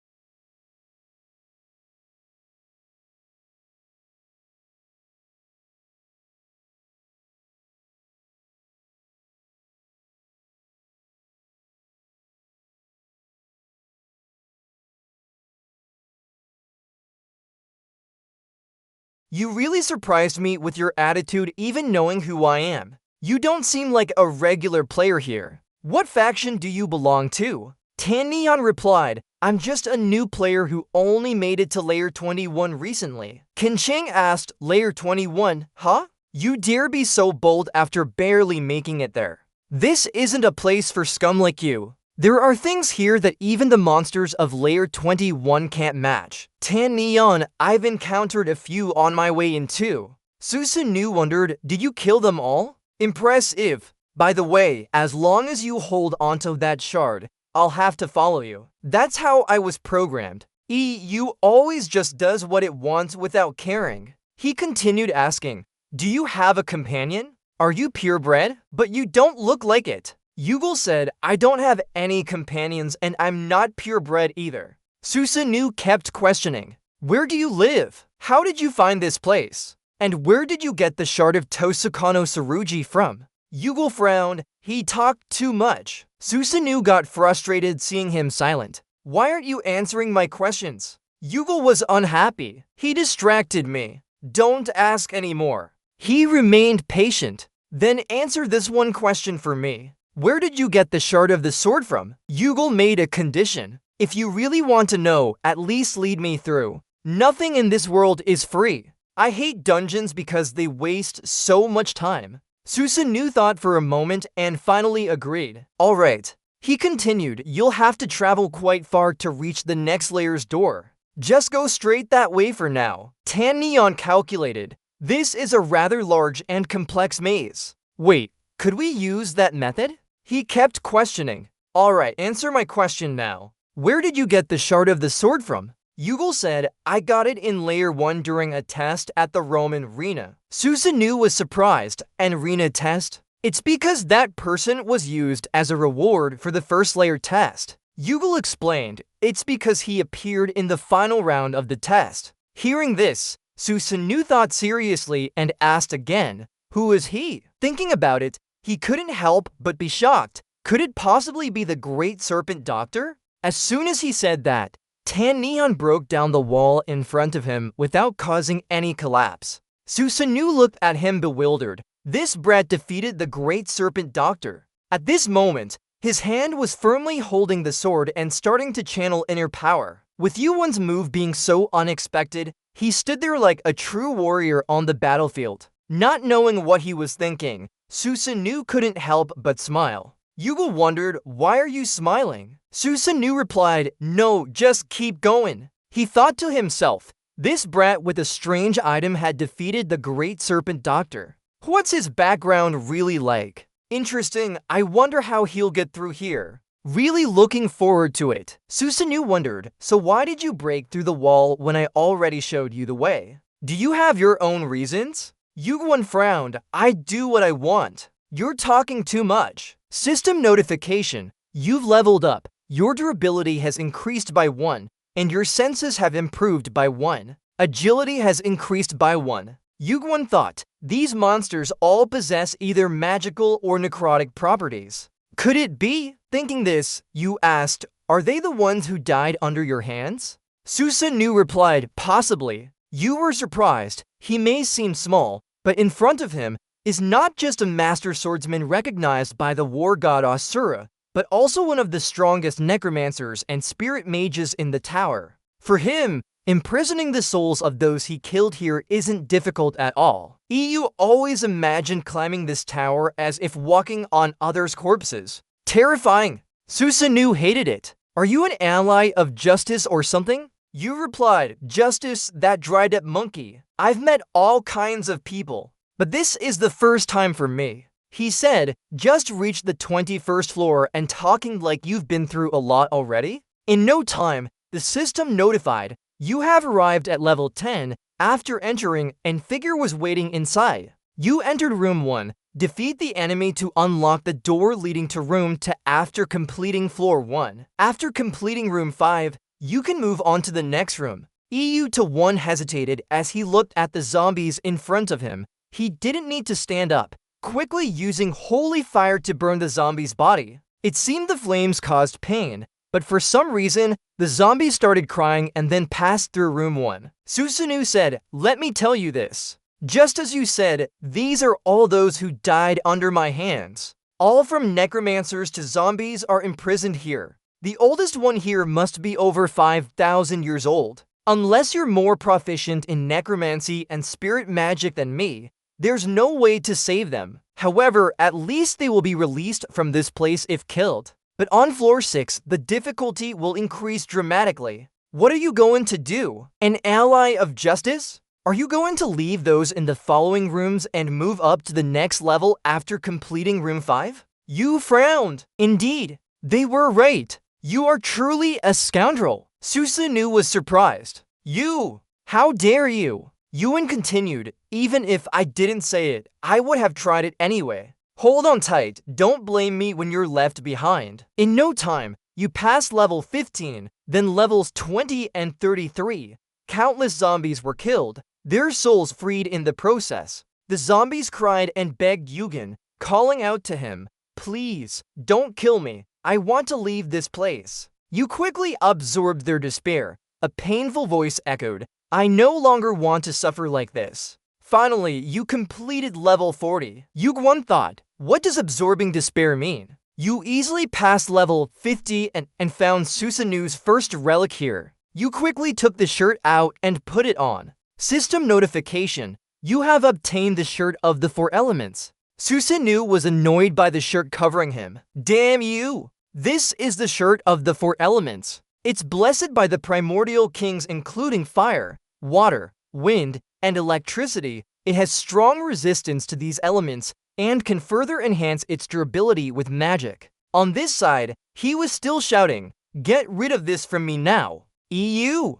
A: You really surprised me with your attitude even knowing who I am. You don't seem like a regular player here. What faction do you belong to? Tan Neon replied, I'm just a new player who only made it to Layer 21 recently. Ken Chang asked, Layer 21, huh? You dare be so bold after barely making it there. This isn't a place for scum like you. There are things here that even the monsters of Layer 21 can't match. Tan Neon, I've encountered a few on my way in too. Susanoo wondered, did you kill them all? Impressive. By the way, as long as you hold onto that shard, I'll have to follow you. That's how I was programmed. You always just does what it wants without caring. He continued asking, do you have a companion? Are you purebred? But you don't look like it. Yugal said, I don't have any companions and I'm not purebred either. Susanoo kept questioning, where do you live? How did you find this place? And where did you get the shard of Tosukano Tsurugi from? Yugal frowned. He talked too much. Susanoo got frustrated seeing him silent. Why aren't you answering my questions? Yugal was unhappy. He distracted me. Don't ask anymore. He remained patient. Then answer this one question for me. Where did you get the shard of the sword from? Yugal made a condition. If you really want to know, at least lead me through. Nothing in this world is free. I hate dungeons because they waste so much time. Susanoo thought for a moment and finally agreed. Alright. He continued, you'll have to travel quite far to reach the next layer's door. Just go straight that way for now. Tan Neon calculated. This is a rather large and complex maze. Wait, could we use that method? He kept questioning. Alright, answer my question now. Where did you get the shard of the sword from? Yugal said, I got it in layer 1 during a test at the Roman arena. Susanoo was surprised. An arena test? It's because that person was used as a reward for the first layer test. Yugal explained, it's because he appeared in the final round of the test. Hearing this, Susanoo thought seriously and asked again, who is he? Thinking about it, he couldn't help but be shocked. Could it possibly be the Great Serpent Doctor? As soon as he said that, Tan Neon broke down the wall in front of him without causing any collapse. Susanoo looked at him bewildered. This brat defeated the Great Serpent Doctor. At this moment, his hand was firmly holding the sword and starting to channel inner power. With Yuwon's move being so unexpected, he stood there like a true warrior on the battlefield. Not knowing what he was thinking, Susanoo couldn't help but smile. Yugal wondered, why are you smiling? Susanoo replied, no, just keep going. He thought to himself, this brat with a strange item had defeated the Great Serpent Doctor. What's his background really like? Interesting, I wonder how he'll get through here. Really looking forward to it. Susanoo wondered, so why did you break through the wall when I already showed you the way? Do you have your own reasons? Yugon frowned, I do what I want. You're talking too much. System notification, you've leveled up. Your durability has increased by 1, and your senses have improved by 1. Agility has increased by 1. Yugon thought, these monsters all possess either magical or necrotic properties. Could it be? Thinking this, you asked, are they the ones who died under your hands? Susanoo replied, possibly. You were surprised. He may seem small, but in front of him is not just a master swordsman recognized by the war god Asura, but also one of the strongest necromancers and spirit mages in the tower. For him, imprisoning the souls of those he killed here isn't difficult at all. EU always imagined climbing this tower as if walking on others' corpses. Terrifying. Susanoo hated it. Are you an ally of Justice or something? You replied, Justice, that dried up monkey. I've met all kinds of people, but this is the first time for me. He said, just reached the 21st floor and talking like you've been through a lot already? In no time, the system notified, you have arrived at level 10 after entering and figure was waiting inside. You entered room 1. Defeat the enemy to unlock the door leading to room 2 after completing floor 1. After completing room 5, you can move on to the next room. EU-1 hesitated as he looked at the zombies in front of him. He didn't need to stand up, quickly using holy fire to burn the zombie's body. It seemed the flames caused pain, but for some reason, the zombie started crying and then passed through room 1. Susanoo said, let me tell you this. Just as you said, these are all those who died under my hands. All from necromancers to zombies are imprisoned here. The oldest one here must be over 5,000 years old. Unless you're more proficient in necromancy and spirit magic than me, there's no way to save them. However, at least they will be released from this place if killed. But on floor 6, the difficulty will increase dramatically. What are you going to do? An ally of Justice? Are you going to leave those in the following rooms and move up to the next level after completing room 5? You frowned. Indeed, they were right. You are truly a scoundrel. Susanoo was surprised. You! How dare you? Yuan continued, even if I didn't say it, I would have tried it anyway. Hold on tight, don't blame me when you're left behind. In no time, you passed level 15, then levels 20 and 33. Countless zombies were killed, their souls freed in the process. The zombies cried and begged Yugen, calling out to him, "Please, don't kill me. I want to leave this place." You quickly absorbed their despair. A painful voice echoed, "I no longer want to suffer like this." Finally, you completed level 40. Yuguan thought, what does absorbing despair mean? You easily passed level 50 and found Susanoo's first relic here. You quickly took the shirt out and put it on. System notification, you have obtained the shirt of the 4 elements. Susanoo was annoyed by the shirt covering him. Damn you! This is the shirt of the 4 elements. It's blessed by the primordial kings including fire, water, wind, and electricity. It has strong resistance to these elements and can further enhance its durability with magic. On this side, he was still shouting, "Get rid of this from me now." EU.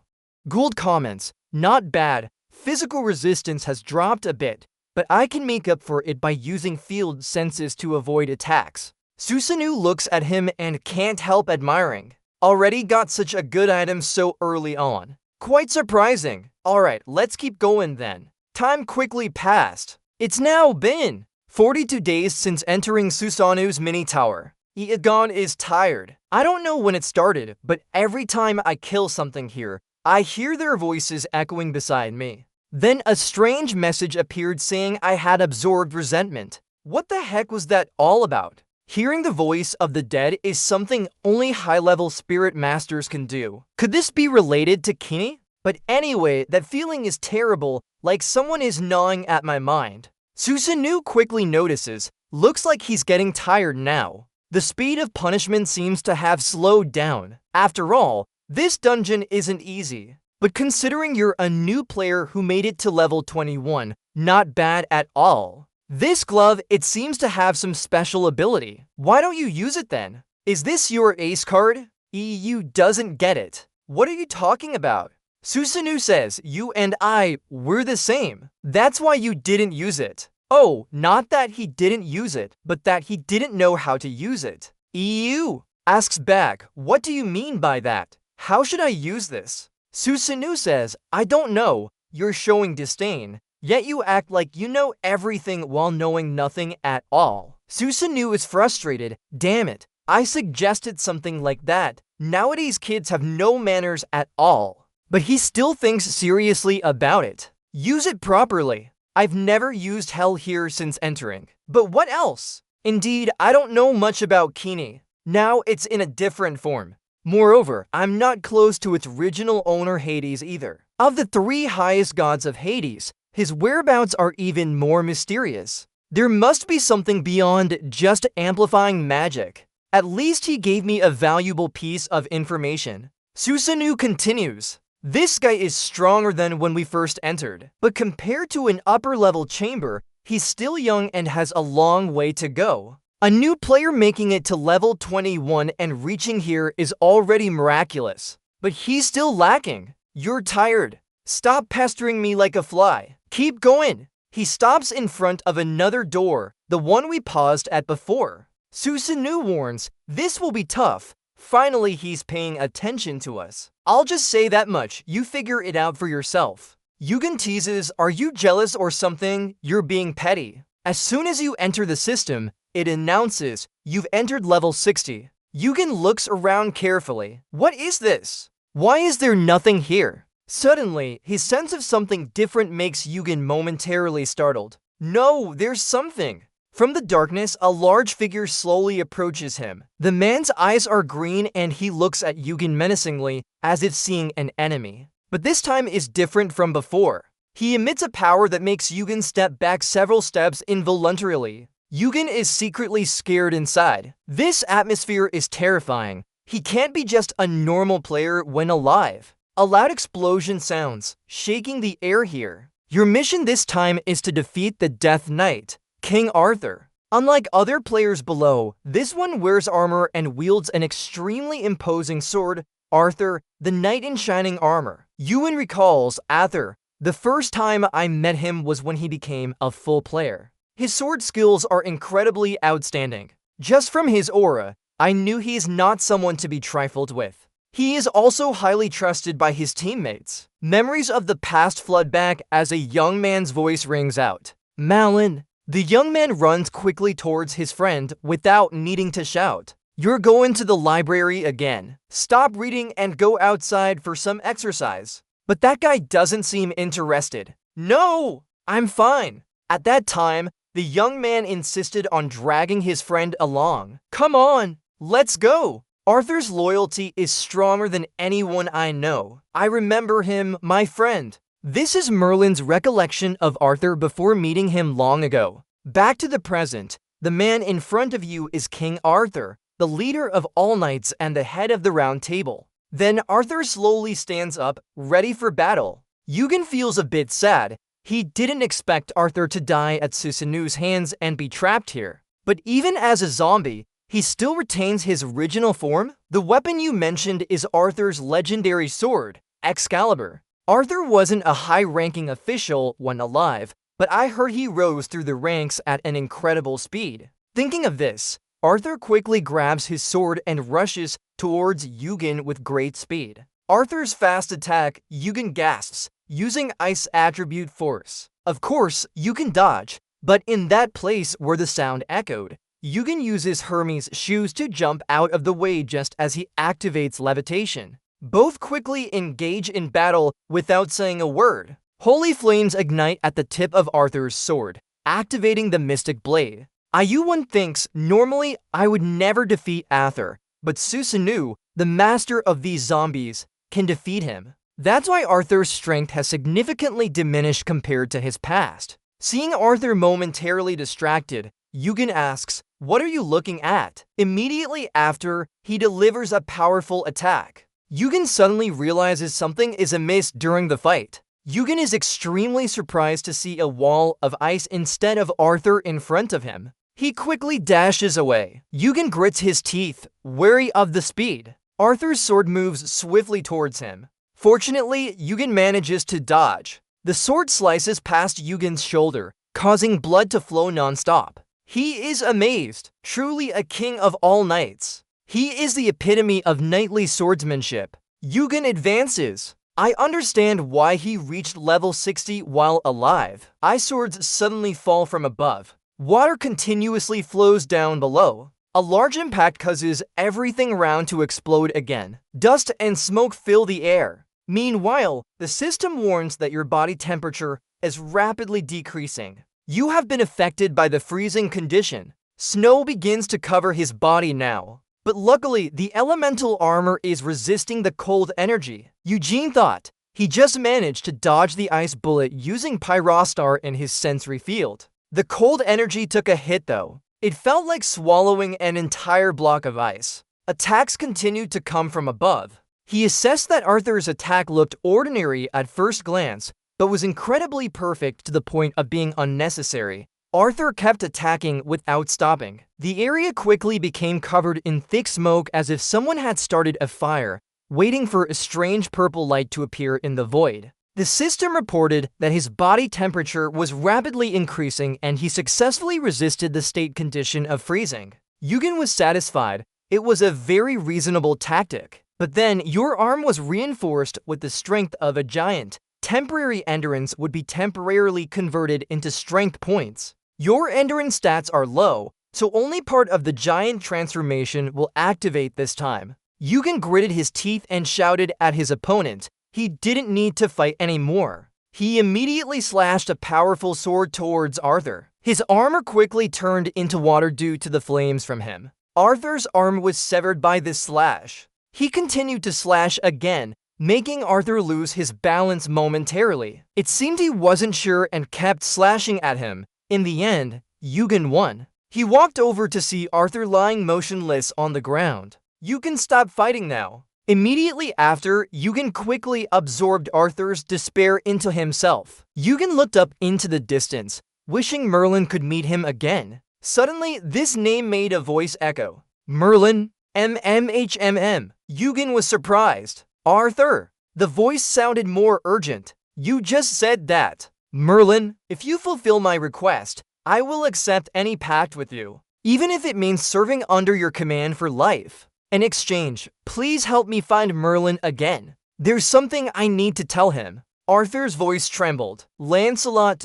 A: Gould comments, not bad. Physical resistance has dropped a bit, but I can make up for it by using field senses to avoid attacks. Susanoo looks at him and can't help admiring. Already got such a good item so early on. Quite surprising. Alright, let's keep going then. Time quickly passed. It's now been 42 days since entering Susanoo's mini tower. Iagon is tired. I don't know when it started, but every time I kill something here, I hear their voices echoing beside me. Then a strange message appeared saying I had absorbed resentment. What the heck was that all about? Hearing the voice of the dead is something only high-level spirit masters can do. Could this be related to Kini? But anyway, that feeling is terrible, like someone is gnawing at my mind. Susanoo quickly notices, looks like he's getting tired now. The speed of punishment seems to have slowed down. After all, this dungeon isn't easy. But considering you're a new player who made it to level 21, not bad at all. This glove, it seems to have some special ability. Why don't you use it then? Is this your ace card? EU doesn't get it. What are you talking about? Susanoo says you and I were the same. That's why you didn't use it. Oh, not that he didn't use it, but that he didn't know how to use it. EU asks back, what do you mean by that? How should I use this? Susanoo says, I don't know. You're showing disdain. Yet you act like you know everything while knowing nothing at all. Susanoo is frustrated. Damn it, I suggested something like that. Nowadays kids have no manners at all. But he still thinks seriously about it. Use it properly. I've never used hell here since entering. But what else? Indeed, I don't know much about Kini. Now it's in a different form. Moreover, I'm not close to its original owner Hades either. Of the 3 highest gods of Hades, his whereabouts are even more mysterious. There must be something beyond just amplifying magic. At least he gave me a valuable piece of information. Susanoo continues. This guy is stronger than when we first entered, but compared to an upper-level chamber, he's still young and has a long way to go. A new player making it to level 21 and reaching here is already miraculous, but he's still lacking. You're tired. Stop pestering me like a fly. Keep going. He stops in front of another door, the one we paused at before. Susanoo warns, this will be tough. Finally, he's paying attention to us. I'll just say that much, you figure it out for yourself. Yugen teases, are you jealous or something? You're being petty. As soon as you enter the system, it announces, you've entered level 60. Yugen looks around carefully. What is this? Why is there nothing here? Suddenly, his sense of something different makes Yugen momentarily startled. No, there's something. From the darkness, a large figure slowly approaches him. The man's eyes are green and he looks at Yugen menacingly, as if seeing an enemy. But this time is different from before. He emits a power that makes Yugen step back several steps involuntarily. Yugen is secretly scared inside. This atmosphere is terrifying. He can't be just a normal player when alive. A loud explosion sounds, shaking the air here. Your mission this time is to defeat the Death Knight, King Arthur. Unlike other players below, this one wears armor and wields an extremely imposing sword, Arthur, the knight in shining armor. Ewan recalls Arthur. The first time I met him was when he became a full player. His sword skills are incredibly outstanding. Just from his aura, I knew he is not someone to be trifled with. He is also highly trusted by his teammates. Memories of the past flood back as a young man's voice rings out. Malin. The young man runs quickly towards his friend without needing to shout. You're going to the library again. Stop reading and go outside for some exercise. But that guy doesn't seem interested. No, I'm fine. At that time, the young man insisted on dragging his friend along. Come on, let's go. Arthur's loyalty is stronger than anyone I know. I remember him, my friend. This is Merlin's recollection of Arthur before meeting him long ago. Back to the present, the man in front of you is King Arthur, the leader of all knights and the head of the Round Table. Then Arthur slowly stands up, ready for battle. Eugen feels a bit sad. He didn't expect Arthur to die at Susanu's hands and be trapped here. But even as a zombie, he still retains his original form. The weapon you mentioned is Arthur's legendary sword, Excalibur. Arthur wasn't a high-ranking official when alive, but I heard he rose through the ranks at an incredible speed. Thinking of this, Arthur quickly grabs his sword and rushes towards Eugen with great speed. Arthur's fast attack, Eugen gasps, using ice attribute force. Of course, you can dodge, but in that place where the sound echoed, Eugen uses Hermes' shoes to jump out of the way just as he activates levitation. Both quickly engage in battle without saying a word. Holy flames ignite at the tip of Arthur's sword, activating the Mystic Blade. Ayuwan thinks, normally I would never defeat Arthur, but Susanu, the master of these zombies, can defeat him. That's why Arthur's strength has significantly diminished compared to his past. Seeing Arthur momentarily distracted, Eugen asks, "What are you looking at?" Immediately after, he delivers a powerful attack. Eugen suddenly realizes something is amiss during the fight. Eugen is extremely surprised to see a wall of ice instead of Arthur in front of him. He quickly dashes away. Eugen grits his teeth, wary of the speed. Arthur's sword moves swiftly towards him. Fortunately, Eugen manages to dodge. The sword slices past Eugen's shoulder, causing blood to flow non-stop. He is amazed, truly a king of all knights. He is the epitome of knightly swordsmanship. Eugen advances. I understand why he reached level 60 while alive. Ice swords suddenly fall from above. Water continuously flows down below. A large impact causes everything around to explode again. Dust and smoke fill the air. Meanwhile, the system warns that your body temperature is rapidly decreasing. You have been affected by the freezing condition. Snow begins to cover his body now. But luckily, the elemental armor is resisting the cold energy. Eugene thought he just managed to dodge the ice bullet using Pyrostar in his sensory field. The cold energy took a hit though. It felt like swallowing an entire block of ice. Attacks continued to come from above. He assessed that Arthur's attack looked ordinary at first glance, but was incredibly perfect to the point of being unnecessary. Arthur kept attacking without stopping. The area quickly became covered in thick smoke as if someone had started a fire, waiting for a strange purple light to appear in the void. The system reported that his body temperature was rapidly increasing and he successfully resisted the state condition of freezing. Eugen was satisfied. It was a very reasonable tactic. But then your arm was reinforced with the strength of a giant. Temporary endurance would be temporarily converted into strength points. Your endurance stats are low, so only part of the giant transformation will activate this time. Eugen gritted his teeth and shouted at his opponent. He didn't need to fight anymore. He immediately slashed a powerful sword towards Arthur. His armor quickly turned into water due to the flames from him. Arthur's arm was severed by this slash. He continued to slash again, making Arthur lose his balance momentarily. It seemed he wasn't sure and kept slashing at him. In the end, Eugen won. He walked over to see Arthur lying motionless on the ground. "You can stop fighting now." Immediately after, Eugen quickly absorbed Arthur's despair into himself. Eugen looked up into the distance, wishing Merlin could meet him again. Suddenly, this name made a voice echo. Merlin? MMHMM. Eugen was surprised. Arthur. The voice sounded more urgent. You just said that. Merlin, if you fulfill my request, I will accept any pact with you, even if it means serving under your command for life. In exchange, please help me find Merlin again. There's something I need to tell him. Arthur's voice trembled. Lancelot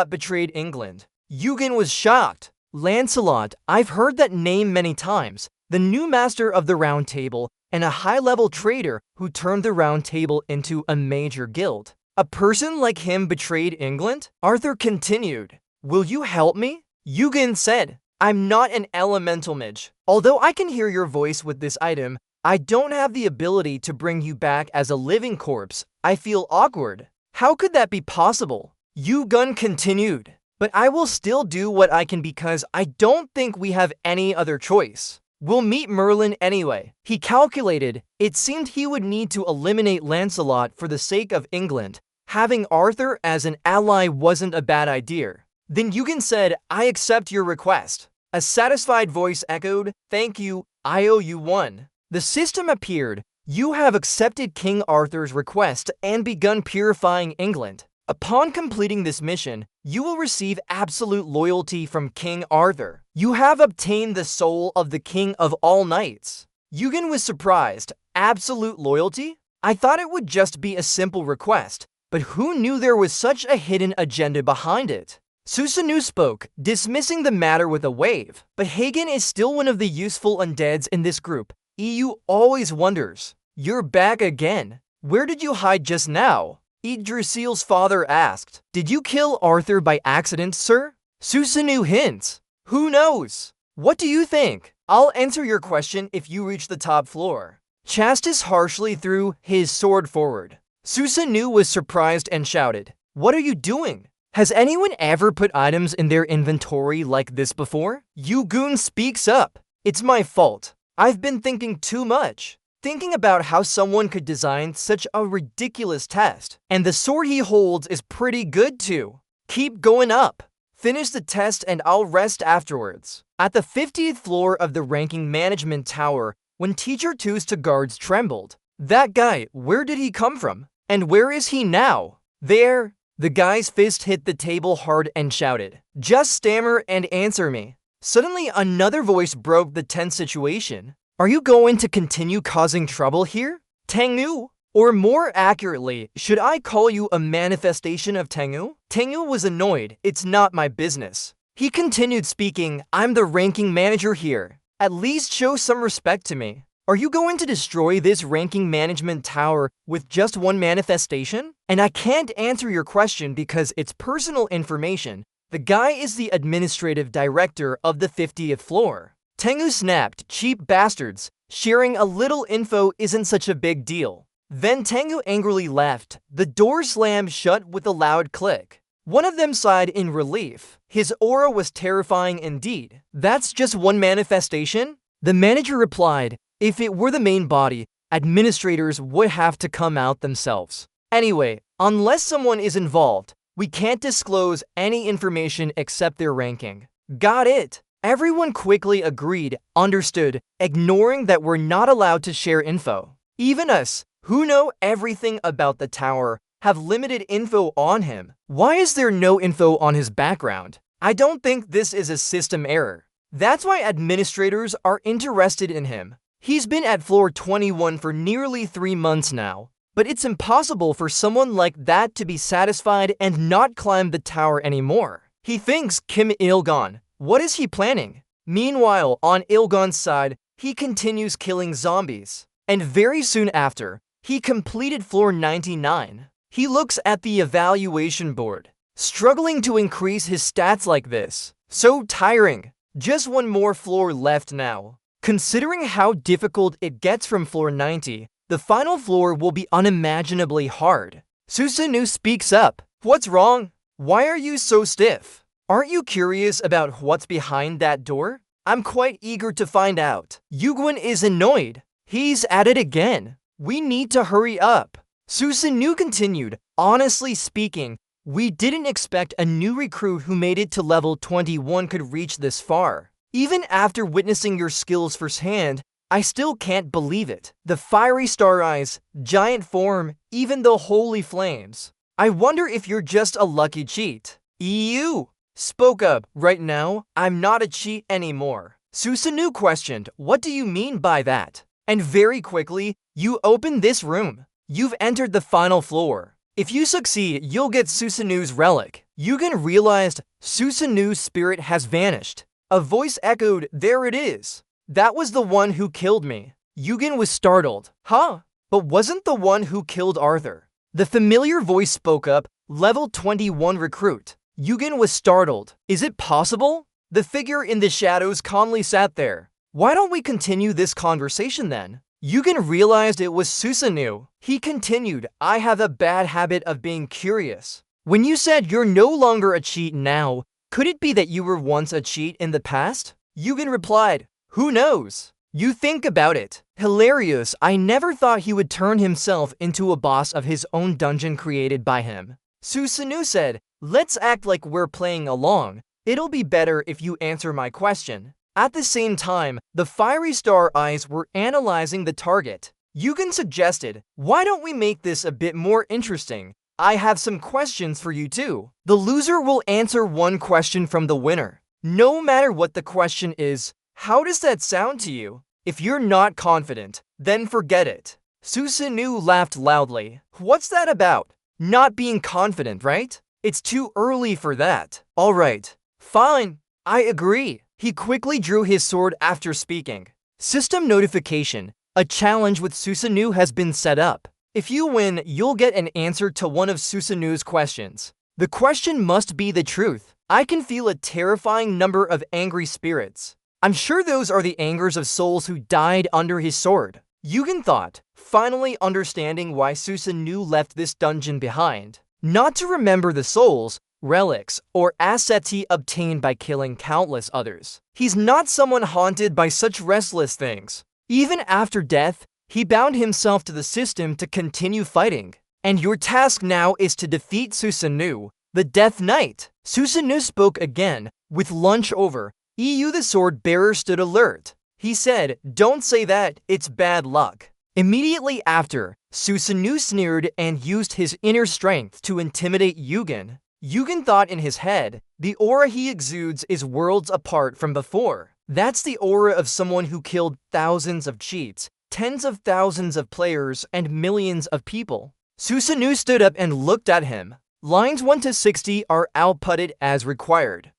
A: betrayed England. Eugen was shocked. Lancelot, I've heard that name many times. The new master of the Round Table and a high-level traitor who turned the Round Table into a major guild. A person like him betrayed England? Arthur continued. Will you help me? Eugen said, I'm not an elemental mage. Although I can hear your voice with this item, I don't have the ability to bring you back as a living corpse. I feel awkward. How could that be possible? Eugen continued. But I will still do what I can because I don't think we have any other choice. We'll meet Merlin anyway. He calculated. It seemed he would need to eliminate Lancelot for the sake of England. Having Arthur as an ally wasn't a bad idea. Then Eugen said, I accept your request. A satisfied voice echoed, Thank you, I owe you one. The system appeared. You have accepted King Arthur's request and begun purifying England. Upon completing this mission, you will receive absolute loyalty from King Arthur. You have obtained the soul of the King of all Knights. Eugen was surprised. Absolute loyalty? I thought it would just be a simple request, but who knew there was such a hidden agenda behind it? Susanoo spoke, dismissing the matter with a wave. But Hagen is still one of the useful undeads in this group. EU always wonders. You're back again. Where did you hide just now? Yggdrasil's father asked. Did you kill Arthur by accident, sir? Susanoo hints. Who knows? What do you think? I'll answer your question if you reach the top floor. Chastis harshly threw his sword forward. Susanoo was surprised and shouted, What are you doing? Has anyone ever put items in their inventory like this before? Eugen speaks up. It's my fault. I've been thinking too much. Thinking about how someone could design such a ridiculous test. And the sword he holds is pretty good too. Keep going up. Finish the test and I'll rest afterwards. At the 50th floor of the ranking management tower, when Teacher 2's guards trembled. That guy, where did he come from? And where is he now? There. The guy's fist hit the table hard and shouted, Just stammer and answer me. Suddenly, another voice broke the tense situation. Are you going to continue causing trouble here? Tengu? Or more accurately, should I call you a manifestation of Tengu? Tengu was annoyed. It's not my business. He continued speaking, I'm the ranking manager here. At least show some respect to me. Are you going to destroy this ranking management tower with just one manifestation? And I can't answer your question because it's personal information. The guy is the administrative director of the 50th floor. Tengu snapped, cheap bastards. Sharing a little info isn't such a big deal. Then Tengu angrily left. The door slammed shut with a loud click. One of them sighed in relief. His aura was terrifying indeed. That's just one manifestation? The manager replied, if it were the main body, administrators would have to come out themselves. Anyway, unless someone is involved, we can't disclose any information except their ranking. Got it. Everyone quickly agreed, understood, ignoring that we're not allowed to share info. Even us, who know everything about the tower, have limited info on him. Why is there no info on his background? I don't think this is a system error. That's why administrators are interested in him. He's been at floor 21 for nearly 3 months now, but it's impossible for someone like that to be satisfied and not climb the tower anymore. He thinks Kim Ilgon. What is he planning? Meanwhile, on Ilgon's side, he continues killing zombies. And very soon after, he completed floor 99. He looks at the evaluation board, struggling to increase his stats like this. So tiring. Just one more floor left now. Considering how difficult it gets from floor 90, the final floor will be unimaginably hard. Susanoo speaks up. What's wrong? Why are you so stiff? Aren't you curious about what's behind that door? I'm quite eager to find out. Eugen is annoyed. He's at it again. We need to hurry up. Susanoo continued, honestly speaking, we didn't expect a new recruit who made it to level 21 could reach this far. Even after witnessing your skills firsthand, I still can't believe it. The fiery star eyes, giant form, even the holy flames. I wonder if you're just a lucky cheat. EU spoke up, right now, I'm not a cheat anymore. Susanoo questioned, what do you mean by that? And very quickly, you open this room. You've entered the final floor. If you succeed, you'll get Susanoo's relic. Yugen realized Susanoo's spirit has vanished. A voice echoed, there it is. That was the one who killed me. Yugen was startled. Huh? But wasn't the one who killed Arthur? The familiar voice spoke up, level 21 recruit. Yugen was startled. Is it possible? The figure in the shadows calmly sat there. Why don't we continue this conversation then? Yugen realized it was Susanoo. He continued, I have a bad habit of being curious. When you said you're no longer a cheat now, could it be that you were once a cheat in the past? Yugen replied, who knows? You think about it. Hilarious, I never thought he would turn himself into a boss of his own dungeon created by him. Susanoo said, let's act like we're playing along. It'll be better if you answer my question. At the same time, the fiery star eyes were analyzing the target. Yugen suggested, why don't we make this a bit more interesting? I have some questions for you too. The loser will answer one question from the winner. No matter what the question is, how does that sound to you? If you're not confident, then forget it. Susanoo laughed loudly. What's that about? Not being confident, right? It's too early for that. Alright, fine, I agree. He quickly drew his sword after speaking. System notification. A challenge with Susanoo has been set up. If you win, you'll get an answer to one of Susanoo's questions. The question must be the truth. I can feel a terrifying number of angry spirits. I'm sure those are the angers of souls who died under his sword. Yugen thought, finally understanding why Susanoo left this dungeon behind. Not to remember the souls, relics, or assets he obtained by killing countless others. He's not someone haunted by such restless things. Even after death, he bound himself to the system to continue fighting. And your task now is to defeat Susanoo, the Death Knight. Susanoo spoke again. With lunch over, EU the sword bearer stood alert. He said, don't say that, it's bad luck. Immediately after, Susanoo sneered and used his inner strength to intimidate Yugen. Yugen thought in his head, the aura he exudes is worlds apart from before. That's the aura of someone who killed thousands of cheats, tens of thousands of players, and millions of people. Susanoo stood up and looked at him. Lines 1 to 60 are outputted as required.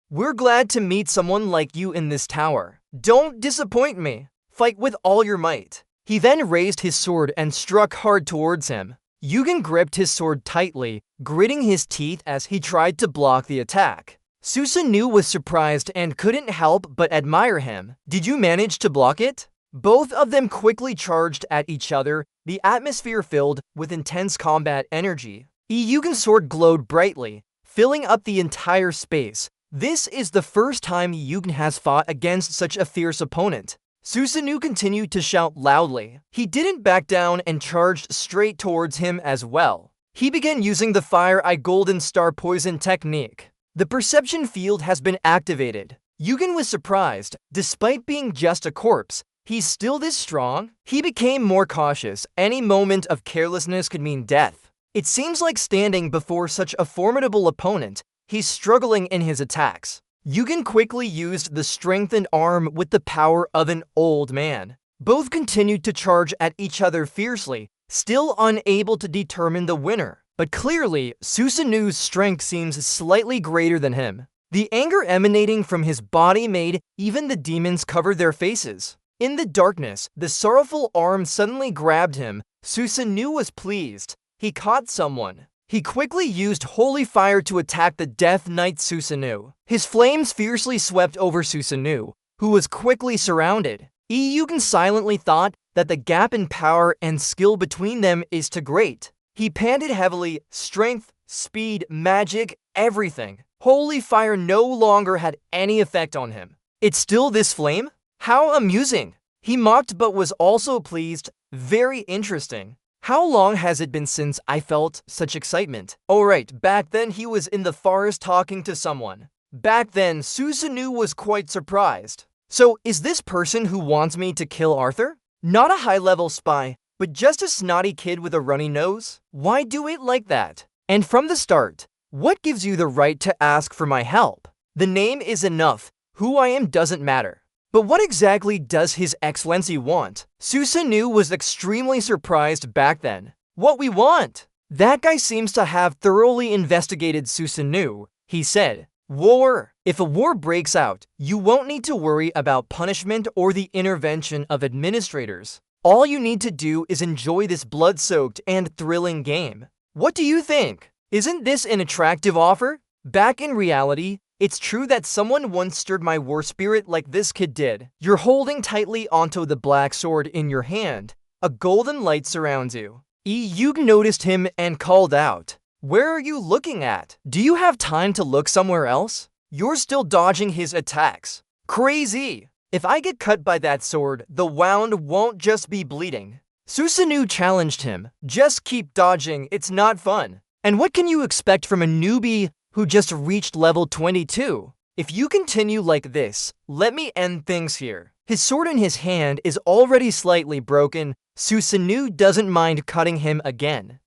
A: We're glad to meet someone like you in this tower. Don't disappoint me. Fight with all your might. He then raised his sword and struck hard towards him. Yugen gripped his sword tightly, gritting his teeth as he tried to block the attack. Susanoo was surprised and couldn't help but admire him. Did you manage to block it? Both of them quickly charged at each other, the atmosphere filled with intense combat energy. Yugen's sword glowed brightly, filling up the entire space. This is the first time Yugen has fought against such a fierce opponent. Susanoo continued to shout loudly. He didn't back down and charged straight towards him as well. He began using the Fire Eye Golden Star Poison technique. The perception field has been activated. Yugen was surprised. Despite being just a corpse, he's still this strong? He became more cautious. Any moment of carelessness could mean death. It seems like standing before such a formidable opponent, he's struggling in his attacks. Yugen quickly used the strengthened arm with the power of an old man. Both continued to charge at each other fiercely, still unable to determine the winner. But clearly, Susanoo's strength seems slightly greater than him. The anger emanating from his body made even the demons cover their faces. In the darkness, the sorrowful arm suddenly grabbed him. Susanoo was pleased. He caught someone. He quickly used holy fire to attack the Death Knight Susanoo. His flames fiercely swept over Susanoo, who was quickly surrounded. Yugen silently thought that the gap in power and skill between them is too great. He panted heavily, strength, speed, magic, everything. Holy fire no longer had any effect on him. It's still this flame? How amusing! He mocked but was also pleased. Very interesting. How long has it been since I felt such excitement? Alright, back then he was in the forest talking to someone. Back then, Susanoo was quite surprised. So, is this person who wants me to kill Arthur? Not a high-level spy, but just a snotty kid with a runny nose? Why do it like that? And from the start, what gives you the right to ask for my help? The name is enough. Who I am doesn't matter. But what exactly does His Excellency want? Susanoo was extremely surprised back then. What we want? That guy seems to have thoroughly investigated Susanoo, he said. War. If a war breaks out, you won't need to worry about punishment or the intervention of administrators. All you need to do is enjoy this blood-soaked and thrilling game. What do you think? Isn't this an attractive offer? Back in reality, it's true that someone once stirred my war spirit like this kid did. You're holding tightly onto the black sword in your hand. A golden light surrounds you. You noticed him and called out. Where are you looking at? Do you have time to look somewhere else? You're still dodging his attacks. Crazy! If I get cut by that sword, the wound won't just be bleeding. Susanoo challenged him. Just keep dodging, it's not fun. And what can you expect from a newbie who just reached level 22? If you continue like this, let me end things here. His sword in his hand is already slightly broken. Susanoo doesn't mind cutting him again.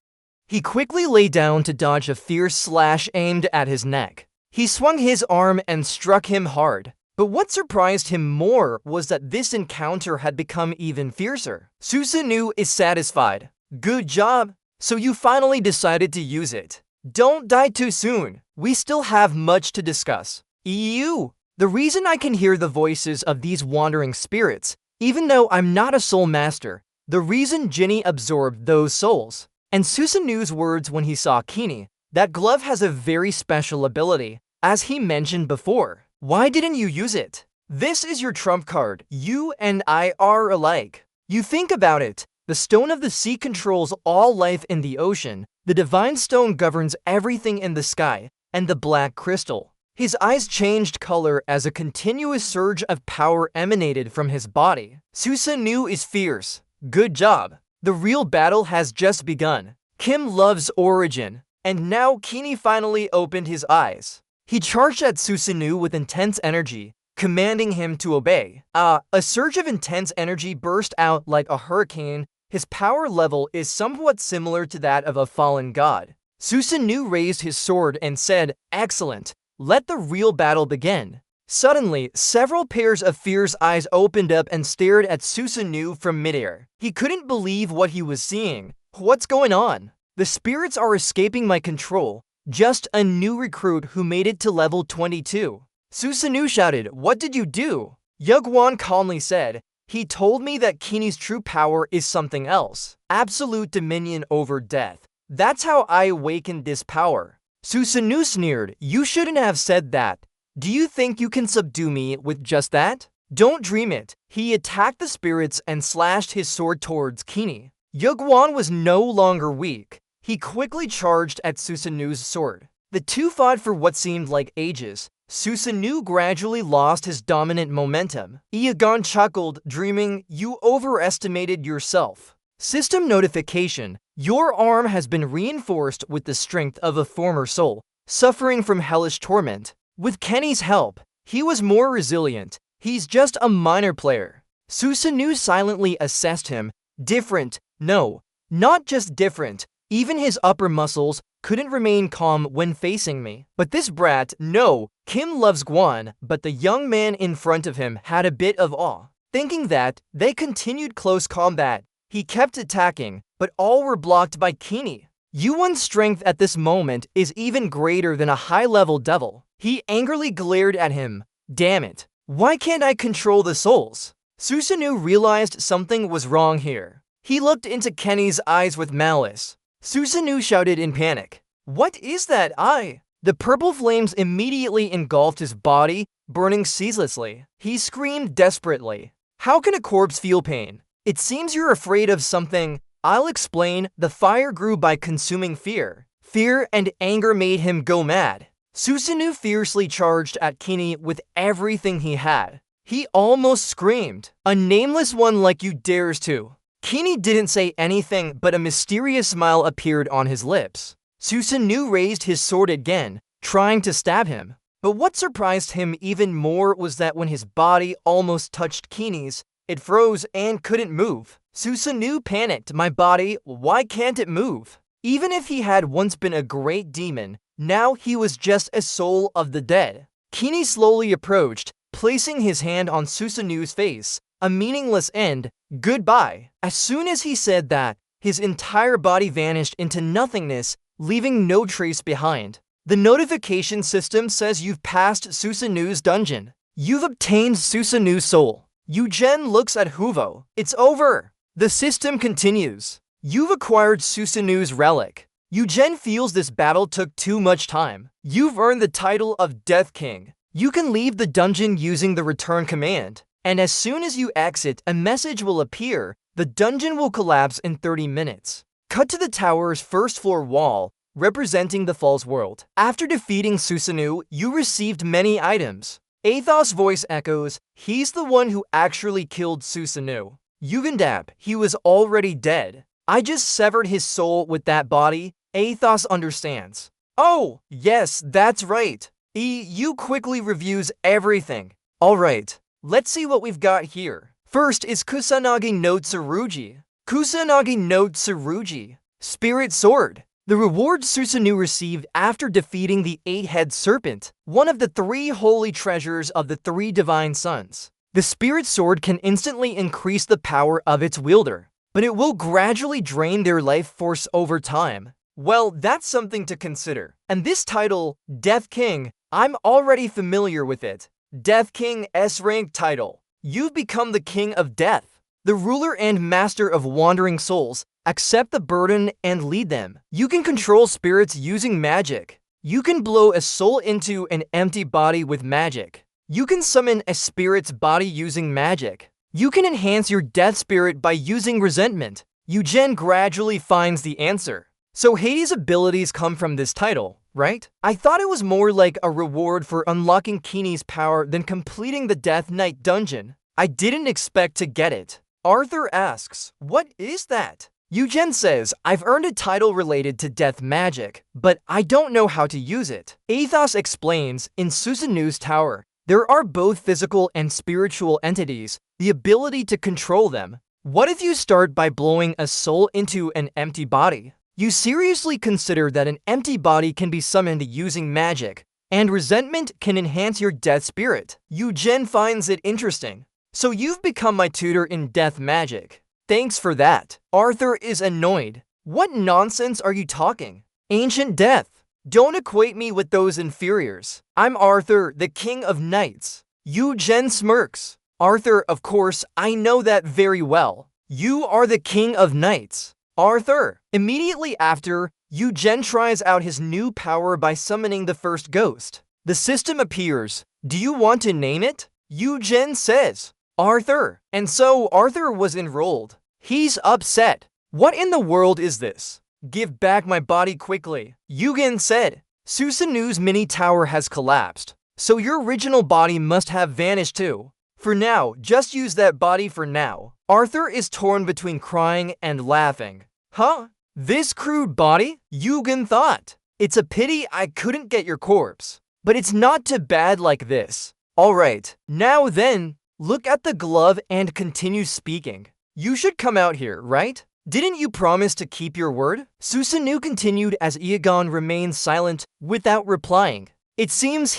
A: He quickly lay down to dodge a fierce slash aimed at his neck. He swung his arm and struck him hard. But what surprised him more was that this encounter had become even fiercer. Susanoo is satisfied. Good job. So you finally decided to use it. Don't die too soon. We still have much to discuss. The reason I can hear the voices of these wandering spirits, even though I'm not a soul master, the reason Jinny absorbed those souls. And Susanoo's words when he saw Kini, that glove has a very special ability, as he mentioned before. Why didn't you use it? This is your trump card. You and I are alike. You think about it. The Stone of the Sea controls all life in the ocean. The Divine Stone governs everything in the sky, and the Black Crystal. His eyes changed color as a continuous surge of power emanated from his body. Susanoo is fierce. Good job. The real battle has just begun. Kim loves origin. And now Kini finally opened his eyes. He charged at Susanoo with intense energy, commanding him to obey. A surge of intense energy burst out like a hurricane. His power level is somewhat similar to that of a fallen god. Susanoo raised his sword and said, "Excellent. Let the real battle begin." Suddenly, several pairs of fierce eyes opened up and stared at Susanoo from midair. He couldn't believe what he was seeing. What's going on? The spirits are escaping my control. Just a new recruit who made it to level 22. Susanoo shouted, "What did you do?" Yugwon calmly said, "He told me that Kini's true power is something else. Absolute dominion over death. That's how I awakened this power." Susanoo sneered, "You shouldn't have said that. Do you think you can subdue me with just that? Don't dream it." He attacked the spirits and slashed his sword towards Kini. Yugwon was no longer weak. He quickly charged at Susanoo's sword. The two fought for what seemed like ages. Susanoo gradually lost his dominant momentum. Iagon chuckled, dreaming, "You overestimated yourself." System notification. Your arm has been reinforced with the strength of a former soul, suffering from hellish torment. With Kenny's help, he was more resilient. He's just a minor player. Susanoo silently assessed him. Different. No, not just different. Even his upper muscles couldn't remain calm when facing me. But this brat, no. Kim loves Gwon, but the young man in front of him had a bit of awe. Thinking that, they continued close combat. He kept attacking, but all were blocked by Kini. Yuwon's strength at this moment is even greater than a high-level devil. He angrily glared at him. Damn it. Why can't I control the souls? Susanoo realized something was wrong here. He looked into Kenny's eyes with malice. Susanoo shouted in panic. What is that eye? The purple flames immediately engulfed his body, burning ceaselessly. He screamed desperately. How can a corpse feel pain? It seems you're afraid of something. I'll explain. The fire grew by consuming fear. Fear and anger made him go mad. Susanoo fiercely charged at Kini with everything he had. He almost screamed. A nameless one like you dares to. Kinney didn't say anything, but a mysterious smile appeared on his lips. Susanoo raised his sword again, trying to stab him. But what surprised him even more was that when his body almost touched Kinney's, it froze and couldn't move. Susanoo panicked. My body, why can't it move? Even if he had once been a great demon, now he was just a soul of the dead. Kinney slowly approached, placing his hand on Susanoo's face. A meaningless end. Goodbye. As soon as he said that, his entire body vanished into nothingness, leaving no trace behind. The notification system says you've passed Susanoo's dungeon. You've obtained Susanoo's soul. Eugen looks at Huvo. It's over. The system continues. You've acquired Susanoo's relic. Eugen feels this battle took too much time. You've earned the title of Death King. You can leave the dungeon using the return command. And as soon as you exit, a message will appear. The dungeon will collapse in 30 minutes. Cut to the tower's first floor wall, representing the Falls world. After defeating Susanoo, you received many items. Athos' voice echoes, he's the one who actually killed Susanoo. Yugendap, he was already dead. I just severed his soul with that body. Athos understands. Oh, yes, that's right. You quickly reviews everything. Alright, let's see what we've got here. First is Kusanagi no Tsurugi. Kusanagi no Tsurugi. Spirit Sword. The reward Susanoo received after defeating the 8-head serpent, one of the 3 holy treasures of the 3 divine sons. The Spirit Sword can instantly increase the power of its wielder, but it will gradually drain their life force over time. Well, that's something to consider. And this title, Death King, I'm already familiar with it. Death King S-rank title. You've become the King of Death, the ruler and master of wandering souls. Accept the burden and lead them. You can control spirits using magic. You can blow a soul into an empty body with magic. You can summon a spirit's body using magic. You can enhance your death spirit by using resentment. Eugen gradually finds the answer. So Hades' abilities come from this title, right? I thought it was more like a reward for unlocking Kinney's power than completing the Death Knight dungeon. I didn't expect to get it. Arthur asks, what is that? Eugen says, I've earned a title related to death magic, but I don't know how to use it. Athos explains, in Susanoo's tower, there are both physical and spiritual entities, the ability to control them. What if you start by blowing a soul into an empty body? You seriously consider that an empty body can be summoned using magic, and resentment can enhance your death spirit. Eugen finds it interesting. So you've become my tutor in death magic. Thanks for that. Arthur is annoyed. What nonsense are you talking? Ancient death. Don't equate me with those inferiors. I'm Arthur, the King of Knights. Eugen smirks. Arthur, of course, I know that very well. You are the King of Knights. Arthur. Immediately after, Eugen tries out his new power by summoning the first ghost. The system appears. Do you want to name it? Eugen says, Arthur. And so Arthur was enrolled. He's upset. What in the world is this? Give back my body quickly. Eugen said, Susanoo's mini tower has collapsed, so your original body must have vanished too. For now, just use that body for now. Arthur is torn between crying and laughing. Huh? This crude body? Eugen thought. It's a pity I couldn't get your corpse. But it's not too bad like this. Alright, now then, look at the glove and continue speaking. You should come out here, right? Didn't you promise to keep your word? Susanoo continued as Iagon remained silent without replying. It seems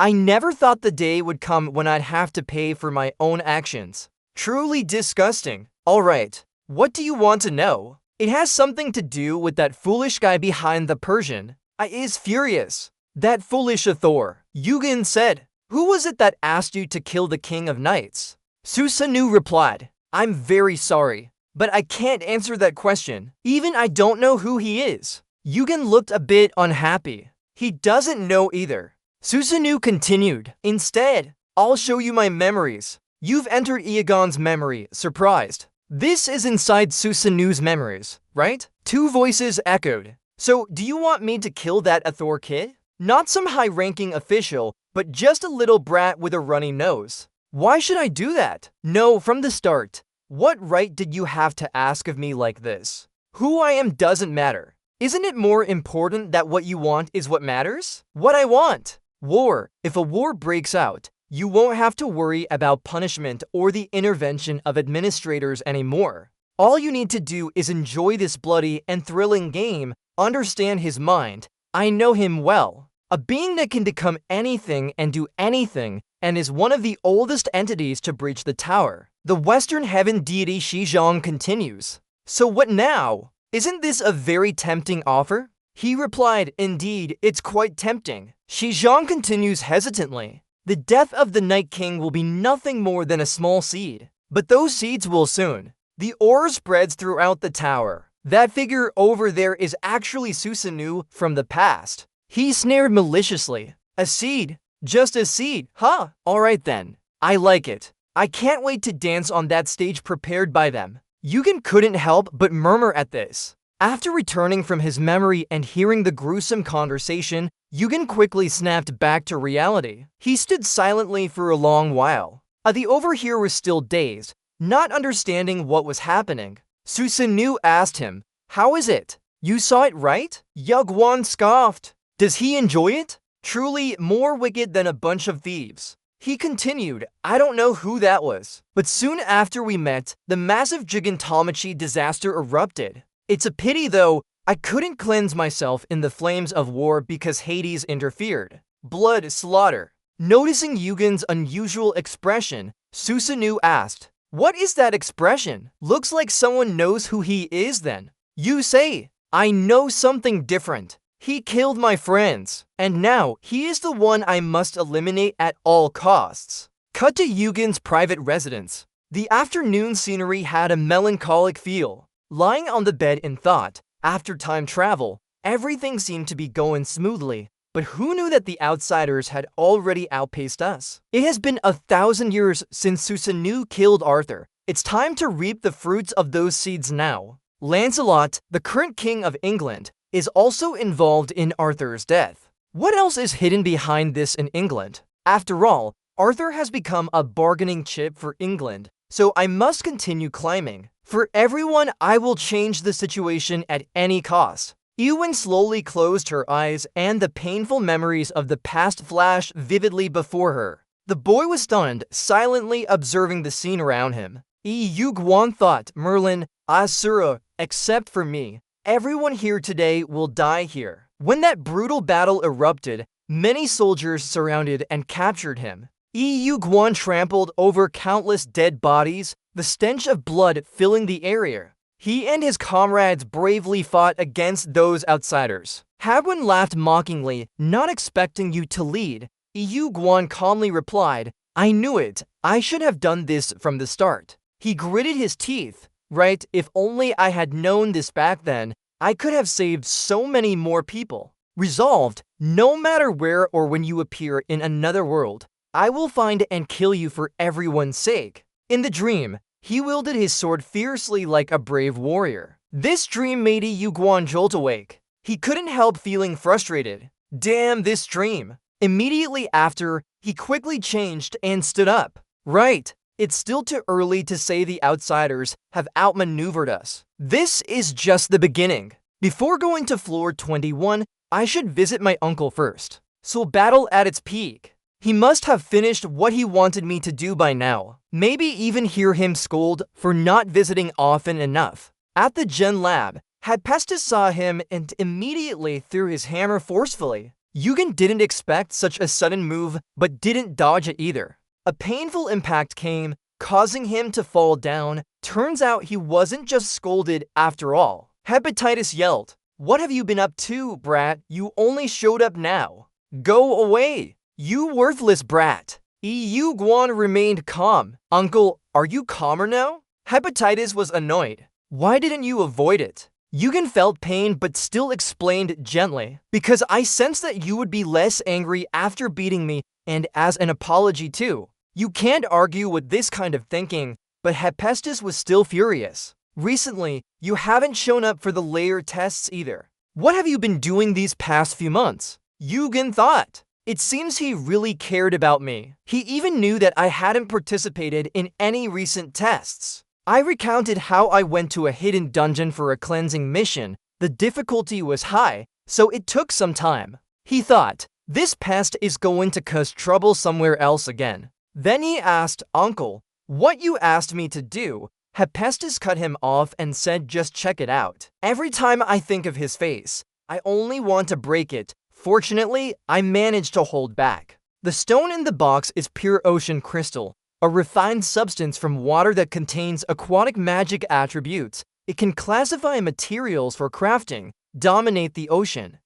A: I never thought the day would come when I'd have to pay for my own actions. Truly disgusting. Alright, what do you want to know? It has something to do with that foolish guy behind the Persian. I is furious. That foolish Thor. Eugen said. Who was it that asked you to kill the King of Knights? Susanoo replied. I'm very sorry, but I can't answer that question. Even I don't know who he is. Eugen looked a bit unhappy. He doesn't know either. Susanoo continued. Instead, I'll show you my memories. You've entered Iagon's memory, surprised. This is inside Susanoo's memories, right? 2 voices echoed. So, do you want me to kill that Athor kid? Not some high-ranking official, but just a little brat with a runny nose. Why should I do that? No, from the start. What right did you have to ask of me like this? Who I am doesn't matter. Isn't it more important that what you want is what matters? What I want. War. If a war breaks out, you won't have to worry about punishment or the intervention of administrators anymore. All you need to do is enjoy this bloody and thrilling game, understand his mind. I know him well. A being that can become anything and do anything, and is one of the oldest entities to breach the tower. The Western Heaven deity Xizang continues. So what now? Isn't this a very tempting offer? He replied, indeed, it's quite tempting. Xizang continues hesitantly. The death of the Night King will be nothing more than a small seed. But those seeds will soon. The aura spreads throughout the tower. That figure over there is actually Susanoo from the past. He snared maliciously. A seed? Just a seed, huh? Alright then. I like it. I can't wait to dance on that stage prepared by them. Yugen couldn't help but murmur at this. After returning from his memory and hearing the gruesome conversation, Yugen quickly snapped back to reality. He stood silently for a long while. The overhearer was still dazed, not understanding what was happening. Susanoo asked him, "How is it? You saw it right?" Yugwan scoffed. "Does he enjoy it? Truly more wicked than a bunch of thieves." He continued, "I don't know who that was, but soon after we met, the massive Gigantomachy disaster erupted. It's a pity though, I couldn't cleanse myself in the flames of war because Hades interfered. Blood slaughter." Noticing Yugen's unusual expression, Susanoo asked, "What is that expression? Looks like someone knows who he is then." "You say, I know something different. He killed my friends, and now he is the one I must eliminate at all costs." Cut to Yugen's private residence. The afternoon scenery had a melancholic feel. Lying on the bed in thought, after time travel, everything seemed to be going smoothly. But who knew that the outsiders had already outpaced us? It has been 1,000 years since Susanoo killed Arthur. It's time to reap the fruits of those seeds now. Lancelot, the current king of England, is also involved in Arthur's death. What else is hidden behind this in England? After all, Arthur has become a bargaining chip for England, so I must continue climbing. For everyone, I will change the situation at any cost. Ewan slowly closed her eyes, and the painful memories of the past flashed vividly before her. The boy was stunned, silently observing the scene around him. Yugwan thought, Merlin, Asura, except for me. Everyone here today will die here. When that brutal battle erupted, many soldiers surrounded and captured him. Yugwan trampled over countless dead bodies, the stench of blood filling the area. He and his comrades bravely fought against those outsiders. Hagwon laughed mockingly, not expecting you to lead. Yugwan calmly replied, "I knew it. I should have done this from the start." He gritted his teeth. Right, if only I had known this back then, I could have saved so many more people. Resolved, no matter where or when you appear in another world, I will find and kill you for everyone's sake. In the dream, he wielded his sword fiercely like a brave warrior. This dream made Yugwan jolt awake. He couldn't help feeling frustrated. Damn this dream. Immediately after, he quickly changed and stood up. Right. It's still too early to say the outsiders have outmaneuvered us. This is just the beginning. Before going to floor 21, I should visit my uncle first. So battle at its peak. He must have finished what he wanted me to do by now. Maybe even hear him scold for not visiting often enough. At the Gen Lab, Hephaestus saw him and immediately threw his hammer forcefully. Yugen didn't expect such a sudden move, but didn't dodge it either. A painful impact came, causing him to fall down. Turns out he wasn't just scolded after all. Hepatitis yelled, "What have you been up to, brat? You only showed up now. Go away, you worthless brat." Yugwan remained calm. "Uncle, are you calmer now?" Hepatitis was annoyed. "Why didn't you avoid it?" Yugen felt pain but still explained gently, "Because I sensed that you would be less angry after beating me, and as an apology too." You can't argue with this kind of thinking, but Hephaestus was still furious. "Recently, you haven't shown up for the layer tests either. What have you been doing these past few months?" Yugen thought. It seems he really cared about me. He even knew that I hadn't participated in any recent tests. I recounted how I went to a hidden dungeon for a cleansing mission. The difficulty was high, so it took some time. He thought, this pest is going to cause trouble somewhere else again. Then he asked, Uncle, what you asked me to do? Hephaestus cut him off and said, just check it out. Every time I think of his face, I only want to break it. Fortunately, I managed to hold back. The stone in the box is pure ocean crystal, a refined substance from water that contains aquatic magic attributes. It can classify materials for crafting, dominate the ocean,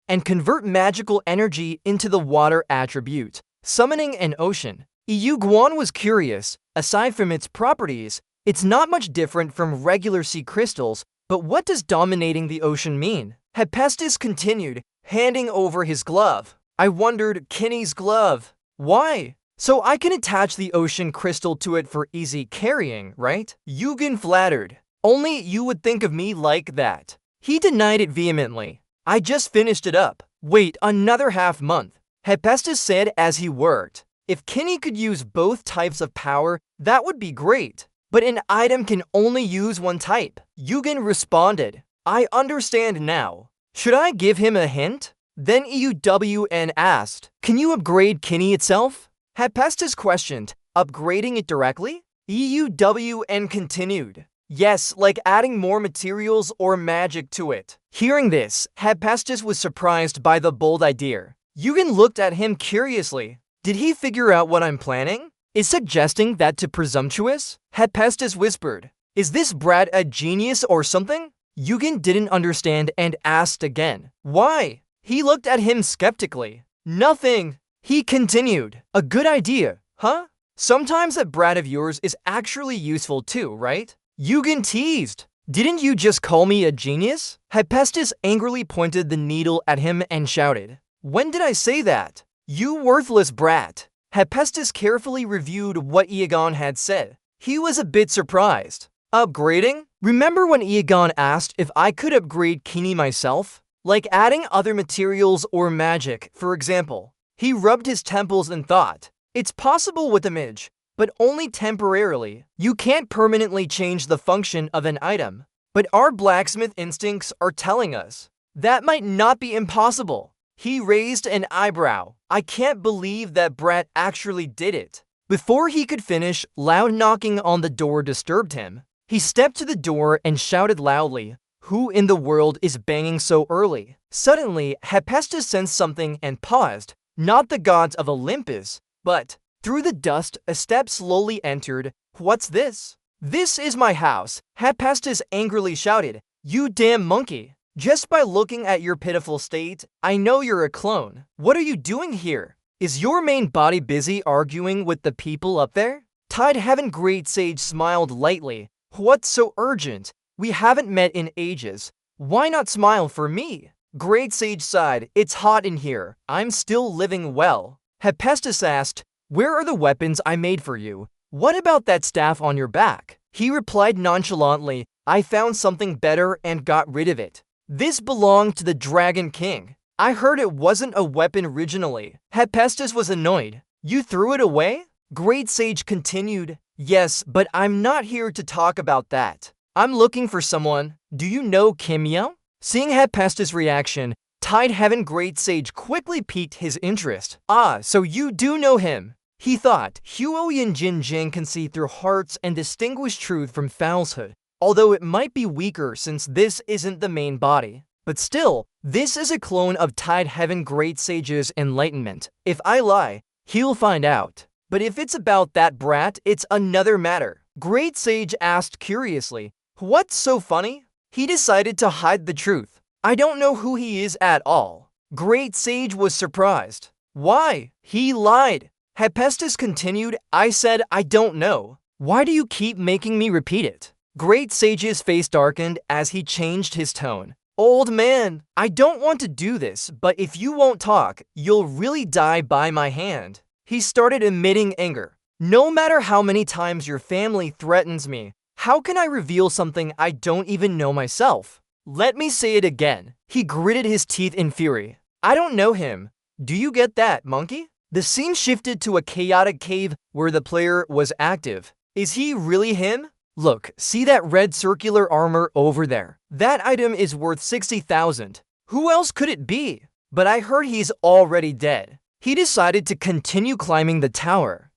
A: and convert magical energy into the water attribute, summoning an ocean. Yu Guan was curious. Aside from its properties, it's not much different from regular sea crystals, but what does dominating the ocean mean? Hephaestus continued, handing over his glove. I wondered, Kinney's glove. Why? So I can attach the ocean crystal to it for easy carrying, right? Yugen flattered. Only you would think of me like that. He denied it vehemently. I just finished it up. Wait, another half month. Hephaestus said as he worked. If Kinney could use both types of power, that would be great. But an item can only use one type. Yugen responded. I understand now. Should I give him a hint? Then EUWN asked, can you upgrade Kinney itself? Hephaestus questioned, upgrading it directly? EUWN continued. Yes, like adding more materials or magic to it. Hearing this, Hephaestus was surprised by the bold idea. Yugen looked at him curiously. Did he figure out what I'm planning? Is suggesting that too presumptuous? Hephaestus whispered. Is this brat a genius or something? Yugen didn't understand and asked again. Why? He looked at him skeptically. Nothing. He continued. A good idea, huh? Sometimes that brat of yours is actually useful too, right? Yugen teased. Didn't you just call me a genius? Hephaestus angrily pointed the needle at him and shouted. When did I say that? You worthless brat. Hephaestus carefully reviewed what Iagon had said. He was a bit surprised. Upgrading? Remember when Iagon asked if I could upgrade Kinney myself? Like adding other materials or magic, for example. He rubbed his temples and thought, it's possible with a mage, but only temporarily. You can't permanently change the function of an item. But our blacksmith instincts are telling us that might not be impossible. He raised an eyebrow. I can't believe that brat actually did it. Before he could finish, loud knocking on the door disturbed him. He stepped to the door and shouted loudly, who in the world is banging so early? Suddenly, Hephaestus sensed something and paused. Not the gods of Olympus, but through the dust, a step slowly entered. What's this? This is my house, Hephaestus angrily shouted. You damn monkey. Just by looking at your pitiful state, I know you're a clone. What are you doing here? Is your main body busy arguing with the people up there? Tide Heaven Great Sage smiled lightly. What's so urgent? We haven't met in ages. Why not smile for me? Great Sage sighed. It's hot in here. I'm still living well. Hephaestus asked, where are the weapons I made for you? What about that staff on your back? He replied nonchalantly, I found something better and got rid of it. This belonged to the Dragon King. I heard it wasn't a weapon originally. Hephaestus was annoyed. You threw it away? Great Sage continued. Yes, but I'm not here to talk about that. I'm looking for someone. Do you know Kim Yeo? Seeing Hephaestus' reaction, Tide Heaven Great Sage quickly piqued his interest. Ah, so you do know him. He thought, Huo Yin Jin Jing can see through hearts and distinguish truth from falsehood, although it might be weaker since this isn't the main body. But still, this is a clone of Tide Heaven Great Sage's enlightenment. If I lie, he'll find out. But if it's about that brat, it's another matter. Great Sage asked curiously, what's so funny? He decided to hide the truth. I don't know who he is at all. Great Sage was surprised. Why? He lied. Hephaestus continued, I said I don't know. Why do you keep making me repeat it? Great Sage's face darkened as he changed his tone. Old man, I don't want to do this, but if you won't talk, you'll really die by my hand. He started emitting anger. No matter how many times your family threatens me, how can I reveal something I don't even know myself? Let me say it again. He gritted his teeth in fury. I don't know him. Do you get that, monkey? The scene shifted to a chaotic cave where the player was active. Is he really him? Look, see that red circular armor over there? That item is worth 60,000. Who else could it be? But I heard he's already dead. He decided to continue climbing the tower.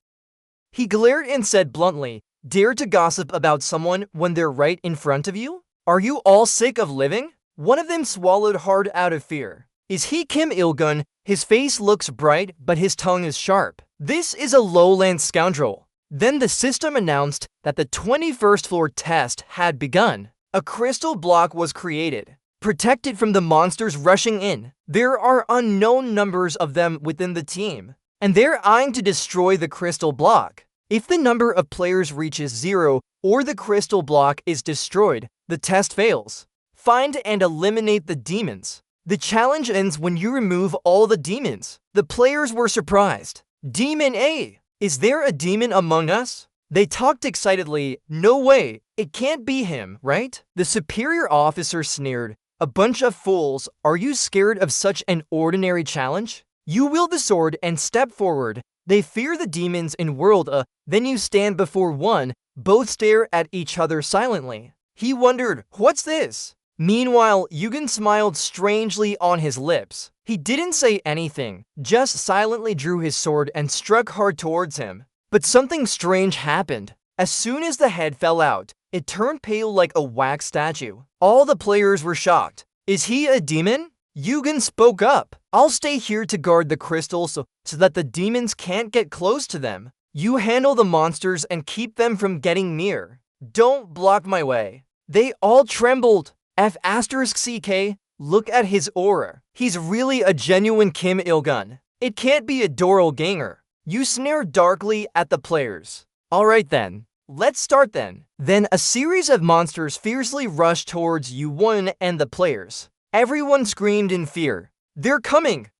A: He glared and said bluntly, "Dare to gossip about someone when they're right in front of you? Are you all sick of living?" One of them swallowed hard out of fear. Is he Kim Il-gun? His face looks bright, but his tongue is sharp. This is a lowland scoundrel. Then the system announced that the 21st floor test had begun. A crystal block was created, protected from the monsters rushing in. There are unknown numbers of them within the team, and they're eyeing to destroy the crystal block. If the number of players reaches 0 or the crystal block is destroyed, the test fails. Find and eliminate the demons. The challenge ends when you remove all the demons. The players were surprised. Demon A! Is there a demon among us? They talked excitedly. No way, it can't be him, right? The superior officer sneered. A bunch of fools, are you scared of such an ordinary challenge? You wield the sword and step forward. They fear the demons in World A, then you stand before one, both stare at each other silently. He wondered, what's this? Meanwhile, Yugen smiled strangely on his lips. He didn't say anything, just silently drew his sword and struck hard towards him. But something strange happened. As soon as the head fell out, it turned pale like a wax statue. All the players were shocked. Is he a demon? Yugen spoke up. I'll stay here to guard the crystals so that the demons can't get close to them. You handle the monsters and keep them from getting near. Don't block my way. They all trembled. F***CK, look at his aura. He's really a genuine Kim Il-gun. It can't be a doppelganger. You sneer darkly at the players. Alright then, let's start then. Then a series of monsters fiercely rushed towards Yu-1 and the players. Everyone screamed in fear. They're coming!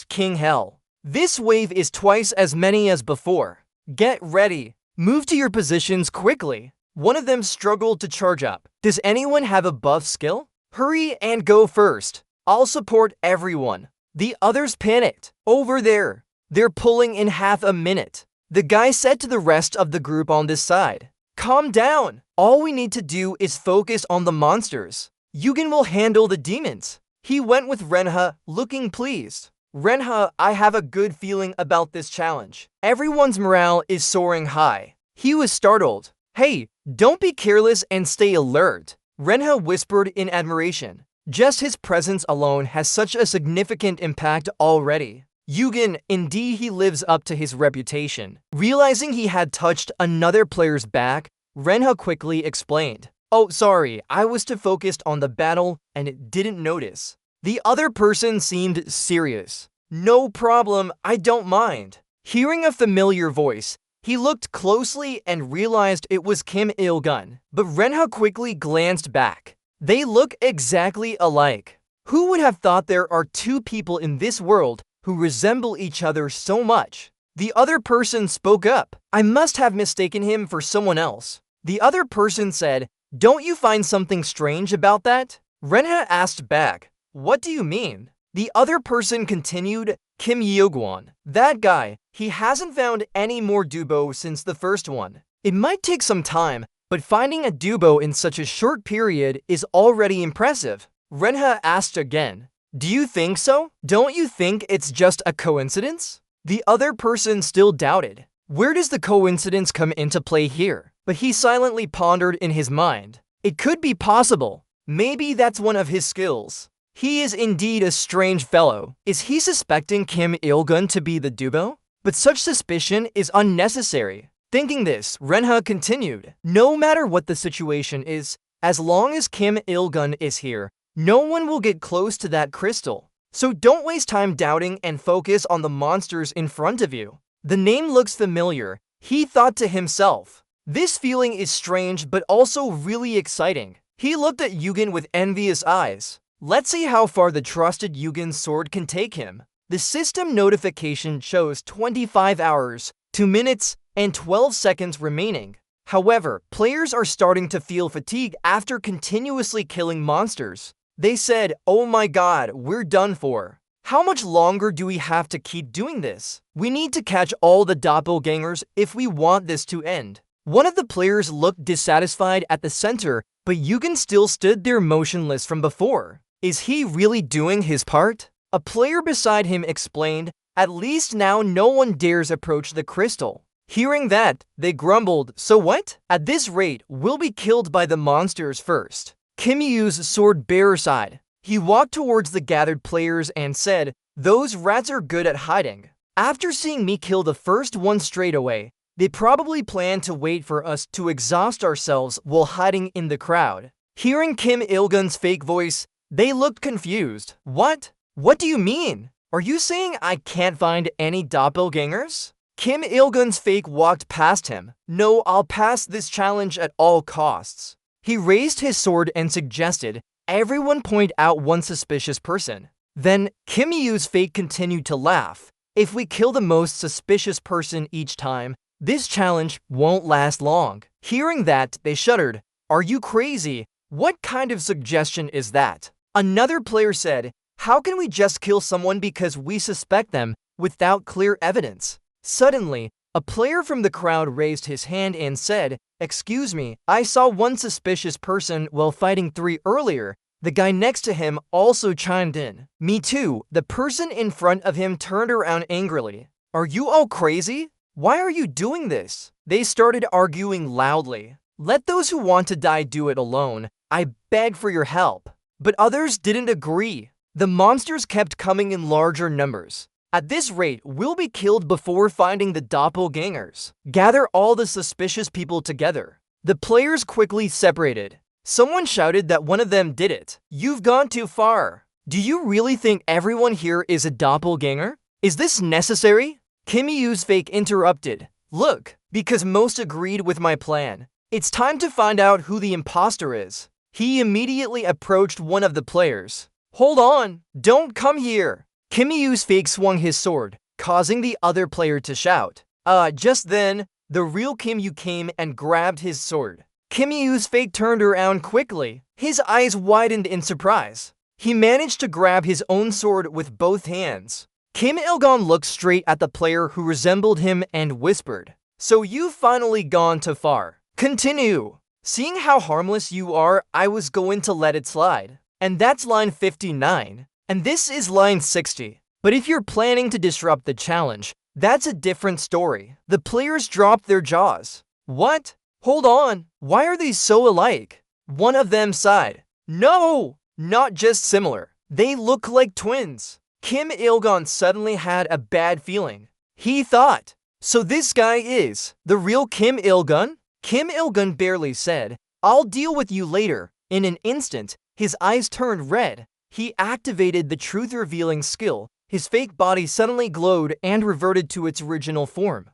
A: King Hell. This wave is twice as many as before. Get ready. Move to your positions quickly. One of them struggled to charge up. Does anyone have a buff skill? Hurry and go first. I'll support everyone. The others panicked. Over there. They're pulling in half a minute. The guy said to the rest of the group on this side, calm down. All we need to do is focus on the monsters. Yugen will handle the demons. He went with Renha, looking pleased. Renha, I have a good feeling about this challenge. Everyone's morale is soaring high. He was startled. Hey, don't be careless and stay alert. Renha whispered in admiration. Just his presence alone has such a significant impact already. Yugen, indeed he lives up to his reputation. Realizing he had touched another player's back, Renha quickly explained. Oh, sorry, I was too focused on the battle and didn't notice. The other person seemed serious. No problem, I don't mind. Hearing a familiar voice, he looked closely and realized it was Kim Il-gun, but Renha quickly glanced back. They look exactly alike. Who would have thought there are two people in this world who resemble each other so much? The other person spoke up. I must have mistaken him for someone else. The other person said, don't you find something strange about that? Renha asked back, what do you mean? The other person continued, Kim Yeogwon. That guy, he hasn't found any more Dubo since the first one. It might take some time, but finding a Dubo in such a short period is already impressive. Renha asked again, do you think so? Don't you think it's just a coincidence? The other person still doubted. Where does the coincidence come into play here? But he silently pondered in his mind. It could be possible. Maybe that's one of his skills. He is indeed a strange fellow. Is he suspecting Kim Il-gun to be the Dubo? But such suspicion is unnecessary. Thinking this, Renha continued. No matter what the situation is, as long as Kim Il-gun is here, no one will get close to that crystal. So don't waste time doubting and focus on the monsters in front of you. The name looks familiar, he thought to himself. This feeling is strange but also really exciting. He looked at Yugen with envious eyes. Let's see how far the trusted Yugen's sword can take him. The system notification shows 25 hours, 2 minutes, and 12 seconds remaining. However, players are starting to feel fatigue after continuously killing monsters. They said, oh my god, we're done for. How much longer do we have to keep doing this? We need to catch all the doppelgangers if we want this to end. One of the players looked dissatisfied at the center, but Yugen still stood there motionless from before. Is he really doing his part? A player beside him explained, at least now no one dares approach the crystal. Hearing that, they grumbled, so what? At this rate, we'll be killed by the monsters first. Kim Yu's sword bearer sighed. He walked towards the gathered players and said, those rats are good at hiding. After seeing me kill the first one straight away, they probably plan to wait for us to exhaust ourselves while hiding in the crowd. Hearing Kim Il-gun's fake voice, they looked confused. What? What do you mean? Are you saying I can't find any doppelgangers? Kim Il-gun's fake walked past him. No, I'll pass this challenge at all costs. He raised his sword and suggested, everyone point out one suspicious person. Then, Kim Yu's fake continued to laugh. If we kill the most suspicious person each time, this challenge won't last long. Hearing that, they shuddered. Are you crazy? What kind of suggestion is that? Another player said, how can we just kill someone because we suspect them without clear evidence? Suddenly, a player from the crowd raised his hand and said, excuse me, I saw one suspicious person while fighting 3 earlier. The guy next to him also chimed in. Me too. The person in front of him turned around angrily. Are you all crazy? Why are you doing this? They started arguing loudly. Let those who want to die do it alone. I beg for your help. But others didn't agree. The monsters kept coming in larger numbers. At this rate, we'll be killed before finding the doppelgangers. Gather all the suspicious people together. The players quickly separated. Someone shouted that one of them did it. You've gone too far. Do you really think everyone here is a doppelganger? Is this necessary? Kim Yu's fake interrupted. Look, because most agreed with my plan. It's time to find out who the imposter is. He immediately approached one of the players. Hold on, don't come here. Kim Yu's fake swung his sword, causing the other player to shout. Just then, the real Kim Yu came and grabbed his sword. Kim Yu's fake turned around quickly. His eyes widened in surprise. He managed to grab his own sword with both hands. Kim Il-gun looked straight at the player who resembled him and whispered, so you've finally gone too far. Continue. Seeing how harmless you are, I was going to let it slide. And that's line 59. And this is line 60. But if you're planning to disrupt the challenge, that's a different story. The players dropped their jaws. What? Hold on. Why are these so alike? One of them sighed. No! Not just similar. They look like twins. Kim Il-gun suddenly had a bad feeling. He thought, so this guy is the real Kim Il-gun? Kim Il-gun barely said, I'll deal with you later. In an instant, his eyes turned red. He activated the truth-revealing skill. His fake body suddenly glowed and reverted to its original form.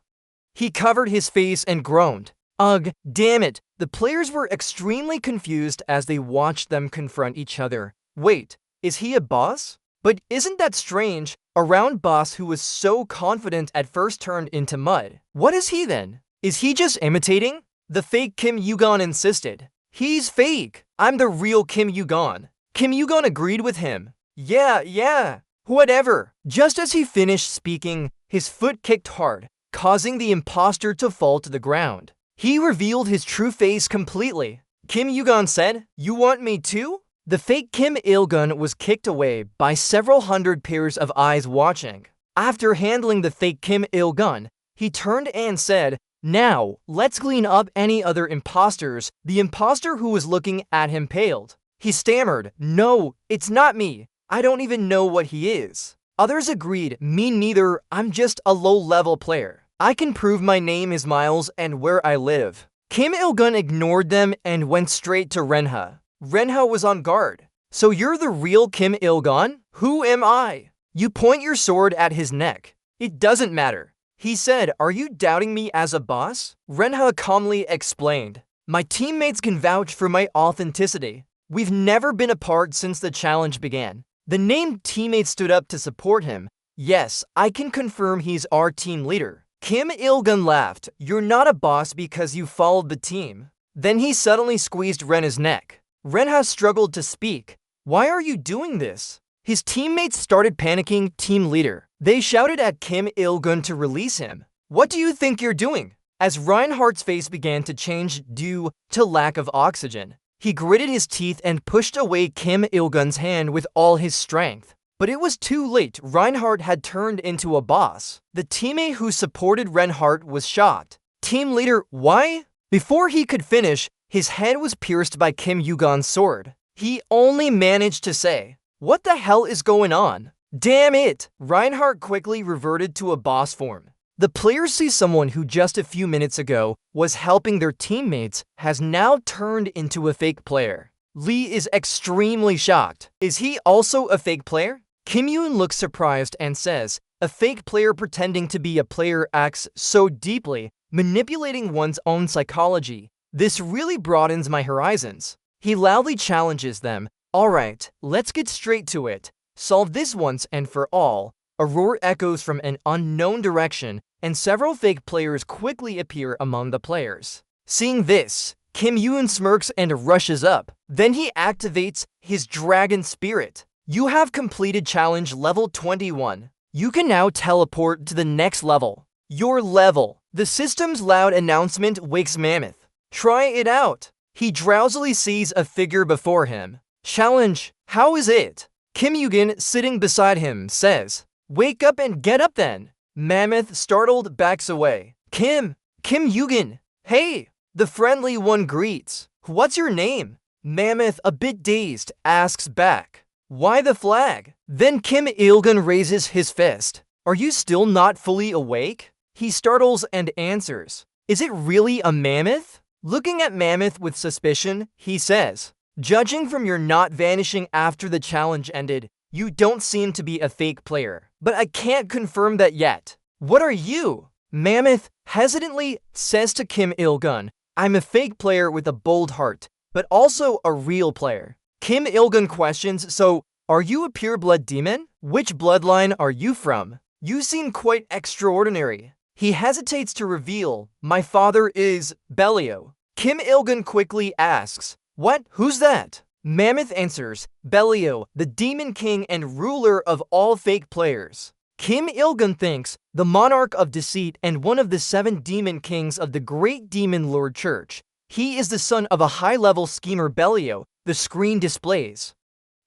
A: He covered his face and groaned. Ugh, damn it. The players were extremely confused as they watched them confront each other. Wait, is he a boss? But isn't that strange? A round boss who was so confident at first turned into mud. What is he then? Is he just imitating? The fake Kim Il-gun insisted. He's fake. I'm the real Kim Il-gun. Kim Il-gun agreed with him. Yeah, whatever. Just as he finished speaking, his foot kicked hard, causing the imposter to fall to the ground. He revealed his true face completely. Kim Il-gun said, you want me too? The fake Kim Il-gun was kicked away by several hundred pairs of eyes watching. After handling the fake Kim Il-gun, he turned and said, now, let's clean up any other imposters. The imposter who was looking at him paled. He stammered, no, it's not me. I don't even know what he is. Others agreed, me neither, I'm just a low-level player. I can prove my name is Miles and where I live. Kim Il-gun ignored them and went straight to Renha. Renha was on guard. So you're the real Kim Il-gun? Who am I? You point your sword at his neck. It doesn't matter. He said, are you doubting me as a boss? Renha calmly explained, my teammates can vouch for my authenticity. We've never been apart since the challenge began. The named teammate stood up to support him. Yes, I can confirm he's our team leader. Kim Il-gun laughed. You're not a boss because you followed the team. Then he suddenly squeezed Renha's neck. Renha struggled to speak. Why are you doing this? His teammates started panicking. Team leader. They shouted at Kim Il-gun to release him. What do you think you're doing? As Reinhardt's face began to change due to lack of oxygen, he gritted his teeth and pushed away Kim Il-gun's hand with all his strength. But it was too late. Reinhardt had turned into a boss. The teammate who supported Reinhardt was shocked. Team leader, why? Before he could finish, his head was pierced by Kim Il-gun's sword. He only managed to say, "What the hell is going on? Damn it!" Reinhardt quickly reverted to a boss form. The players see someone who just a few minutes ago was helping their teammates has now turned into a fake player. Lee is extremely shocked. Is he also a fake player? Kim Yoon looks surprised and says, a fake player pretending to be a player acts so deeply, manipulating one's own psychology. This really broadens my horizons. He loudly challenges them. Alright, let's get straight to it. Solve this once and for all. A roar echoes from an unknown direction, and several fake players quickly appear among the players. Seeing this, Kim Yoon smirks and rushes up. Then he activates his dragon spirit. You have completed challenge level 21. You can now teleport to the next level. Your level. The system's loud announcement wakes Mammoth. Try it out. He drowsily sees a figure before him. Challenge, how is it? Kim Yoon, sitting beside him, says, wake up and get up then. Mammoth, startled, backs away. Kim Yoon, hey! The friendly one greets. What's your name? Mammoth, a bit dazed, asks back. Why the flag? Then Kim Il-gun raises his fist. Are you still not fully awake? He startles and answers. Is it really a mammoth? Looking at Mammoth with suspicion, he says, judging from your not vanishing after the challenge ended, you don't seem to be a fake player. But I can't confirm that yet. What are you? Mammoth hesitantly says to Kim Il-gun, I'm a fake player with a bold heart, but also a real player. Kim Il-gun questions, so, are you a pure-blood demon? Which bloodline are you from? You seem quite extraordinary. He hesitates to reveal, my father is Bellio. Kim Il-gun quickly asks, what? Who's that? Mammoth answers, Bellio, the demon king and ruler of all fake players. Kim Il-gun thinks, the monarch of deceit and one of the 7 demon kings of the great demon lord church. He is the son of a high-level schemer Bellio, the screen displays,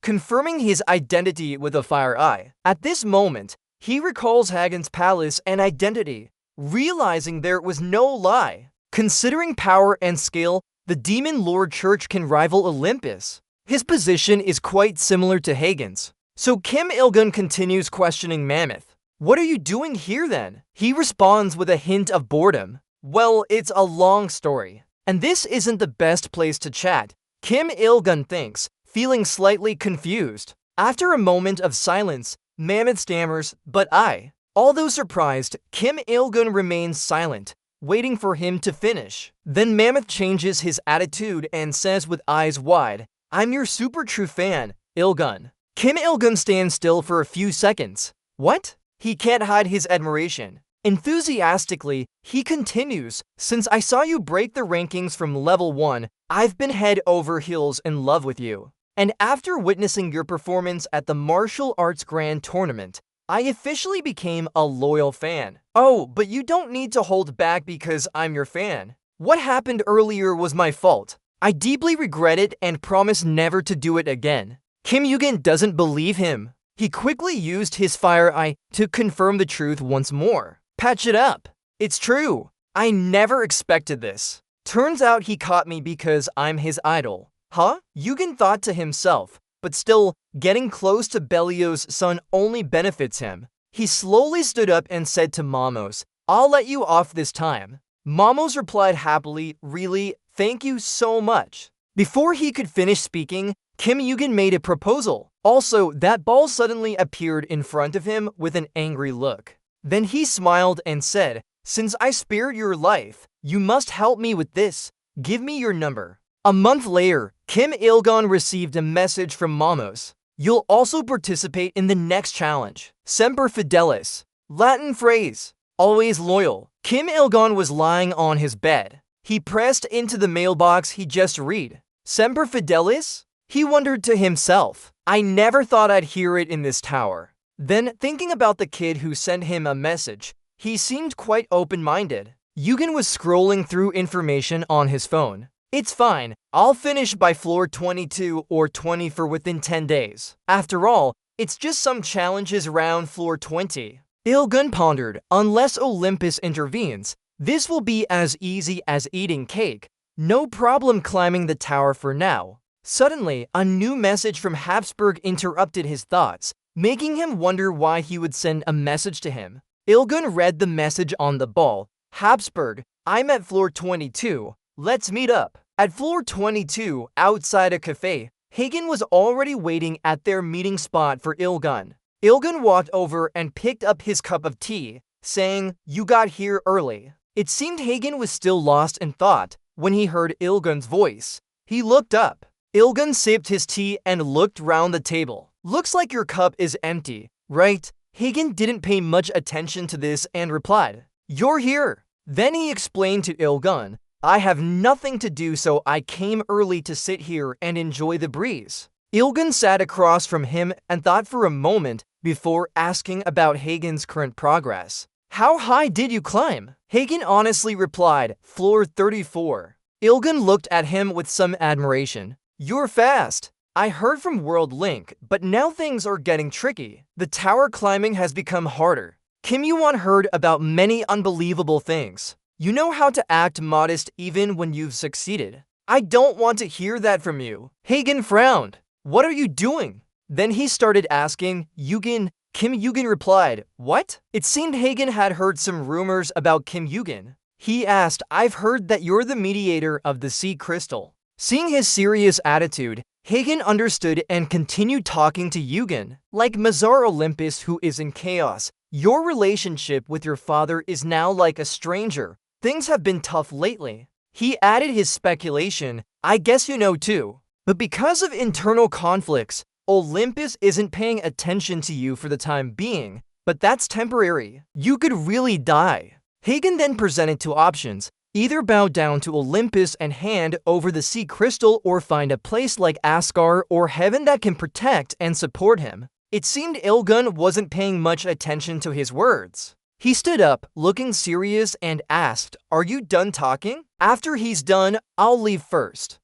A: confirming his identity with a fire eye. At this moment, he recalls Hagen's palace and identity, realizing there was no lie. Considering power and scale, the Demon Lord Church can rival Olympus. His position is quite similar to Hagen's. So Kim Il-gun continues questioning Mammoth. What are you doing here then? He responds with a hint of boredom. Well, it's a long story. And this isn't the best place to chat. Kim Il-gun thinks, feeling slightly confused. After a moment of silence, Mammoth stammers, but I. Although surprised, Kim Il-gun remains silent, waiting for him to finish. Then Mammoth changes his attitude and says with eyes wide, I'm your super true fan, Il-gun. Kim Il-gun stands still for a few seconds. What? He can't hide his admiration. Enthusiastically, he continues, since I saw you break the rankings from level 1, I've been head over heels in love with you. And after witnessing your performance at the Martial Arts Grand Tournament, I officially became a loyal fan. Oh, but you don't need to hold back because I'm your fan. What happened earlier was my fault. I deeply regret it and promise never to do it again. Kim Il-gun doesn't believe him. He quickly used his fire eye to confirm the truth once more. Patch it up. It's true. I never expected this. Turns out he caught me because I'm his idol. Huh? Il-gun thought to himself, but still, getting close to Bellio's son only benefits him. He slowly stood up and said to Mamos, I'll let you off this time. Mamos replied happily, really, thank you so much. Before he could finish speaking, Kim Il-gun made a proposal. Also, that ball suddenly appeared in front of him with an angry look. Then he smiled and said, since I spared your life, you must help me with this. Give me your number. A month later, Kim Il-gun received a message from Mamos. You'll also participate in the next challenge. Semper Fidelis. Latin phrase. Always loyal. Kim Il-gun was lying on his bed. He pressed into the mailbox he just read. Semper Fidelis? He wondered to himself. I never thought I'd hear it in this tower. Then, thinking about the kid who sent him a message, he seemed quite open-minded. Yugen was scrolling through information on his phone. It's fine, I'll finish by floor 22 or 20 for within 10 days. After all, it's just some challenges around floor 20. Ilgun pondered, unless Olympus intervenes, this will be as easy as eating cake. No problem climbing the tower for now. Suddenly, a new message from Habsburg interrupted his thoughts, making him wonder why he would send a message to him. Ilgun read the message on the ball. Habsburg, I'm at floor 22. Let's meet up. At floor 22, outside a cafe, Hagen was already waiting at their meeting spot for Ilgun. Ilgun walked over and picked up his cup of tea, saying, "You got here early." It seemed Hagen was still lost in thought when he heard Ilgun's voice. He looked up. Ilgun sipped his tea and looked round the table. "Looks like your cup is empty, right?" Hagen didn't pay much attention to this and replied, "You're here." Then he explained to Ilgun, "I have nothing to do, so I came early to sit here and enjoy the breeze." Ilgun sat across from him and thought for a moment before asking about Hagen's current progress. "How high did you climb?" Hagen honestly replied, "Floor 34. Ilgun looked at him with some admiration. "You're fast. I heard from World Link, but now things are getting tricky. The tower climbing has become harder." Kim Yoo-won heard about many unbelievable things. "You know how to act modest even when you've succeeded." "I don't want to hear that from you." Hagen frowned. "What are you doing?" Then he started asking, "Yugen?" Kim Yoo-gun replied, "What?" It seemed Hagen had heard some rumors about Kim Yoo-gun. He asked, "I've heard that you're the mediator of the Sea Crystal." Seeing his serious attitude, Hagen understood and continued talking to Yugen. "Like Mazar Olympus who is in chaos, your relationship with your father is now like a stranger. Things have been tough lately." He added his speculation, "I guess you know too. But because of internal conflicts, Olympus isn't paying attention to you for the time being, but that's temporary. You could really die." Hagen then presented two options. Either bow down to Olympus and hand over the Sea Crystal, or find a place like Asgard or Heaven that can protect and support him. It seemed Ilgun wasn't paying much attention to his words. He stood up, looking serious, and asked, "Are you done talking? After he's done, I'll leave first."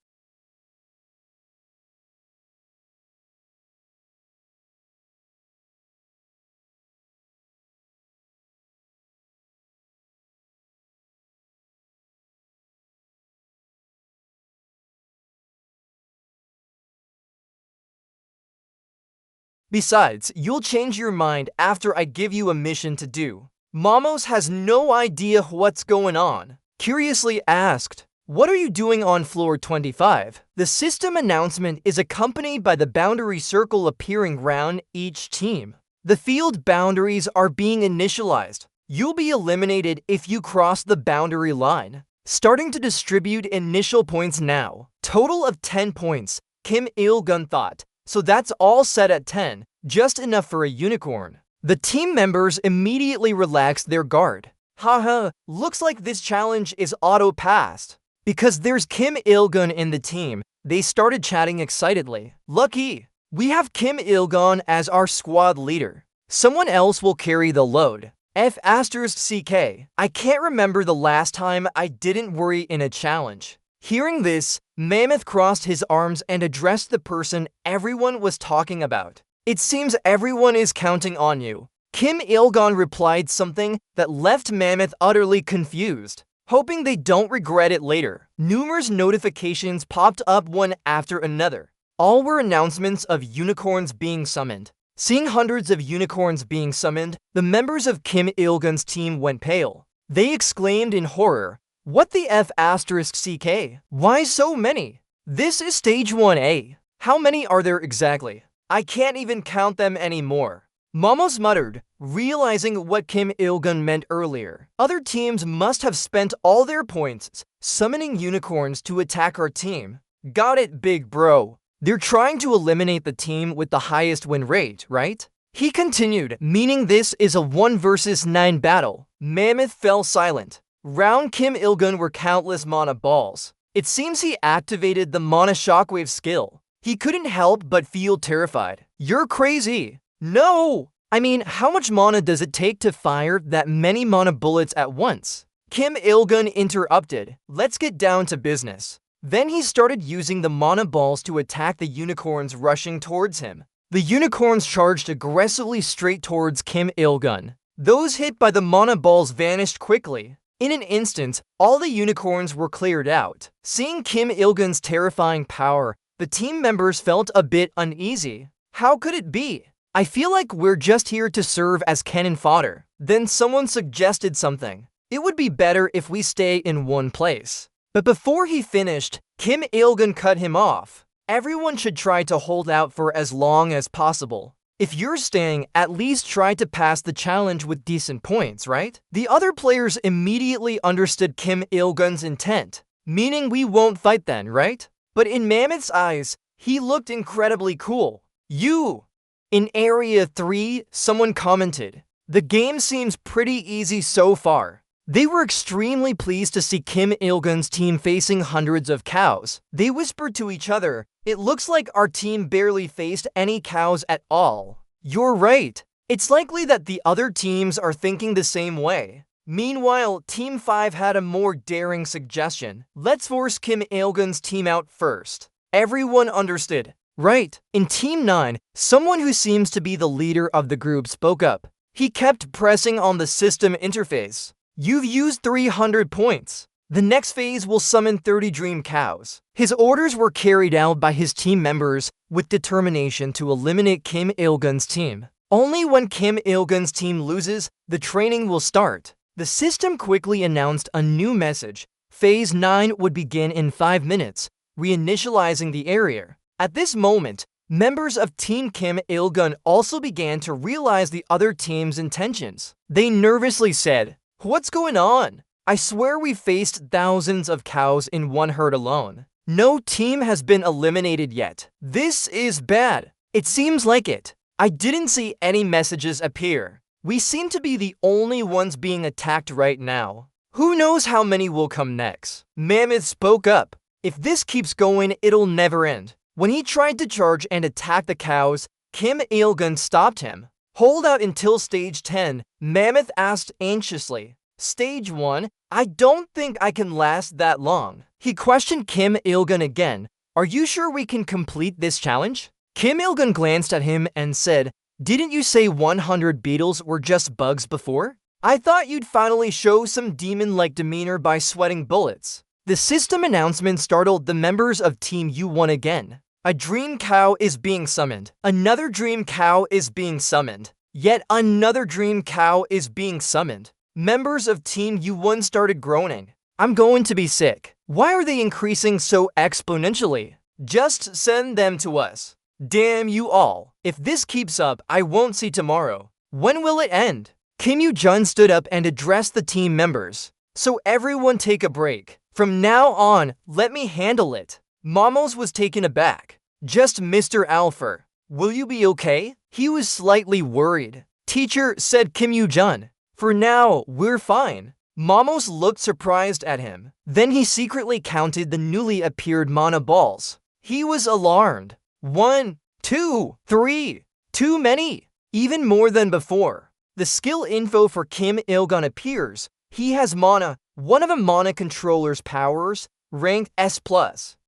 A: "Besides, you'll change your mind after I give you a mission to do." Mamos has no idea what's going on. Curiously asked, "What are you doing on floor 25? The system announcement is accompanied by the boundary circle appearing round each team. The field boundaries are being initialized. You'll be eliminated if you cross the boundary line. Starting to distribute initial points now. Total of 10 points, Kim Il-gun thought. So that's all set at 10, just enough for a unicorn. The team members immediately relaxed their guard. Haha, looks like this challenge is auto-passed. Because there's Kim Il-gun in the team, they started chatting excitedly. "Lucky! We have Kim Il-gun as our squad leader. Someone else will carry the load." F***CK. I can't remember the last time I didn't worry in a challenge. Hearing this, Mammoth crossed his arms and addressed the person everyone was talking about. "It seems everyone is counting on you." Kim Il-gun replied something that left Mammoth utterly confused, hoping they don't regret it later. Numerous notifications popped up one after another. All were announcements of unicorns being summoned. Seeing hundreds of unicorns being summoned, the members of Kim Il-gun's team went pale. They exclaimed in horror, "What the F***CK? Why so many? This is stage 1A. How many are there exactly? I can't even count them anymore." Mamos muttered, realizing what Kim Il-gun meant earlier. "Other teams must have spent all their points summoning unicorns to attack our team." "Got it, big bro. They're trying to eliminate the team with the highest win rate, right?" He continued, "Meaning this is a 1 versus 9 battle." Mammoth fell silent. Round Kim Il-gun were countless mana balls. It seems he activated the mana shockwave skill. he couldn't help but feel terrified. You're crazy. No! I mean, how much mana does it take to fire that many mana bullets at once? Kim Il-gun interrupted. Let's get down to business. Then he started using the mana balls to attack the unicorns rushing towards him. The unicorns charged aggressively straight towards Kim Il-gun. Those hit by the mana balls vanished quickly. In an instant, all the unicorns were cleared out. Seeing Kim Il-gun's terrifying power, the team members felt a bit uneasy. How could it be? I feel like we're just here to serve as cannon fodder. Then someone suggested something. It would be better if we stay in one place. But before he finished, Kim Il-gun cut him off. Everyone should try to hold out for as long as possible. If you're staying, at least try to pass the challenge with decent points, right? The other players immediately understood Kim Il-gun's intent, meaning we won't fight then, right? But in Mammoth's eyes, he looked incredibly cool. You! In Area 3, someone commented, "The game seems pretty easy so far." They were extremely pleased to see Kim Il-gun's team facing hundreds of cows. They whispered to each other, "It looks like our team barely faced any cows at all." You're right. It's likely that the other teams are thinking the same way. Meanwhile, Team 5 had a more daring suggestion. Let's force Kim Il-gun's team out first. Everyone understood. Right. In Team 9, someone who seems to be the leader of the group spoke up. He kept pressing on the system interface. You've used 300 points. The next phase will summon 30 dream cows. His orders were carried out by his team members with determination to eliminate Kim Il-gun's team. Only when Kim Il-gun's team loses, the training will start. The system quickly announced a new message. Phase 9 would begin in 5 minutes, reinitializing the area. At this moment, members of Team Kim Il-gun also began to realize the other team's intentions. They nervously said, "What's going on? I swear we faced thousands of cows in one herd alone. No team has been eliminated yet. This is bad. It seems like it. I didn't see any messages appear. We seem to be the only ones being attacked right now. Who knows how many will come next?" Mammoth spoke up. If this keeps going, it'll never end. When he tried to charge and attack the cows, Kim Il-gun stopped him. Hold out until stage 10, Mammoth asked anxiously. Stage 1? I don't think I can last that long. He questioned Kim Il-gun again. Are you sure we can complete this challenge? Kim Il-gun glanced at him and said, "Didn't you say 100 beetles were just bugs before? I thought you'd finally show some demon-like demeanor by sweating bullets." The system announcement startled the members of Team U1 again. A dream cow is being summoned. Another dream cow is being summoned. Yet another dream cow is being summoned. Members of Team U1 started groaning. I'm going to be sick. Why are they increasing so exponentially? Just send them to us. Damn you all. If this keeps up, I won't see tomorrow. When will it end? Kim Yoo-jun stood up and addressed the team members. So everyone take a break. From now on, let me handle it. Mamos was taken aback. Just Mr. Alpher. Will you be okay? He was slightly worried. Teacher, said Kim Yoo-jun. For now, we're fine. Mamos looked surprised at him. Then he secretly counted the newly appeared mana balls. He was alarmed. 1, 2, 3. Too many. Even more than before. The skill info for Kim Il-gun appears. He has mana, one of a mana controller's powers, ranked S+.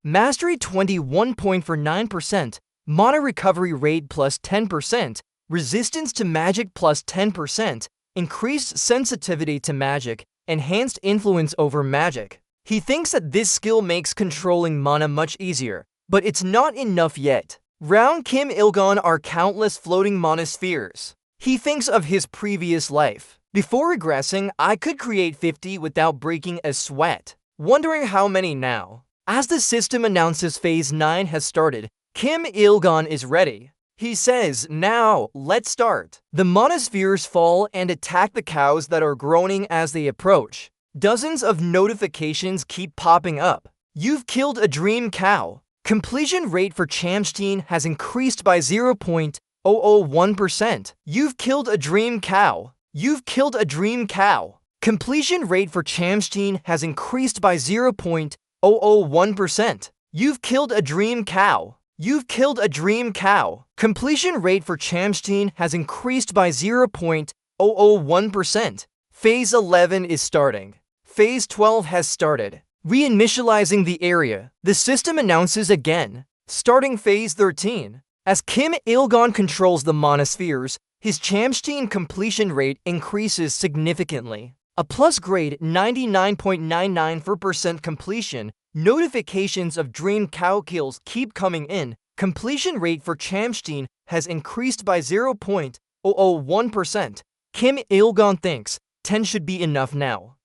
A: Mastery 21 point for 9%, mana recovery rate plus 10%, resistance to magic plus 10%, increased sensitivity to magic, enhanced influence over magic. He thinks that this skill makes controlling mana much easier, but it's not enough yet. Round Kim Il-gun are countless floating mana spheres. He thinks of his previous life. Before regressing, I could create 50 without breaking a sweat. Wondering how many now. As the system announces Phase 9 has started, Kim Il-gun is ready. He says, now, let's start. The monospheres fall and attack the cows that are groaning as they approach. Dozens of notifications keep popping up. You've killed a dream cow. Completion rate for Chamstein has increased by 0.001%. You've killed a dream cow. You've killed a dream cow. Completion rate for Chamstein has increased by 0.001%. You've killed a dream cow. You've killed a dream cow. Completion rate for Chamstein has increased by 0.001%. Phase 11 is starting. Phase 12 has started. Reinitializing the area. The system announces again. Starting Phase 13. As Kim Il-gon controls the monospheres, his Chamstein completion rate increases significantly. A plus grade 99.99% completion. Notifications of dream cow kills keep coming in. Completion rate for Chamstein has increased by 0.001%. Kim Il-gon thinks 10 should be enough now.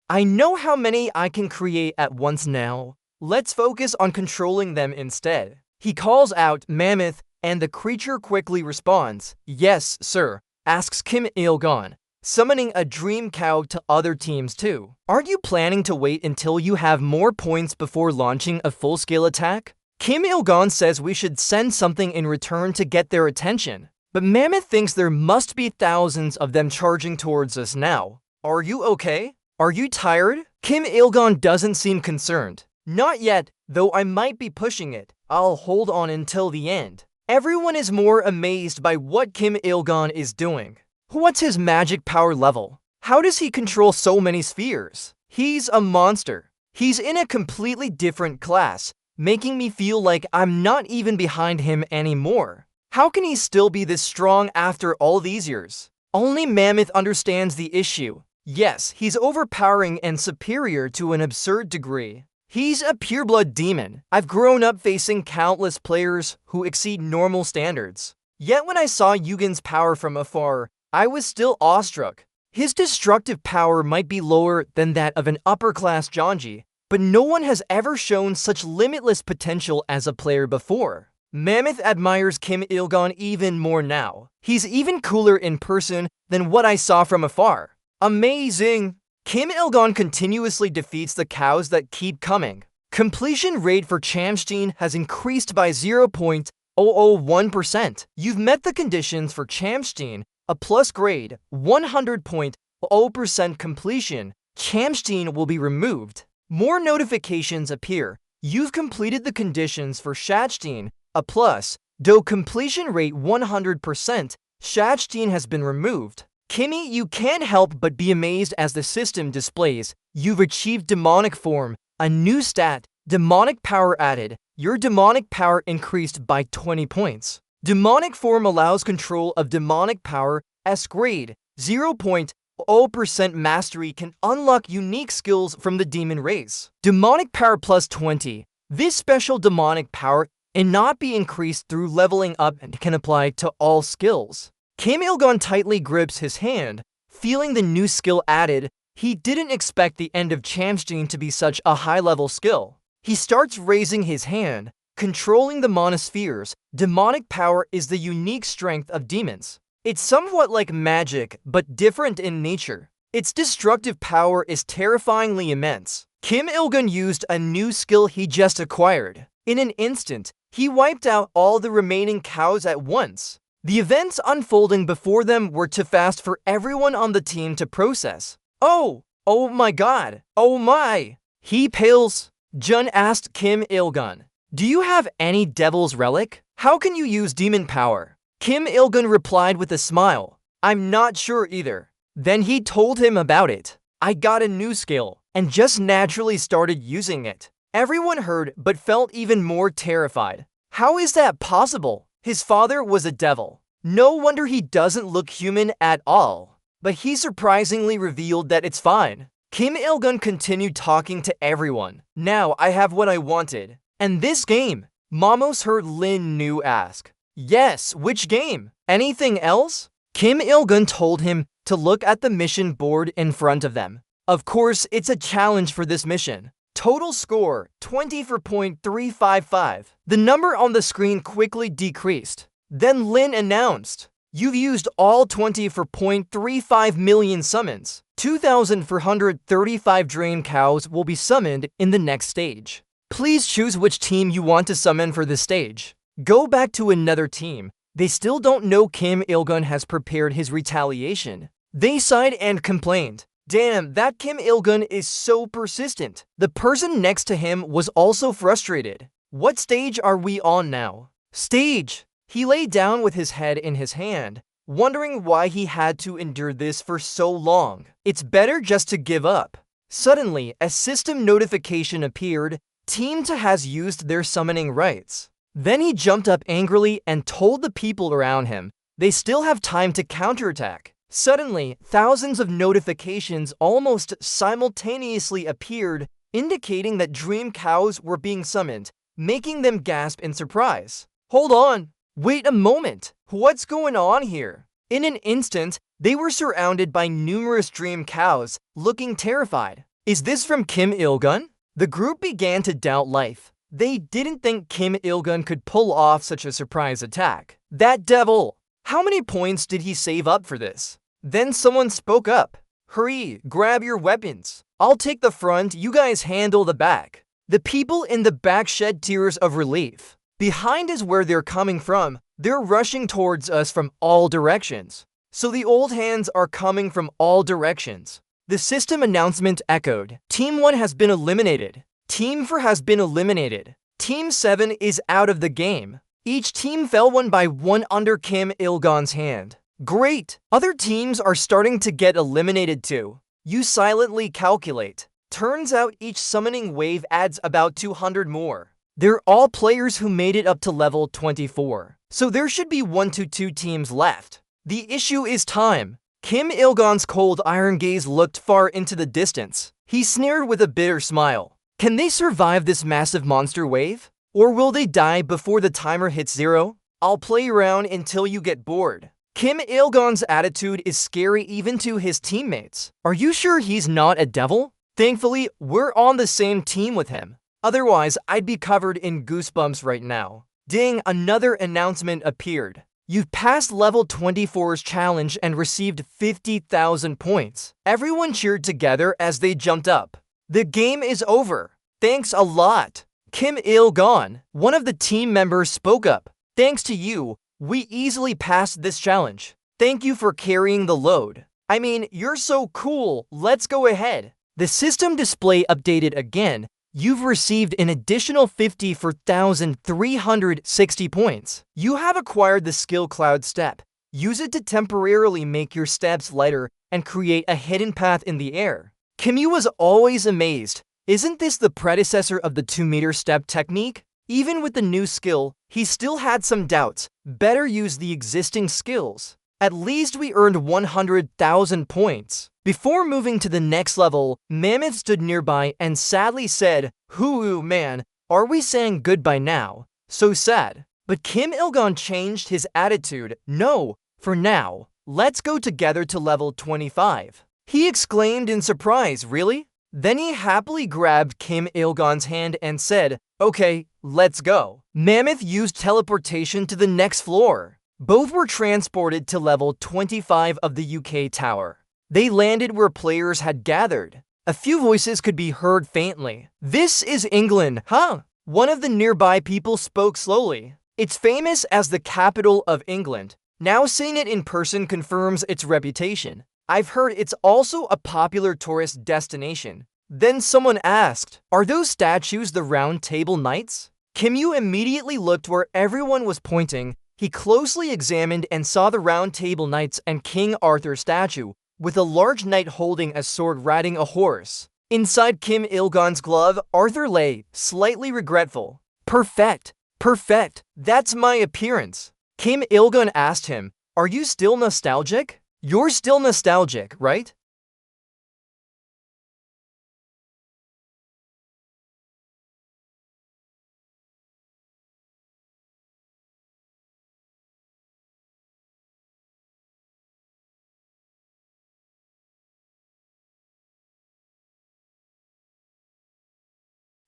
A: I know how many I can create at once now. Let's focus on controlling them instead. He calls out Mammoth, and the creature quickly responds, "Yes, sir," asks Kim Il-gon, summoning a dream cow to other teams too. Aren't you planning to wait until you have more points before launching a full-scale attack? Kim Il-gon says we should send something in return to get their attention, but Mammoth thinks there must be thousands of them charging towards us now. Are you okay? Are you tired? Kim Il-gon doesn't seem concerned. Not yet, though I might be pushing it. I'll hold on until the end. Everyone is more amazed by what Kim Il-gon is doing. What's his magic power level? How does he control so many spheres? He's a monster. He's in a completely different class, making me feel like I'm not even behind him anymore. How can he still be this strong after all these years? Only Mammoth understands the issue. Yes, he's overpowering and superior to an absurd degree. He's a pureblood demon. I've grown up facing countless players who exceed normal standards. Yet when I saw Yugen's power from afar, I was still awestruck. His destructive power might be lower than that of an upper-class Janji, but no one has ever shown such limitless potential as a player before. Mammoth admires Kim Il-gon even more now. He's even cooler in person than what I saw from afar. Amazing! Kim Il-gon continuously defeats the cows that keep coming. Completion rate for Chamstein has increased by 0.001%. You've met the conditions for Chamstein, a plus grade 100.0% completion. Chamstein will be removed. More notifications appear. You've completed the conditions for Schatzstein, a plus, though completion rate 100%, Schatzstein has been removed. Kimmy, you can't help but be amazed as the system displays. You've achieved demonic form, a new stat, demonic power added. Your demonic power increased by 20 points. Demonic form allows control of demonic power. S grade 0.0% mastery can unlock unique skills from the demon race. Demonic power plus 20. This special demonic power cannot be increased through leveling up and can apply to all skills. Kim Il-gon tightly grips his hand, feeling the new skill added. He didn't expect the end of Chamstein to be such a high-level skill. He starts raising his hand, controlling the monospheres. Demonic power is the unique strength of demons. It's somewhat like magic, but different in nature. Its destructive power is terrifyingly immense. Kim Il-gon used a new skill he just acquired. In an instant, he wiped out all the remaining cows at once. The events unfolding before them were too fast for everyone on the team to process. Oh my god, oh my! He pales. Jun asked Kim Il-gon, "Do you have any devil's relic? How can you use demon power?" Kim Il-gon replied with a smile, "I'm not sure either." Then he told him about it. "I got a new skill, and just naturally started using it." Everyone heard but felt even more terrified. How is that possible? His father was a devil. No wonder he doesn't look human at all. But he surprisingly revealed that it's fine. Kim Il-gon continued talking to everyone. "Now I have what I wanted. And this game?" Mamos heard Lin Nu ask. "Yes, which game? Anything else?" Kim Il-gon told him to look at the mission board in front of them. Of course, it's a challenge for this mission. Total score, 20 for .355. The number on the screen quickly decreased. Then Lin announced, "You've used all 20 for .35 million summons. 2,435 drain cows will be summoned in the next stage. Please choose which team you want to summon for this stage." Go back to another team. They still don't know Kim Il-gon has prepared his retaliation. They sighed and complained. Damn, that Kim Il-gon is so persistent. The person next to him was also frustrated. What stage are we on now? Stage! He lay down with his head in his hand, wondering why he had to endure this for so long. It's better just to give up. Suddenly, a system notification appeared. Team T has used their summoning rights. Then he jumped up angrily and told the people around him they still have time to counterattack. Suddenly, thousands of notifications almost simultaneously appeared, indicating that dream cows were being summoned, making them gasp in surprise. Hold on! Wait a moment! What's going on here? In an instant, they were surrounded by numerous dream cows, looking terrified. Is this from Kim Il-gun? The group began to doubt life. They didn't think Kim Il-gun could pull off such a surprise attack. That devil! How many points did he save up for this? Then someone spoke up. Hurry, grab your weapons. I'll take the front, you guys handle the back. The people in the back shed tears of relief. Behind is where they're coming from. They're rushing towards us from all directions. So the old hands are coming from all directions. The system announcement echoed. Team 1 has been eliminated. Team 4 has been eliminated. Team 7 is out of the game. Each team fell one by one under Kim Il-gun's hand. Great! Other teams are starting to get eliminated too. You silently calculate. Turns out each summoning wave adds about 200 more. They're all players who made it up to level 24. So there should be 1 to 2 teams left. The issue is time. Kim Il-gun's cold iron gaze looked far into the distance. He sneered with a bitter smile. Can they survive this massive monster wave? Or will they die before the timer hits 0? I'll play around until you get bored. Kim Il-gun's attitude is scary even to his teammates. Are you sure he's not a devil? Thankfully, we're on the same team with him. Otherwise, I'd be covered in goosebumps right now. Ding, another announcement appeared. You've passed level 24's challenge and received 50,000 points. Everyone cheered together as they jumped up. The game is over. Thanks a lot. Kim Il-gun, one of the team members, spoke up. Thanks to you, we easily passed this challenge. Thank you for carrying the load. I mean, you're so cool. Let's go ahead. The system display updated again. You've received an additional 54,360 points. You have acquired the skill Cloud Step. Use it to temporarily make your steps lighter and create a hidden path in the air. Kimyu was always amazed. Isn't this the predecessor of the 2-meter step technique? Even with the new skill, he still had some doubts. Better use the existing skills. At least we earned 100,000 points. Before moving to the next level, Mammoth stood nearby and sadly said, "Hoo man, are we saying goodbye now? So sad." But Kim Il-gun changed his attitude. No, for now. Let's go together to level 25. He exclaimed in surprise, really? Then he happily grabbed Kim Il-gun's hand and said, "Okay, let's go." Mammoth used teleportation to the next floor. Both were transported to level 25 of the UK tower. They landed where players had gathered. A few voices could be heard faintly. "This is England, huh?" One of the nearby people spoke slowly. "It's famous as the capital of England. Now seeing it in person confirms its reputation. I've heard it's also a popular tourist destination." Then someone asked, "Are those statues the Round Table Knights?" Kimyu immediately looked where everyone was pointing. He closely examined and saw the Round Table Knights and King Arthur statue, with a large knight holding a sword riding a horse. Inside Kim Il-gun's glove, Arthur lay, slightly regretful. Perfect, perfect, that's my appearance." Kim Il-gun asked him, "Are you still nostalgic? You're still nostalgic, right?"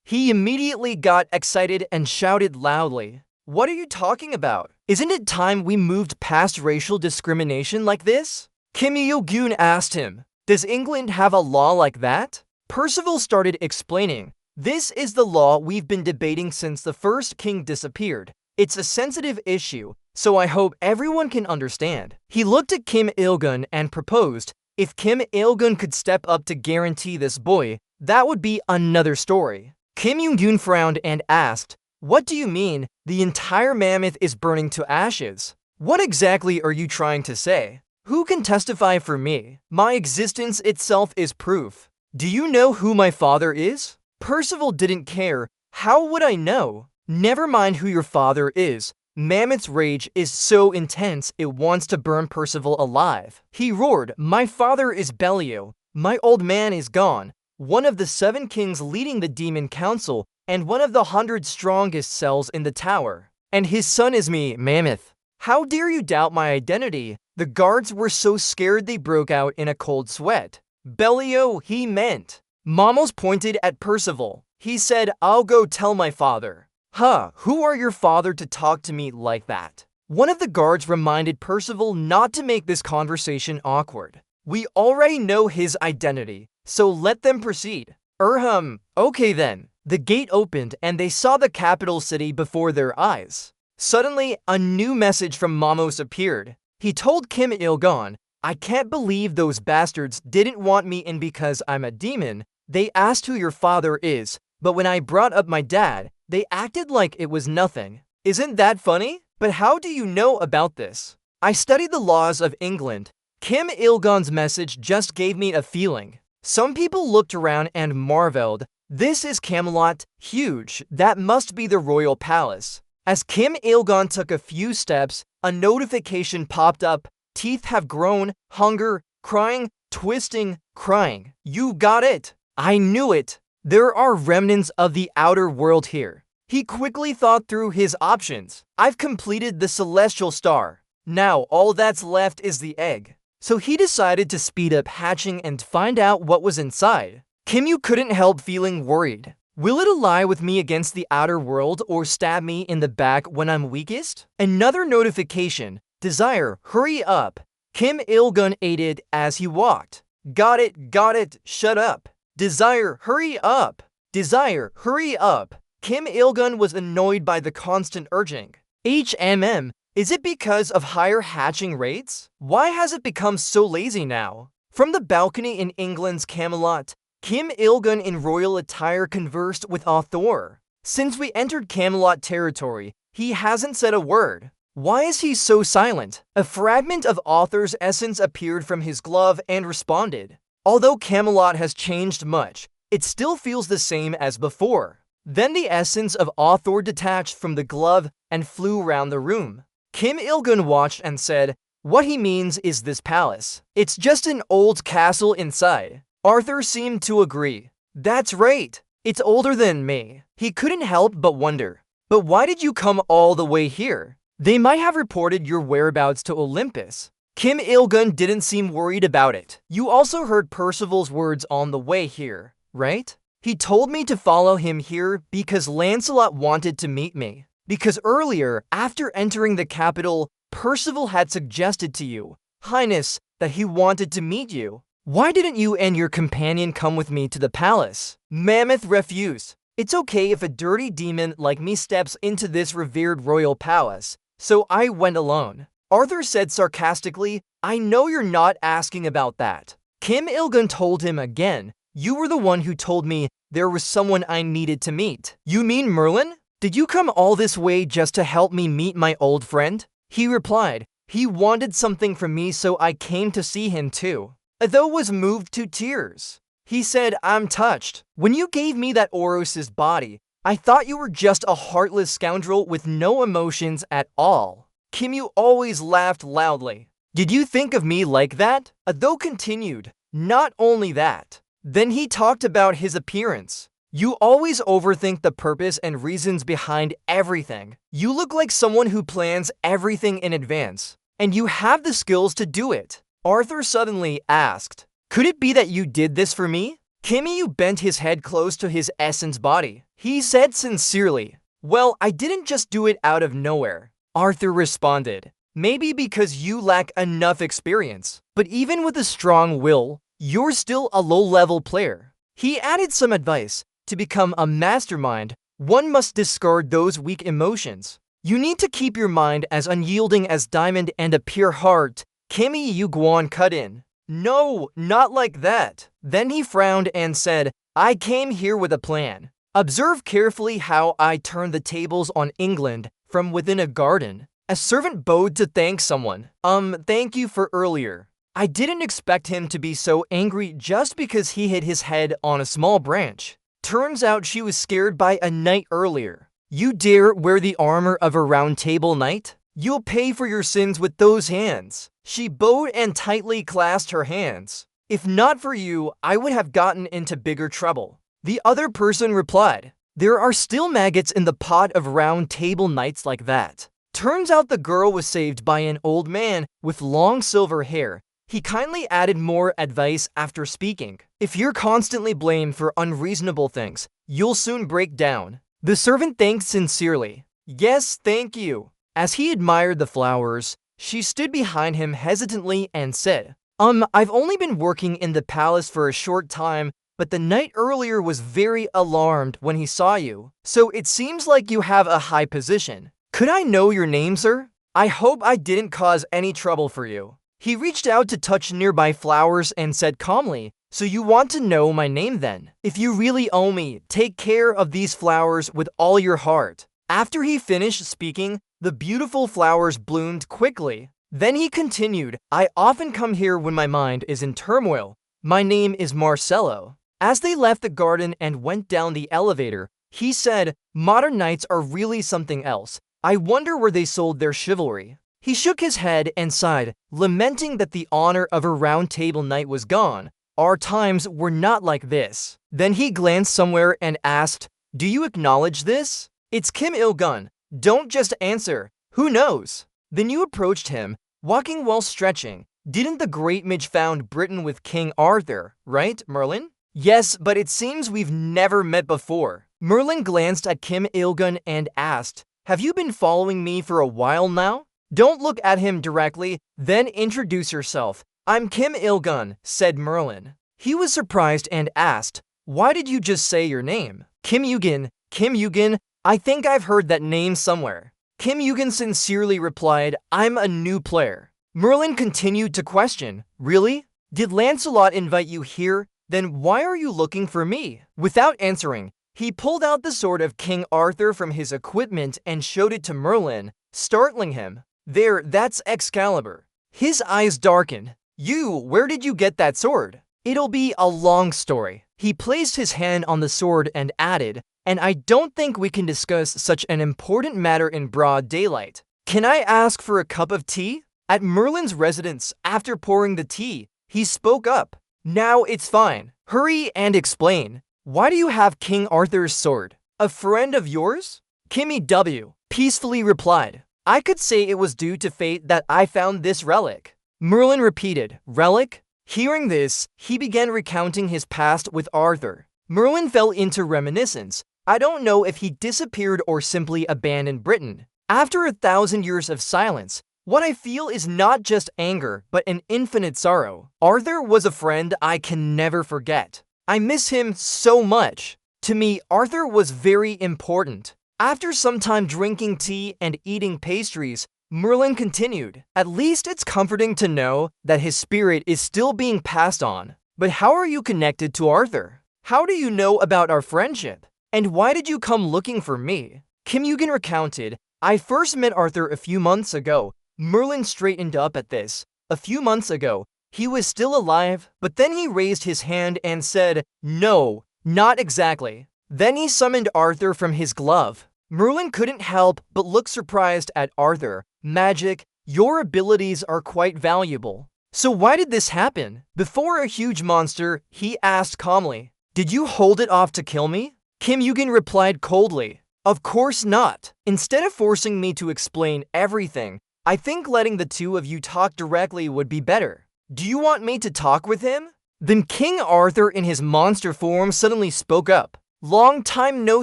A: He immediately got excited and shouted loudly, "What are you talking about? Isn't it time we moved past racial discrimination like this?" Kim Il-gun asked him, "Does England have a law like that?" Percival started explaining, "This is the law we've been debating since the first king disappeared. It's a sensitive issue, so I hope everyone can understand." He looked at Kim Il-gun and proposed, if Kim Il-gun could step up to guarantee this boy, that would be another story. Kim Il-gun frowned and asked, What do you mean, the entire mammoth is burning to ashes? What exactly are you trying to say? Who can testify for me? My existence itself is proof. Do you know who my father is? Percival didn't care. How would I know? Never mind who your father is. Mammoth's rage is so intense it wants to burn Percival alive. He roared, "My father is Belial. My old man is gone, one of the 7 kings leading the demon council, and one of the 100 strongest cells in the tower. And his son is me, Mammoth. How dare you doubt my identity?" The guards were so scared they broke out in a cold sweat. Belial, he meant. Mommos pointed at Percival. He said, "I'll go tell my father." Huh, who are your father to talk to me like that? One of the guards reminded Percival not to make this conversation awkward. We already know his identity, so let them proceed. Okay then. The gate opened and they saw the capital city before their eyes. Suddenly, a new message from Mommos appeared. He told Kim Il-gun, "I can't believe those bastards didn't want me in because I'm a demon. They asked who your father is, but when I brought up my dad, they acted like it was nothing. Isn't that funny? But how do you know about this?" I studied the laws of England. Kim Il-gun's message just gave me a feeling. Some people looked around and marveled. This is Camelot, huge. That must be the royal palace. As Kim Il-gun took a few steps, a notification popped up. Teeth have grown, hunger, crying, twisting, crying. You got it. I knew it. There are remnants of the outer world here. He quickly thought through his options. I've completed the celestial star. Now all that's left is the egg. So he decided to speed up hatching and find out what was inside. Kimyu couldn't help feeling worried. Will it ally with me against the outer world or stab me in the back when I'm weakest? Another notification. Desire, hurry up. Kim Il-gun aided as he walked. Got it, shut up. Desire, hurry up! Desire, hurry up! Kim Il-gun was annoyed by the constant urging. Is it because of higher hatching rates? Why has it become so lazy now? From the balcony in England's Camelot, Kim Il-gun in royal attire conversed with Arthur. Since we entered Camelot territory, he hasn't said a word. Why is he so silent? A fragment of Arthur's essence appeared from his glove and responded. Although Camelot has changed much, it still feels the same as before. Then the essence of Arthur detached from the glove and flew around the room. Kim Il-gun watched and said, "What he means is this palace. It's just an old castle inside." Arthur seemed to agree. "That's right. It's older than me." He couldn't help but wonder. "But why did you come all the way here? They might have reported your whereabouts to Olympus." Kim Il-gun didn't seem worried about it. "You also heard Percival's words on the way here, right? He told me to follow him here because Lancelot wanted to meet me. Because earlier, after entering the capital, Percival had suggested to you, Highness, that he wanted to meet you. Why didn't you and your companion come with me to the palace?" Mammoth refused. "It's okay if a dirty demon like me steps into this revered royal palace, so I went alone." Arthur said sarcastically, "I know you're not asking about that." Kim Il-gun told him again, "You were the one who told me there was someone I needed to meet." "You mean Merlin? Did you come all this way just to help me meet my old friend?" He replied, "He wanted something from me, so I came to see him too." Atho was moved to tears. He said, "I'm touched. When you gave me that Oros's body, I thought you were just a heartless scoundrel with no emotions at all." Kimyu always laughed loudly. "Did you think of me like that?" Atho continued, "Not only that." Then he talked about his appearance. "You always overthink the purpose and reasons behind everything. You look like someone who plans everything in advance, and you have the skills to do it." Arthur suddenly asked, "Could it be that you did this for me?" Kimyu bent his head close to his essence body. He said sincerely, "Well, I didn't just do it out of nowhere." Arthur responded, "Maybe because you lack enough experience, but even with a strong will, you're still a low-level player." He added some advice. To become a mastermind, one must discard those weak emotions. You need to keep your mind as unyielding as diamond and a pure heart. Kimyu Guan cut in. "No, not like that." Then he frowned and said, "I came here with a plan. Observe carefully how I turn the tables on England from within a garden. A servant bowed to thank someone. Thank you for earlier. I didn't expect him to be so angry just because he hit his head on a small branch. Turns out she was scared by a knight earlier. You dare wear the armor of a round table knight? You'll pay for your sins with those hands. She bowed and tightly clasped her hands. If not for you, I would have gotten into bigger trouble. The other person replied, there are still maggots in the pot of round table knights like that. Turns out the girl was saved by an old man with long silver hair. He kindly added more advice after speaking. If you're constantly blamed for unreasonable things, you'll soon break down. The servant thanked sincerely. Yes, thank you. As he admired the flowers, she stood behind him hesitantly and said, I've only been working in the palace for a short time, but the knight earlier was very alarmed when he saw you. So it seems like you have a high position. Could I know your name, sir? I hope I didn't cause any trouble for you. He reached out to touch nearby flowers and said calmly, so you want to know my name then? If you really owe me, take care of these flowers with all your heart. After he finished speaking, the beautiful flowers bloomed quickly. Then he continued, I often come here when my mind is in turmoil. My name is Marcello. As they left the garden and went down the elevator, he said, modern knights are really something else. I wonder where they sold their chivalry. He shook his head and sighed, lamenting that the honor of a round table knight was gone. Our times were not like this. Then he glanced somewhere and asked, do you acknowledge this? It's Kim Il-gun. Don't just answer. Who knows? Then you approached him, walking while stretching. Didn't the great mage found Britain with King Arthur, right, Merlin? Yes, but it seems we've never met before. Merlin glanced at Kim Il-gun and asked, have you been following me for a while now? Don't look at him directly, then introduce yourself. I'm Kim Il-gun, said Merlin. He was surprised and asked, why did you just say your name? Kim Il-gun, I think I've heard that name somewhere. Kim Il-gun sincerely replied, I'm a new player. Merlin continued to question, really? Did Lancelot invite you here? Then why are you looking for me? Without answering, he pulled out the sword of King Arthur from his equipment and showed it to Merlin, startling him. There, that's Excalibur. His eyes darkened. Where did you get that sword? It'll be a long story. He placed his hand on the sword and added, and I don't think we can discuss such an important matter in broad daylight. Can I ask for a cup of tea? At Merlin's residence, after pouring the tea, he spoke up. Now it's fine. Hurry and explain. Why do you have King Arthur's sword? A friend of yours? Kimmy W. peacefully replied. I could say it was due to fate that I found this relic. Merlin repeated, relic? Hearing this, he began recounting his past with Arthur. Merlin fell into reminiscence. I don't know if he disappeared or simply abandoned Britain. After 1,000 years of silence, what I feel is not just anger, but an infinite sorrow. Arthur was a friend I can never forget. I miss him so much. To me, Arthur was very important. After some time drinking tea and eating pastries, Merlin continued, at least it's comforting to know that his spirit is still being passed on. But how are you connected to Arthur? How do you know about our friendship? And why did you come looking for me? Kim Il-gun recounted, I first met Arthur a few months ago. Merlin straightened up at this. A few months ago, he was still alive, but then he raised his hand and said, no, not exactly. Then he summoned Arthur from his glove. Merlin couldn't help but look surprised at Arthur. Magic, your abilities are quite valuable. So why did this happen? Before a huge monster, he asked calmly, did you hold it off to kill me? Kim Il-gun replied coldly, of course not. Instead of forcing me to explain everything, I think letting the two of you talk directly would be better. Do you want me to talk with him? Then King Arthur in his monster form suddenly spoke up. Long time no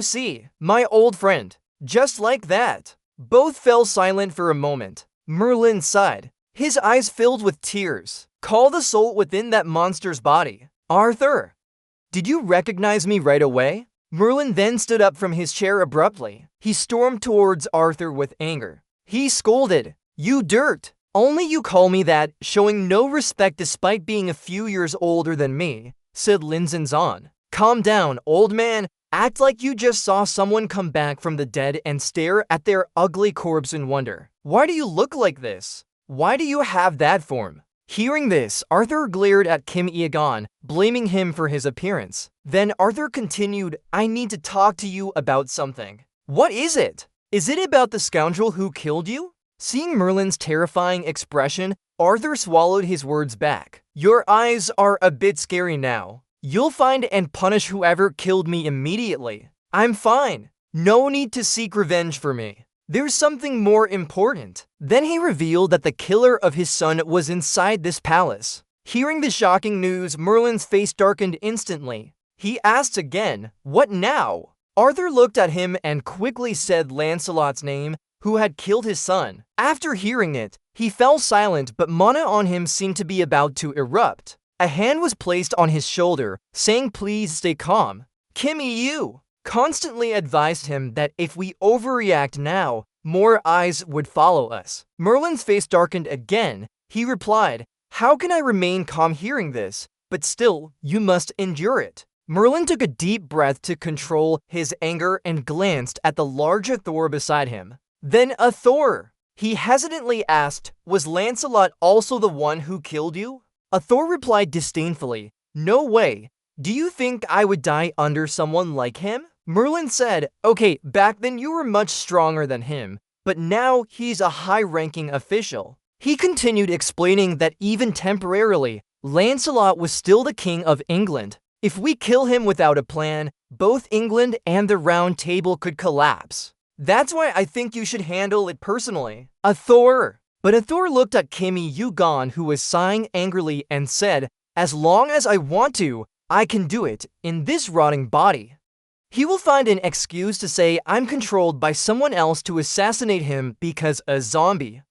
A: see, my old friend. Just like that. Both fell silent for a moment. Merlin sighed. His eyes filled with tears. Call the soul within that monster's body. Arthur, did you recognize me right away? Merlin then stood up from his chair abruptly. He stormed towards Arthur with anger. He scolded, you dirt! Only you call me that, showing no respect despite being a few years older than me, said Lin Zenzan. Calm down, old man. Act like you just saw someone come back from the dead and stare at their ugly corpse in wonder. Why do you look like this? Why do you have that form? Hearing this, Arthur glared at Kim Eagon, blaming him for his appearance. Then Arthur continued, I need to talk to you about something. What is it? Is it about the scoundrel who killed you? Seeing Merlin's terrifying expression, Arthur swallowed his words back. Your eyes are a bit scary now. You'll find and punish whoever killed me immediately. I'm fine. No need to seek revenge for me. There's something more important. Then he revealed that the killer of his son was inside this palace. Hearing the shocking news, Merlin's face darkened instantly. He asked again, what now? Arthur looked at him and quickly said Lancelot's name, who had killed his son. After hearing it, he fell silent, but mana on him seemed to be about to erupt. A hand was placed on his shoulder, saying please stay calm. Kim Yu constantly advised him that if we overreact now, more eyes would follow us. Merlin's face darkened again. He replied, how can I remain calm hearing this? But still, you must endure it. Merlin took a deep breath to control his anger and glanced at the large Thor beside him. Then Thor. He hesitantly asked, was Lancelot also the one who killed you? Thor replied disdainfully, no way. Do you think I would die under someone like him? Merlin said, okay, back then you were much stronger than him, but now he's a high-ranking official. He continued explaining that even temporarily, Lancelot was still the king of England. If we kill him without a plan, both England and the Round Table could collapse. That's why I think you should handle it personally. Thor. But Thor looked at Kim Eagon, who was sighing angrily, and said, as long as I want to, I can do it in this rotting body. He will find an excuse to say I'm controlled by someone else to assassinate him because a zombie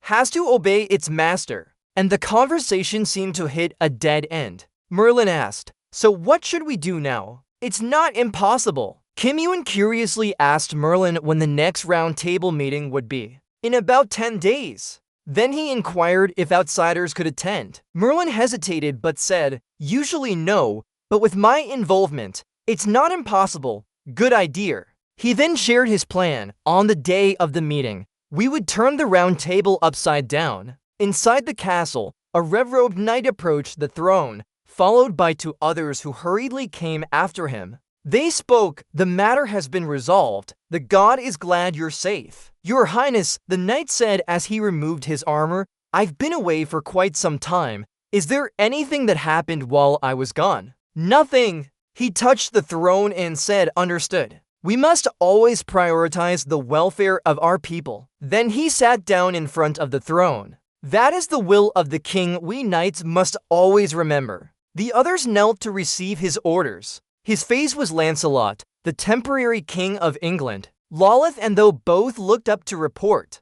A: has to obey its master. And the conversation seemed to hit a dead end. Merlin asked, so what should we do now? It's not impossible. Kim Ewan curiously asked Merlin when the next round table meeting would be. In about 10 days. Then he inquired if outsiders could attend. Merlin hesitated but said, usually no, but with my involvement, it's not impossible. Good idea. He then shared his plan. On the day of the meeting, we would turn the round table upside down. Inside the castle, a red-robed knight approached the throne, followed by 2 others who hurriedly came after him. They spoke, the matter has been resolved. The god is glad you're safe. Your Highness, the knight said as he removed his armor, I've been away for quite some time. Is there anything that happened while I was gone? Nothing. He touched the throne and said, understood. We must always prioritize the welfare of our people. Then he sat down in front of the throne. That is the will of the king we knights must always remember. The others knelt to receive his orders. His face was Lancelot, the temporary king of England. Lolith and Tho both looked up to report.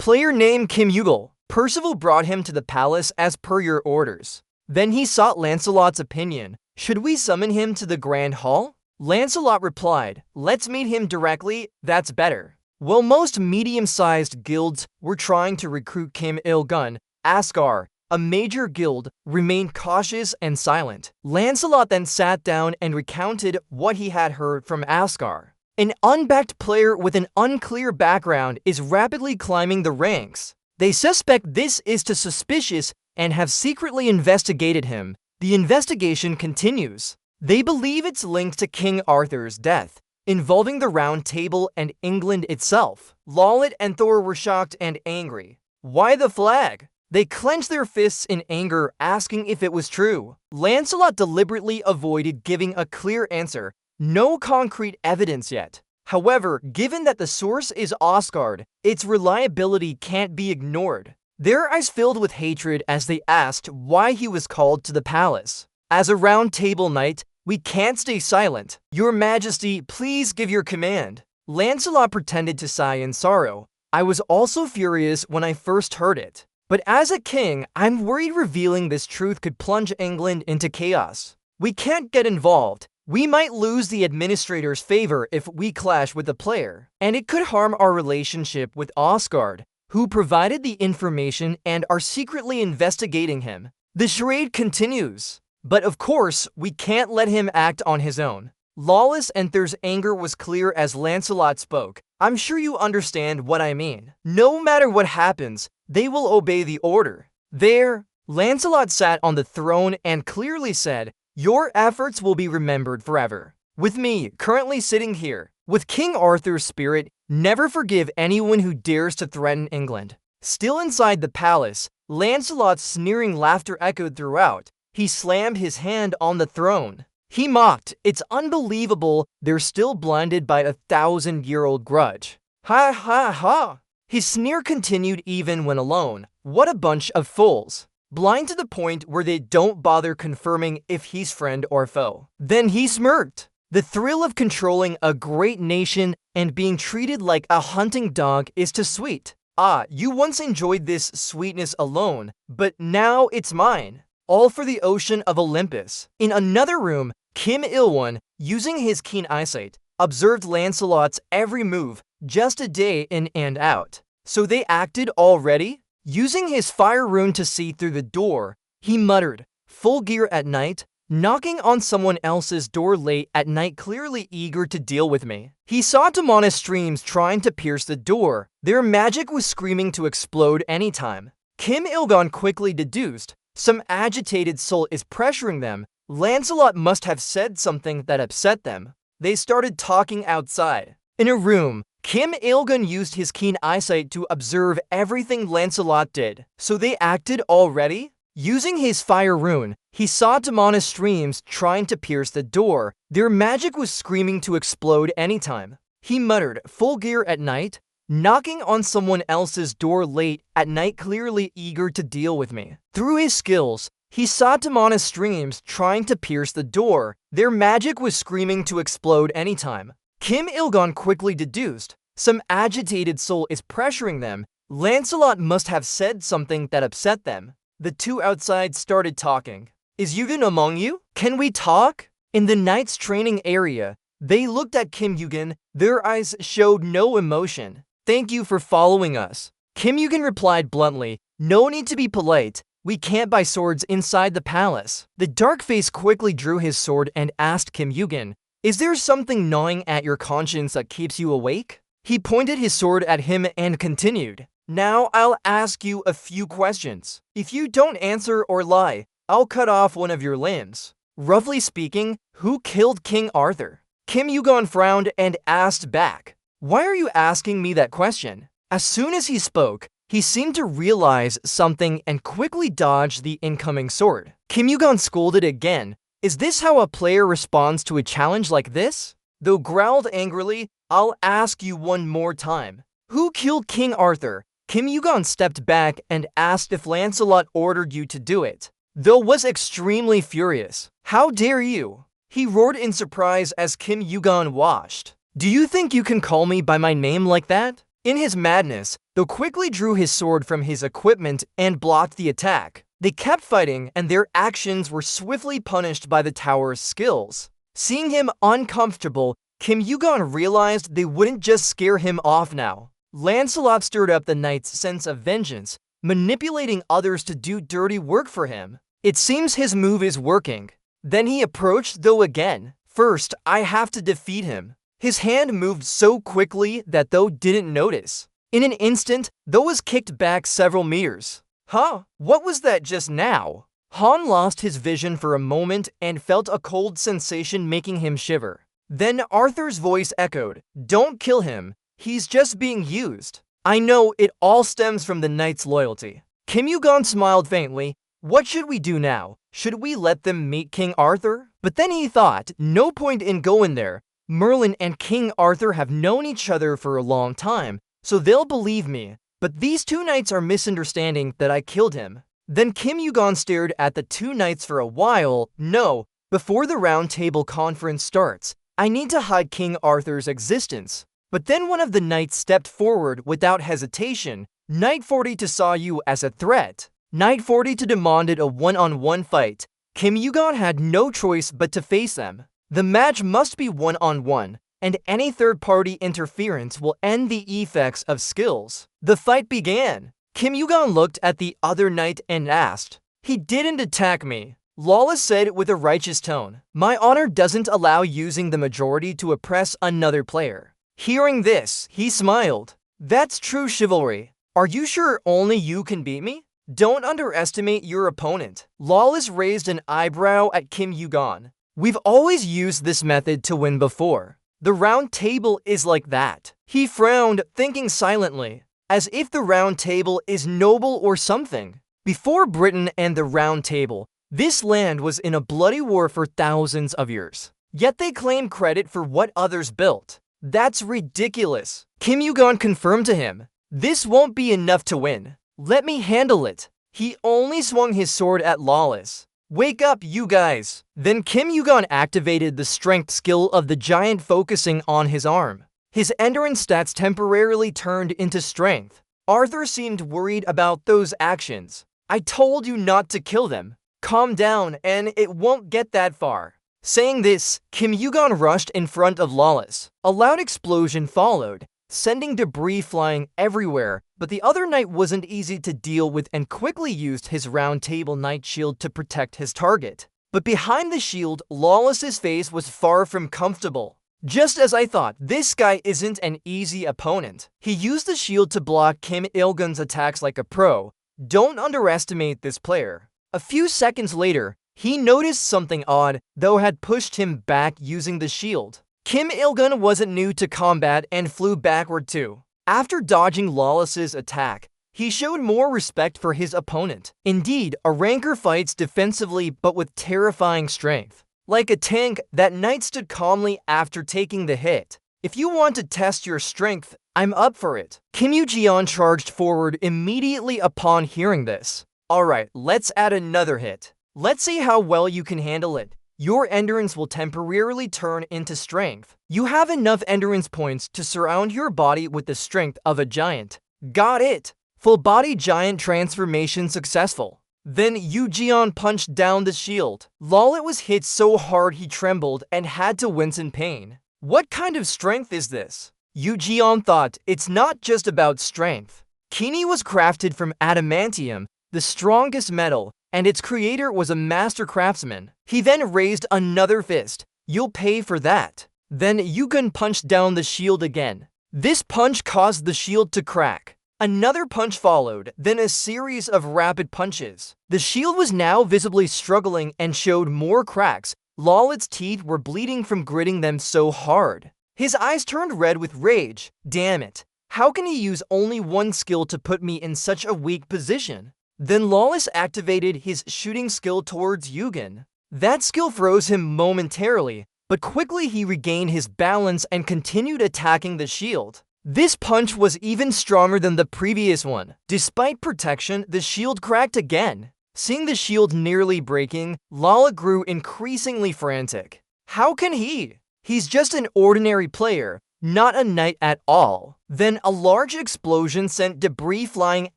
A: Player name Kim Eagle. Percival brought him to the palace as per your orders. Then he sought Lancelot's opinion. Should we summon him to the Grand Hall? Lancelot replied, let's meet him directly, that's better. While most medium-sized guilds were trying to recruit Kim Eagon, Asgard, a major guild, remained cautious and silent. Lancelot then sat down and recounted what he had heard from Asgard. An unbacked player with an unclear background is rapidly climbing the ranks. They suspect this is too suspicious and have secretly investigated him. The investigation continues. They believe it's linked to King Arthur's death, involving the Round Table and England itself. Lolith and Thor were shocked and angry. Why the flag? They clenched their fists in anger, asking if it was true. Lancelot deliberately avoided giving a clear answer. No concrete evidence yet. However, given that the source is Asgard, its reliability can't be ignored. Their eyes filled with hatred as they asked why he was called to the palace. As a Round Table knight, we can't stay silent. Your Majesty, please give your command. Lancelot pretended to sigh in sorrow. I was also furious when I first heard it. But as a king, I'm worried revealing this truth could plunge England into chaos. We can't get involved. We might lose the administrator's favor if we clash with the player, and it could harm our relationship with Asgard, who provided the information and are secretly investigating him. The charade continues. But of course, we can't let him act on his own. Lawless Enther's anger was clear as Lancelot spoke. I'm sure you understand what I mean. No matter what happens, they will obey the order. There, Lancelot sat on the throne and clearly said, your efforts will be remembered forever. With me currently sitting here, with King Arthur's spirit, never forgive anyone who dares to threaten England. Still inside the palace, Lancelot's sneering laughter echoed throughout. He slammed his hand on the throne. He mocked, it's unbelievable they're still blinded by a 1,000-year-old grudge. Ha ha ha! His sneer continued even when alone. What a bunch of fools. Blind to the point where they don't bother confirming if he's friend or foe. Then he smirked. The thrill of controlling a great nation and being treated like a hunting dog is too sweet. Ah, you once enjoyed this sweetness alone, but now it's mine. All for the ocean of Olympus. In another room, Kim Il-won, using his keen eyesight, observed Lancelot's every move, just a day in and out. So they acted already? Using his fire rune to see through the door, he muttered, full gear at night, knocking on someone else's door late at night, clearly eager to deal with me. He saw Daemonis streams trying to pierce the door. Their magic was screaming to explode anytime. Kim Il-gon quickly deduced, some agitated soul is pressuring them. Lancelot must have said something that upset them. They started talking outside. In a room, Kim Il-gon used his keen eyesight to observe everything Lancelot did. So they acted already? Using his fire rune, he saw Daemonis streams trying to pierce the door. Their magic was screaming to explode anytime. He muttered, full gear at night, knocking on someone else's door late at night, clearly eager to deal with me. Through his skills, he saw Daemonis streams trying to pierce the door. Their magic was screaming to explode anytime. Kim Il-gon quickly deduced, some agitated soul is pressuring them. Lancelot must have said something that upset them. The two outside started talking. Is Eugen among you? Can we talk? In the knight's training area, they looked at Kim Eugen. Their eyes showed no emotion. Thank you for following us. Kim Eugen replied bluntly, no need to be polite. We can't buy swords inside the palace. The dark face quickly drew his sword and asked Kim Eugen, is there something gnawing at your conscience that keeps you awake? He pointed his sword at him and continued, now I'll ask you a few questions. If you don't answer or lie, I'll cut off one of your limbs. Roughly speaking, who killed King Arthur? Kim Eugen frowned and asked back, why are you asking me that question? As soon as he spoke, he seemed to realize something and quickly dodged the incoming sword. Kim Eugen scolded again. Is this how a player responds to a challenge like this? Though growled angrily, I'll ask you one more time. Who killed King Arthur? Kim Eugen stepped back and asked if Lancelot ordered you to do it. Though was extremely furious. How dare you? He roared in surprise as Kim Eugen watched. Do you think you can call me by my name like that? In his madness, though quickly drew his sword from his equipment and blocked the attack. They kept fighting and their actions were swiftly punished by the tower's skills. Seeing him uncomfortable, Kim Eugen realized they wouldn't just scare him off now. Lancelot stirred up the knight's sense of vengeance, manipulating others to do dirty work for him. It seems his move is working. Then he approached Tho again. First, I have to defeat him. His hand moved so quickly that Tho didn't notice. In an instant, Tho was kicked back several meters. Huh? What was that just now? Han lost his vision for a moment and felt a cold sensation making him shiver. Then Arthur's voice echoed, don't kill him. He's just being used. I know it all stems from the knight's loyalty. Kim Eugen smiled faintly. What should we do now? Should we let them meet King Arthur? But then he thought, no point in going there. Merlin and King Arthur have known each other for a long time, so they'll believe me. But these two knights are misunderstanding that I killed him. Then Kim Eugen stared at the two knights for a while. No, before the round table conference starts, I need to hide King Arthur's existence. But then one of the knights stepped forward without hesitation. Knight 42 saw you as a threat. Knight 42 demanded a one-on-one fight. Kim Eugen had no choice but to face them. The match must be one-on-one, and any third-party interference will end the effects of skills. The fight began. Kim Eugen looked at the other knight and asked, he didn't attack me. Lawless said with a righteous tone. My honor doesn't allow using the majority to oppress another player. Hearing this, he smiled. That's true chivalry. Are you sure only you can beat me? Don't underestimate your opponent. Lawless raised an eyebrow at Kim Yugon. We've always used this method to win before. The round table is like that. He frowned, thinking silently, as if the round table is noble or something. Before Britain and the round table, this land was in a bloody war for thousands of years. Yet they claim credit for what others built. That's ridiculous. Kim Yugon confirmed to him, this won't be enough to win. Let me handle it. He only swung his sword at Lawless. Wake up, you guys. Then Kim Yugon activated the strength skill of the giant, focusing on his arm. His endurance stats temporarily turned into strength. Arthur seemed worried about those actions. I told you not to kill them. Calm down and it won't get that far. Saying this, Kim Yugon rushed in front of Lawless. A loud explosion followed, sending debris flying everywhere, but the other knight wasn't easy to deal with and quickly used his round table knight shield to protect his target. But behind the shield, Lawless's face was far from comfortable. Just as I thought, this guy isn't an easy opponent. He used the shield to block Kim Il-gun's attacks like a pro. Don't underestimate this player. A few seconds later, he noticed something odd, though had pushed him back using the shield. Kim Il-gun wasn't new to combat and flew backward too. After dodging Lawless's attack, he showed more respect for his opponent. Indeed, a ranker fights defensively but with terrifying strength. Like a tank, that knight stood calmly after taking the hit. If you want to test your strength, I'm up for it. Kim Yujian charged forward immediately upon hearing this. Alright, let's add another hit. Let's see how well you can handle it. Your endurance will temporarily turn into strength. You have enough endurance points to surround your body with the strength of a giant. Got it! Full body giant transformation successful. Then Yujian punched down the shield. Lawless was hit so hard he trembled and had to wince in pain. What kind of strength is this? Yujian thought, it's not just about strength. Kini was crafted from adamantium, the strongest metal, and its creator was a master craftsman. He then raised another fist. You'll pay for that. Then Yugen punched down the shield again. This punch caused the shield to crack. Another punch followed, then a series of rapid punches. The shield was now visibly struggling and showed more cracks. Lawlet's teeth were bleeding from gritting them so hard. His eyes turned red with rage. Damn it. How can he use only one skill to put me in such a weak position? Then Lawless activated his shooting skill towards Yugen. That skill froze him momentarily, but quickly he regained his balance and continued attacking the shield. This punch was even stronger than the previous one. Despite protection, the shield cracked again. Seeing the shield nearly breaking, Lala grew increasingly frantic. How can he? He's just an ordinary player, not a knight at all. Then a large explosion sent debris flying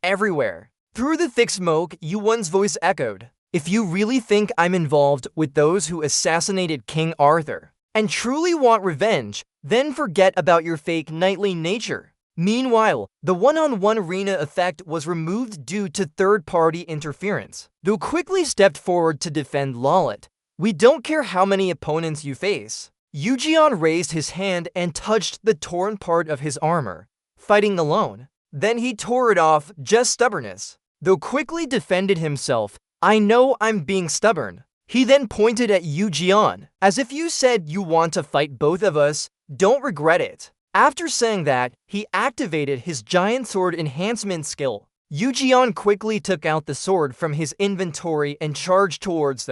A: everywhere. Through the thick smoke, Yuwen's voice echoed. If you really think I'm involved with those who assassinated King Arthur, and truly want revenge, then forget about your fake knightly nature. Meanwhile, the one-on-one arena effect was removed due to third-party interference. Though quickly stepped forward to defend Lawlet. We don't care how many opponents you face. Yujian raised his hand and touched the torn part of his armor, fighting alone. Then he tore it off, just stubbornness. Though quickly defended himself, I know I'm being stubborn. He then pointed at Yujian, as if you said you want to fight both of us, don't regret it. After saying that, he activated his giant sword enhancement skill. Yujian quickly took out the sword from his inventory and charged towards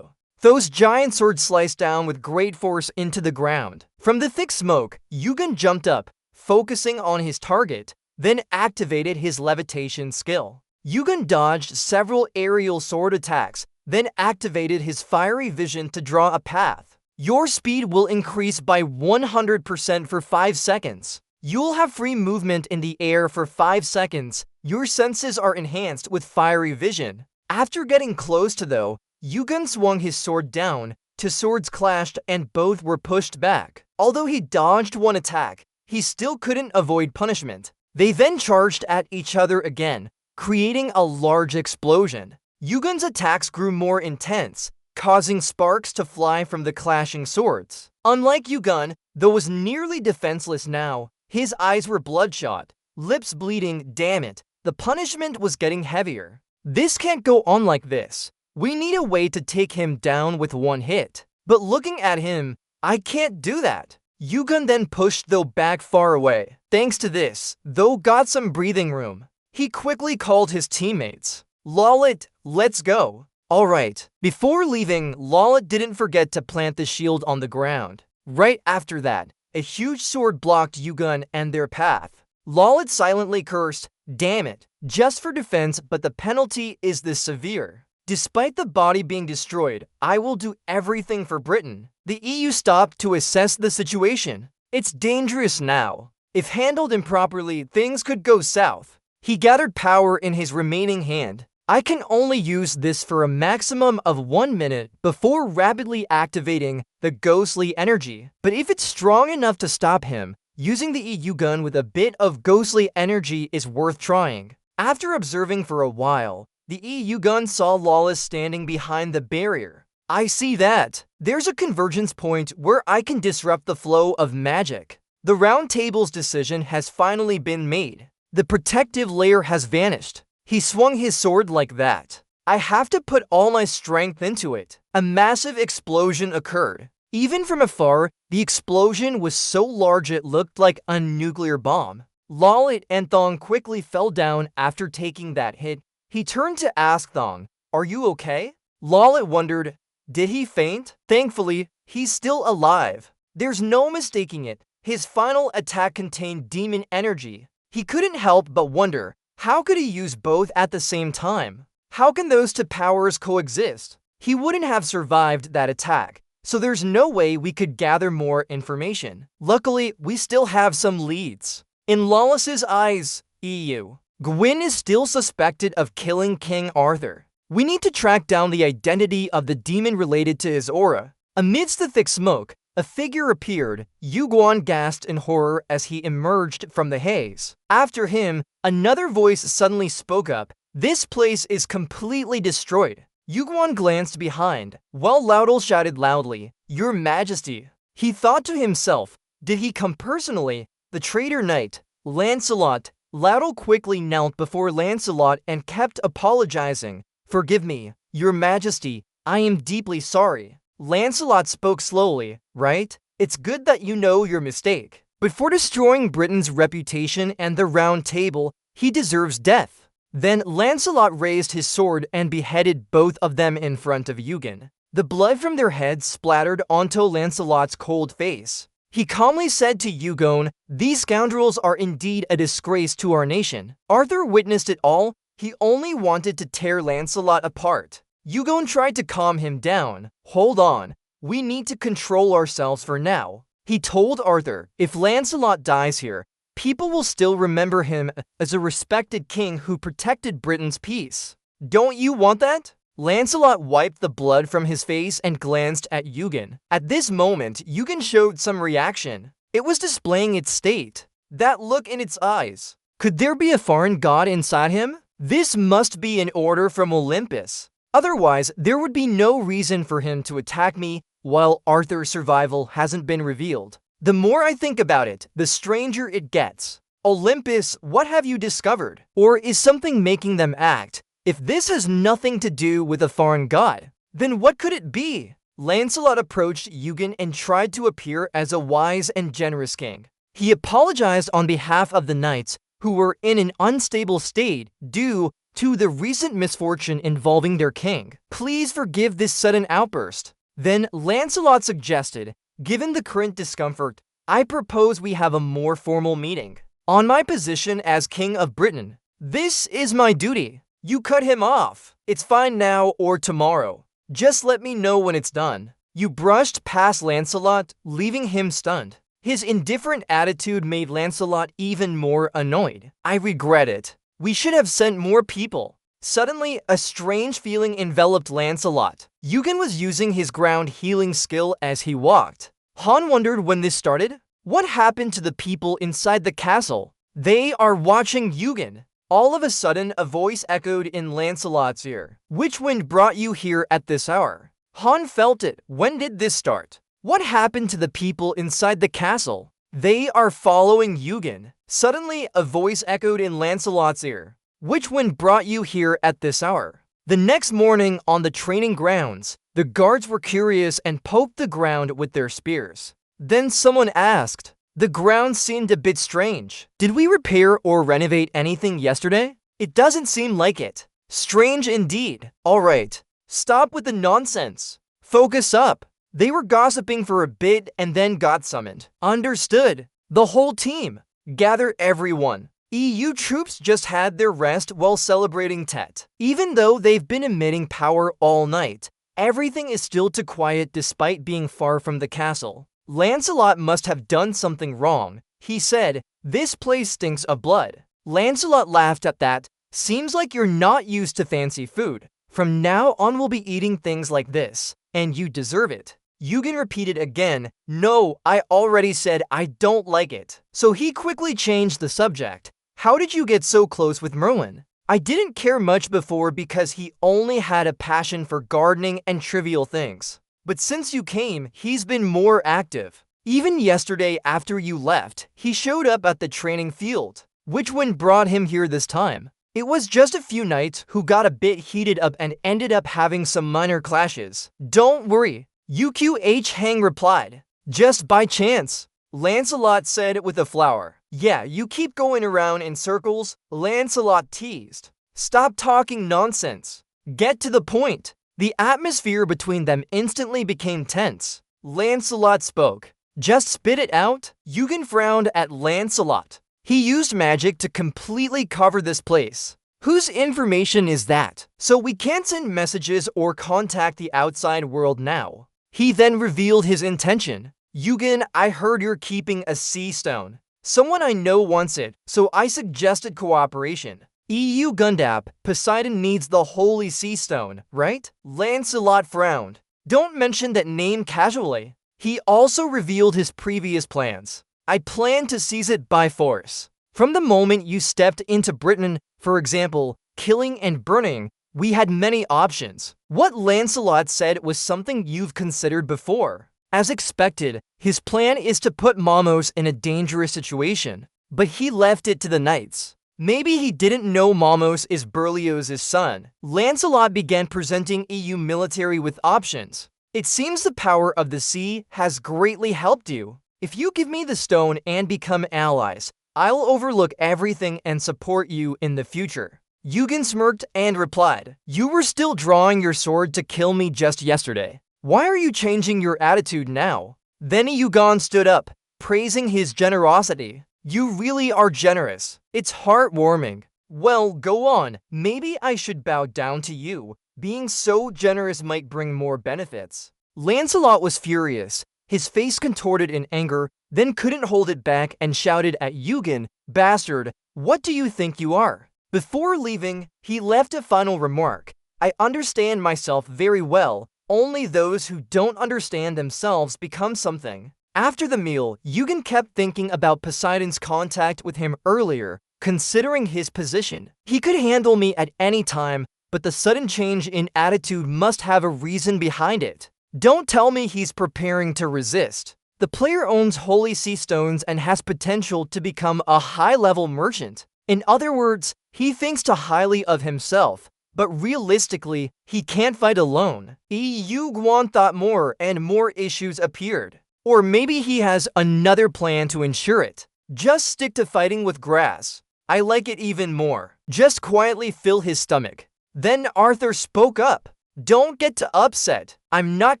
A: those giant swords sliced down with great force into the ground. From the thick smoke, Yugen jumped up, focusing on his target, then activated his levitation skill. Yugen dodged several aerial sword attacks, then activated his fiery vision to draw a path. Your speed will increase by 100% for 5 seconds. You'll have free movement in the air for 5 seconds. Your senses are enhanced with fiery vision. After getting close to Yugen swung his sword down, two swords clashed and both were pushed back. Although he dodged one attack, he still couldn't avoid punishment. They then charged at each other again, creating a large explosion. Yugen's attacks grew more intense. causing sparks to fly from the clashing swords. Unlike Yugun, though was nearly defenseless now, his eyes were bloodshot, lips bleeding. Damn it, the punishment was getting heavier. This can't go on like this. We need a way to take him down with one hit. But looking at him, I can't do that. Yugun then pushed Tho back far away. Thanks to this, Tho got some breathing room. He quickly called his teammates. Lawlet, let's go. Alright, before leaving, Lawlet didn't forget to plant the shield on the ground. Right after that, a huge sword blocked Yugun and their path. Lawlet silently cursed, damn it, just for defense, but the penalty is this severe. Despite the body being destroyed, I will do everything for Britain. The EU stopped to assess the situation. It's dangerous now. If handled improperly, things could go south. He gathered power in his remaining hand. I can only use this for a maximum of 1 minute before rapidly activating the ghostly energy. But if it's strong enough to stop him, using the EU gun with a bit of ghostly energy is worth trying. After observing for a while, the EU gun saw Lawless standing behind the barrier. I see that. There's a convergence point where I can disrupt the flow of magic. The Round Table's decision has finally been made. The protective layer has vanished. He swung his sword like that. I have to put all my strength into it. A massive explosion occurred. Even from afar, the explosion was so large it looked like a nuclear bomb. Lawlet and Thong quickly fell down after taking that hit. He turned to ask Thong, "Are you okay?" Lawlet wondered, did he faint? Thankfully, he's still alive. There's no mistaking it. His final attack contained demon energy. He couldn't help but wonder, how could he use both at the same time? How can those two powers coexist? He wouldn't have survived that attack, so there's no way we could gather more information. Luckily, we still have some leads. In Lawless's eyes, EU. Gwyn is still suspected of killing King Arthur. We need to track down the identity of the demon related to his aura. Amidst the thick smoke, a figure appeared. Yu Guan gasped in horror as he emerged from the haze. After him, another voice suddenly spoke up. This place is completely destroyed. Yu Guan glanced behind, while Laudel shouted loudly, "Your Majesty." He thought to himself, did he come personally? The traitor knight, Lancelot. Laudel quickly knelt before Lancelot and kept apologizing. "Forgive me, Your Majesty, I am deeply sorry." Lancelot spoke slowly, "Right? It's good that you know your mistake. But for destroying Britain's reputation and the Round Table, he deserves death." Then Lancelot raised his sword and beheaded both of them in front of Eugen. The blood from their heads splattered onto Lancelot's cold face. He calmly said to Eugen, "These scoundrels are indeed a disgrace to our nation." Arthur witnessed it all. He only wanted to tear Lancelot apart. Eugen tried to calm him down. "Hold on, we need to control ourselves for now." He told Arthur, if Lancelot dies here, people will still remember him as a respected king who protected Britain's peace. Don't you want that? Lancelot wiped the blood from his face and glanced at Eugen. At this moment, Eugen showed some reaction. It was displaying its state. That look in its eyes. Could there be a foreign god inside him? This must be an order from Olympus. Otherwise, there would be no reason for him to attack me while Arthur's survival hasn't been revealed. The more I think about it, the stranger it gets. Olympus, what have you discovered? Or is something making them act? If this has nothing to do with a foreign god, then what could it be? Lancelot approached Eugen and tried to appear as a wise and generous king. He apologized on behalf of the knights who were in an unstable state due to the recent misfortune involving their king. Please forgive this sudden outburst. Then Lancelot suggested, given the current discomfort, I propose we have a more formal meeting. On my position as King of Britain, this is my duty. You cut him off. It's fine now or tomorrow. Just let me know when it's done. You brushed past Lancelot, leaving him stunned. His indifferent attitude made Lancelot even more annoyed. I regret it. We should have sent more people. Suddenly, a strange feeling enveloped Lancelot. Eugen was using his ground healing skill as he walked. Han wondered when this started. What happened to the people inside the castle? They are watching Eugen. All of a sudden, a voice echoed in Lancelot's ear. Which wind brought you here at this hour? Han felt it. When did this start? What happened to the people inside the castle? They are following Eugen. Suddenly, a voice echoed in Lancelot's ear. Which wind brought you here at this hour? The next morning, on the training grounds, the guards were curious and poked the ground with their spears. Then someone asked, "The ground seemed a bit strange. Did we repair or renovate anything yesterday? It doesn't seem like it." Strange indeed. All right, stop with the nonsense. Focus up. They were gossiping for a bit and then got summoned. Understood. The whole team. Gather everyone. EU troops just had their rest while celebrating Tet. Even though they've been emitting power all night, everything is still too quiet despite being far from the castle. Lancelot must have done something wrong. He said, "This place stinks of blood." Lancelot laughed at that. "Seems like you're not used to fancy food. From now on we'll be eating things like this, and you deserve it." Eugen repeated again, "No, I already said I don't like it." So he quickly changed the subject. "How did you get so close with Merlin?" "I didn't care much before because he only had a passion for gardening and trivial things. But since you came, he's been more active. Even yesterday after you left, he showed up at the training field." "Which one brought him here this time?" "It was just a few knights who got a bit heated up and ended up having some minor clashes." "Don't worry," UQH Hang replied. "Just by chance," Lancelot said with a flower. "Yeah, you keep going around in circles," Lancelot teased. "Stop talking nonsense. Get to the point." The atmosphere between them instantly became tense. Lancelot spoke. "Just spit it out." Eugen frowned at Lancelot. He used magic to completely cover this place. "Whose information is that? So we can't send messages or contact the outside world now." He then revealed his intention. "Eugen, I heard you're keeping a sea stone. Someone I know wants it, so I suggested cooperation." EU Gundap, Poseidon needs the Holy Sea Stone, right? Lancelot frowned. "Don't mention that name casually." He also revealed his previous plans. "I plan to seize it by force. From the moment you stepped into Britain, for example, killing and burning, we had many options." What Lancelot said was something you've considered before. As expected, his plan is to put Mamos in a dangerous situation, but he left it to the knights. Maybe he didn't know Mamos is Berlioz's son. Lancelot began presenting EU military with options. "It seems the power of the sea has greatly helped you. If you give me the stone and become allies, I'll overlook everything and support you in the future." Eugen smirked and replied, "You were still drawing your sword to kill me just yesterday. Why are you changing your attitude now?" Then Eugen stood up, praising his generosity. "You really are generous. It's heartwarming." "Well, go on. Maybe I should bow down to you. Being so generous might bring more benefits." Lancelot was furious. His face contorted in anger, then couldn't hold it back and shouted at Eugen, "Bastard, what do you think you are?" Before leaving, he left a final remark. "I understand myself very well. Only those who don't understand themselves become something." After the meal, Eugen kept thinking about Poseidon's contact with him earlier, considering his position. He could handle me at any time, but the sudden change in attitude must have a reason behind it. Don't tell me he's preparing to resist. The player owns Holy Sea Stones and has potential to become a high-level merchant. In other words, he thinks too highly of himself, but realistically, he can't fight alone. Eugen thought more and more issues appeared. Or maybe he has another plan to ensure it. Just stick to fighting with grass. I like it even more. Just quietly fill his stomach. Then Arthur spoke up. "Don't get too upset. I'm not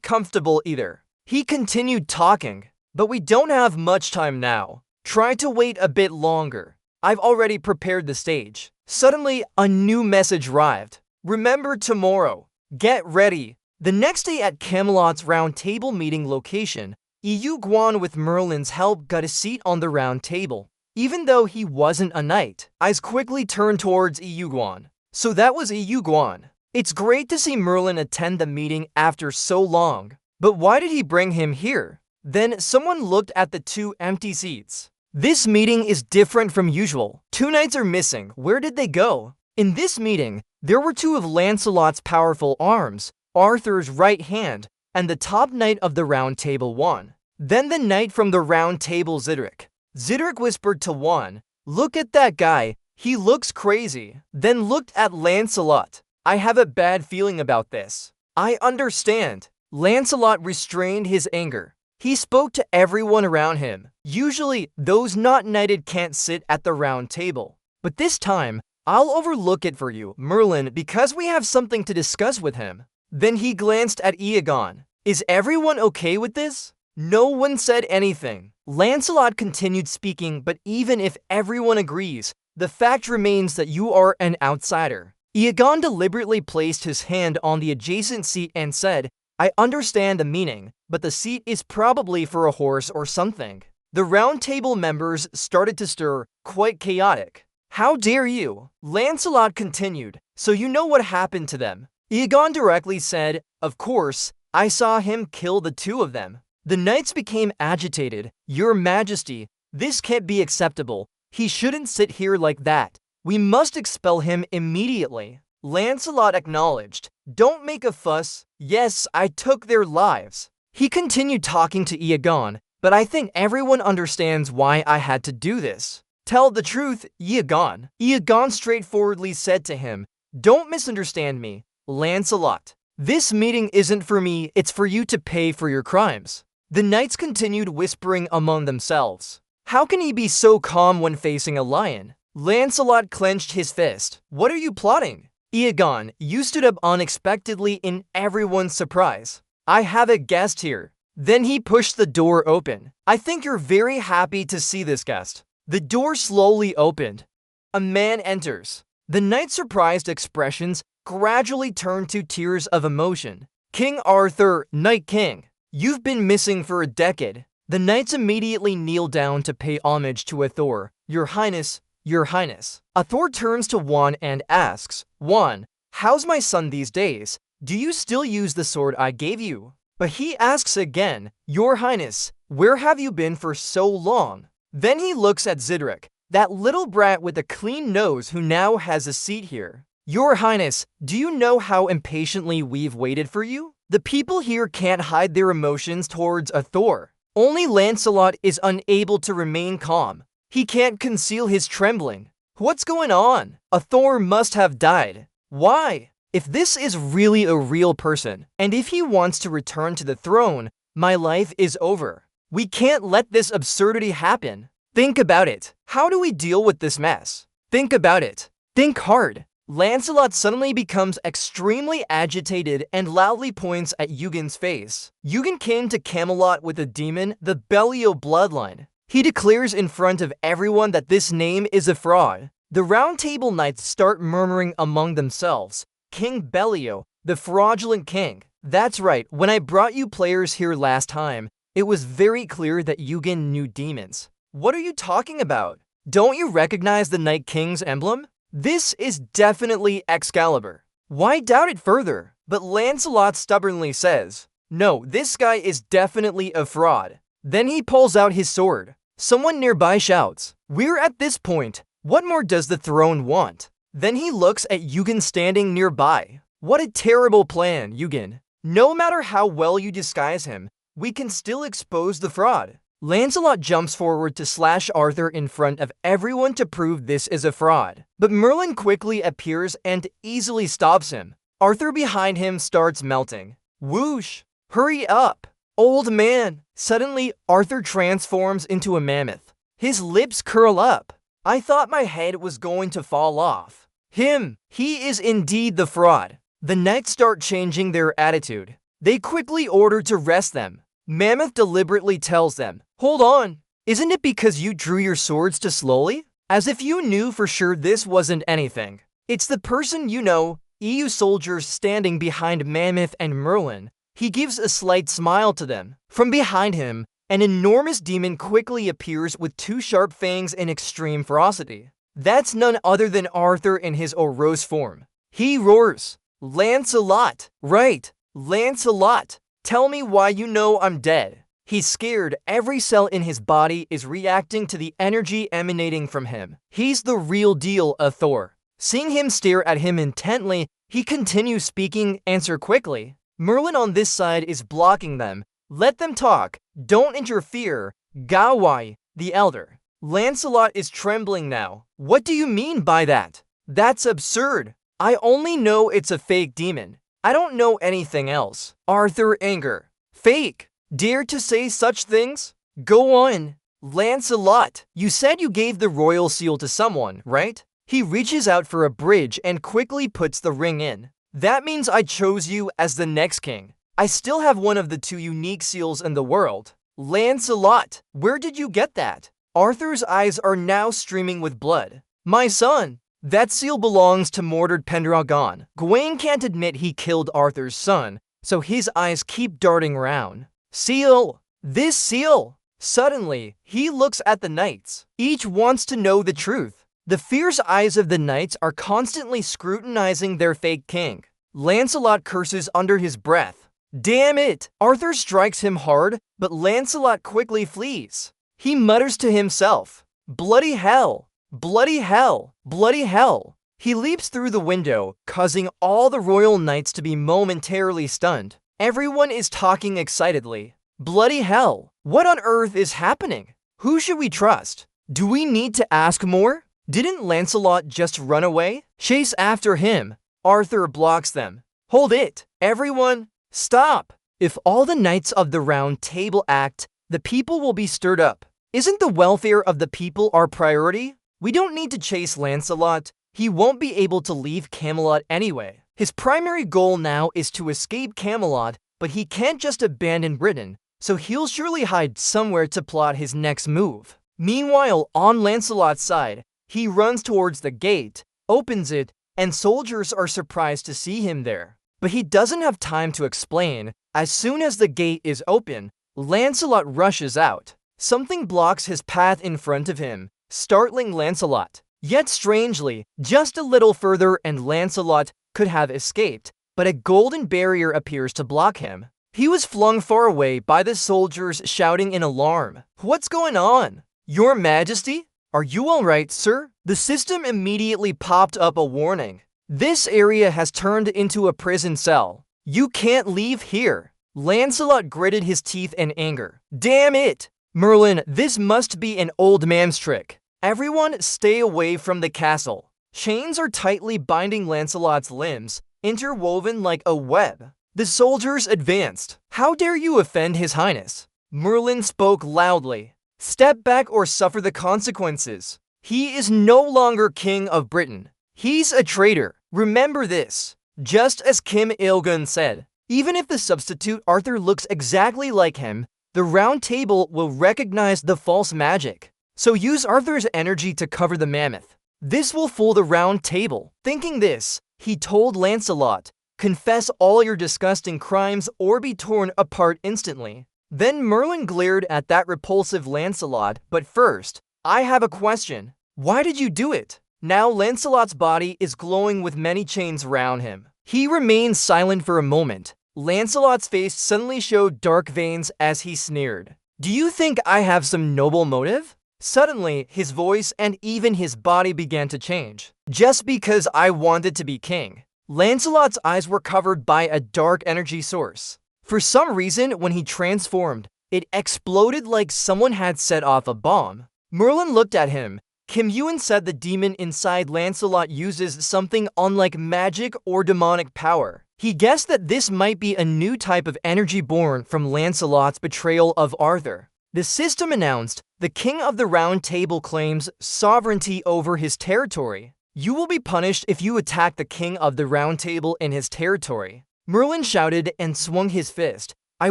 A: comfortable either." He continued talking. "But we don't have much time now. Try to wait a bit longer. I've already prepared the stage." Suddenly, a new message arrived. "Remember tomorrow. Get ready." The next day at Camelot's round table meeting location, Eugen with Merlin's help got a seat on the round table. Even though he wasn't a knight, eyes quickly turned towards Eugen. So that was Eugen. It's great to see Merlin attend the meeting after so long. But why did he bring him here? Then someone looked at the two empty seats. This meeting is different from usual. Two knights are missing. Where did they go? In this meeting, there were two of Lancelot's powerful arms, Arthur's right hand, and the top knight of the Round Table won. Then the knight from the Round Table Zidric. Zidric whispered to one, "Look at that guy, he looks crazy." Then looked at Lancelot. "I have a bad feeling about this." "I understand." Lancelot restrained his anger. He spoke to everyone around him. "Usually, those not knighted can't sit at the Round Table. But this time, I'll overlook it for you, Merlin, because we have something to discuss with him." Then he glanced at Iagon. "Is everyone okay with this?" No one said anything. Lancelot continued speaking, "But even if everyone agrees, the fact remains that you are an outsider." Iagon deliberately placed his hand on the adjacent seat and said, "I understand the meaning, but the seat is probably for a horse or something." The Round Table members started to stir, quite chaotic. "How dare you?" Lancelot continued, "So you know what happened to them?" Iagon directly said, "Of course, I saw him kill the two of them." The knights became agitated. "Your Majesty, this can't be acceptable. He shouldn't sit here like that. We must expel him immediately." Lancelot acknowledged, "Don't make a fuss. Yes, I took their lives." He continued talking to Iagon, "But I think everyone understands why I had to do this." "Tell the truth, Iagon." Iagon straightforwardly said to him, "Don't misunderstand me, Lancelot. This meeting isn't for me, it's for you to pay for your crimes." The knights continued whispering among themselves. "How can he be so calm when facing a lion?" Lancelot clenched his fist. "What are you plotting?" "Iagon, you stood up unexpectedly in everyone's surprise. I have a guest here." Then he pushed the door open. "I think you're very happy to see this guest." The door slowly opened. A man enters. The knight's surprised expressions gradually turned to tears of emotion. "King Arthur, Night King, you've been missing for a decade." The knights immediately kneel down to pay homage to Athor. "Your Highness, Your Highness." Athor turns to Juan and asks, "Juan, how's my son these days? Do you still use the sword I gave you?" But he asks again, "Your Highness, where have you been for so long?" Then he looks at Zidric, that little brat with a clean nose who now has a seat here. "Your Highness, do you know how impatiently we've waited for you?" The people here can't hide their emotions towards Athor. Only Lancelot is unable to remain calm. He can't conceal his trembling. What's going on? Athor must have died. Why? If this is really a real person, and if he wants to return to the throne, my life is over. We can't let this absurdity happen. Think about it. How do we deal with this mess? Think about it. Think hard. Lancelot suddenly becomes extremely agitated and loudly points at Eugen's face. Eugen came to Camelot with a demon, the Belial bloodline. He declares in front of everyone that this name is a fraud. The Round Table knights start murmuring among themselves, "King Belial, the fraudulent king." That's right, when I brought you players here last time, it was very clear that Eugen knew demons. What are you talking about? Don't you recognize the Night King's emblem? This is definitely Excalibur. Why doubt it further? But Lancelot stubbornly says, "No, this guy is definitely a fraud." Then he pulls out his sword. Someone nearby shouts, "We're at this point. What more does the throne want?" Then he looks at Eugen standing nearby. "What a terrible plan, Eugen. No matter how well you disguise him, we can still expose the fraud." Lancelot jumps forward to slash Arthur in front of everyone to prove this is a fraud. But Merlin quickly appears and easily stops him. Arthur behind him starts melting. Whoosh! Hurry up! Old man! Suddenly, Arthur transforms into a mammoth. His lips curl up. I thought my head was going to fall off. He is indeed the fraud. The knights start changing their attitude. They quickly order to arrest them. Mammoth deliberately tells them, "Hold on, isn't it because you drew your swords too slowly? As if you knew for sure this wasn't anything. It's the person you know." EU soldiers standing behind Mammoth and Merlin. He gives a slight smile to them. From behind him, an enormous demon quickly appears with two sharp fangs in extreme ferocity. That's none other than Arthur in his Oros form. He roars, "Lancelot! Right, Lancelot! Tell me why you know I'm dead." He's scared. Every cell in his body is reacting to the energy emanating from him. He's the real deal, Athor. Seeing him stare at him intently, he continues speaking, "Answer quickly." Merlin on this side is blocking them. Let them talk. Don't interfere. Gawai, the elder. Lancelot is trembling now. What do you mean by that? That's absurd. I only know it's a fake demon. I don't know anything else. Arthur anger. Fake. Dare to say such things? Go on. Lancelot, you said you gave the royal seal to someone, right? He reaches out for a bridge and quickly puts the ring in. That means I chose you as the next king. I still have one of the 2 unique seals in the world. Lancelot, where did you get that? Arthur's eyes are now streaming with blood. My son, that seal belongs to Mordred Pendragon. Gawain can't admit he killed Arthur's son, so his eyes keep darting around. Seal! This seal! Suddenly, he looks at the knights. Each wants to know the truth. The fierce eyes of the knights are constantly scrutinizing their fake king. Lancelot curses under his breath. Damn it! Arthur strikes him hard, but Lancelot quickly flees. He mutters to himself, bloody hell! Bloody hell! Bloody hell! He leaps through the window, causing all the royal knights to be momentarily stunned. Everyone is talking excitedly. Bloody hell! What on earth is happening? Who should we trust? Do we need to ask more? Didn't Lancelot just run away? Chase after him. Arthur blocks them. Hold it! Everyone, stop! If all the knights of the Round Table act, the people will be stirred up. Isn't the welfare of the people our priority? We don't need to chase Lancelot. He won't be able to leave Camelot anyway. His primary goal now is to escape Camelot, but he can't just abandon Britain, so he'll surely hide somewhere to plot his next move. Meanwhile, on Lancelot's side, he runs towards the gate, opens it, and soldiers are surprised to see him there. But he doesn't have time to explain. As soon as the gate is open, Lancelot rushes out. Something blocks his path in front of him, startling Lancelot. Yet strangely, just a little further and Lancelot could have escaped, but a golden barrier appears to block him. He was flung far away by the soldiers shouting in alarm. What's going on? Your Majesty? Are you alright, sir? The system immediately popped up a warning. This area has turned into a prison cell. You can't leave here. Lancelot gritted his teeth in anger. Damn it! Merlin, this must be an old man's trick. Everyone stay away from the castle. Chains are tightly binding Lancelot's limbs, interwoven like a web. The soldiers advanced. How dare you offend His Highness? Merlin spoke loudly. Step back or suffer the consequences. He is no longer king of Britain. He's a traitor. Remember this. Just as Kim Il-gun said, even if the substitute Arthur looks exactly like him, the Round Table will recognize the false magic. So use Arthur's energy to cover the mammoth. This will fool the Round Table. Thinking this, he told Lancelot, confess all your disgusting crimes or be torn apart instantly. Then Merlin glared at that repulsive Lancelot, but first, I have a question. Why did you do it? Now Lancelot's body is glowing with many chains around him. He remained silent for a moment. Lancelot's face suddenly showed dark veins as he sneered. Do you think I have some noble motive? Suddenly, his voice and even his body began to change. Just because I wanted to be king. Lancelot's eyes were covered by a dark energy source. For some reason, when he transformed, it exploded like someone had set off a bomb. Merlin looked at him. Kim Il-gun said the demon inside Lancelot uses something unlike magic or demonic power. He guessed that this might be a new type of energy born from Lancelot's betrayal of Arthur. The system announced, the King of the Round Table claims sovereignty over his territory. You will be punished if you attack the King of the Round Table in his territory. Merlin shouted and swung his fist. I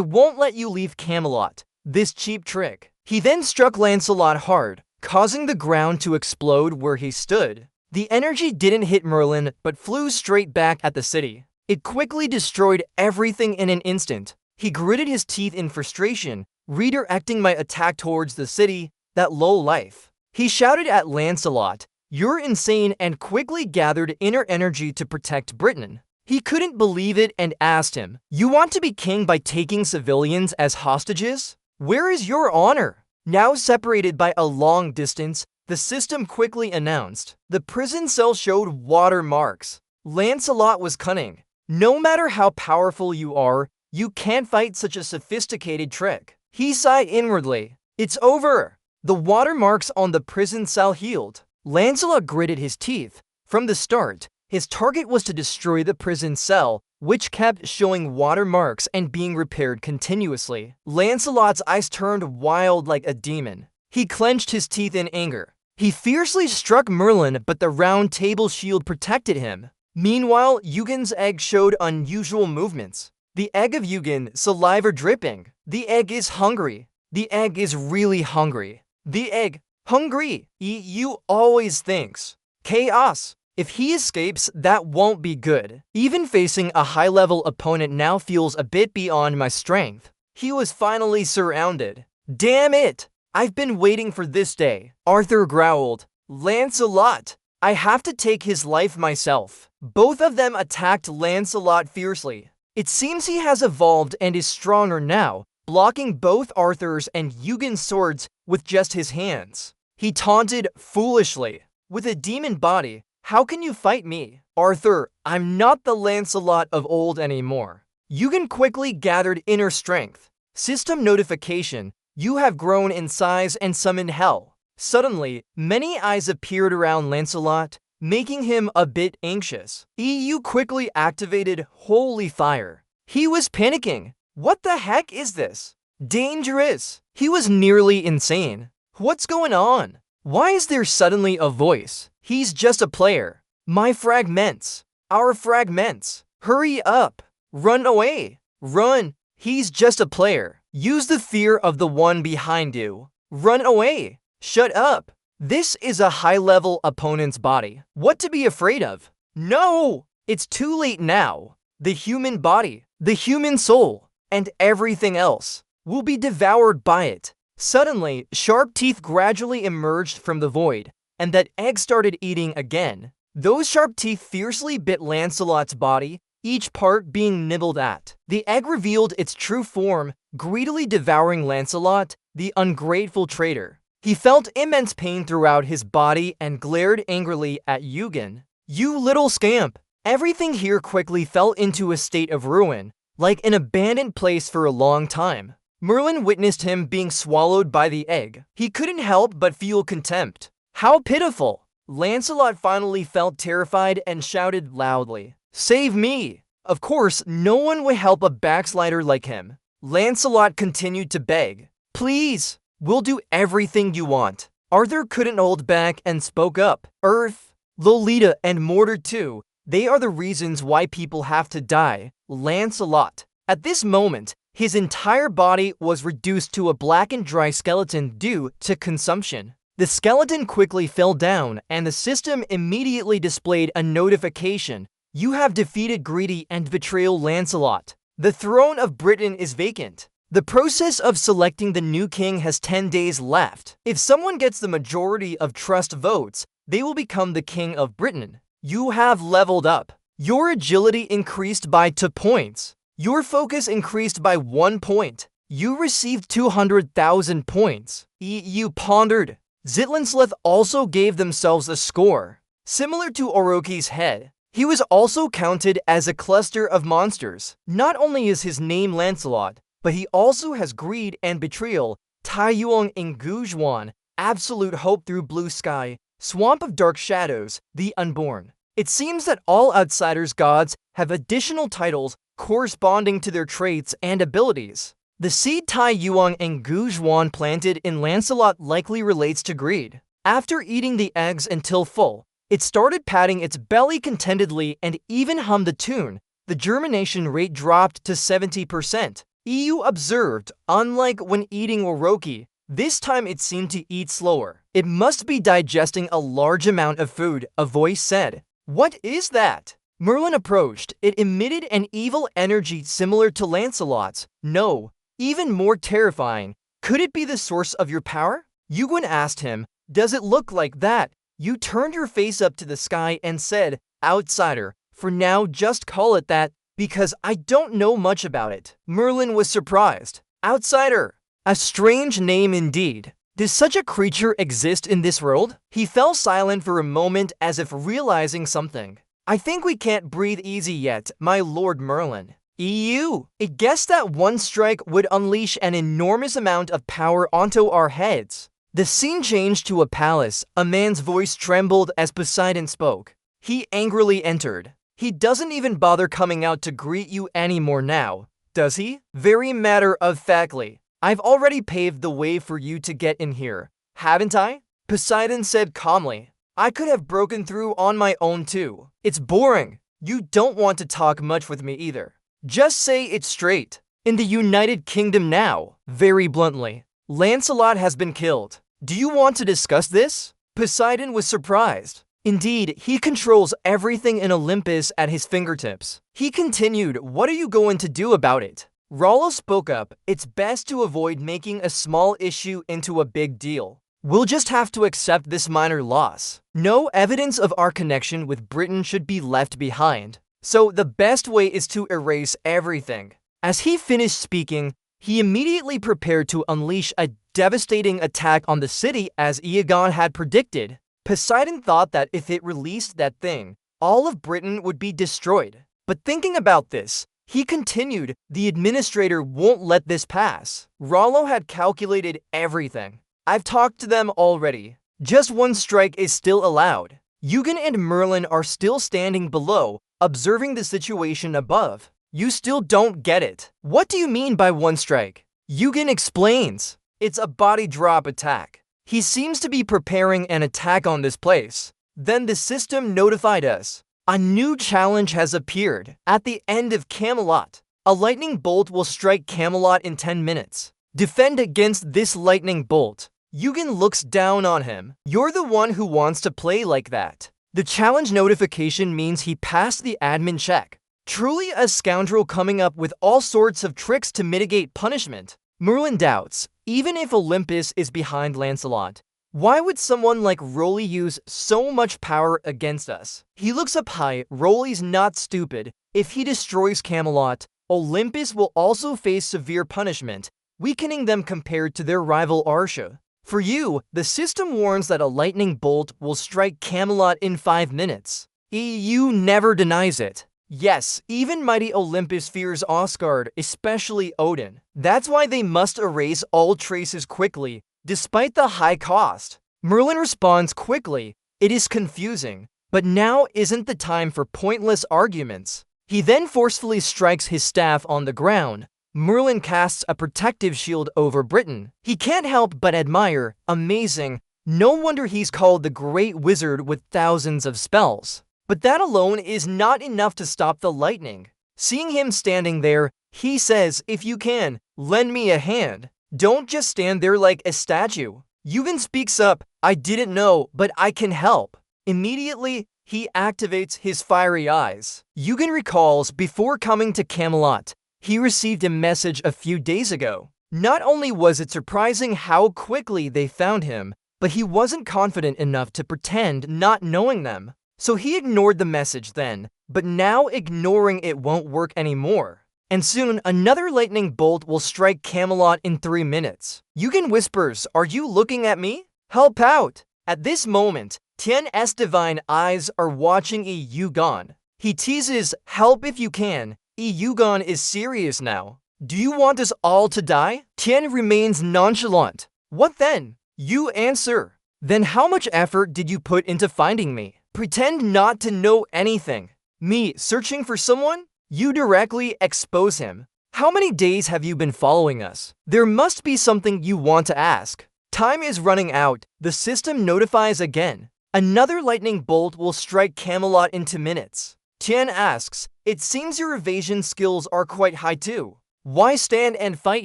A: won't let you leave Camelot. This cheap trick. He then struck Lancelot hard, causing the ground to explode where he stood. The energy didn't hit Merlin, but flew straight back at the city. It quickly destroyed everything in an instant. He gritted his teeth in frustration, redirecting my attack towards the city, that low life. He shouted at Lancelot, you're insane, and quickly gathered inner energy to protect Britain. He couldn't believe it and asked him, you want to be king by taking civilians as hostages? Where is your honor? Now separated by a long distance, the system quickly announced. The prison cell showed watermarks. Lancelot was cunning. No matter how powerful you are, you can't fight such a sophisticated trick. He sighed inwardly. It's over. The watermarks on the prison cell healed. Lancelot gritted his teeth. From the start, his target was to destroy the prison cell, which kept showing watermarks and being repaired continuously. Lancelot's eyes turned wild like a demon. He clenched his teeth in anger. He fiercely struck Merlin, but the round table shield protected him. Meanwhile, Eugen's egg showed unusual movements. The egg of Eugen, saliva dripping. The egg is hungry. The egg is really hungry. The egg, hungry. EU always thinks. Chaos. If he escapes, that won't be good. Even facing a high-level opponent now feels a bit beyond my strength. He was finally surrounded. Damn it! I've been waiting for this day. Arthur growled. Lancelot! I have to take his life myself. Both of them attacked Lancelot fiercely. It seems he has evolved and is stronger now, blocking both Arthur's and Eugen's swords with just his hands. He taunted foolishly. With a demon body, how can you fight me? Arthur, I'm not the Lancelot of old anymore. Eugen quickly gathered inner strength. System notification, you have grown in size and summoned hell. Suddenly, many eyes appeared around Lancelot, making him a bit anxious. EU quickly activated Holy Fire. He was panicking. What the heck is this? Dangerous. He was nearly insane. What's going on? Why is there suddenly a voice? He's just a player. My fragments. Our fragments. Hurry up. Run away. Run. He's just a player. Use the fear of the one behind you. Run away. Shut up. This is a high-level opponent's body. What to be afraid of? No! It's too late now. The human body, the human soul, and everything else will be devoured by it. Suddenly, sharp teeth gradually emerged from the void, and that egg started eating again. Those sharp teeth fiercely bit Lancelot's body, each part being nibbled at. The egg revealed its true form, greedily devouring Lancelot, the ungrateful traitor. He felt immense pain throughout his body and glared angrily at Eugen. You little scamp! Everything here quickly fell into a state of ruin, like an abandoned place for a long time. Merlin witnessed him being swallowed by the egg. He couldn't help but feel contempt. How pitiful! Lancelot finally felt terrified and shouted loudly, Save me! Of course, no one would help a backslider like him. Lancelot continued to beg, Please! We'll do everything you want. Arthur couldn't hold back and spoke up. Earth, Lolita, and Mordred too. They are the reasons why people have to die. Lancelot. At this moment, his entire body was reduced to a black and dry skeleton due to consumption. The skeleton quickly fell down, and the system immediately displayed a notification. You have defeated greedy and betrayal Lancelot. The throne of Britain is vacant. The process of selecting the new king has 10 days left. If someone gets the majority of trust votes, they will become the king of Britain. You have leveled up. Your agility increased by 2 points. Your focus increased by 1 point. You received 200,000 points. You pondered. Zitlansleth also gave themselves a score. Similar to Orochi's head, he was also counted as a cluster of monsters. Not only is his name Lancelot, but he also has greed and betrayal, Tai Yuang in Gujuan, absolute hope through blue sky, swamp of dark shadows, the unborn. It seems that all Outsiders gods have additional titles corresponding to their traits and abilities. The seed Tai Yuang and Gujuan planted in Lancelot likely relates to greed. After eating the eggs until full, it started patting its belly contentedly and even hummed a tune. The germination rate dropped to 70%. EU observed, unlike when eating Orochi, this time it seemed to eat slower. It must be digesting a large amount of food, a voice said. What is that? Merlin approached. It emitted an evil energy similar to Lancelot's. No, even more terrifying. Could it be the source of your power? Eugen asked him, Does it look like that? You turned your face up to the sky and said, Outsider, for now just call it that. Because I don't know much about it. Merlin was surprised. Outsider. A strange name indeed. Does such a creature exist in this world? He fell silent for a moment as if realizing something. I think we can't breathe easy yet, my Lord Merlin. EU. It guessed that one strike would unleash an enormous amount of power onto our heads. The scene changed to a palace. A man's voice trembled as Poseidon spoke. He angrily entered. He doesn't even bother coming out to greet you anymore now, does he? Very matter-of-factly. I've already paved the way for you to get in here, haven't I? Poseidon said calmly. I could have broken through on my own too. It's boring. You don't want to talk much with me either. Just say it straight. In the United Kingdom now, very bluntly, Lancelot has been killed. Do you want to discuss this? Poseidon was surprised. Indeed, he controls everything in Olympus at his fingertips. He continued, what are you going to do about it? Rollo spoke up, it's best to avoid making a small issue into a big deal. We'll just have to accept this minor loss. No evidence of our connection with Britain should be left behind. So the best way is to erase everything. As he finished speaking, he immediately prepared to unleash a devastating attack on the city as Iagon had predicted. Poseidon thought that if it released that thing, all of Britain would be destroyed. But thinking about this, he continued, the administrator won't let this pass. Rollo had calculated everything. I've talked to them already. Just one strike is still allowed. Eugen and Merlin are still standing below, observing the situation above. You still don't get it. What do you mean by one strike? Eugen explains. It's a body drop attack. He seems to be preparing an attack on this place. Then the system notified us. A new challenge has appeared. At the end of Camelot, a lightning bolt will strike Camelot in 10 minutes. Defend against this lightning bolt. Eugen looks down on him. You're the one who wants to play like that. The challenge notification means he passed the admin check. Truly a scoundrel coming up with all sorts of tricks to mitigate punishment. Merlin doubts, even if Olympus is behind Lancelot, why would someone like Rolly use so much power against us? He looks up high. Rolly's not stupid. If he destroys Camelot, Olympus will also face severe punishment, weakening them compared to their rival Arcia. For you, the system warns that a lightning bolt will strike Camelot in 5 minutes. EU never denies it. Yes, even mighty Olympus fears Asgard, especially Odin. That's why they must erase all traces quickly, despite the high cost. Merlin responds quickly, it is confusing, but now isn't the time for pointless arguments. He then forcefully strikes his staff on the ground. Merlin casts a protective shield over Britain. He can't help but admire, amazing, no wonder he's called the Great Wizard with thousands of spells. But that alone is not enough to stop the lightning. Seeing him standing there, he says, if you can, lend me a hand. Don't just stand there like a statue. Eugen speaks up, I didn't know, but I can help. Immediately, he activates his fiery eyes. Eugen recalls, before coming to Camelot, he received a message a few days ago. Not only was it surprising how quickly they found him, but he wasn't confident enough to pretend not knowing them. So he ignored the message then, but now ignoring it won't work anymore. And soon, another lightning bolt will strike Camelot in 3 minutes. Eugen whispers, are you looking at me? Help out! At this moment, Tien's divine eyes are watching Eugen. He teases, help if you can. Eugen is serious now. Do you want us all to die? Tien remains nonchalant. What then? You answer. Then how much effort did you put into finding me? Pretend not to know anything. Me searching for someone? You directly expose him. How many days have you been following us? There must be something you want to ask. Time is running out. The system notifies again. Another lightning bolt will strike Camelot into minutes. Tien asks, it seems your evasion skills are quite high too. Why stand and fight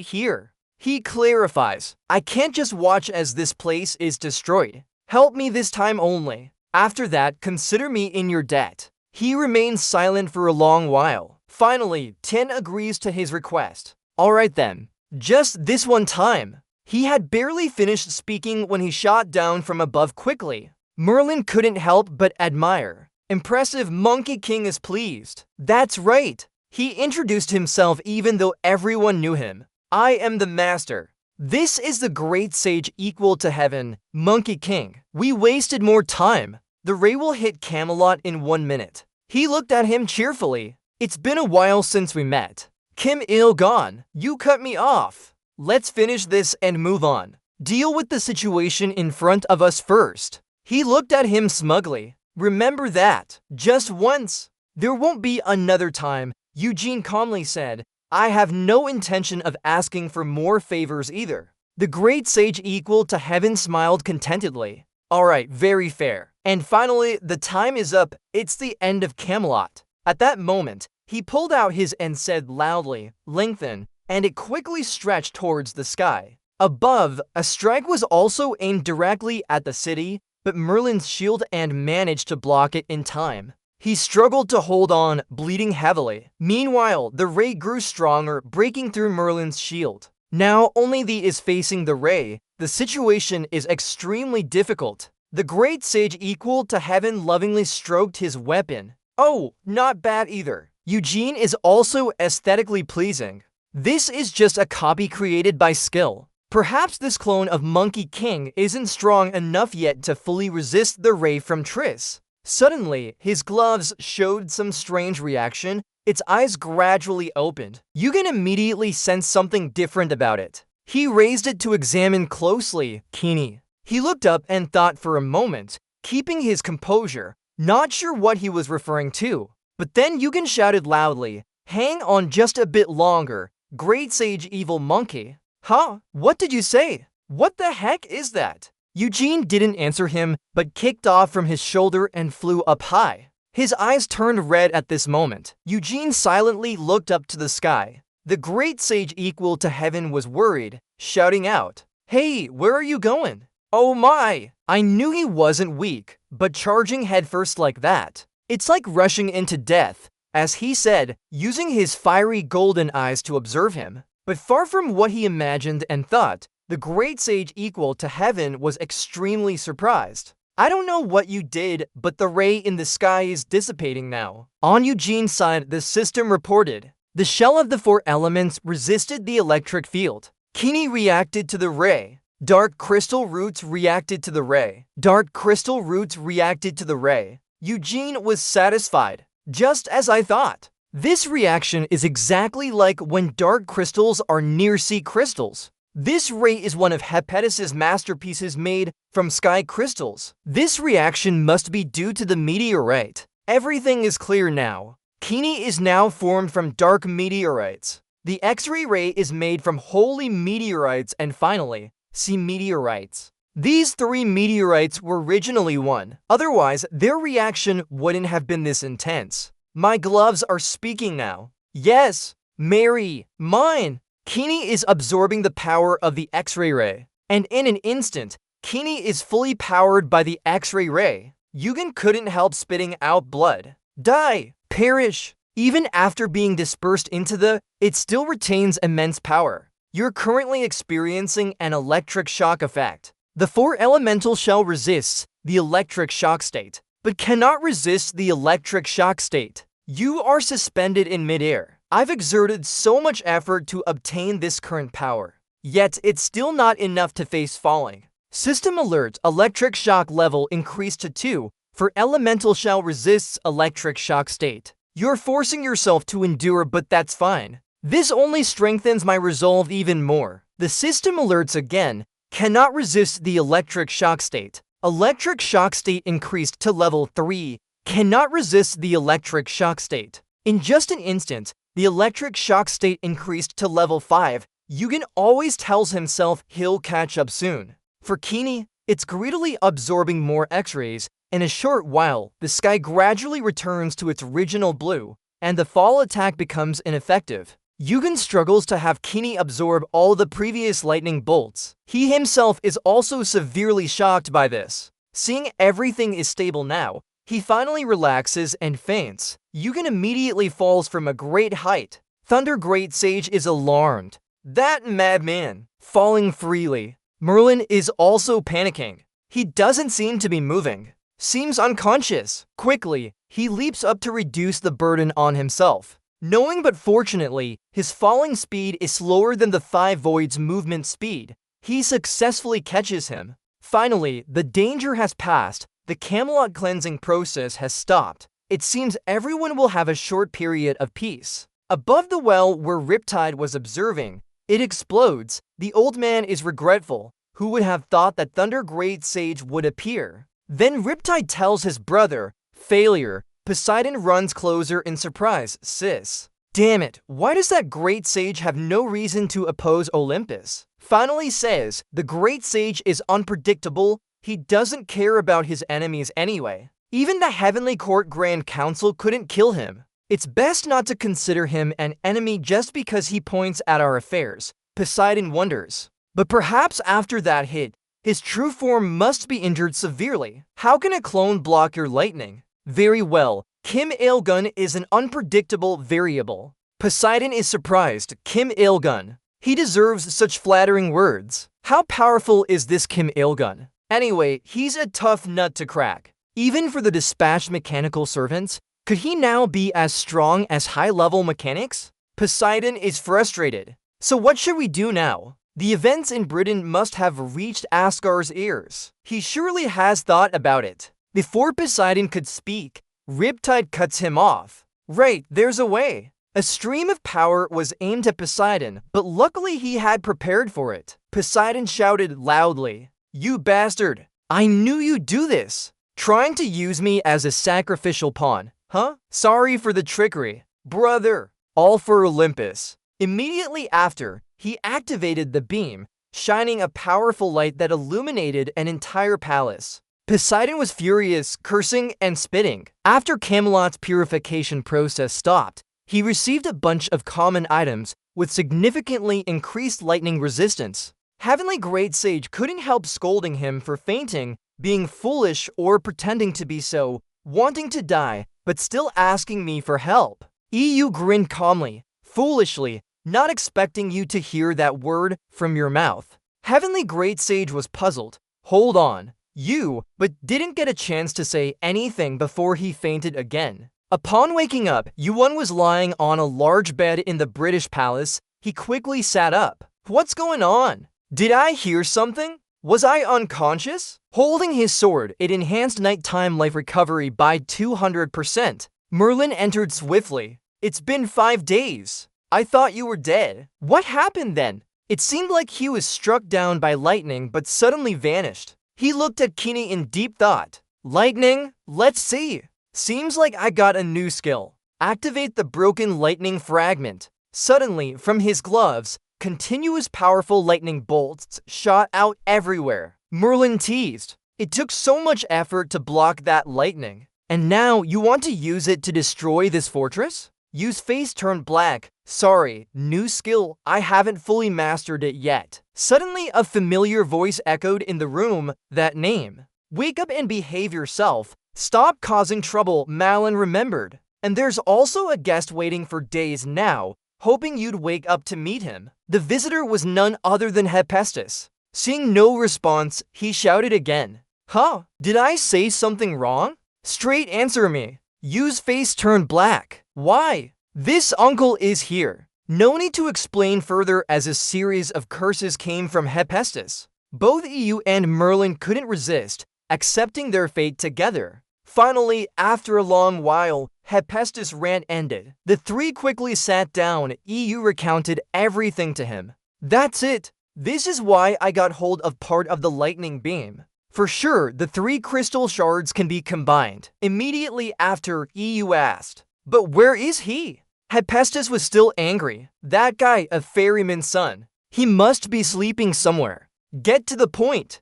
A: here? He clarifies, I can't just watch as this place is destroyed. Help me this time only. After that, consider me in your debt. He remains silent for a long while. Finally, Tien agrees to his request. Alright then, just this one time. He had barely finished speaking when he shot down from above quickly. Merlin couldn't help but admire. Impressive, Monkey King is pleased. That's right. He introduced himself even though everyone knew him. I am the master. This is the great sage equal to heaven, Monkey King. We wasted more time. The ray will hit Camelot in 1 minute. He looked at him cheerfully. It's been a while since we met. Kim Il-gon, you cut me off. Let's finish this and move on. Deal with the situation in front of us first. He looked at him smugly. Remember that. Just once. There won't be another time, Eugene calmly said. I have no intention of asking for more favors either. The great sage equal to heaven smiled contentedly. Alright, very fair. And finally, the time is up. It's the end of Camelot. At that moment, he pulled out his and said loudly, lengthen, and it quickly stretched towards the sky. Above, a strike was also aimed directly at the city, but Merlin's shield and managed to block it in time. He struggled to hold on, bleeding heavily. Meanwhile, the ray grew stronger, breaking through Merlin's shield. Now only the is facing the ray. The situation is extremely difficult. The great sage equal to heaven lovingly stroked his weapon. Oh, not bad either. Eugene is also aesthetically pleasing. This is just a copy created by skill. Perhaps this clone of Monkey King isn't strong enough yet to fully resist the ray from Triss. Suddenly, his gloves showed some strange reaction. Its eyes gradually opened. You can immediately sense something different about it. He raised it to examine closely. Kini. He looked up and thought for a moment, keeping his composure, not sure what he was referring to. But then Yugen shouted loudly, hang on just a bit longer, Great Sage Evil Monkey. Huh? What did you say? What the heck is that? Eugene didn't answer him, but kicked off from his shoulder and flew up high. His eyes turned red at this moment. Eugene silently looked up to the sky. The great sage equal to heaven was worried, shouting out, hey, where are you going? Oh my! I knew he wasn't weak, but charging headfirst like that, it's like rushing into death, as he said, using his fiery golden eyes to observe him. But far from what he imagined and thought, the great sage equal to heaven was extremely surprised. I don't know what you did, but the ray in the sky is dissipating now. On Eugene's side, the system reported. The shell of the four elements resisted the electric field. Kini reacted to the ray. Dark crystal roots reacted to the ray. Dark crystal roots reacted to the ray. Eugene was satisfied. Just as I thought. This reaction is exactly like when dark crystals are near sea crystals. This ray is one of Hephaestus's masterpieces made from sky crystals. This reaction must be due to the meteorite. Everything is clear now. Kini is now formed from dark meteorites. The X-ray ray is made from holy meteorites, and finally, sea meteorites. These three meteorites were originally one. Otherwise, their reaction wouldn't have been this intense. My gloves are speaking now. Yes, Mary, mine. Kini is absorbing the power of the X-ray ray. And in an instant, Kini is fully powered by the X-ray ray. Yugen couldn't help spitting out blood. Die, perish. Even after being dispersed into it still retains immense power. You're currently experiencing an electric shock effect. The four elemental shell resists the electric shock state, but cannot resist the electric shock state. You are suspended in midair. I've exerted so much effort to obtain this current power. Yet it's still not enough to face falling. System alert, electric shock level increased to 2, for elemental shell resists electric shock state. You're forcing yourself to endure, but that's fine. This only strengthens my resolve even more. The system alerts again, cannot resist the electric shock state. Electric shock state increased to level 3, cannot resist the electric shock state. In just an instant, the electric shock state increased to level 5. Yugen always tells himself he'll catch up soon. For Kini, it's greedily absorbing more X-rays. In a short while, the sky gradually returns to its original blue, and the fall attack becomes ineffective. Yugen struggles to have Kini absorb all the previous lightning bolts. He himself is also severely shocked by this. Seeing everything is stable now, he finally relaxes and faints. Yugen immediately falls from a great height. Thunder Great Sage is alarmed. That madman, falling freely. Merlin is also panicking. He doesn't seem to be moving. Seems unconscious. Quickly, he leaps up to reduce the burden on himself. Knowing but fortunately, his falling speed is slower than the Five Voids' movement speed, he successfully catches him. Finally, the danger has passed. The Camelot cleansing process has stopped. it seems everyone will have a short period of peace. Above the well where Riptide was observing, it explodes. The old man is regretful. Who would have thought that Thunder Great Sage would appear? Then Riptide tells his brother, failure. Poseidon runs closer in surprise, sis. Damn it, why does that Great Sage have no reason to oppose Olympus? Finally says, the Great Sage is unpredictable, he doesn't care about his enemies anyway. Even the Heavenly Court Grand Council couldn't kill him. It's best not to consider him an enemy just because he points at our affairs, Poseidon wonders. But perhaps after that hit, his true form must be injured severely. How can a clone block your lightning? Very well, Kim Il-gun is an unpredictable variable. Poseidon is surprised. Kim Il-gun. He deserves such flattering words. How powerful is this Kim Il-gun? Anyway, he's a tough nut to crack. Even for the dispatched mechanical servants, could he now be as strong as high-level mechanics? Poseidon is frustrated. So what should we do now? The events in Britain must have reached Asgar's ears. He surely has thought about it. Before Poseidon could speak, Riptide cuts him off. Right, there's a way. A stream of power was aimed at Poseidon, but luckily he had prepared for it. Poseidon shouted loudly, "You bastard! I knew you'd do this! Trying to use me as a sacrificial pawn, huh? Sorry for the trickery, brother! All for Olympus." Immediately after, he activated the beam, shining a powerful light that illuminated an entire palace. Poseidon was furious, cursing and spitting. After Camelot's purification process stopped, he received a bunch of common items with significantly increased lightning resistance. Heavenly Great Sage couldn't help scolding him for fainting, being foolish or pretending to be so, wanting to die, but still asking me for help. EU grinned calmly, foolishly, not expecting you to hear that word from your mouth. Heavenly Great Sage was puzzled. Hold on. You, but didn't get a chance to say anything before he fainted again. Upon waking up, Yuan was lying on a large bed in the British palace. He quickly sat up. What's going on? Did I hear something? Was I unconscious? Holding his sword, it enhanced nighttime life recovery by 200%. Merlin entered swiftly. It's been 5 days. I thought you were dead. What happened then? It seemed like he was struck down by lightning but suddenly vanished. He looked at Kini in deep thought. Lightning? Let's see. Seems like I got a new skill. Activate the broken lightning fragment. Suddenly, from his gloves, continuous powerful lightning bolts shot out everywhere. Merlin teased. It took so much effort to block that lightning. And now you want to use it to destroy this fortress? Yu's face turned black. Sorry, new skill, I haven't fully mastered it yet. Suddenly, a familiar voice echoed in the room, that name. Wake up and behave yourself. Stop causing trouble, Malin remembered. And there's also a guest waiting for days now, hoping you'd wake up to meet him. The visitor was none other than Hephaestus. Seeing no response, he shouted again. Huh? Did I say something wrong? Straight answer me. Yu's face turned black. Why? This uncle is here. No need to explain further as a series of curses came from Hephaestus. Both EU and Merlin couldn't resist, accepting their fate together. Finally, after a long while, Hephaestus' rant ended. The three quickly sat down. EU recounted everything to him. That's it. This is why I got hold of part of the lightning beam. For sure, the 3 crystal shards can be combined. Immediately after, EU asked, but where is he? Hephaestus was still angry. That guy, a ferryman's son. He must be sleeping somewhere. Get to the point.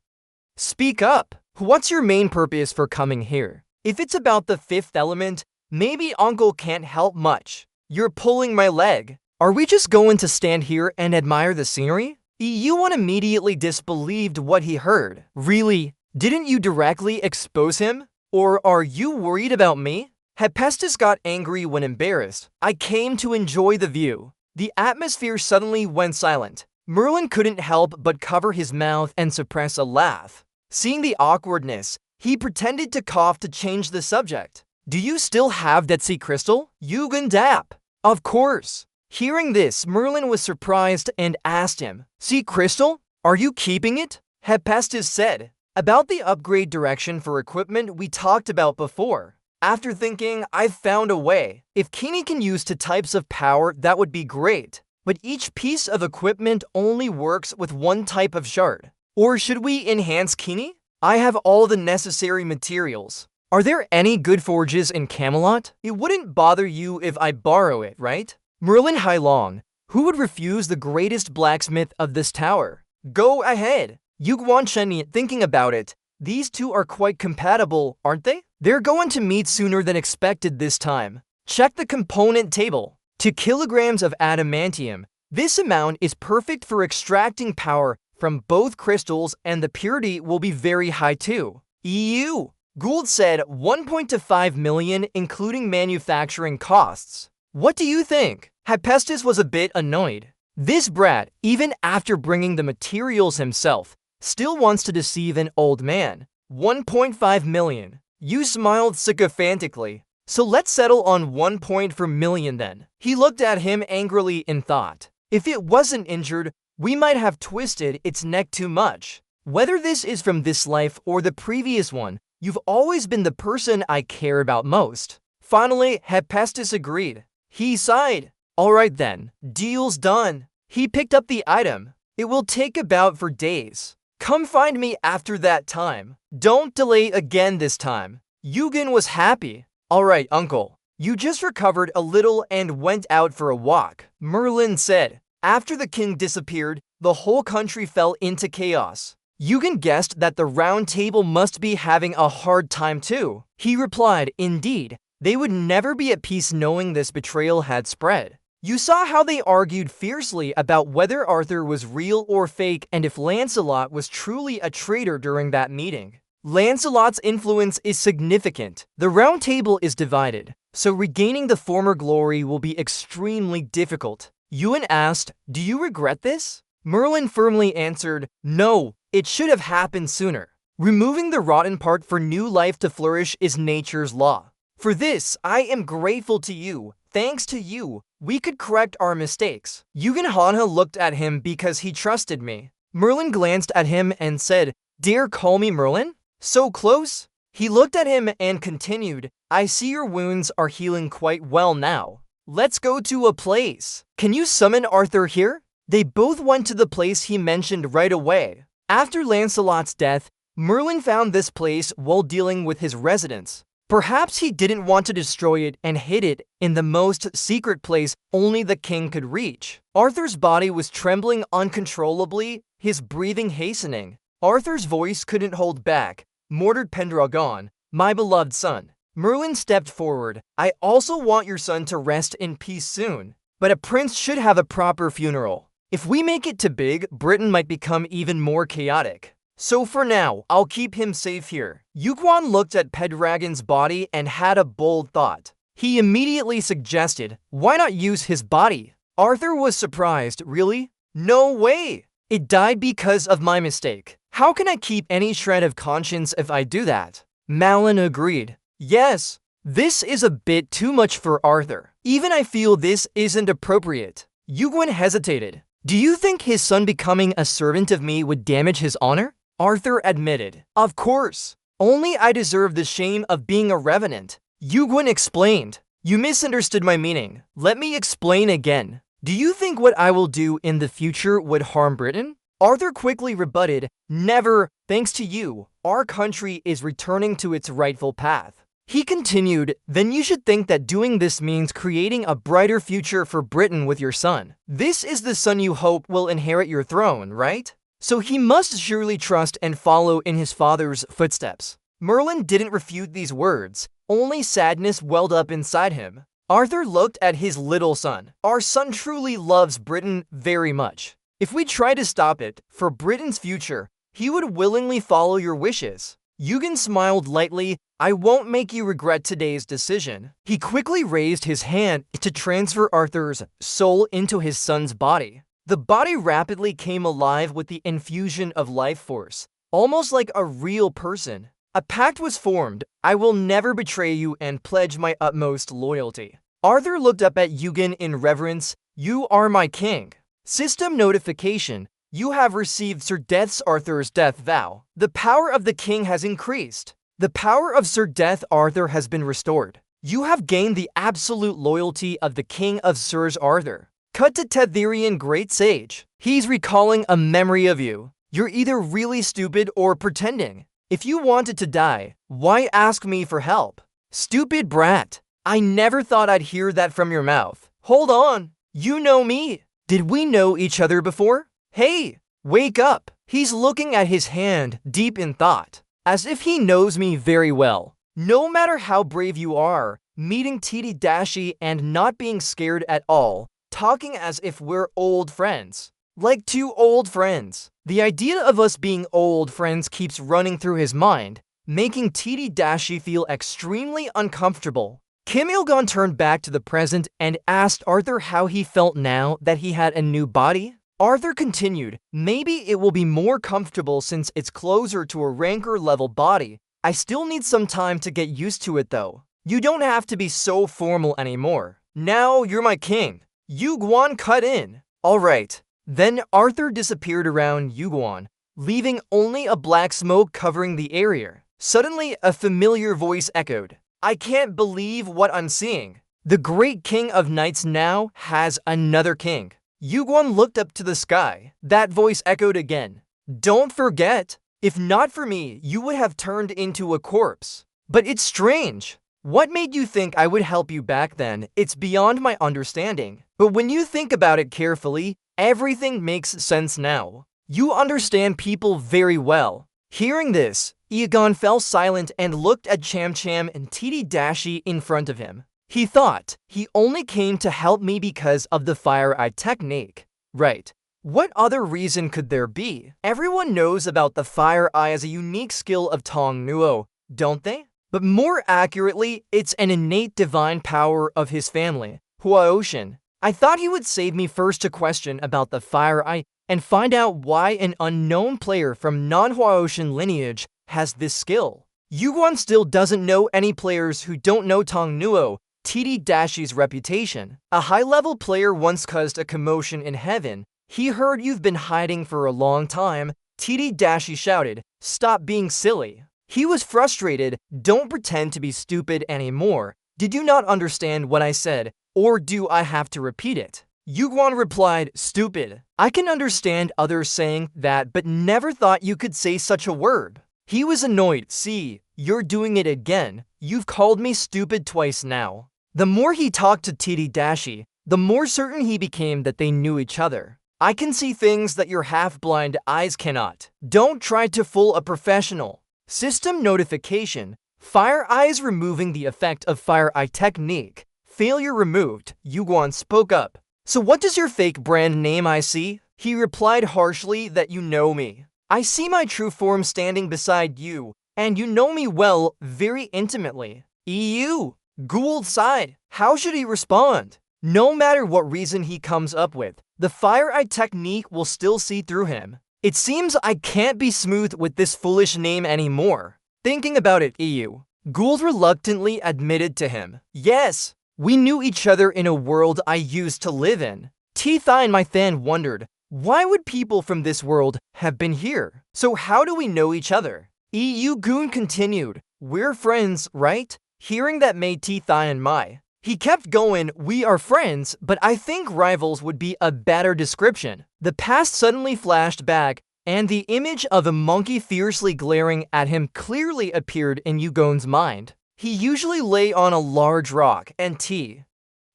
A: Speak up. What's your main purpose for coming here? If it's about the 5th element, maybe Uncle can't help much. You're pulling my leg. Are we just going to stand here and admire the scenery? EU1 immediately disbelieved what he heard. Really? Didn't you directly expose him? Or are you worried about me? Hephaestus got angry when embarrassed. I came to enjoy the view. The atmosphere suddenly went silent. Merlin couldn't help but cover his mouth and suppress a laugh. Seeing the awkwardness, he pretended to cough to change the subject. Do you still have that sea crystal? Yugen Dap. Of course. Hearing this, Merlin was surprised and asked him, Sea crystal? Are you keeping it? Hephaestus said, about the upgrade direction for equipment we talked about before. After thinking, I've found a way. If Kini can use two types of power, that would be great. But each piece of equipment only works with one type of shard. Or should we enhance Kini? I have all the necessary materials. Are there any good forges in Camelot? It wouldn't bother you if I borrow it, right? Merlin Hailong, who would refuse the greatest blacksmith of this tower? Go ahead. Yu Guanchen, thinking about it, these two are quite compatible, aren't they? They're going to meet sooner than expected this time. Check the component table. 2 kilograms of adamantium. This amount is perfect for extracting power from both crystals, and the purity will be very high too. EU. Gould said 1.25 million including manufacturing costs. What do you think? Hephaestus was a bit annoyed. This brat, even after bringing the materials himself, still wants to deceive an old man. 1.5 million. You smiled sycophantically. So let's settle on 1 point per million then. He looked at him angrily and thought, if it wasn't injured, we might have twisted its neck too much. Whether this is from this life or the previous one, you've always been the person I care about most. Finally, Hephaestus agreed. He sighed. All right then, deal's done. He picked up the item. It will take about 4 days. Come find me after that time. Don't delay again this time. Yugen was happy. All right, uncle. You just recovered a little and went out for a walk, Merlin said. After the king disappeared, the whole country fell into chaos. Yugen guessed that the round table must be having a hard time too. He replied, indeed, they would never be at peace knowing this betrayal had spread. You saw how they argued fiercely about whether Arthur was real or fake and if Lancelot was truly a traitor during that meeting. Lancelot's influence is significant. The round table is divided, so regaining the former glory will be extremely difficult. Yuan asked, do you regret this? Merlin firmly answered, no, it should have happened sooner. Removing the rotten part for new life to flourish is nature's law. For this, I am grateful to you. Thanks to you, we could correct our mistakes. Yugen Hanha looked at him because he trusted me. Merlin glanced at him and said, dare call me Merlin? So close? He looked at him and continued, I see your wounds are healing quite well now. Let's go to a place. Can you summon Arthur here? They both went to the place he mentioned right away. After Lancelot's death, Merlin found this place while dealing with his residents. Perhaps he didn't want to destroy it and hid it in the most secret place only the king could reach. Arthur's body was trembling uncontrollably, his breathing hastening. Arthur's voice couldn't hold back. Mordred Pendragon, my beloved son. Merlin stepped forward. I also want your son to rest in peace soon. But a prince should have a proper funeral. If we make it too big, Britain might become even more chaotic. So for now, I'll keep him safe here. Yuquan looked at Pendragon's body and had a bold thought. He immediately suggested, why not use his body? Arthur was surprised, really? No way! It died because of my mistake. How can I keep any shred of conscience if I do that? Malin agreed. Yes, this is a bit too much for Arthur. Even I feel this isn't appropriate. Yuguan hesitated. Do you think his son becoming a servant of me would damage his honor? Arthur admitted. Of course. Only I deserve the shame of being a revenant. Yuguan explained. You misunderstood my meaning. Let me explain again. Do you think what I will do in the future would harm Britain? Arthur quickly rebutted. Never. Thanks to you, our country is returning to its rightful path. He continued, then you should think that doing this means creating a brighter future for Britain with your son. This is the son you hope will inherit your throne, right? So he must surely trust and follow in his father's footsteps. Merlin didn't refute these words, only sadness welled up inside him. Arthur looked at his little son. Our son truly loves Britain very much. If we try to stop it, for Britain's future, he would willingly follow your wishes. Yugen smiled lightly. I won't make you regret today's decision. He quickly raised his hand to transfer Arthur's soul into his son's body. The body rapidly came alive with the infusion of life force, almost like a real person. A pact was formed. I will never betray you and pledge my utmost loyalty. Arthur looked up at Yugen in reverence. You are my king. System notification. You have received Sir Death's Arthur's death vow. The power of the king has increased. The power of Sir Death Arthur has been restored. You have gained the absolute loyalty of the King of Sirs Arthur. Cut to Tetherian Great Sage. He's recalling a memory of you. You're either really stupid or pretending. If you wanted to die, why ask me for help? Stupid brat. I never thought I'd hear that from your mouth. Hold on. You know me. Did we know each other before? Hey, wake up. He's looking at his hand, deep in thought, as if he knows me very well. No matter how brave you are, meeting Titi Dashi and not being scared at all, talking as if we're old friends. Like two old friends. The idea of us being old friends keeps running through his mind, making Titi Dashi feel extremely uncomfortable. Kim Il-gun turned back to the present and asked Arthur how he felt now that he had a new body. Arthur continued, maybe it will be more comfortable since it's closer to a ranker level body. I still need some time to get used to it though. You don't have to be so formal anymore. Now you're my king. Yu Guan cut in. Alright. Then Arthur disappeared around Yu Guan, leaving only a black smoke covering the area. Suddenly, a familiar voice echoed. I can't believe what I'm seeing. The great king of knights now has another king. Yu Guan looked up to the sky. That voice echoed again. Don't forget, if not for me, you would have turned into a corpse. But it's strange. What made you think I would help you back then? It's beyond my understanding. But when you think about it carefully, everything makes sense now. You understand people very well. Hearing this, Egon fell silent and looked at Cham Cham and Titi Dashi in front of him. He thought he only came to help me because of the Fire Eye technique. Right. What other reason could there be? Everyone knows about the Fire Eye as a unique skill of Tong Nuo, don't they? But more accurately, it's an innate divine power of his family, Huaoshan. I thought he would save me first to question about the Fire Eye and find out why an unknown player from non-Huaoshan lineage has this skill. Yu Guan still doesn't know any players who don't know Tong Nuo, Titi Dashi's reputation. A high-level player once caused a commotion in heaven. He heard you've been hiding for a long time. Titi Dashi shouted, stop being silly. He was frustrated. Don't pretend to be stupid anymore. Did you not understand what I said, or do I have to repeat it? Yu Guan replied, stupid. I can understand others saying that, but never thought you could say such a word. He was annoyed. See, you're doing it again. You've called me stupid twice now. The more he talked to Titi Dashi, the more certain he became that they knew each other. I can see things that your half-blind eyes cannot. Don't try to fool a professional. System notification. Fire Eyes removing the effect of Fire Eye technique. Failure removed. Yu Guan spoke up. So what does your fake brand name I see? He replied harshly that you know me. I see my true form standing beside you, and you know me well, very intimately. EU. Gould sighed. How should he respond? No matter what reason he comes up with, the Fire Eye technique will still see through him. It seems I can't be smooth with this foolish name anymore. Thinking about it, EU. Gould reluctantly admitted to him. Yes, we knew each other in a world I used to live in. T-Thai and my Than wondered, why would people from this world have been here? So how do we know each other? EU Goon continued, we're friends, right? Hearing that made T-Thai and my. He kept going, we are friends, but I think rivals would be a better description. The past suddenly flashed back, and the image of a monkey fiercely glaring at him clearly appeared in Yugon's mind. He usually lay on a large rock, and T.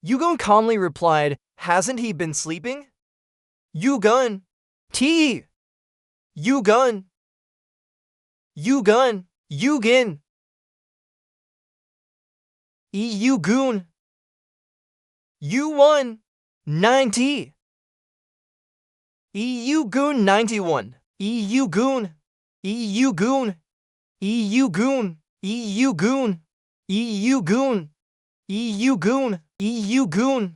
A: Yugon calmly replied, hasn't he been sleeping? Yugon. T. Yugon. Yugon. Yugin. Yugun. U1. 90. Yugun 91. Yugun. Yugun. Yugun. Yugun. Yugun. Yugun. Yugun.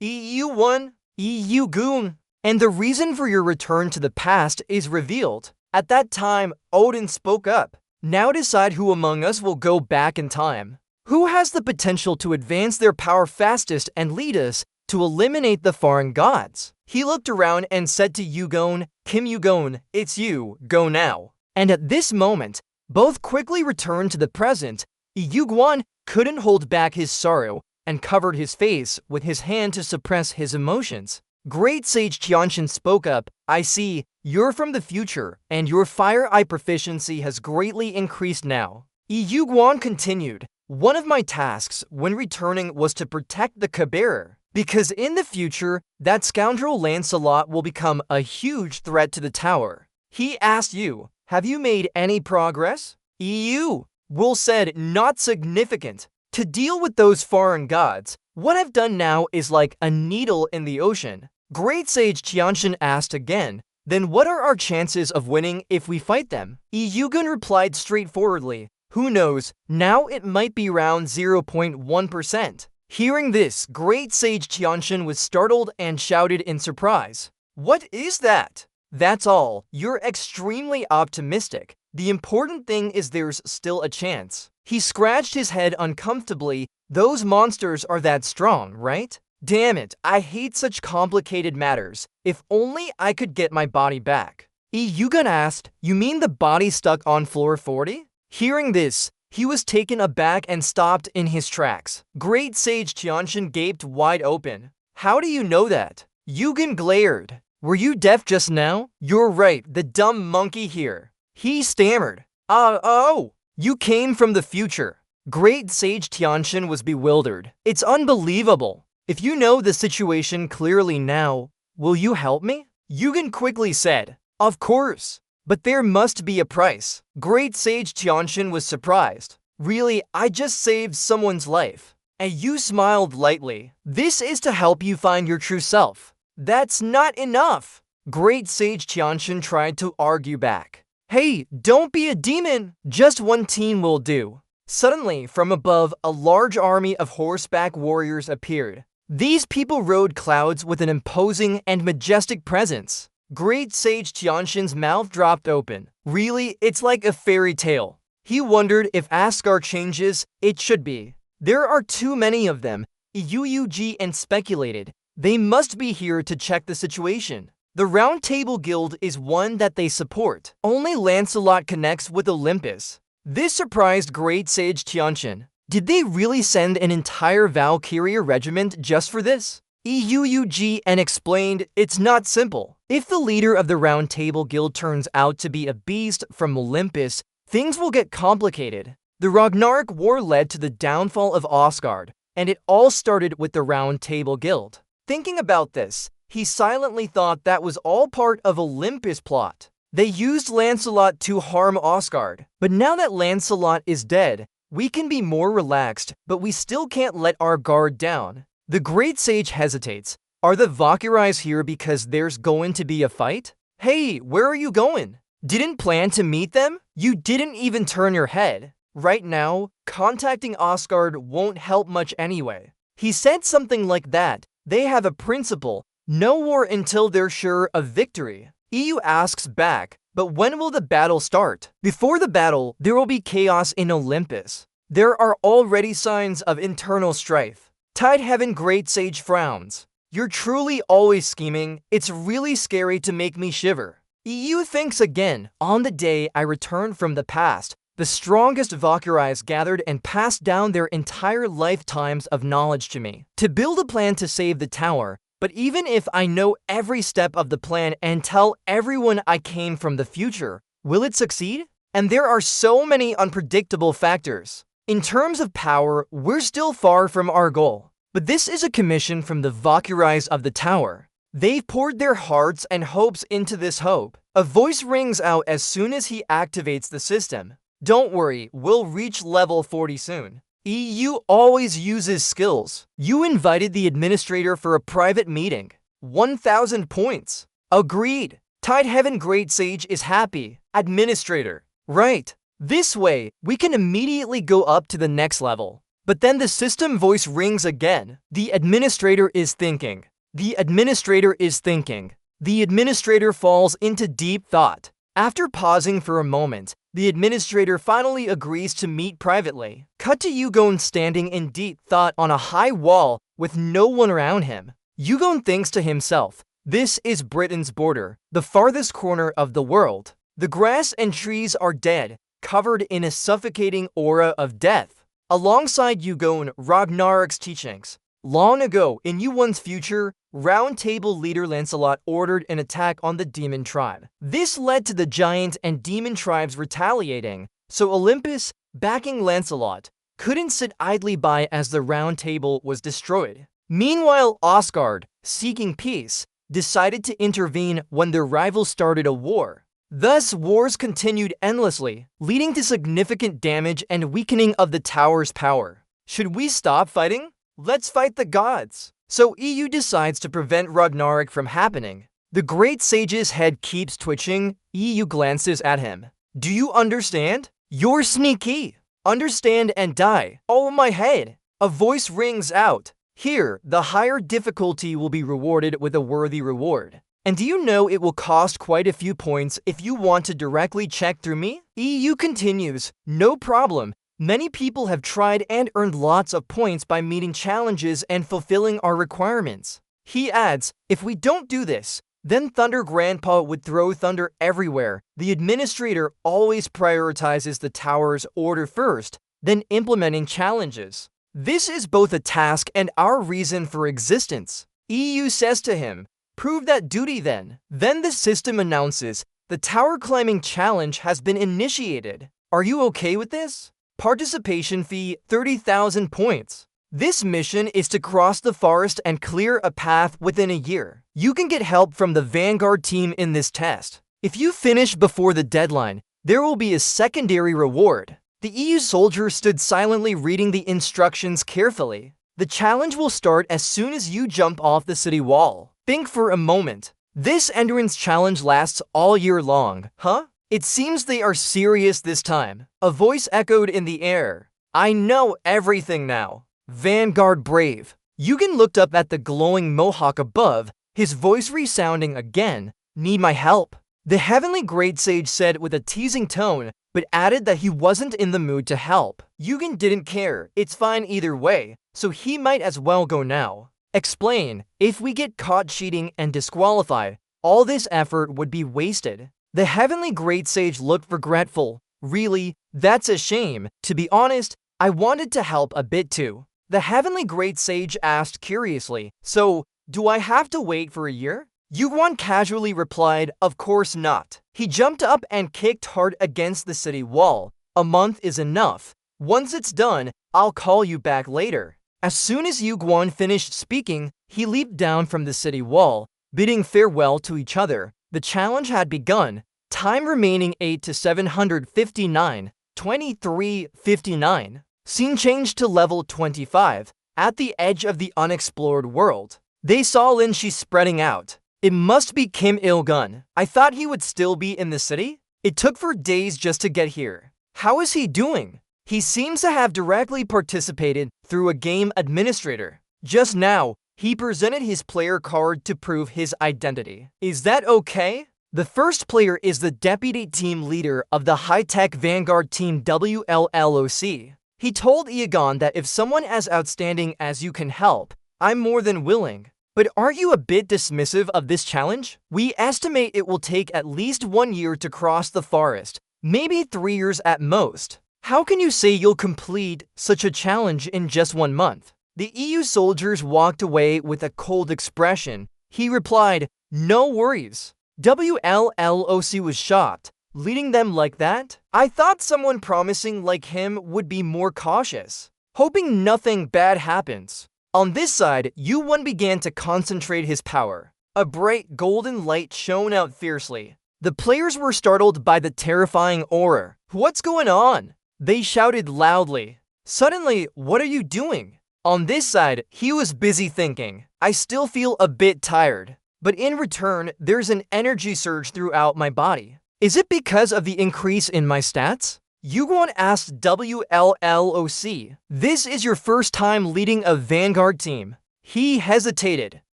A: EU1. Yugun. And the reason for your return to the past is revealed. At that time, Odin spoke up. Now decide who among us will go back in time. Who has the potential to advance their power fastest and lead us to eliminate the foreign gods? He looked around and said to Yugon, Kim Yugon, it's you, go now. And at this moment, Both quickly returned to the present. Yuguan couldn't hold back his sorrow and covered his face with his hand to suppress his emotions. Great Sage Qianshan spoke up, I see, you're from the future, and your fire eye proficiency has greatly increased now. Yuguan continued, one of my tasks when returning was to protect the cupbearer, because in the future, that scoundrel Lancelot will become a huge threat to the tower. He asked you, have you made any progress? Will said, not significant. To deal with those foreign gods, what I've done now is like a needle in the ocean. Great Sage Qianshan asked again, then what are our chances of winning if we fight them? Yugen replied straightforwardly, who knows, now it might be around 0.1%. Hearing this, Great Sage Qianshan was startled and shouted in surprise. What is that? That's all. You're extremely optimistic. The important thing is there's still a chance. He scratched his head uncomfortably. Those monsters are that strong, right? Damn it, I hate such complicated matters. If only I could get my body back. Yugen asked, you mean the body stuck on floor 40? Hearing this, he was taken aback and stopped in his tracks. Great Sage Qianshan gaped wide open. How do you know that? Yugen glared. Were you deaf just now? You're right, the dumb monkey here. He stammered. Oh, you came from the future. Great Sage Qianshan was bewildered. It's unbelievable. If you know the situation clearly now, will you help me? Yugen quickly said, of course. But there must be a price. Great Sage Qianshan was surprised. Really, I just saved someone's life. And you smiled lightly. This is to help you find your true self. That's not enough. Great Sage Qianshan tried to argue back. Hey, don't be a demon. Just one team will do. Suddenly, from above, a large army of horseback warriors appeared. These people rode clouds with an imposing and majestic presence. Great Sage Qianshan's mouth dropped open. Really, it's like a fairy tale. He wondered if Asgard changes, it should be. There are too many of them. Yuuji and speculated. They must be here to check the situation. The Round Table Guild is one that they support. Only Lancelot connects with Olympus. This surprised Great Sage Qianshan. Did they really send an entire Valkyria regiment just for this? Yuuji and explained, it's not simple. If the leader of the Round Table Guild turns out to be a beast from Olympus, things will get complicated. The Ragnarok War led to the downfall of Asgard, and it all started with the Round Table Guild. Thinking about this, he silently thought that was all part of Olympus' plot. They used Lancelot to harm Asgard, but now that Lancelot is dead, we can be more relaxed, but we still can't let our guard down. The Great Sage hesitates. Are the Valkyries here because there's going to be a fight? Hey, where are you going? Didn't plan to meet them? You didn't even turn your head. Right now, contacting Asgard won't help much anyway. He said something like that. They have a principle. No war until they're sure of victory. EU asks back, but when will the battle start? Before the battle, there will be chaos in Olympus. There are already signs of internal strife. Tidehaven Great Sage frowns. You're truly always scheming. It's really scary to make me shiver. EU thinks again. On the day I returned from the past, the strongest Valkyries gathered and passed down their entire lifetimes of knowledge to me to build a plan to save the tower. But even if I know every step of the plan and tell everyone I came from the future, will it succeed? And there are so many unpredictable factors. In terms of power, we're still far from our goal. But this is a commission from the Valkyries of the tower. They've poured their hearts and hopes into this hope. A voice rings out as soon as he activates the system. Don't worry, we'll reach level 40 soon. EU always uses skills. You invited the administrator for a private meeting. 1,000 points. Agreed. Tidehaven Great Sage is happy. Administrator. Right. This way, we can immediately go up to the next level. But then the system voice rings again. The administrator is thinking. The administrator is thinking. The administrator falls into deep thought. After pausing for a moment, the administrator finally agrees to meet privately. Cut to Yugon standing in deep thought on a high wall with no one around him. Yugon thinks to himself, this is Britain's border, the farthest corner of the world. The grass and trees are dead. covered in a suffocating aura of death. Alongside Yugon Ragnarok's teachings. Long ago, in Yu-One's future, Round Table leader Lancelot ordered an attack on the demon tribe. This led to the giant and demon tribes retaliating, so Olympus, backing Lancelot, couldn't sit idly by as the Round Table was destroyed. Meanwhile, Asgard, seeking peace, decided to intervene when their rivals started a war. Thus, wars continued endlessly, leading to significant damage and weakening of the tower's power. Should we stop fighting? Let's fight the gods. So EU decides to prevent Ragnarok from happening. The great sage's head keeps twitching. EU glances at him. Do you understand? You're sneaky. Understand and die. Oh, my head. A voice rings out. Here, the higher difficulty will be rewarded with a worthy reward. And do you know it will cost quite a few points if you want to directly check through me? EU continues. No problem. Many people have tried and earned lots of points by meeting challenges and fulfilling our requirements. He adds, if we don't do this, then Thunder Grandpa would throw thunder everywhere. The administrator always prioritizes the tower's order first, then implementing challenges. This is both a task and our reason for existence. EU says to him, prove that duty then. Then the system announces, the tower climbing challenge has been initiated. Are you okay with this? Participation fee 30,000 points. This mission is to cross the forest and clear a path within a year. You can get help from the Vanguard team in this test. If you finish before the deadline, there will be a secondary reward. The EU soldier stood silently reading the instructions carefully. The challenge will start as soon as you jump off the city wall. Think for a moment. This endurance challenge lasts all year long, huh? It seems they are serious this time. A voice echoed in the air. I know everything now. Vanguard Brave. Yugen looked up at the glowing mohawk above, his voice resounding again. Need my help? The heavenly great sage said with a teasing tone, but added that he wasn't in the mood to help. Yugen didn't care. It's fine either way, so he might as well go now. Explain. If we get caught cheating and disqualified, all this effort would be wasted. The heavenly great sage looked regretful. Really, that's a shame. To be honest, I wanted to help a bit too. The heavenly great sage asked curiously, so, do I have to wait for a year? Yugon casually replied, of course not. He jumped up and kicked hard against the city wall. A month is enough. Once it's done, I'll call you back later. As soon as Yugon finished speaking, he leaped down from the city wall, bidding farewell to each other. The challenge had begun. Time remaining 8 to 759, 23:59. Scene changed to level 25, at the edge of the unexplored world. They saw Lin Shi spreading out. It must be Kim Il-gun. I thought he would still be in the city? It took for days just to get here. How is he doing? He seems to have directly participated through a game administrator. Just now, he presented his player card to prove his identity. Is that okay? The first player is the deputy team leader of the high-tech Vanguard team WLLOC. He told Iagon that if someone as outstanding as you can help, I'm more than willing. But aren't you a bit dismissive of this challenge? We estimate it will take at least 1 year to cross the forest, maybe 3 years at most. How can you say you'll complete such a challenge in just 1 month? The EU soldiers walked away with a cold expression. He replied, no worries. WLLOC was shocked. Leading them like that? I thought someone promising like him would be more cautious, hoping nothing bad happens. On this side, Yu-Won began to concentrate his power. A bright golden light shone out fiercely. The players were startled by the terrifying aura. What's going on? They shouted loudly. Suddenly, what are you doing? On this side, he was busy thinking. I still feel a bit tired. But in return, there's an energy surge throughout my body. Is it because of the increase in my stats? Yugon asked WLLOC. This is your first time leading a Vanguard team. He hesitated.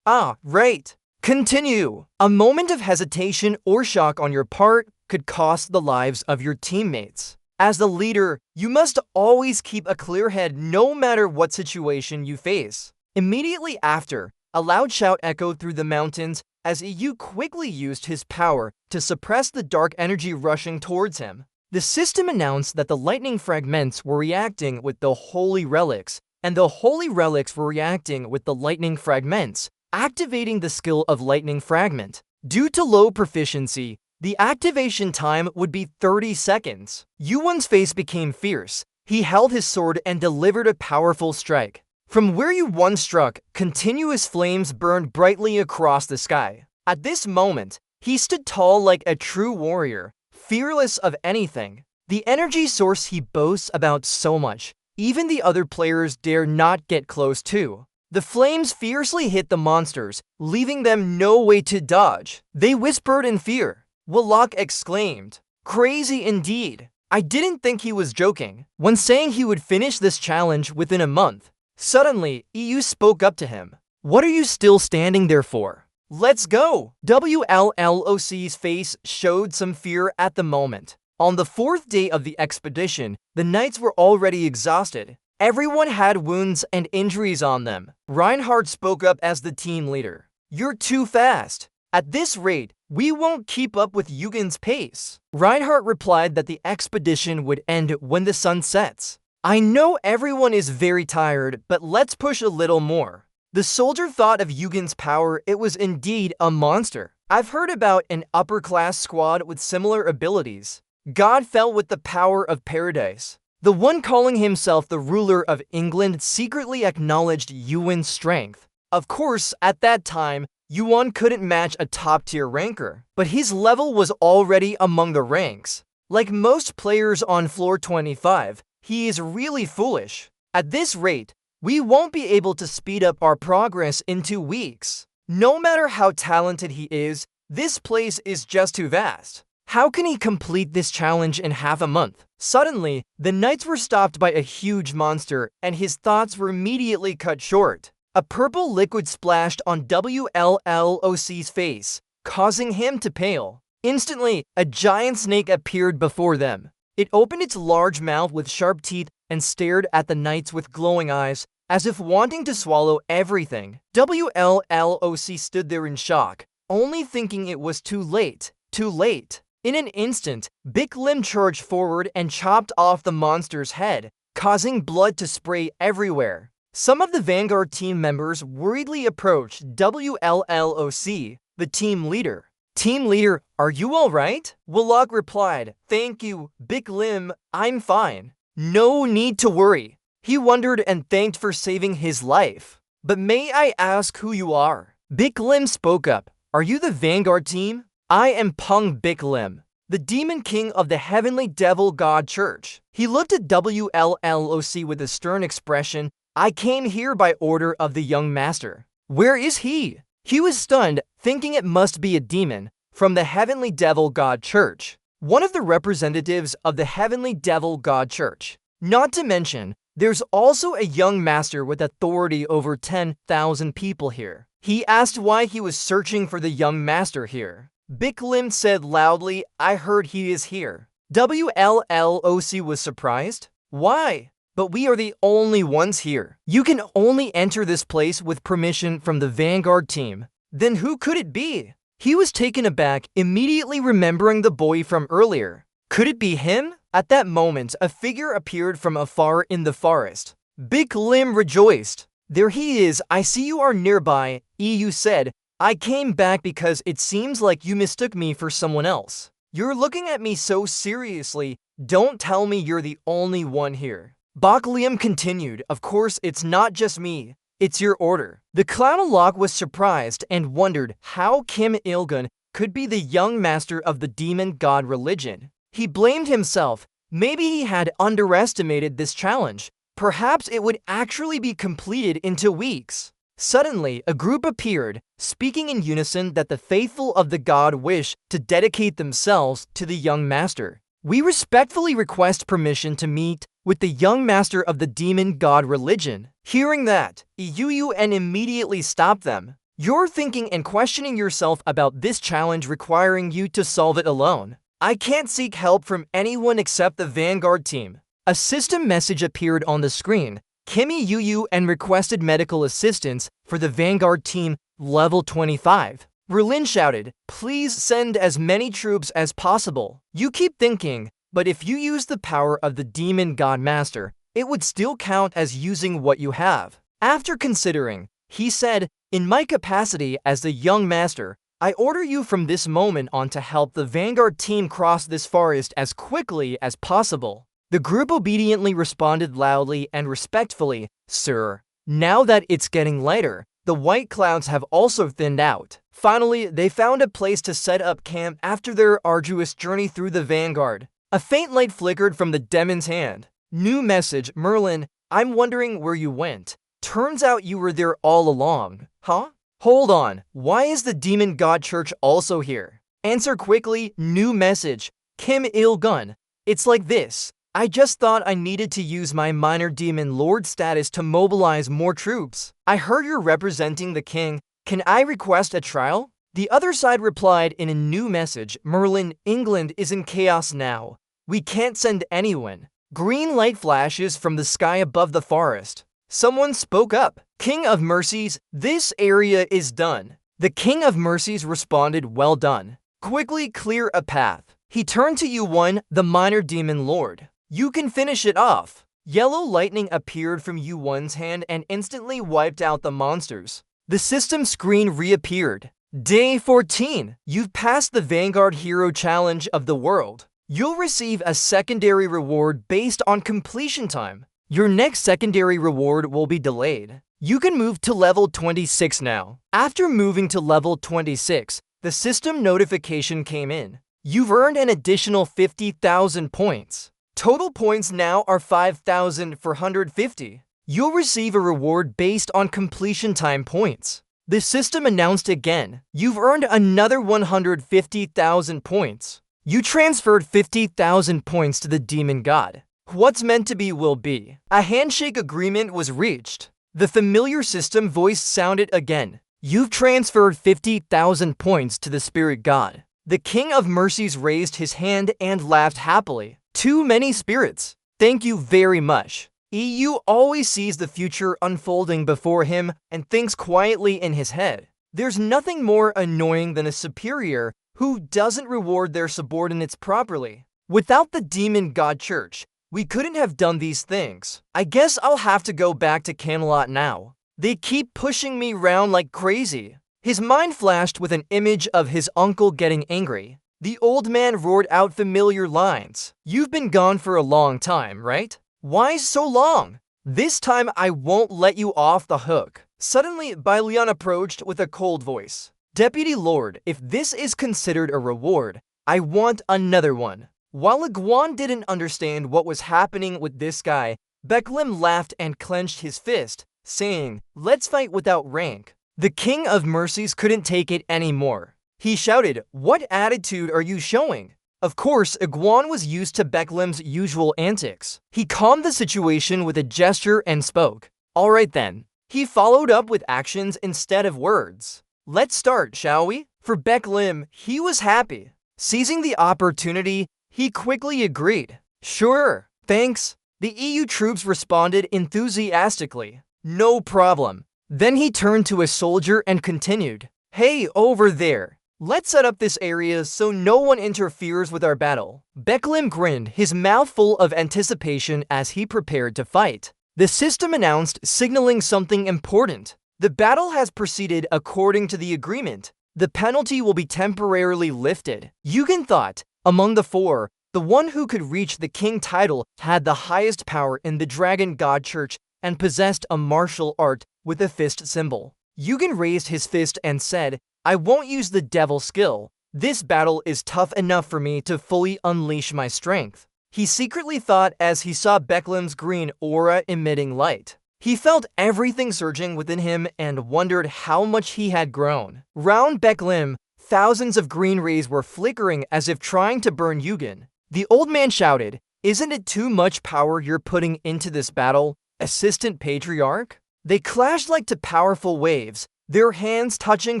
A: Ah, right. Continue. A moment of hesitation or shock on your part could cost the lives of your teammates. As the leader, you must always keep a clear head no matter what situation you face. Immediately after, a loud shout echoed through the mountains as EU quickly used his power to suppress the dark energy rushing towards him. The system announced that the lightning fragments were reacting with the holy relics, and the holy relics were reacting with the lightning fragments, activating the skill of lightning fragment. Due to low proficiency, the activation time would be 30 seconds. Yuwon's face became fierce. He held his sword and delivered a powerful strike. From where Yuwon struck, continuous flames burned brightly across the sky. At this moment, he stood tall like a true warrior, fearless of anything. The energy source he boasts about so much, even the other players dare not get close to. The flames fiercely hit the monsters, leaving them no way to dodge. They whispered in fear. Wallach exclaimed, "Crazy indeed. I didn't think he was joking," when saying he would finish this challenge within a month. Suddenly, EU spoke up to him. "What are you still standing there for? Let's go!" WLLOC's face showed some fear at the moment. On the 4th day of the expedition, the knights were already exhausted. Everyone had wounds and injuries on them. Reinhardt spoke up as the team leader. "You're too fast. At this rate, we won't keep up with Yugen's pace." Reinhardt replied that the expedition would end when the sun sets. "I know everyone is very tired, but let's push a little more." The soldier thought of Yugen's power. It was indeed a monster. "I've heard about an upper-class squad with similar abilities. God fell with the power of paradise." The one calling himself the ruler of England secretly acknowledged Yuwen's strength. Of course, at that time, Yuwon couldn't match a top-tier ranker, but his level was already among the ranks. Like most players on floor 25, he is really foolish. At this rate, we won't be able to speed up our progress in 2 weeks. No matter how talented he is, this place is just too vast. How can he complete this challenge in half a month? Suddenly, the knights were stopped by a huge monster, and his thoughts were immediately cut short. A purple liquid splashed on WLLOC's face, causing him to pale. Instantly, a giant snake appeared before them. It opened its large mouth with sharp teeth and stared at the knights with glowing eyes, as if wanting to swallow everything. WLLOC stood there in shock, only thinking it was too late. Too late. In an instant, Big Lim charged forward and chopped off the monster's head, causing blood to spray everywhere. Some of the Vanguard team members worriedly approached WLLOC, the team leader. "Team leader, are you alright?" Wallach replied, "Thank you, Big Lim, I'm fine. No need to worry." He wondered and thanked for saving his life. "But may I ask who you are?" Big Lim spoke up. "Are you the Vanguard team?" "I am Peng Big Lim, the Demon King of the Heavenly Devil God Church." He looked at WLLOC with a stern expression. "I came here by order of the young master." "Where is he?" He was stunned, thinking it must be a demon from the Heavenly Devil God Church, one of the representatives of the Heavenly Devil God Church. Not to mention, there's also a young master with authority over 10,000 people here. He asked why he was searching for the young master here. Big Lim said loudly, "I heard he is here." WLLOC was surprised. "Why? But we are the only ones here. You can only enter this place with permission from the Vanguard team." "Then who could it be?" He was taken aback, immediately remembering the boy from earlier. Could it be him? At that moment, a figure appeared from afar in the forest. Big Lim rejoiced. "There he is, I see you are nearby," EU said. "I came back because it seems like you mistook me for someone else. You're looking at me so seriously, don't tell me you're the only one here." Bak Liam continued, "Of course, it's not just me. It's your order." The Clownalok was surprised and wondered how Kim Il-gun could be the young master of the demon god religion. He blamed himself. Maybe he had underestimated this challenge. Perhaps it would actually be completed in 2 weeks. Suddenly, a group appeared, speaking in unison that the faithful of the god wish to dedicate themselves to the young master. "We respectfully request permission to meet with the young master of the demon god religion." Hearing that, Yuyun immediately stopped them. "You're thinking and questioning yourself about this challenge requiring you to solve it alone. I can't seek help from anyone except the Vanguard team." A system message appeared on the screen. Kimi Yuyun requested medical assistance for the Vanguard team, level 25. Berlin shouted, "Please send as many troops as possible." You keep thinking, But if you use the power of the Demon God Master, it would still count as using what you have. After considering, he said, "In my capacity as the young master, I order you from this moment on to help the Vanguard team cross this forest as quickly as possible." The group obediently responded loudly and respectfully, "Sir." Now that it's getting lighter, the white clouds have also thinned out. Finally, they found a place to set up camp after their arduous journey through the Vanguard. A faint light flickered from the demon's hand. New message, Merlin, I'm wondering where you went. Turns out you were there all along. Huh? Hold on, why is the Demon God Church also here? Answer quickly, new message, Kim Il-gun. It's like this. I just thought I needed to use my minor demon lord status to mobilize more troops. I heard you're representing the king. Can I request a trial? The other side replied in a new message, Merlin, England is in chaos now. We can't send anyone. Green light flashes from the sky above the forest. Someone spoke up. King of Mercies, this area is done. The King of Mercies responded, well done. Quickly clear a path. He turned to Yu-1, the minor demon lord. You can finish it off. Yellow lightning appeared from Yu-1's hand and instantly wiped out the monsters. The system screen reappeared. Day 14. You've passed the Vanguard Hero Challenge of the world. You'll receive a secondary reward based on completion time. Your next secondary reward will be delayed. You can move to level 26 now. After moving to level 26, the system notification came in. You've earned an additional 50,000 points. Total points now are 5,450. You'll receive a reward based on completion time points. The system announced again. You've earned another 150,000 points. You transferred 50,000 points to the Demon God. What's meant to be will be. A handshake agreement was reached. The familiar system voice sounded again. You've transferred 50,000 points to the Spirit God. The King of Mercies raised his hand and laughed happily. Too many spirits. Thank you very much. EU always sees the future unfolding before him and thinks quietly in his head. There's nothing more annoying than a superior who doesn't reward their subordinates properly. Without the Demon God Church, we couldn't have done these things. I guess I'll have to go back to Camelot now. They keep pushing me around like crazy. His mind flashed with an image of his uncle getting angry. The old man roared out familiar lines. You've been gone for a long time, right? Why so long? This time I won't let you off the hook. Suddenly, Baileon approached with a cold voice. Deputy Lord, if this is considered a reward, I want another one. While Iguan didn't understand what was happening with this guy, Beklim laughed and clenched his fist, saying, let's fight without rank. The King of Mercies couldn't take it anymore. He shouted, what attitude are you showing? Of course, Iguan was used to Beklim's usual antics. He calmed the situation with a gesture and spoke. All right then. He followed up with actions instead of words. Let's start, shall we? For Beklim, he was happy. Seizing the opportunity, he quickly agreed. Sure, thanks. The EU troops responded enthusiastically. No problem. Then he turned to a soldier and continued. Hey, over there. Let's set up this area so no one interferes with our battle. Beklim grinned, his mouth full of anticipation as he prepared to fight. The system announced, signaling something important. The battle has proceeded according to the agreement. The penalty will be temporarily lifted. Yugen thought, among the four, the one who could reach the king title had the highest power in the Dragon God Church and possessed a martial art with a fist symbol. Yugen raised his fist and said, I won't use the devil skill. This battle is tough enough for me to fully unleash my strength. He secretly thought as he saw Beklim's green aura emitting light. He felt everything surging within him and wondered how much he had grown. Round Beklim, thousands of green rays were flickering as if trying to burn Yugen. The old man shouted, isn't it too much power you're putting into this battle, Assistant Patriarch? They clashed like two powerful waves, their hands touching,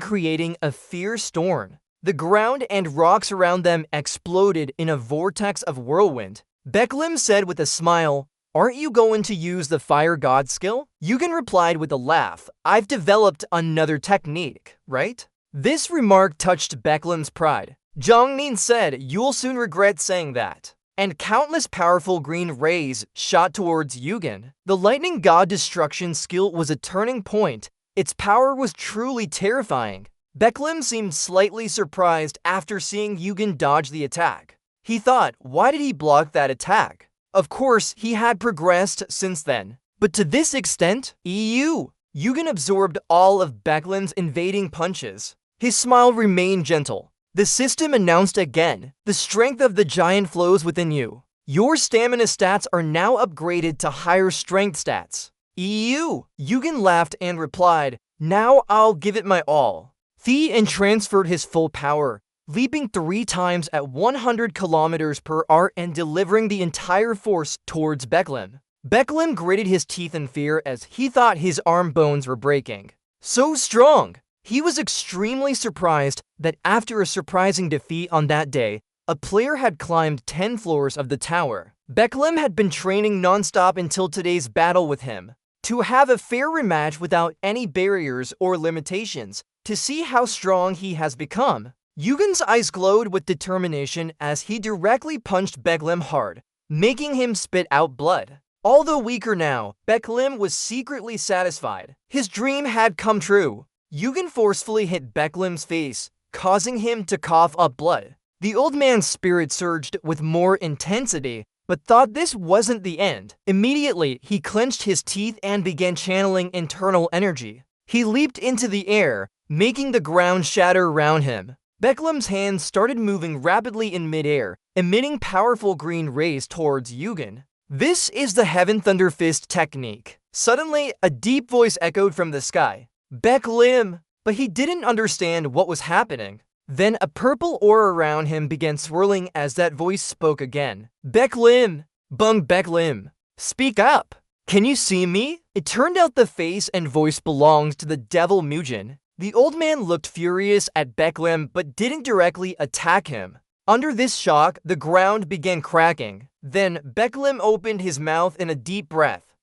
A: creating a fierce storm. The ground and rocks around them exploded in a vortex of whirlwind. Beklim said with a smile, aren't you going to use the Fire God skill? Yugen replied with a laugh, I've developed another technique, right? This remark touched Beklim's pride. Zhang Nin said, you'll soon regret saying that. and countless powerful green rays shot towards Yugen. The lightning god destruction skill was a turning point. Its power was truly terrifying. Beklim seemed slightly surprised after seeing Yugen dodge the attack. He thought, why did he block that attack? Of course, he had progressed since then. But to this extent, Yugen absorbed all of Beklim's invading punches. His smile remained gentle. The system announced again, the strength of the giant flows within you. Your stamina stats are now upgraded to higher strength stats. Yugen laughed and replied, now I'll give it my all. Thien transferred his full power, leaping 3 times at 100 kilometers per hour and delivering the entire force towards Beklim. Beklim gritted his teeth in fear as he thought his arm bones were breaking. So strong! He was extremely surprised that after a surprising defeat on that day, a player had climbed 10 floors of the tower. Beklim had been training non-stop until today's battle with him, to have a fair rematch without any barriers or limitations, to see how strong he has become. Yugen's eyes glowed with determination as he directly punched Beklim hard, making him spit out blood. Although weaker now, Beklim was secretly satisfied. His dream had come true. Yugen forcefully hit Beklim's face, causing him to cough up blood. The old man's spirit surged with more intensity, but thought this wasn't the end. Immediately, he clenched his teeth and began channeling internal energy. He leaped into the air, making the ground shatter around him. Beklim's hands started moving rapidly in midair, emitting powerful green rays towards Yugen. This is the Heaven Thunder Fist technique. Suddenly, a deep voice echoed from the sky. Beklim! But he didn't understand what was happening. Then a purple aura around him began swirling as that voice spoke again. Beklim! Bung Beklim! Speak up! Can you see me? It turned out the face and voice belonged to the devil Mugen. The old man looked furious at Beklim but didn't directly attack him. Under this shock, the ground began cracking. Then Beklim opened his mouth in a deep breath.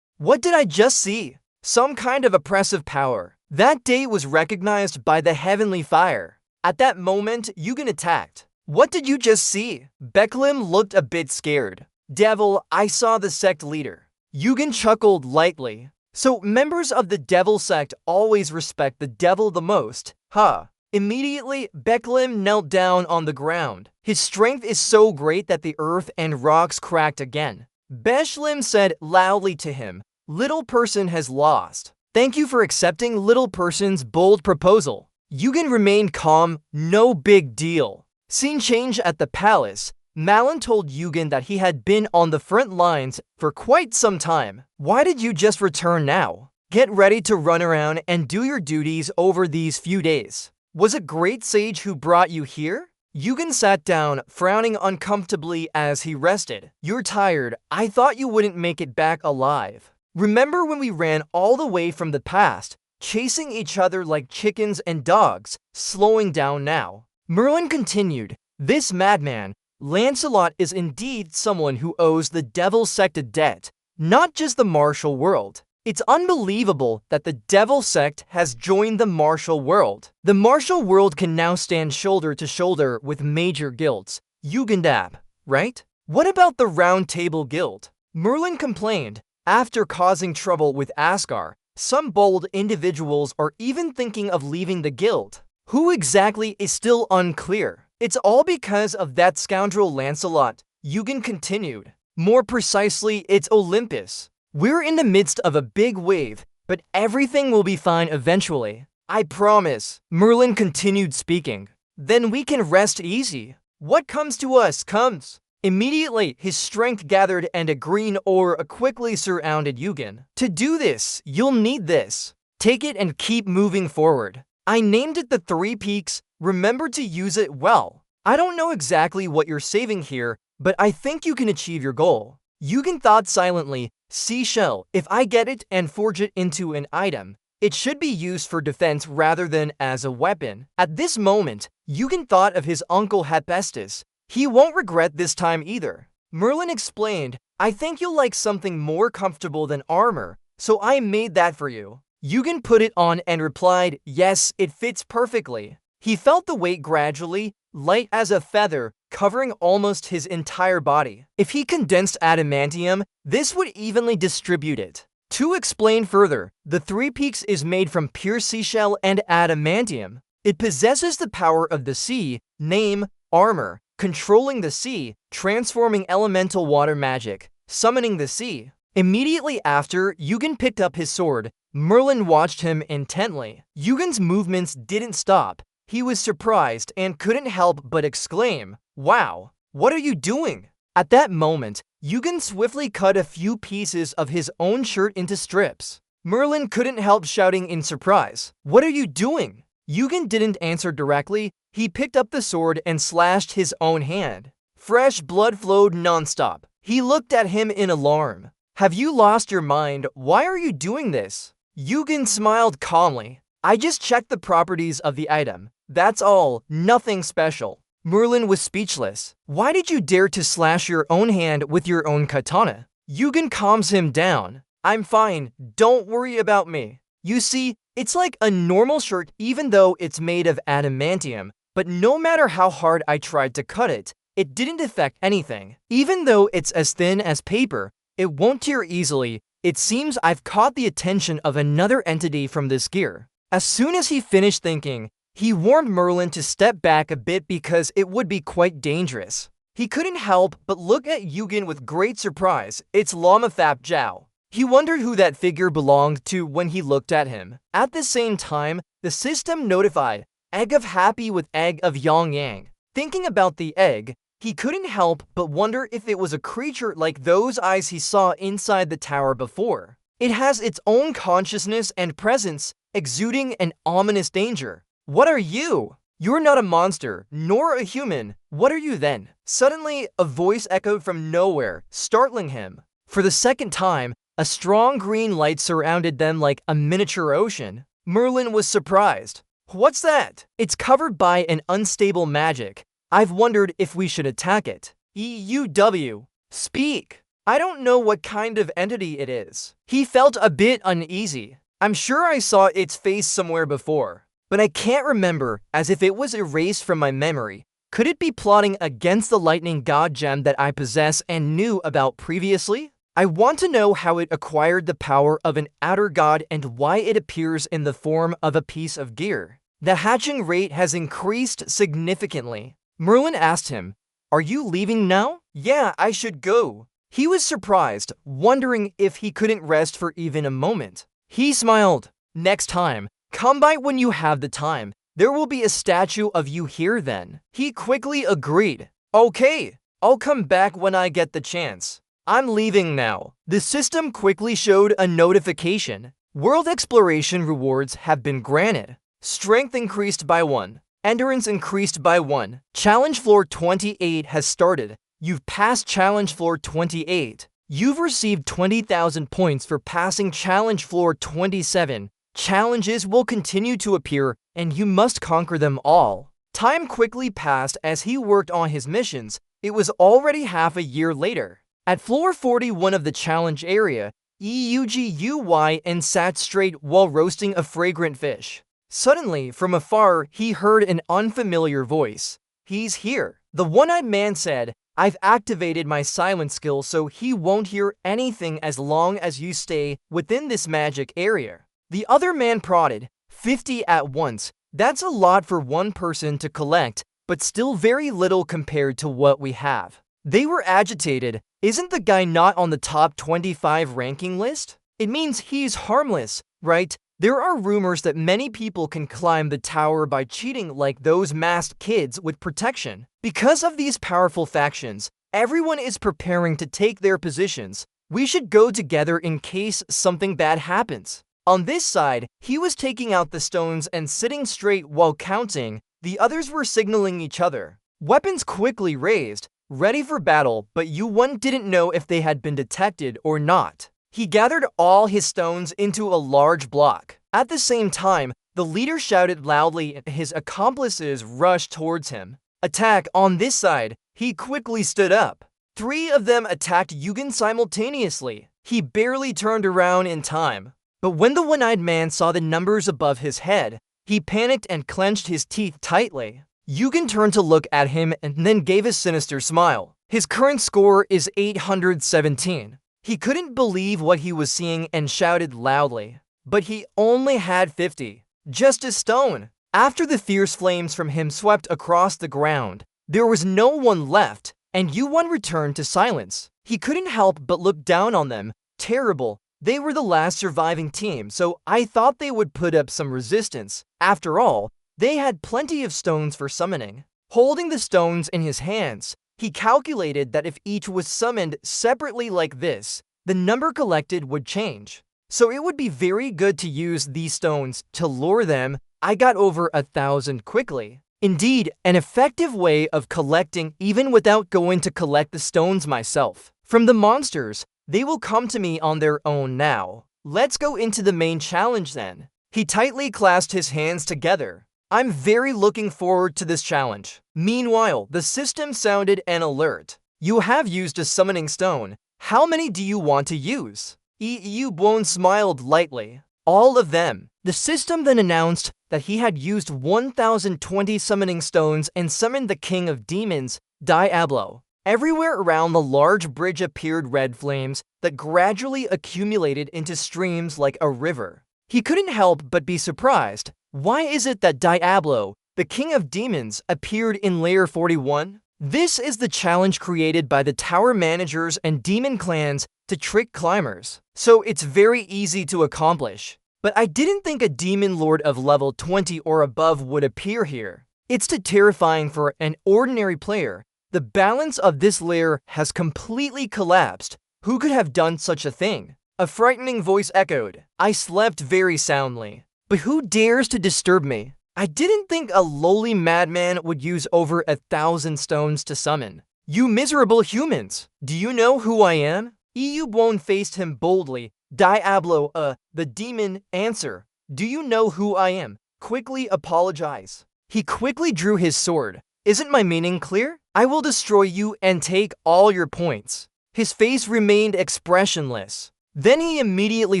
A: What did I just see? Some kind of oppressive power. That day was recognized by the heavenly fire. At that moment, Yugen attacked. What did you just see? Beklim looked a bit scared. Devil, I saw the sect leader. Yugen chuckled lightly. So members of the devil sect always respect the devil the most, huh? Immediately, Beklim knelt down on the ground. His strength is so great that the earth and rocks cracked again. Beklim said loudly to him, Little person has lost. Thank you for accepting little person's bold proposal. Yugen remained calm, no big deal. Scene change at the palace. Malon told Yugen that he had been on the front lines for quite some time. Why did you just return now? Get ready to run around and do your duties over these few days. Was it Great Sage who brought you here? Yugen sat down, frowning uncomfortably as he rested. You're tired. I thought you wouldn't make it back alive. Remember when we ran all the way from the past, chasing each other like chickens and dogs, slowing down now? Merlin continued, This madman, Lancelot, is indeed someone who owes the Devil Sect a debt, not just the martial world. It's unbelievable that the Devil Sect has joined the martial world. The martial world can now stand shoulder to shoulder with major guilds. Jugendab, right? What about the Round Table Guild? Merlin complained. After causing trouble with Asgard, some bold individuals are even thinking of leaving the guild. Who exactly is still unclear. It's all because of that scoundrel Lancelot, Yugen continued. More precisely, it's Olympus. We're in the midst of a big wave, but everything will be fine eventually. I promise. Merlin continued speaking. Then we can rest easy. What comes to us comes. Immediately, his strength gathered and a green aura quickly surrounded Yugen. To do this, you'll need this. Take it and keep moving forward. I named it the Three Peaks. Remember to use it well. I don't know exactly what you're saving here, but I think you can achieve your goal. Yugen thought silently, Seashell, if I get it and forge it into an item, it should be used for defense rather than as a weapon. At this moment, Yugen thought of his uncle Hephaestus. He won't regret this time either. Merlin explained, I think you'll like something more comfortable than armor, so I made that for you. Yugen put it on and replied, yes, it fits perfectly. He felt the weight gradually, light as a feather, covering almost his entire body. If he condensed adamantium, this would evenly distribute it. To explain further, the Three Peaks is made from pure seashell and adamantium. It possesses the power of the sea, name, armor, controlling the sea, transforming elemental water magic, summoning the sea. Immediately after Yugen picked up his sword, Merlin watched him intently. Yugen's movements didn't stop. He was surprised and couldn't help but exclaim, "Wow, what are you doing?" At that moment, Yugen swiftly cut a few pieces of his own shirt into strips. Merlin couldn't help shouting in surprise, "What are you doing?" Yugen didn't answer directly. He picked up the sword and slashed his own hand. Fresh blood flowed nonstop. He looked at him in alarm. "Have you lost your mind? Why are you doing this?" Yugen smiled calmly. "I just checked the properties of the item. That's all, nothing special." Merlin was speechless. "Why did you dare to slash your own hand with your own katana?" Yugen calms him down. "I'm fine, don't worry about me. You see, it's like a normal shirt even though it's made of adamantium, but no matter how hard I tried to cut it, it didn't affect anything. Even though it's as thin as paper, it won't tear easily. It seems I've caught the attention of another entity from this gear." As soon as he finished thinking, he warned Merlin to step back a bit because it would be quite dangerous. He couldn't help but look at Yugen with great surprise. It's Lama Thap Zhao. He wondered who that figure belonged to when he looked at him. At the same time, the system notified Egg of Happy with Egg of Yang Yang. Thinking about the egg, he couldn't help but wonder if it was a creature like those eyes he saw inside the tower before. It has its own consciousness and presence, exuding an ominous danger. "What are you? You're not a monster, nor a human. What are you then?" Suddenly, a voice echoed from nowhere, startling him. For the second time, a strong green light surrounded them like a miniature ocean. Merlin was surprised. "What's that?" "It's covered by an unstable magic. I've wondered if we should attack it." EUW. Speak. "I don't know what kind of entity it is." He felt a bit uneasy. "I'm sure I saw its face somewhere before, but I can't remember, as if it was erased from my memory. Could it be plotting against the lightning god gem that I possess and knew about previously? I want to know how it acquired the power of an outer god and why it appears in the form of a piece of gear. The hatching rate has increased significantly." Merlin asked him, "Are you leaving now?" "Yeah, I should go." He was surprised, wondering if he couldn't rest for even a moment. He smiled. "Next time, come by when you have the time. There will be a statue of you here then." He quickly agreed. "Okay, I'll come back when I get the chance. I'm leaving now." The system quickly showed a notification. World exploration rewards have been granted. Strength increased by 1. Endurance increased by 1. Challenge Floor 28 has started. You've passed Challenge Floor 28. You've received 20,000 points for passing Challenge Floor 27. Challenges will continue to appear, and you must conquer them all. Time quickly passed as he worked on his missions. It was already half a year later. At Floor 41 of the challenge area, EUGUY sat straight while roasting a fragrant fish. Suddenly, from afar, he heard an unfamiliar voice. "He's here." The one-eyed man said, "I've activated my silent skill so he won't hear anything as long as you stay within this magic area." The other man prodded, 50 at once. That's a lot for one person to collect, but still very little compared to what we have." They were agitated. "Isn't the guy not on the top 25 ranking list? It means he's harmless, right? There are rumors that many people can climb the tower by cheating like those masked kids with protection. Because of these powerful factions, everyone is preparing to take their positions. We should go together in case something bad happens." On this side, he was taking out the stones and sitting straight while counting. The others were signaling each other. Weapons quickly raised, ready for battle, but Yu-Won didn't know if they had been detected or not. He gathered all his stones into a large block. At the same time, the leader shouted loudly and his accomplices rushed towards him. "Attack on this side." He quickly stood up. 3 of them attacked Yugen simultaneously. He barely turned around in time. But when the one-eyed man saw the numbers above his head, he panicked and clenched his teeth tightly. Yugen turned to look at him and then gave a sinister smile. His current score is 817. He couldn't believe what he was seeing and shouted loudly. But he only had 50. Just a stone. After the fierce flames from him swept across the ground, there was no one left, and Yuan returned to silence. He couldn't help but look down on them. Terrible. They were the last surviving team, so I thought they would put up some resistance. After all, they had plenty of stones for summoning. Holding the stones in his hands, he calculated that if each was summoned separately like this, the number collected would change. So it would be very good to use these stones to lure them. I got over 1,000 quickly. Indeed, an effective way of collecting even without going to collect the stones myself. From the monsters, they will come to me on their own now. Let's go into the main challenge then. He tightly clasped his hands together. I'm very looking forward to this challenge. Meanwhile, the system sounded an alert. You have used a summoning stone. How many do you want to use? Yuan smiled lightly. All of them. The system then announced that he had used 1,020 summoning stones and summoned the king of demons, Diablo. Everywhere around the large bridge appeared red flames that gradually accumulated into streams like a river. He couldn't help but be surprised. Why is it that Diablo, the king of demons, appeared in Layer 41? This is the challenge created by the tower managers and demon clans to trick climbers, so it's very easy to accomplish. But I didn't think a demon lord of level 20 or above would appear here. It's too terrifying for an ordinary player. The balance of this layer has completely collapsed. Who could have done such a thing? A frightening voice echoed. I slept very soundly. But who dares to disturb me? I didn't think a lowly madman would use over 1,000 stones to summon. You miserable humans! Do you know who I am? Yuan faced him boldly. Diablo, the demon, answer. Do you know who I am? Quickly apologize. He quickly drew his sword. Isn't my meaning clear? I will destroy you and take all your points. His face remained expressionless. Then he immediately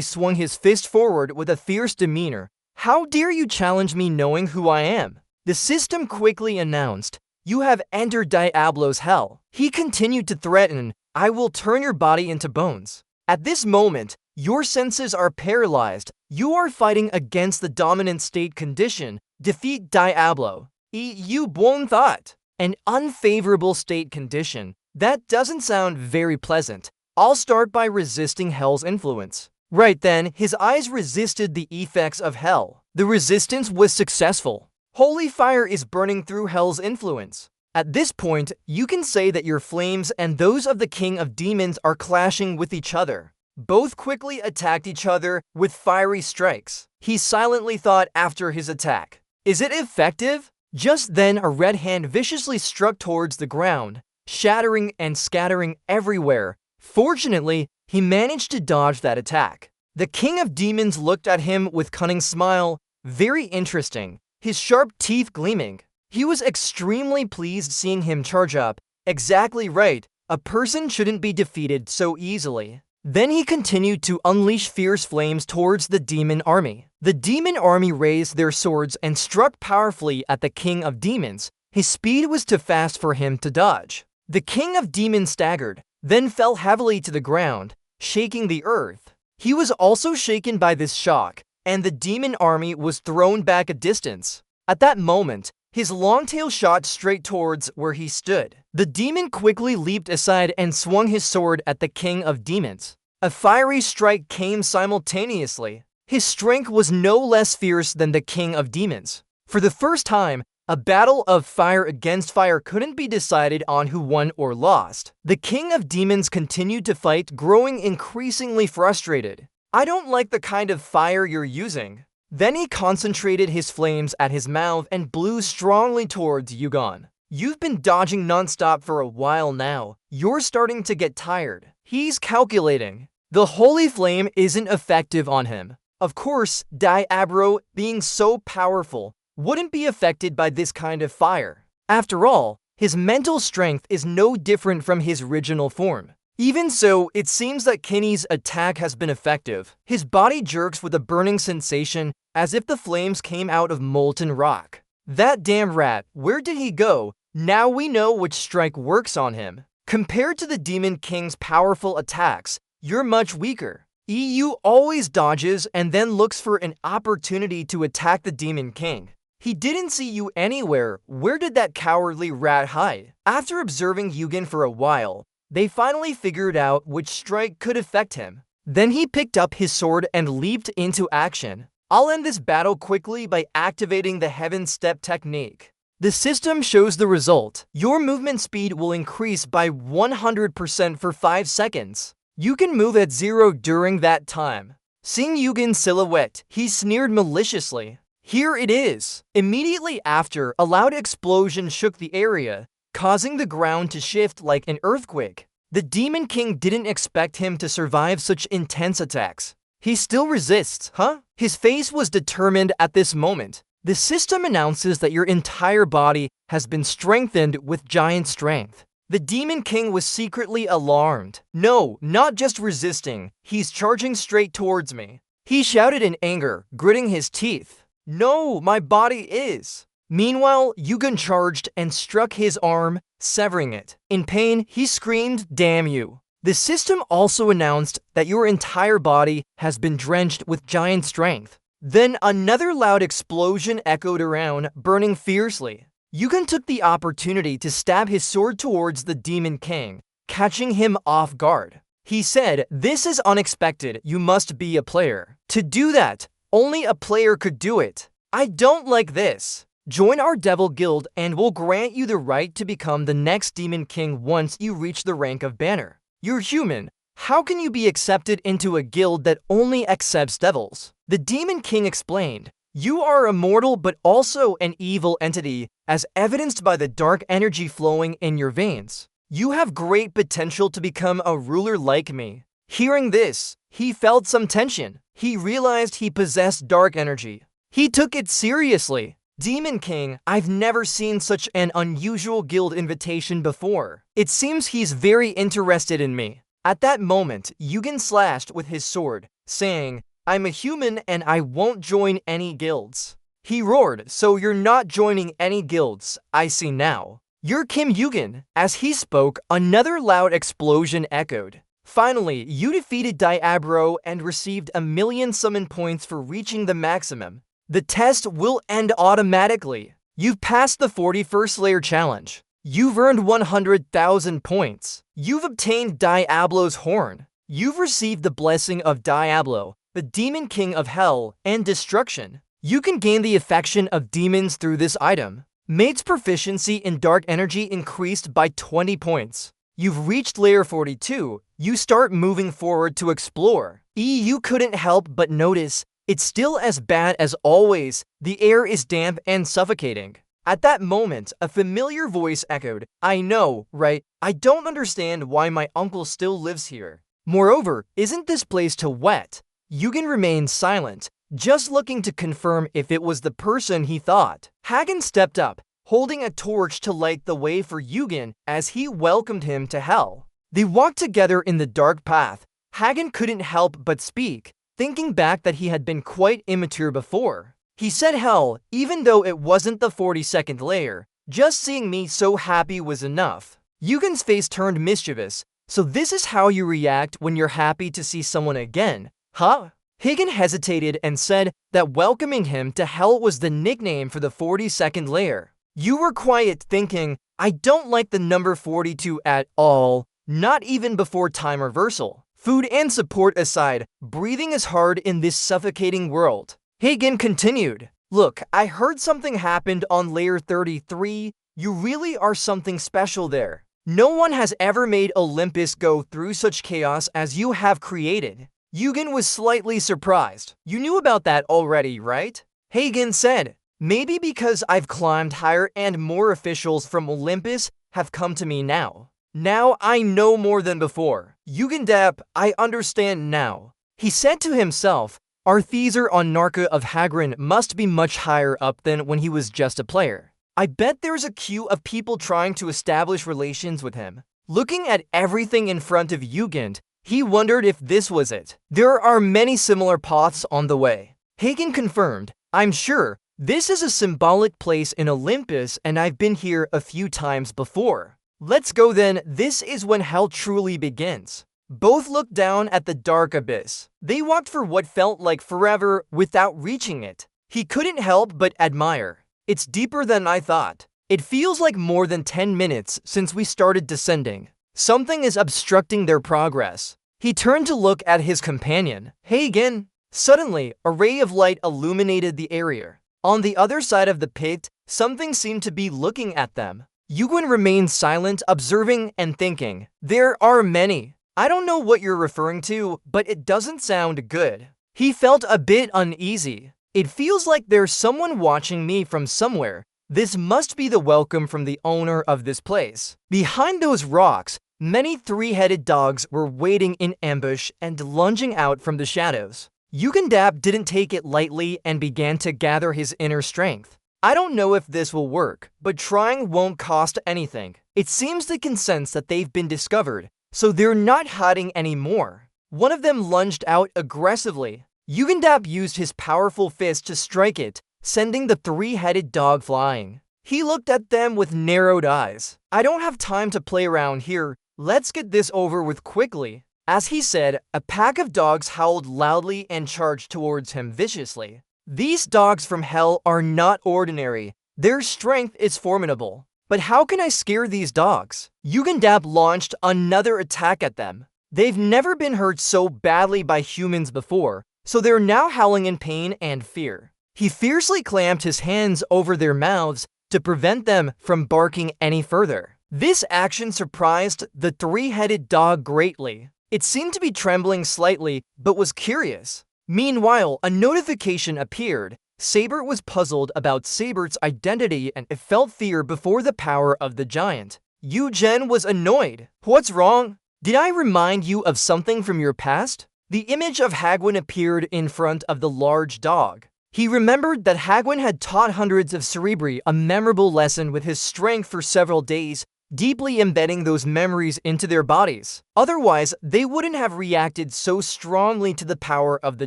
A: swung his fist forward with a fierce demeanor. How dare you challenge me knowing who I am? The system quickly announced. You have entered Diablo's hell. He continued to threaten. I will turn your body into bones. At this moment, your senses are paralyzed. You are fighting against the dominant state condition. Defeat Diablo. Yuan thought. An unfavorable state condition. That doesn't sound very pleasant. I'll start by resisting hell's influence. Right then, his eyes resisted the effects of hell. The resistance was successful. Holy fire is burning through hell's influence. At this point, you can say that your flames and those of the king of demons are clashing with each other. Both quickly attacked each other with fiery strikes. He silently thought after his attack. Is it effective? Just then, a red hand viciously struck towards the ground, shattering and scattering everywhere. Fortunately, he managed to dodge that attack. The king of demons looked at him with cunning smile. Very interesting, his sharp teeth gleaming. He was extremely pleased seeing him charge up. Exactly right, a person shouldn't be defeated so easily. Then he continued to unleash fierce flames towards the demon army. The demon army raised their swords and struck powerfully at the king of demons. His speed was too fast for him to dodge. The king of demons staggered, then fell heavily to the ground, shaking the earth. He was also shaken by this shock, and the demon army was thrown back a distance. At that moment, his long tail shot straight towards where he stood. The demon quickly leaped aside and swung his sword at the king of demons. A fiery strike came simultaneously. His strength was no less fierce than the king of demons. For the first time, a battle of fire against fire couldn't be decided on who won or lost. The king of demons continued to fight, growing increasingly frustrated. I don't like the kind of fire you're using. Then he concentrated his flames at his mouth and blew strongly towards Yuan. You've been dodging non-stop for a while now. You're starting to get tired. He's calculating. The holy flame isn't effective on him. Of course, Diablo, being so powerful, wouldn't be affected by this kind of fire. After all, his mental strength is no different from his original form. Even so, it seems that Kinney's attack has been effective. His body jerks with a burning sensation as if the flames came out of molten rock. That damn rat, where did he go? Now we know which strike works on him. Compared to the Demon King's powerful attacks, you're much weaker. EU always dodges and then looks for an opportunity to attack the Demon King. He didn't see you anywhere. Where did that cowardly rat hide? After observing Yugen for a while, they finally figured out which strike could affect him. Then he picked up his sword and leaped into action. I'll end this battle quickly by activating the Heaven Step technique. The system shows the result. Your movement speed will increase by 100% for 5 seconds. You can move at 0 during that time. Seeing Yugen's silhouette, he sneered maliciously. Here it is. Immediately after, a loud explosion shook the area, causing the ground to shift like an earthquake. The Demon King didn't expect him to survive such intense attacks. He still resists, huh? His face was determined at this moment. The system announces that your entire body has been strengthened with giant strength. The Demon King was secretly alarmed. No, not just resisting. He's charging straight towards me. He shouted in anger, gritting his teeth. No, my body is. Meanwhile, Yugen charged and struck his arm, severing it. In pain, he screamed, "Damn you." The system also announced that your entire body has been drenched with giant strength. Then another loud explosion echoed around, burning fiercely. Yugen took the opportunity to stab his sword towards the Demon King, catching him off guard. He said, "This is unexpected, you must be a player." To do that, only a player could do it. I don't like this. Join our Devil Guild and we'll grant you the right to become the next Demon King once you reach the rank of Banner. You're human. How can you be accepted into a guild that only accepts devils? The Demon King explained, you are immortal but also an evil entity, as evidenced by the dark energy flowing in your veins. You have great potential to become a ruler like me. Hearing this, he felt some tension. He realized he possessed dark energy. He took it seriously. Demon King, I've never seen such an unusual guild invitation before. It seems he's very interested in me. At that moment, Yugen slashed with his sword, saying, I'm a human and I won't join any guilds. He roared, so you're not joining any guilds, I see now. You're Kim Yugen. As he spoke, another loud explosion echoed. Finally, you defeated Diablo and received 1,000,000 summon points for reaching the maximum. The test will end automatically. You've passed the 41st layer challenge. You've earned 100,000 points. You've obtained Diablo's horn. You've received the blessing of Diablo, the Demon King of Hell and Destruction. You can gain the affection of demons through this item. Mate's proficiency in dark energy increased by 20 points. You've reached layer 42. You start moving forward to explore. You couldn't help but notice it's still as bad as always. The air is damp and suffocating. At that moment, a familiar voice echoed, I know, right? I don't understand why my uncle still lives here. Moreover, isn't this place too wet? Yugen remained silent, just looking to confirm if it was the person he thought. Hagen stepped up, holding a torch to light the way for Yugen as he welcomed him to hell. They walked together in the dark path. Hagen couldn't help but speak, thinking back that he had been quite immature before. He said hell, even though it wasn't the 42nd layer. Just seeing me so happy was enough. Yugen's face turned mischievous. So this is how you react when you're happy to see someone again, huh? Hagen hesitated and said that welcoming him to hell was the nickname for the 42nd layer. You were quiet, thinking, I don't like the number 42 at all, not even before time reversal. Food and support aside, breathing is hard in this suffocating world. Hagen continued, look, I heard something happened on layer 33. You really are something special there. No one has ever made Olympus go through such chaos as you have created. Yugen was slightly surprised. You knew about that already, right? Hagen said, maybe because I've climbed higher and more officials from Olympus have come to me now. Now I know more than before. Yugendap, I understand now. He said to himself, Artheser on Narca of Hagrid must be much higher up than when he was just a player. I bet there's a queue of people trying to establish relations with him. Looking at everything in front of Yugen, he wondered if this was it. There are many similar paths on the way. Hagen confirmed, I'm sure, This is a symbolic place in Olympus and I've been here a few times before. Let's go then. This is when hell truly begins. Both looked down at the dark abyss. They walked for what felt like forever without reaching it. He couldn't help but admire. It's deeper than I thought. It feels like more than 10 minutes since we started descending. Something is obstructing their progress. He turned to look at his companion. Hey again. Suddenly, a ray of light illuminated the area. On the other side of the pit, something seemed to be looking at them. Yugen remained silent, observing and thinking. There are many. I don't know what you're referring to, but it doesn't sound good. He felt a bit uneasy. It feels like there's someone watching me from somewhere. This must be the welcome from the owner of this place. Behind those rocks, many three-headed dogs were waiting in ambush and lunging out from the shadows. Yugen Dap didn't take it lightly and began to gather his inner strength. I don't know if this will work, but trying won't cost anything. It seems the consensus that they've been discovered, so they're not hiding anymore. One of them lunged out aggressively. Yugen Dap used his powerful fist to strike it, sending the three-headed dog flying. He looked at them with narrowed eyes. I don't have time to play around here. Let's get this over with quickly. As he said, a pack of dogs howled loudly and charged towards him viciously. These dogs from hell are not ordinary. Their strength is formidable. But how can I scare these dogs? Yugen Dap launched another attack at them. They've never been hurt so badly by humans before, so they're now howling in pain and fear. He fiercely clamped his hands over their mouths to prevent them from barking any further. This action surprised the three-headed dog greatly. It seemed to be trembling slightly, but was curious. Meanwhile, a notification appeared. Saber was puzzled about Saber's identity and felt fear before the power of the giant. Yugen was annoyed. What's wrong? Did I remind you of something from your past? The image of Hagwon appeared in front of the large dog. He remembered that Hagwon had taught hundreds of Cerebri a memorable lesson with his strength for several days, deeply embedding those memories into their bodies. Otherwise, they wouldn't have reacted so strongly to the power of the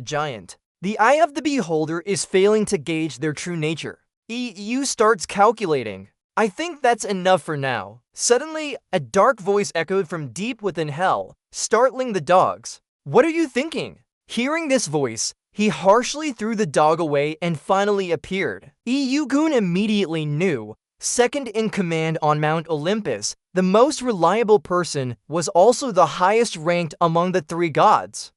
A: giant. The eye of the beholder is failing to gauge their true nature. EU starts calculating. I think that's enough for now. Suddenly, a dark voice echoed from deep within hell, startling the dogs. What are you thinking? Hearing this voice, he harshly threw the dog away and finally appeared. Yugen immediately knew. Second in command on Mount Olympus, the most reliable person was also the highest ranked among the three gods.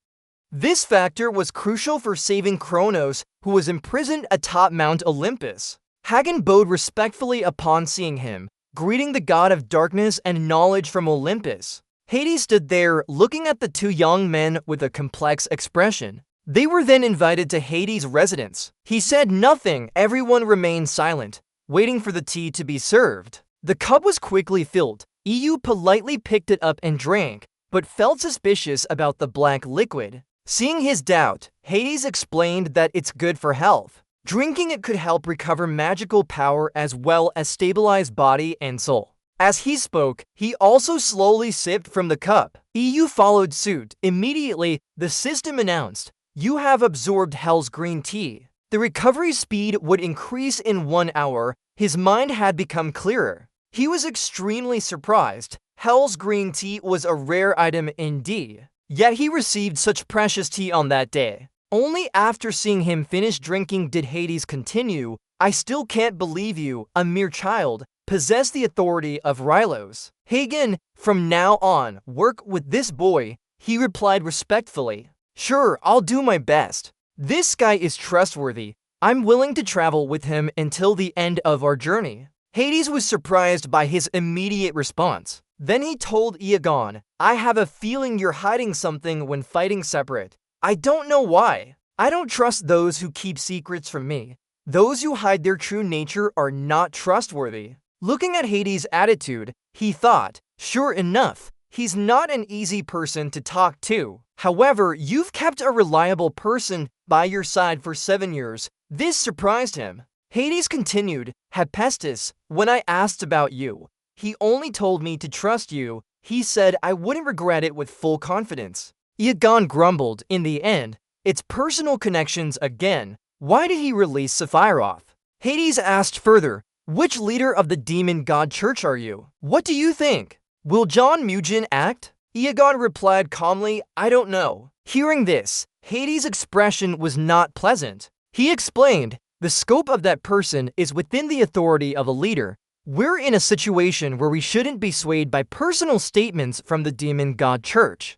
A: This factor was crucial for saving Kronos, who was imprisoned atop Mount Olympus. Hagen bowed respectfully upon seeing him, greeting the god of darkness and knowledge from Olympus. Hades stood there, looking at the two young men with a complex expression. They were then invited to Hades' residence. He said nothing, everyone remained silent, waiting for the tea to be served. The cup was quickly filled. EU politely picked it up and drank, but felt suspicious about the black liquid. Seeing his doubt, Hades explained that it's good for health. Drinking it could help recover magical power as well as stabilize body and soul. As he spoke, he also slowly sipped from the cup. EU followed suit. Immediately, the system announced, "You have absorbed Hell's green tea." The recovery speed would increase in 1 hour. His mind had become clearer. He was extremely surprised. Hell's green tea was a rare item indeed. Yet he received such precious tea on that day. Only after seeing him finish drinking did Hades continue. I still can't believe you, a mere child, possess the authority of Rylos. Hagen, from now on, work with this boy, he replied respectfully. Sure, I'll do my best. This guy is trustworthy. I'm willing to travel with him until the end of our journey. Hades was surprised by his immediate response. Then he told Iagon, I have a feeling you're hiding something when fighting separate. I don't know why. I don't trust those who keep secrets from me. Those who hide their true nature are not trustworthy. Looking at Hades' attitude, he thought, sure enough, he's not an easy person to talk to. However, you've kept a reliable person by your side for 7 years. This surprised him. Hades continued, Hephaestus, when I asked about you, he only told me to trust you. He said I wouldn't regret it with full confidence. Iagon grumbled, in the end, it's personal connections again. Why did he release Sephiroth? Hades asked further, which leader of the demon god church are you? What do you think? Will John Mugen act? Iagon replied calmly, I don't know. Hearing this, Hades' expression was not pleasant. He explained, the scope of that person is within the authority of a leader. We're in a situation where we shouldn't be swayed by personal statements from the demon god church.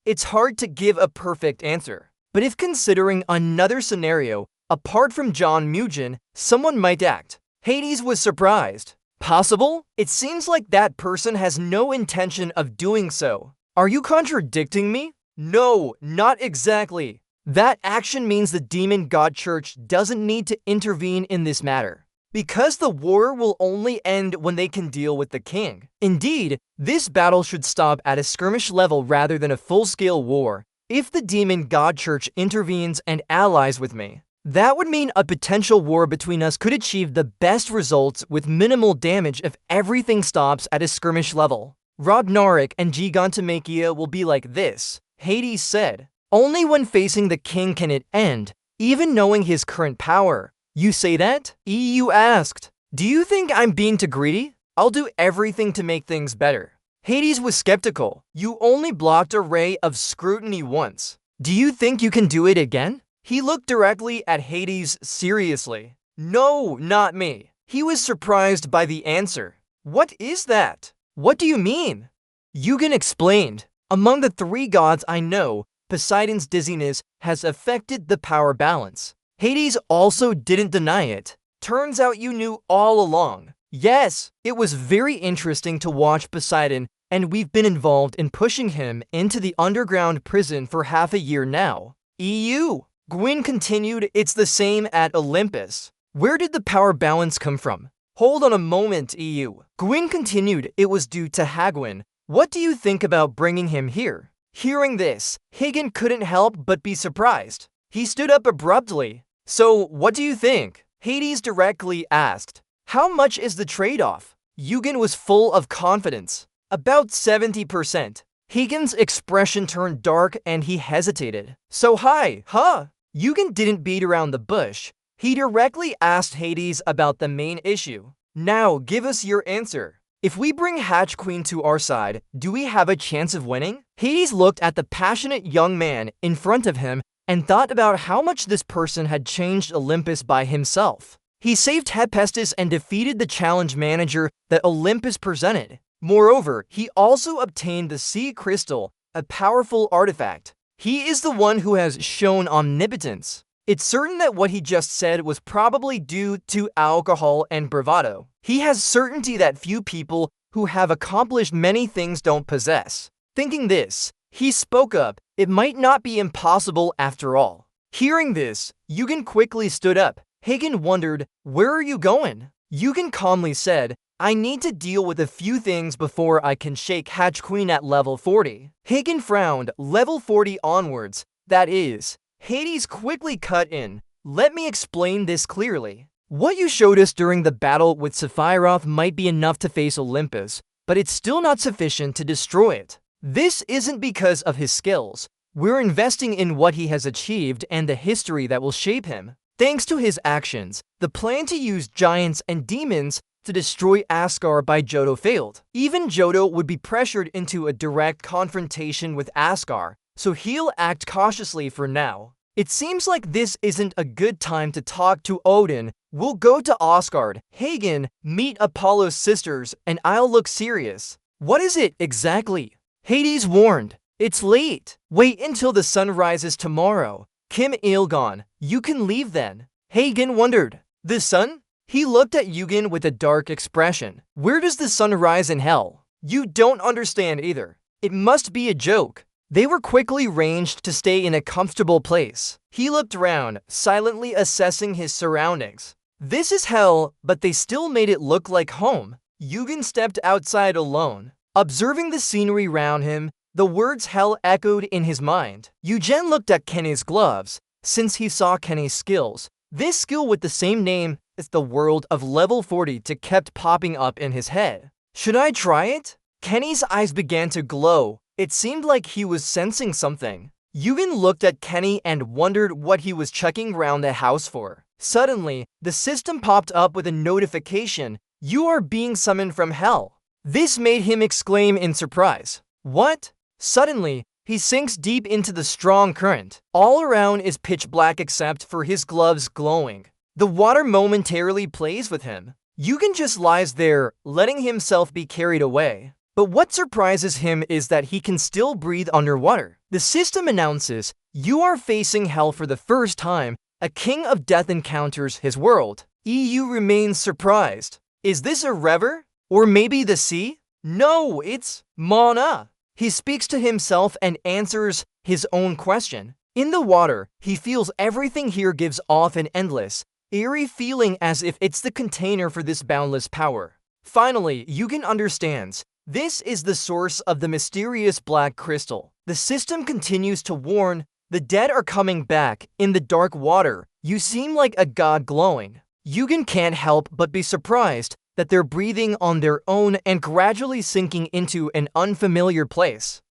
A: It's hard to give a perfect answer, but if considering another scenario, apart from John Mugen, someone might act. Hades was surprised. Possible? It seems like that person has no intention of doing so. Are you contradicting me? No, not exactly. That action means the demon god church doesn't need to intervene in this matter, because the war will only end when they can deal with the king. Indeed, this battle should stop at a skirmish level rather than a full-scale war. If the demon god church intervenes and allies with me, that would mean a potential war between us could achieve the best results with minimal damage if everything stops at a skirmish level. Ragnarok and Gigantomachia will be like this, Hades said. Only when facing the king can it end, even knowing his current power. You say that? EU asked, do you think I'm being too greedy? I'll do everything to make things better. Hades was skeptical. You only blocked a ray of scrutiny once. Do you think you can do it again? He looked directly at Hades seriously. No, not me. He was surprised by the answer. What is that? What do you mean? Eugen explained. Among the three gods I know, Poseidon's dizziness has affected the power balance. Hades also didn't deny it. Turns out you knew all along. Yes, it was very interesting to watch Poseidon, and we've been involved in pushing him into the underground prison for half a year now. EU. Gwyn continued, it's the same at Olympus. Where did the power balance come from? Hold on a moment, EU. Gwyn continued, it was due to Hagwyn. What do you think about bringing him here? Hearing this, Hagen couldn't help but be surprised. He stood up abruptly. So, what do you think? Hades directly asked. How much is the trade-off? Eugen was full of confidence. About 70%. Hagen's expression turned dark and he hesitated. So high, huh? Eugen didn't beat around the bush. He directly asked Hades about the main issue. Now, give us your answer. If we bring Hatch Queen to our side, do we have a chance of winning? Hades looked at the passionate young man in front of him and thought about how much this person had changed Olympus by himself. He saved Hephaestus and defeated the challenge manager that Olympus presented. Moreover, he also obtained the Sea Crystal, a powerful artifact. He is the one who has shown omnipotence. It's certain that what he just said was probably due to alcohol and bravado. He has certainty that few people who have accomplished many things don't possess. Thinking this, he spoke up. It might not be impossible after all. Hearing this, Eugen quickly stood up. Hagen wondered, where are you going? Eugen calmly said, I need to deal with a few things before I can shake Hatch Queen at level 40. Hagen frowned, level 40 onwards. That is, Hades quickly cut in. Let me explain this clearly. What you showed us during the battle with Sephiroth might be enough to face Olympus, but it's still not sufficient to destroy it. This isn't because of his skills. We're investing in what he has achieved and the history that will shape him. Thanks to his actions, the plan to use giants and demons to destroy Asgard by Johto failed. Even Johto would be pressured into a direct confrontation with Asgard, so he'll act cautiously for now. It seems like this isn't a good time to talk to Odin. We'll go to Asgard, Hagen, meet Apollo's sisters, and I'll look serious. What is it exactly? Hades warned. It's late. Wait until the sun rises tomorrow. Kim Ilgon, you can leave then. Hagen wondered. The sun? He looked at Eugen with a dark expression. Where does the sun rise in hell? You don't understand either. It must be a joke. They were quickly ranged to stay in a comfortable place. He looked around, silently assessing his surroundings. This is hell, but they still made it look like home. Eugen stepped outside alone. Observing the scenery around him, the words hell echoed in his mind. Eugen looked at Kenny's gloves, since he saw Kenny's skills. This skill with the same name as the world of level 40 kept popping up in his head. Should I try it? Kenny's eyes began to glow. It seemed like he was sensing something. Yugen looked at Kenny and wondered what he was checking around the house for. Suddenly, the system popped up with a notification. You are being summoned from hell. This made him exclaim in surprise. What? Suddenly, he sinks deep into the strong current. All around is pitch black except for his gloves glowing. The water momentarily plays with him. Yugen just lies there, letting himself be carried away. But what surprises him is that he can still breathe underwater. The system announces, you are facing hell for the first time. A king of death encounters his world. EU remains surprised. Is this a river? Or maybe the sea? No, it's Mana. He speaks to himself and answers his own question. In the water, he feels everything here gives off an endless, eerie feeling as if it's the container for this boundless power. Finally, Yugen understands. This is the source of the mysterious black crystal. The system continues to warn, the dead are coming back. In the dark water, you seem like a god glowing. Yugen can't help but be surprised that they're breathing on their own and gradually sinking into an unfamiliar place.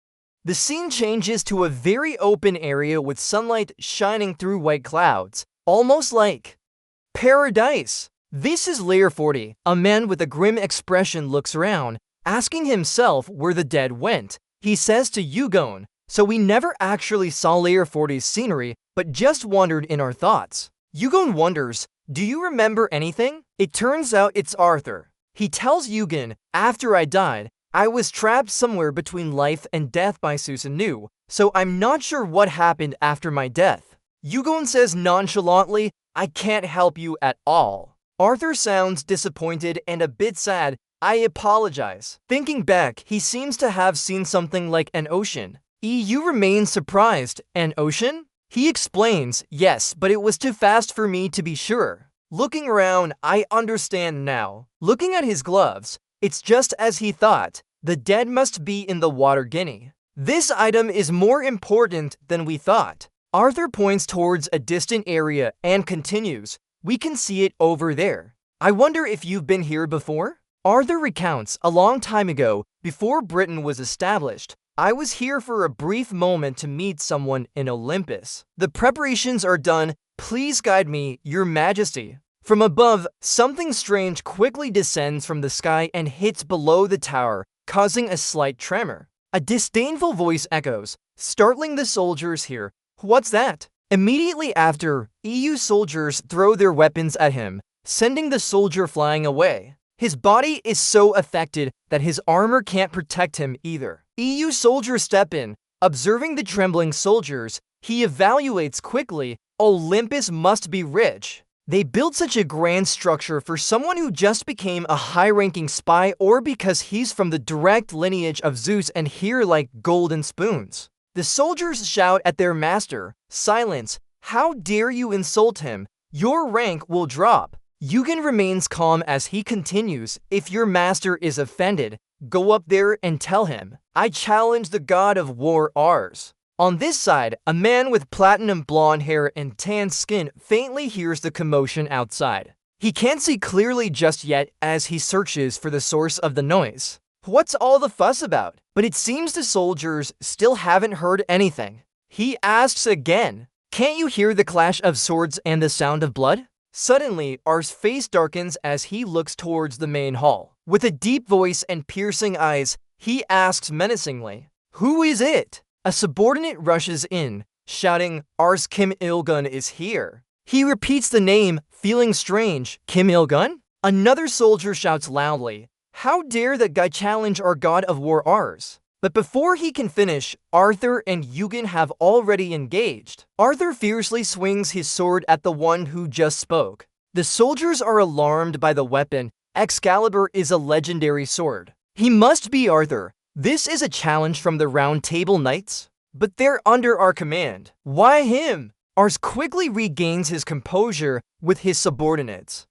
A: The scene changes to a very open area with sunlight shining through white clouds, almost like paradise. This is Layer 40. A man with a grim expression looks around, asking himself where the dead went. He says to Yugen, so we never actually saw Layer 40's scenery, but just wandered in our thoughts. Yugen wonders, do you remember anything? It turns out it's Arthur. He tells Yugen, after I died, I was trapped somewhere between life and death by Susanoo, so I'm not sure what happened after my death. Yugen says nonchalantly, I can't help you at all. Arthur sounds disappointed and a bit sad. I apologize. Thinking back, he seems to have seen something like an ocean. EU remains surprised. An ocean? He explains, yes, but it was too fast for me to be sure. Looking around, I understand now. Looking at his gloves, it's just as he thought. The dead must be in the water Guinea. This item is more important than we thought. Arthur points towards a distant area and continues, we can see it over there. I wonder if you've been here before? Arthur recounts, a long time ago, before Britain was established, I was here for a brief moment to meet someone in Olympus. The preparations are done. Please guide me, Your Majesty. From above, something strange quickly descends from the sky and hits below the tower, causing a slight tremor. A disdainful voice echoes, startling the soldiers here. What's that? Immediately after, EU soldiers throw their weapons at him, sending the soldier flying away. His body is so affected that his armor can't protect him either. EU soldiers step in. Observing the trembling soldiers, he evaluates quickly, Olympus must be rich. They built such a grand structure for someone who just became a high-ranking spy or because he's from the direct lineage of Zeus and here like golden spoons. The soldiers shout at their master, silence, how dare you insult him? Your rank will drop. Yugen remains calm as he continues, if your master is offended, go up there and tell him, I challenge the god of war Ars. On this side, a man with platinum blonde hair and tan skin faintly hears the commotion outside. He can't see clearly just yet as he searches for the source of the noise. What's all the fuss about? But it seems the soldiers still haven't heard anything. He asks again, can't you hear the clash of swords and the sound of blood? Suddenly, Ars' face darkens as he looks towards the main hall. With a deep voice and piercing eyes, he asks menacingly, who is it? A subordinate rushes in, shouting, Ars Kim Il-gun is here. He repeats the name, feeling strange. Kim Il-gun? Another soldier shouts loudly, how dare that guy challenge our god of war Ars? But before he can finish, Arthur and Yugen have already engaged. Arthur fiercely swings his sword at the one who just spoke. The soldiers are alarmed by the weapon. Excalibur is a legendary sword. He must be Arthur. This is a challenge from the Round Table Knights. But they're under our command. Why him? Ars quickly regains his composure with his subordinates.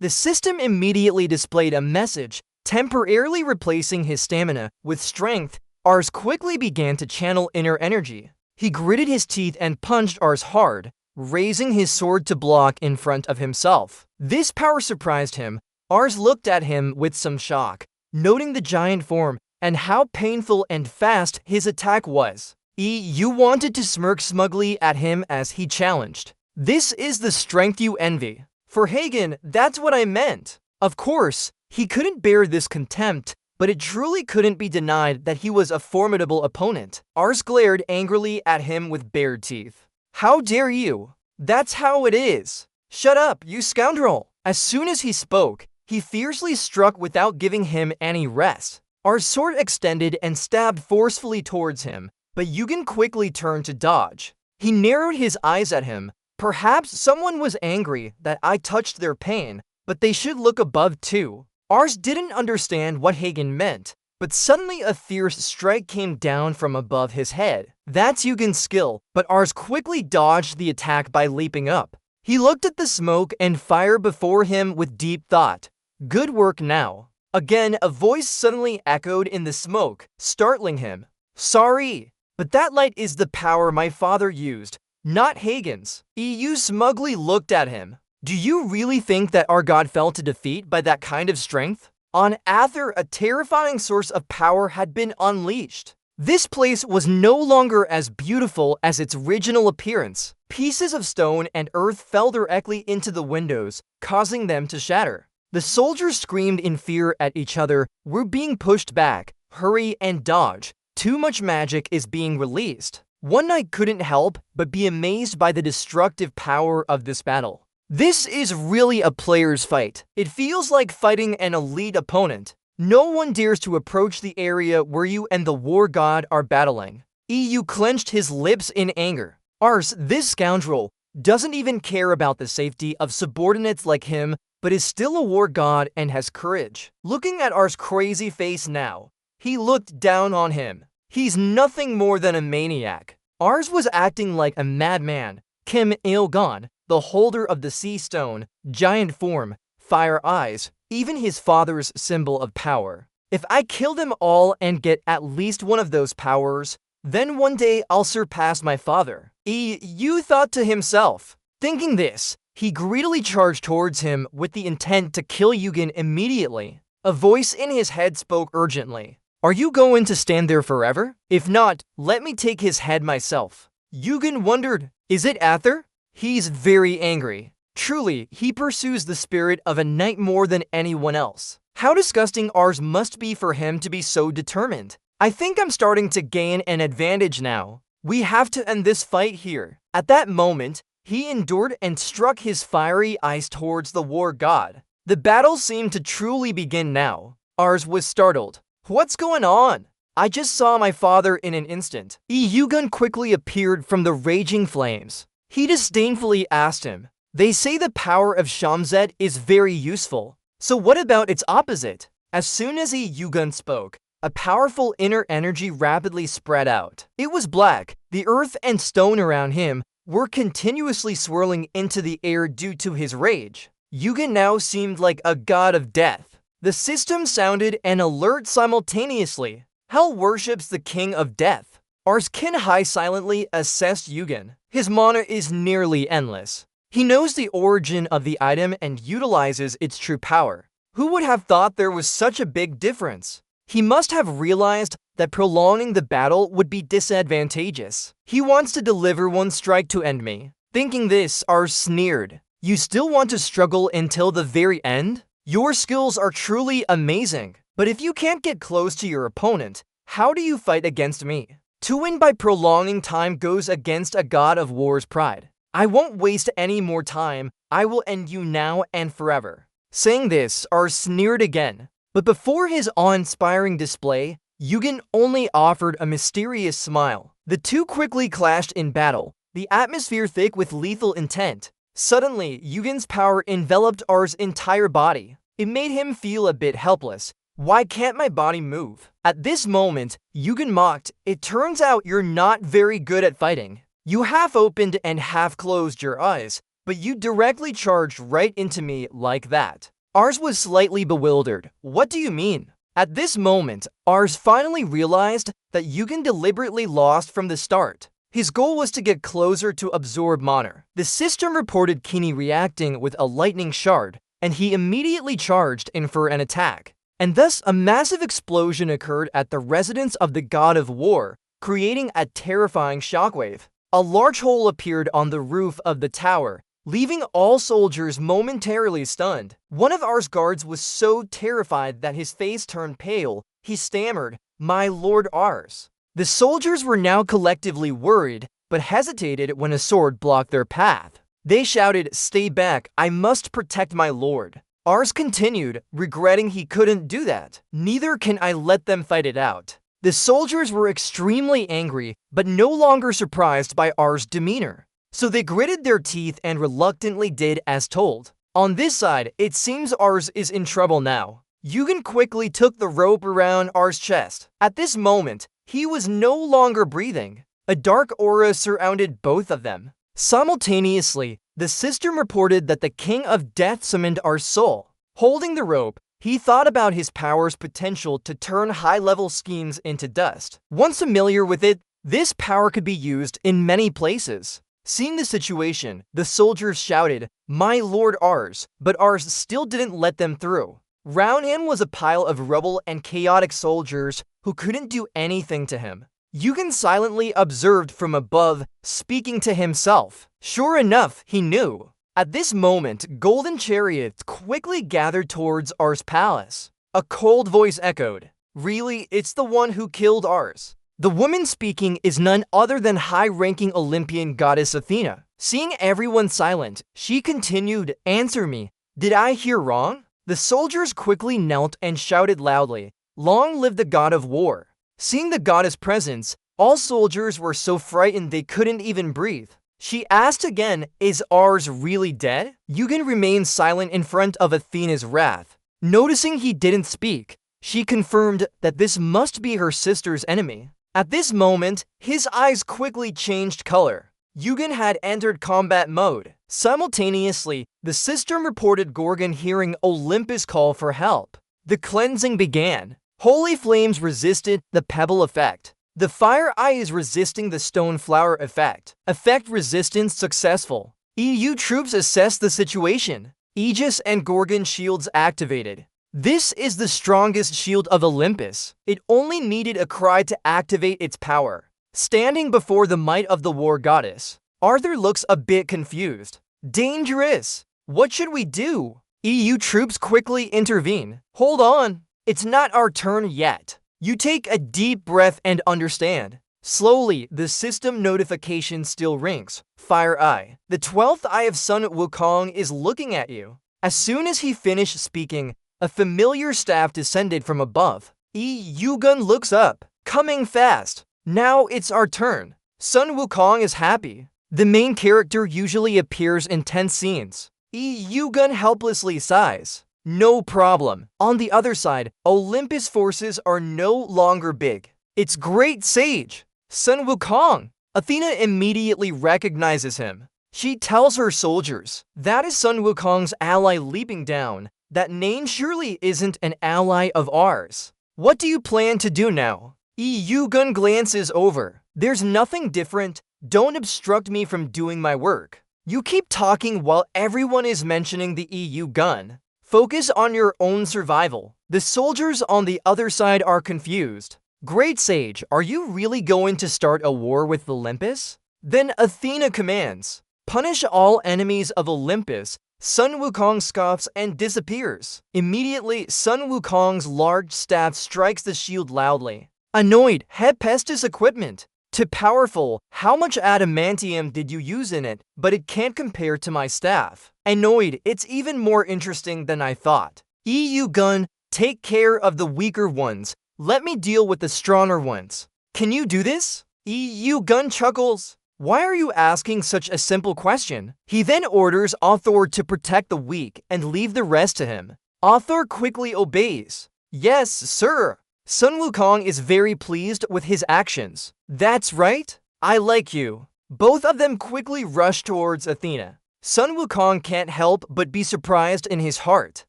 A: The system immediately displayed a message, Temporarily replacing his stamina with strength, Ars quickly began to channel inner energy. He gritted his teeth and punched Ars hard, raising his sword to block in front of himself. This power surprised him. Ars looked at him with some shock, noting the giant form and how painful and fast his attack was. You wanted to smirk smugly at him as he challenged. This is the strength you envy. For Hagen, that's what I meant. Of course, he couldn't bear this contempt, but it truly couldn't be denied that he was a formidable opponent. Ars glared angrily at him with bared teeth. How dare you? That's how it is. Shut up, you scoundrel. As soon as he spoke, he fiercely struck without giving him any rest. Ars' sword extended and stabbed forcefully towards him, but Yugen quickly turned to dodge. He narrowed his eyes at him. Perhaps someone was angry that I touched their pain, but they should look above too. Ars didn't understand what Hagen meant, but suddenly a fierce strike came down from above his head. That's Yugen's skill, but Ars quickly dodged the attack by leaping up. He looked at the smoke and fire before him with deep thought. Good work now. Again, a voice suddenly echoed in the smoke, startling him. Sorry, but that light is the power my father used, not Hagen's. EU smugly looked at him. Do you really think that our god fell to defeat by that kind of strength? On Aether, a terrifying source of power had been unleashed. This place was no longer as beautiful as its original appearance. Pieces of stone and earth fell directly into the windows, causing them to shatter. The soldiers screamed in fear at each other. We're being pushed back. Hurry and dodge. Too much magic is being released. One Knight couldn't help but be amazed by the destructive power of this battle. This is really a player's fight. It feels like fighting an elite opponent. No one dares to approach the area where you and the war god are battling. EU clenched his lips in anger. Ars, this scoundrel, doesn't even care about the safety of subordinates like him, but is still a war god and has courage. Looking at Ars' crazy face now, he looked down on him. He's nothing more than a maniac. Ars was acting like a madman. Kim Il-gon, the holder of the Sea Stone, giant form, fire eyes, even his father's symbol of power. If I kill them all and get at least one of those powers, then one day I'll surpass my father. EU thought to himself. Thinking this, he greedily charged towards him with the intent to kill Yugen immediately. A voice in his head spoke urgently. Are you going to stand there forever? If not, let me take his head myself. Yugen wondered, is it Aether? He's very angry. Truly, he pursues the spirit of a knight more than anyone else. How disgusting Ars must be for him to be so determined. I think I'm starting to gain an advantage now. We have to end this fight here. At that moment, he endured and struck his fiery eyes towards the war god. The battle seemed to truly begin now. Ars was startled. What's going on? I just saw my father in an instant. Yugen quickly appeared from the raging flames. He disdainfully asked him, they say the power of Shamset is very useful. So what about its opposite? As soon as Yugen spoke, a powerful inner energy rapidly spread out. It was black. The earth and stone around him were continuously swirling into the air due to his rage. Yugen now seemed like a god of death. The system sounded an alert simultaneously. Hell worships the king of death. Ars Kinhai silently assessed Yugen. His mana is nearly endless. He knows the origin of the item and utilizes its true power. Who would have thought there was such a big difference? He must have realized that prolonging the battle would be disadvantageous. He wants to deliver one strike to end me. Thinking this, Ars sneered. You still want to struggle until the very end? Your skills are truly amazing. But if you can't get close to your opponent, how do you fight against me? To win by prolonging time goes against a god of war's pride. I won't waste any more time. I will end you now and forever. Saying this, Ars sneered again. But before his awe-inspiring display, Yugen only offered a mysterious smile. The two quickly clashed in battle, the atmosphere thick with lethal intent. Suddenly, Yugen's power enveloped Ars' entire body. It made him feel a bit helpless. Why can't my body move? At this moment, Yugen mocked, it turns out you're not very good at fighting. You half opened and half closed your eyes, but you directly charged right into me like that. Ars was slightly bewildered. What do you mean? At this moment, Ars finally realized that Yugen deliberately lost from the start. His goal was to get closer to absorb Monner. The system reported Kinney reacting with a lightning shard, and he immediately charged in for an attack. And thus, a massive explosion occurred at the residence of the god of war, creating a terrifying shockwave. A large hole appeared on the roof of the tower, leaving all soldiers momentarily stunned. One of Ars' guards was so terrified that his face turned pale. He stammered, "My lord Ars." The soldiers were now collectively worried, but hesitated when a sword blocked their path. They shouted, "Stay back, I must protect my lord." Ars continued, regretting he couldn't do that. "Neither can I let them fight it out." The soldiers were extremely angry, but no longer surprised by Ars' demeanor. So they gritted their teeth and reluctantly did as told. On this side, it seems Ars is in trouble now. Yugen quickly took the rope around Ars' chest. At this moment, he was no longer breathing. A dark aura surrounded both of them. Simultaneously, the system reported that the King of Death summoned Ars' soul. Holding the rope, he thought about his power's potential to turn high-level schemes into dust. Once familiar with it, this power could be used in many places. Seeing the situation, the soldiers shouted, "My lord Ars," but Ars still didn't let them through. Round him was a pile of rubble and chaotic soldiers who couldn't do anything to him. Yugen silently observed from above, speaking to himself. Sure enough, he knew. At this moment, golden chariots quickly gathered towards Ars' palace. A cold voice echoed, "Really, it's the one who killed Ars." The woman speaking is none other than high-ranking Olympian goddess Athena. Seeing everyone silent, she continued, "Answer me, did I hear wrong?" The soldiers quickly knelt and shouted loudly, "Long live the god of war." Seeing the goddess' presence, all soldiers were so frightened they couldn't even breathe. She asked again, "Is Ars really dead?" Yugen remained silent in front of Athena's wrath. Noticing he didn't speak, she confirmed that this must be her sister's enemy. At this moment, his eyes quickly changed color. Yugen had entered combat mode. Simultaneously, the system reported Gorgon hearing Olympus call for help. The cleansing began. Holy flames resisted the pebble effect. The fire eye is resisting the stone flower effect. Effect resistance successful. EU troops assess the situation. Aegis and Gorgon shields activated. This is the strongest shield of Olympus. It only needed a cry to activate its power. Standing before the might of the war goddess, Arthur looks a bit confused. Dangerous! What should we do? EU troops quickly intervene. Hold on. It's not our turn yet. You take a deep breath and understand. Slowly, the system notification still rings. Fire Eye. The 12th eye of Sun Wukong is looking at you. As soon as he finished speaking, a familiar staff descended from above. Yugen looks up. Coming fast. Now it's our turn. Sun Wukong is happy. The main character usually appears in tense scenes. Yugen helplessly sighs. No problem. On the other side, Olympus forces are no longer big. It's Great Sage, Sun Wukong. Athena immediately recognizes him. She tells her soldiers, "That is Sun Wukong's ally leaping down. That name surely isn't an ally of ours. What do you plan to do now?" Yugen glances over. "There's nothing different. Don't obstruct me from doing my work. You keep talking while everyone is mentioning the EU gun. Focus on your own survival." The soldiers on the other side are confused. "Great Sage, are you really going to start a war with Olympus?" Then Athena commands, "Punish all enemies of Olympus." Sun Wukong scoffs and disappears. Immediately, Sun Wukong's large staff strikes the shield loudly. Annoyed, Hephaestus equipment. Too powerful. How much adamantium did you use in it? But it can't compare to my staff. Annoyed, it's even more interesting than I thought. EU gun, take care of the weaker ones. Let me deal with the stronger ones. Can you do this? EU gun chuckles. Why are you asking such a simple question? He then orders Othor to protect the weak and leave the rest to him. Othor quickly obeys. Yes, sir. Sun Wukong is very pleased with his actions. That's right. I like you. Both of them quickly rush towards Athena. Sun Wukong can't help but be surprised in his heart.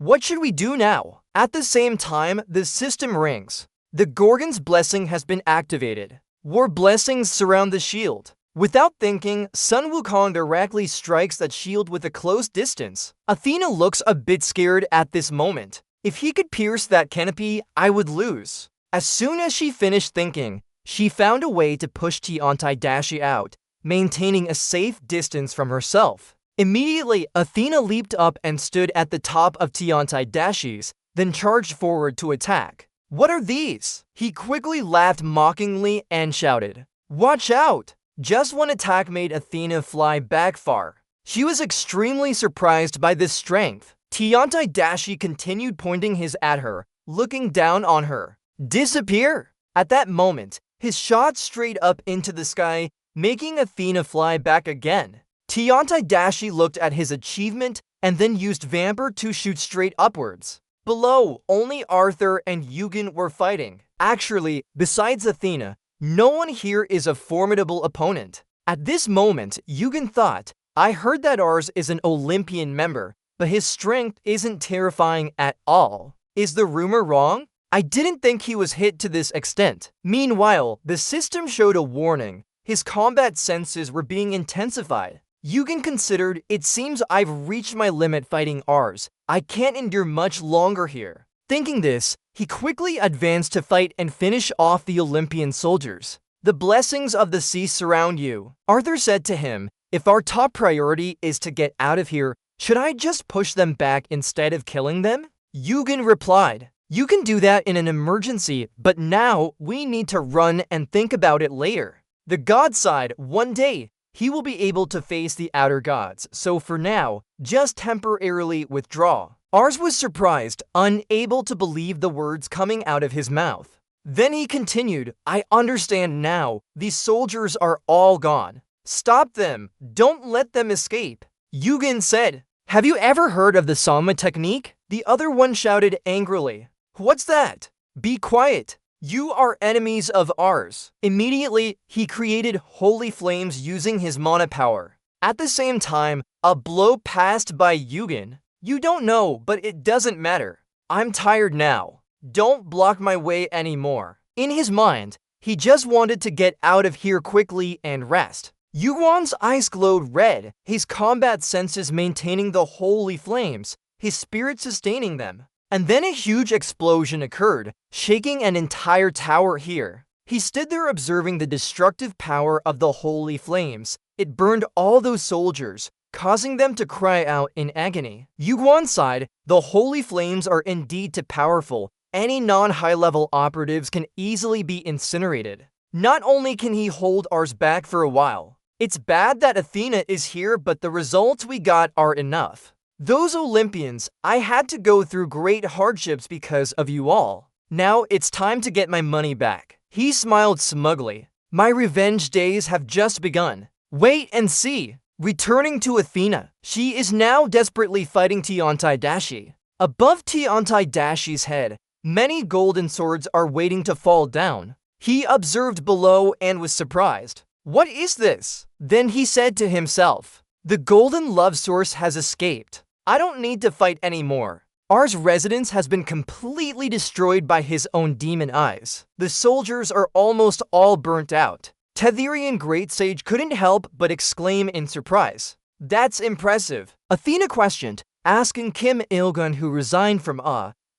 A: What should we do now? At the same time, the system rings. The Gorgon's blessing has been activated. War blessings surround the shield. Without thinking, Sun Wukong directly strikes that shield with a close distance. Athena looks a bit scared at this moment. If he could pierce that canopy, I would lose. As soon as she finished thinking, she found a way to push Tiantai Dashi out, maintaining a safe distance from herself. Immediately, Athena leaped up and stood at the top of Tiantai Dashi's, then charged forward to attack. What are these? He quickly laughed mockingly and shouted, "Watch out!" Just one attack made Athena fly back far. She was extremely surprised by this strength. Tiantai Dashi continued pointing his at her, looking down on her. Disappear! At that moment, his shot straight up into the sky, making Athena fly back again. Tiantai Dashi looked at his achievement and then used Vamper to shoot straight upwards. Below, only Arthur and Eugen were fighting. Actually, besides Athena, no one here is a formidable opponent. At this moment, Eugen thought, I heard that Ars is an Olympian member, but his strength isn't terrifying at all. Is the rumor wrong? I didn't think he was hit to this extent. Meanwhile, the system showed a warning. His combat senses were being intensified. Eugen considered, it seems I've reached my limit fighting Ars. I can't endure much longer here. Thinking this, he quickly advanced to fight and finish off the Olympian soldiers. The blessings of the sea surround you. Arthur said to him, if our top priority is to get out of here, should I just push them back instead of killing them? Eugen replied, you can do that in an emergency, but now we need to run and think about it later. The god sighed, one day, he will be able to face the outer gods, so for now, just temporarily withdraw. Ars was surprised, unable to believe the words coming out of his mouth. Then he continued, I understand now, these soldiers are all gone. Stop them, don't let them escape. Eugen said, have you ever heard of the Sama technique? The other one shouted angrily, what's that? Be quiet. You are enemies of Ars. Immediately, he created holy flames using his mana power. At the same time, a blow passed by Eugen. You don't know, but it doesn't matter. I'm tired now. Don't block my way anymore. In his mind, he just wanted to get out of here quickly and rest. Yuan's eyes glowed red, his combat senses maintaining the holy flames, his spirit sustaining them. And then a huge explosion occurred, shaking an entire tower here. He stood there observing the destructive power of the holy flames. It burned all those soldiers, causing them to cry out in agony. Yuan sighed, the holy flames are indeed too powerful. Any non-high-level operatives can easily be incinerated. Not only can he hold Ars back for a while, it's bad that Athena is here, but the results we got are enough. Those Olympians, I had to go through great hardships because of you all. Now it's time to get my money back. He smiled smugly. My revenge days have just begun. Wait and see. Returning to Athena, she is now desperately fighting Tiantai Dashi. Above Tiantai Dashi's head, many golden swords are waiting to fall down. He observed below and was surprised. What is this? Then he said to himself, the golden love source has escaped. I don't need to fight anymore. Ars' residence has been completely destroyed by his own demon eyes. The soldiers are almost all burnt out. Tetherian Great Sage couldn't help but exclaim in surprise. That's impressive. Athena questioned, asking Kim Il-gun, who resigned from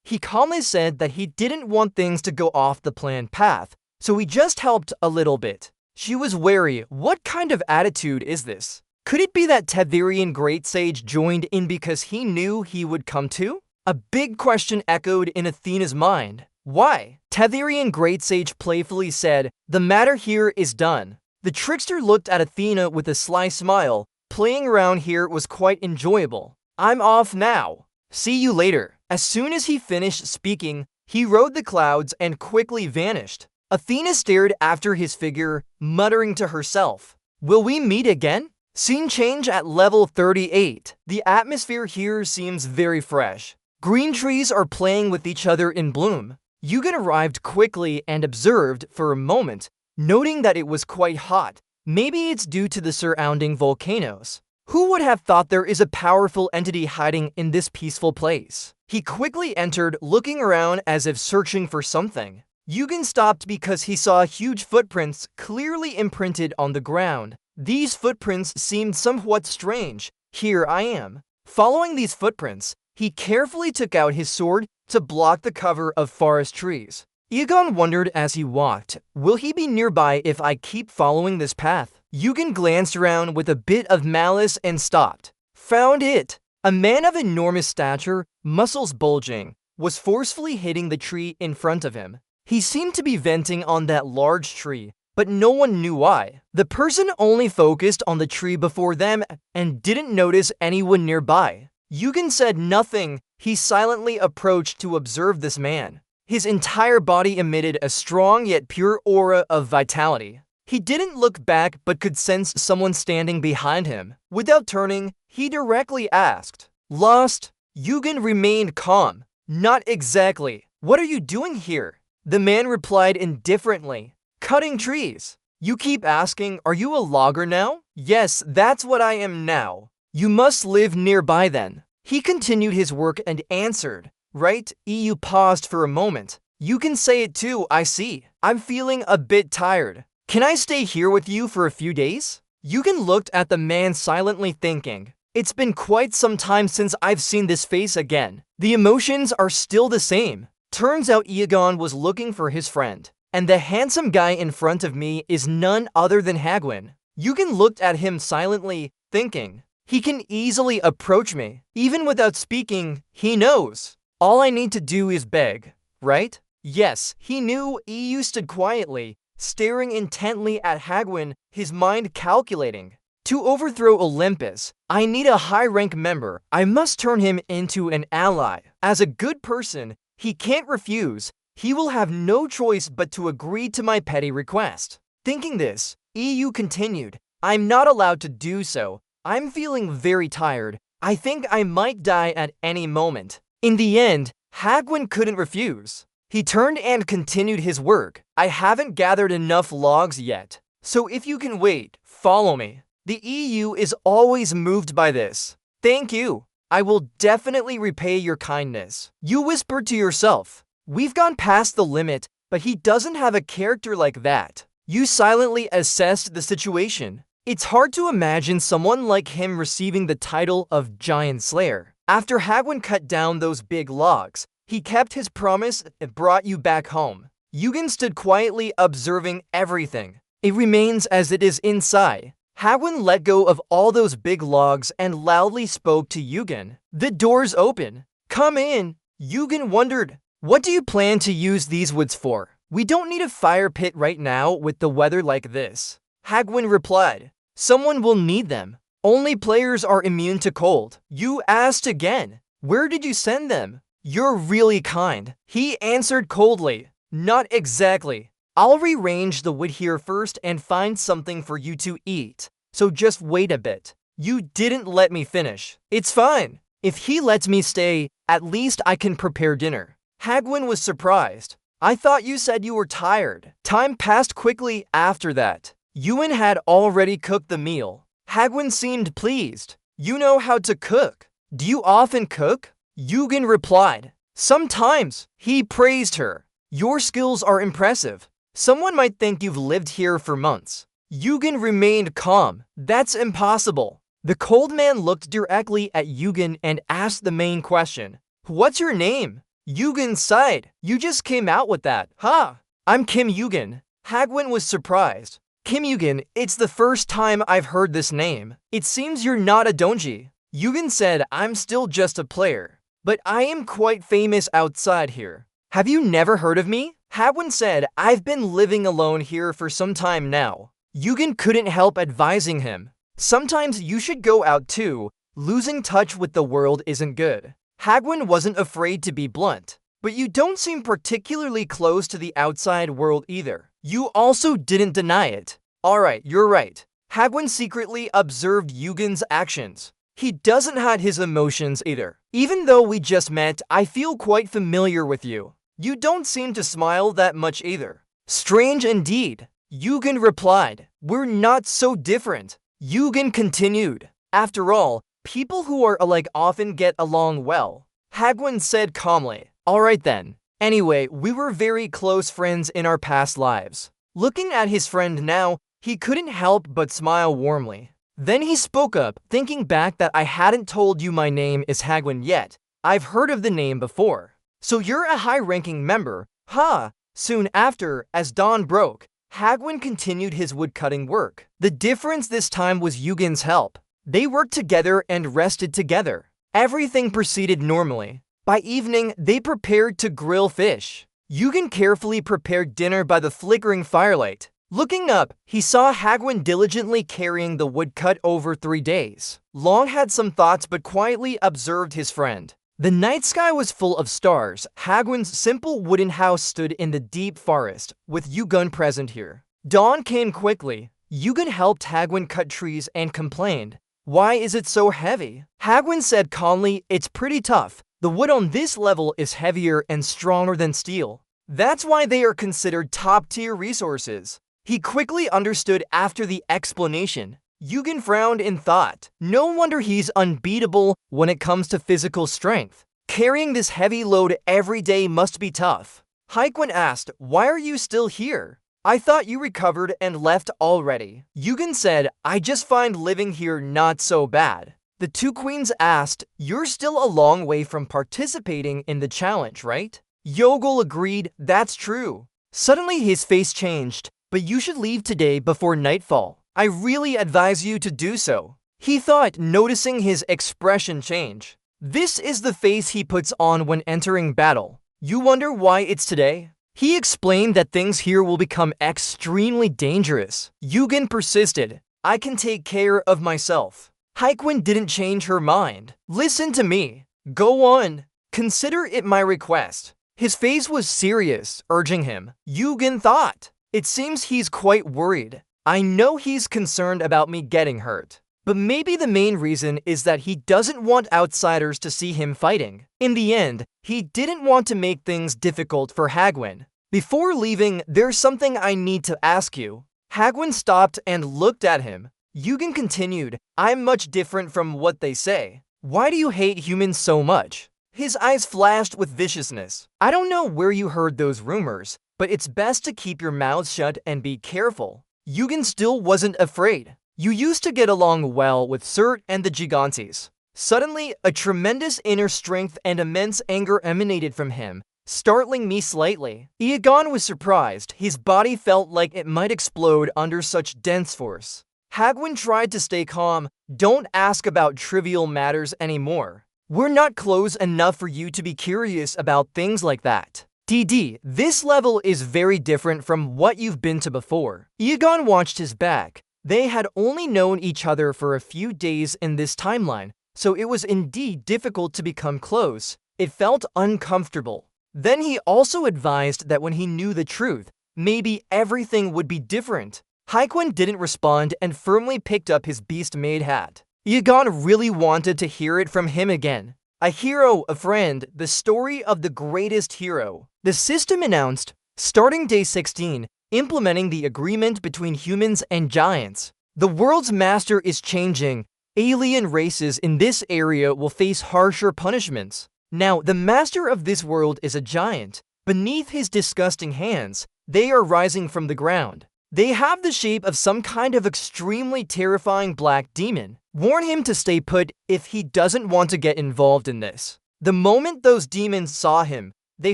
A: He calmly said that he didn't want things to go off the planned path, so he just helped a little bit. She was wary. What kind of attitude is this? Could it be that Tetherian Great Sage joined in because he knew he would come too? A big question echoed in Athena's mind. Why? Tetherian Great Sage playfully said, the matter here is done. The trickster looked at Athena with a sly smile. Playing around here was quite enjoyable. I'm off now. See you later. As soon as he finished speaking, he rode the clouds and quickly vanished. Athena stared after his figure, muttering to herself, will we meet again? Scene change at level 38. The atmosphere here seems very fresh. Green trees are playing with each other in bloom. Eugen arrived quickly and observed for a moment, noting that it was quite hot. Maybe it's due to the surrounding volcanoes. Who would have thought there is a powerful entity hiding in this peaceful place? He quickly entered, looking around as if searching for something. Yugen stopped because he saw huge footprints clearly imprinted on the ground. These footprints seemed somewhat strange. Here I am. Following these footprints, he carefully took out his sword to block the cover of forest trees. Yugen wondered as he walked, will he be nearby if I keep following this path? Yugen glanced around with a bit of malice and stopped. Found it! A man of enormous stature, muscles bulging, was forcefully hitting the tree in front of him. He seemed to be venting on that large tree, but no one knew why. The person only focused on the tree before them and didn't notice anyone nearby. Yugen said nothing. He silently approached to observe this man. His entire body emitted a strong yet pure aura of vitality. He didn't look back but could sense someone standing behind him. Without turning, he directly asked, "Lost?" Yugen remained calm. "Not exactly. What are you doing here?" The man replied indifferently, "Cutting trees." "You keep asking, are you a logger now?" "Yes, that's what I am now." "You must live nearby then." He continued his work and answered, "Right." EU paused for a moment. "You can say it too, I see. I'm feeling a bit tired. Can I stay here with you for a few days?" Yugen looked at the man silently thinking, it's been quite some time since I've seen this face again. The emotions are still the same. Turns out Yugen was looking for his friend, and the handsome guy in front of me is none other than Hagwon. Yugen looked at him silently, thinking, he can easily approach me. Even without speaking, he knows. All I need to do is beg, right? Yes, he knew. EU stood quietly, staring intently at Hagwon, his mind calculating. To overthrow Olympus, I need a high-rank member. I must turn him into an ally. As a good person, he can't refuse. He will have no choice but to agree to my petty request. Thinking this, EU continued, I'm not allowed to do so. I'm feeling very tired. I think I might die at any moment. In the end, Hagwon couldn't refuse. He turned and continued his work. I haven't gathered enough logs yet, so if you can wait, follow me. The EU is always moved by this. Thank you. I will definitely repay your kindness. You whispered to yourself, we've gone past the limit, but he doesn't have a character like that. You silently assessed the situation. It's hard to imagine someone like him receiving the title of Giant Slayer. After Hagwon cut down those big logs, he kept his promise and brought you back home. Yugen stood quietly observing everything. It remains as it is inside. Hagwon let go of all those big logs and loudly spoke to Yugen. The doors open. Come in. Yugen wondered, what do you plan to use these woods for? We don't need a fire pit right now with the weather like this. Hagwon replied, someone will need them. Only players are immune to cold. You asked again. Where did you send them? You're really kind. He answered coldly. Not exactly. I'll rearrange the wood here first and find something for you to eat. So just wait a bit. You didn't let me finish. It's fine. If he lets me stay, at least I can prepare dinner. Hagwon was surprised. I thought you said you were tired. Time passed quickly after that. Yugen had already cooked the meal. Hagwon seemed pleased. You know how to cook. Do you often cook? Yugen replied. Sometimes. He praised her. Your skills are impressive. Someone might think you've lived here for months. Yugen remained calm. That's impossible. The cold man looked directly at Yugen and asked the main question. What's your name? Yugen sighed. You just came out with that. Ha! I'm Kim Yugen. Hagwon was surprised. Kim Yugen, it's the first time I've heard this name. It seems you're not a donji. Yugen said, I'm still just a player, but I am quite famous outside here. Have you never heard of me? Hagwon said, I've been living alone here for some time now. Yugen couldn't help advising him. Sometimes you should go out too. Losing touch with the world isn't good. Hagwon wasn't afraid to be blunt. But you don't seem particularly close to the outside world either. You also didn't deny it. Alright, you're right. Hagwon secretly observed Yugen's actions. He doesn't hide his emotions either. Even though we just met, I feel quite familiar with you. You don't seem to smile that much either. Strange indeed. Yugen replied, we're not so different. Yugen continued, After all, people who are alike often get along well. Hagwon said calmly. Alright then. Anyway, we were very close friends in our past lives. Looking at his friend now, he couldn't help but smile warmly. Then he spoke up, thinking back that I hadn't told you my name is Hagwon yet. I've heard of the name before. So you're a high-ranking member, huh? Soon after, as dawn broke, Hagwon continued his woodcutting work. The difference this time was Yugen's help. They worked together and rested together. Everything proceeded normally. By evening, they prepared to grill fish. Yugen carefully prepared dinner by the flickering firelight. Looking up, he saw Hagwon diligently carrying the woodcut over 3 days. Long had some thoughts but quietly observed his friend. The night sky was full of stars. Hagwon's simple wooden house stood in the deep forest, with Yugen present here. Dawn came quickly. Yugen helped Hagwon cut trees and complained, "Why is it so heavy?" Hagwon said calmly, "It's pretty tough. The wood on this level is heavier and stronger than steel. That's why they are considered top-tier resources." He quickly understood after the explanation. Yugen frowned in thought. No wonder he's unbeatable when it comes to physical strength. Carrying this heavy load every day must be tough. Hagwon asked, "Why are you still here? I thought you recovered and left already." Yugen said, "I just find living here not so bad." The two queens asked, "You're still a long way from participating in the challenge, right?" Yogol agreed, "That's true." Suddenly his face changed, "But you should leave today before nightfall. I really advise you to do so." He thought, noticing his expression change. This is the face he puts on when entering battle. You wonder why it's today? He explained that things here will become extremely dangerous. Yugen persisted, "I can take care of myself." Hagwon didn't change her mind. "Listen to me. Go on. Consider it my request." His face was serious, urging him. Yugen thought, "It seems he's quite worried. I know he's concerned about me getting hurt. But maybe the main reason is that he doesn't want outsiders to see him fighting." In the end, he didn't want to make things difficult for Hagwon. "Before leaving, there's something I need to ask you." Hagwon stopped and looked at him. Yugen continued, "I'm much different from what they say. Why do you hate humans so much?" His eyes flashed with viciousness. "I don't know where you heard those rumors, but it's best to keep your mouth shut and be careful." Yugen still wasn't afraid. "You used to get along well with Surt and the Gigantes." Suddenly, a tremendous inner strength and immense anger emanated from him, startling me slightly. Iagon was surprised. His body felt like it might explode under such dense force. Hagwon tried to stay calm. "Don't ask about trivial matters anymore. We're not close enough for you to be curious about things like that. DD, this level is very different from what you've been to before." Iagon watched his back. They had only known each other for a few days in this timeline, so it was indeed difficult to become close. It felt uncomfortable. Then he also advised that when he knew the truth, maybe everything would be different. Hagwon didn't respond and firmly picked up his beast-made hat. Iagon really wanted to hear it from him again. "A hero, a friend, the story of the greatest hero." The system announced, starting day 16, implementing the agreement between humans and giants. The world's master is changing. Alien races in this area will face harsher punishments. Now, the master of this world is a giant. Beneath his disgusting hands, they are rising from the ground. They have the shape of some kind of extremely terrifying black demon. Warn him to stay put if he doesn't want to get involved in this. The moment those demons saw him, they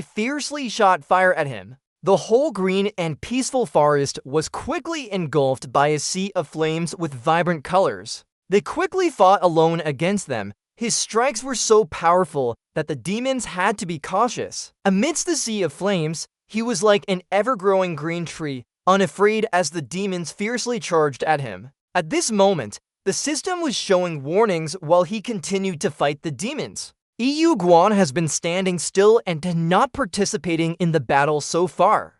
A: fiercely shot fire at him. The whole green and peaceful forest was quickly engulfed by a sea of flames with vibrant colors. They quickly fought alone against them. His strikes were so powerful that the demons had to be cautious. Amidst the sea of flames, he was like an ever-growing green tree, unafraid as the demons fiercely charged at him. At this moment, the system was showing warnings while he continued to fight the demons. EU Guan has been standing still and not participating in the battle so far.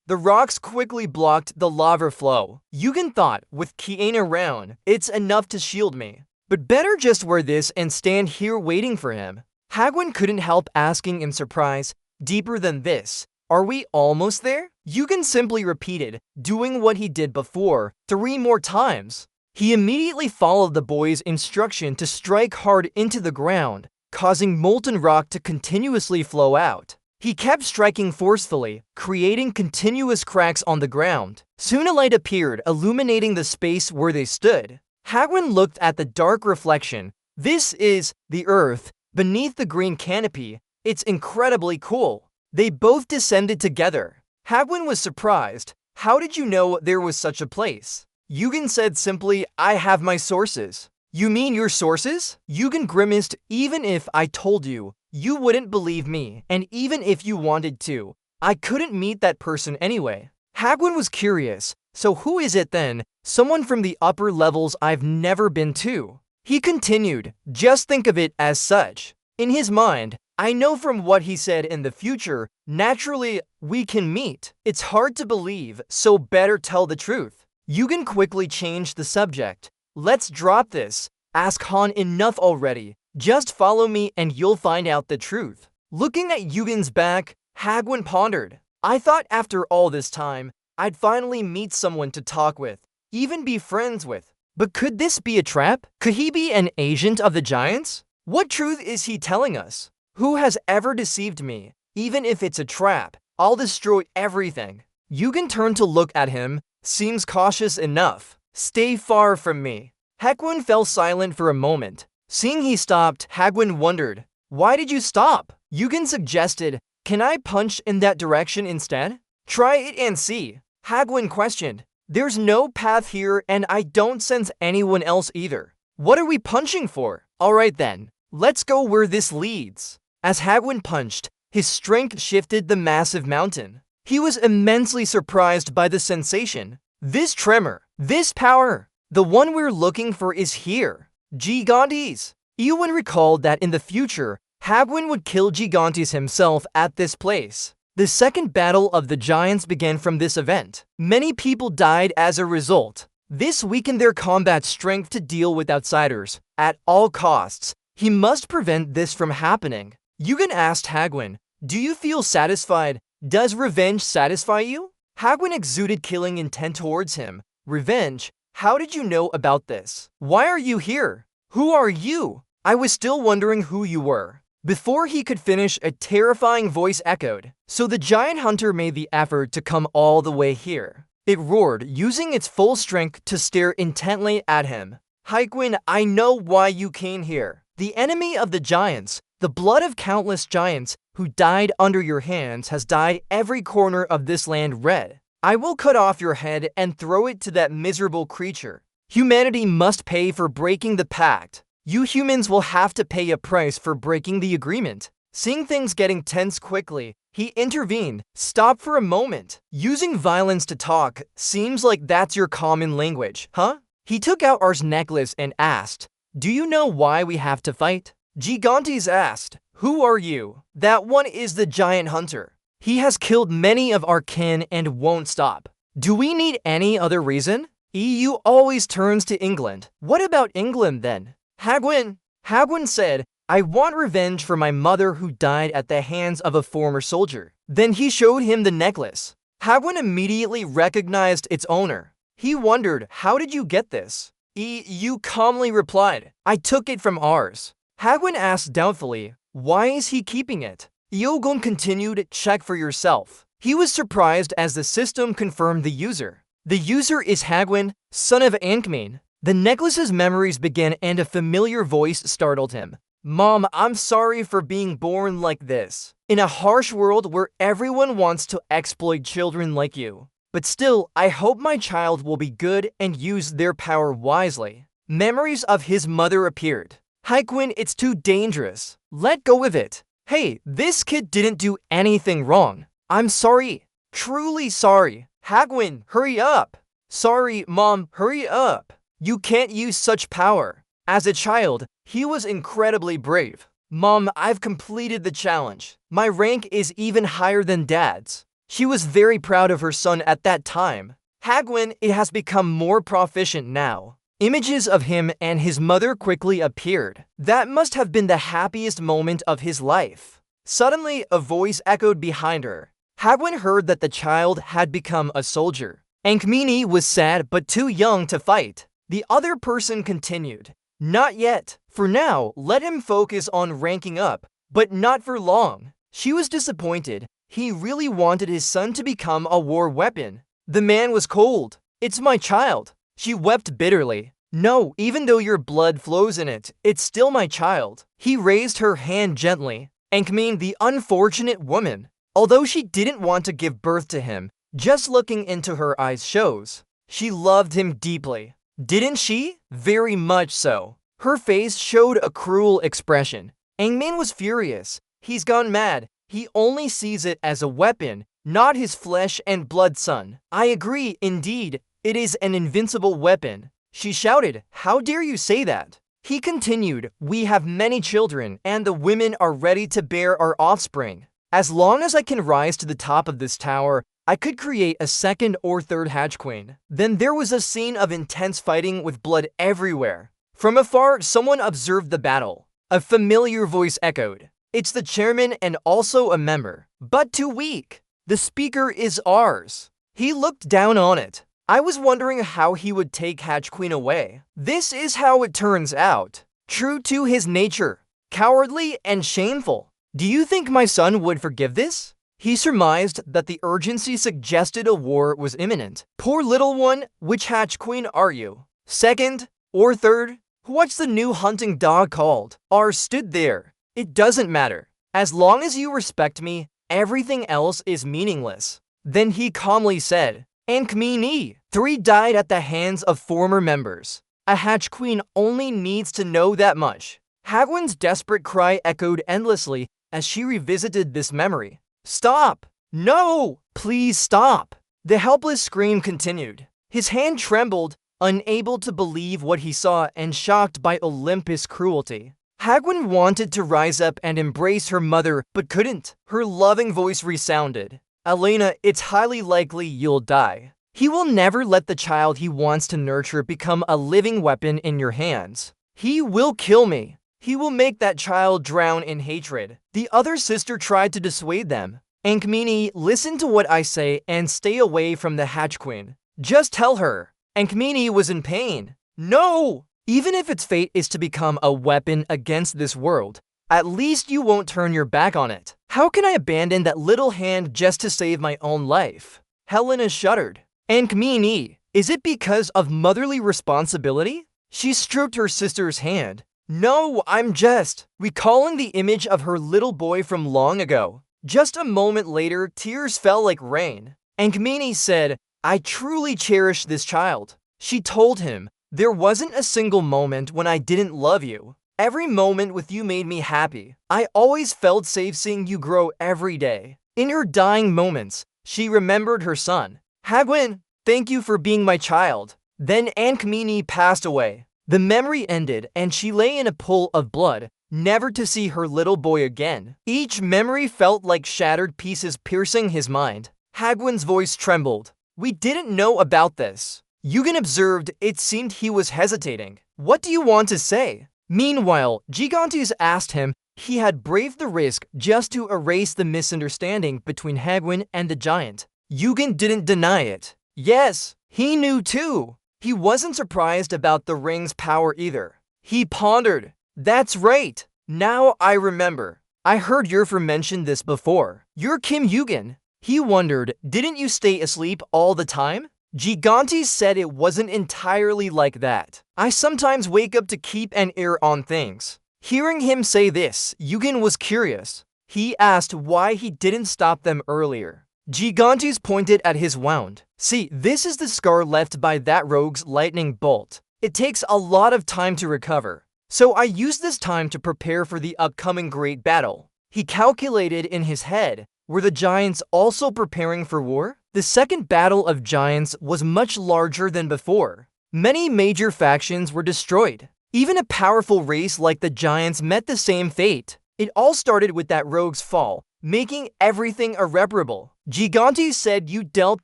A: The rocks quickly blocked the lava flow. Yugen thought, with Kiane around, it's enough to shield me. But better just wear this and stand here waiting for him. Hagwon couldn't help asking in surprise, deeper than this, are we almost there? Yugen simply repeated, doing what he did before, 3 more times. He immediately followed the boy's instruction to strike hard into the ground, causing molten rock to continuously flow out. He kept striking forcefully, creating continuous cracks on the ground. Soon a light appeared, illuminating the space where they stood. Hagwon looked at the dark reflection. This is the Earth, beneath the green canopy. It's incredibly cool. They both descended together. Hagwon was surprised. How did you know there was such a place? Yugen said simply, I have my sources. You mean your sources? Yugen grimaced, even if I told you, you wouldn't believe me, and even if you wanted to, I couldn't meet that person anyway. Hagwon was curious, so who is it then? Someone from the upper levels I've never been to. He continued, just think of it as such. In his mind, I know from what he said in the future, naturally, we can meet. It's hard to believe, so better tell the truth. Yugen quickly changed the subject. Let's drop this. Ask Han enough already. Just follow me and you'll find out the truth. Looking at Yugen's back, Hagwon pondered. I thought after all this time, I'd finally meet someone to talk with, even be friends with. But could this be a trap? Could he be an agent of the Giants? What truth is he telling us? Who has ever deceived me? Even if it's a trap, I'll destroy everything. Yugen turned to look at him. Seems cautious enough. Stay far from me. Hagwon fell silent for a moment. Seeing he stopped, Hagwon wondered, why did you stop? Yugen suggested, can I punch in that direction instead? Try it and see. Hagwon questioned, there's no path here and I don't sense anyone else either. What are we punching for? Alright then, let's go where this leads. As Hagwon punched, his strength shifted the massive mountain. He was immensely surprised by the sensation. This tremor, this power, the one we're looking for is here. Gigantes. Eowyn recalled that in the future, Hagwon would kill Gigantes himself at this place. The second battle of the giants began from this event. Many people died as a result. This weakened their combat strength to deal with outsiders. At all costs, he must prevent this from happening. Yugen asked Hagwon, do you feel satisfied? Does revenge satisfy you? Hagwon exuded killing intent towards him. Revenge? How did you know about this? Why are you here? Who are you? I was still wondering who you were. Before he could finish, a terrifying voice echoed. So the giant hunter made the effort to come all the way here. It roared, using its full strength to stare intently at him. Hagwon, I know why you came here. The enemy of the giants, the blood of countless giants who died under your hands has dyed every corner of this land red. I will cut off your head and throw it to that miserable creature. Humanity must pay for breaking the pact. You humans will have to pay a price for breaking the agreement. Seeing things getting tense quickly, he intervened. Stop for a moment. Using violence to talk seems like that's your common language, huh? He took out R's necklace and asked, do you know why we have to fight? Gigantes asked, who are you? That one is the giant hunter. He has killed many of our kin and won't stop. Do we need any other reason? EU always turns to England. What about England then? Hagwon said, I want revenge for my mother who died at the hands of a former soldier. Then he showed him the necklace. Hagwon immediately recognized its owner. He wondered, how did you get this? EU calmly replied, I took it from ours. Hagwon asked doubtfully, why is he keeping it? Eogon continued, check for yourself. He was surprised as the system confirmed the user. The user is Hagwon, son of Ankmane. The necklace's memories began and a familiar voice startled him. Mom, I'm sorry for being born like this. In a harsh world where everyone wants to exploit children like you. But still, I hope my child will be good and use their power wisely. Memories of his mother appeared. Hagwon, it's too dangerous. Let go of it. Hey, this kid didn't do anything wrong. I'm sorry. Truly sorry. Hagwon, hurry up. Sorry, Mom, hurry up. You can't use such power. As a child, he was incredibly brave. Mom, I've completed the challenge. My rank is even higher than Dad's. She was very proud of her son at that time. Hagwon, it has become more proficient now. Images of him and his mother quickly appeared. That must have been the happiest moment of his life. Suddenly, a voice echoed behind her. Hagwon heard that the child had become a soldier. Ankmini was sad but too young to fight. The other person continued. Not yet. For now, let him focus on ranking up, but not for long. She was disappointed. He really wanted his son to become a war weapon. The man was cold. It's my child. She wept bitterly. No, even though your blood flows in it, it's still my child. He raised her hand gently. Ankmin, the unfortunate woman. Although she didn't want to give birth to him, just looking into her eyes shows. She loved him deeply. Didn't she? Very much so. Her face showed a cruel expression. Ankmin was furious. He's gone mad. He only sees it as a weapon, not his flesh and blood son. I agree, indeed, it is an invincible weapon. She shouted, how dare you say that? He continued, we have many children, and the women are ready to bear our offspring. As long as I can rise to the top of this tower, I could create a second or third Hatch Queen. Then there was a scene of intense fighting with blood everywhere. From afar, someone observed the battle. A familiar voice echoed. It's the chairman and also a member, but too weak. The speaker is ours. He looked down on it. I was wondering how he would take Hatch Queen away. This is how it turns out. True to his nature. Cowardly and shameful. Do you think my son would forgive this? He surmised that the urgency suggested a war was imminent. Poor little one, which Hatch Queen are you? Second or third? What's the new hunting dog called? R stood there. It doesn't matter. As long as you respect me, everything else is meaningless. Then he calmly said, Ankmini. 3 died at the hands of former members. A Hatch Queen only needs to know that much. Hagwon's desperate cry echoed endlessly as she revisited this memory. Stop! No! Please stop! The helpless scream continued. His hand trembled, unable to believe what he saw and shocked by Olympus' cruelty. Hagwon wanted to rise up and embrace her mother, but couldn't. Her loving voice resounded. Elena, it's highly likely you'll die. He will never let the child he wants to nurture become a living weapon in your hands. He will kill me. He will make that child drown in hatred. The other sister tried to dissuade them. Ankmini, listen to what I say and stay away from the Hatch Queen. Just tell her. Ankmini was in pain. No! Even if its fate is to become a weapon against this world, at least you won't turn your back on it. How can I abandon that little hand just to save my own life? Helena shuddered. Ankmini, is it because of motherly responsibility? She stroked her sister's hand. No, I'm just recalling the image of her little boy from long ago. Just a moment later, tears fell like rain. Ankmini said, I truly cherish this child. She told him, there wasn't a single moment when I didn't love you. Every moment with you made me happy. I always felt safe seeing you grow every day. In her dying moments, she remembered her son. Hagwon, thank you for being my child. Then Ankmini passed away. The memory ended and she lay in a pool of blood, never to see her little boy again. Each memory felt like shattered pieces piercing his mind. Hagwon's voice trembled. We didn't know about this. Yugen observed it seemed he was hesitating. What do you want to say? Meanwhile, Gigantes asked him he had braved the risk just to erase the misunderstanding between Hagwon and the giant. Yugen didn't deny it. Yes, he knew too. He wasn't surprised about the ring's power either. He pondered. That's right. Now I remember. I heard Yerfer mention this before. You're Kim Yugen. He wondered, didn't you stay asleep all the time? Gigantes said it wasn't entirely like that. I sometimes wake up to keep an ear on things. Hearing him say this, Yugen was curious. He asked why he didn't stop them earlier. Gigantes pointed at his wound. See, this is the scar left by that rogue's lightning bolt. It takes a lot of time to recover. So I used this time to prepare for the upcoming great battle. He calculated in his head, were the giants also preparing for war? The second battle of giants was much larger than before. Many major factions were destroyed. Even a powerful race like the giants met the same fate. It all started with that rogue's fall, making everything irreparable. Gigantes said you dealt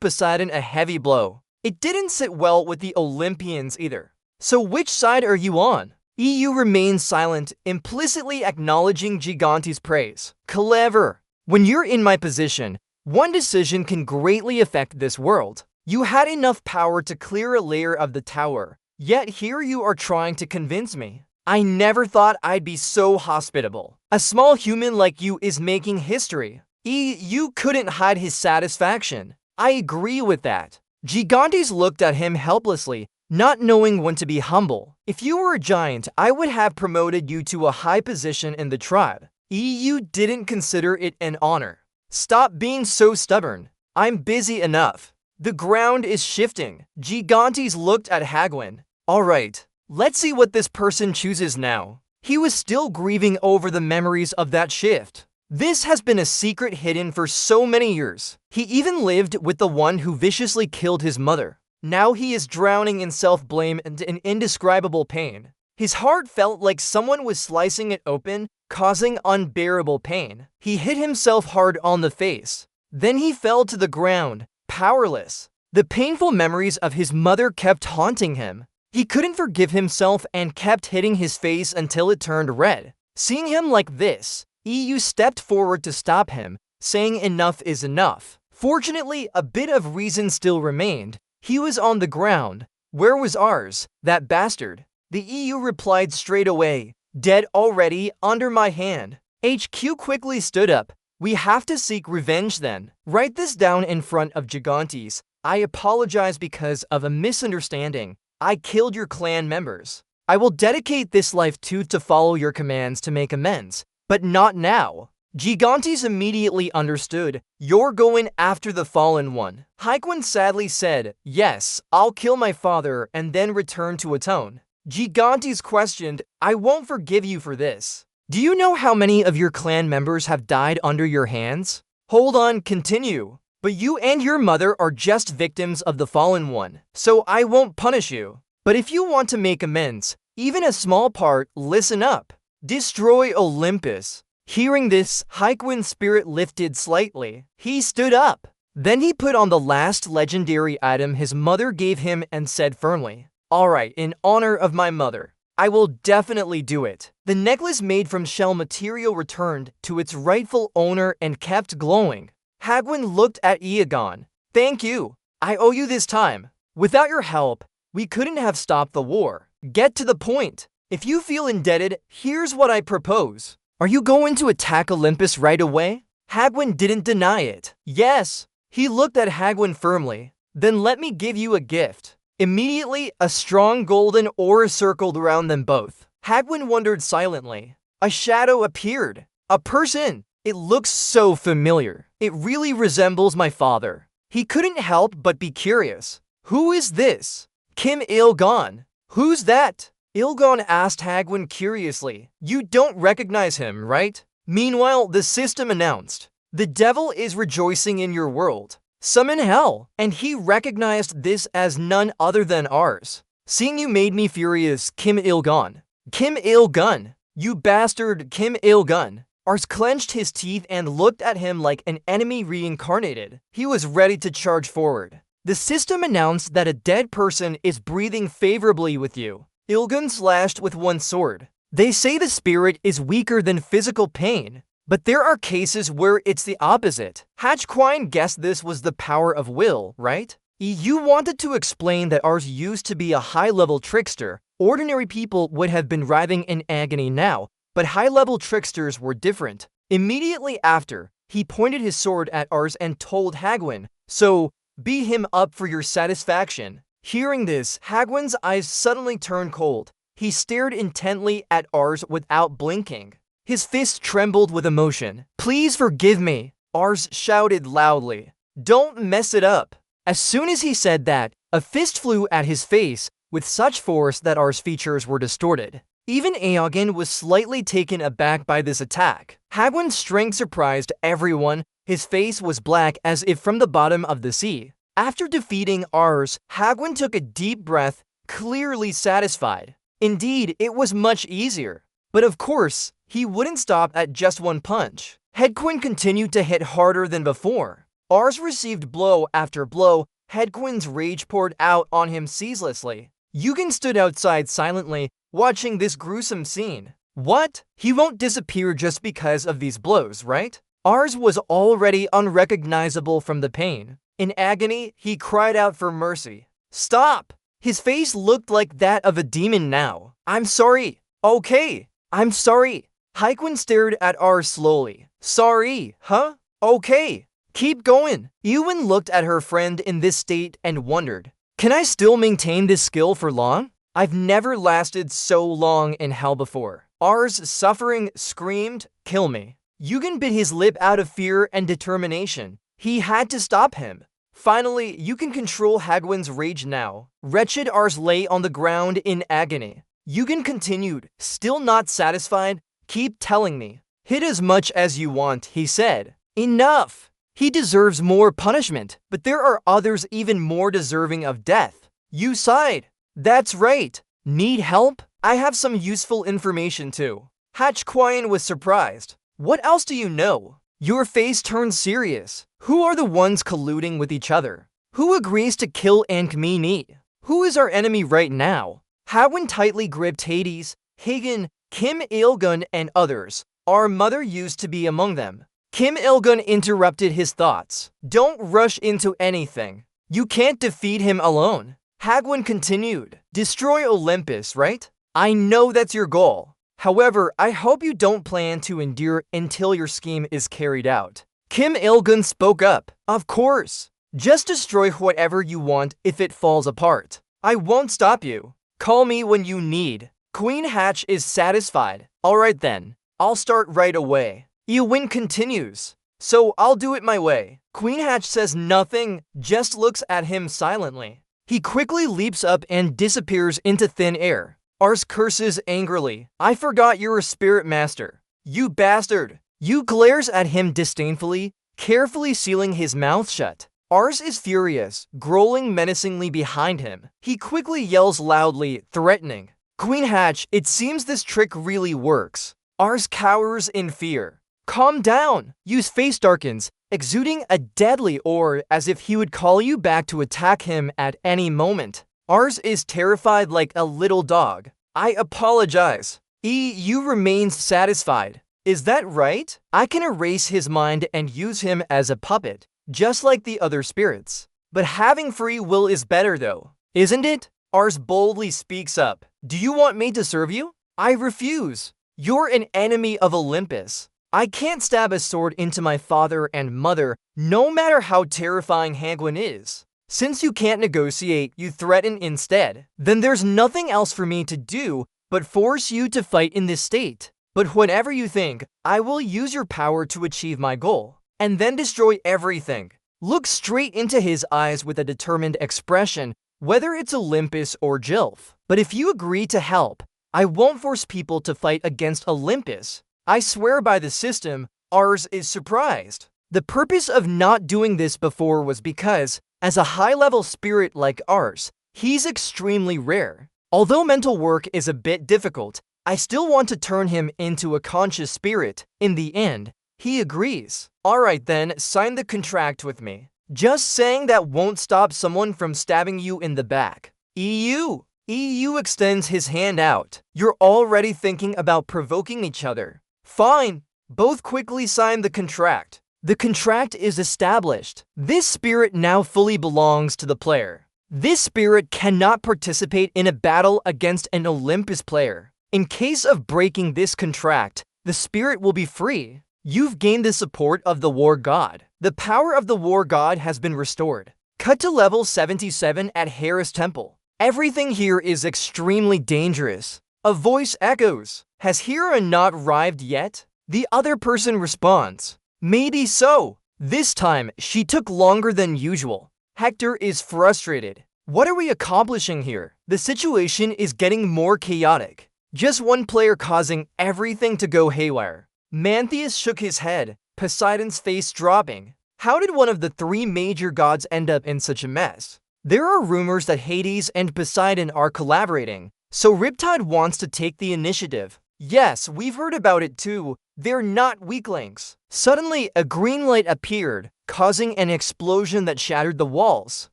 A: Poseidon a heavy blow. It didn't sit well with the Olympians either. So which side are you on? EU remained silent, implicitly acknowledging Gigantes' praise. Clever. When you're in my position, one decision can greatly affect this world. You had enough power to clear a layer of the tower, yet here you are trying to convince me. I never thought I'd be so hospitable. A small human like you is making history. You couldn't hide his satisfaction. I agree with that. Gigantes looked at him helplessly, not knowing when to be humble. If you were a giant, I would have promoted you to a high position in the tribe. You didn't consider it an honor. Stop being so stubborn. I'm busy enough. The ground is shifting. Gigantes looked at Hagwin. All right, let's see what this person chooses now. He was still grieving over the memories of that shift. This has been a secret hidden for so many years. He even lived with the one who viciously killed his mother. Now he is drowning in self-blame and in indescribable pain. His heart felt like someone was slicing it open, causing unbearable pain. He hit himself hard on the face. Then he fell to the ground, powerless. The painful memories of his mother kept haunting him. He couldn't forgive himself and kept hitting his face until it turned red. Seeing him like this, EU stepped forward to stop him, saying enough is enough. Fortunately, a bit of reason still remained. He was on the ground. Where was Ars, that bastard? The EU replied straight away, dead already, under my hand. HQ quickly stood up. We have to seek revenge then. Write this down in front of Gigantes. I apologize because of a misunderstanding. I killed your clan members. I will dedicate this life to follow your commands to make amends, but not now. Gigantes immediately understood. You're going after the fallen one. Hagwin sadly said, yes, I'll kill my father and then return to atone. Gigantes questioned, I won't forgive you for this. Do you know how many of your clan members have died under your hands? Hold on, continue. But you and your mother are just victims of the fallen one, so I won't punish you. But if you want to make amends, even a small part, listen up. Destroy Olympus. Hearing this, Hagwin's spirit lifted slightly. He stood up. Then he put on the last legendary item his mother gave him and said firmly, all right, in honor of my mother, I will definitely do it. The necklace made from shell material returned to its rightful owner and kept glowing. Hagwin looked at Iagon. Thank you. I owe you this time. Without your help, we couldn't have stopped the war. Get to the point. If you feel indebted, here's what I propose. Are you going to attack Olympus right away? Hagwin didn't deny it. Yes. He looked at Hagwin firmly. Then let me give you a gift. Immediately, a strong golden aura circled around them both. Hagwin wondered silently. A shadow appeared. A person. It looks so familiar. It really resembles my father. He couldn't help but be curious. Who is this? Kim Il-gon. Who's that? Il-gon asked Hagwin curiously. You don't recognize him, right? Meanwhile, the system announced. The devil is rejoicing in your world. Summon hell. And he recognized this as none other than Ars. Seeing you made me furious, Kim Il-gon. Kim Il-gon. You bastard, Kim Il-gon. Ars clenched his teeth and looked at him like an enemy reincarnated. He was ready to charge forward. The system announced that a dead person is breathing favorably with you. Il-gon slashed with one sword. They say the spirit is weaker than physical pain, but there are cases where it's the opposite. Hatchquine guessed this was the power of will, right? You wanted to explain that Ars used to be a high-level trickster. Ordinary people would have been writhing in agony now, but high-level tricksters were different. Immediately after, he pointed his sword at Ars and told Hagwin, so, beat him up for your satisfaction. Hearing this, Hagwin's eyes suddenly turned cold. He stared intently at Ars without blinking. His fist trembled with emotion. Please forgive me, Ars shouted loudly. Don't mess it up. As soon as he said that, a fist flew at his face with such force that Ars' features were distorted. Even Aogen was slightly taken aback by this attack. Hagwin's strength surprised everyone. His face was black as if from the bottom of the sea. After defeating Ars, Hagwin took a deep breath, clearly satisfied. Indeed, it was much easier. But of course, he wouldn't stop at just one punch. Hagwin continued to hit harder than before. Ars received blow after blow. Hedquin's rage poured out on him ceaselessly. Eugen stood outside silently, watching this gruesome scene. What? He won't disappear just because of these blows, right? Ars was already unrecognizable from the pain. In agony, he cried out for mercy. Stop! His face looked like that of a demon now. I'm sorry. Okay, I'm sorry. Hedquin stared at Ars slowly. Sorry, huh? Okay, keep going. Ewan looked at her friend in this state and wondered, can I still maintain this skill for long? I've never lasted so long in hell before. Ars, suffering, screamed, kill me. Eugen bit his lip out of fear and determination. He had to stop him. Finally, you can control Hedquin's rage now. Wretched Ars lay on the ground in agony. Eugen continued, still not satisfied. Keep telling me. Hit as much as you want, he said. Enough! He deserves more punishment, but there are others even more deserving of death. You sighed. That's right. Need help? I have some useful information too. Hedquin was surprised. What else do you know? Your face turned serious. Who are the ones colluding with each other? Who agrees to kill Ankh-Mee-Nee? Who is our enemy right now? Hedquin tightly gripped Hades, Hagen, Kim Il-gun, and others. Our mother used to be among them. Kim Il-gun interrupted his thoughts. Don't rush into anything. You can't defeat him alone. Hedquin continued. Destroy Olympus, right? I know that's your goal. However, I hope you don't plan to endure until your scheme is carried out. Kim Il-gun spoke up. Of course. Just destroy whatever you want if it falls apart. I won't stop you. Call me when you need. Queen Hatch is satisfied. Alright then. I'll start right away. Eowyn continues. So I'll do it my way. Queen Hatch says nothing, just looks at him silently. He quickly leaps up and disappears into thin air. Ars curses angrily. I forgot you're a spirit master. You bastard. Yu glares at him disdainfully, carefully sealing his mouth shut. Ars is furious, growling menacingly behind him. He quickly yells loudly, threatening. Queen Hatch, it seems this trick really works. Ars cowers in fear. Calm down. Yu's face darkens, exuding a deadly aura as if he would call you back to attack him at any moment. Ars is terrified like a little dog. I apologize. Yu remains satisfied. Is that right? I can erase his mind and use him as a puppet, just like the other spirits. But having free will is better though, isn't it? Ars boldly speaks up. Do you want me to serve you? I refuse. You're an enemy of Olympus. I can't stab a sword into my father and mother, no matter how terrifying Hedquin is. Since you can't negotiate, you threaten instead. Then there's nothing else for me to do but force you to fight in this state. But whatever you think, I will use your power to achieve my goal, and then destroy everything. Look straight into his eyes with a determined expression, whether it's Olympus or Jilf. But if you agree to help, I won't force people to fight against Olympus. I swear by the system. Ars is surprised. The purpose of not doing this before was because, as a high-level spirit like Ars, he's extremely rare. Although mental work is a bit difficult, I still want to turn him into a conscious spirit. In the end, he agrees. Alright then, sign the contract with me. Just saying that won't stop someone from stabbing you in the back. EU extends his hand out. You're already thinking about provoking each other. Fine. Both quickly sign the contract. The contract is established. This spirit now fully belongs to the player. This spirit cannot participate in a battle against an Olympus player. In case of breaking this contract, the spirit will be free. You've gained the support of the War God. The power of the War God has been restored. Cut to level 77 at Harris Temple. Everything here is extremely dangerous. A voice echoes. Has Hera not arrived yet? The other person responds. Maybe so. This time, she took longer than usual. Hector is frustrated. What are we accomplishing here? The situation is getting more chaotic. Just one player causing everything to go haywire. Mantheus shook his head, Poseidon's face dropping. How did one of the three major gods end up in such a mess? There are rumors that Hades and Poseidon are collaborating, so Riptide wants to take the initiative. Yes, we've heard about it too. They're not weaklings. Suddenly, a green light appeared. causing an explosion that shattered the walls.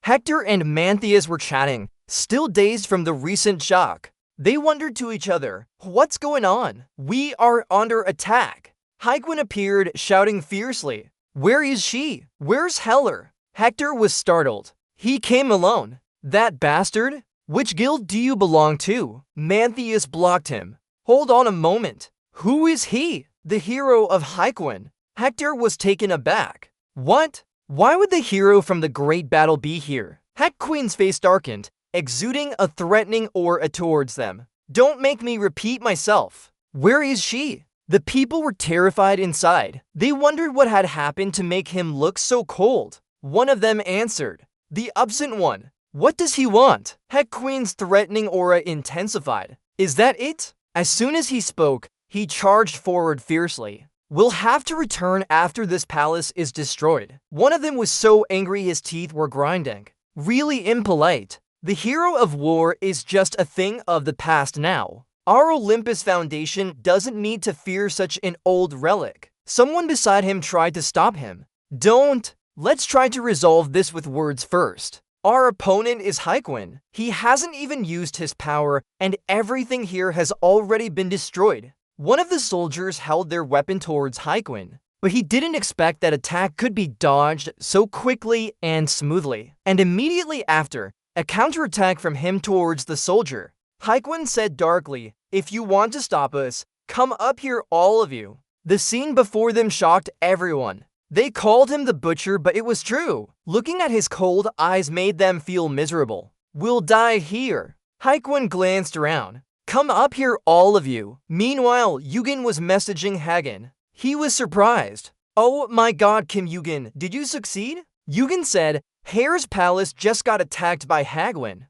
A: Hector and Mantheus were chatting, still dazed from the recent shock. They wondered to each other, "What's going on? We are under attack." Hygin appeared, shouting fiercely, "Where is she? Where's Heller?" Hector was startled. "He came alone. That bastard? Which guild do you belong to?" Mantheus blocked him. "Hold on a moment. Who is he?" "The hero of Hygin." Hector was taken aback. "What? Why would the hero from the great battle be here?" Hygwin's face darkened, exuding a threatening aura towards them. "Don't make me repeat myself. Where is she?" The people were terrified inside. They wondered what had happened to make him look so cold. One of them answered, "The absent one. What does he want?" Hygwin's threatening aura intensified. "Is that it?" As soon as he spoke, he charged forward fiercely. "We'll have to return after this palace is destroyed." One of them was so angry his teeth were grinding. "Really impolite. The hero of war is just a thing of the past now. Our Olympus Foundation doesn't need to fear such an old relic." Someone beside him tried to stop him. "Don't. Let's try to resolve this with words first. Our opponent is Hygin. He hasn't even used his power, and everything here has already been destroyed." One of the soldiers held their weapon towards Hygin, but he didn't expect that attack could be dodged so quickly and smoothly. And immediately after, a counterattack from him towards the soldier. Hygin said darkly, "If you want to stop us, come up here, all of you." The scene before them shocked everyone. They called him the butcher, but it was true. Looking at his cold eyes made them feel miserable. "We'll die here." Hygin glanced around. "Come up here, all of you." Meanwhile, Eugen was messaging Hagen. He was surprised. "Oh my god, Kim Eugen, did you succeed?" Eugen said, "Hare's palace just got attacked by Hygin."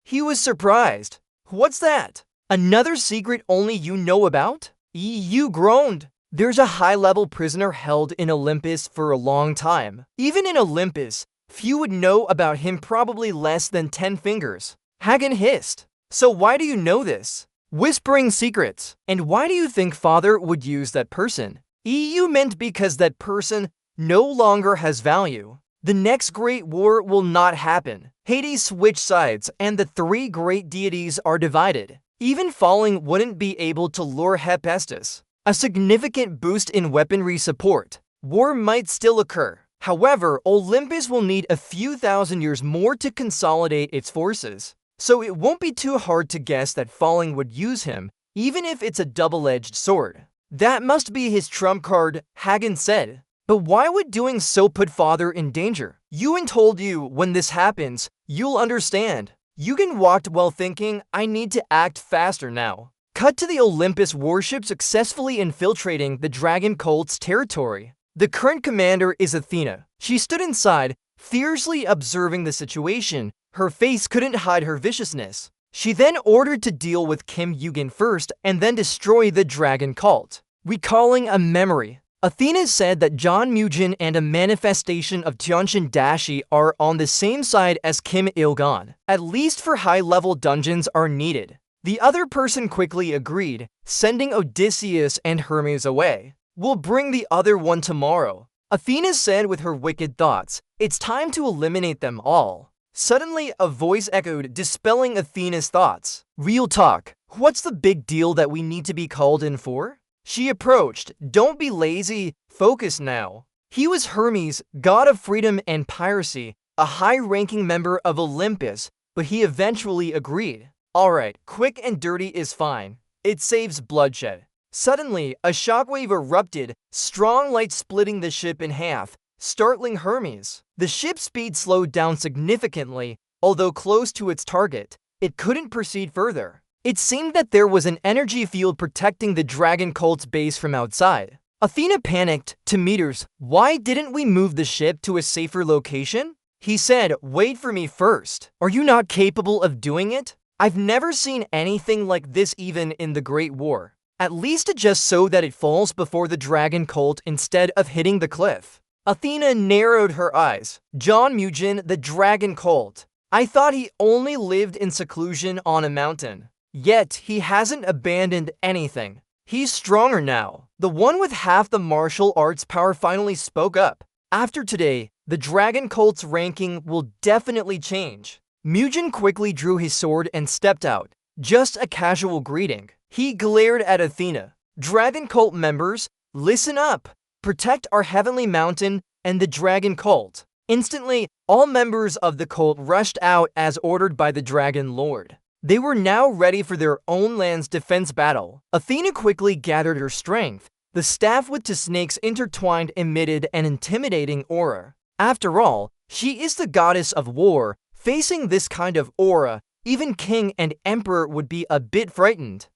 A: He was surprised. "What's that? Another secret only you know about?" You groaned. "There's a high-level prisoner held in Olympus for a long time. Even in Olympus, few would know about him, probably less than 10 fingers. Hagen hissed. "So why do you know this?" "Whispering secrets." "And why do you think father would use that person?" EU meant because that person no longer has value. The next great war will not happen. Hades switched sides, and the three great deities are divided. Even falling wouldn't be able to lure Hephaestus. A significant boost in weaponry support. War might still occur. However, Olympus will need a few thousand years more to consolidate its forces. So it won't be too hard to guess that Falling would use him, even if it's a double-edged sword. "That must be his trump card," Hagen said. "But why would doing so put father in danger?" "Ewan told you when this happens, you'll understand." Eugen walked while thinking, "I need to act faster now." Cut to the Olympus warship successfully infiltrating the Dragon Cult's territory. The current commander is Athena. She stood inside, fiercely observing the situation. Her face couldn't hide her viciousness. She then ordered to deal with Kim Eugen first and then destroy the Dragon Cult. Recalling a memory. Athena said that John Mugen and a manifestation of Tianjin Dashi are on the same side as Kim Il-gon. At least for high-level dungeons are needed. The other person quickly agreed, sending Odysseus and Hermes away. "We'll bring the other one tomorrow." Athena said with her wicked thoughts, "It's time to eliminate them all." Suddenly, a voice echoed, dispelling Athena's thoughts. "Real talk. What's the big deal that we need to be called in for?" She approached. "Don't be lazy. Focus now." He was Hermes, god of freedom and piracy, a high-ranking member of Olympus, but he eventually agreed. "Alright, quick and dirty is fine. It saves bloodshed." Suddenly, a shockwave erupted, strong light splitting the ship in half, startling Hermes. The ship's speed slowed down significantly, although close to its target. it couldn't proceed further. It seemed that there was an energy field protecting the dragon cult's base from outside. Athena panicked to Meteors. Why didn't we move the ship to a safer location? He said, wait for me first. Are you not capable of doing it? I've never seen anything like this even in the Great War. At least adjust so that it falls before the dragon cult instead of hitting the cliff. Athena narrowed her eyes. John Mugen, the dragon cult. I thought he only lived in seclusion on a mountain. Yet, he hasn't abandoned anything. He's stronger now. The one with half the martial arts power finally spoke up. After today, the dragon cult's ranking will definitely change. Mugen quickly drew his sword and stepped out. Just a casual greeting. He glared at Athena. Dragon cult members, listen up. Protect our heavenly mountain and the dragon cult. Instantly, all members of the cult rushed out as ordered by the dragon lord. They were now ready for their own land's defense battle. Athena quickly gathered her strength. The staff with two snakes intertwined emitted an intimidating aura. After all, she is the goddess of war. Facing this kind of aura, even king and emperor would be a bit frightened.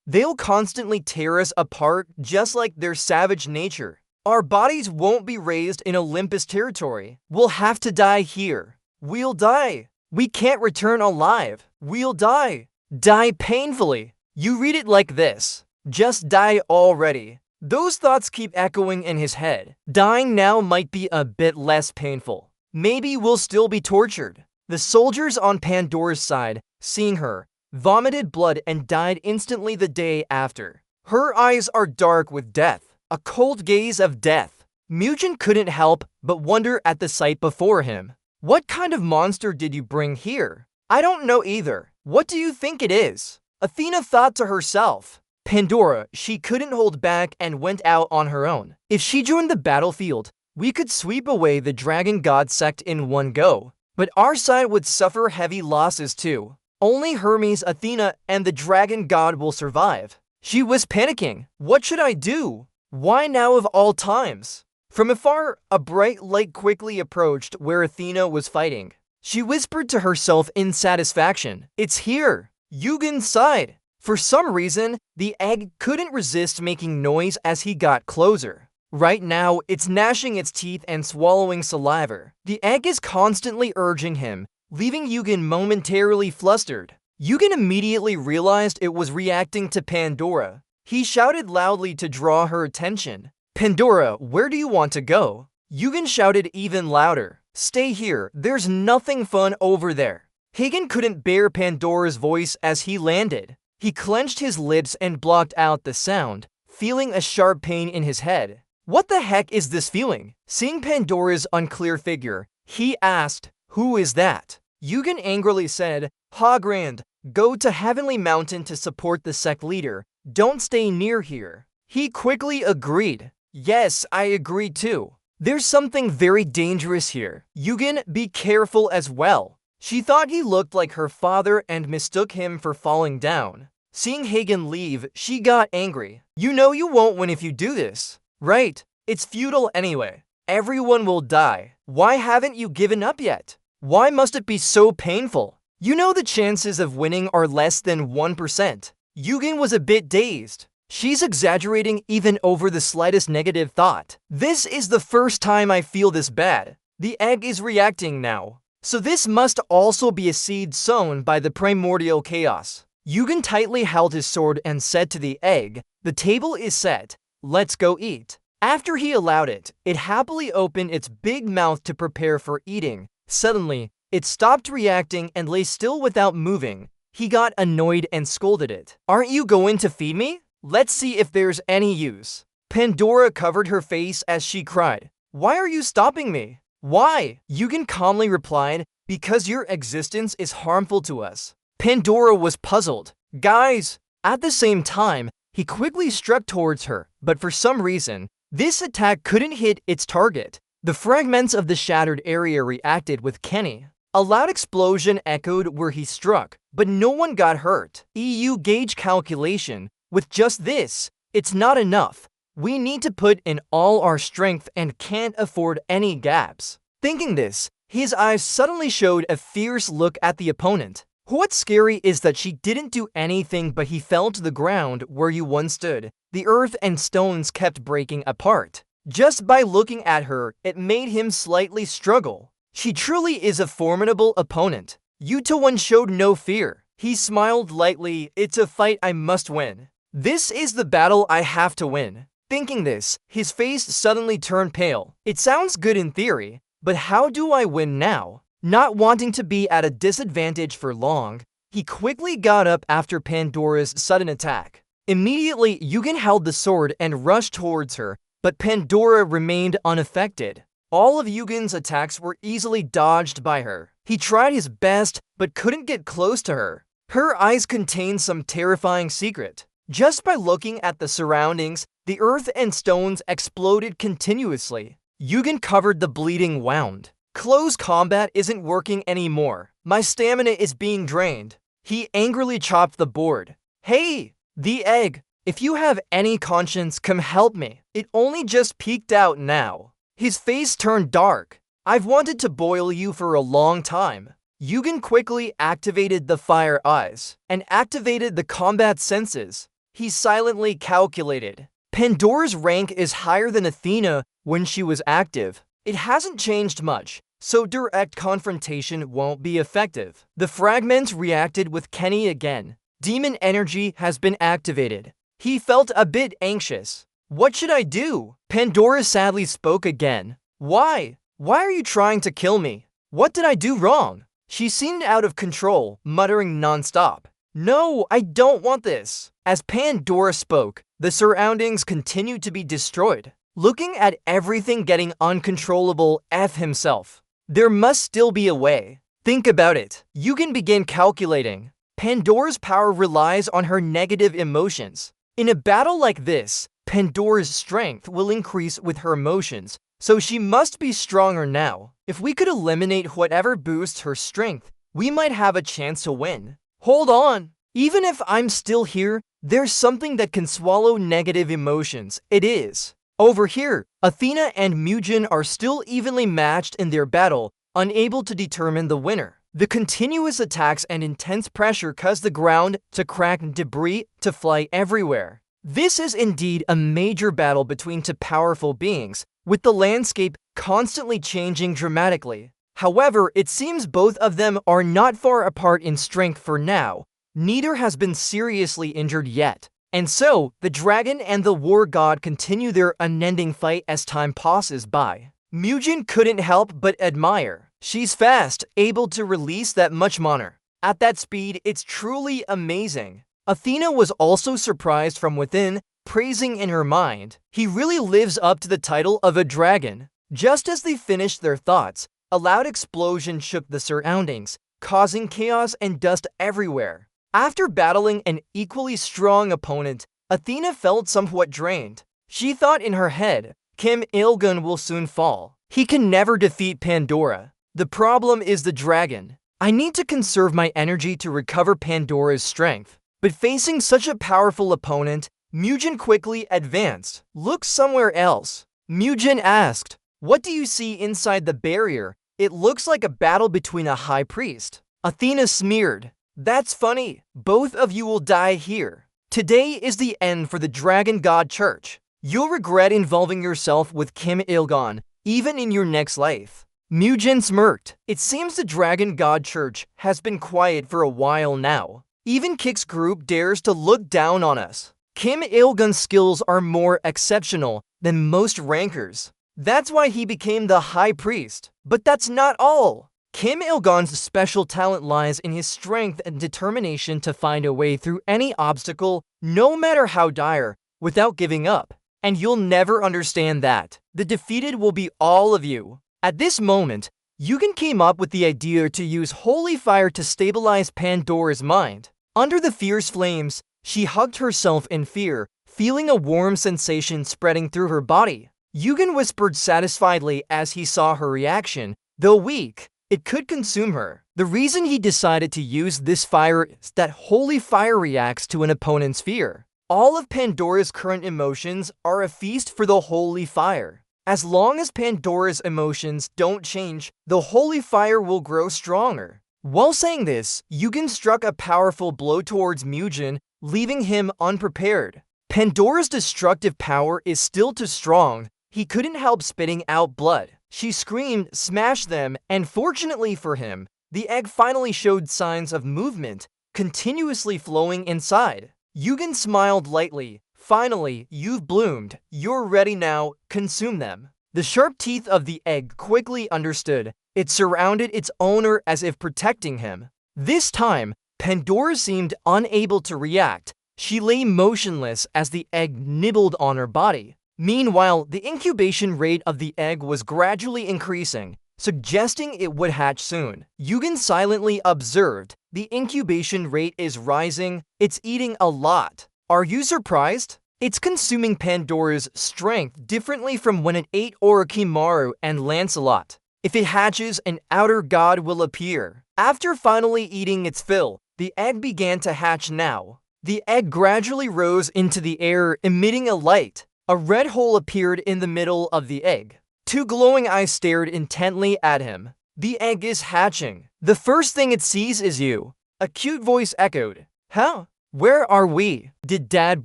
A: They'll constantly tear us apart just like their savage nature. Our bodies won't be raised in Olympus territory. We'll have to die here. We'll die. We can't return alive. We'll die. Die painfully. You read it like this. Just die already. Those thoughts keep echoing in his head. Dying now might be a bit less painful. Maybe we'll still be tortured. The soldiers on Pandora's side, seeing her, vomited blood and died instantly the day after. Her eyes are dark with death, a cold gaze of death. Mugen couldn't help but wonder at the sight before him. What kind of monster did you bring here? I don't know either. What do you think it is? Athena thought to herself. Pandora, she couldn't hold back and went out on her own. If she joined the battlefield, we could sweep away the dragon god sect in one go. But our side would suffer heavy losses too. Only Hermes, Athena, and the dragon god will survive. She was panicking. What should I do? Why now of all times? From afar, a bright light quickly approached where Athena was fighting. She whispered to herself in satisfaction. It's here! Yugen's side! For some reason, the egg couldn't resist making noise as he got closer. Right now, it's gnashing its teeth and swallowing saliva. The egg is constantly urging him, leaving Yugen momentarily flustered. Yugen immediately realized it was reacting to Pandora. He shouted loudly to draw her attention. Pandora, where do you want to go? Yugen shouted even louder. Stay here, there's nothing fun over there. Hagen couldn't bear Pandora's voice as he landed. He clenched his lips and blocked out the sound, feeling a sharp pain in his head. What the heck is this feeling? Seeing Pandora's unclear figure, he asked, who is that? Yugen angrily said, Hogrand, go to Heavenly Mountain to support the sect leader. Don't stay near here. He quickly agreed. Yes, I agree too. There's something very dangerous here. Yugen, be careful as well. She thought he looked like her father and mistook him for falling down. Seeing Hagen leave, she got angry. You know you won't win if you do this. Right, it's futile anyway. Everyone will die. Why haven't you given up yet? Why must it be so painful? You know the chances of winning are less than 1%. Yugen was a bit dazed. She's exaggerating even over the slightest negative thought. This is the first time I feel this bad. The egg is reacting now. So this must also be a seed sown by the primordial chaos. Yugen tightly held his sword and said to the egg, the table is set. Let's go eat. After he allowed it, it happily opened its big mouth to prepare for eating. Suddenly, it stopped reacting and lay still without moving. He got annoyed and scolded it. Aren't you going to feed me? Let's see if there's any use. Pandora covered her face as she cried. Why are you stopping me? Why? Yugen calmly replied, because your existence is harmful to us. Pandora was puzzled. Guys! At the same time, he quickly struck towards her, but for some reason, this attack couldn't hit its target. The fragments of the shattered area reacted with Kenny. A loud explosion echoed where he struck, but no one got hurt. EU gauge calculation. With just this, it's not enough. We need to put in all our strength and can't afford any gaps. Thinking this, his eyes suddenly showed a fierce look at the opponent. What's scary is that she didn't do anything, but he fell to the ground where you once stood. The earth and stones kept breaking apart. Just by looking at her, it made him slightly struggle. She truly is a formidable opponent. Yuta-One showed no fear. He smiled lightly. It's a fight I must win. This is the battle I have to win. Thinking this, his face suddenly turned pale. It sounds good in theory, but how do I win now? Not wanting to be at a disadvantage for long, he quickly got up after Pandora's sudden attack. Immediately, Yugen held the sword and rushed towards her, but Pandora remained unaffected. All of Yugen's attacks were easily dodged by her. He tried his best, but couldn't get close to her. Her eyes contained some terrifying secret. Just by looking at the surroundings, the earth and stones exploded continuously. Yugen covered the bleeding wound. Close combat isn't working anymore. My stamina is being drained. He angrily chopped the board. Hey, the egg, if you have any conscience, come help me. It only just peeked out now. His face turned dark. I've wanted to boil you for a long time. Yugen quickly activated the fire eyes and activated the combat senses. He silently calculated. Pandora's rank is higher than Athena when she was active. It hasn't changed much, so direct confrontation won't be effective. The fragments reacted with Kenny again. Demon energy has been activated. He felt a bit anxious. What should I do? Pandora sadly spoke again. Why? Why are you trying to kill me? What did I do wrong? She seemed out of control, muttering non-stop. No, I don't want this. As Pandora spoke, the surroundings continued to be destroyed. Looking at everything getting uncontrollable, F himself. There must still be a way. Think about it. Yugen began calculating. Pandora's power relies on her negative emotions. In a battle like this, Pandora's strength will increase with her emotions, so she must be stronger now. If we could eliminate whatever boosts her strength, we might have a chance to win. Hold on. Even if I'm still here, there's something that can swallow negative emotions. It is. Over here, Athena and Mugen are still evenly matched in their battle, unable to determine the winner. The continuous attacks and intense pressure cause the ground to crack and debris to fly everywhere. This is indeed a major battle between two powerful beings, with the landscape constantly changing dramatically. However, it seems both of them are not far apart in strength for now. Neither has been seriously injured yet. And so, the dragon and the war god continue their unending fight as time passes by. Mugen couldn't help but admire. She's fast, able to release that much mana. At that speed, it's truly amazing. Athena was also surprised from within, praising in her mind. He really lives up to the title of a dragon. Just as they finished their thoughts, a loud explosion shook the surroundings, causing chaos and dust everywhere. After battling an equally strong opponent, Athena felt somewhat drained. She thought in her head, Kim Il-gun will soon fall. He can never defeat Pandora. The problem is the dragon. I need to conserve my energy to recover Pandora's strength. But facing such a powerful opponent, Mugen quickly advanced. Look somewhere else. Mugen asked, what do you see inside the barrier? It looks like a battle between a high priest. Athena sneered. That's funny. Both of you will die here. Today is the end for the Dragon God Church. You'll regret involving yourself with Kim Il-gun, even in your next life. Mugen smirked. It seems the Dragon God Church has been quiet for a while now. Even Kik's group dares to look down on us. Kim Il-gun's skills are more exceptional than most rankers. That's why he became the High Priest. But that's not all. Kim Il-gun's special talent lies in his strength and determination to find a way through any obstacle, no matter how dire, without giving up. And you'll never understand that. The defeated will be all of you. At this moment, Yugen came up with the idea to use holy fire to stabilize Pandora's mind. Under the fierce flames, she hugged herself in fear, feeling a warm sensation spreading through her body. Yugen whispered satisfiedly as he saw her reaction. Though weak, it could consume her. The reason he decided to use this fire is that holy fire reacts to an opponent's fear. All of Pandora's current emotions are a feast for the holy fire. As long as Pandora's emotions don't change, the holy fire will grow stronger. While saying this, Yugen struck a powerful blow towards Mugen, leaving him unprepared. Pandora's destructive power is still too strong. He couldn't help spitting out blood. She screamed, "Smash them," and fortunately for him, the egg finally showed signs of movement, continuously flowing inside. Yugen smiled lightly. "Finally, you've bloomed. You're ready now. Consume them." The sharp teeth of the egg quickly understood. It surrounded its owner as if protecting him. This time, Pandora seemed unable to react. She lay motionless as the egg nibbled on her body. Meanwhile, the incubation rate of the egg was gradually increasing, suggesting it would hatch soon. Yugen silently observed. The incubation rate is rising. It's eating a lot. Are you surprised? It's consuming Pandora's strength differently from when it ate Orochimaru and Lancelot. If it hatches, an outer god will appear. After finally eating its fill, the egg began to hatch now. The egg gradually rose into the air, emitting a light. A red hole appeared in the middle of the egg. Two glowing eyes stared intently at him. The egg is hatching. The first thing it sees is you. A cute voice echoed. Huh? Where are we? Did Dad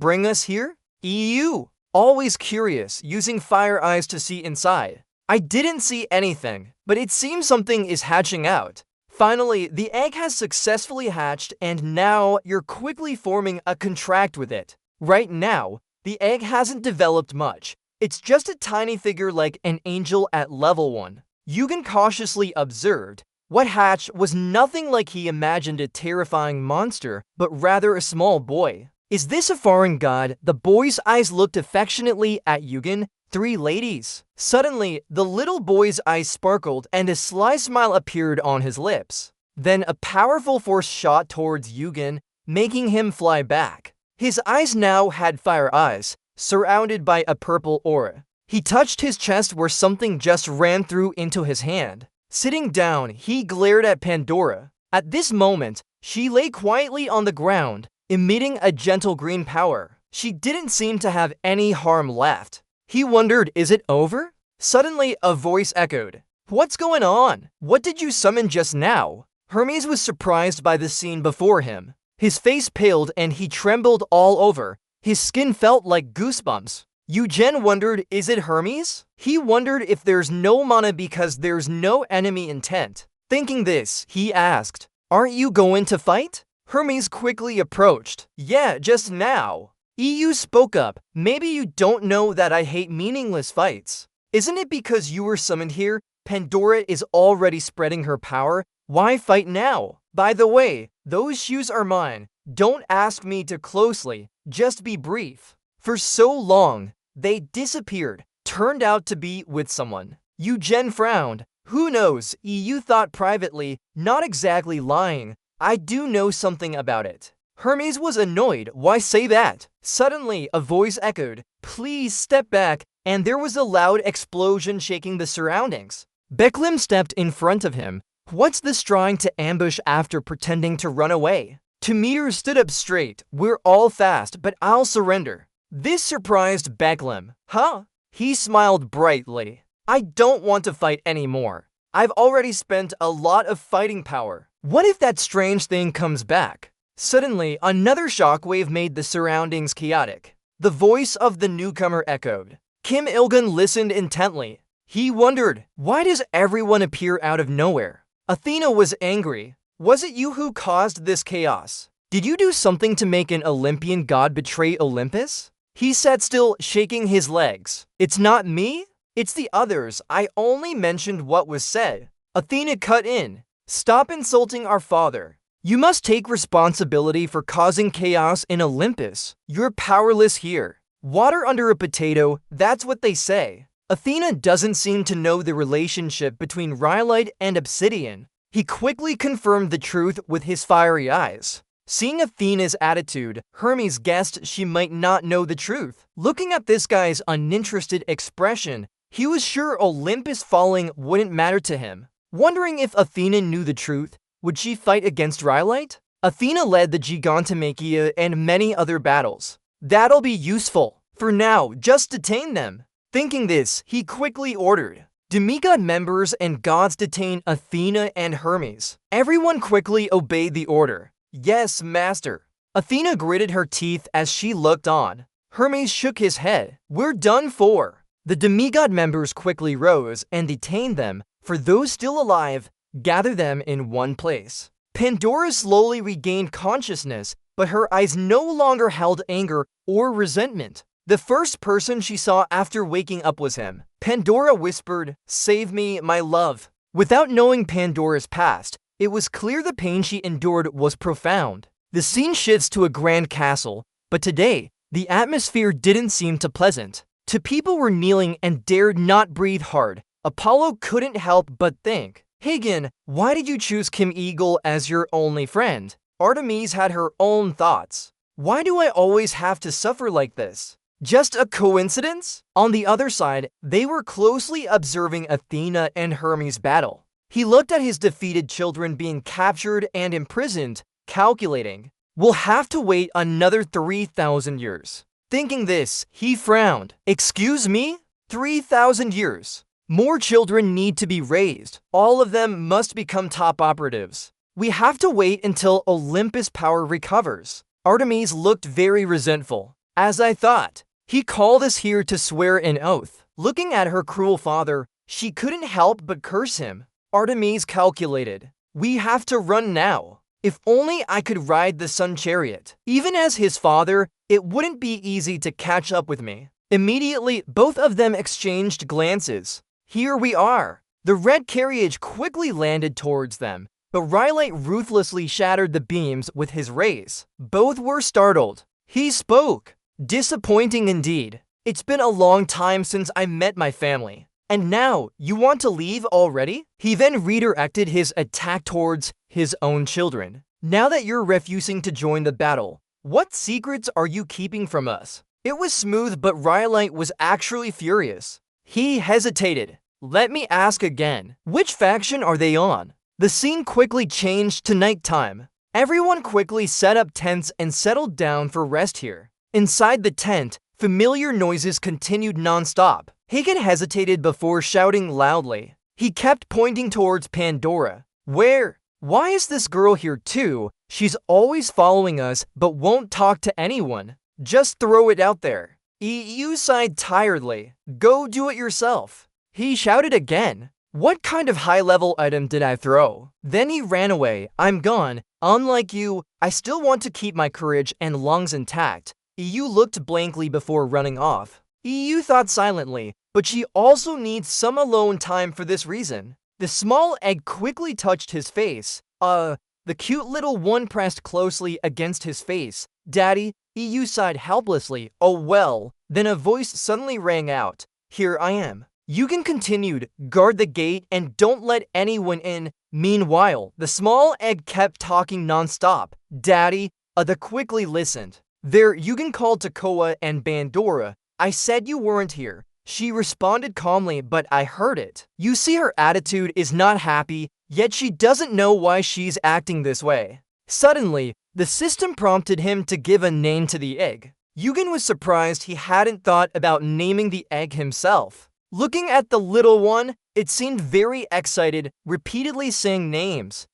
A: bring us here? EU. Always curious, using fire eyes to see inside. I didn't see anything, but it seems something is hatching out. Finally, the egg has successfully hatched, and now you're quickly forming a contract with it. Right now, the egg hasn't developed much. It's just a tiny figure like an angel at level 1. Yugen cautiously observed. What hatched was nothing like he imagined a terrifying monster, but rather a small boy. Is this a foreign god? The boy's eyes looked affectionately at Yugen. 3 ladies. Suddenly, the little boy's eyes sparkled and a sly smile appeared on his lips. Then a powerful force shot towards Yugen, making him fly back. His eyes now had fire eyes, surrounded by a purple aura. He touched his chest where something just ran through into his hand. Sitting down, he glared at Pandora. At this moment, she lay quietly on the ground, emitting a gentle green power. She didn't seem to have any harm left. He wondered, is it over? Suddenly, a voice echoed. What's going on? What did you summon just now? Hermes was surprised by the scene before him. His face paled and he trembled all over. His skin felt like goosebumps. Yugen wondered, is it Hermes? He wondered if there's no mana because there's no enemy intent. Thinking this, he asked, aren't you going to fight? Hermes quickly approached. Yeah, just now. EU spoke up. Maybe you don't know that I hate meaningless fights. Isn't it because you were summoned here? Pandora is already spreading her power. Why fight now? By the way, those shoes are mine. Don't ask me too closely. Just be brief. For so long, they disappeared, turned out to be with someone. Yugen frowned. Who knows? EU thought privately, not exactly lying. I do know something about it. Hermes was annoyed. Why say that? Suddenly, a voice echoed, please step back, and there was a loud explosion shaking the surroundings. Beklim stepped in front of him. What's this trying to ambush after pretending to run away? Tamir stood up straight. We're all fast, but I'll surrender. This surprised Beklim. Huh? He smiled brightly. I don't want to fight anymore. I've already spent a lot of fighting power. What if that strange thing comes back? Suddenly, another shockwave made the surroundings chaotic. The voice of the newcomer echoed. Kim Il-gun listened intently. He wondered, why does everyone appear out of nowhere? Athena was angry. Was it you who caused this chaos? Did you do something to make an Olympian god betray Olympus? He sat still, shaking his legs. It's not me? It's the others. I only mentioned what was said. Athena cut in. Stop insulting our father. You must take responsibility for causing chaos in Olympus. You're powerless here. Water under a potato, that's what they say. Athena doesn't seem to know the relationship between rhyolite and obsidian. He quickly confirmed the truth with his fiery eyes. Seeing Athena's attitude, Hermes guessed she might not know the truth. Looking at this guy's uninterested expression, he was sure Olympus falling wouldn't matter to him. Wondering if Athena knew the truth, would she fight against Rhyolite? Athena led the Gigantomachia and many other battles. That'll be useful. For now, just detain them. Thinking this, he quickly ordered, demigod members and gods detain Athena and Hermes. Everyone quickly obeyed the order. Yes, master. Athena gritted her teeth as she looked on. Hermes shook his head. We're done for. The demigod members quickly rose and detained them. For those still alive, gather them in one place. Pandora slowly regained consciousness, but her eyes no longer held anger or resentment. The first person she saw after waking up was him. Pandora whispered, "Save me, my love." Without knowing Pandora's past, it was clear the pain she endured was profound. The scene shifts to a grand castle, but today, the atmosphere didn't seem too pleasant. Two people were kneeling and dared not breathe hard. Apollo couldn't help but think, Hagen, why did you choose Kim Eagle as your only friend? Artemis had her own thoughts. Why do I always have to suffer like this? Just a coincidence? On the other side, they were closely observing Athena and Hermes' battle. He looked at his defeated children being captured and imprisoned, calculating, we'll have to wait another 3,000 years. Thinking this, he frowned. Excuse me? 3,000 years. More children need to be raised. All of them must become top operatives. We have to wait until Olympus' power recovers. Artemis looked very resentful. As I thought, he called us here to swear an oath. Looking at her cruel father, she couldn't help but curse him. Artemis calculated, we have to run now. If only I could ride the sun chariot. Even as his father, it wouldn't be easy to catch up with me. Immediately, both of them exchanged glances. Here we are. The red carriage quickly landed towards them, but Rhyolite ruthlessly shattered the beams with his rays. Both were startled. He spoke. Disappointing indeed. It's been a long time since I met my family. And now, you want to leave already? He then redirected his attack towards his own children. Now that you're refusing to join the battle, what secrets are you keeping from us? It was smooth, but Rhyolite was actually furious. He hesitated. Let me ask again, which faction are they on? The scene quickly changed to nighttime. Everyone quickly set up tents and settled down for rest here. Inside the tent, familiar noises continued non-stop. Hagen hesitated before shouting loudly. He kept pointing towards Pandora. Where? Why is this girl here too? She's always following us but won't talk to anyone. Just throw it out there. EU sighed tiredly. Go do it yourself. He shouted again. What kind of high-level item did I throw? Then he ran away. I'm gone. Unlike you, I still want to keep my courage and lungs intact. EU looked blankly before running off. EU thought silently, but she also needs some alone time for this reason. The small egg quickly touched his face. The cute little one pressed closely against his face. Daddy, EU sighed helplessly. Oh well. Then a voice suddenly rang out. Here I am. Eugen continued, guard the gate and don't let anyone in. Meanwhile, the small egg kept talking non-stop. Daddy, the quickly listened. There, Eugen called to Koa and Pandora. I said you weren't here. She responded calmly, but I heard it. You see her attitude is not happy, yet she doesn't know why she's acting this way. Suddenly, the system prompted him to give a name to the egg. Eugen was surprised he hadn't thought about naming the egg himself. Looking at the little one, it seemed very excited, repeatedly saying names.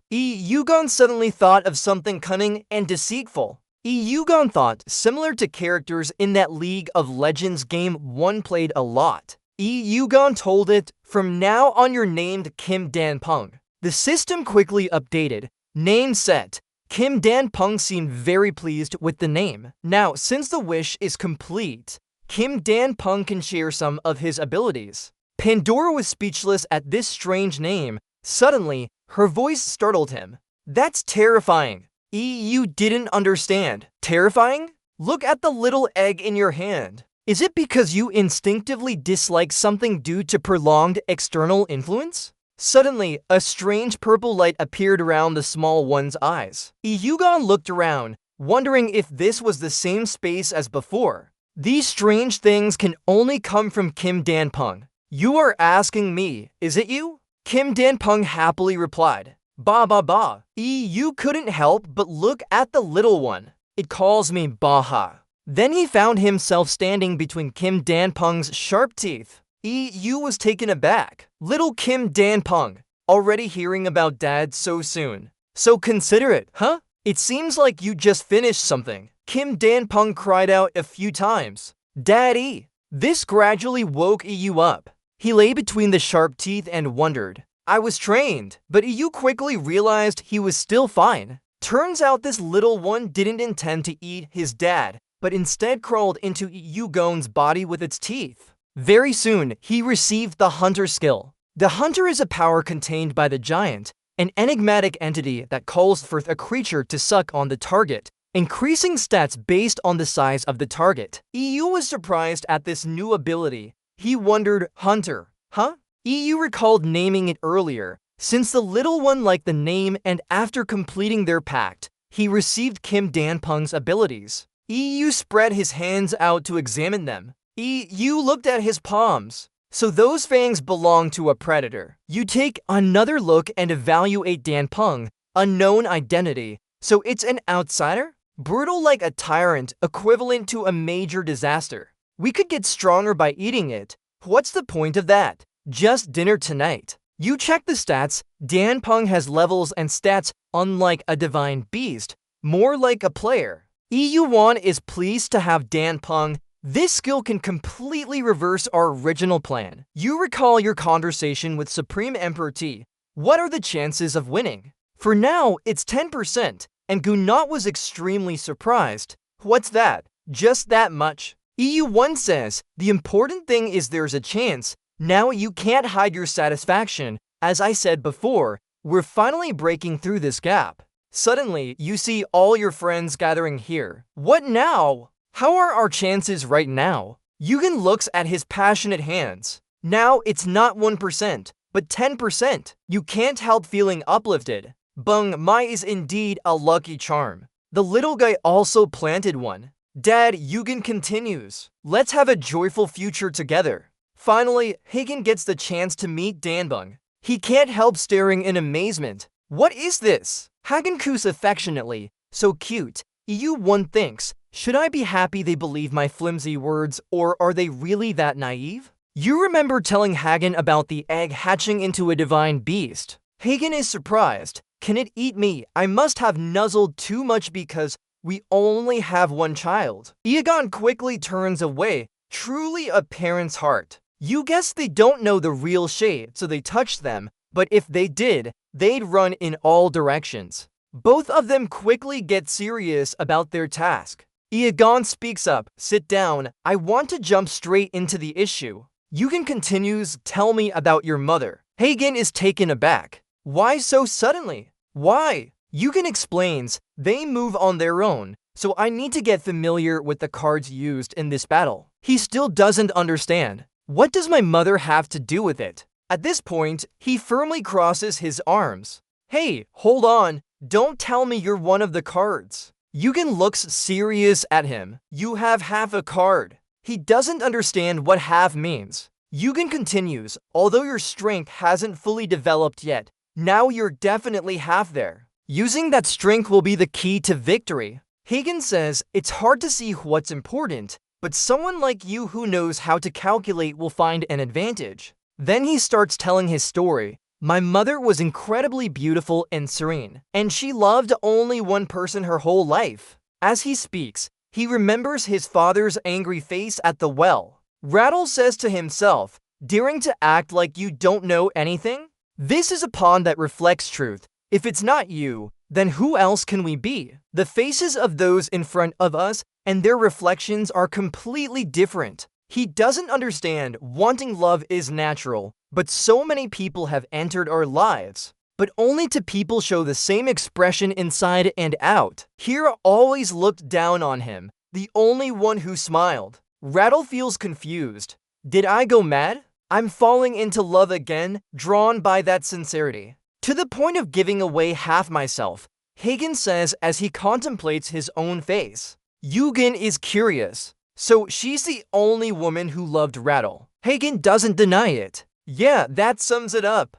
A: Eugen suddenly thought of something cunning and deceitful. Eugen thought similar to characters in that League of Legends game one played a lot. Eugen told it, from now on you're named Kim Dan Peng. The system quickly updated. Name set. Kim Dan Peng seemed very pleased with the name. Now, since the wish is complete, Kim Dan Peng can share some of his abilities. Pandora was speechless at this strange name. Suddenly, her voice startled him. That's terrifying. You didn't understand. Terrifying? Look at the little egg in your hand. Is it because you instinctively dislike something due to prolonged external influence? Suddenly, a strange purple light appeared around the small one's eyes. Yugon looked around, wondering if this was the same space as before. These strange things can only come from Kim Danpeng. You are asking me, is it you? Kim Danpeng happily replied. Ba ba ba. You couldn't help but look at the little one. It calls me Baha. Then he found himself standing between Kim Danpeng's sharp teeth. Yu was taken aback. Little Kim Danpeng, already hearing about Dad so soon. So considerate, huh? It seems like you just finished something. Kim Danpeng cried out a few times. Daddy! This gradually woke Yu up. He lay between the sharp teeth and wondered. I was trained, but Yu quickly realized he was still fine. Turns out this little one didn't intend to eat his dad, but instead crawled into Yugon's body with its teeth. Very soon, he received the Hunter skill. The Hunter is a power contained by the giant, an enigmatic entity that calls for a creature to suck on the target, increasing stats based on the size of the target. Yu was surprised at this new ability. He wondered, Hunter, huh? Yu recalled naming it earlier, since the little one liked the name, and after completing their pact, he received Kim Danpeng's abilities. Yu spread his hands out to examine them. Yu looked at his palms. So those fangs belong to a predator. You take another look and evaluate Danpeng, unknown identity. So it's an outsider? Brutal like a tyrant, equivalent to a major disaster. We could get stronger by eating it. What's the point of that? Just dinner tonight. You check the stats. Danpeng has levels and stats unlike a divine beast, more like a player. Yu is pleased to have Danpeng. This skill can completely reverse our original plan. You recall your conversation with Supreme Emperor T. What are the chances of winning? For now, it's 10%, and Gunot was extremely surprised. What's that? Just that much? EU1 says, the important thing is there's a chance. Now you can't hide your satisfaction. As I said before, we're finally breaking through this gap. Suddenly, you see all your friends gathering here. What now? How are our chances right now? Yugen looks at his passionate hands. Now it's not 1%, but 10%. You can't help feeling uplifted. Bung Mai is indeed a lucky charm. The little guy also planted one. Dad, Yugen continues. Let's have a joyful future together. Finally, Hagen gets the chance to meet Danbung. He can't help staring in amazement. What is this? Hagen coos affectionately. So cute. EU1 thinks, should I be happy they believe my flimsy words, or are they really that naive? You remember telling Hagen about the egg hatching into a divine beast. Hagen is surprised. Can it eat me? I must have nuzzled too much because we only have one child. Egon quickly turns away, truly a parent's heart. You guess they don't know the real shade, so they touch them, but if they did, they'd run in all directions. Both of them quickly get serious about their task. Egon speaks up, sit down, I want to jump straight into the issue. Yugen continues, tell me about your mother. Hagen is taken aback. Why so suddenly? Why? Yugen explains, they move on their own, so I need to get familiar with the cards used in this battle. He still doesn't understand. What does my mother have to do with it? At this point, he firmly crosses his arms. Hey, hold on, don't tell me you're one of the cards. Yugen looks serious at him. You have half a card. He doesn't understand what half means. Yugen continues, although your strength hasn't fully developed yet, now you're definitely half there. Using that strength will be the key to victory. Hagen says, it's hard to see what's important, but someone like you who knows how to calculate will find an advantage. Then he starts telling his story. My mother was incredibly beautiful and serene, and she loved only one person her whole life. As he speaks, he remembers his father's angry face at the well. Rattle says to himself, daring to act like you don't know anything? This is a pawn that reflects truth. If it's not you, then who else can we be? The faces of those in front of us and their reflections are completely different. He doesn't understand wanting love is natural, but so many people have entered our lives, but only to people show the same expression inside and out. Hira always looked down on him, the only one who smiled. Rattle feels confused. Did I go mad? I'm falling into love again, drawn by that sincerity. To the point of giving away half myself, Hagen says as he contemplates his own face. Eugen is curious. So she's the only woman who loved Rattle. Hagen doesn't deny it. Yeah, that sums it up.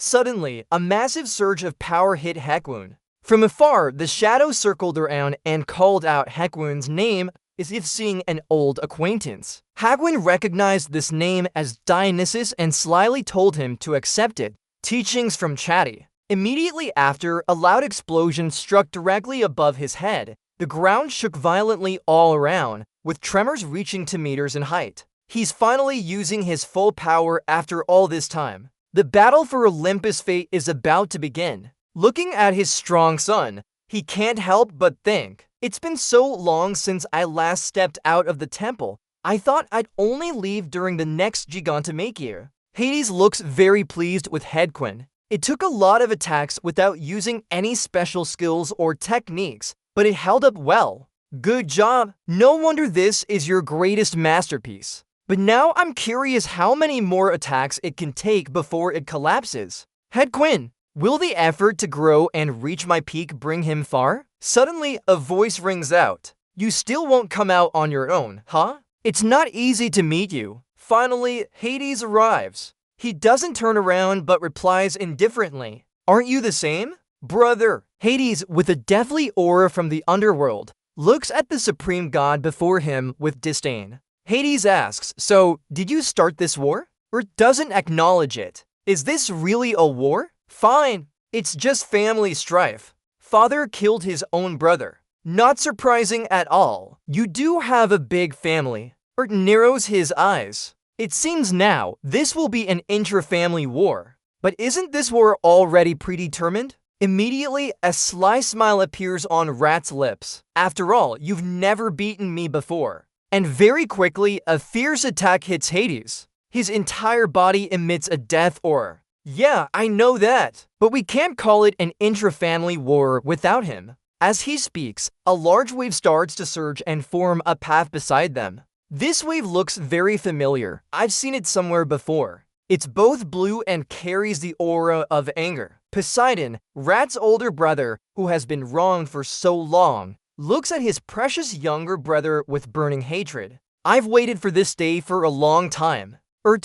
A: Suddenly, a massive surge of power hit Hecwoon. From afar, the shadow circled around and called out Hecwoon's name as if seeing an old acquaintance. Hagwin recognized this name as Dionysus and slyly told him to accept it. Teachings from Chatty. Immediately after, a loud explosion struck directly above his head. The ground shook violently all around, with tremors reaching to meters in height. He's finally using his full power after all this time. The battle for Olympus' fate is about to begin. Looking at his strong son, he can't help but think, it's been so long since I last stepped out of the temple. I thought I'd only leave during the next Gigantomachia. Hades looks very pleased with Hecwoon. It took a lot of attacks without using any special skills or techniques, but it held up well. Good job! No wonder this is your greatest masterpiece. But now I'm curious how many more attacks it can take before it collapses. Hecwoon, will the effort to grow and reach my peak bring him far? Suddenly, a voice rings out. You still won't come out on your own, huh? It's not easy to meet you. Finally, Hades arrives. He doesn't turn around but replies indifferently. Aren't you the same? Brother. Hades, with a deathly aura from the underworld, looks at the supreme god before him with disdain. Hades asks, so, did you start this war? Or doesn't acknowledge it? Is this really a war? Fine, it's just family strife. Father killed his own brother. Not surprising at all. You do have a big family. Ert narrows his eyes. It seems now this will be an intra-family war. But isn't this war already predetermined? Immediately, a sly smile appears on Rat's lips. After all, you've never beaten me before. And very quickly, a fierce attack hits Hades. His entire body emits a death aura. Yeah, I know that, but we can't call it an intra-family war without him. As he speaks, a large wave starts to surge and form a path beside them. This wave looks very familiar. I've seen it somewhere before. It's both blue and carries the aura of anger. Poseidon, Rat's older brother, who has been wronged for so long, looks at his precious younger brother with burning hatred. I've waited for this day for a long time.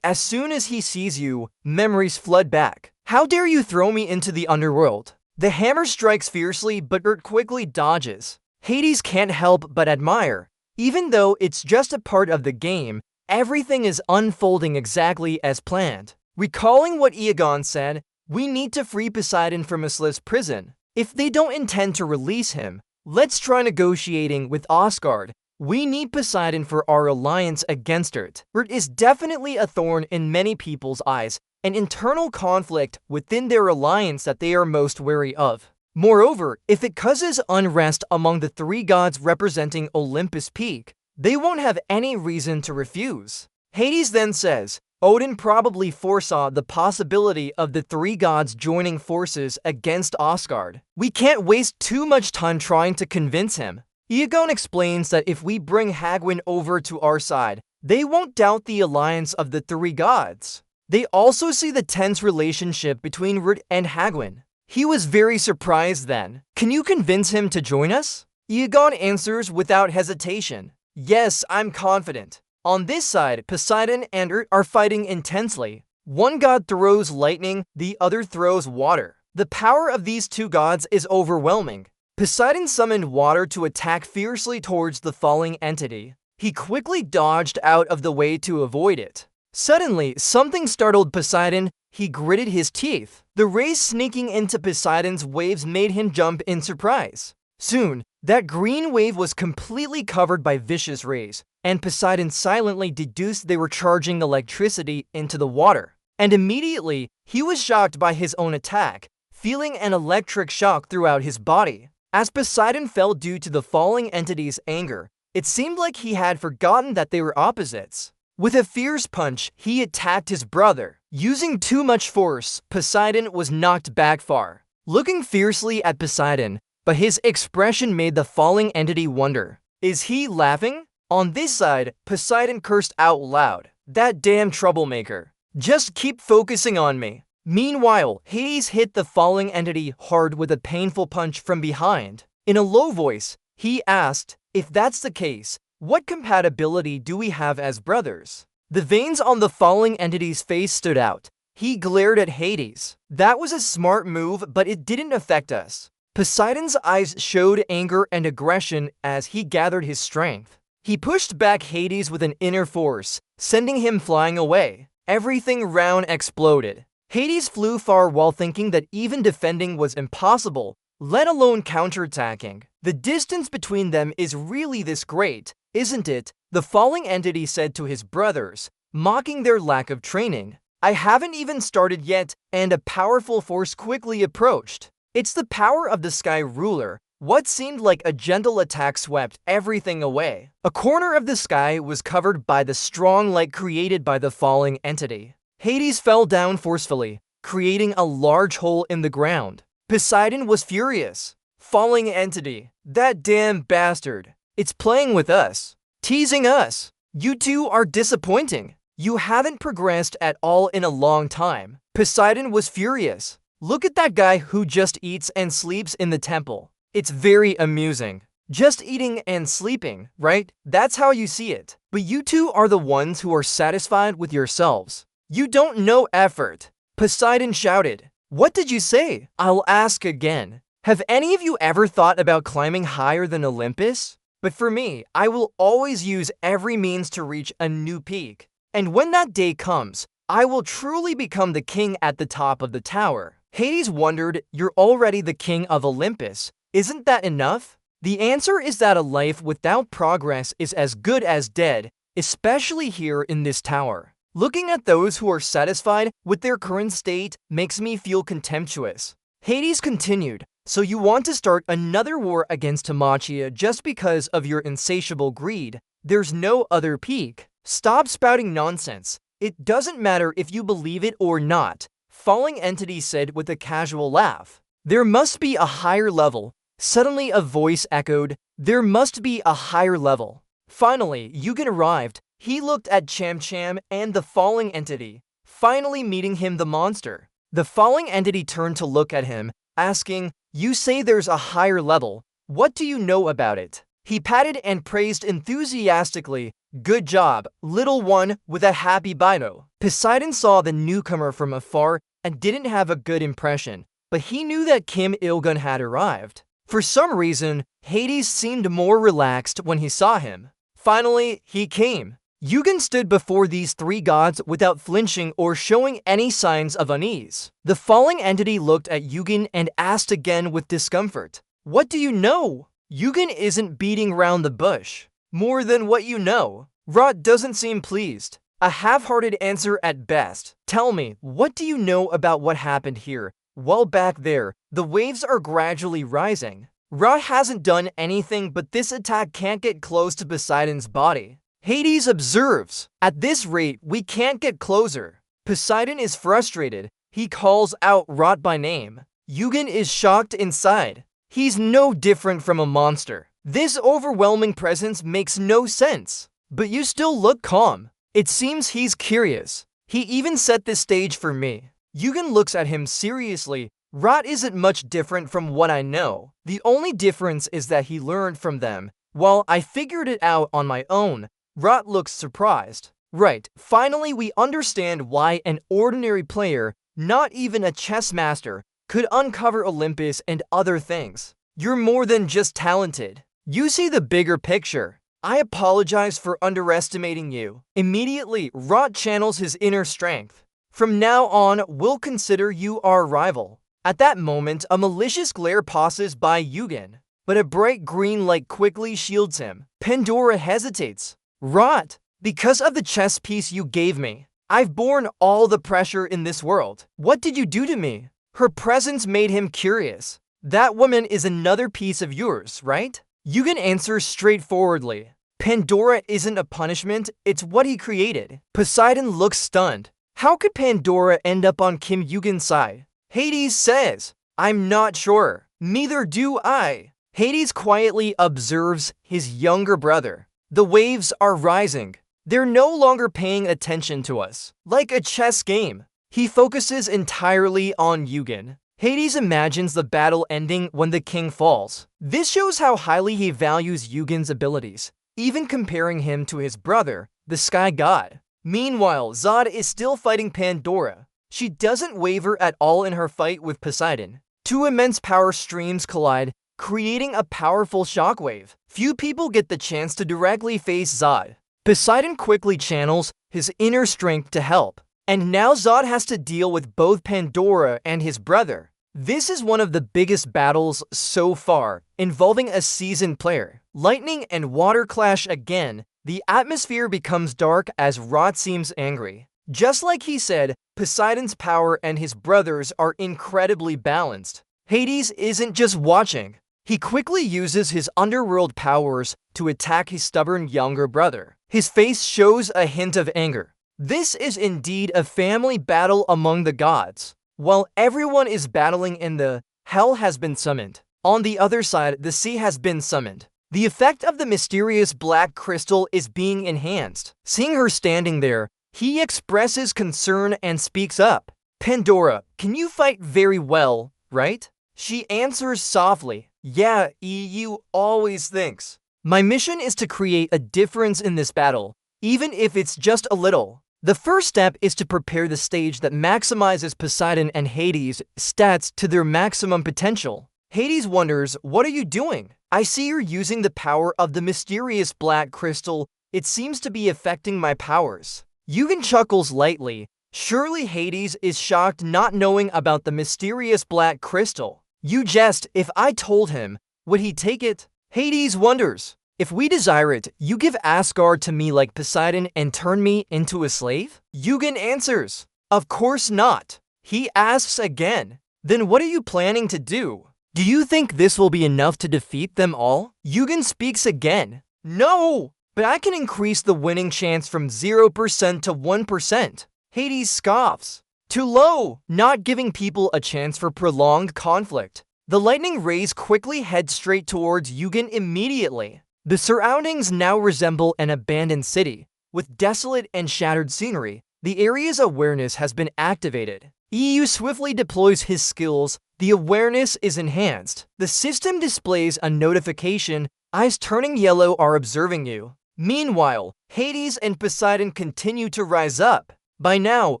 A: As soon as he sees you, memories flood back. How dare you throw me into the underworld? The hammer strikes fiercely, but quickly dodges. Hades can't help but admire. Even though it's just a part of the game, everything is unfolding exactly as planned. Recalling what Iagon said, we need to free Poseidon from Asli's prison. If they don't intend to release him, let's try negotiating with Asgard. We need Poseidon for our alliance against Earth. Earth is definitely a thorn in many people's eyes, an internal conflict within their alliance that they are most wary of. Moreover, if it causes unrest among the three gods representing Olympus Peak, they won't have any reason to refuse. Hades then says, Odin probably foresaw the possibility of the three gods joining forces against Asgard. We can't waste too much time trying to convince him. Iagon explains that if we bring Hagwin over to our side, they won't doubt the alliance of the three gods. They also see the tense relationship between Rut and Hagwin. He was very surprised then. Can you convince him to join us? Iagon answers without hesitation. Yes, I'm confident. On this side, Poseidon and Urt are fighting intensely. One god throws lightning, the other throws water. The power of these two gods is overwhelming. Poseidon summoned water to attack fiercely towards the falling entity. He quickly dodged out of the way to avoid it. Suddenly, something startled Poseidon. He gritted his teeth. The rays sneaking into Poseidon's waves made him jump in surprise. Soon, that green wave was completely covered by vicious rays, and Poseidon silently deduced they were charging electricity into the water. And immediately, he was shocked by his own attack, feeling an electric shock throughout his body. As Poseidon fell due to the falling entity's anger, It seemed like he had forgotten that they were opposites. With a fierce punch, he attacked his brother. Using too much force, Poseidon was knocked back far, looking fiercely at Poseidon, but his expression made the falling entity wonder. Is he laughing? On this side, Poseidon cursed out loud. That damn troublemaker. Just keep focusing on me. Meanwhile, Hades hit the falling entity hard with a painful punch from behind. In a low voice, he asked, if that's the case, what compatibility do we have as brothers? The veins on the falling entity's face stood out. He glared at Hades. That was a smart move, but it didn't affect us. Poseidon's eyes showed anger and aggression as he gathered his strength. He pushed back Hades with an inner force, sending him flying away. Everything round exploded. Hades flew far while thinking that even defending was impossible, let alone counterattacking. The distance between them is really this great, isn't it? The falling entity said to his brothers, mocking their lack of training. I haven't even started yet, and a powerful force quickly approached. It's the power of the Sky Ruler. What seemed like a gentle attack swept everything away. A corner of the sky was covered by the strong light created by the falling entity. Hades fell down forcefully, creating a large hole in the ground. Poseidon was furious. Falling entity, that damn bastard. It's playing with us, teasing us. You two are disappointing. You haven't progressed at all in a long time. Poseidon was furious. Look at that guy who just eats and sleeps in the temple. It's very amusing. Just eating and sleeping, right? That's how you see it. But you two are the ones who are satisfied with yourselves. You don't know effort. Poseidon shouted. What did you say? I'll ask again. Have any of you ever thought about climbing higher than Olympus? But for me, I will always use every means to reach a new peak. And when that day comes, I will truly become the king at the top of the tower. Hades wondered, you're already the king of Olympus. Isn't that enough? The answer is that a life without progress is as good as dead, especially here in this tower. Looking at those who are satisfied with their current state makes me feel contemptuous. Hades continued, so you want to start another war against Haumachia just because of your insatiable greed. There's no other peak. Stop spouting nonsense. It doesn't matter if you believe it or not, Falling Entity said with a casual laugh. There must be a higher level. Suddenly a voice echoed, there must be a higher level. Finally, Yugen arrived. He looked at Cham Cham and the Falling Entity, finally meeting him the monster. The Falling Entity turned to look at him, asking, you say there's a higher level. What do you know about it? He patted and praised enthusiastically. Good job, little one with a happy bino. Poseidon saw the newcomer from afar and didn't have a good impression, but he knew that Kim Il-gun had arrived. For some reason, Hades seemed more relaxed when he saw him. Finally, he came. Yugen stood before these three gods without flinching or showing any signs of unease. The Falling Entity looked at Yugen and asked again with discomfort, what do you know? Yugen isn't beating around the bush. More than what you know. Rot doesn't seem pleased. A half-hearted answer at best. Tell me, what do you know about what happened here? Well, back there, the waves are gradually rising. Ra hasn't done anything, but this attack can't get close to Poseidon's body. Hades observes. At this rate, we can't get closer. Poseidon is frustrated. He calls out Rot by name. Yugen is shocked inside. He's no different from a monster. This overwhelming presence makes no sense. But you still look calm. It seems he's curious. He even set the stage for me. Yugen looks at him seriously. Rot isn't much different from what I know. The only difference is that he learned from them, while I figured it out on my own. Rot looks surprised. Right, finally we understand why an ordinary player, not even a chess master, could uncover Olympus and other things. You're more than just talented. You see the bigger picture. I apologize for underestimating you. Immediately, Rot channels his inner strength. From now on, we'll consider you our rival. At that moment, a malicious glare passes by Yugen, but a bright green light quickly shields him. Pandora hesitates. Rot, because of the chess piece you gave me, I've borne all the pressure in this world. What did you do to me? Her presence made him curious. That woman is another piece of yours, right? Yugen answers straightforwardly. Pandora isn't a punishment, it's what he created. Poseidon looks stunned. How could Pandora end up on Kim Eugen's side? Hades says, I'm not sure. Neither do I. Hades quietly observes his younger brother. The waves are rising. They're no longer paying attention to us. Like a chess game, he focuses entirely on Eugen. Hades imagines the battle ending when the king falls. This shows how highly he values Eugen's abilities, even comparing him to his brother, the sky god. Meanwhile, Zod is still fighting Pandora. She doesn't waver at all in her fight with Poseidon. Two immense power streams collide, creating a powerful shockwave. Few people get the chance to directly face Zod. Poseidon quickly channels his inner strength to help, and now Zod has to deal with both Pandora and his brother. This is one of the biggest battles so far, involving a seasoned player. Lightning and water clash again. The atmosphere becomes dark as Rot seems angry. Just like he said, Poseidon's power and his brothers are incredibly balanced. Hades isn't just watching. He quickly uses his underworld powers to attack his stubborn younger brother. His face shows a hint of anger. This is indeed a family battle among the gods. While everyone is battling in the hell has been summoned. On the other side, the sea has been summoned. The effect of the mysterious black crystal is being enhanced. Seeing her standing there, he expresses concern and speaks up. Pandora, can you fight very well, right? She answers softly, yeah, EU always thinks. My mission is to create a difference in this battle, even if it's just a little. The first step is to prepare the stage that maximizes Poseidon and Hades' stats to their maximum potential. Hades wonders, what are you doing? I see you're using the power of the mysterious black crystal. It seems to be affecting my powers. Eugen chuckles lightly. Surely Hades is shocked not knowing about the mysterious black crystal. You jest, if I told him, would he take it? Hades wonders. If we desire it, you give Asgard to me like Poseidon and turn me into a slave? Eugen answers, of course not. He asks again, then what are you planning to do? Do you think this will be enough to defeat them all? Eugen speaks again. No, but I can increase the winning chance from 0% to 1%. Hades scoffs. Too low, not giving people a chance for prolonged conflict. The lightning rays quickly head straight towards Eugen immediately. The surroundings now resemble an abandoned city. With desolate and shattered scenery, the area's awareness has been activated. EU swiftly deploys his skills. The awareness is enhanced. The system displays a notification. Eyes turning yellow are observing you. Meanwhile, Hades and Poseidon continue to rise up. By now,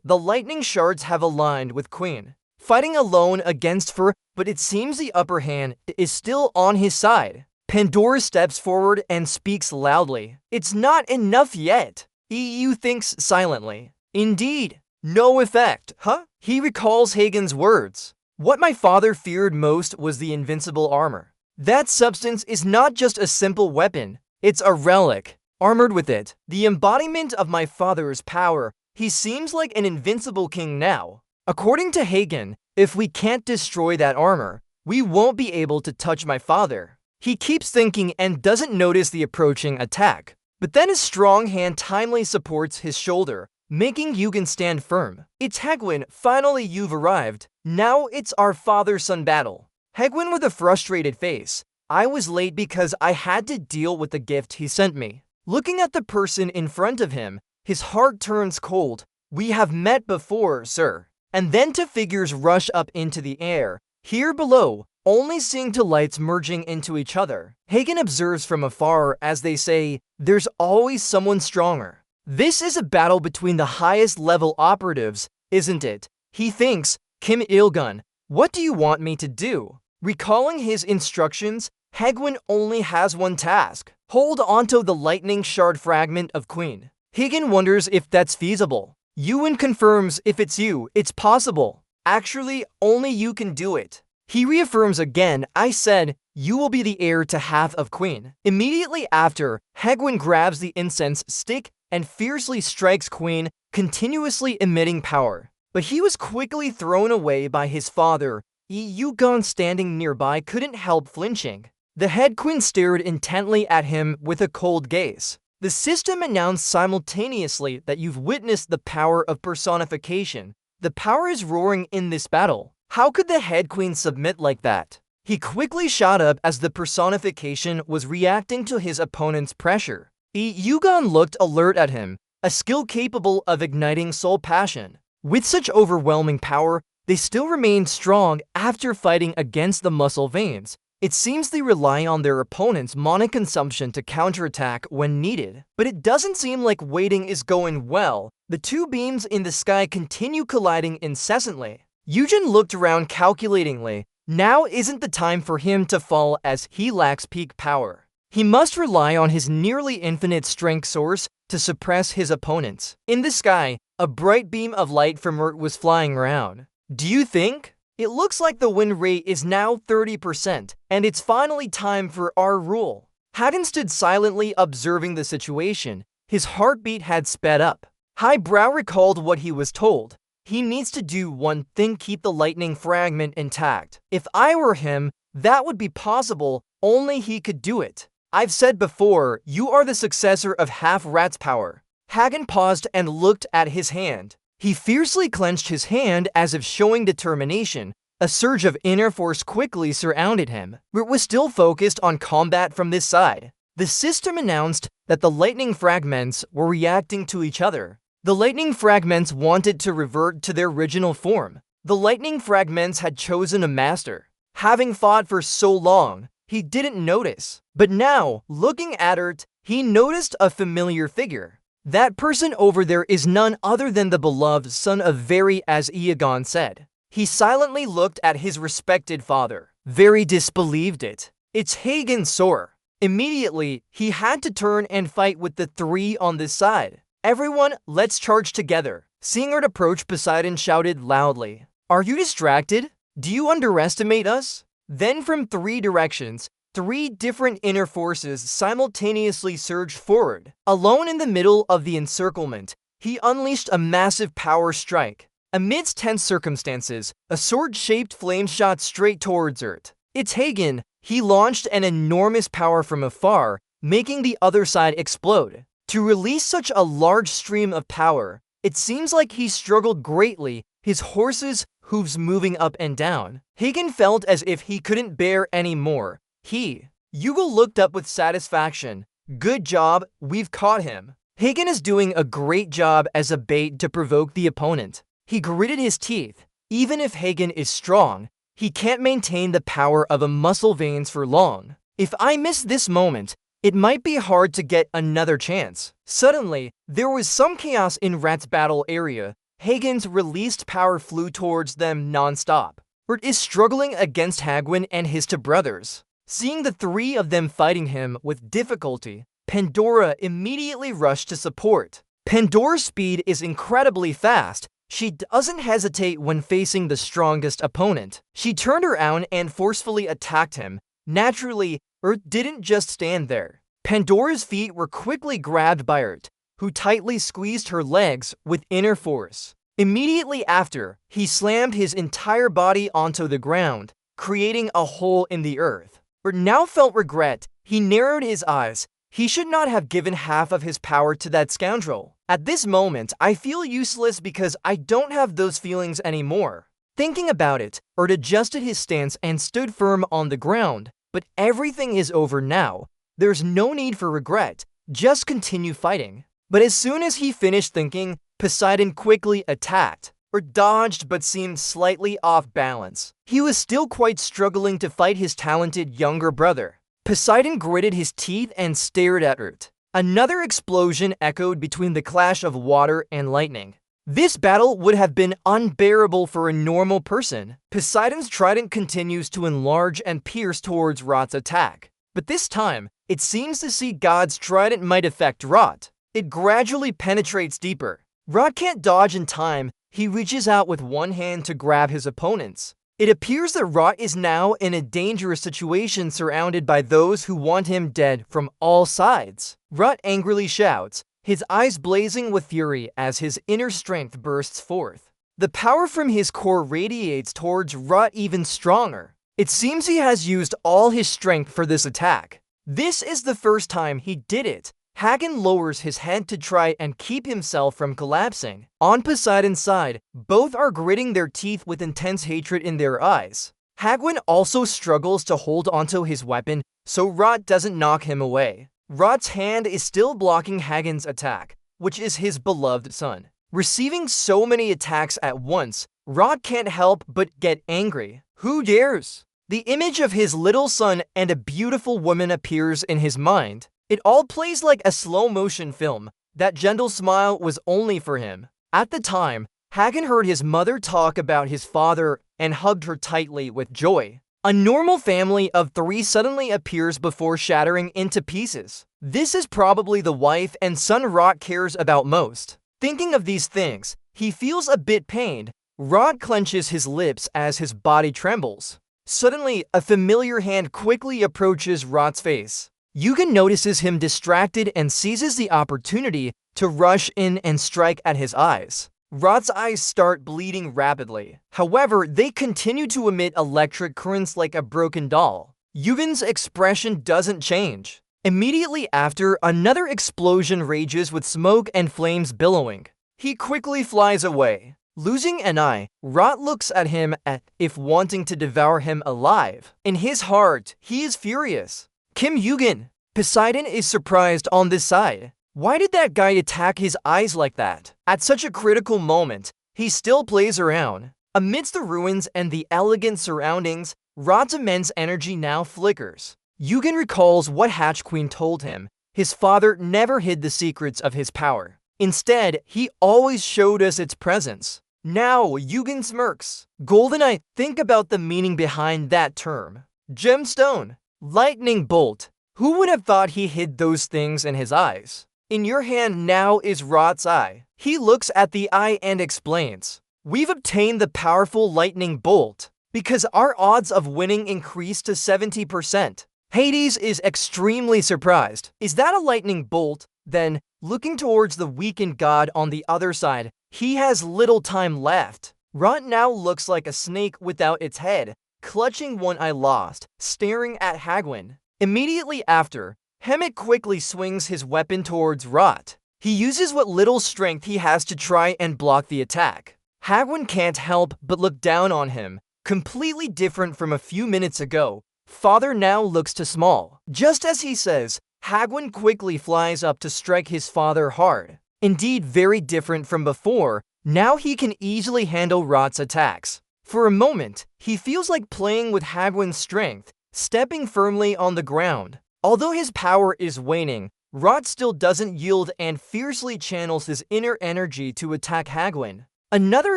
A: the lightning shards have aligned with Queen, fighting alone against Fur, but it seems the upper hand is still on his side. Pandora steps forward and speaks loudly. It's not enough yet. EU thinks silently. Indeed, no effect, huh? He recalls Hagen's words. What my father feared most was the invincible armor. That substance is not just a simple weapon, it's a relic. Armored with it, the embodiment of my father's power, he seems like an invincible king now. According to Hagen, if we can't destroy that armor, we won't be able to touch my father. He keeps thinking and doesn't notice the approaching attack. But then a strong hand timely supports his shoulder, making Eugen stand firm. It's Hegwin, finally you've arrived. Now it's our father-son battle. Hegwin with a frustrated face. I was late because I had to deal with the gift he sent me. Looking at the person in front of him, his heart turns cold. We have met before, sir. And then two figures rush up into the air. Here below, only seeing two lights merging into each other. Hagen observes from afar as they say, there's always someone stronger. This is a battle between the highest level operatives, isn't it? He thinks, Kim Il-gun, what do you want me to do? Recalling his instructions, Hegwin only has one task. Hold onto the lightning shard fragment of Queen. Hagen wonders if that's feasible. Ewan confirms if it's you, it's possible. Actually, only you can do it. He reaffirms again, I said, you will be the heir to half of Queen. Immediately after, Hegwin grabs the incense stick and fiercely strikes Queen, continuously emitting power. But he was quickly thrown away by his father. Yugon standing nearby couldn't help flinching. The head queen stared intently at him with a cold gaze. The system announced simultaneously that you've witnessed the power of personification. The power is roaring in this battle. How could the head queen submit like that? He quickly shot up as the personification was reacting to his opponent's pressure. Yugon looked alert at him, a skill capable of igniting soul passion. With such overwhelming power, they still remained strong after fighting against the muscle veins. It seems they rely on their opponent's mana consumption to counterattack when needed. But it doesn't seem like waiting is going well. The two beams in the sky continue colliding incessantly. Eugen looked around calculatingly. Now isn't the time for him to fall as he lacks peak power. He must rely on his nearly infinite strength source to suppress his opponents. In the sky, a bright beam of light from Earth was flying around. Do you think? It looks like the win rate is now 30%, and it's finally time for our rule. Hagen stood silently observing the situation. His heartbeat had sped up. Highbrow recalled what he was told. He needs to do one thing: keep the lightning fragment intact. If I were him, that would be possible, only he could do it. I've said before, you are the successor of Half-Rat's power. Hagen paused and looked at his hand. He fiercely clenched his hand as if showing determination. A surge of inner force quickly surrounded him. It was still focused on combat from this side. The system announced that the lightning fragments were reacting to each other. The lightning fragments wanted to revert to their original form. The lightning fragments had chosen a master. Having fought for so long, he didn't notice. But now, looking at Earth, he noticed a familiar figure. That person over there is none other than the beloved son of Very, as Iagon said. He silently looked at his respected father. Very disbelieved it. It's Hagen Sor. Immediately, he had to turn and fight with the three on this side. Everyone, let's charge together. Seeing Earth approach, Poseidon shouted loudly. Are you distracted? Do you underestimate us? Then from three directions, three different inner forces simultaneously surged forward. Alone in the middle of the encirclement, he unleashed a massive power strike. Amidst tense circumstances, a sword-shaped flame shot straight towards Earth. It's Hagen. He launched an enormous power from afar, making the other side explode. To release such a large stream of power, it seems like he struggled greatly, his horse's hooves moving up and down. Hagen felt as if he couldn't bear any more. Yugo looked up with satisfaction. Good job, we've caught him. Hagen is doing a great job as a bait to provoke the opponent. He gritted his teeth. Even if Hagen is strong, he can't maintain the power of a muscle veins for long. If I miss this moment, it might be hard to get another chance. Suddenly, there was some chaos in Rat's battle area. Hagen's released power flew towards them non-stop. Rat is struggling against Hagwin and his two brothers. Seeing the three of them fighting him with difficulty, Pandora immediately rushed to support. Pandora's speed is incredibly fast. She doesn't hesitate when facing the strongest opponent. She turned around and forcefully attacked him. Naturally, Earth didn't just stand there. Pandora's feet were quickly grabbed by Earth, who tightly squeezed her legs with inner force. Immediately after, he slammed his entire body onto the ground, creating a hole in the earth. Earth now felt regret. He narrowed his eyes. He should not have given half of his power to that scoundrel. At this moment, I feel useless because I don't have those feelings anymore. Thinking about it, Earth adjusted his stance and stood firm on the ground. But everything is over now. There's no need for regret. Just continue fighting. But as soon as he finished thinking, Poseidon quickly attacked. Earth dodged but seemed slightly off balance. He was still quite struggling to fight his talented younger brother. Poseidon gritted his teeth and stared at Earth. Another explosion echoed between the clash of water and lightning. This battle would have been unbearable for a normal person. Poseidon's trident continues to enlarge and pierce towards Rat's attack. But this time, it seems to see God's trident might affect Rat. It gradually penetrates deeper. Rat can't dodge in time. He reaches out with one hand to grab his opponents. It appears that Rat is now in a dangerous situation, surrounded by those who want him dead from all sides. Rat angrily shouts, his eyes blazing with fury as his inner strength bursts forth. The power from his core radiates towards Rat even stronger. It seems he has used all his strength for this attack. This is the first time he did it. Hagen lowers his head to try and keep himself from collapsing. On Poseidon's side, both are gritting their teeth with intense hatred in their eyes. Hagwin also struggles to hold onto his weapon so Rot doesn't knock him away. Rot's hand is still blocking Hagen's attack, which is his beloved son. Receiving so many attacks at once, Rot can't help but get angry. Who dares? The image of his little son and a beautiful woman appears in his mind. It all plays like a slow-motion film. That gentle smile was only for him. At the time, Hagen heard his mother talk about his father and hugged her tightly with joy. A normal family of 3 suddenly appears before shattering into pieces. This is probably the wife and son Rot cares about most. Thinking of these things, he feels a bit pained. Rot clenches his lips as his body trembles. Suddenly, a familiar hand quickly approaches Rot's face. Yugen notices him distracted and seizes the opportunity to rush in and strike at his eyes. Rot's eyes start bleeding rapidly. However, they continue to emit electric currents like a broken doll. Yugen's expression doesn't change. Immediately after, another explosion rages with smoke and flames billowing. He quickly flies away. Losing an eye, Rot looks at him as if wanting to devour him alive. In his heart, he is furious. Kim Yugen. Poseidon is surprised on this side. Why did that guy attack his eyes like that? At such a critical moment, he still plays around. Amidst the ruins and the elegant surroundings, Rot's immense energy now flickers. Yugen recalls what Hatch Queen told him. His father never hid the secrets of his power. Instead, he always showed us its presence. Now, Yugen smirks. GoldenEye, think about the meaning behind that term. Gemstone. Lightning bolt. Who would have thought he hid those things in his eyes? In your hand now is Rot's eye. He looks at the eye and explains. We've obtained the powerful lightning bolt because our odds of winning increased to 70%. Hades is extremely surprised. Is that a lightning bolt? Then, looking towards the weakened god on the other side, he has little time left. Rot now looks like a snake without its head, clutching one eye lost, staring at Hagwin. Immediately after, Hemet quickly swings his weapon towards Rot. He uses what little strength he has to try and block the attack. Hagwin can't help but look down on him. Completely different from a few minutes ago, Father now looks too small. Just as he says, Hagwin quickly flies up to strike his father hard. Indeed, very different from before, now he can easily handle Rot's attacks. For a moment, he feels like playing with Hagwin's strength, stepping firmly on the ground. Although his power is waning, Rot still doesn't yield and fiercely channels his inner energy to attack Hagwin. Another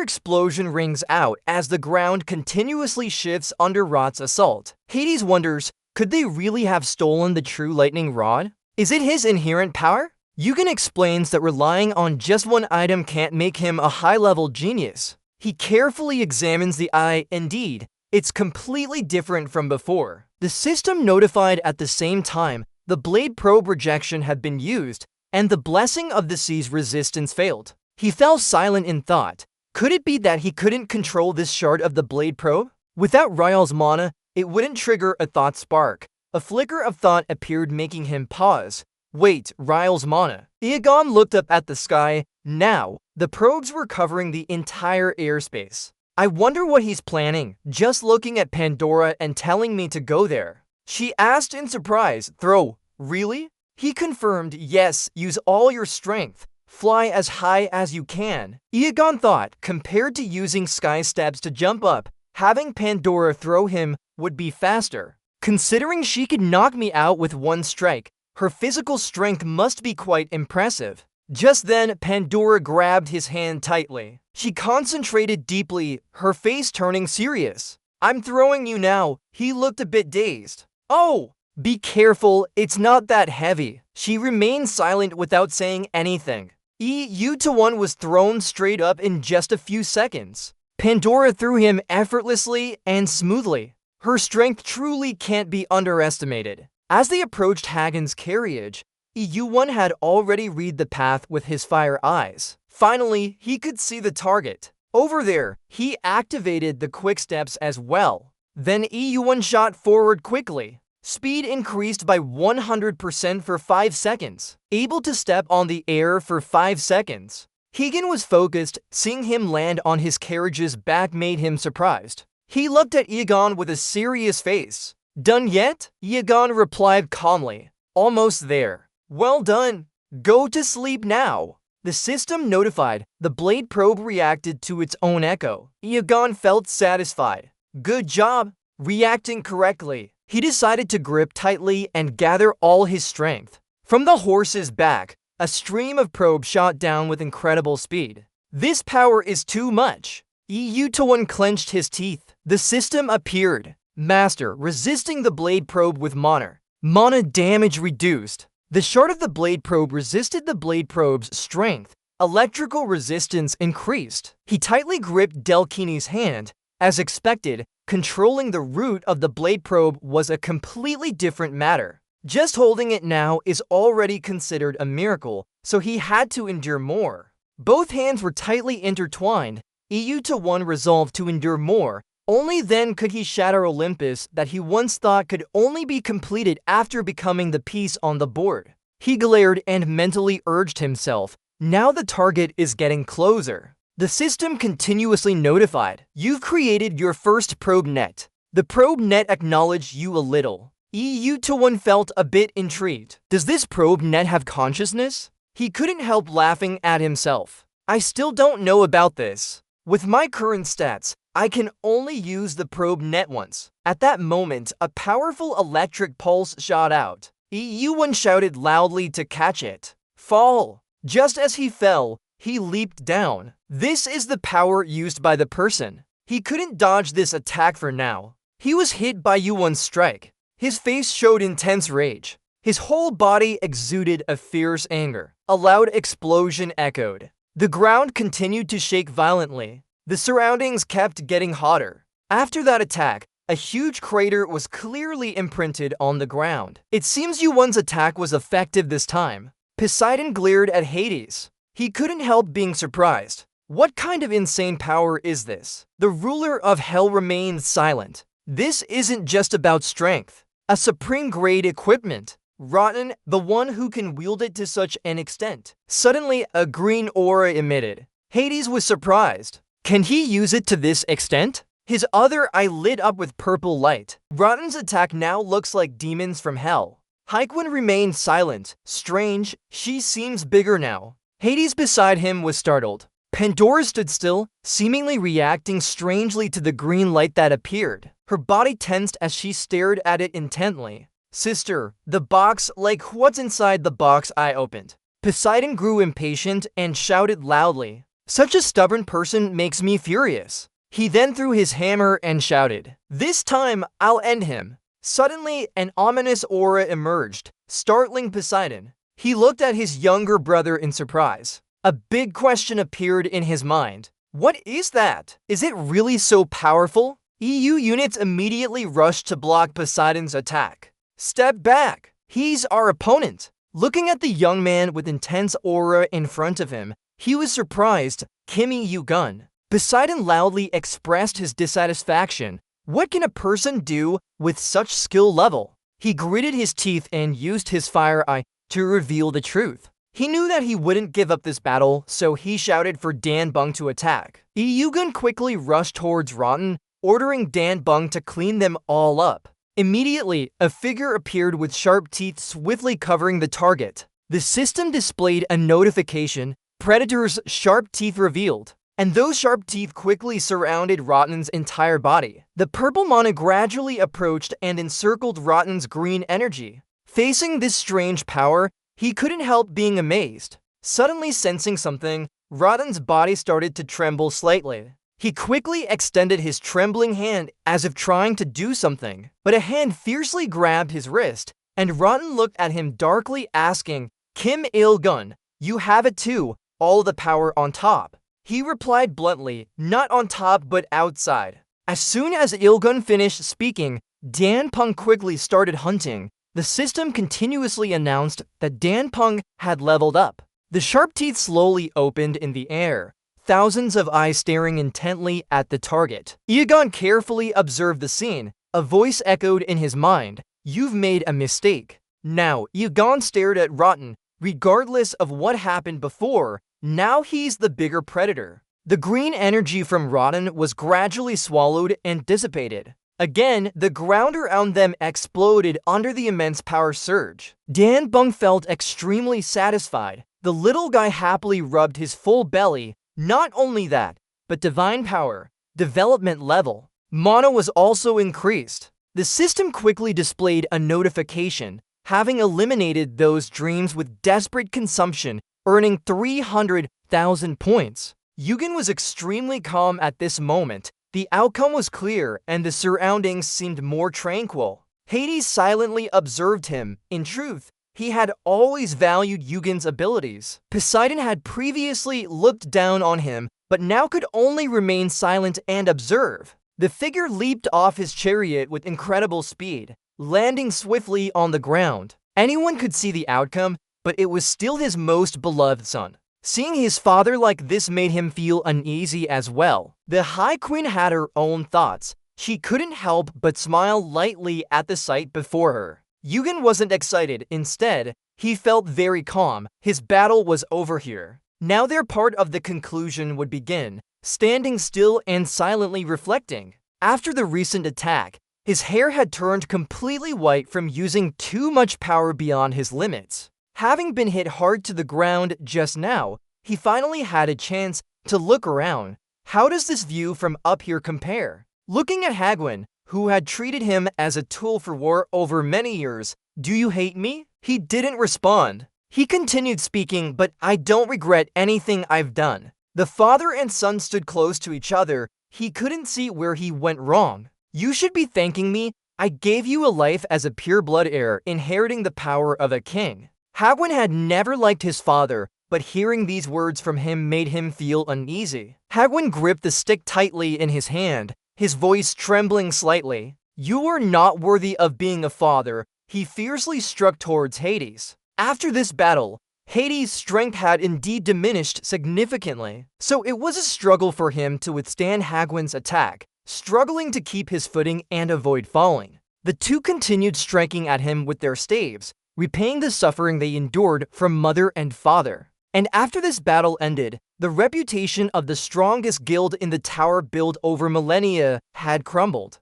A: explosion rings out as the ground continuously shifts under Rot's assault. Hades wonders, could they really have stolen the true lightning rod? Is it his inherent power? Yugen explains that relying on just one item can't make him a high-level genius. He carefully examines the eye. Indeed, it's completely different from before. The system notified at the same time the blade probe rejection had been used, and the blessing of the sea's resistance failed. He fell silent in thought. Could it be that he couldn't control this shard of the blade probe? Without Ryal's mana, it wouldn't trigger a thought spark. A flicker of thought appeared, making him pause. Wait, Ryal's mana. Iagon looked up at the sky. Now, the probes were covering the entire airspace. I wonder what he's planning, just looking at Pandora and telling me to go there. She asked in surprise, Throw, really? He confirmed, yes, use all your strength. Fly as high as you can. Iagon thought, compared to using sky steps to jump up, having Pandora throw him would be faster. Considering she could knock me out with one strike, her physical strength must be quite impressive. Just then, Pandora grabbed his hand tightly. She concentrated deeply, her face turning serious. I'm throwing you now. He looked a bit dazed. Oh! Be careful, it's not that heavy. She remained silent without saying anything. U-1 was thrown straight up in just a few seconds. Pandora threw him effortlessly and smoothly. Her strength truly can't be underestimated. As they approached Hagen's carriage, EU1 had already read the path with his fire eyes. Finally, he could see the target. Over there, he activated the quick steps as well. Then Yi-Yuan shot forward quickly. Speed increased by 100% for 5 seconds, able to step on the air for 5 seconds. Higan was focused. Seeing him land on his carriage's back made him surprised. He looked at Yigan with a serious face. "Done yet?" Yigan replied calmly. "Almost there." "Well done. Go to sleep now." The system notified. The blade probe reacted to its own echo. Yigan felt satisfied. "Good job." Reacting correctly, he decided to grip tightly and gather all his strength. From the horse's back, a stream of probe shot down with incredible speed. "This power is too much." Yi-Yuan clenched his teeth. The system appeared. "Master, resisting the blade probe with mana. Mana damage reduced." The shard of the blade probe resisted the blade probe's strength. Electrical resistance increased. He tightly gripped Delkini's hand. As expected, controlling the root of the blade probe was a completely different matter. Just holding it now is already considered a miracle, so he had to endure more. Both hands were tightly intertwined. Yi-Yuan resolved to endure more. Only then could he shatter Olympus that he once thought could only be completed after becoming the piece on the board. He glared and mentally urged himself. Now the target is getting closer. The system continuously notified. "You've created your first probe net." The probe net acknowledged you a little. Yi-Yuan felt a bit intrigued. Does this probe net have consciousness? He couldn't help laughing at himself. "I still don't know about this. With my current stats, I can only use the probe net once." At that moment, a powerful electric pulse shot out. Yi-Yuan shouted loudly to catch it. "Fall!" Just as he fell, he leaped down. This is the power used by the person. He couldn't dodge this attack for now. He was hit by Yuan's strike. His face showed intense rage. His whole body exuded a fierce anger. A loud explosion echoed. The ground continued to shake violently. The surroundings kept getting hotter. After that attack, a huge crater was clearly imprinted on the ground. It seems Yuan's attack was effective this time. Poseidon glared at Hades. He couldn't help being surprised. What kind of insane power is this? The ruler of hell remained silent. This isn't just about strength. A supreme-grade equipment. Rotten, the one who can wield it to such an extent. Suddenly, a green aura emitted. Hades was surprised. Can he use it to this extent? His other eye lit up with purple light. Rotten's attack now looks like demons from hell. Haikwen remained silent. Strange, she seems bigger now. Hades beside him was startled. Pandora stood still, seemingly reacting strangely to the green light that appeared. Her body tensed as she stared at it intently. "Sister, the box, like what's inside the box I opened?" Poseidon grew impatient and shouted loudly. "Such a stubborn person makes me furious." He then threw his hammer and shouted, "This time, I'll end him." Suddenly, an ominous aura emerged, startling Poseidon. He looked at his younger brother in surprise. A big question appeared in his mind. What is that? Is it really so powerful? EU units immediately rushed to block Poseidon's attack. "Step back! He's our opponent." Looking at the young man with intense aura in front of him, he was surprised. Kim Yi-Yuan. Poseidon loudly expressed his dissatisfaction. What can a person do with such skill level? He gritted his teeth and used his fire eye to reveal the truth. He knew that he wouldn't give up this battle, so he shouted for Dan Beng to attack. Yi-Yuan quickly rushed towards Rotten, ordering Dan Beng to clean them all up. Immediately, a figure appeared with sharp teeth swiftly covering the target. The system displayed a notification. Predator's sharp teeth revealed. And those sharp teeth quickly surrounded Rotten's entire body. The purple mana gradually approached and encircled Rotten's green energy. Facing this strange power, he couldn't help being amazed. Suddenly sensing something, Rotten's body started to tremble slightly. He quickly extended his trembling hand as if trying to do something, but a hand fiercely grabbed his wrist, and Rotten looked at him darkly asking, "Kim Il-gun, you have it too, all the power on top." He replied bluntly, "Not on top but outside." As soon as Il-gun finished speaking, Dan Beng quickly started hunting. The system continuously announced that Dan Beng had leveled up. The sharp teeth slowly opened in the air. thousands of eyes staring intently at the target. Yugen carefully observed the scene. A voice echoed in his mind, "You've made a mistake." Now, Yugen stared at Rotten. Regardless of what happened before, now he's the bigger predator. The green energy from Rotten was gradually swallowed and dissipated. Again, the ground around them exploded under the immense power surge. Dan Bung felt extremely satisfied. The little guy happily rubbed his full belly. Not only that, but divine power, development level, mana was also increased. The system quickly displayed a notification, having eliminated those dreams with desperate consumption, earning 300,000 points. Yugen was extremely calm at this moment. The outcome was clear, and the surroundings seemed more tranquil. Hades silently observed him. In truth, he had always valued Yugen's abilities. Poseidon had previously looked down on him, but now could only remain silent and observe. The figure leaped off his chariot with incredible speed, landing swiftly on the ground. Anyone could see the outcome, but it was still his most beloved son. Seeing his father like this made him feel uneasy as well. The High Queen had her own thoughts. She couldn't help but smile lightly at the sight before her. Yugen wasn't excited. Instead, he felt very calm. His battle was over here. Now their part of the conclusion would begin, standing still and silently reflecting. After the recent attack, his hair had turned completely white from using too much power beyond his limits. Having been hit hard to the ground just now, he finally had a chance to look around. How does this view from up here compare? Looking at Hagwon, who had treated him as a tool for war over many years, "Do you hate me?" He didn't respond. He continued speaking, "But I don't regret anything I've done." The father and son stood close to each other. He couldn't see where he went wrong. "You should be thanking me. I gave you a life as a pure-blood heir, inheriting the power of a king." Hagwon had never liked his father, but hearing these words from him made him feel uneasy. Hagwon gripped the stick tightly in his hand, his voice trembling slightly. "You are not worthy of being a father." He fiercely struck towards Hades. After this battle, Hades' strength had indeed diminished significantly, so it was a struggle for him to withstand Hagwon's attack, struggling to keep his footing and avoid falling. The two continued striking at him with their staves, repaying the suffering they endured from mother and father. And after this battle ended, the reputation of the strongest guild in the tower built over millennia had crumbled.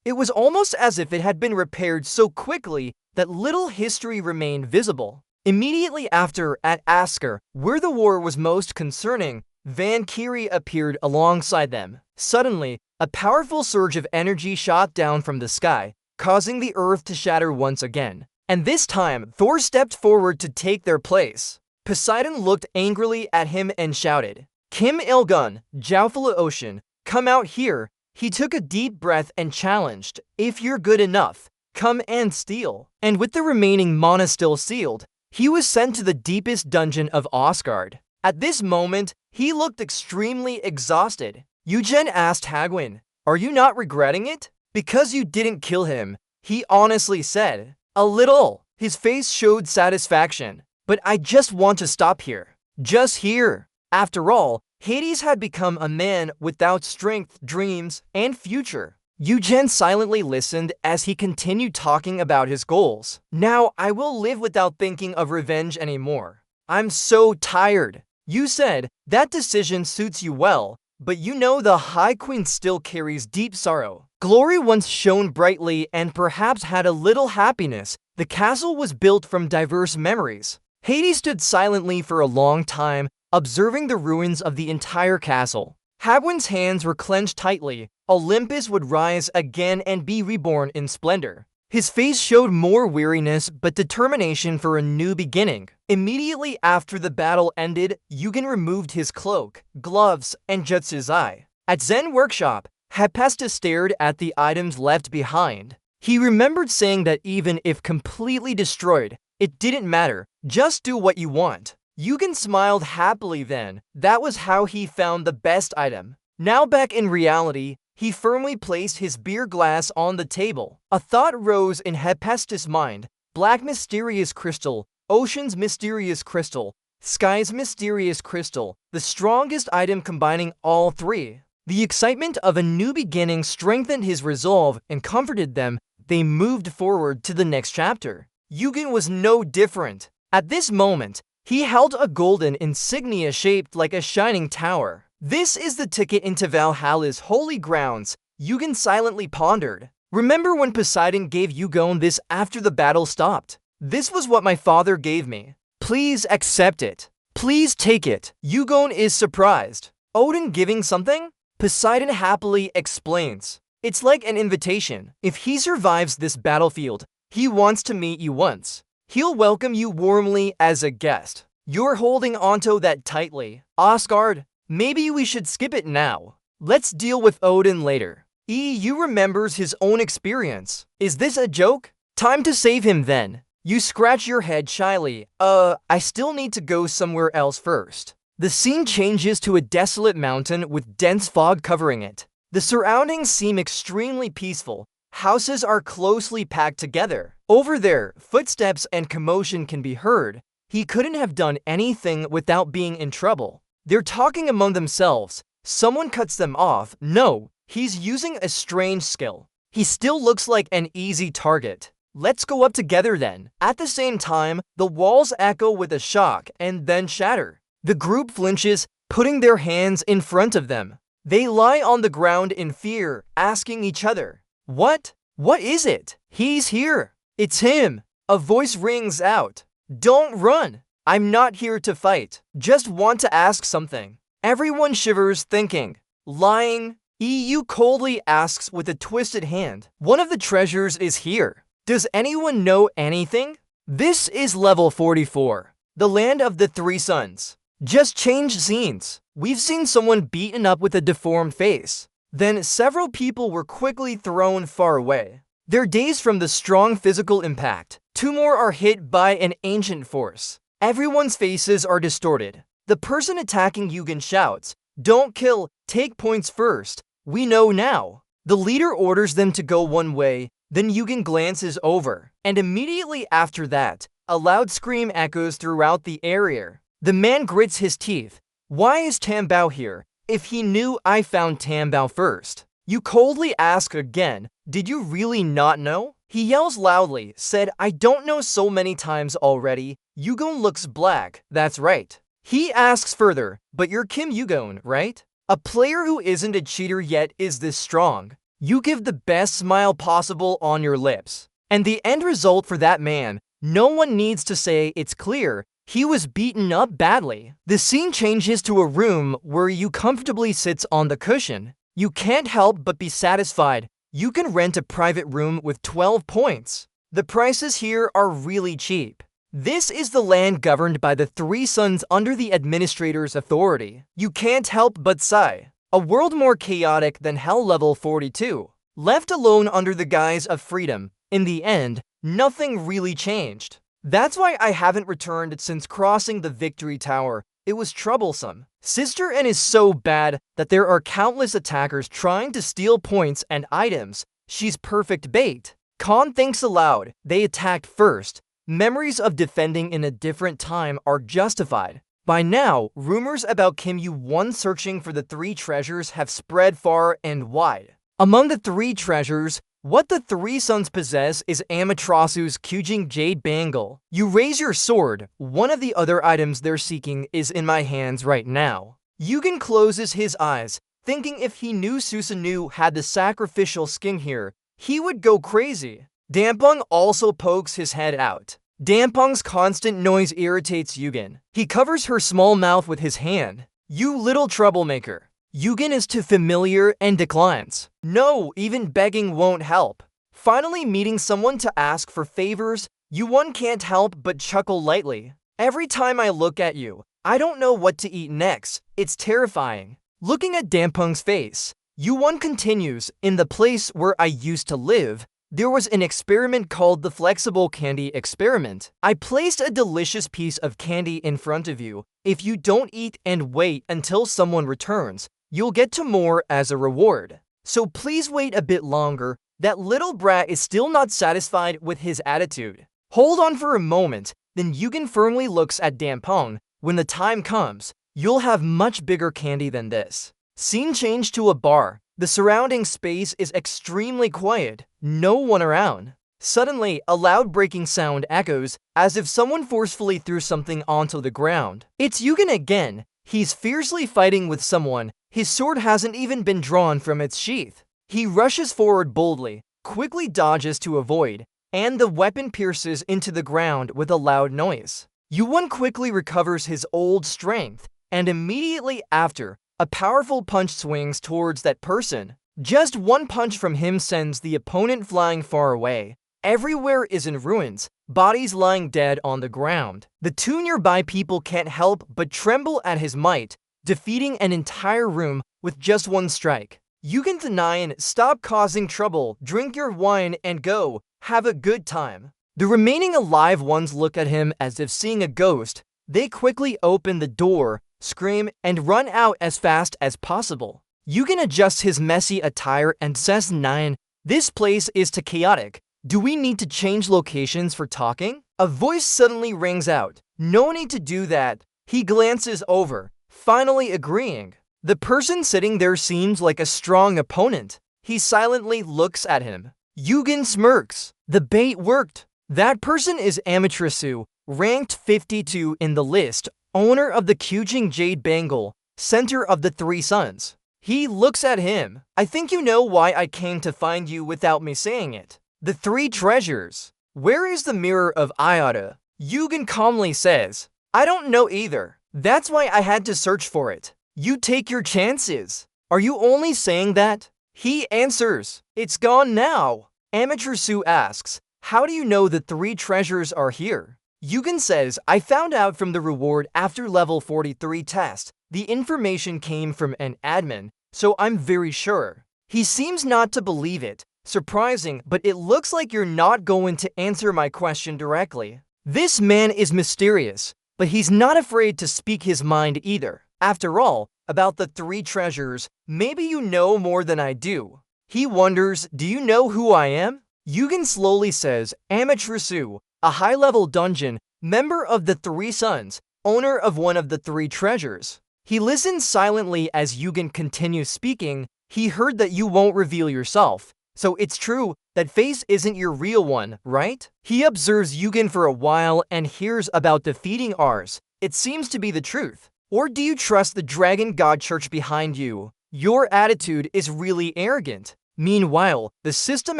A: It was almost as if it had been repaired so quickly that little history remained visible. Immediately after, at Asker, where the war was most concerning, Valkyrie appeared alongside them. Suddenly, a powerful surge of energy shot down from the sky, causing the earth to shatter once again. And this time, Thor stepped forward to take their place. Poseidon looked angrily at him and shouted, "Kim Il-gun, Jiaofula Ocean, come out here." He took a deep breath and challenged, "If you're good enough, come and steal." And with the remaining mana still sealed, he was sent to the deepest dungeon of Asgard. At this moment, he looked extremely exhausted. Yugen asked Hagwon, "Are you not regretting it?" "Because you didn't kill him," he honestly said. "A little." His face showed satisfaction. "But I just want to stop here. Just here." After all, Hades had become a man without strength, dreams, and future. Yugen silently listened as he continued talking about his goals. "Now I will live without thinking of revenge anymore. I'm so tired." You said, "That decision suits you well, but you know the High Queen still carries deep sorrow. Glory once shone brightly and perhaps had a little happiness. The castle was built from diverse memories." Hades stood silently for a long time, observing the ruins of the entire castle. Hagwon's hands were clenched tightly. Olympus would rise again and be reborn in splendor. His face showed more weariness but determination for a new beginning. Immediately after the battle ended, Yugen removed his cloak, gloves, and Jutsuzai. At Zen Workshop, Hephaestus stared at the items left behind. He remembered saying that even if completely destroyed, it didn't matter, just do what you want. Yugen smiled happily then. That was how he found the best item. Now back in reality, he firmly placed his beer glass on the table. A thought rose in Hephaestus' mind. Black mysterious crystal, ocean's mysterious crystal, Sky's mysterious crystal, the strongest item combining all three. The excitement of a new beginning strengthened his resolve and comforted them. They moved forward to the next chapter. Yugen was no different. At this moment, he held a golden insignia shaped like a shining tower. This is the ticket into Valhalla's holy grounds, Yugen silently pondered. Remember when Poseidon gave Yugon this after the battle stopped? This was what my father gave me. Please accept it. Please take it. Yugon is surprised. Odin giving something? Poseidon happily explains. It's like an invitation. If he survives this battlefield, he wants to meet you once. He'll welcome you warmly as a guest. You're holding onto that tightly. Asgard, maybe we should skip it now. Let's deal with Odin later. You remembers his own experience. Is this a joke? Time to save him then. You scratch your head shyly. I still need to go somewhere else first. The scene changes to a desolate mountain with dense fog covering it. The surroundings seem extremely peaceful. Houses are closely packed together. Over there, footsteps and commotion can be heard. He couldn't have done anything without being in trouble. They're talking among themselves. Someone cuts them off. No, he's using a strange skill. He still looks like an easy target. Let's go up together then. At the same time, the walls echo with a shock and then shatter. The group flinches, putting their hands in front of them. They lie on the ground in fear, asking each other, What? What is it? He's here. It's him. A voice rings out. Don't run. I'm not here to fight. Just want to ask something. Everyone shivers thinking. Lying? EU coldly asks with a twisted hand. One of the treasures is here. Does anyone know anything? This is level 44. The land of the three suns. Just change scenes. We've seen someone beaten up with a deformed face. Then several people were quickly thrown far away. They're dazed from the strong physical impact. Two more are hit by an ancient force. Everyone's faces are distorted. The person attacking Yugen shouts, Don't kill, take points first. We know now. The leader orders them to go one way, then Yugen glances over. And immediately after that, a loud scream echoes throughout the area. The man grits his teeth. Why is Tam Bao here? If he knew I found Tam Bao first. You coldly ask again, did you really not know? He yells loudly, said, I don't know so many times already. Yugon looks black, that's right. He asks further, but you're Kim Yugon, right? A player who isn't a cheater yet is this strong. You give the best smile possible on your lips. And the end result for that man, no one needs to say it's clear. He was beaten up badly. The scene changes to a room where Yu comfortably sits on the cushion. You can't help but be satisfied. You can rent a private room with 12 points. The prices here are really cheap. This is the land governed by the three suns under the administrator's authority. You can't help but sigh. A world more chaotic than Hell level 42. Left alone under the guise of freedom, in the end, nothing really changed. That's why I haven't returned since crossing the Victory Tower. It was troublesome. Sister N is so bad that there are countless attackers trying to steal points and items. She's perfect bait. Khan thinks aloud. They attacked first. Memories of defending in a different time are justified. By now, rumors about Kim Yu-won searching for the three treasures have spread far and wide. Among the three treasures, what the three suns possess is Amaterasu's Kyujin Jade Bangle. You raise your sword. One of the other items they're seeking is in my hands right now. Yugen closes his eyes, thinking if he knew Susanoo had the sacrificial skin here, he would go crazy. Dampong also pokes his head out. Dampong's constant noise irritates Yugen. He covers her small mouth with his hand. You little troublemaker. Yugen is too familiar and declines. No, even begging won't help. Finally meeting someone to ask for favors, Yu-won can't help but chuckle lightly. Every time I look at you, I don't know what to eat next. It's terrifying. Looking at Dampong's face, Yu-won continues, in the place where I used to live, there was an experiment called the Flexible Candy Experiment. I placed a delicious piece of candy in front of you. If you don't eat and wait until someone returns, you'll get to more as a reward. So please wait a bit longer. That little brat is still not satisfied with his attitude. Hold on for a moment, then Yugen firmly looks at Dampong. When the time comes, you'll have much bigger candy than this. Scene change to a bar. The surrounding space is extremely quiet, no one around. Suddenly, a loud breaking sound echoes, as if someone forcefully threw something onto the ground. It's Yugen again. He's fiercely fighting with someone. His sword hasn't even been drawn from its sheath. He rushes forward boldly, quickly dodges to avoid, and the weapon pierces into the ground with a loud noise. Yugen quickly recovers his old strength, and immediately after, a powerful punch swings towards that person. Just one punch from him sends the opponent flying far away. Everywhere is in ruins, bodies lying dead on the ground. The two nearby people can't help but tremble at his might, defeating an entire room with just one strike. Yugen the Nine, stop causing trouble, drink your wine and go, have a good time. The remaining alive ones look at him as if seeing a ghost. They quickly open the door, scream, and run out as fast as possible. Yugen adjusts his messy attire and says, "Nine, this place is too chaotic. Do we need to change locations for talking?" A voice suddenly rings out. "No need to do that." He glances over, finally agreeing. The person sitting there seems like a strong opponent. He silently looks at him. Yugen smirks. The bait worked. That person is Amaterasu, ranked 52 in the list, owner of the Kyujin Jade Bangle, center of the Three Suns. He looks at him. "I think you know why I came to find you without me saying it. The three treasures. Where is the mirror of Iota?" Yugen calmly says, "I don't know either. That's why I had to search for it." "You take your chances. Are you only saying that?" He answers, "It's gone now." Amaterasu asks, "How do you know the three treasures are here?" Yugen says, "I found out from the reward after level 43 test. The information came from an admin, so I'm very sure." He seems not to believe it. Surprising, but it looks like you're not going to answer my question directly. This man is mysterious, but he's not afraid to speak his mind either. After all, about the three treasures, maybe you know more than I do. He wonders, "Do you know who I am?" Yugen slowly says, "Amaterasu, a high-level dungeon, member of the Three Suns, owner of one of the three treasures." He listens silently as Yugen continues speaking. "He heard that you won't reveal yourself. So it's true, that face isn't your real one, right?" He observes Yugen for a while and hears about defeating Ars. It seems to be the truth. Or do you trust the Dragon God Church behind you? Your attitude is really arrogant. Meanwhile, the system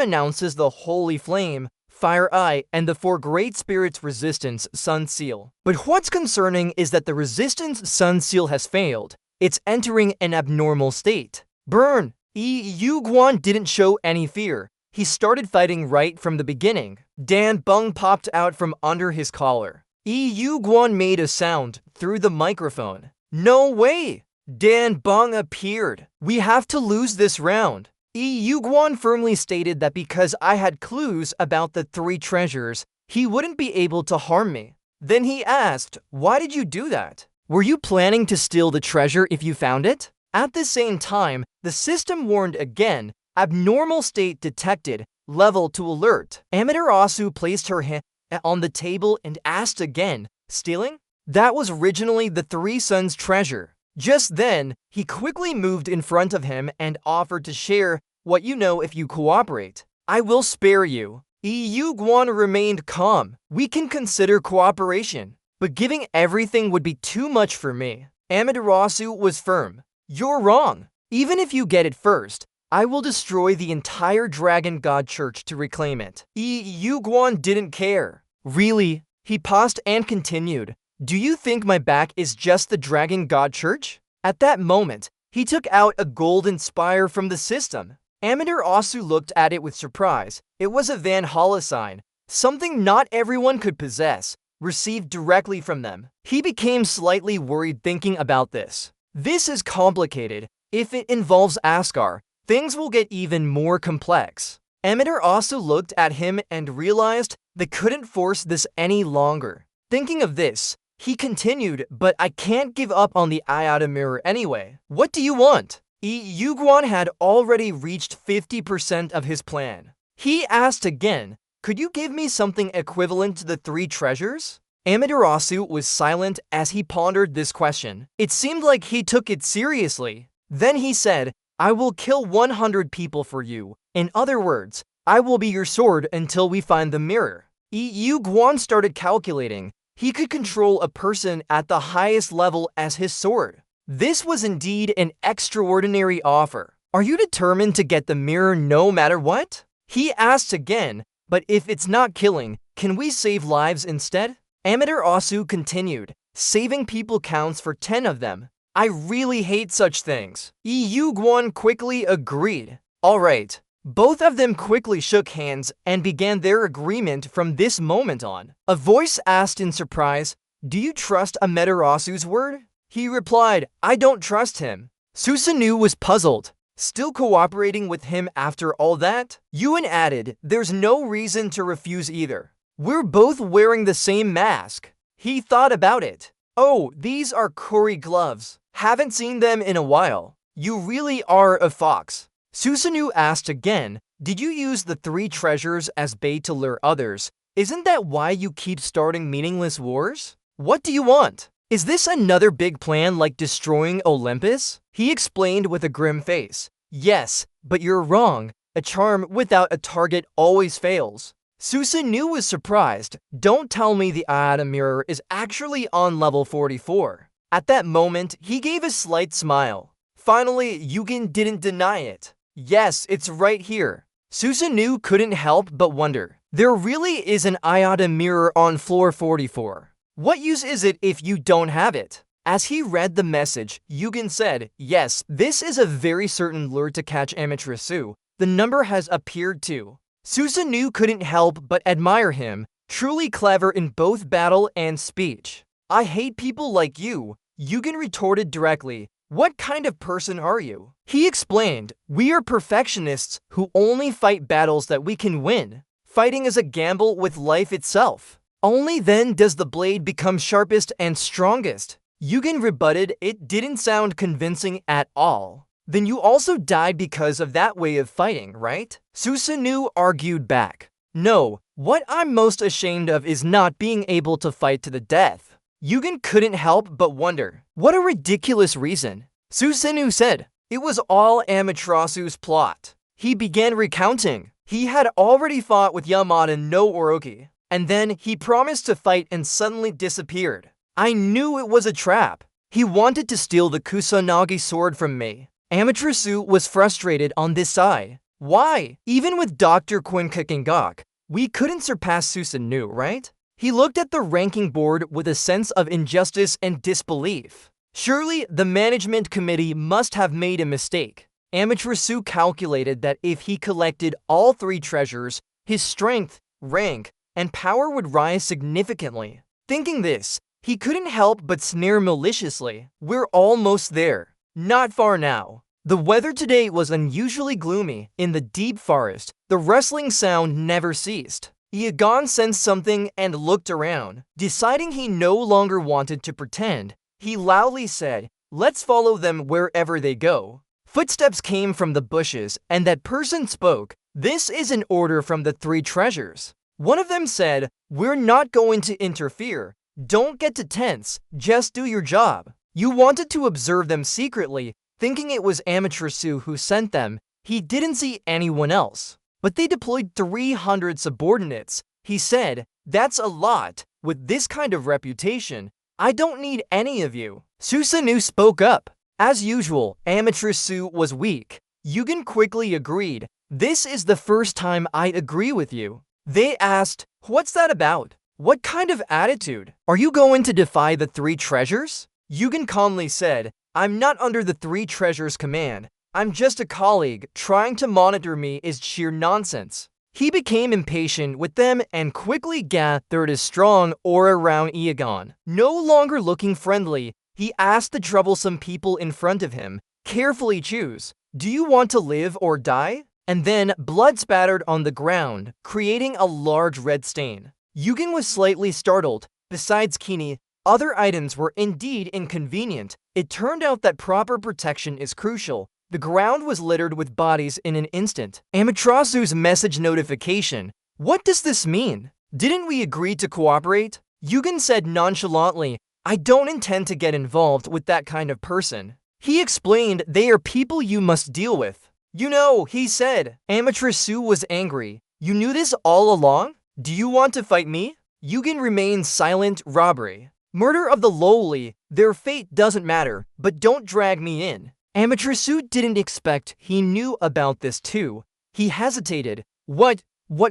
A: announces the Holy Flame, Fire Eye, and the four Great Spirits Resistance Sun Seal. But what's concerning is that the Resistance Sun Seal has failed. It's entering an abnormal state. Burn! Yu Guan didn't show any fear. He started fighting right from the beginning. Dan Beng popped out from under his collar. Yu Guan made a sound through the microphone. "No way!" Dan Beng appeared. "We have to lose this round." Yu Guan firmly stated that because I had clues about the three treasures, he wouldn't be able to harm me. Then he asked, "Why did you do that? Were you planning to steal the treasure if you found it?" At the same time, the system warned again, "Abnormal state detected, level to alert." Amaterasu placed her hand on the table and asked again, "Stealing? That was originally the Three Suns treasure." Just then, he quickly moved in front of him and offered to share what you know if you cooperate. "I will spare you." Yu Guan remained calm. "We can consider cooperation, but giving everything would be too much for me." Amaterasu was firm. "You're wrong. Even if you get it first, I will destroy the entire Dragon God Church to reclaim it." Yu Guan didn't care. "Really?" He paused and continued, "Do you think my back is just the Dragon God Church?" At that moment, he took out a golden spire from the system. Amaterasu looked at it with surprise. It was a Valhalla sign, something not everyone could possess, received directly from them. He became slightly worried thinking about this. This is complicated. If it involves Asgard, things will get even more complex. Amaterasu looked at him and realized they couldn't force this any longer. Thinking of this, he continued, "But I can't give up on the Iota mirror anyway. What do you want?" Yu Guan had already reached 50% of his plan. He asked again, "Could you give me something equivalent to the three treasures?" Amaterasu was silent as he pondered this question. It seemed like he took it seriously. Then he said, I will kill 100 people for you. In other words, I will be your sword until we find the mirror. Yu Guan started calculating. He could control a person at the highest level as his sword. This was indeed an extraordinary offer. Are you determined to get the mirror no matter what? He asked again, but if it's not killing, can we save lives instead? Amaterasu continued, saving people counts for 10 of them. I really hate such things. Yu Guan quickly agreed. Alright. Both of them quickly shook hands and began their agreement from this moment on. A voice asked in surprise, do you trust Amaterasu's word? He replied, I don't trust him. Susanoo was puzzled. Still cooperating with him after all that? Yuan added, there's no reason to refuse either. We're both wearing the same mask. He thought about it. Oh, these are Kori gloves. Haven't seen them in a while. You really are a fox. Susanoo asked again, did you use the 3 treasures as bait to lure others? Isn't that why you keep starting meaningless wars? What do you want? Is this another big plan like destroying Olympus? He explained with a grim face. Yes, but you're wrong. A charm without a target always fails. Susanoo was surprised. Don't tell me the Ayada mirror is actually on level 44. At that moment, he gave a slight smile. Finally, Yugen didn't deny it. Yes, it's right here. Susanoo couldn't help but wonder. There really is an Ayada mirror on floor 44. What use is it if you don't have it? As he read the message, Yugen said, yes, this is a very certain lure to catch Amaterasu. The number has appeared too. Susanoo couldn't help but admire him, truly clever in both battle and speech. I hate people like you, Yugen retorted directly. What kind of person are you? He explained, we are perfectionists who only fight battles that we can win. Fighting is a gamble with life itself. Only then does the blade become sharpest and strongest. Yugen rebutted, it didn't sound convincing at all. Then you also died because of that way of fighting, right? Susanoo argued back. No, what I'm most ashamed of is not being able to fight to the death. Yugen couldn't help but wonder. What a ridiculous reason. Susanoo said, it was all Amaterasu's plot. He began recounting. He had already fought with Yamada no Orochi, and then he promised to fight and suddenly disappeared. I knew it was a trap. He wanted to steal the Kusanagi sword from me. Amaterasu was frustrated on this side. Why? Even with Dr. Quinkakengok, we couldn't surpass Susanoo, right? He looked at the ranking board with a sense of injustice and disbelief. Surely the management committee must have made a mistake. Amaterasu calculated that if he collected all 3 treasures, his strength, rank, and power would rise significantly. Thinking this, he couldn't help but sneer maliciously. We're almost there. Not far now. The weather today was unusually gloomy. In the deep forest, the rustling sound never ceased. Iagon sensed something and looked around. Deciding he no longer wanted to pretend, he loudly said, let's follow them wherever they go. Footsteps came from the bushes, and that person spoke. This is an order from the 3 treasures. One of them said, we're not going to interfere. Don't get too tense, just do your job. You wanted to observe them secretly, thinking it was Amaterasu who sent them. He didn't see anyone else. But they deployed 300 subordinates. He said, that's a lot. With this kind of reputation, I don't need any of you. Susanoo spoke up. As usual, Amaterasu was weak. Yugen quickly agreed. This is the first time I agree with you. They asked, what's that about? What kind of attitude? Are you going to defy the 3 treasures? Yugen calmly said, I'm not under the 3 treasures' command. I'm just a colleague. Trying to monitor me is sheer nonsense. He became impatient with them and quickly gathered a strong aura around Iagon. No longer looking friendly, he asked the troublesome people in front of him, carefully choose. Do you want to live or die? And then blood spattered on the ground, creating a large red stain. Yugen was slightly startled. Besides Kini, other items were indeed inconvenient. It turned out that proper protection is crucial. The ground was littered with bodies in an instant. Amaterasu's message notification. What does this mean? Didn't we agree to cooperate? Yugen said nonchalantly, I don't intend to get involved with that kind of person. He explained they are people you must deal with. You know, he said. Amaterasu was angry. You knew this all along? Do you want to fight me? Yugen remained silent. Robbery. Murder of the lowly. Their fate doesn't matter, but don't drag me in. Amaterasu didn't expect he knew about this too. He hesitated. What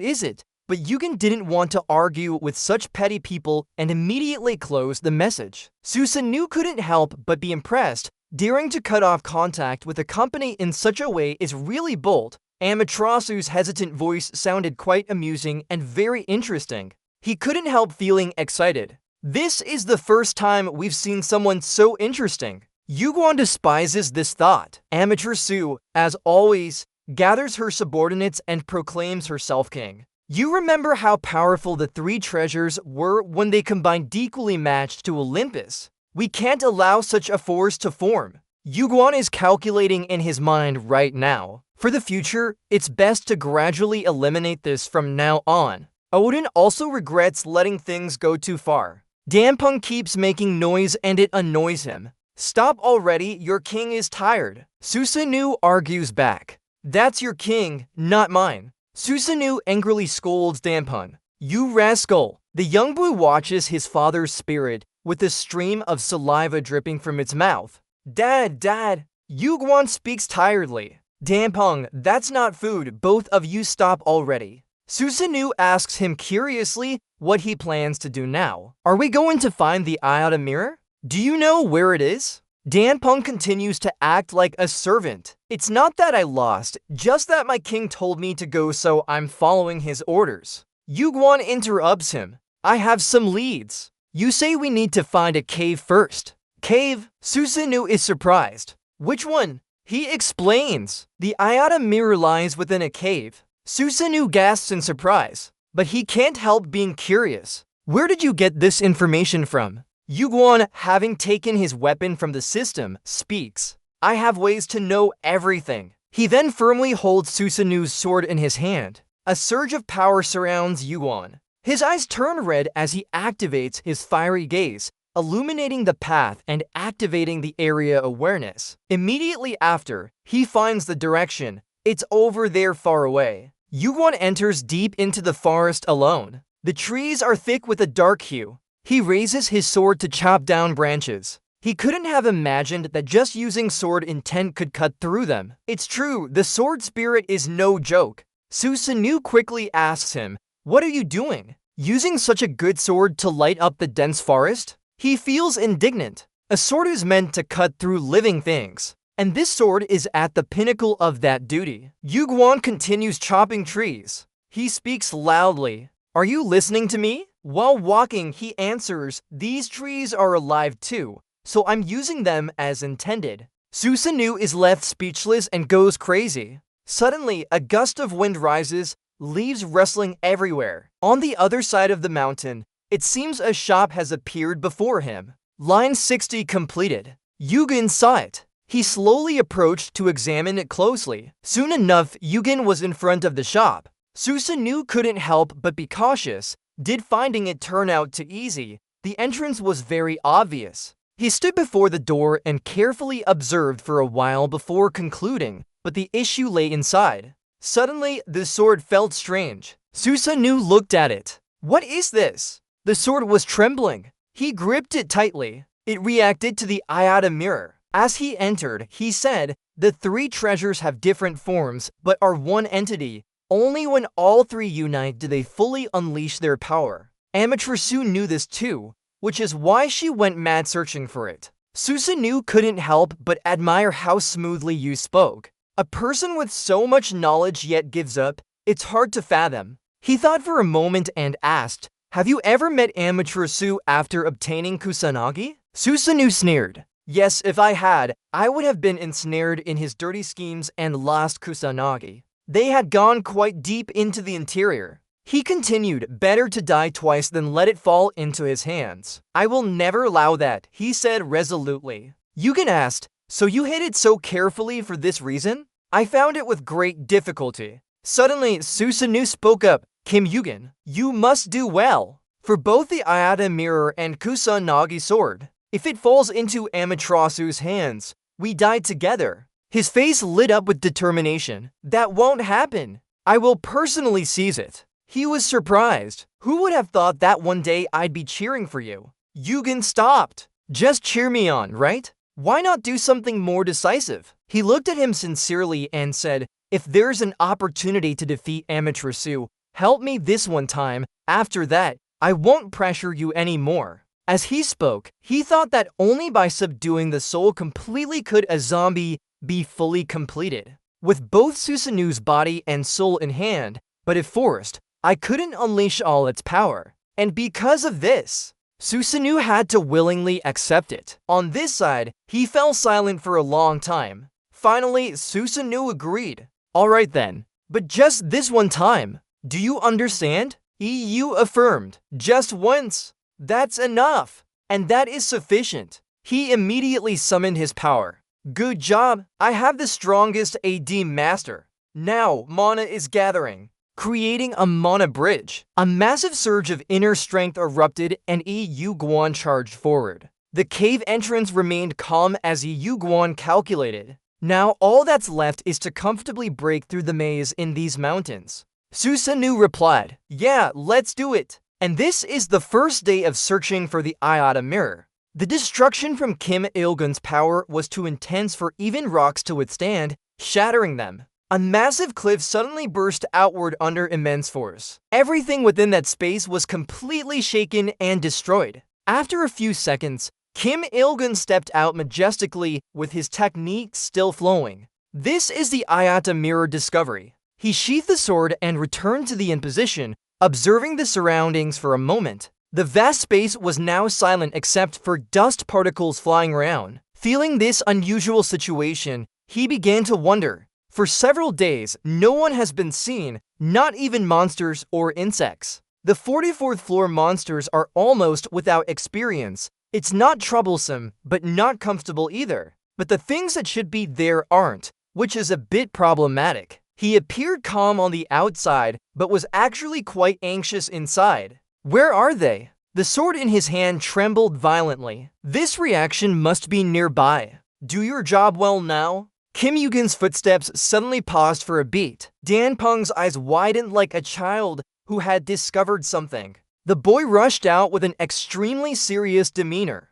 A: is it? But Yugen didn't want to argue with such petty people and immediately closed the message. Susanoo couldn't help but be impressed. Daring to cut off contact with a company in such a way is really bold. Amaterasu's hesitant voice sounded quite amusing and very interesting. He couldn't help feeling excited. This is the first time we've seen someone so interesting. Yuguan despises this thought. Amaterasu, as always, gathers her subordinates and proclaims herself king. You remember how powerful the three treasures were when they combined equally matched to Olympus? We can't allow such a force to form. Yuguan is calculating in his mind right now. For the future, it's best to gradually eliminate this from now on. Odin also regrets letting things go too far. Dampung keeps making noise and it annoys him. Stop already, your king is tired. Susanoo argues back. That's your king, not mine. Susanoo angrily scolds Dampung. You rascal! The young boy watches his father's spirit with a stream of saliva dripping from its mouth. Dad! Yuguan speaks tiredly. Dampung, that's not food, both of you stop already. Susanoo asks him curiously what he plans to do now. Are we going to find the Iota mirror? Do you know where it is? Dampung continues to act like a servant. It's not that I lost, just that my king told me to go, so I'm following his orders. Yuguan interrupts him. I have some leads. You say we need to find a cave first. Cave? Susanoo is surprised. Which one? He explains. The Iota mirror lies within a cave. Susanoo gasps in surprise, but he can't help being curious. Where did you get this information from? Yuguan, having taken his weapon from the system, speaks. I have ways to know everything. He then firmly holds Susanoo's sword in his hand. A surge of power surrounds Yuguan. His eyes turn red as he activates his fiery gaze, illuminating the path and activating the area awareness. Immediately after, he finds the direction. It's over there far away. Yuguan enters deep into the forest alone. The trees are thick with a dark hue. He raises his sword to chop down branches. He couldn't have imagined that just using sword intent could cut through them. It's true, the sword spirit is no joke. Susanoo quickly asks him, what are you doing? Using such a good sword to light up the dense forest? He feels indignant. A sword is meant to cut through living things, and this sword is at the pinnacle of that duty. Yuguan continues chopping trees. He speaks loudly. Are you listening to me? While walking, he answers, these trees are alive too, so I'm using them as intended. Susanoo is left speechless and goes crazy. Suddenly, a gust of wind rises, leaves rustling everywhere. On the other side of the mountain, it seems a shop has appeared before him. Line 60 completed. Yugen saw it. He slowly approached to examine it closely. Soon enough, Yugen was in front of the shop. Susanoo couldn't help but be cautious. Did finding it turn out too easy? The entrance was very obvious. He stood before the door and carefully observed for a while before concluding, but the issue lay inside. Suddenly, the sword felt strange. Susanoo looked at it. What is this? The sword was trembling. He gripped it tightly. It reacted to the Iota mirror. As he entered, he said, the three treasures have different forms, but are one entity. Only when all three unite do they fully unleash their power. Amaterasu knew this too, which is why she went mad searching for it. Susanoo couldn't help but admire how smoothly you spoke. A person with so much knowledge yet gives up, it's hard to fathom. He thought for a moment and asked, have you ever met Amaterasu after obtaining Kusanagi? Susanoo sneered. Yes, if I had, I would have been ensnared in his dirty schemes and lost Kusanagi. They had gone quite deep into the interior. He continued, better to die twice than let it fall into his hands. I will never allow that, he said resolutely. Yugen asked, so you hid it so carefully for this reason? I found it with great difficulty. Suddenly, Susanoo spoke up, Kim Yugen, you must do well. for both the Ayada Mirror and Kusanagi sword. If it falls into Amaterasu's hands, we die together. His face lit up with determination. That won't happen. I will personally seize it. He was surprised. Who would have thought that one day I'd be cheering for you? Yugen stopped. Just cheer me on, right? Why not do something more decisive? He looked at him sincerely and said, if there's an opportunity to defeat Amaterasu, help me this one time. After that, I won't pressure you anymore. As he spoke, he thought that only by subduing the soul completely could a zombie be fully completed. With both Susanu's body and soul in hand, but if forced, I couldn't unleash all its power. And because of this, Susanoo had to willingly accept it. On this side, he fell silent for a long time. Finally, Susanoo agreed. Alright then, but just this one time. Do you understand? EU affirmed. Just once. That's enough. And that is sufficient. He immediately summoned his power. Good job. I have the strongest AD master. Now, mana is gathering, creating a mana bridge. A massive surge of inner strength erupted and Yu Guan charged forward. The cave entrance remained calm as Yu Guan calculated. Now all that's left is to comfortably break through the maze in these mountains. Susanoo replied, yeah, let's do it. And this is the first day of searching for the Ayada Mirror. The destruction from Kim Il-gun's power was too intense for even rocks to withstand, shattering them. A massive cliff suddenly burst outward under immense force. Everything within that space was completely shaken and destroyed. After a few seconds, Kim Il-gun stepped out majestically with his technique still flowing. This is the Ayada Mirror discovery. He sheathed the sword and returned to the imposition, observing the surroundings for a moment. The vast space was now silent except for dust particles flying around. Feeling this unusual situation, he began to wonder. For several days, no one has been seen, not even monsters or insects. The 44th floor monsters are almost without experience. It's not troublesome, but not comfortable either. But the things that should be there aren't, which is a bit problematic. He appeared calm on the outside, but was actually quite anxious inside. Where are they? The sword in his hand trembled violently. This reaction must be nearby. Do your job well now? Kim Yugen's footsteps suddenly paused for a beat. Dan Peng's eyes widened like a child who had discovered something. The boy rushed out with an extremely serious demeanor.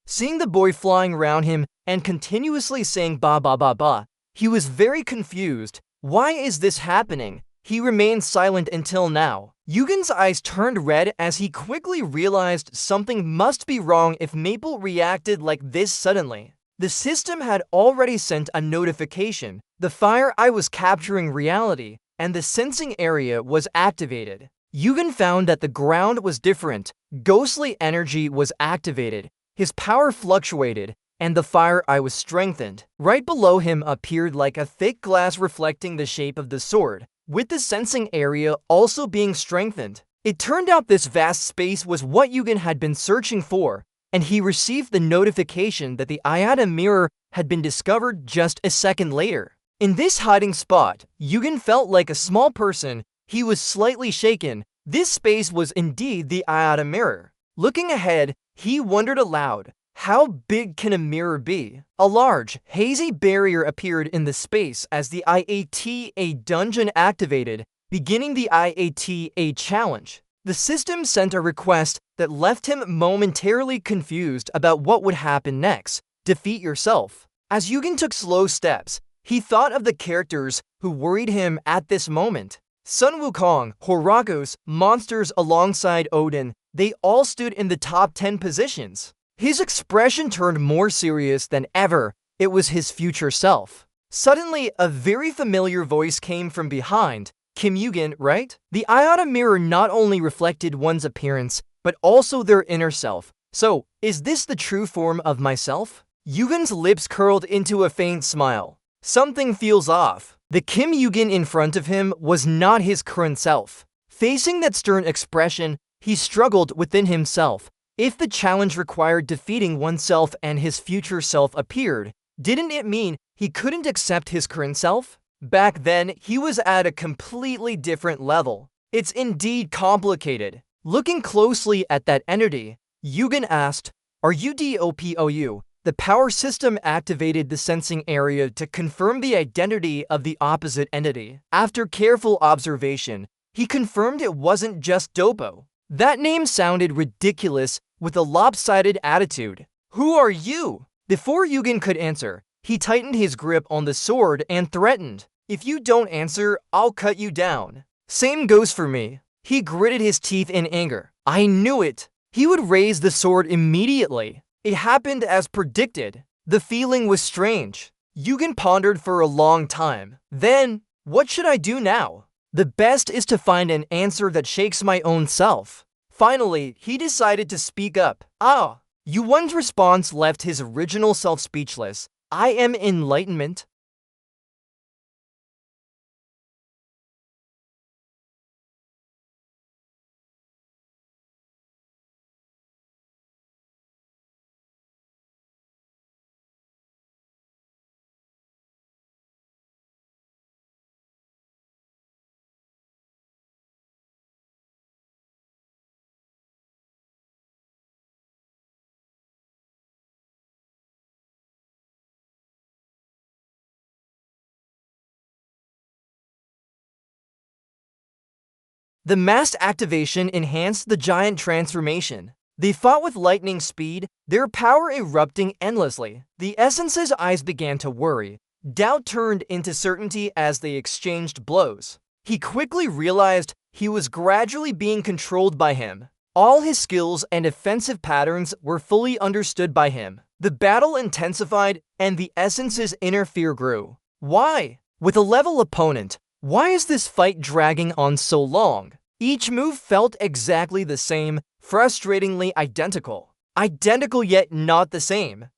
A: Seeing the boy flying around him and continuously saying ba ba ba ba, he was very confused. Why is this happening? He remained silent until now. Yugen's eyes turned red as he quickly realized something must be wrong if Maple reacted like this suddenly. The system had already sent a notification. The fire eye was capturing reality, and the sensing area was activated. Yugen found that the ground was different. Ghostly energy was activated. His power fluctuated, and the fire eye was strengthened. Right below him appeared like a thick glass reflecting the shape of the sword, with the sensing area also being strengthened. It turned out this vast space was what Yugen had been searching for, and he received the notification that the Ayada Mirror had been discovered just a second later. In this hiding spot, Yugen felt like a small person. He was slightly shaken. This space was indeed the Ayada Mirror. Looking ahead, he wondered aloud, how big can a mirror be? A large, hazy barrier appeared in the space as the IATA dungeon activated, beginning the IATA challenge. The system sent a request that left him momentarily confused about what would happen next. Defeat yourself. As Yugen took slow steps, he thought of the characters who worried him at this moment. Sun Wukong, Horagos, monsters alongside Odin, they all stood in the top 10 positions. His expression turned more serious than ever. It was his future self. Suddenly, a very familiar voice came from behind. Kim Yugen, right? The Ayada Mirror not only reflected one's appearance, but also their inner self. So, is this the true form of myself? Yugen's lips curled into a faint smile. Something feels off. The Kim Yugen in front of him was not his current self. Facing that stern expression, he struggled within himself. If the challenge required defeating oneself and his future self appeared, didn't it mean he couldn't accept his current self? Back then, he was at a completely different level. It's indeed complicated. Looking closely at that entity, Yugen asked, "Are you DOPOU?" The power system activated the sensing area to confirm the identity of the opposite entity. After careful observation, he confirmed it wasn't just Dopo. That name sounded ridiculous with a lopsided attitude. "Who are you?" Before Yugen could answer, he tightened his grip on the sword and threatened, "If you don't answer, I'll cut you down." "Same goes for me." He gritted his teeth in anger. I knew it. He would raise the sword immediately. It happened as predicted. The feeling was strange. Yugen pondered for a long time. Then, what should I do now? The best is to find an answer that shakes my own self. Finally, he decided to speak up. Yuwen's response left his original self speechless. "I am enlightenment." The mass activation enhanced the giant transformation. They fought with lightning speed, their power erupting endlessly. The Essence's eyes began to worry. Doubt turned into certainty as they exchanged blows. He quickly realized he was gradually being controlled by him. All his skills and offensive patterns were fully understood by him. The battle intensified, and the Essence's inner fear grew. Why? With a level opponent, why is this fight dragging on so long? Each move felt exactly the same, frustratingly identical. Identical yet not the same.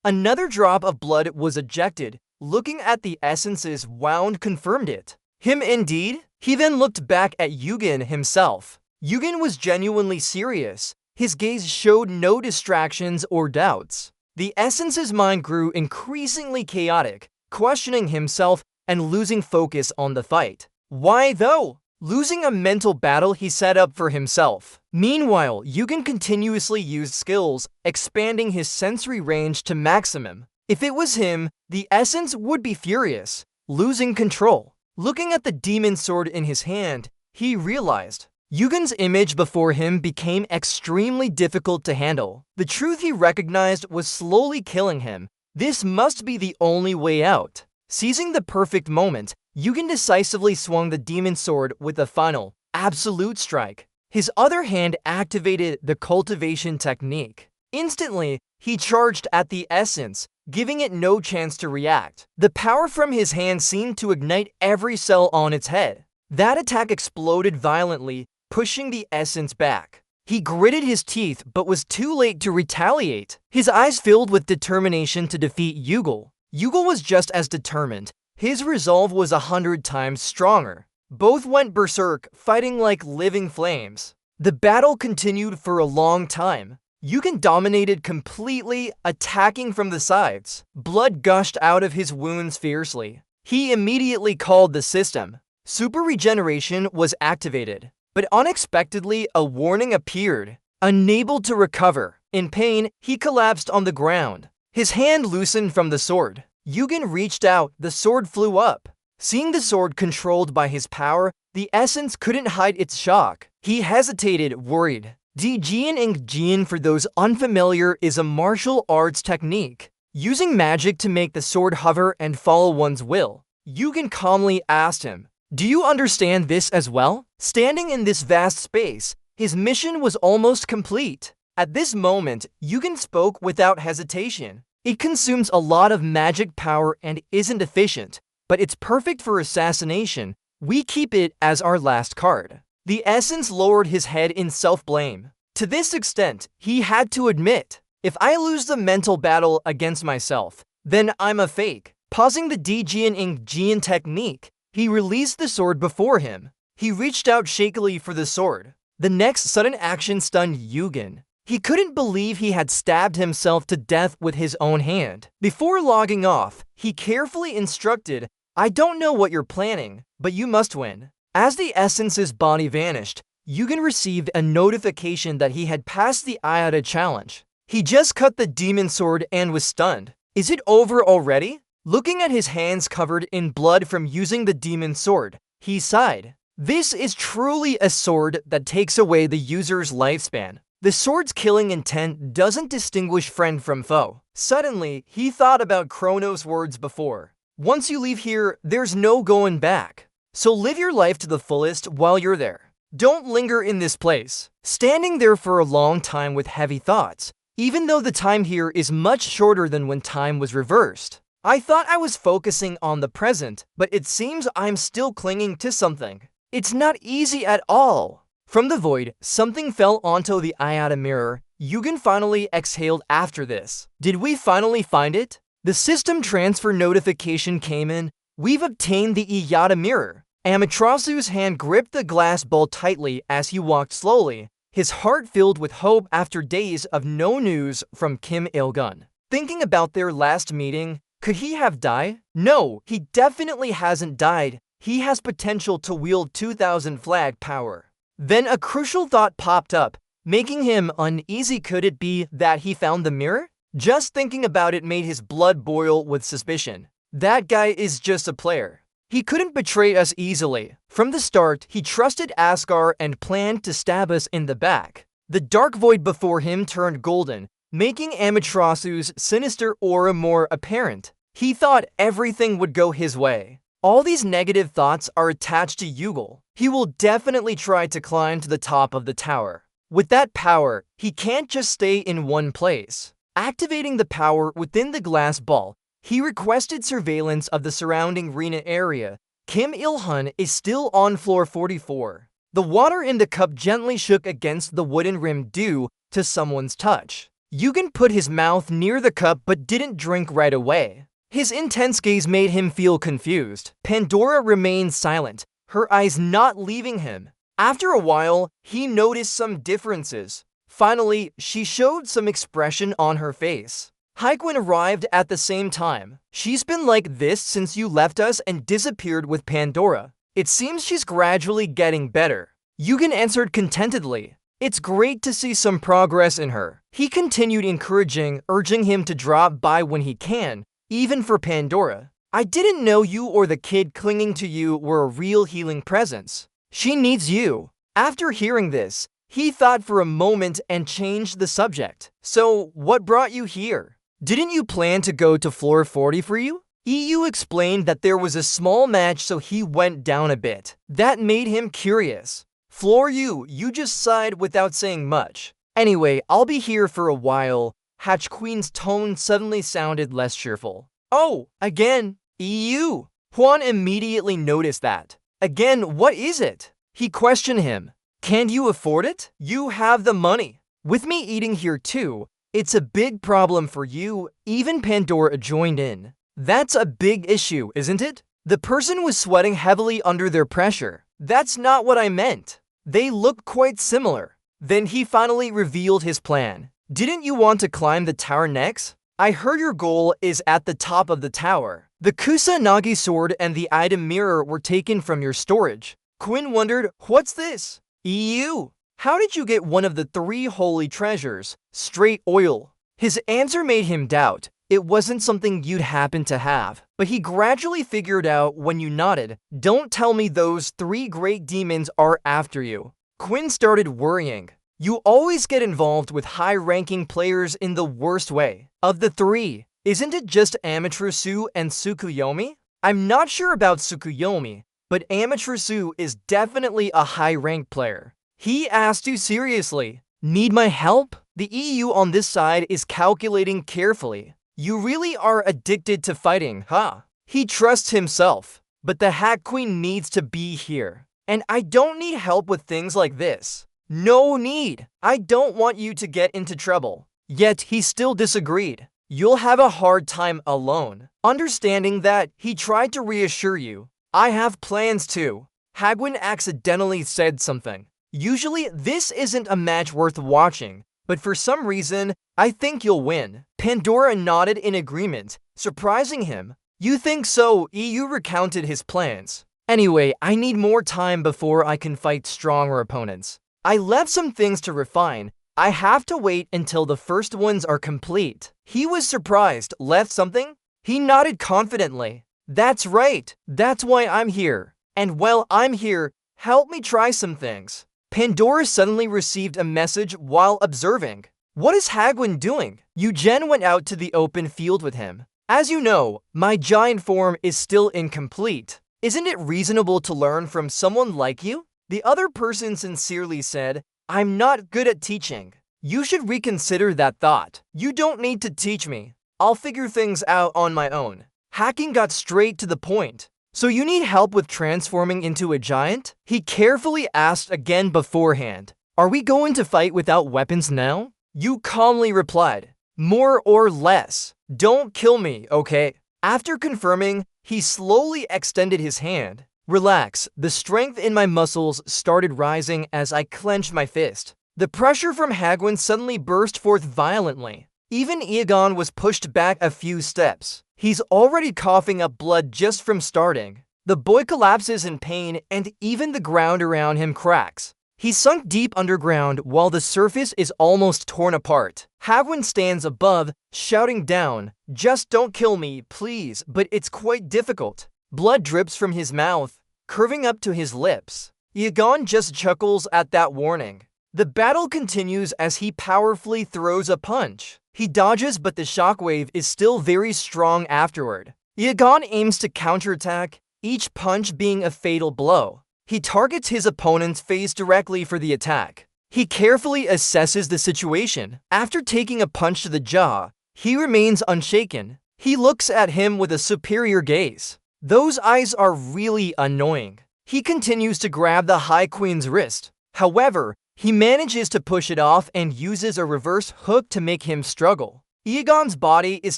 A: Another drop of blood was ejected. Looking at the Essence's wound confirmed it. Indeed? He then looked back at Yugen himself. Yugen was genuinely serious. His gaze showed no distractions or doubts. The Essence's mind grew increasingly chaotic, questioning himself and losing focus on the fight. Why though? Losing a mental battle he set up for himself. Meanwhile, Yugen continuously used skills, expanding his sensory range to maximum. If it was him, the Essence would be furious, losing control. Looking at the demon sword in his hand, he realized Yugen's image before him became extremely difficult to handle. The truth he recognized was slowly killing him. This must be the only way out. Seizing the perfect moment, Yugen decisively swung the demon sword with a final, absolute strike. His other hand activated the cultivation technique. Instantly, he charged at the Essence, giving it no chance to react. The power from his hand seemed to ignite every cell on its head. That attack exploded violently, pushing the Essence back. He gritted his teeth but was too late to retaliate. His eyes filled with determination to defeat Yugal. Yugal was just as determined. His resolve was 100 times stronger. Both went berserk, fighting like living flames. The battle continued for a long time. Yugen dominated completely, attacking from the sides. Blood gushed out of his wounds fiercely. He immediately called the system. Super regeneration was activated. But unexpectedly, a warning appeared. Unable to recover. In pain, he collapsed on the ground. His hand loosened from the sword. Yugen reached out, the sword flew up. Seeing the sword controlled by his power, the Essence couldn't hide its shock. He hesitated, worried. Jian Ing Jian, for those unfamiliar, is a martial arts technique, using magic to make the sword hover and follow one's will. Yugen calmly asked him, "Do you understand this as well?" Standing in this vast space, his mission was almost complete. At this moment, Yugen spoke without hesitation. It consumes a lot of magic power and isn't efficient, but it's perfect for assassination. We keep it as our last card. The Essence lowered his head in self-blame. To this extent, he had to admit, if I lose the mental battle against myself, then I'm a fake. Pausing the Jian Ing Jian technique, he released the sword before him. He reached out shakily for the sword. The next sudden action stunned Yugen. He couldn't believe he had stabbed himself to death with his own hand. Before logging off, he carefully instructed, "I don't know what you're planning, but you must win." As the essence's body vanished, Yugen received a notification that he had passed the Ayada challenge. He just cut the demon sword and was stunned. Is it over already? Looking at his hands covered in blood from using the demon sword, he sighed. This is truly a sword that takes away the user's lifespan. The sword's killing intent doesn't distinguish friend from foe. Suddenly, he thought about Chronos' words before. Once you leave here, there's no going back. So live your life to the fullest while you're there. Don't linger in this place. Standing there for a long time with heavy thoughts, even though the time here is much shorter than when time was reversed. I thought I was focusing on the present, but it seems I'm still clinging to something. It's not easy at all. From the void, something fell onto the Ayada mirror. Yugen finally exhaled after this. Did we finally find it? The system transfer notification came in. We've obtained the Ayada mirror. Amaterasu's hand gripped the glass ball tightly as he walked slowly, his heart filled with hope after days of no news from Kim Il-gun. Thinking about their last meeting, could he have died? No, he definitely hasn't died. He has potential to wield 2000 flag power. Then a crucial thought popped up, making him uneasy. Could it be that he found the mirror? Just thinking about it made his blood boil with suspicion. That guy is just a player. He couldn't betray us easily. From the start, he trusted Asgard and planned to stab us in the back. The dark void before him turned golden, making Amaterasu's sinister aura more apparent. He thought everything would go his way. All these negative thoughts are attached to Yugal. He will definitely try to climb to the top of the tower. With that power, he can't just stay in one place. Activating the power within the glass ball, he requested surveillance of the surrounding arena area. Kim Il-hun is still on floor 44. The water in the cup gently shook against the wooden rim due to someone's touch. Yugen put his mouth near the cup but didn't drink right away. His intense gaze made him feel confused. Pandora remained silent, her eyes not leaving him. After a while, he noticed some differences. Finally, she showed some expression on her face. Haikun arrived at the same time. She's been like this since you left us and disappeared with Pandora. It seems she's gradually getting better. Yugen answered contentedly. It's great to see some progress in her. He continued encouraging, urging him to drop by when he can, even for Pandora. I didn't know you or the kid clinging to you were a real healing presence. She needs you. After hearing this, he thought for a moment and changed the subject. So, what brought you here? Didn't you plan to go to floor 40 for you? EU explained that there was a small match, so he went down a bit. That made him curious. Floor you just sighed without saying much. Anyway, I'll be here for a while. Hatch Queen's tone suddenly sounded less cheerful. Oh, again, EU. Huan immediately noticed that. Again, what is it? He questioned him. Can't you afford it? You have the money. With me eating here too, it's a big problem for you. Even Pandora joined in. That's a big issue, isn't it? The person was sweating heavily under their pressure. That's not what I meant. They look quite similar. Then he finally revealed his plan. Didn't you want to climb the tower next? I heard your goal is at the top of the tower. The Kusanagi sword and the item mirror were taken from your storage. Quinn wondered, what's this? EU. How did you get one of the 3 holy treasures? Straight oil. His answer made him doubt. It wasn't something you'd happen to have. But he gradually figured out when you nodded. Don't tell me those 3 great demons are after you. Quinn started worrying. You always get involved with high-ranking players in the worst way. Of the 3, isn't it just Amaterasu and Tsukuyomi? I'm not sure about Tsukuyomi, but Amaterasu is definitely a high-ranked player. He asked you seriously. Need my help? The EU on this side is calculating carefully. You really are addicted to fighting, huh? He trusts himself. But the Hack Queen needs to be here. And I don't need help with things like this. No need. I don't want you to get into trouble. Yet he still disagreed. You'll have a hard time alone. Understanding that, he tried to reassure you. I have plans too. Hagwin accidentally said something. Usually, this isn't a match worth watching, but for some reason, I think you'll win. Pandora nodded in agreement, surprising him. You think so? EU recounted his plans. Anyway, I need more time before I can fight stronger opponents. I left some things to refine. I have to wait until the first ones are complete. He was surprised. Left something? He nodded confidently. That's right. That's why I'm here. And while I'm here, help me try some things. Pandora suddenly received a message while observing. What is Hagwon doing? Eugen went out to the open field with him. As you know, my giant form is still incomplete. Isn't it reasonable to learn from someone like you? The other person sincerely said, I'm not good at teaching. You should reconsider that thought. You don't need to teach me. I'll figure things out on my own. Hacking got straight to the point. So you need help with transforming into a giant? He carefully asked again beforehand. Are we going to fight without weapons now? You calmly replied, more or less. Don't kill me, okay? After confirming, he slowly extended his hand. Relax, the strength in my muscles started rising as I clenched my fist. The pressure from Hagwon suddenly burst forth violently. Even Egon was pushed back a few steps. He's already coughing up blood just from starting. The boy collapses in pain and even the ground around him cracks. He's sunk deep underground while the surface is almost torn apart. Hagwon stands above, shouting down, just don't kill me, please, but it's quite difficult. Blood drips from his mouth, curving up to his lips. Egon just chuckles at that warning. The battle continues as he powerfully throws a punch. He dodges, but the shockwave is still very strong afterward. Egon aims to counterattack, each punch being a fatal blow. He targets his opponent's face directly for the attack. He carefully assesses the situation. After taking a punch to the jaw, he remains unshaken. He looks at him with a superior gaze. Those eyes are really annoying. He continues to grab the High Queen's wrist. However, he manages to push it off and uses a reverse hook to make him struggle. Egon's body is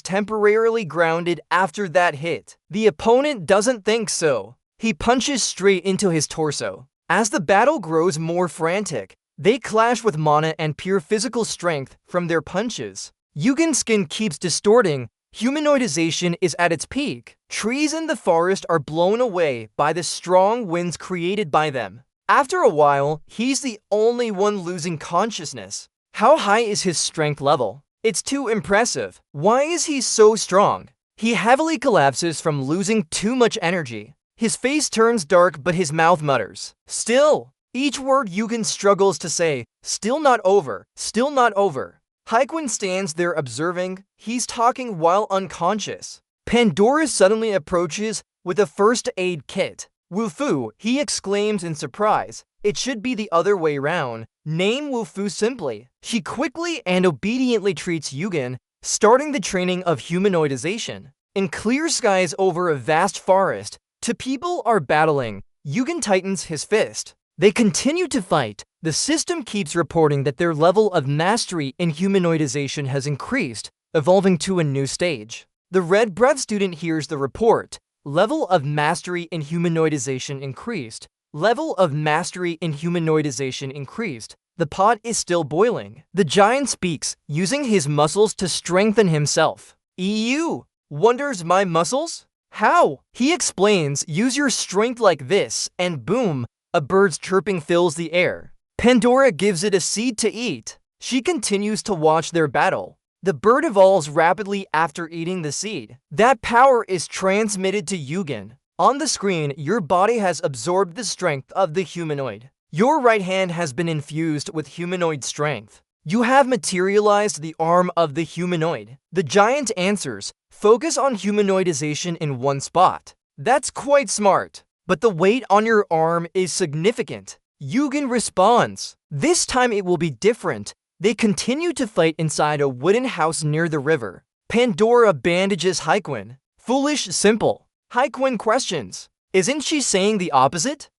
A: temporarily grounded after that hit. The opponent doesn't think so. He punches straight into his torso. As the battle grows more frantic, they clash with mana and pure physical strength from their punches. Eugen's skin keeps distorting. Humanoidization is at its peak. Trees in the forest are blown away by the strong winds created by them. After a while, he's the only one losing consciousness. How high is his strength level? It's too impressive. Why is he so strong? He heavily collapses from losing too much energy. His face turns dark, but his mouth mutters, still. Each word Eugen struggles to say, still not over, still not over. Hagwon stands there observing. He's talking while unconscious. Pandora suddenly approaches with a first aid kit. Wufu, he exclaims in surprise. It should be the other way round. Name Wufu simply. She quickly and obediently treats Eugen, starting the training of humanoidization. In clear skies over a vast forest, two people are battling. Eugen tightens his fist. They continue to fight. The system keeps reporting that their level of mastery in humanoidization has increased, evolving to a new stage. The Red Breath student hears the report. Level of mastery in humanoidization increased. Level of mastery in humanoidization increased. The pot is still boiling. The giant speaks, using his muscles to strengthen himself. EU wonders my muscles? How? He explains, use your strength like this, and boom, a bird's chirping fills the air. Pandora gives it a seed to eat. She continues to watch their battle. The bird evolves rapidly after eating the seed. That power is transmitted to Eugen. On the screen, your body has absorbed the strength of the humanoid. Your right hand has been infused with humanoid strength. You have materialized the arm of the humanoid. The giant answers, focus on humanoidization in one spot. That's quite smart, but the weight on your arm is significant. Eugen responds. This time it will be different. They continue to fight inside a wooden house near the river. Pandora bandages Hagwon. Foolish, simple. Hagwon questions. Isn't she saying the opposite?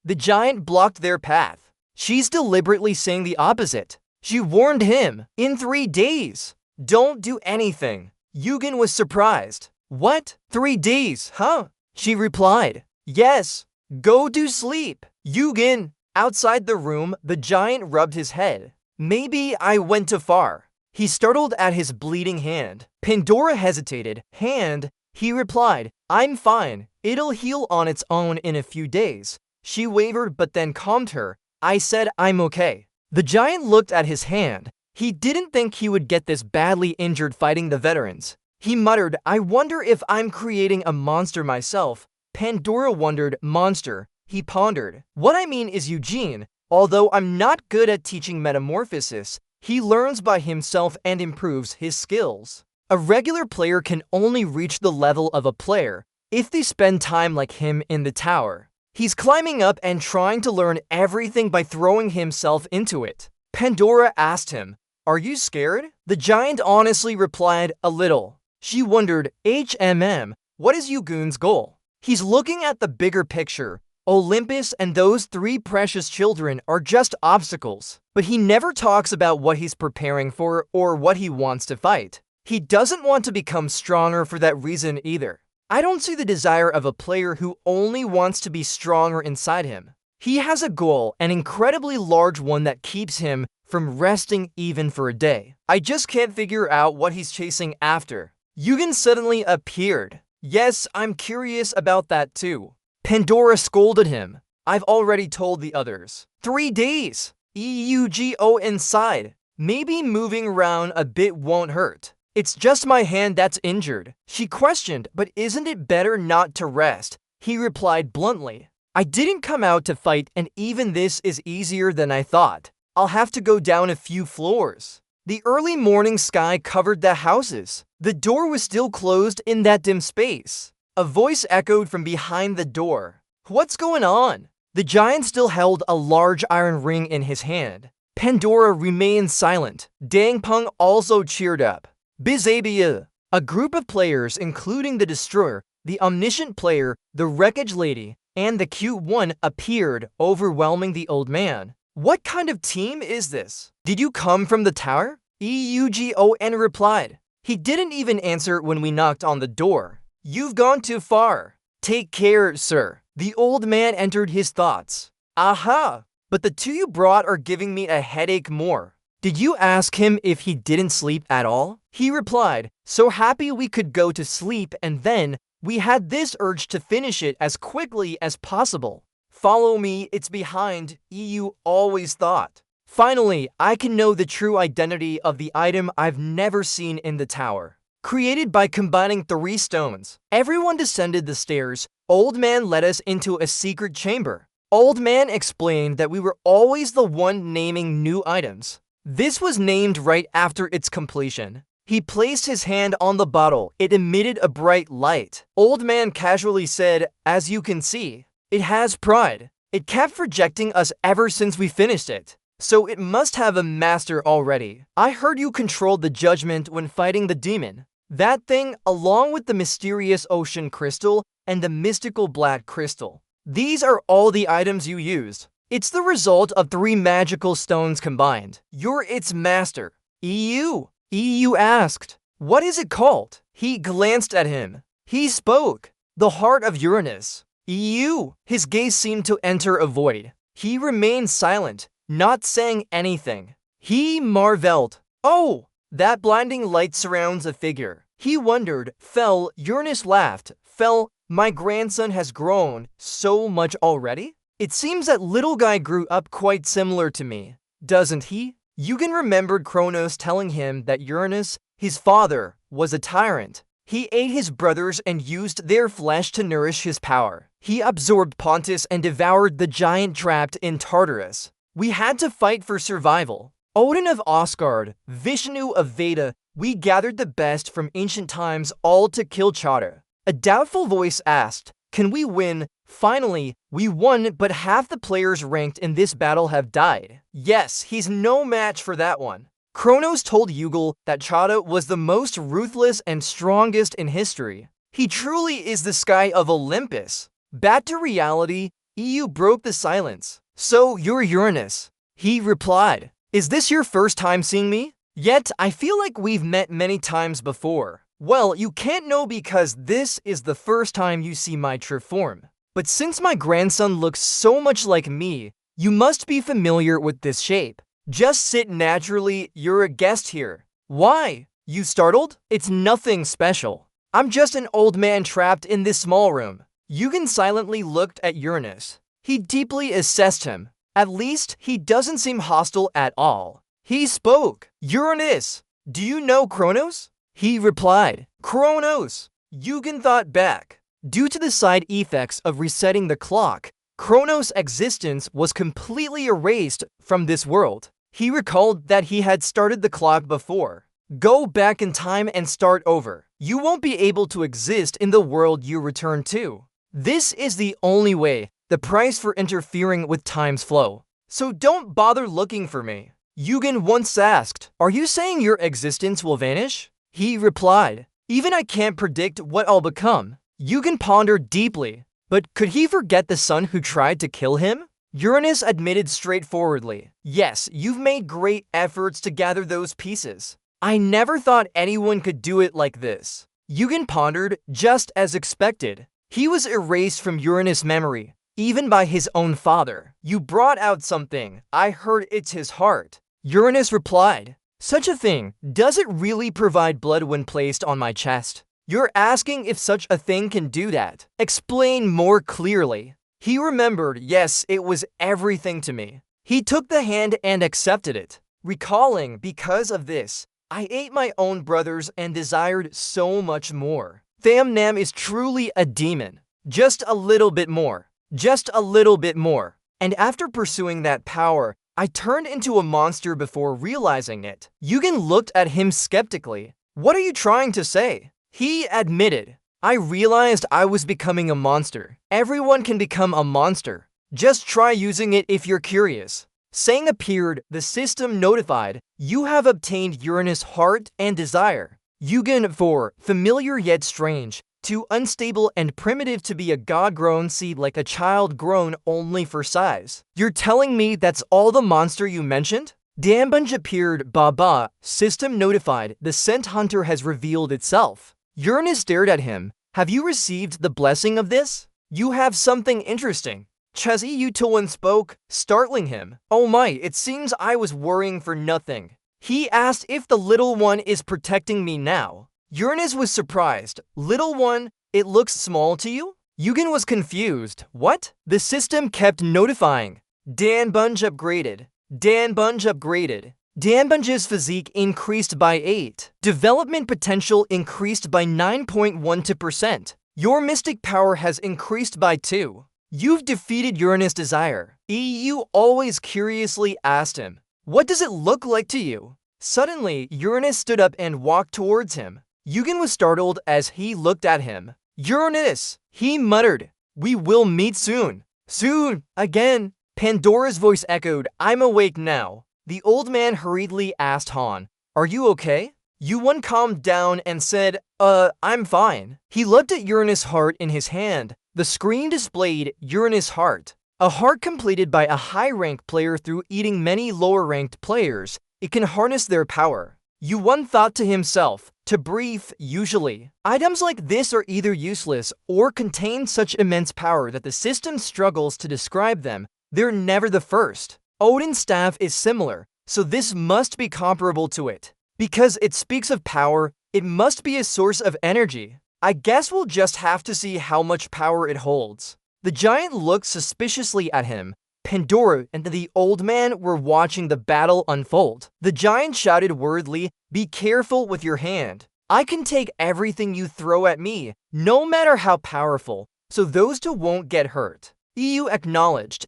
A: The giant blocked their path. She's deliberately saying the opposite. She warned him. In 3 days. Don't do anything. Eugen was surprised. What? 3 days, huh? She replied. Yes. Go to sleep. Eugen. Outside the room, the giant rubbed his head. Maybe I went too far. He startled at his bleeding hand. Pandora hesitated. Hand? He replied, I'm fine. It'll heal on its own in a few days. She wavered but then calmed her. I said, I'm okay. The giant looked at his hand. He didn't think he would get this badly injured fighting the veterans. He muttered, I wonder if I'm creating a monster myself. Pandora wondered, monster. He pondered. What I mean is Eugene. Although I'm not good at teaching metamorphosis, he learns by himself and improves his skills. A regular player can only reach the level of a player if they spend time like him in the tower. He's climbing up and trying to learn everything by throwing himself into it. Pandora asked him, are you scared? The giant honestly replied, a little. She wondered, what is Yugun's goal? He's looking at the bigger picture. Olympus and those 3 precious children are just obstacles. But he never talks about what he's preparing for or what he wants to fight. He doesn't want to become stronger for that reason either. I don't see the desire of a player who only wants to be stronger inside him. He has a goal, an incredibly large one that keeps him from resting even for a day. I just can't figure out what he's chasing after. Yugen suddenly appeared. Yes, I'm curious about that too. Pandora scolded him. I've already told the others. 3 days. EUGO inside. Maybe moving around a bit won't hurt. It's just my hand that's injured. She questioned, but isn't it better not to rest? He replied bluntly. I didn't come out to fight, and even this is easier than I thought. I'll have to go down a few floors. The early morning sky covered the houses. The door was still closed in that dim space. A voice echoed from behind the door. What's going on? The giant still held a large iron ring in his hand. Pandora remained silent. Dang Peng also cheered up. Bizabia. A group of players, including the Destroyer, the Omniscient Player, the Wreckage Lady, and the Cute One, appeared, overwhelming the old man. What kind of team is this? Did you come from the tower? EUGON replied. He didn't even answer when we knocked on the door. You've gone too far. Take care, sir. The old man entered his thoughts. Aha! But the 2 you brought are giving me a headache more. Did you ask him if he didn't sleep at all? He replied, so happy we could go to sleep, and then we had this urge to finish it as quickly as possible. Follow me, it's behind, EU always thought. Finally, I can know the true identity of the item I've never seen in the tower. Created by combining 3 stones. Everyone descended the stairs. Old Man led us into a secret chamber. Old Man explained that we were always the one naming new items. This was named right after its completion. He placed his hand on the bottle. It emitted a bright light. Old Man casually said, as you can see, it has pride. It kept rejecting us ever since we finished it. So it must have a master already. I heard you controlled the judgment when fighting the demon. That thing, along with the mysterious ocean crystal and the mystical black crystal. These are all the items you used. It's the result of 3 magical stones combined. You're its master. EU asked, what is it called? He glanced at him. He spoke. The heart of Uranus. EU. His gaze seemed to enter a void. He remained silent, not saying anything. He marveled. Oh! That blinding light surrounds a figure. He wondered. Fell. Uranus laughed. Fell. My grandson has grown so much already? It seems that little guy grew up quite similar to me, doesn't he? Yugen remembered Kronos telling him that Uranus, his father, was a tyrant. He ate his brothers and used their flesh to nourish his power. He absorbed Pontus and devoured the giant trapped in Tartarus. We had to fight for survival. Odin of Asgard, Vishnu of Veda, we gathered the best from ancient times all to kill Chara. A doubtful voice asked, can we win? Finally, we won, but half the players ranked in this battle have died. Yes, he's no match for that one. Kronos told Yugal that Chara was the most ruthless and strongest in history. He truly is the sky of Olympus. Back to reality, EU broke the silence. So, you're Uranus. He replied. Is this your first time seeing me? Yet, I feel like we've met many times before. Well, you can't know because this is the first time you see my true form. But since my grandson looks so much like me, you must be familiar with this shape. Just sit naturally, you're a guest here. Why? You startled? It's nothing special. I'm just an old man trapped in this small room. Yugen silently looked at Uranus. He deeply assessed him. At least, he doesn't seem hostile at all. He spoke. Uranus, do you know Kronos? He replied, Kronos. Yugen thought back. Due to the side effects of resetting the clock, Kronos' existence was completely erased from this world. He recalled that he had started the clock before. Go back in time and start over. You won't be able to exist in the world you return to. This is the only way, the price for interfering with time's flow. So don't bother looking for me. Yugen once asked, are you saying your existence will vanish? He replied, even I can't predict what I'll become. Yugen pondered deeply, but could he forget the son who tried to kill him? Uranus admitted straightforwardly, yes, you've made great efforts to gather those pieces. I never thought anyone could do it like this. Yugen pondered, just as expected. He was erased from Uranus' memory, even by his own father. You brought out something. I heard it's his heart. Uranus replied, such a thing, does it really provide blood when placed on my chest? You're asking if such a thing can do that. Explain more clearly. He remembered, yes, it was everything to me. He took the hand and accepted it, recalling, because of this, I ate my own brothers and desired so much more. Tham Nam is truly a demon. Just a little bit more. Just a little bit more. And after pursuing that power, I turned into a monster before realizing it. Yugen looked at him skeptically. What are you trying to say? He admitted, I realized I was becoming a monster. Everyone can become a monster. Just try using it if you're curious. Saying appeared, the system notified, you have obtained Uranus' heart and desire. Yugen 4, familiar yet strange, too unstable and primitive to be a god-grown seed like a child grown only for size. You're telling me that's all the monster you mentioned? Danbunj appeared, Baba, system notified, the scent hunter has revealed itself. Uranus stared at him. Have you received the blessing of this? You have something interesting. Chezi Yutoan spoke, startling him. Oh my, it seems I was worrying for nothing. He asked if the little one is protecting me now. Uranus was surprised. Little one, it looks small to you? Yugen was confused. What? The system kept notifying. Danbunj upgraded. Danbunj upgraded. Danbunj's physique increased by 8. Development potential increased by 9.12%. Your mystic power has increased by 2. You've defeated Uranus' desire. EU always curiously asked him, what does it look like to you? Suddenly, Uranus stood up and walked towards him. Yugen was startled as he looked at him. Uranus, he muttered, we will meet soon. Soon, again. Pandora's voice echoed, I'm awake now. The old man hurriedly asked Han, are you okay? Yuan calmed down and said, I'm fine. He looked at Uranus' heart in his hand. The screen displayed Uranus' heart. A heart completed by a high-ranked player through eating many lower-ranked players. It can harness their power. Yuan thought to himself, to brief, usually. Items like this are either useless or contain such immense power that the system struggles to describe them. They're never the first. Odin's staff is similar, so this must be comparable to it. Because it speaks of power, it must be a source of energy. I guess we'll just have to see how much power it holds. The giant looked suspiciously at him. Pandora and the old man were watching the battle unfold. The giant shouted worriedly, be careful with your hand. I can take everything you throw at me, no matter how powerful, so those two won't get hurt. EU acknowledged,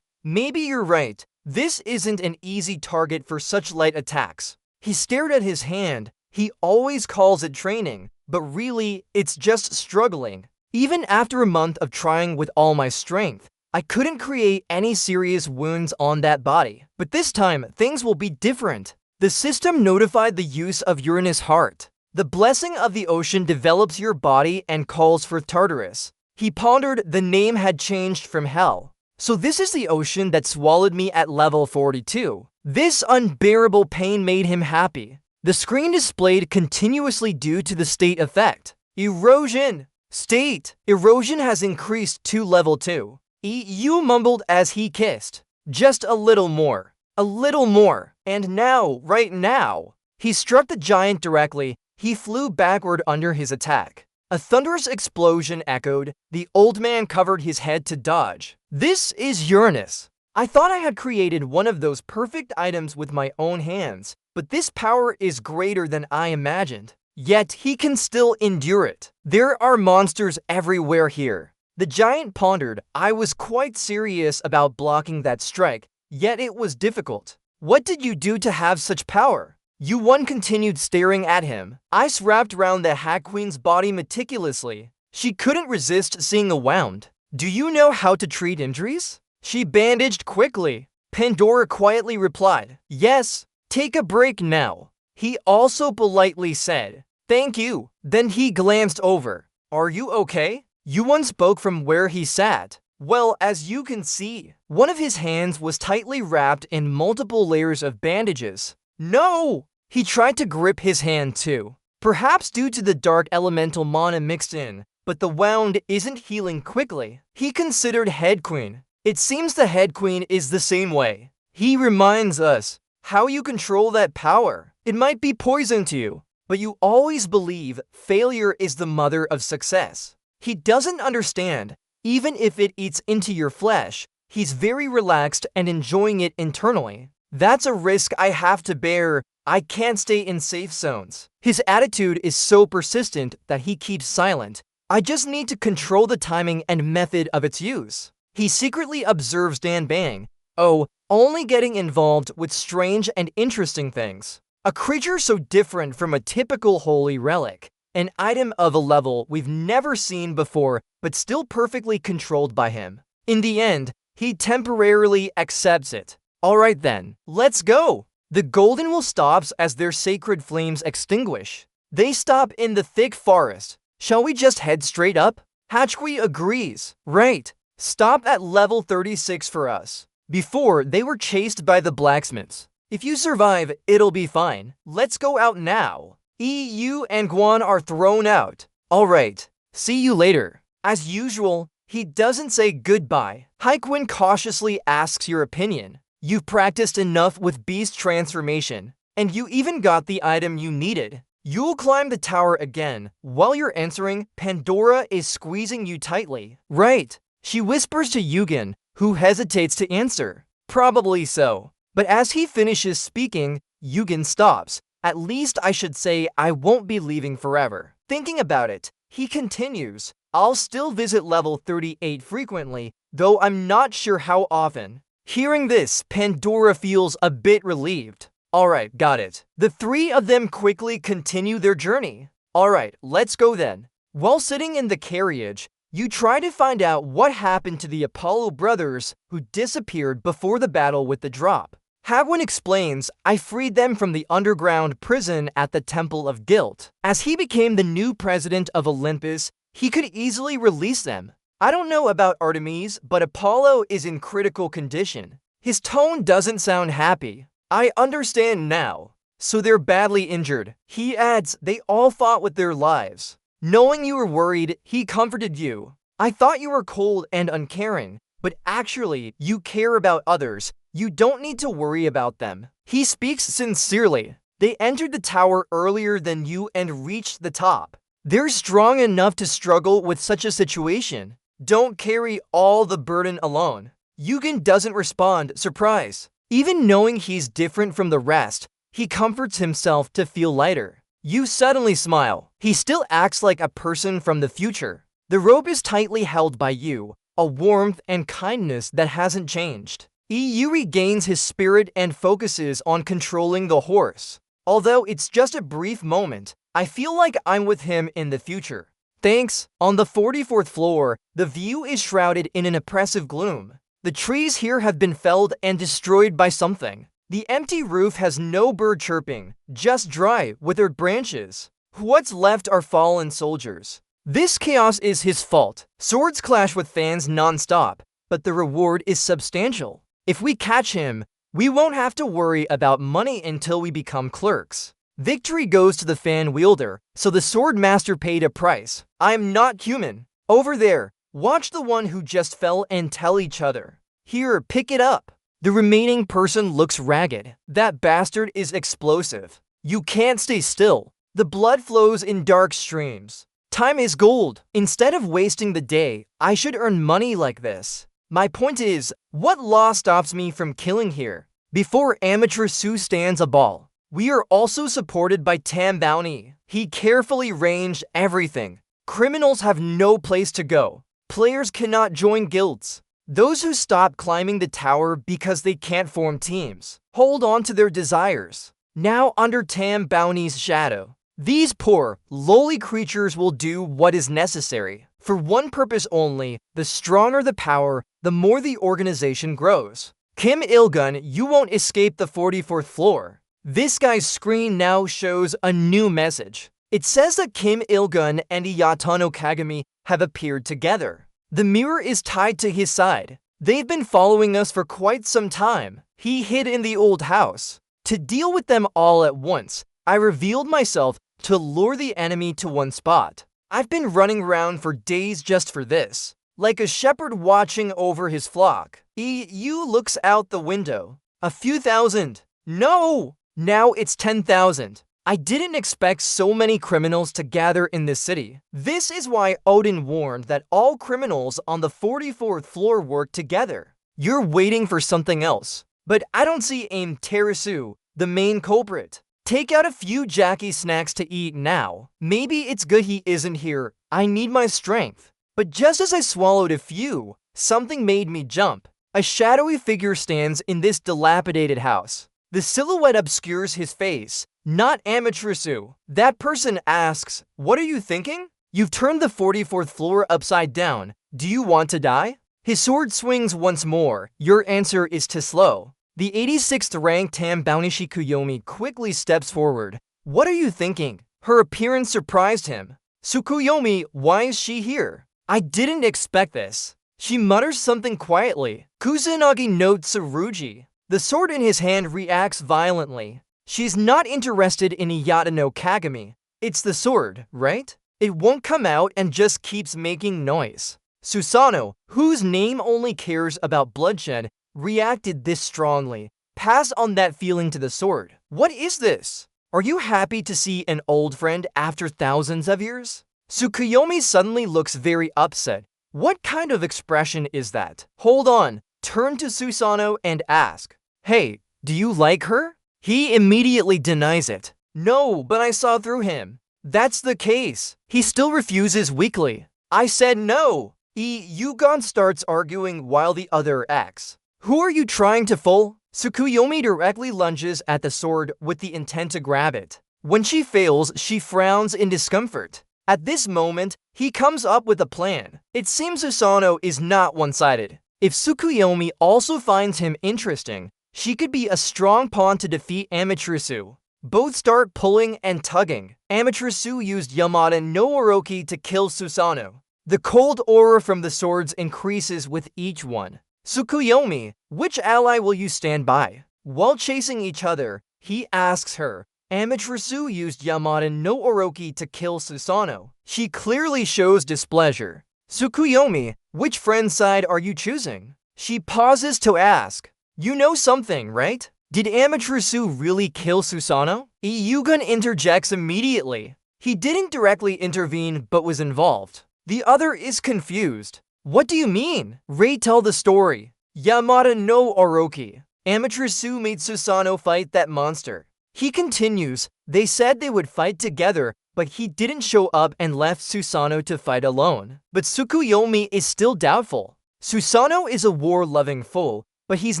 A: maybe you're right. This isn't an easy target for such light attacks. He stared at his hand. He always calls it training, but really, it's just struggling. Even after a month of trying with all my strength, I couldn't create any serious wounds on that body. But this time, things will be different. The system notified the use of Uranus' heart. The blessing of the ocean develops your body and calls for Tartarus. He pondered the name had changed from hell. So this is the ocean that swallowed me at level 42. This unbearable pain made him happy. The screen displayed continuously due to the state effect. Erosion. State. Erosion has increased to level 2. EU mumbled as he kissed. Just a little more. A little more. And now, right now. He struck the giant directly. He flew backward under his attack. A thunderous explosion echoed. The old man covered his head to dodge. This is Uranus. I thought I had created one of those perfect items with my own hands, but this power is greater than I imagined. Yet he can still endure it. There are monsters everywhere here. The giant pondered. I was quite serious about blocking that strike, yet it was difficult. What did you do to have such power? Yuan continued staring at him. Ice wrapped around the Hat Queen's body meticulously. She couldn't resist seeing a wound. Do you know how to treat injuries? She bandaged quickly. Pandora quietly replied, yes, take a break now. He also politely said, thank you. Then he glanced over. Are you okay? Yuan spoke from where he sat. Well, as you can see, one of his hands was tightly wrapped in multiple layers of bandages. No! He tried to grip his hand too. Perhaps due to the dark elemental mana mixed in, but the wound isn't healing quickly. He considered Head Queen. It seems the Head Queen is the same way. He reminds us how you control that power. It might be poison to you, but you always believe failure is the mother of success. He doesn't understand. Even if it eats into your flesh, he's very relaxed and enjoying it internally. That's a risk I have to bear. I can't stay in safe zones. His attitude is so persistent that he keeps silent. I just need to control the timing and method of its use. He secretly observes Dan Bang. Oh, only getting involved with strange and interesting things. A creature so different from a typical holy relic. An item of a level we've never seen before, but still perfectly controlled by him. In the end, he temporarily accepts it. Alright then, let's go! The Golden Will stops as their sacred flames extinguish. They stop in the thick forest. Shall we just head straight up? Hatchqui agrees. Right. Stop at level 36 for us. Before, they were chased by the blacksmiths. If you survive, it'll be fine. Let's go out now. EU and Guan are thrown out. Alright, see you later. As usual, he doesn't say goodbye. Haikuin cautiously asks your opinion. You've practiced enough with beast transformation, and you even got the item you needed. You'll climb the tower again. While you're answering, Pandora is squeezing you tightly. Right, she whispers to Yugen, who hesitates to answer. Probably so. But as he finishes speaking, Yugen stops. At least I should say I won't be leaving forever. Thinking about it, he continues. I'll still visit level 38 frequently, though I'm not sure how often. Hearing this, Pandora feels a bit relieved. Alright, got it. The three of them quickly continue their journey. Alright, let's go then. While sitting in the carriage, you try to find out what happened to the Apollo brothers who disappeared before the battle with the drop. Hagwin explains, I freed them from the underground prison at the Temple of Guilt. As he became the new president of Olympus, he could easily release them. I don't know about Artemis, but Apollo is in critical condition. His tone doesn't sound happy. I understand now. So they're badly injured. He adds, they all fought with their lives. Knowing you were worried, he comforted you. I thought you were cold and uncaring, but actually, you care about others. You don't need to worry about them. He speaks sincerely. They entered the tower earlier than you and reached the top. They're strong enough to struggle with such a situation. Don't carry all the burden alone. Yugen doesn't respond, surprised. Even knowing he's different from the rest, he comforts himself to feel lighter. You suddenly smile. He still acts like a person from the future. The rope is tightly held by you, a warmth and kindness that hasn't changed. EU regains his spirit and focuses on controlling the horse. Although it's just a brief moment, I feel like I'm with him in the future. Thanks. On the 44th floor, the view is shrouded in an oppressive gloom. The trees here have been felled and destroyed by something. The empty roof has no bird chirping, just dry, withered branches. What's left are fallen soldiers. This chaos is his fault. Swords clash with fans non-stop, but the reward is substantial. If we catch him, we won't have to worry about money until we become clerks. Victory goes to the fan wielder, so the sword master paid a price. I'm not human. Over there, watch the one who just fell and tell each other. Here, pick it up. The remaining person looks ragged. That bastard is explosive. You can't stay still. The blood flows in dark streams. Time is gold. Instead of wasting the day, I should earn money like this. My point is, what law stops me from killing here? Before Amateur Sue stands a ball. We are also supported by Tam Bounty. He carefully ranged everything. Criminals have no place to go. Players cannot join guilds. Those who stop climbing the tower because they can't form teams hold on to their desires. Now under Tam Bounty's shadow, these poor, lowly creatures will do what is necessary. For one purpose only: the stronger the power, the more the organization grows. Kim Il-gun, you won't escape the 44th floor. This guy's screen now shows a new message. It says that Kim Il-gun and Iyatano Kagami have appeared together. The mirror is tied to his side. They've been following us for quite some time. He hid in the old house. To deal with them all at once, I revealed myself to lure the enemy to one spot. I've been running around for days just for this, like a shepherd watching over his flock. EU looks out the window. A few thousand. No! Now it's 10,000. I didn't expect so many criminals to gather in this city. This is why Odin warned that all criminals on the 44th floor work together. You're waiting for something else. But I don't see Aim Terusu, the main culprit. Take out a few Jackie snacks to eat now. Maybe it's good he isn't here. I need my strength. But just as I swallowed a few, something made me jump. A shadowy figure stands in this dilapidated house. The silhouette obscures his face. Not Amaterasu. That person asks, "What are you thinking? You've turned the 44th floor upside down. Do you want to die?" His sword swings once more. Your answer is too slow. The 86th ranked Tam Bounty Kuyomi quickly steps forward. What are you thinking? Her appearance surprised him. Tsukuyomi, why is she here? I didn't expect this. She mutters something quietly. Kusanagi notes Tsurugi. The sword in his hand reacts violently. She's not interested in Iyatano Kagami. It's the sword, right? It won't come out and just keeps making noise. Susano, whose name only cares about bloodshed, reacted this strongly. Pass on that feeling to the sword. What is this? Are you happy to see an old friend after thousands of years? Tsukuyomi suddenly looks very upset. What kind of expression is that? Hold on. Turn to Susano and ask, "Hey, do you like her?" He immediately denies it. No, but I saw through him. That's the case. He still refuses weakly. I said no. Yugon starts arguing while the other acts. Who are you trying to fool? Tsukuyomi directly lunges at the sword with the intent to grab it. When she fails, she frowns in discomfort. At this moment, he comes up with a plan. It seems Susano is not one-sided. If Tsukuyomi also finds him interesting, she could be a strong pawn to defeat Amaterasu. Both start pulling and tugging. Amaterasu used Yamada no Orochi to kill Susano. The cold aura from the swords increases with each one. Tsukuyomi, which ally will you stand by? While chasing each other, he asks her. Amaterasu used Yamada no Orochi to kill Susano. She clearly shows displeasure. Tsukuyomi, which friend's side are you choosing? She pauses to ask. You know something, right? Did Amaterasu really kill Susano? Yugon interjects immediately. He didn't directly intervene but was involved. The other is confused. What do you mean? Ray, tell the story. Yamada no Orochi. Amaterasu made Susano fight that monster. He continues, they said they would fight together, but he didn't show up and left Susano to fight alone. But Tsukuyomi is still doubtful. Susano is a war-loving fool, but he's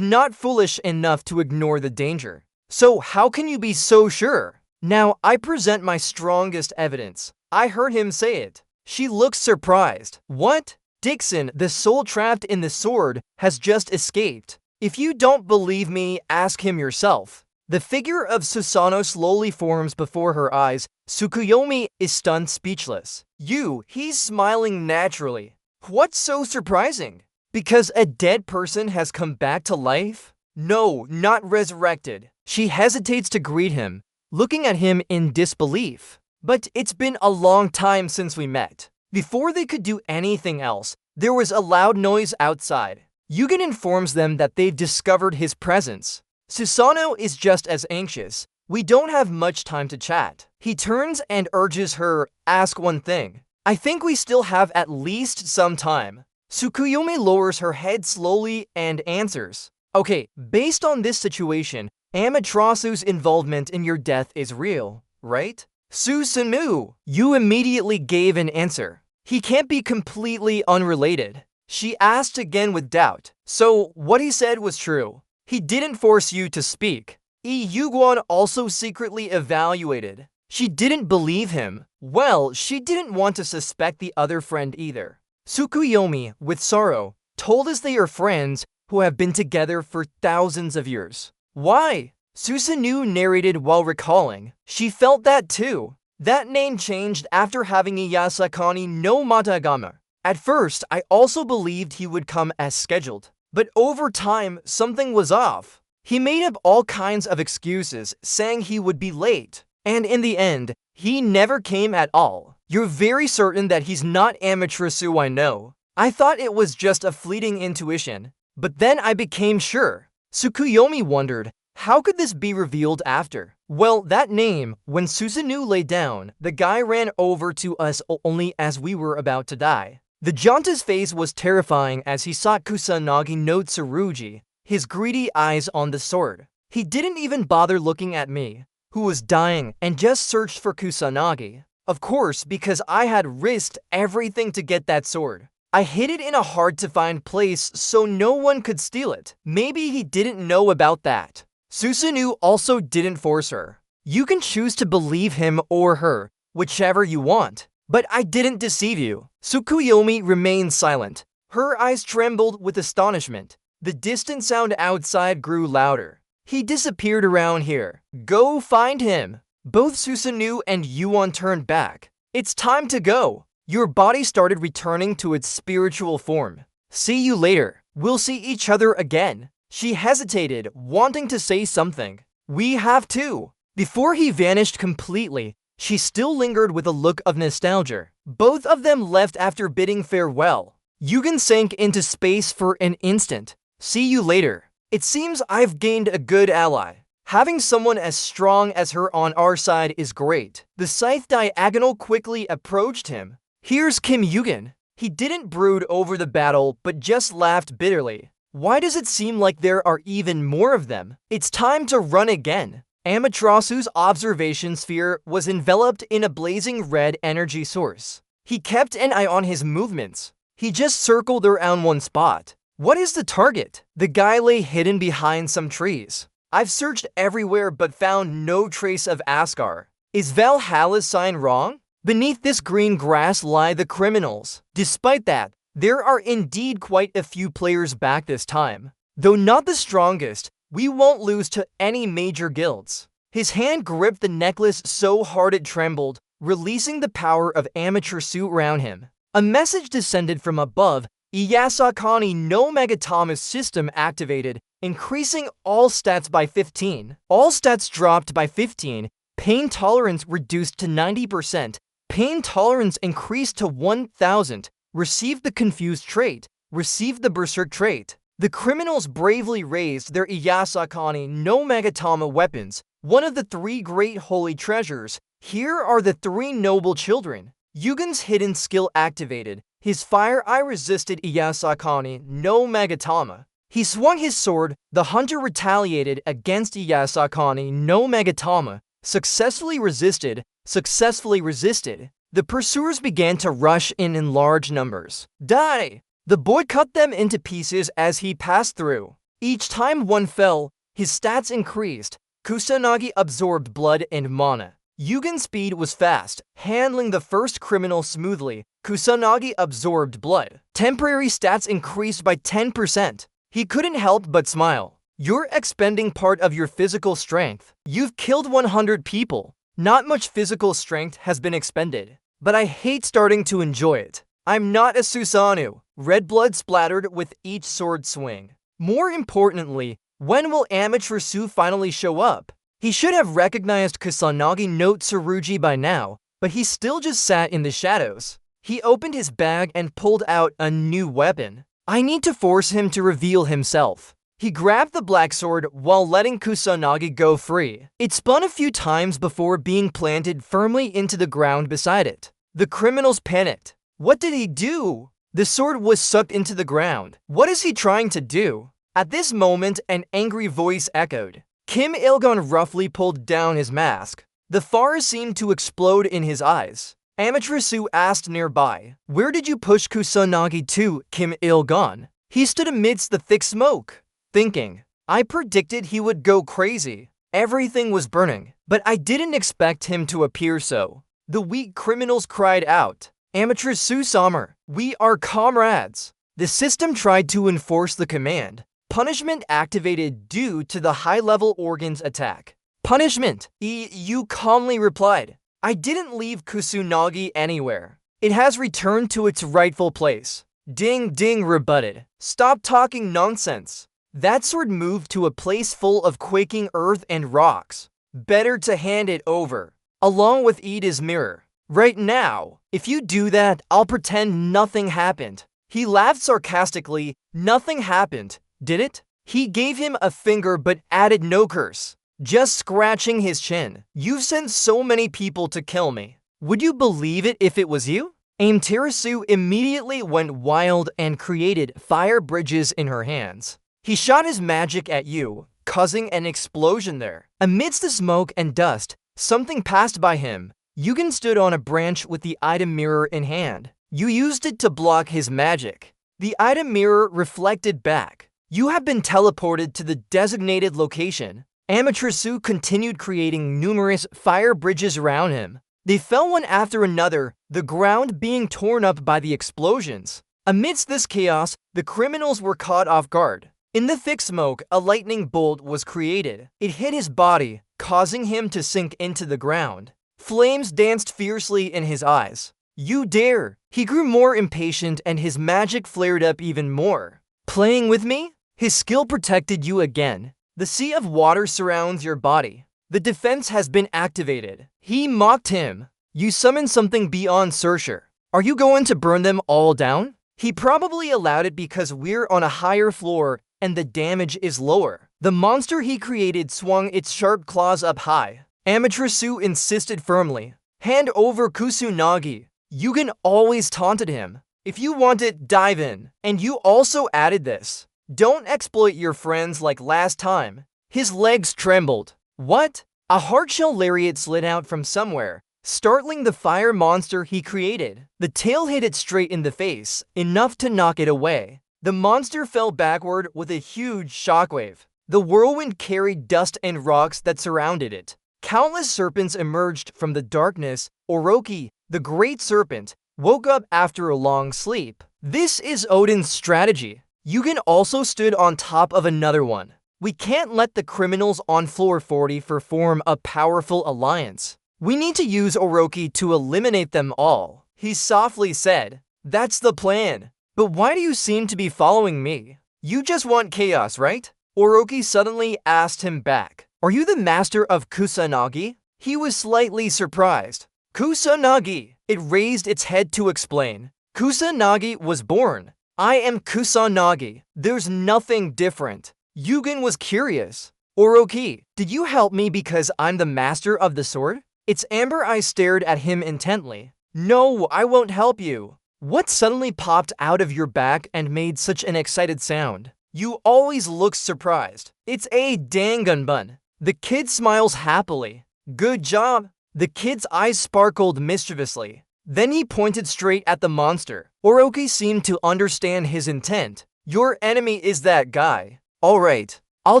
A: not foolish enough to ignore the danger. So how can you be so sure? Now I present my strongest evidence. I heard him say it. She looks surprised. What? Dixon, the soul trapped in the sword, has just escaped. If you don't believe me, ask him yourself. The figure of Susano slowly forms before her eyes. Tsukuyomi is stunned speechless. He's smiling naturally. What's so surprising? Because a dead person has come back to life? No, not resurrected. She hesitates to greet him, looking at him in disbelief. But it's been a long time since we met. Before they could do anything else, there was a loud noise outside. Yugen informs them that they've discovered his presence. Susano is just as anxious. We don't have much time to chat. He turns and urges her, ask one thing. I think we still have at least some time. Tsukuyomi lowers her head slowly and answers. Okay, based on this situation, Amaterasu's involvement in your death is real, right? Susanoo, you immediately gave an answer. He can't be completely unrelated. She asked again with doubt. So, what he said was true. He didn't force you to speak. Lee Yuguan also secretly evaluated. She didn't believe him. Well, she didn't want to suspect the other friend either. Tsukuyomi, with sorrow, told us they are friends who have been together for thousands of years. Why? Susanoo narrated while recalling. She felt that too. That name changed after having Iyasakani no Matagama. At first, I also believed he would come as scheduled. But over time, something was off. He made up all kinds of excuses, saying he would be late. And in the end, he never came at all. You're very certain that he's not Amaterasu, I know. I thought it was just a fleeting intuition. But then I became sure. Tsukuyomi wondered, how could this be revealed after? Well, that name, when Susanoo lay down, the guy ran over to us only as we were about to die. The Janta's face was terrifying as he saw Kusanagi no Tsurugi, his greedy eyes on the sword. He didn't even bother looking at me, who was dying, and just searched for Kusanagi. Of course, because I had risked everything to get that sword. I hid it in a hard-to-find place so no one could steal it. Maybe he didn't know about that. Susanoo also didn't force her. You can choose to believe him or her, whichever you want. But I didn't deceive you. Tsukuyomi remained silent. Her eyes trembled with astonishment. The distant sound outside grew louder. He disappeared around here. Go find him. Both Susanoo and Yuan turned back. It's time to go. Your body started returning to its spiritual form. See you later. We'll see each other again. She hesitated, wanting to say something. We have to. Before he vanished completely, she still lingered with a look of nostalgia. Both of them left after bidding farewell. Yugen sank into space for an instant. See you later. It seems I've gained a good ally. Having someone as strong as her on our side is great. The Scythe Diagonal quickly approached him. Here's Kim Yugen. He didn't brood over the battle, but just laughed bitterly. Why does it seem like there are even more of them? It's time to run again. Amaterasu's observation sphere was enveloped in a blazing red energy source. He kept an eye on his movements. He just circled around one spot. What is the target? The guy lay hidden behind some trees. I've searched everywhere but found no trace of Asgard. Is Valhalla's sign wrong? Beneath this green grass lie the criminals. Despite that, there are indeed quite a few players back this time. Though not the strongest, we won't lose to any major guilds. His hand gripped the necklace so hard it trembled, releasing the power of Amaterasu around him. A message descended from above. Iyasakani no Megatama's system activated, increasing all stats by 15. All stats dropped by 15. Pain tolerance reduced to 90%. Pain tolerance increased to 1000. Received the confused trait. Received the berserk trait. The criminals bravely raised their Iyasakani no Megatama weapons, one of the 3 great holy treasures. Here are the 3 noble children. Yugen's hidden skill activated. His fire eye resisted Iyasakani no Megatama. He swung his sword. The hunter retaliated against Iyasakani no Megatama. Successfully resisted. Successfully resisted. The pursuers began to rush in large numbers. Die! The boy cut them into pieces as he passed through. Each time one fell, his stats increased. Kusanagi absorbed blood and mana. Yugen's speed was fast, handling the first criminal smoothly. Kusanagi absorbed blood. Temporary stats increased by 10%. He couldn't help but smile. You're expending part of your physical strength. You've killed 100 people. Not much physical strength has been expended. But I hate starting to enjoy it. I'm not a Susanoo. Red blood splattered with each sword swing. More importantly, when will Amaterasu finally show up? He should have recognized Kusanagi no Tsurugi by now, but he still just sat in the shadows. He opened his bag and pulled out a new weapon. I need to force him to reveal himself. He grabbed the black sword while letting Kusanagi go free. It spun a few times before being planted firmly into the ground beside it. The criminals panicked. What did he do? The sword was sucked into the ground. What is he trying to do? At this moment, an angry voice echoed. Kim Il-gun roughly pulled down his mask. The fire seemed to explode in his eyes. Amaterasu asked nearby, "Where did you push Kusanagi to, Kim Il-gun?" He stood amidst the thick smoke, thinking, "I predicted he would go crazy. Everything was burning, but I didn't expect him to appear so." The weak criminals cried out, "Amaterasu-sama, we are comrades." The system tried to enforce the command. Punishment activated due to the high-level organs attack. Punishment, you calmly replied. "I didn't leave Kusanagi anywhere. It has returned to its rightful place." Ding Ding rebutted. "Stop talking nonsense. That sword moved to a place full of quaking earth and rocks. Better to hand it over, along with Ida's mirror. Right now, if you do that, I'll pretend nothing happened." He laughed sarcastically. "Nothing happened, did it?" He gave him a finger but added no curse, just scratching his chin. "You've sent so many people to kill me. Would you believe it if it was you?" Amaterasu immediately went wild and created fire bridges in her hands. He shot his magic at you, causing an explosion there. Amidst the smoke and dust, something passed by him. Yugen stood on a branch with the item mirror in hand. You used it to block his magic. The item mirror reflected back. "You have been teleported to the designated location." Amaterasu continued creating numerous fire bridges around him. They fell one after another, the ground being torn up by the explosions. Amidst this chaos, the criminals were caught off guard. In the thick smoke, a lightning bolt was created. It hit his body, causing him to sink into the ground. Flames danced fiercely in his eyes. "You dare!" He grew more impatient and his magic flared up even more. "Playing with me?" His skill protected you again. The sea of water surrounds your body. The defense has been activated. He mocked him. "You summoned something beyond Searcher. Are you going to burn them all down?" He probably allowed it because we're on a higher floor and the damage is lower. The monster he created swung its sharp claws up high. Amaterasu insisted firmly. "Hand over Kusanagi." Yugen always taunted him. "If you want it, dive in." And you also added this. "Don't exploit your friends like last time." His legs trembled. What? A hardshell lariat slid out from somewhere, startling the fire monster he created. The tail hit it straight in the face, enough to knock it away. The monster fell backward with a huge shockwave. The whirlwind carried dust and rocks that surrounded it. Countless serpents emerged from the darkness. Orochi, the great serpent, woke up after a long sleep. This is Odin's strategy. Yugen also stood on top of another one. We can't let the criminals on floor 40 form a powerful alliance. We need to use Orochi to eliminate them all. He softly said, "That's the plan. But why do you seem to be following me? You just want chaos, right?" Orochi suddenly asked him back. "Are you the master of Kusanagi?" He was slightly surprised. "Kusanagi!" It raised its head to explain. "Kusanagi was born. I am Kusanagi. There's nothing different." Yugen was curious. "Orochi, did you help me because I'm the master of the sword?" Its amber eyes stared at him intently. "No, I won't help you." What suddenly popped out of your back and made such an excited sound? You always look surprised. It's a Danganbun. The kid smiles happily. "Good job." The kid's eyes sparkled mischievously. Then he pointed straight at the monster. Orochi seemed to understand his intent. "Your enemy is that guy. All right, I'll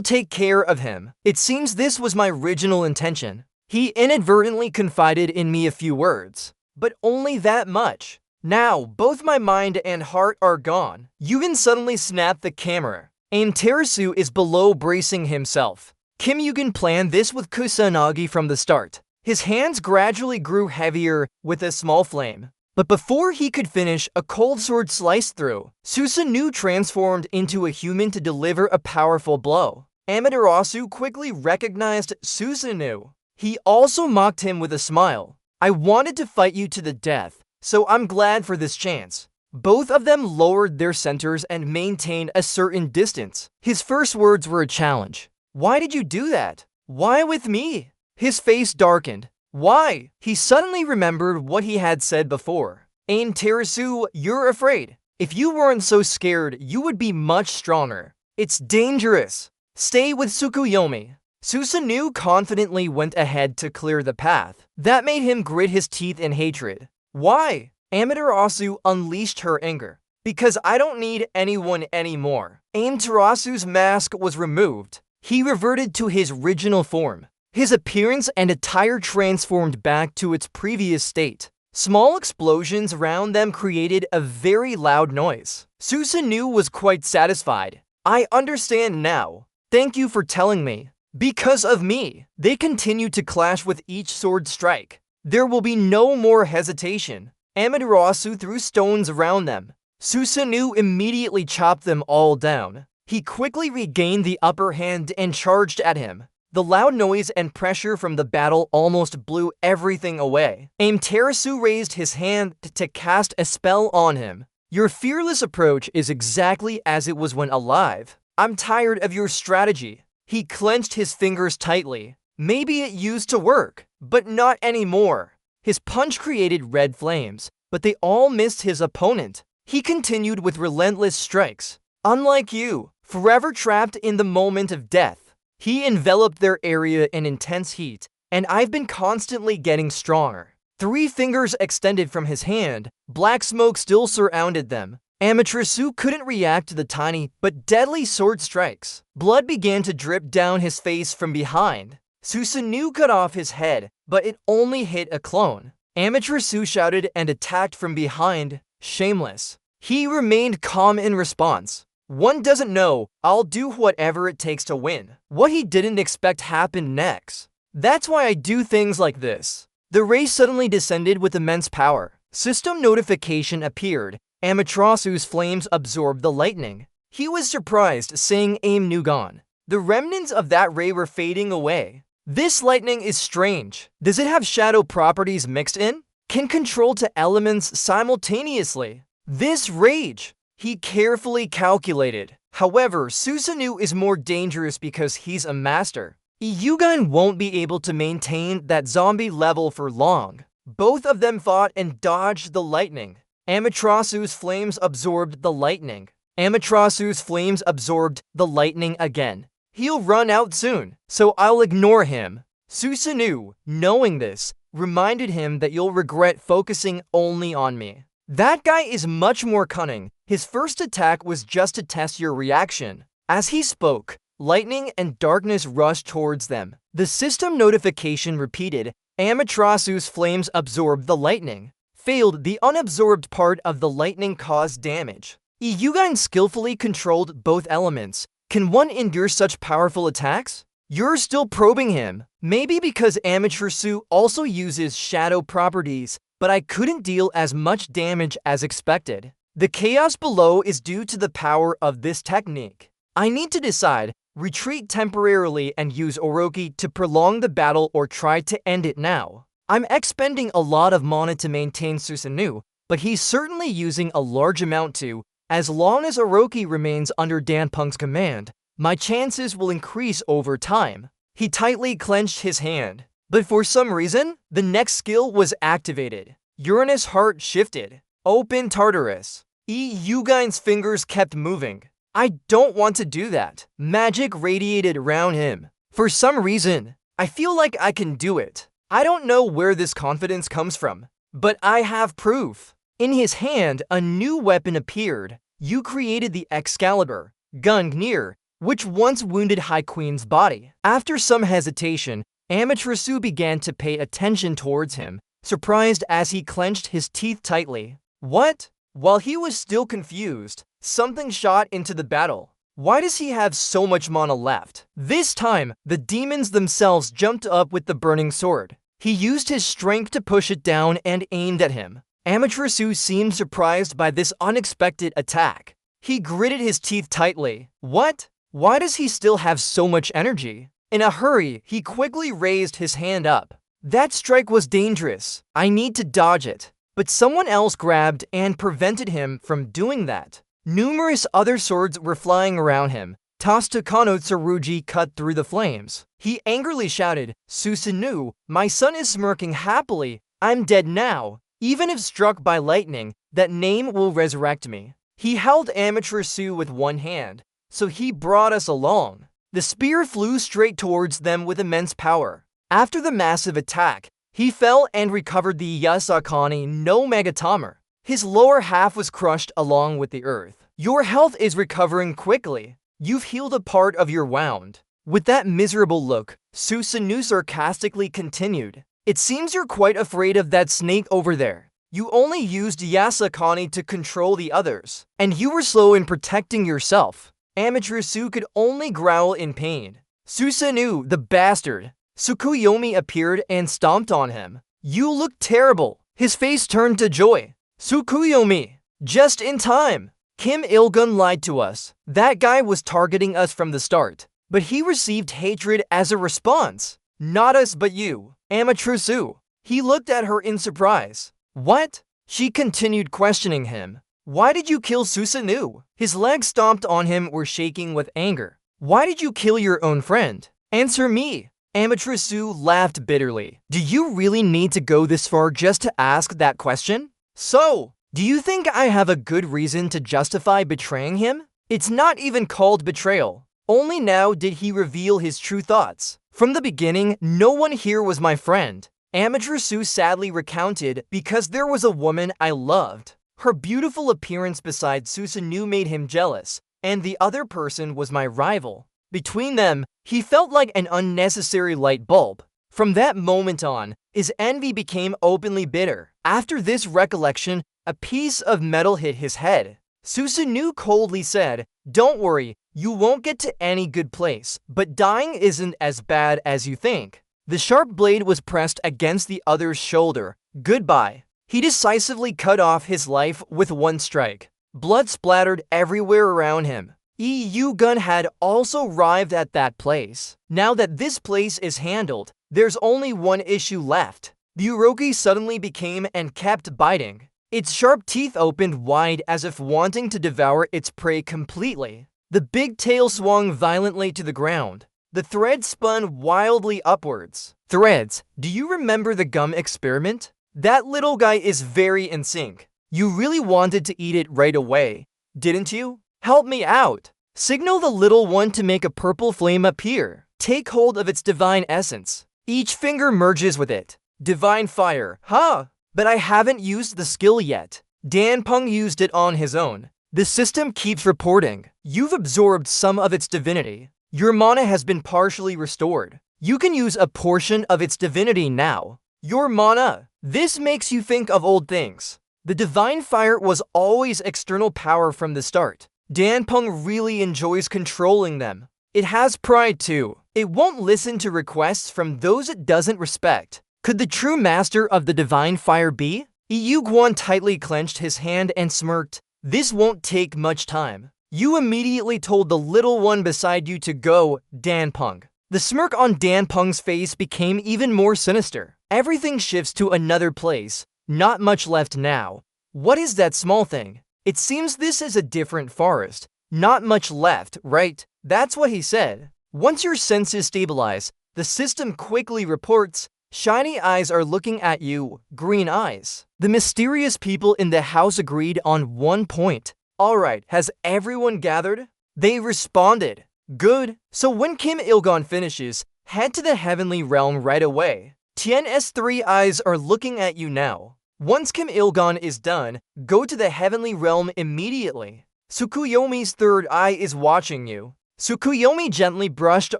A: take care of him. It seems this was my original intention." He inadvertently confided in me a few words, but only that much. Now, both my mind and heart are gone. Yugen suddenly snapped the camera. Amaterasu is below bracing himself. Kim Yugen planned this with Kusanagi from the start. His hands gradually grew heavier with a small flame. But before he could finish, a cold sword sliced through. Susanoo transformed into a human to deliver a powerful blow. Amaterasu quickly recognized Susanoo. He also mocked him with a smile. "I wanted to fight you to the death, so I'm glad for this chance." Both of them lowered their centers and maintained a certain distance. His first words were a challenge. "Why did you do that? Why with me?" His face darkened. Why? He suddenly remembered what he had said before. Amaterasu, you're afraid. If you weren't so scared, you would be much stronger. It's dangerous. Stay with Tsukuyomi. Susanoo confidently went ahead to clear the path. That made him grit his teeth in hatred. Why? Amaterasu unleashed her anger. Because I don't need anyone anymore. Amaterasu's mask was removed. He reverted to his original form. His appearance and attire transformed back to its previous state. Small explosions around them created a very loud noise. Susanoo was quite satisfied. I understand now. Thank you for telling me. Because of me, they continue to clash with each sword strike. There will be no more hesitation. Amaterasu threw stones around them. Susanoo immediately chopped them all down. He quickly regained the upper hand and charged at him. The loud noise and pressure from the battle almost blew everything away. Amaterasu raised his hand to cast a spell on him. Your fearless approach is exactly as it was when alive. I'm tired of your strategy. He clenched his fingers tightly. Maybe it used to work, but not anymore. His punch created red flames, but they all missed his opponent. He continued with relentless strikes. Unlike you, forever trapped in the moment of death. He enveloped their area in intense heat, and I've been constantly getting stronger. 3 fingers extended from his hand, black smoke still surrounded them. Amaterasu couldn't react to the tiny but deadly sword strikes. Blood began to drip down his face from behind. Susanoo cut off his head, but it only hit a clone. Amaterasu shouted and attacked from behind, shameless. He remained calm in response. One doesn't know, I'll do whatever it takes to win. What he didn't expect happened next. That's why I do things like this. The ray suddenly descended with immense power. System notification appeared. Amaterasu's flames absorbed the lightning. He was surprised, seeing Aim Nugon. The remnants of that ray were fading away. This lightning is strange. Does it have shadow properties mixed in? Can control to elements simultaneously. This rage. He carefully calculated. However, Susanoo is more dangerous because he's a master. Iyugan won't be able to maintain that zombie level for long. Both of them fought and dodged the lightning. Amaterasu's flames absorbed the lightning. Amaterasu's flames absorbed the lightning again. He'll run out soon, so I'll ignore him. Susanoo, knowing this, reminded him that you'll regret focusing only on me. That guy is much more cunning. His first attack was just to test your reaction. As he spoke, lightning and darkness rushed towards them. The system notification repeated. Amaterasu's flames absorbed the lightning. Failed, the unabsorbed part of the lightning caused damage. Iyugan skillfully controlled both elements. Can one endure such powerful attacks? You're still probing him. Maybe because Amaterasu also uses shadow properties, but I couldn't deal as much damage as expected. The chaos below is due to the power of this technique. I need to decide, retreat temporarily and use Oroki to prolong the battle or try to end it now. I'm expending a lot of mana to maintain Susanoo, but he's certainly using a large amount too. As long as Oroki remains under Danpung's command, my chances will increase over time. He tightly clenched his hand. But for some reason, the next skill was activated. Uranus' heart shifted. Open Tartarus. Iyugan's fingers kept moving. I don't want to do that. Magic radiated around him. For some reason, I feel like I can do it. I don't know where this confidence comes from, but I have proof. In his hand, a new weapon appeared. You created the Excalibur, Gungnir, which once wounded High Queen's body. After some hesitation, Amaterasu began to pay attention towards him, surprised as he clenched his teeth tightly. What? While he was still confused, something shot into the battle. Why does he have so much mana left? This time, the demons themselves jumped up with the burning sword. He used his strength to push it down and aimed at him. Amaterasu seemed surprised by this unexpected attack. He gritted his teeth tightly. What? Why does he still have so much energy? In a hurry, he quickly raised his hand up. That strike was dangerous. I need to dodge it. But someone else grabbed and prevented him from doing that. Numerous other swords were flying around him. tossed to Kano Tsurugi cut through the flames. He angrily shouted, "Susanoo, my son is smirking happily. I'm dead now. Even if struck by lightning, that name will resurrect me." He held Amaterasu with one hand, so he brought us along. The spear flew straight towards them with immense power. After the massive attack, he fell and recovered the Yasakani no Megatama. His lower half was crushed along with the earth. Your health is recovering quickly. You've healed a part of your wound. With that miserable look, Susanoo sarcastically continued, "It seems you're quite afraid of that snake over there. You only used Yasakani to control the others, and you were slow in protecting yourself." Amaterasu could only growl in pain. "Susanoo, the bastard!" Tsukuyomi appeared and stomped on him. "You look terrible." His face turned to joy. "Tsukuyomi, just in time. Kim Il-gun lied to us. That guy was targeting us from the start, but he received hatred as a response. Not us but you, Amaterasu." He looked at her in surprise. "What?" She continued questioning him. "Why did you kill Susanoo?" His legs stomped on him were shaking with anger. "Why did you kill your own friend? Answer me." Amaterasu laughed bitterly. "Do you really need to go this far just to ask that question? So, do you think I have a good reason to justify betraying him? It's not even called betrayal. Only now did he reveal his true thoughts. From the beginning, no one here was my friend." Amaterasu sadly recounted, "Because there was a woman I loved. Her beautiful appearance beside Susanoo made him jealous, and the other person was my rival. Between them, he felt like an unnecessary light bulb. From that moment on, his envy became openly bitter." After this recollection, a piece of metal hit his head. Susanoo coldly said, "Don't worry, you won't get to any good place, but dying isn't as bad as you think." The sharp blade was pressed against the other's shoulder. "Goodbye." He decisively cut off his life with one strike. Blood splattered everywhere around him. EU-gun had also arrived at that place. Now that this place is handled, there's only one issue left. The Uroki suddenly became and kept biting. Its sharp teeth opened wide as if wanting to devour its prey completely. The big tail swung violently to the ground. The thread spun wildly upwards. "Threads, do you remember the gum experiment? That little guy is very in sync. You really wanted to eat it right away, didn't you? Help me out. Signal the little one to make a purple flame appear. Take hold of its divine essence. Each finger merges with it. Divine fire. Huh? But I haven't used the skill yet. Danpeng used it on his own. The system keeps reporting. You've absorbed some of its divinity. Your mana has been partially restored. You can use a portion of its divinity now. Your mana. This makes you think of old things. The divine fire was always external power from the start. Danpeng really enjoys controlling them. It has pride too. It won't listen to requests from those it doesn't respect. Could the true master of the divine fire be? EU-Guan tightly clenched his hand and smirked. "This won't take much time. You immediately told the little one beside you to go, Danpeng." The smirk on Danpeng's face became even more sinister. "Everything shifts to another place. Not much left now. What is that small thing? It seems this is a different forest. Not much left, right?" That's what he said. Once your senses stabilize, the system quickly reports, "Shiny eyes are looking at you, green eyes." The mysterious people in the house agreed on one point. "Alright, has everyone gathered?" They responded. "Good. So when Kim Il-gun finishes, head to the heavenly realm right away. Tien's three eyes are looking at you now. Once Kim Il-gun is done, go to the heavenly realm immediately. Tsukuyomi's third eye is watching you." Tsukuyomi gently brushed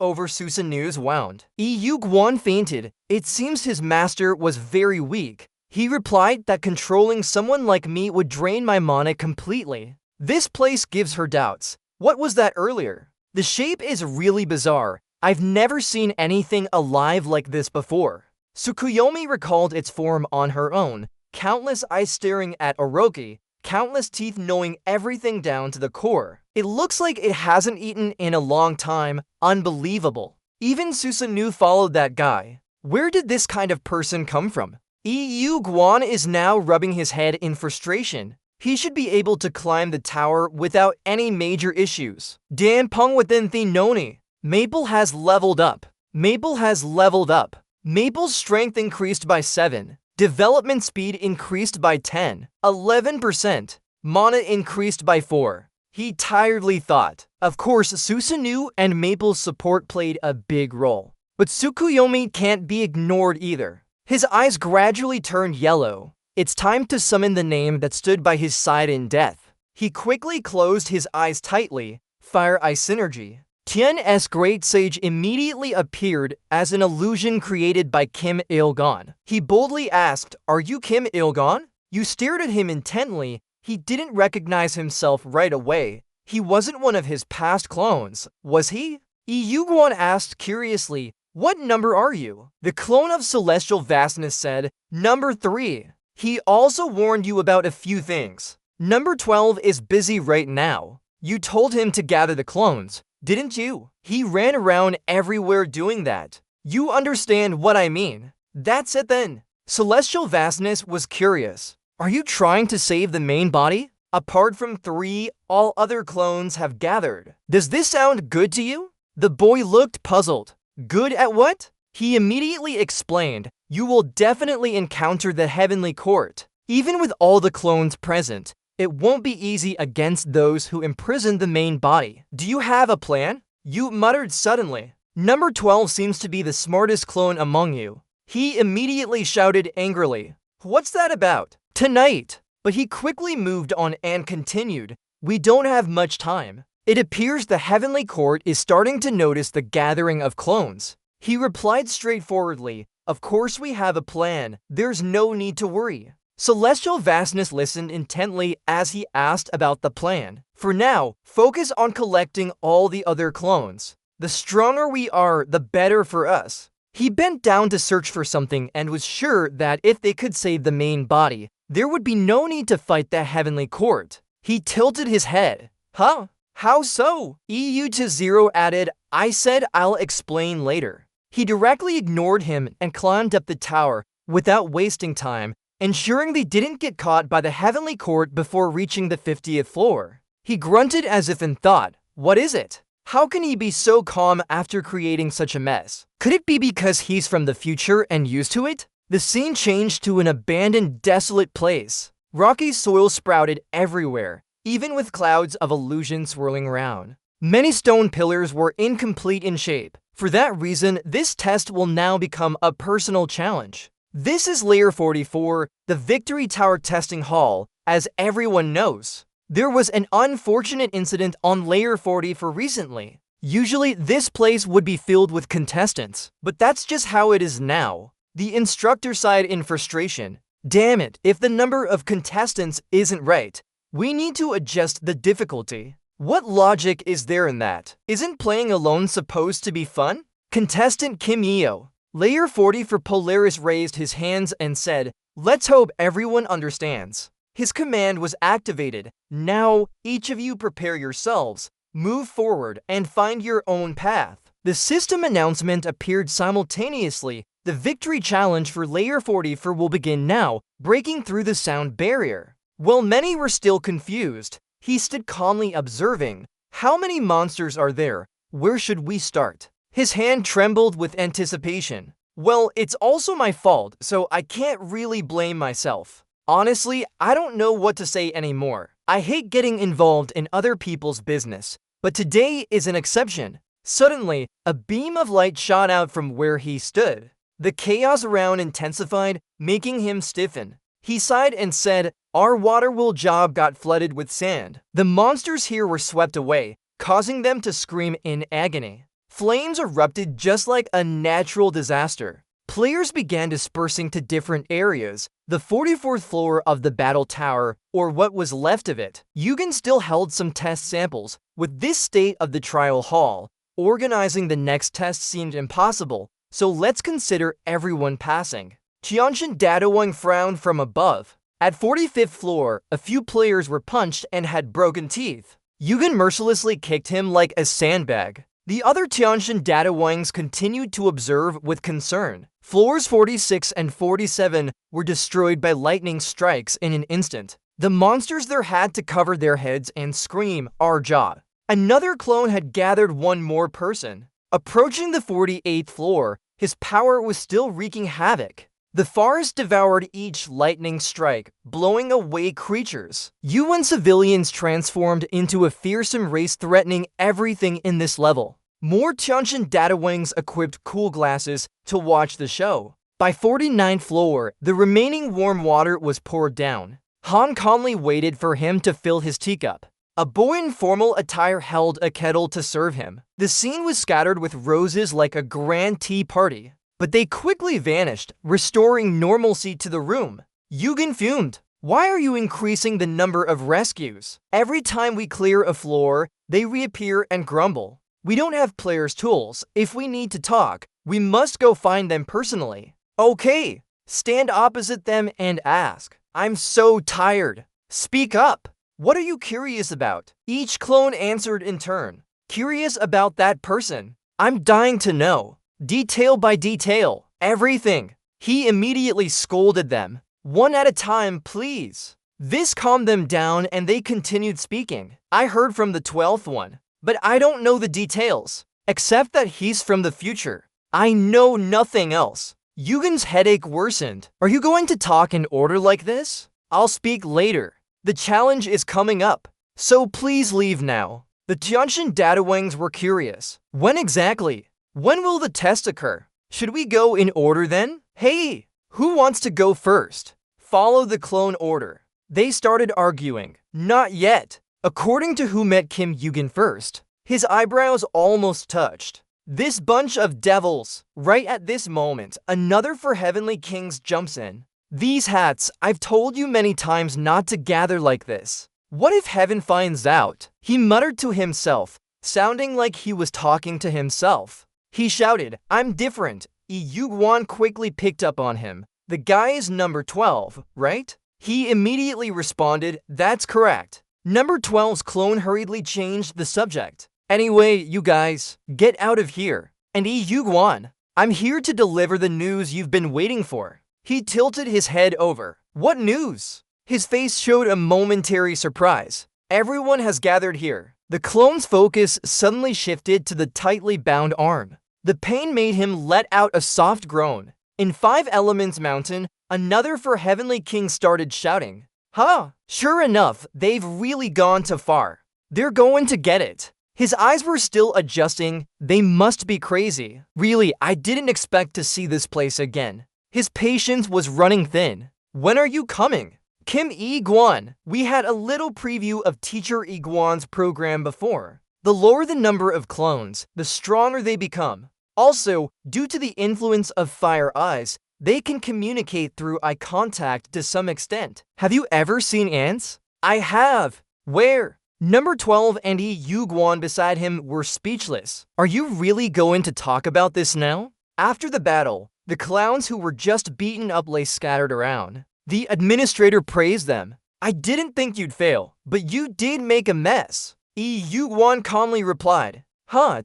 A: over Susanoo's wound. EU-Guan fainted. It seems his master was very weak. He replied that controlling someone like me would drain my mana completely. This place gives her doubts. What was that earlier? The shape is really bizarre. I've never seen anything alive like this before. Tsukuyomi recalled its form on her own. Countless eyes staring at Orochi, countless teeth knowing everything down to the core. It looks like it hasn't eaten in a long time. Unbelievable. Even Susanoo followed that guy. Where did this kind of person come from? EU-Guan is now rubbing his head in frustration. He should be able to climb the tower without any major issues. Dan Peng within the Noni. Maple has leveled up. Maple has leveled up. Maple's strength increased by 7. Development speed increased by 10. 11%. Mana increased by 4. He tiredly thought. Of course, Susanoo and Maple's support played a big role. But Tsukuyomi can't be ignored either. His eyes gradually turned yellow. It's time to summon the name that stood by his side in death. He quickly closed his eyes tightly. Fire Eye Synergy. Tian's Great Sage immediately appeared as an illusion created by Kim Il-gon. He boldly asked, "Are you Kim Il-gon?" You stared at him intently. He didn't recognize himself right away. He wasn't one of his past clones, was he? Yu-guan asked curiously, "What number are you?" The clone of Celestial Vastness said, "Number 3. He also warned you about a few things. Number 12 is busy right now. You told him to gather the clones, didn't you? He ran around everywhere doing that. You understand what I mean. That's it then." Celestial Vastness was curious. "Are you trying to save the main body? Apart from 3, all other clones have gathered. Does this sound good to you?" The boy looked puzzled. "Good at what?" He immediately explained, "You will definitely encounter the Heavenly Court. Even with all the clones present, it won't be easy against those who imprisoned the main body. Do you have a plan?" You muttered suddenly. "Number 12 seems to be the smartest clone among you." He immediately shouted angrily, "What's that about?" "Tonight." But he quickly moved on and continued, "We don't have much time. It appears the Heavenly Court is starting to notice the gathering of clones." He replied straightforwardly, "Of course we have a plan. There's no need to worry." Celestial Vastness listened intently as he asked about the plan. "For now, focus on collecting all the other clones. The stronger we are, the better for us." He bent down to search for something and was sure that if they could save the main body, there would be no need to fight the Heavenly Court. He tilted his head. "Huh? How so?" EU20 added, "I said I'll explain later." He directly ignored him and climbed up the tower without wasting time, ensuring they didn't get caught by the Heavenly Court before reaching the 50th floor. He grunted as if in thought, "What is it? How can he be so calm after creating such a mess? Could it be because he's from the future and used to it?" The scene changed to an abandoned, desolate place. Rocky soil sprouted everywhere, even with clouds of illusion swirling around. Many stone pillars were incomplete in shape. For that reason, this test will now become a personal challenge. This is Layer 44, the Victory Tower Testing Hall, as everyone knows. There was an unfortunate incident on Layer 44 recently. Usually, this place would be filled with contestants, but that's just how it is now. The instructor sighed in frustration. "Damn it, if the number of contestants isn't right, we need to adjust the difficulty. What logic is there in that? Isn't playing alone supposed to be fun?" Contestant Kim Eo. Layer 40 for Polaris raised his hands and said, "Let's hope everyone understands." His command was activated. "Now, each of you prepare yourselves, move forward, and find your own path." The system announcement appeared simultaneously. The victory challenge for Layer 44 will begin now, breaking through the sound barrier. While many were still confused, he stood calmly observing. "How many monsters are there? Where should we start?" His hand trembled with anticipation. "Well, it's also my fault, so I can't really blame myself. Honestly, I don't know what to say anymore. I hate getting involved in other people's business, but today is an exception." Suddenly, a beam of light shot out from where he stood. The chaos around intensified, making him stiffen. He sighed and said, "Our water-wheel job got flooded with sand. The monsters here were swept away, causing them to scream in agony. Flames erupted just like a natural disaster. Players began dispersing to different areas. The 44th floor of the battle tower, or what was left of it. Yugen still held some test samples. With this state of the trial hall, organizing the next test seemed impossible, so let's consider everyone passing. Tianjin Dadawang frowned from above. At 45th floor, a few players were punched and had broken teeth. Yugen mercilessly kicked him like a sandbag. The other Tianjin Dadawangs continued to observe with concern. Floors 46 and 47 were destroyed by lightning strikes in an instant. The monsters there had to cover their heads and scream, "Our job." Another clone had gathered one more person. Approaching the 48th floor, his power was still wreaking havoc. The forest devoured each lightning strike, blowing away creatures. UN civilians transformed into a fearsome race threatening everything in this level. More Tiantian Datawings equipped cool glasses to watch the show. By 49th floor, the remaining warm water was poured down. Han calmly waited for him to fill his teacup. A boy in formal attire held a kettle to serve him. The scene was scattered with roses like a grand tea party. But they quickly vanished, restoring normalcy to the room. Yugen fumed. "Why are you increasing the number of rescues? Every time we clear a floor, they reappear and grumble. We don't have players' tools. If we need to talk, we must go find them personally." "Okay, stand opposite them and ask." "I'm so tired." "Speak up. What are you curious about?" Each clone answered in turn. "Curious about that person. I'm dying to know. Detail by detail. Everything." He immediately scolded them. "One at a time, please." This calmed them down and they continued speaking. "I heard from the 12th one, but I don't know the details, except that he's from the future. I know nothing else." Yugen's headache worsened. "Are you going to talk in order like this?" "I'll speak later. The challenge is coming up, so please leave now." The Tiantian Datawings were curious. "When exactly? When will the test occur? Should we go in order then?" "Hey, who wants to go first?" "Follow the clone order." They started arguing. "Not yet." According to who met Kim Yugen first, his eyebrows almost touched. "This bunch of devils." Right at this moment, another for Heavenly Kings jumps in. "These hats, I've told you many times not to gather like this. What if Heaven finds out?" He muttered to himself, sounding like he was talking to himself. He shouted, "I'm different." Yuguan quickly picked up on him. "The guy is number 12, right?" He immediately responded, "That's correct." Number 12's clone hurriedly changed the subject. "Anyway, you guys, get out of here. And Yuguan, I'm here to deliver the news you've been waiting for." He tilted his head over. "What news?" His face showed a momentary surprise. "Everyone has gathered here." The clone's focus suddenly shifted to the tightly bound arm. The pain made him let out a soft groan. In 5 Elements Mountain, another for Heavenly King started shouting. "Huh, sure enough, they've really gone too far. They're going to get it." His eyes were still adjusting. They must be crazy. "Really, I didn't expect to see this place again." His patience was running thin. "When are you coming?" Kim Yi-guan. We had a little preview of Teacher Yi-guan's program before. The lower the number of clones, the stronger they become. Also, due to the influence of fire eyes, they can communicate through eye contact to some extent. Have you ever seen ants? I have. Where? Number 12 and Yuguan beside him were speechless. Are you really going to talk about this now? After the battle, the clowns who were just beaten up lay scattered around. The administrator praised them. "I didn't think you'd fail, but you did make a mess." Yuguan calmly replied.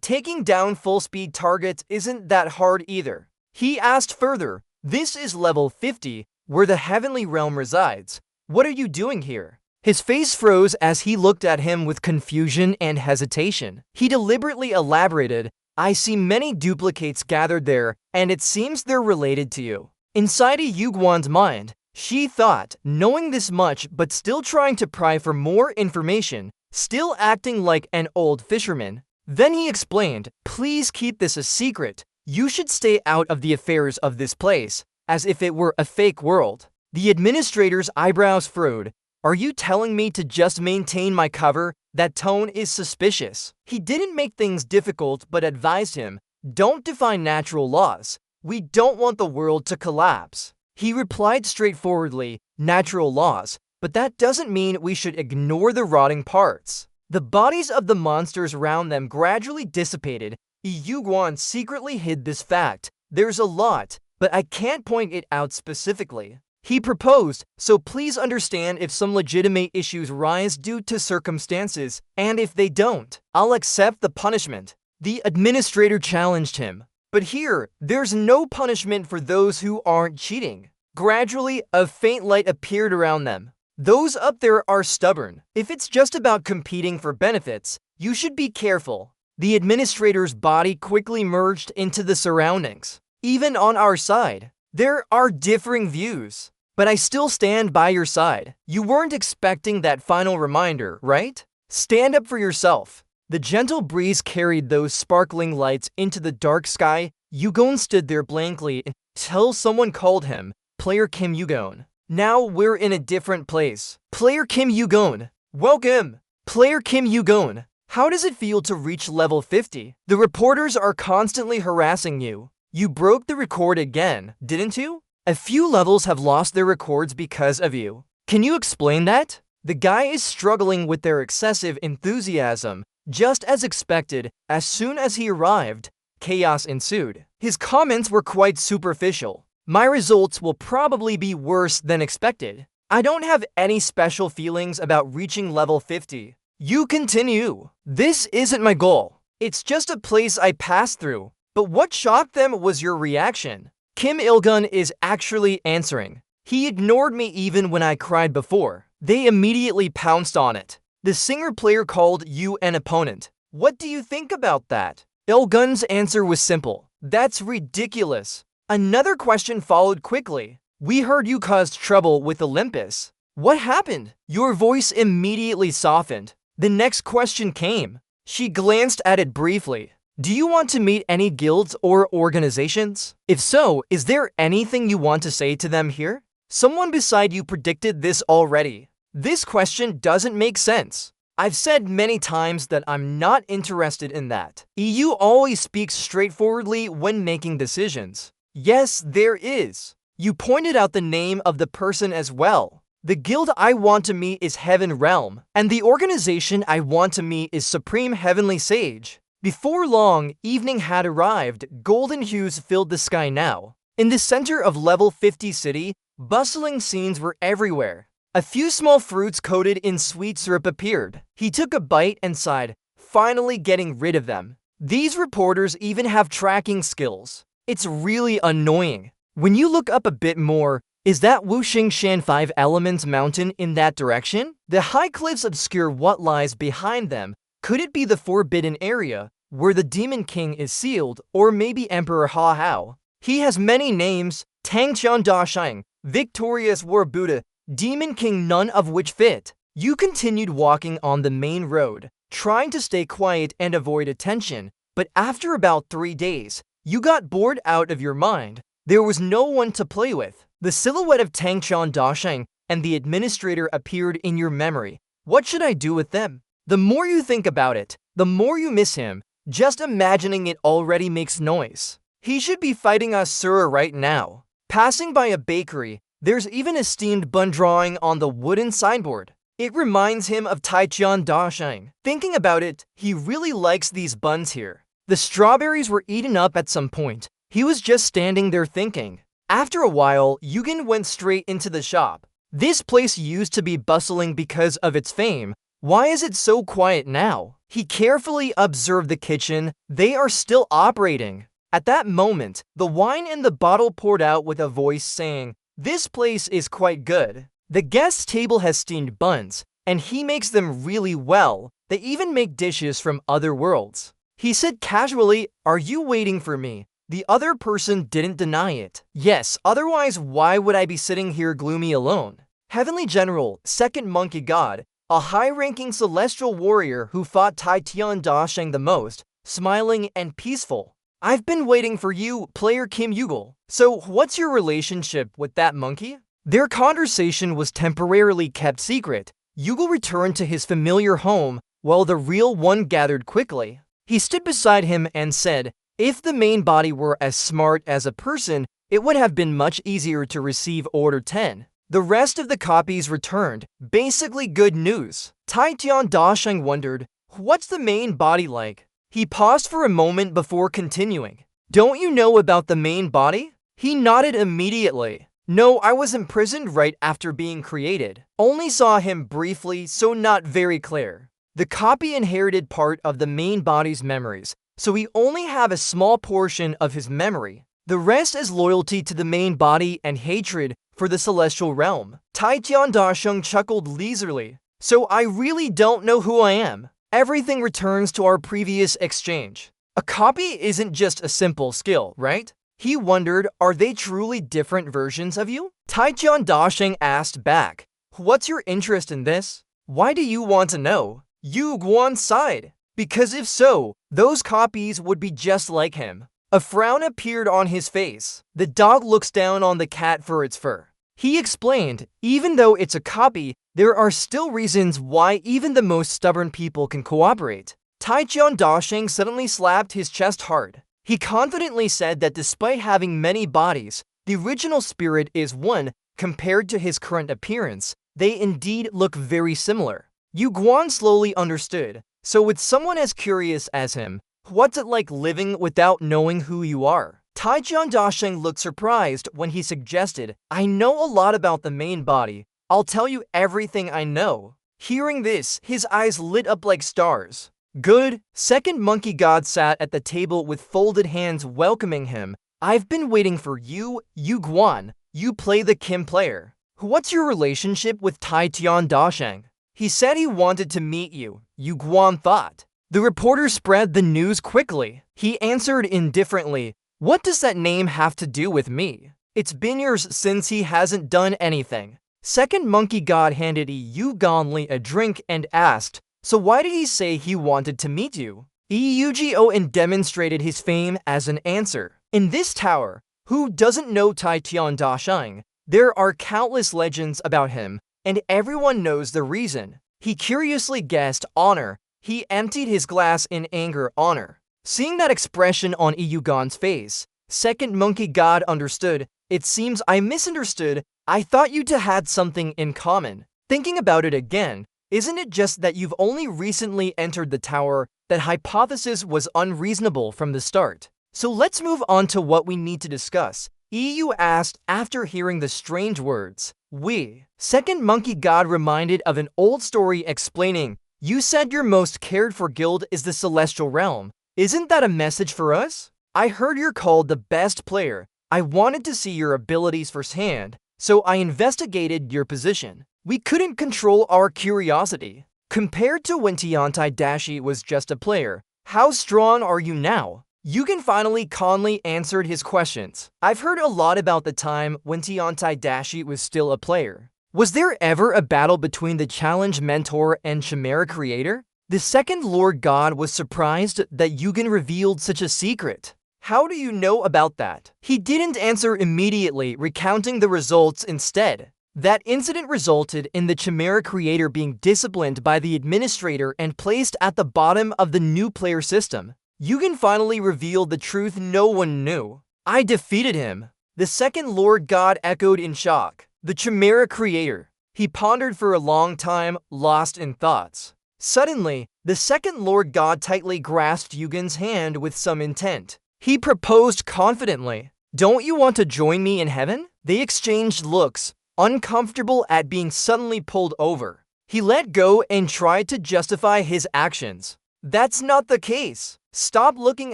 A: Taking down full-speed targets isn't that hard either." He asked further, "This is level 50, where the Heavenly Realm resides. What are you doing here?" His face froze as he looked at him with confusion and hesitation. He deliberately elaborated, "I see many duplicates gathered there, and it seems they're related to you." Inside Yuguan's mind, she thought, knowing this much but still trying to pry for more information, still acting like an old fisherman. Then he explained, "Please keep this a secret. You should stay out of the affairs of this place, as if it were a fake world." The administrator's eyebrows furrowed. "Are you telling me to just maintain my cover? That tone is suspicious." He didn't make things difficult but advised him, "Don't defy natural laws. We don't want the world to collapse." He replied straightforwardly, "Natural laws, but that doesn't mean we should ignore the rotting parts." The bodies of the monsters around them gradually dissipated. Yuguan secretly hid this fact. "There's a lot, but I can't point it out specifically." He proposed, "So please understand if some legitimate issues rise due to circumstances, and if they don't, I'll accept the punishment." The administrator challenged him. "But here, there's no punishment for those who aren't cheating." Gradually, a faint light appeared around them. Those up there are stubborn. If it's just about competing for benefits, you should be careful. The administrator's body quickly merged into the surroundings. Even on our side, there are differing views. But I still stand by your side. You weren't expecting that final reminder, right? Stand up for yourself. The gentle breeze carried those sparkling lights into the dark sky. Yugon stood there blankly until someone called him, Player Kim Yugon. Now we're in a different place. Player Kim Yugon. Welcome. Player Kim Yugon. How does it feel to reach level 50? The reporters are constantly harassing you. You broke the record again, didn't you? A few levels have lost their records because of you. Can you explain that? The guy is struggling with their excessive enthusiasm. Just as expected, as soon as he arrived, chaos ensued. His comments were quite superficial. My results will probably be worse than expected. I don't have any special feelings about reaching level 50. You continue. This isn't my goal. It's just a place I passed through. But what shocked them was your reaction. Kim Il-gun is actually answering. He ignored me even when I cried before. They immediately pounced on it. The singer player called you an opponent. What do you think about that? Il-gun's answer was simple. That's ridiculous. Another question followed quickly. We heard you caused trouble with Olympus. What happened? Your voice immediately softened. The next question came. She glanced at it briefly. Do you want to meet any guilds or organizations? If so, is there anything you want to say to them here? Someone beside you predicted this already. This question doesn't make sense. I've said many times that I'm not interested in that. EU always speaks straightforwardly when making decisions. Yes, there is. You pointed out the name of the person as well. The guild I want to meet is Heaven Realm, and the organization I want to meet is Supreme Heavenly Sage. Before long, evening had arrived. Golden hues filled the sky now. In the center of level 50 city, bustling scenes were everywhere. A few small fruits coated in sweet syrup appeared. He took a bite and sighed, finally getting rid of them. These reporters even have tracking skills. It's really annoying. When you look up a bit more, is that Wuxing Shan 5 Elements Mountain in that direction? The high cliffs obscure what lies behind them. Could it be the Forbidden Area, where the Demon King is sealed, or maybe Emperor Ha Hao? He has many names, Tangqian Dashang, Victorious War Buddha, Demon King, none of which fit. You continued walking on the main road, trying to stay quiet and avoid attention, but after about 3 days, you got bored out of your mind. There was no one to play with. The silhouette of Tangqian Dashang and the administrator appeared in your memory. What should I do with them? The more you think about it, the more you miss him. Just imagining it already makes noise. He should be fighting Asura right now. Passing by a bakery, there's even a steamed bun drawing on the wooden signboard. It reminds him of Taijian Dashang. Thinking about it, he really likes these buns here. The strawberries were eaten up at some point. He was just standing there thinking. After a while, Yugen went straight into the shop. This place used to be bustling because of its fame. Why is it so quiet now? He carefully observed the kitchen. They are still operating. At that moment, the wine in the bottle poured out with a voice saying, "This place is quite good." The guest table has steamed buns, and he makes them really well. They even make dishes from other worlds. He said casually, "Are you waiting for me?" The other person didn't deny it. Yes, otherwise why would I be sitting here gloomy alone? Heavenly General, second monkey god, a high-ranking celestial warrior who fought Taijian Dashang the most, smiling and peaceful. I've been waiting for you, player Kim Yugon. So what's your relationship with that monkey? Their conversation was temporarily kept secret. Yugon returned to his familiar home, while the real one gathered quickly. He stood beside him and said, "If the main body were as smart as a person, it would have been much easier to receive Order 10. The rest of the copies returned. Basically good news." Taijian Dashang wondered, "What's the main body like?" He paused for a moment before continuing. "Don't you know about the main body?" He nodded immediately. "No, I was imprisoned right after being created. Only saw him briefly, so not very clear. The copy inherited part of the main body's memories, so we only have a small portion of his memory. The rest is loyalty to the main body and hatred for the celestial realm. Taitian Dasheng chuckled leisurely. So I really don't know who I am. Everything returns to our previous exchange. A copy isn't just a simple skill, right? He wondered, are they truly different versions of you? Taitian Dasheng asked back, what's your interest in this? Why do you want to know? Yu Guan sighed. Because if so, those copies would be just like him. A frown appeared on his face. The dog looks down on the cat for its fur. He explained, even though it's a copy, there are still reasons why even the most stubborn people can cooperate. Taitian Dasheng suddenly slapped his chest hard. He confidently said that despite having many bodies, the original spirit is one. Compared to his current appearance, they indeed look very similar. Yu Guan slowly understood. So with someone as curious as him, what's it like living without knowing who you are? Taitian Dasheng looked surprised when he suggested, I know a lot about the main body. I'll tell you everything I know. Hearing this, his eyes lit up like stars. Good. Second monkey god sat at the table with folded hands welcoming him. I've been waiting for you, Yu Guan. You play the Kim player. What's your relationship with Taitian Dasheng? He said he wanted to meet you, Yu Guan thought. The reporter spread the news quickly. He answered indifferently, what does that name have to do with me? It's been years since he hasn't done anything. Second monkey god handed Yu Ganli a drink and asked, so why did he say he wanted to meet you? Eugeo demonstrated his fame as an answer. In this tower, who doesn't know Taitian Dasheng? There are countless legends about him, and everyone knows the reason. He curiously guessed honor. He emptied his glass in anger. Honor. Seeing that expression on Iyugan's face, second monkey god understood. It seems I misunderstood. I thought you two had something in common. Thinking about it again, isn't it just that you've only recently entered the tower? That hypothesis was unreasonable from the start. So let's move on to what we need to discuss. EU asked after hearing the strange words. We. Second monkey god reminded of an old story explaining, you said your most cared for guild is the celestial realm. Isn't that a message for us? I heard you're called the best player. I wanted to see your abilities firsthand, so I investigated your position. We couldn't control our curiosity. Compared to when Tiantai Dashi was just a player, how strong are you now? Yugen finally calmly answered his questions. I've heard a lot about the time when Tiantai Dashi was still a player. Was there ever a battle between the Challenge Mentor and Chimera Creator? The second Lord God was surprised that Yugen revealed such a secret. How do you know about that? He didn't answer immediately, recounting the results instead. That incident resulted in the Chimera Creator being disciplined by the administrator and placed at the bottom of the new player system. Yugen finally revealed the truth no one knew. I defeated him. The second Lord God echoed in shock. The Chimera Creator. He pondered for a long time, lost in thoughts. Suddenly, the second Lord God tightly grasped Yugen's hand with some intent. He proposed confidently. Don't you want to join me in heaven? They exchanged looks, uncomfortable at being suddenly pulled over. He let go and tried to justify his actions. That's not the case. Stop looking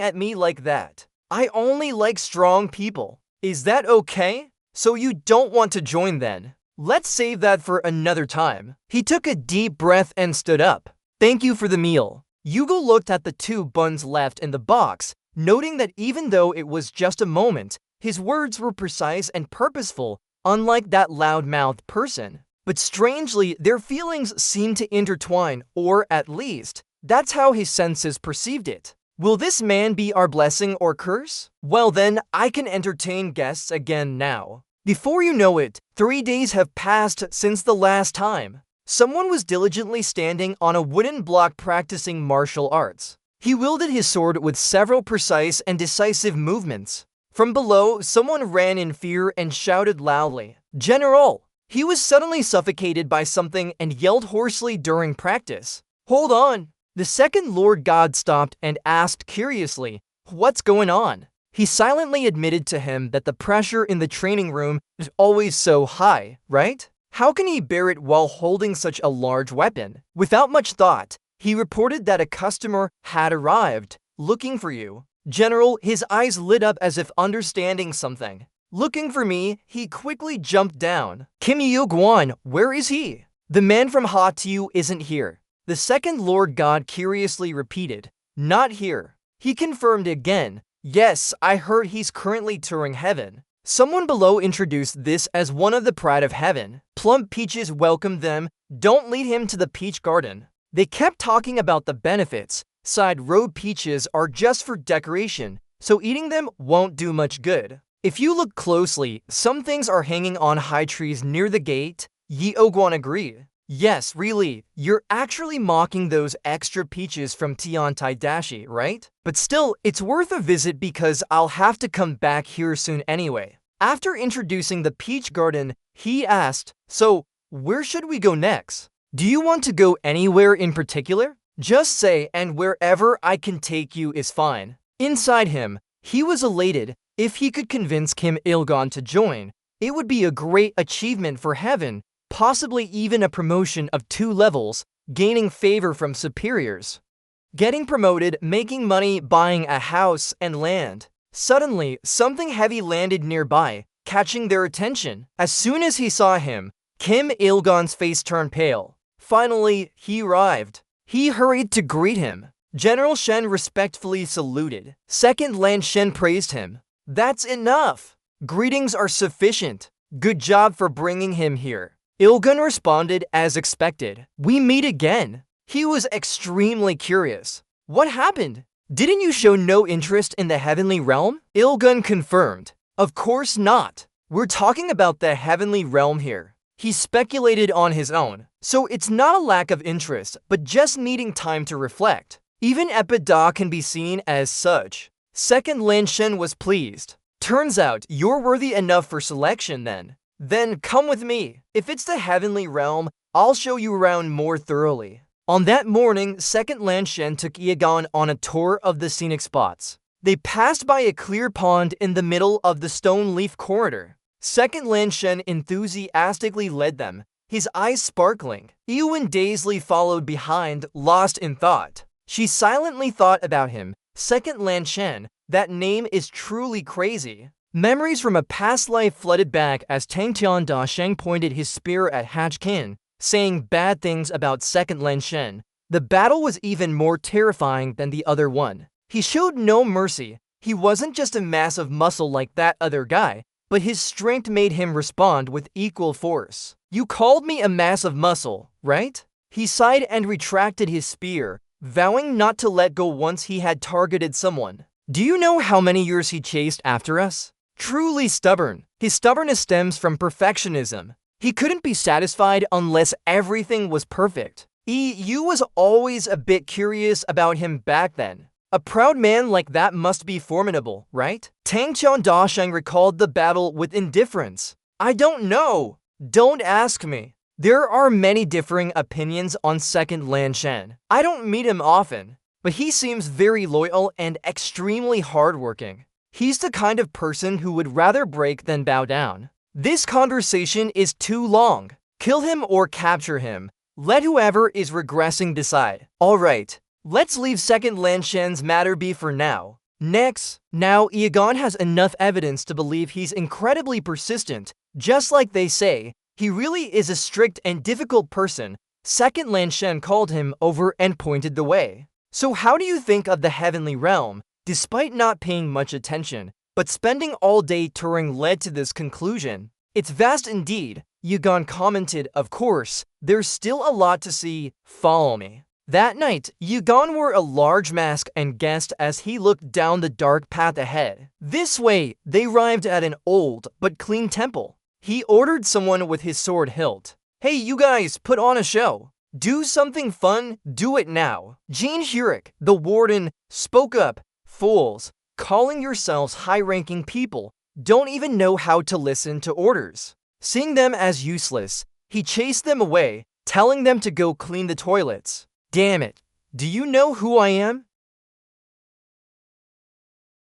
A: at me like that. I only like strong people. Is that okay? So you don't want to join then? Let's save that for another time. He took a deep breath and stood up. Thank you for the meal. Yugo looked at the 2 buns left in the box, noting that even though it was just a moment, his words were precise and purposeful, unlike that loud-mouthed person. But strangely, their feelings seemed to intertwine, or at least, that's how his senses perceived it. Will this man be our blessing or curse? Well then, I can entertain guests again now. Before you know it, 3 days have passed since the last time. Someone was diligently standing on a wooden block practicing martial arts. He wielded his sword with several precise and decisive movements. From below, someone ran in fear and shouted loudly, General! He was suddenly suffocated by something and yelled hoarsely during practice. Hold on! The second Lord God stopped and asked curiously, what's going on? He silently admitted to him that the pressure in the training room is always so high, right? How can he bear it while holding such a large weapon? Without much thought, he reported that a customer had arrived, looking for you. General, his eyes lit up as if understanding something. Looking for me, he quickly jumped down. Kim Yeok-won, where is he? The man from Hatu isn't here. The second Lord God curiously repeated, not here. He confirmed again, yes, I heard he's currently touring heaven. Someone below introduced this as one of the pride of heaven. Plump Peaches welcomed them, don't lead him to the peach garden. They kept talking about the benefits. Side road peaches are just for decoration, so eating them won't do much good. If you look closely, some things are hanging on high trees near the gate. Yeok-won agreed. Yes, really, you're actually mocking those extra peaches from Tiantai-dashi, right? But still, it's worth a visit because I'll have to come back here soon anyway. After introducing the peach garden, he asked, so, where should we go next? Do you want to go anywhere in particular? Just say, and wherever I can take you is fine. Inside him, he was elated. If he could convince Kim Il-gon to join, it would be a great achievement for heaven, possibly even a promotion of 2 levels, gaining favor from superiors. Getting promoted, making money, buying a house and land. Suddenly, something heavy landed nearby, catching their attention. As soon as he saw him, Kim Il-gon's face turned pale. Finally, he arrived. He hurried to greet him. General Shen respectfully saluted. Second Lan Shen praised him. That's enough. Greetings are sufficient. Good job for bringing him here. Il-gon responded as expected. We meet again. He was extremely curious. What happened? Didn't you show no interest in the heavenly realm? Il-gon confirmed. Of course not. We're talking about the heavenly realm here. He speculated on his own. So it's not a lack of interest, but just needing time to reflect. Even Epida can be seen as such. Second Lan Shen was pleased. Turns out you're worthy enough for selection then. Then come with me. If it's the heavenly realm, I'll show you around more thoroughly. On that morning, Second Lan Shen took Yeok-won on a tour of the scenic spots. They passed by a clear pond in the middle of the stone leaf corridor. Second Lan Shen enthusiastically led them, his eyes sparkling. Eowyn dazedly followed behind, lost in thought. She silently thought about him. Second Lan Shen, that name is truly crazy. Memories from a past life flooded back as Tang Tian-da-sheng pointed his spear at Hatchkin, saying bad things about Second Lan Shen. The battle was even more terrifying than the other one. He showed no mercy. He wasn't just a mass of muscle like that other guy, but his strength made him respond with equal force. You called me a mass of muscle, right? He sighed and retracted his spear, vowing not to let go once he had targeted someone. Do you know how many years he chased after us? Truly stubborn. His stubbornness stems from perfectionism. He couldn't be satisfied unless everything was perfect. You was always a bit curious about him back then. A proud man like that must be formidable, right? Tang Tian-da-sheng recalled the battle with indifference. I don't know. Don't ask me. There are many differing opinions on Second Lan Shen. I don't meet him often, but he seems very loyal and extremely hardworking. He's the kind of person who would rather break than bow down. This conversation is too long. Kill him or capture him. Let whoever is regressing decide. Alright, let's leave Second Lan Shen's matter be for now. Next, now Yeok-won has enough evidence to believe he's incredibly persistent. Just like they say, he really is a strict and difficult person. Second Lan Shen called him over and pointed the way. So how do you think of the heavenly realm? Despite not paying much attention, but spending all day touring led to this conclusion. It's vast indeed. Yeok-won commented, of course, there's still a lot to see. Follow me. That night, Yeok-won wore a large mask and guessed as he looked down the dark path ahead. This way, they arrived at an old but clean temple. He ordered someone with his sword hilt. Hey, you guys, put on a show. Do something fun, do it now. Jean Hurek, the warden, spoke up. Fools, calling yourselves high-ranking people, don't even know how to listen to orders. Seeing them as useless, he chased them away, telling them to go clean the toilets. Damn it, do you know who I am?